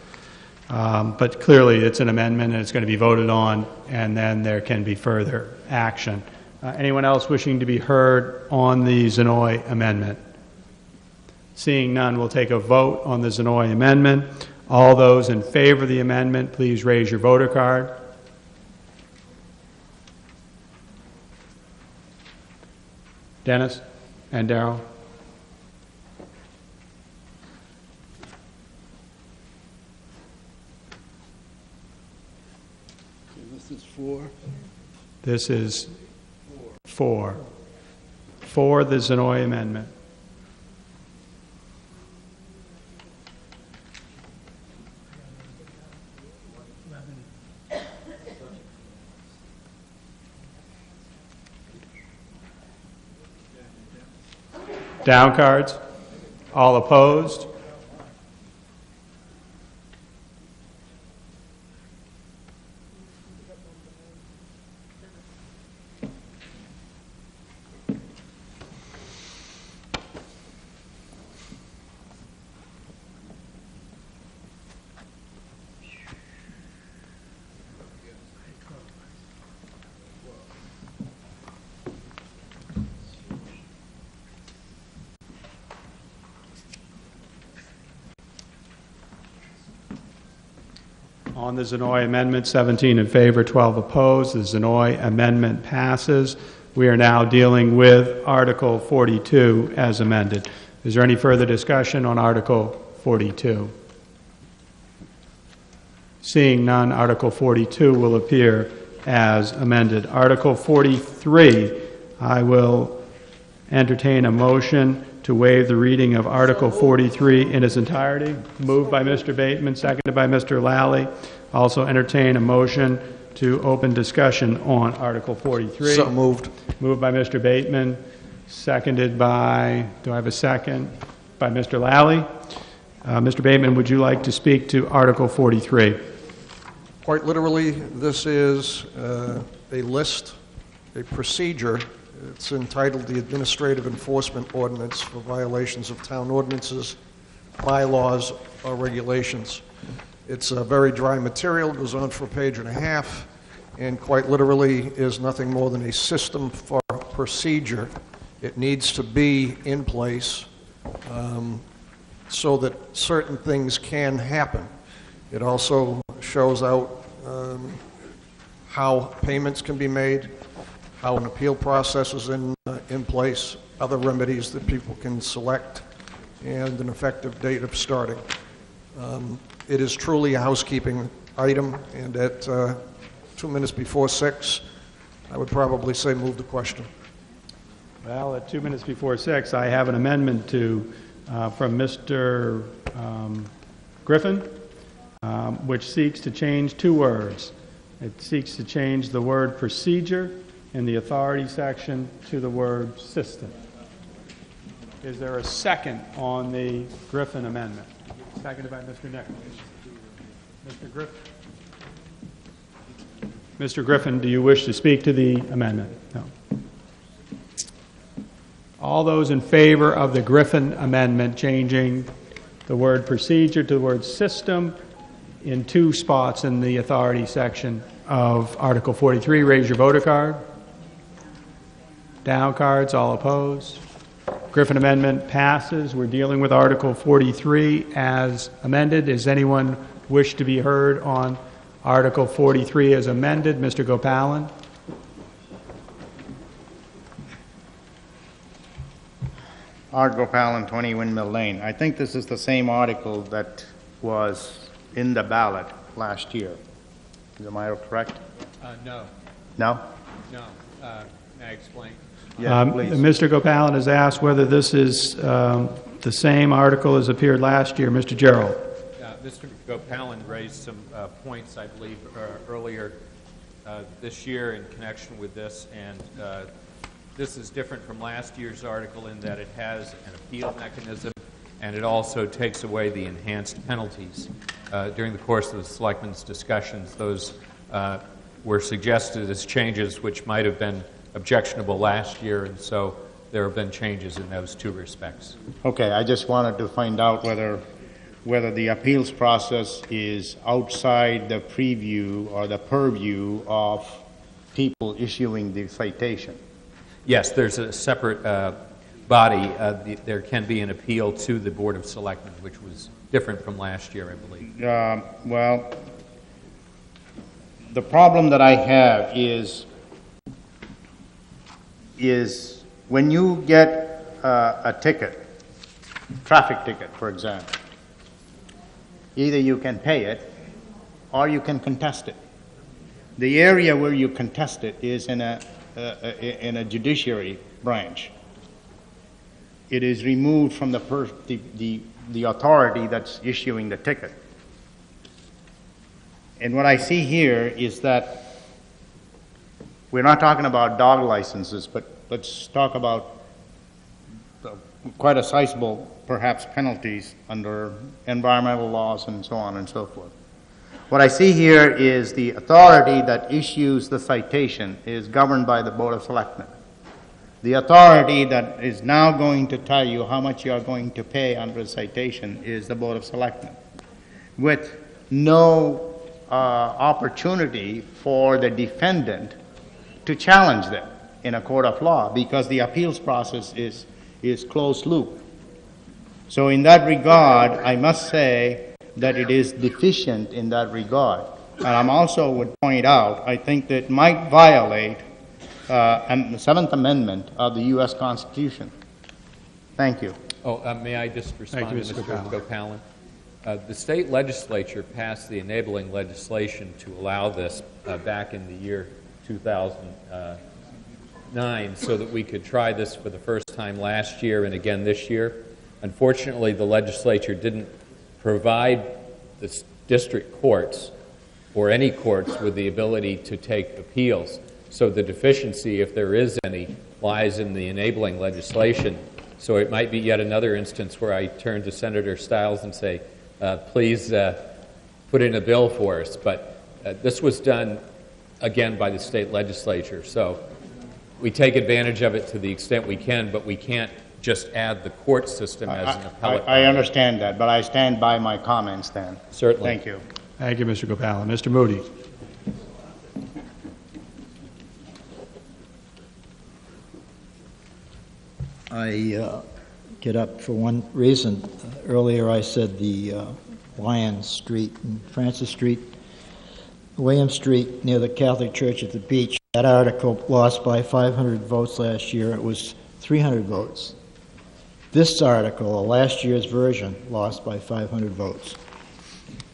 But clearly, it's an amendment, and it's going to be voted on, and then there can be further action. Anyone else wishing to be heard on the Zenoy amendment? Seeing none, we'll take a vote on the Zenoy amendment. All those in favor of the amendment, please raise your voter card. Dennis and Darrell? This is for? This is for the Zenoy amendment. Down cards. All opposed? On the Zenoy amendment, 17 in favor, 12 opposed. The Zenoy amendment passes. We are now dealing with Article 42 as amended. Is there any further discussion on Article 42? Seeing none, Article 42 will appear as amended. Article 43, I will entertain a motion to waive the reading of Article 43 in its entirety. Moved by Mr. Bateman, seconded by Mr. Lally. Also entertain a motion to open discussion on Article 43. So moved. Moved by Mr. Bateman, seconded by, do I have a second? By Mr. Lally. Mr. Bateman, would you like to speak to Article 43? Quite literally, this is a list, a procedure. It's entitled the Administrative Enforcement Ordinance for violations of town ordinances, bylaws, or regulations. It's a very dry material, goes on for a page and a half, and quite literally is nothing more than a system for procedure. It needs to be in place so that certain things can happen. It also shows out how payments can be made, how an appeal process is in place, other remedies that people can select, and an effective date of starting. It is truly a housekeeping item, and at 2 minutes before 6, I would probably say move the question. Well, at 2 minutes before 6, I have an amendment from Mr. Griffin, which seeks to change 2 words. It seeks to change the word procedure in the authority section to the word system. Is there a second on the Griffin amendment? Seconded by Mr. Nichols. Mr. Griffin? Mr. Griffin, do you wish to speak to the amendment? No. All those in favor of the Griffin amendment changing the word procedure to the word system in 2 spots in the authority section of Article 43, raise your voter card. Down cards, all opposed. Griffin amendment passes. We're dealing with Article 43 as amended. Does anyone wish to be heard on Article 43 as amended? Mr. Gopalan? Art Gopalan, 20 Windmill Lane. I think this is the same article that was in the ballot last year. Am I correct? No. No? No. May I explain? Yeah, please. Mr. Gopalan has asked whether this is the same article as appeared last year. Mr. Gerald? Mr. Gopalan raised some points, I believe, earlier this year in connection with this, and this is different from last year's article in that it has an appeal mechanism, and it also takes away the enhanced penalties. During the course of the Selectmen's discussions, those were suggested as changes which might have been objectionable last year, and so there have been changes in those 2 respects. Okay, I just wanted to find out whether the appeals process is outside the preview or the purview of people issuing the citation. Yes, there's a separate body. There can be an appeal to the Board of Selectmen, which was different from last year, I believe. Well, the problem that I have is when you get a ticket, traffic ticket, for example, either you can pay it or you can contest it. The area where you contest it is in a judiciary branch. It is removed from the authority that's issuing the ticket. And what I see here is that we're not talking about dog licenses, but let's talk about quite a sizable, perhaps, penalties under environmental laws and so on and so forth. What I see here is the authority that issues the citation is governed by the Board of Selectmen. The authority that is now going to tell you how much you are going to pay under a citation is the Board of Selectmen, with no opportunity for the defendant to challenge them in a court of law, because the appeals process is closed loop. So in that regard, I must say that it is deficient in that regard. And I also would point out, I think that it might violate the Seventh Amendment of the U.S. Constitution. Thank you. May I just respond to Mr. Mr. Gopalan? The state legislature passed the enabling legislation to allow this back in the year 2009 so that we could try this for the first time last year and again this year. Unfortunately, the legislature didn't provide the district courts or any courts with the ability to take appeals. So the deficiency, if there is any, lies in the enabling legislation. So it might be yet another instance where I turn to Senator Stiles and say, please put in a bill for us. But this was done, again, by the state legislature. So we take advantage of it to the extent we can, but we can't just add the court system as an appellate. I understand that, but I stand by my comments then. Certainly. Thank you. Thank you, Mr. Gopalan. Mr. Moody. I get up for one reason. Earlier I said the Lion Street and Francis Street, William Street near the Catholic Church at the beach. That article lost by 500 votes last year. It was 300 votes. This article, last year's version, lost by 500 votes.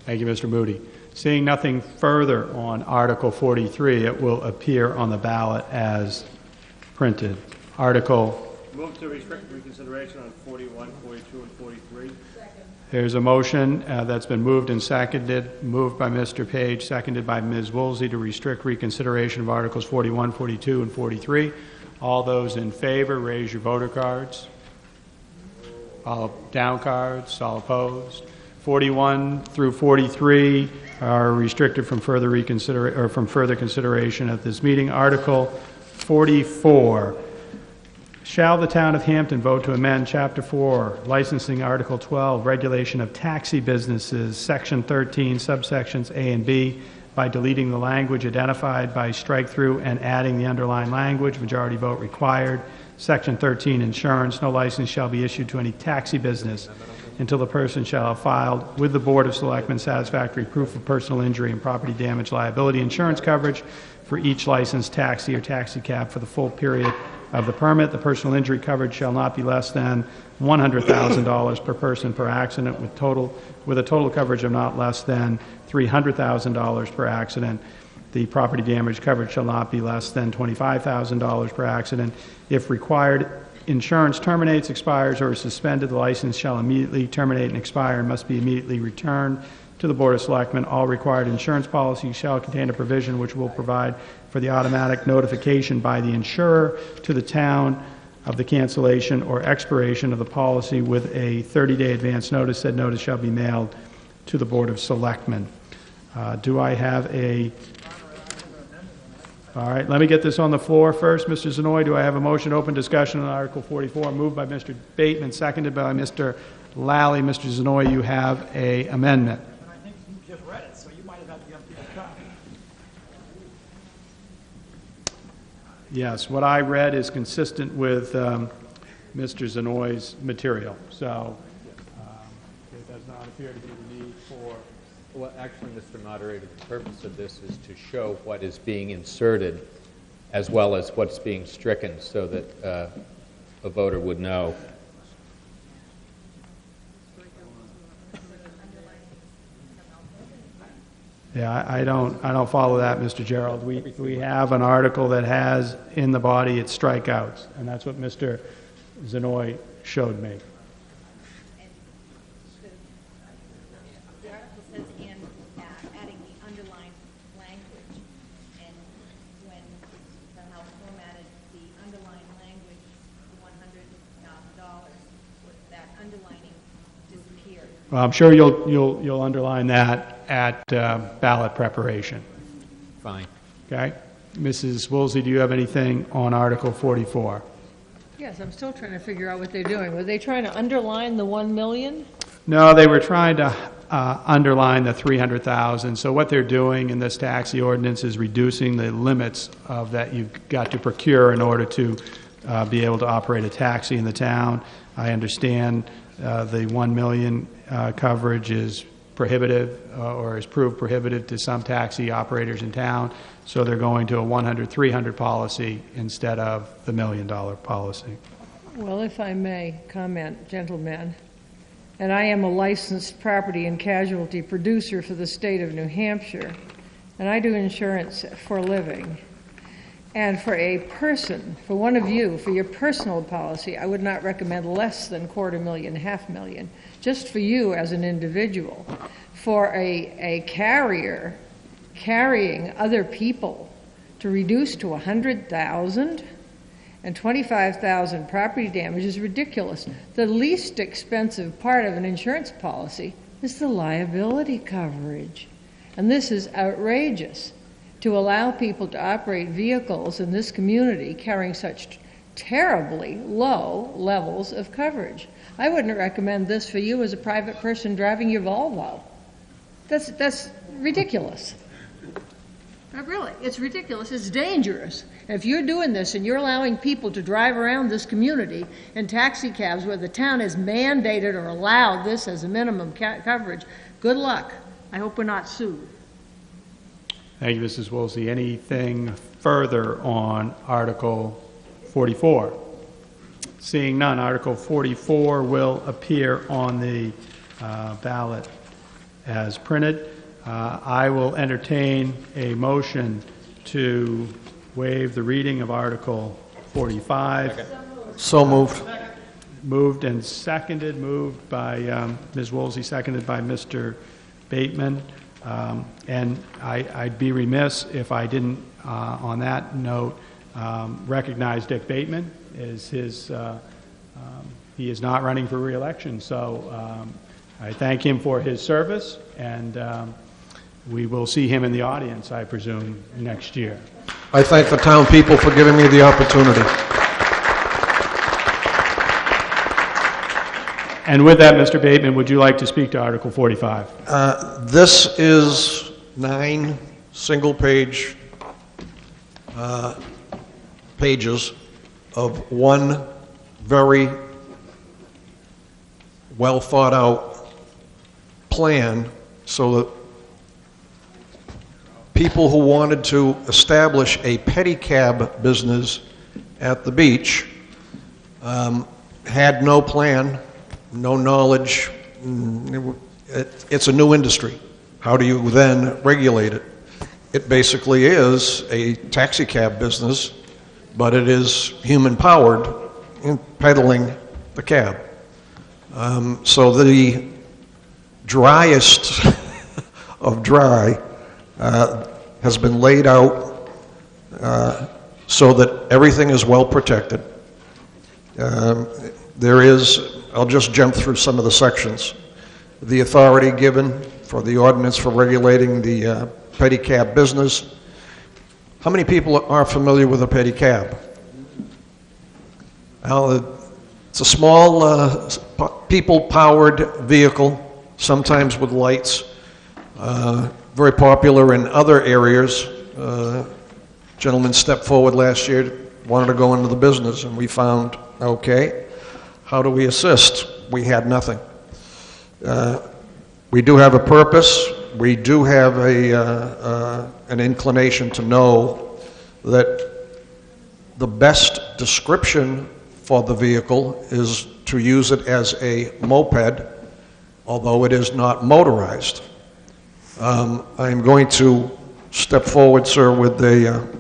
Thank you, Mr. Moody. Seeing nothing further on Article 43, it will appear on the ballot as printed. Article, Move to restrict reconsideration on 41, 42, and 43. there's a motion that's been moved and seconded, moved by Mr. Page, seconded by Ms. Woolsey, to restrict reconsideration of Articles 41, 42, and 43. All those in favor, raise your voter cards. All down cards, all opposed. 41 through 43 are restricted from further consideration at this meeting. Article 44. Shall the town of Hampton vote to amend Chapter 4, Licensing, Article 12, Regulation of Taxi Businesses, Section 13, subsections A and B, by deleting the language identified by strike-through and adding the underlined language, majority vote required. Section 13, Insurance, no license shall be issued to any taxi business until the person shall have filed with the Board of Selectmen satisfactory proof of personal injury and property damage liability insurance coverage for each licensed taxi or taxi cab for the full period of the permit. The personal injury coverage shall not be less than $100,000 per person per accident, with a total coverage of not less than $300,000 per accident. The property damage coverage shall not be less than $25,000 per accident. If required, insurance terminates, expires, or is suspended, the license shall immediately terminate and expire and must be immediately returned to the Board of Selectmen. All required insurance policies shall contain a provision which will provide for the automatic notification by the insurer to the town of the cancellation or expiration of the policy with a 30-day advance notice. Said notice shall be mailed to the Board of Selectmen. Do I have a... All right, let me get this on the floor first. Mr. Zanoy, do I have a motion to open discussion on Article 44? Moved by Mr. Bateman, seconded by Mr. Lally. Mr. Zanoy, you have a amendment. And I think you just read it, so you might have had the updated copy. Yes, what I read is consistent with Mr. Zanoy's material, so it does not appear to be the need for... Well, actually, Mr. Moderator, the purpose of this is to show what is being inserted as well as what's being stricken so that a voter would know. Yeah, I don't follow that, Mr. Gerald. We have an article that has in the body its strikeouts, and that's what Mr. Zanoy showed me. The article says and adding the underlined language, and when it's somehow formatted, the underlined language, $100,000, that underlining disappeared. Well, I'm sure you'll underline that at ballot preparation. Fine. Okay? Mrs. Woolsey, do you have anything on Article 44? Yes, I'm still trying to figure out what they're doing. Were they trying to underline the 1 million? No, they were trying to underline the 300,000. So what they're doing in this taxi ordinance is reducing the limits of that you've got to procure in order to be able to operate a taxi in the town. I understand the 1 million coverage is prohibitive or is proved prohibitive to some taxi operators in town, so they're going to a 100, 300 policy instead of the $1 million policy. Well, if I may comment, gentlemen, and I am a licensed property and casualty producer for the state of New Hampshire, and I do insurance for a living. And for a person, for one of you, for your personal policy, I would not recommend less than $250,000, $500,000, just for you as an individual. For a carrier carrying other people to reduce to $100,000 and $25,000 property damage is ridiculous. The least expensive part of an insurance policy is the liability coverage. And this is outrageous, to allow people to operate vehicles in this community carrying such terribly low levels of coverage. I wouldn't recommend this for you as a private person driving your Volvo. That's ridiculous. Really, it's ridiculous. It's dangerous. If you're doing this and you're allowing people to drive around this community in taxi cabs where the town has mandated or allowed this as a minimum coverage, good luck. I hope we're not sued. Thank you, Mrs. Woolsey. Anything further on Article 44? Seeing none, Article 44 will appear on the ballot as printed. I will entertain a motion to waive the reading of Article 45. So moved. Moved and seconded, moved by Ms. Woolsey, seconded by Mr. Bateman. And I'd be remiss if I didn't, on that note, recognize Dick Bateman as his, he is not running for re-election, so I thank him for his service, and we will see him in the audience, I presume, next year. I thank the town people for giving me the opportunity. And with that, Mr. Bateman, would you like to speak to Article 45? This is 9 single-page pages of one very well-thought-out plan so that people who wanted to establish a pedicab business at the beach had no plan, no knowledge. It's a new industry. How do you then regulate it? It basically is a taxi cab business, but it is human-powered in peddling the cab. So the driest of dry has been laid out so that everything is well protected. There is, I'll just jump through some of the sections. The authority given for the ordinance for regulating the pedicab business. How many people are familiar with a pedicab? Well, it's a small, people-powered vehicle, sometimes with lights. Very popular in other areas. Gentleman stepped forward last year, wanted to go into the business, and we found, okay, how do we assist? We had nothing. We do have a purpose. We do have an inclination to know that the best description for the vehicle is to use it as a moped, although it is not motorized. I'm going to step forward, sir, with a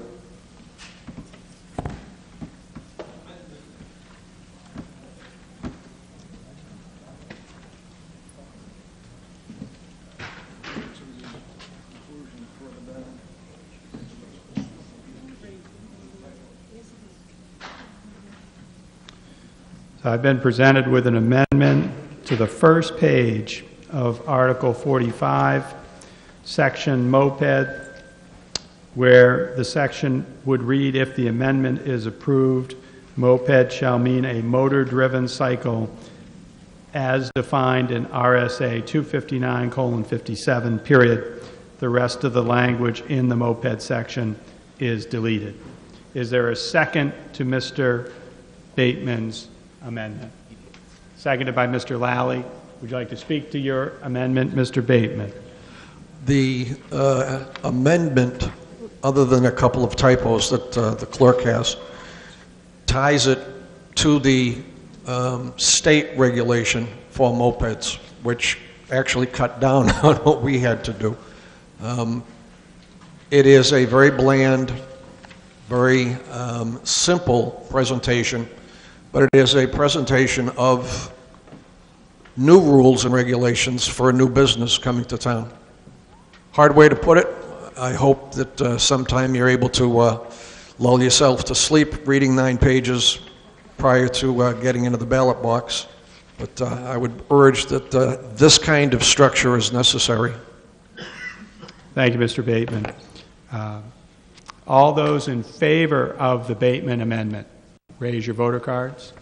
I've been presented with an amendment to the first page of Article 45, section moped, where the section would read, if the amendment is approved, moped shall mean a motor-driven cycle as defined in RSA 259:57, period. The rest of the language in the moped section is deleted. Is there a second to Mr. Bateman's amendment? Seconded by Mr. Lally. Would you like to speak to your amendment, Mr. Bateman? The amendment, other than a couple of typos that the clerk has, ties it to the state regulation for mopeds, which actually cut down on what we had to do. It is a very bland, very simple presentation, but it is a presentation of new rules and regulations for a new business coming to town. Hard way to put it. I hope that sometime you're able to lull yourself to sleep reading 9 pages prior to getting into the ballot box. But I would urge that this kind of structure is necessary. Thank you, Mr. Bateman. All those in favor of the Bateman amendment, raise your voter cards.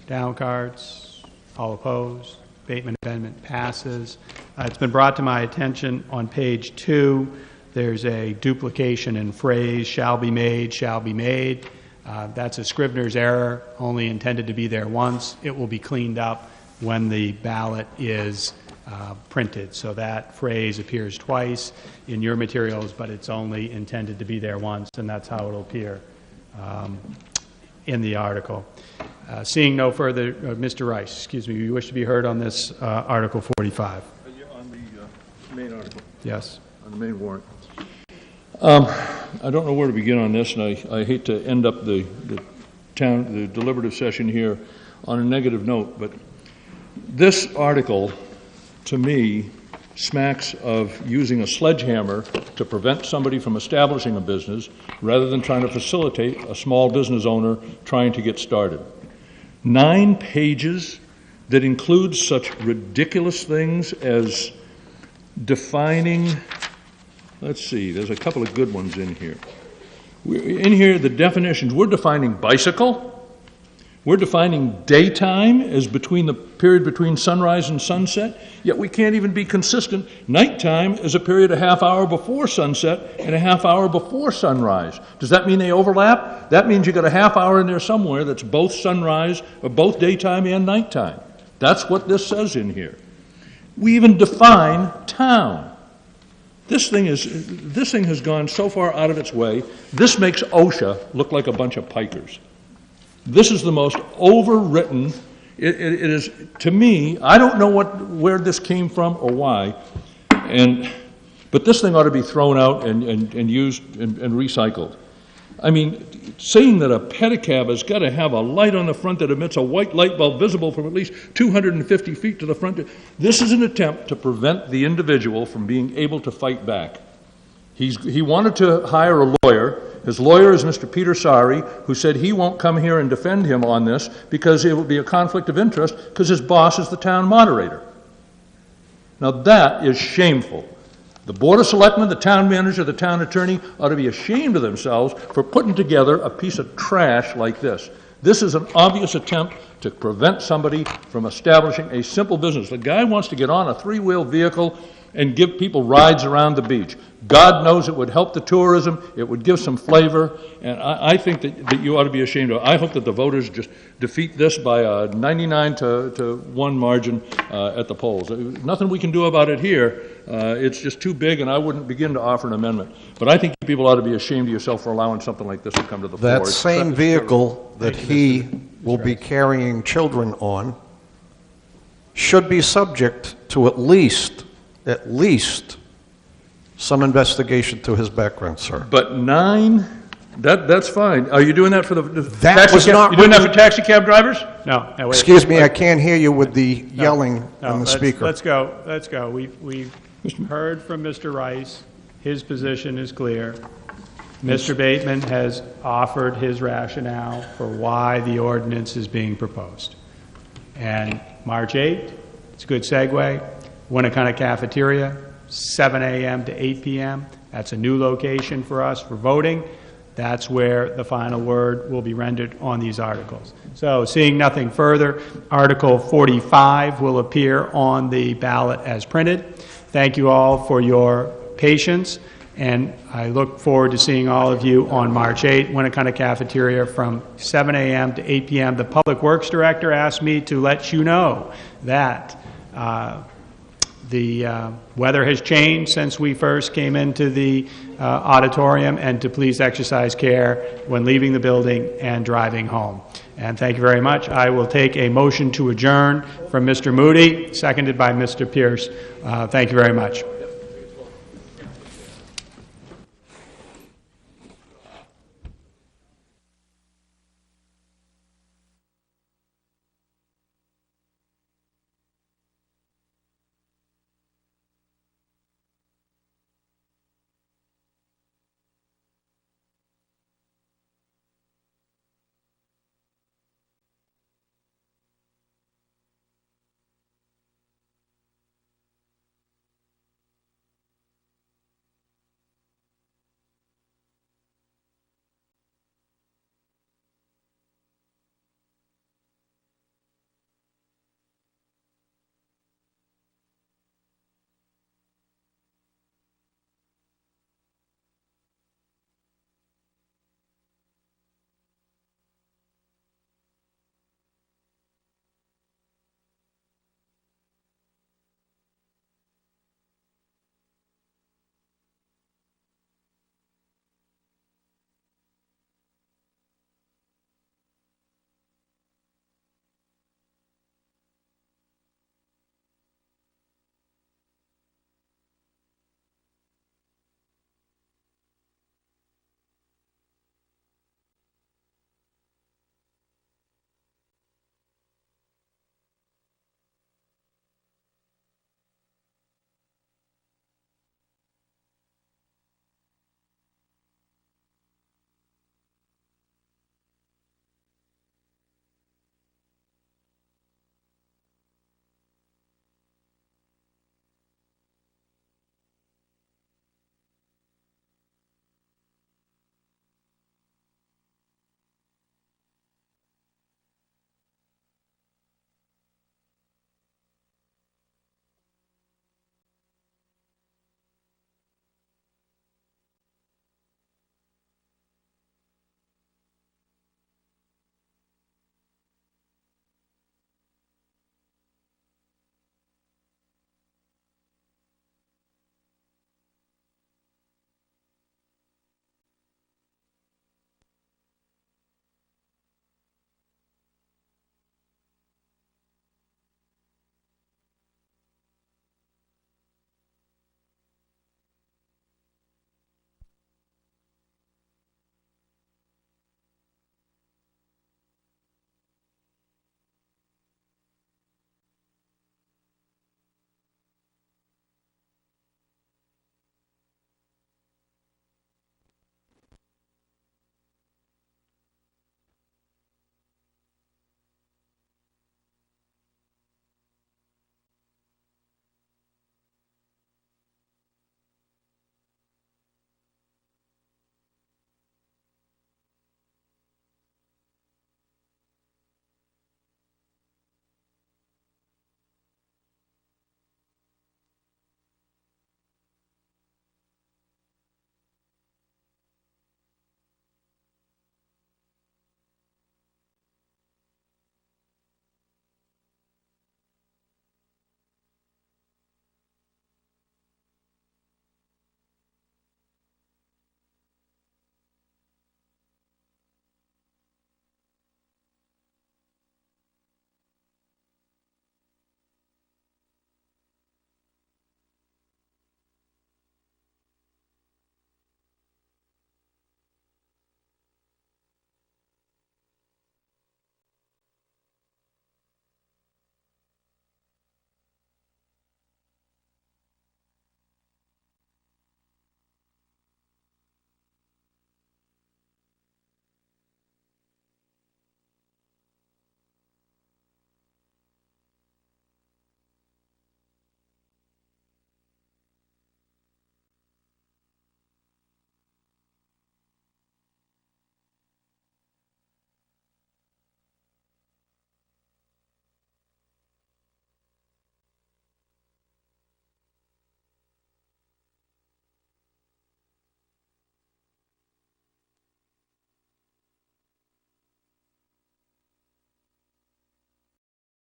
Down cards. All opposed. Bateman amendment passes. It's been brought to my attention on page 2, there's a duplication in phrase, shall be made, shall be made. That's a Scrivener's error, only intended to be there once. It will be cleaned up when the ballot is printed. So that phrase appears twice in your materials, but it's only intended to be there once, and that's how it'll appear in the article. Seeing no further, Mr. Rice, excuse me, you wish to be heard on this Article 45. On the Yes. On the main warrant. I don't know where to begin on this, and I hate to end up the deliberative session here on a negative note, but this article, to me, smacks of using a sledgehammer to prevent somebody from establishing a business rather than trying to facilitate a small business owner trying to get started. 9 pages that includes such ridiculous things as defining, let's see, there's a couple of good ones in here. In here, the definitions, we're defining bicycle, we're defining daytime as between the period between sunrise and sunset, yet we can't even be consistent. Nighttime is a period a half hour before sunset and a half hour before sunrise. Does that mean they overlap? That means you got a half hour in there somewhere that's both sunrise or both daytime and nighttime. That's what this says in here. We even define town. This thing has gone so far out of its way. This makes OSHA look like a bunch of pikers. This is the most overwritten. It is, to me, I don't know where this came from or why, but this thing ought to be thrown out and used and recycled. I mean, saying that a pedicab has got to have a light on the front that emits a white light bulb visible from at least 250 feet to the front. This is an attempt to prevent the individual from being able to fight back. He wanted to hire a lawyer. His lawyer is Mr. Peter Sari, who said he won't come here and defend him on this because it would be a conflict of interest because his boss is the town moderator. Now that is shameful. The Board of Selectmen, the town manager, the town attorney ought to be ashamed of themselves for putting together a piece of trash like this. This is an obvious attempt to prevent somebody from establishing a simple business. The guy wants to get on a 3-wheel vehicle and give people rides around the beach. God knows it would help the tourism, it would give some flavor, and I think that you ought to be ashamed of it. I hope that the voters just defeat this by a 99-1 margin at the polls. Nothing we can do about it here. It's just too big, and I wouldn't begin to offer an amendment. But I think people ought to be ashamed of yourself for allowing something like this to come to the floor. That same vehicle that he will be carrying children on should be subject to at least some investigation to his background, sir. But 9, that's fine. Are you doing that for the That was not you doing that for taxi cab drivers? No. Wait, Excuse me, I can't hear you with the yelling on the speaker. Let's go. We've heard from Mr. Rice. His position is clear. Mr. Bateman has offered his rationale for why the ordinance is being proposed. And March 8th, it's a good segue, Winnicott Cafeteria, 7 a.m. to 8 p.m. That's a new location for us for voting. That's where the final word will be rendered on these articles. So, seeing nothing further, Article 45 will appear on the ballot as printed. Thank you all for your patience, and I look forward to seeing all of you on March 8th, Winnicott Cafeteria from 7 a.m. to 8 p.m. The Public Works Director asked me to let you know that the weather has changed since we first came into the auditorium, and to please exercise care when leaving the building and driving home. And thank you very much. I will take a motion to adjourn from Mr. Moody, seconded by Mr. Pierce. Thank you very much.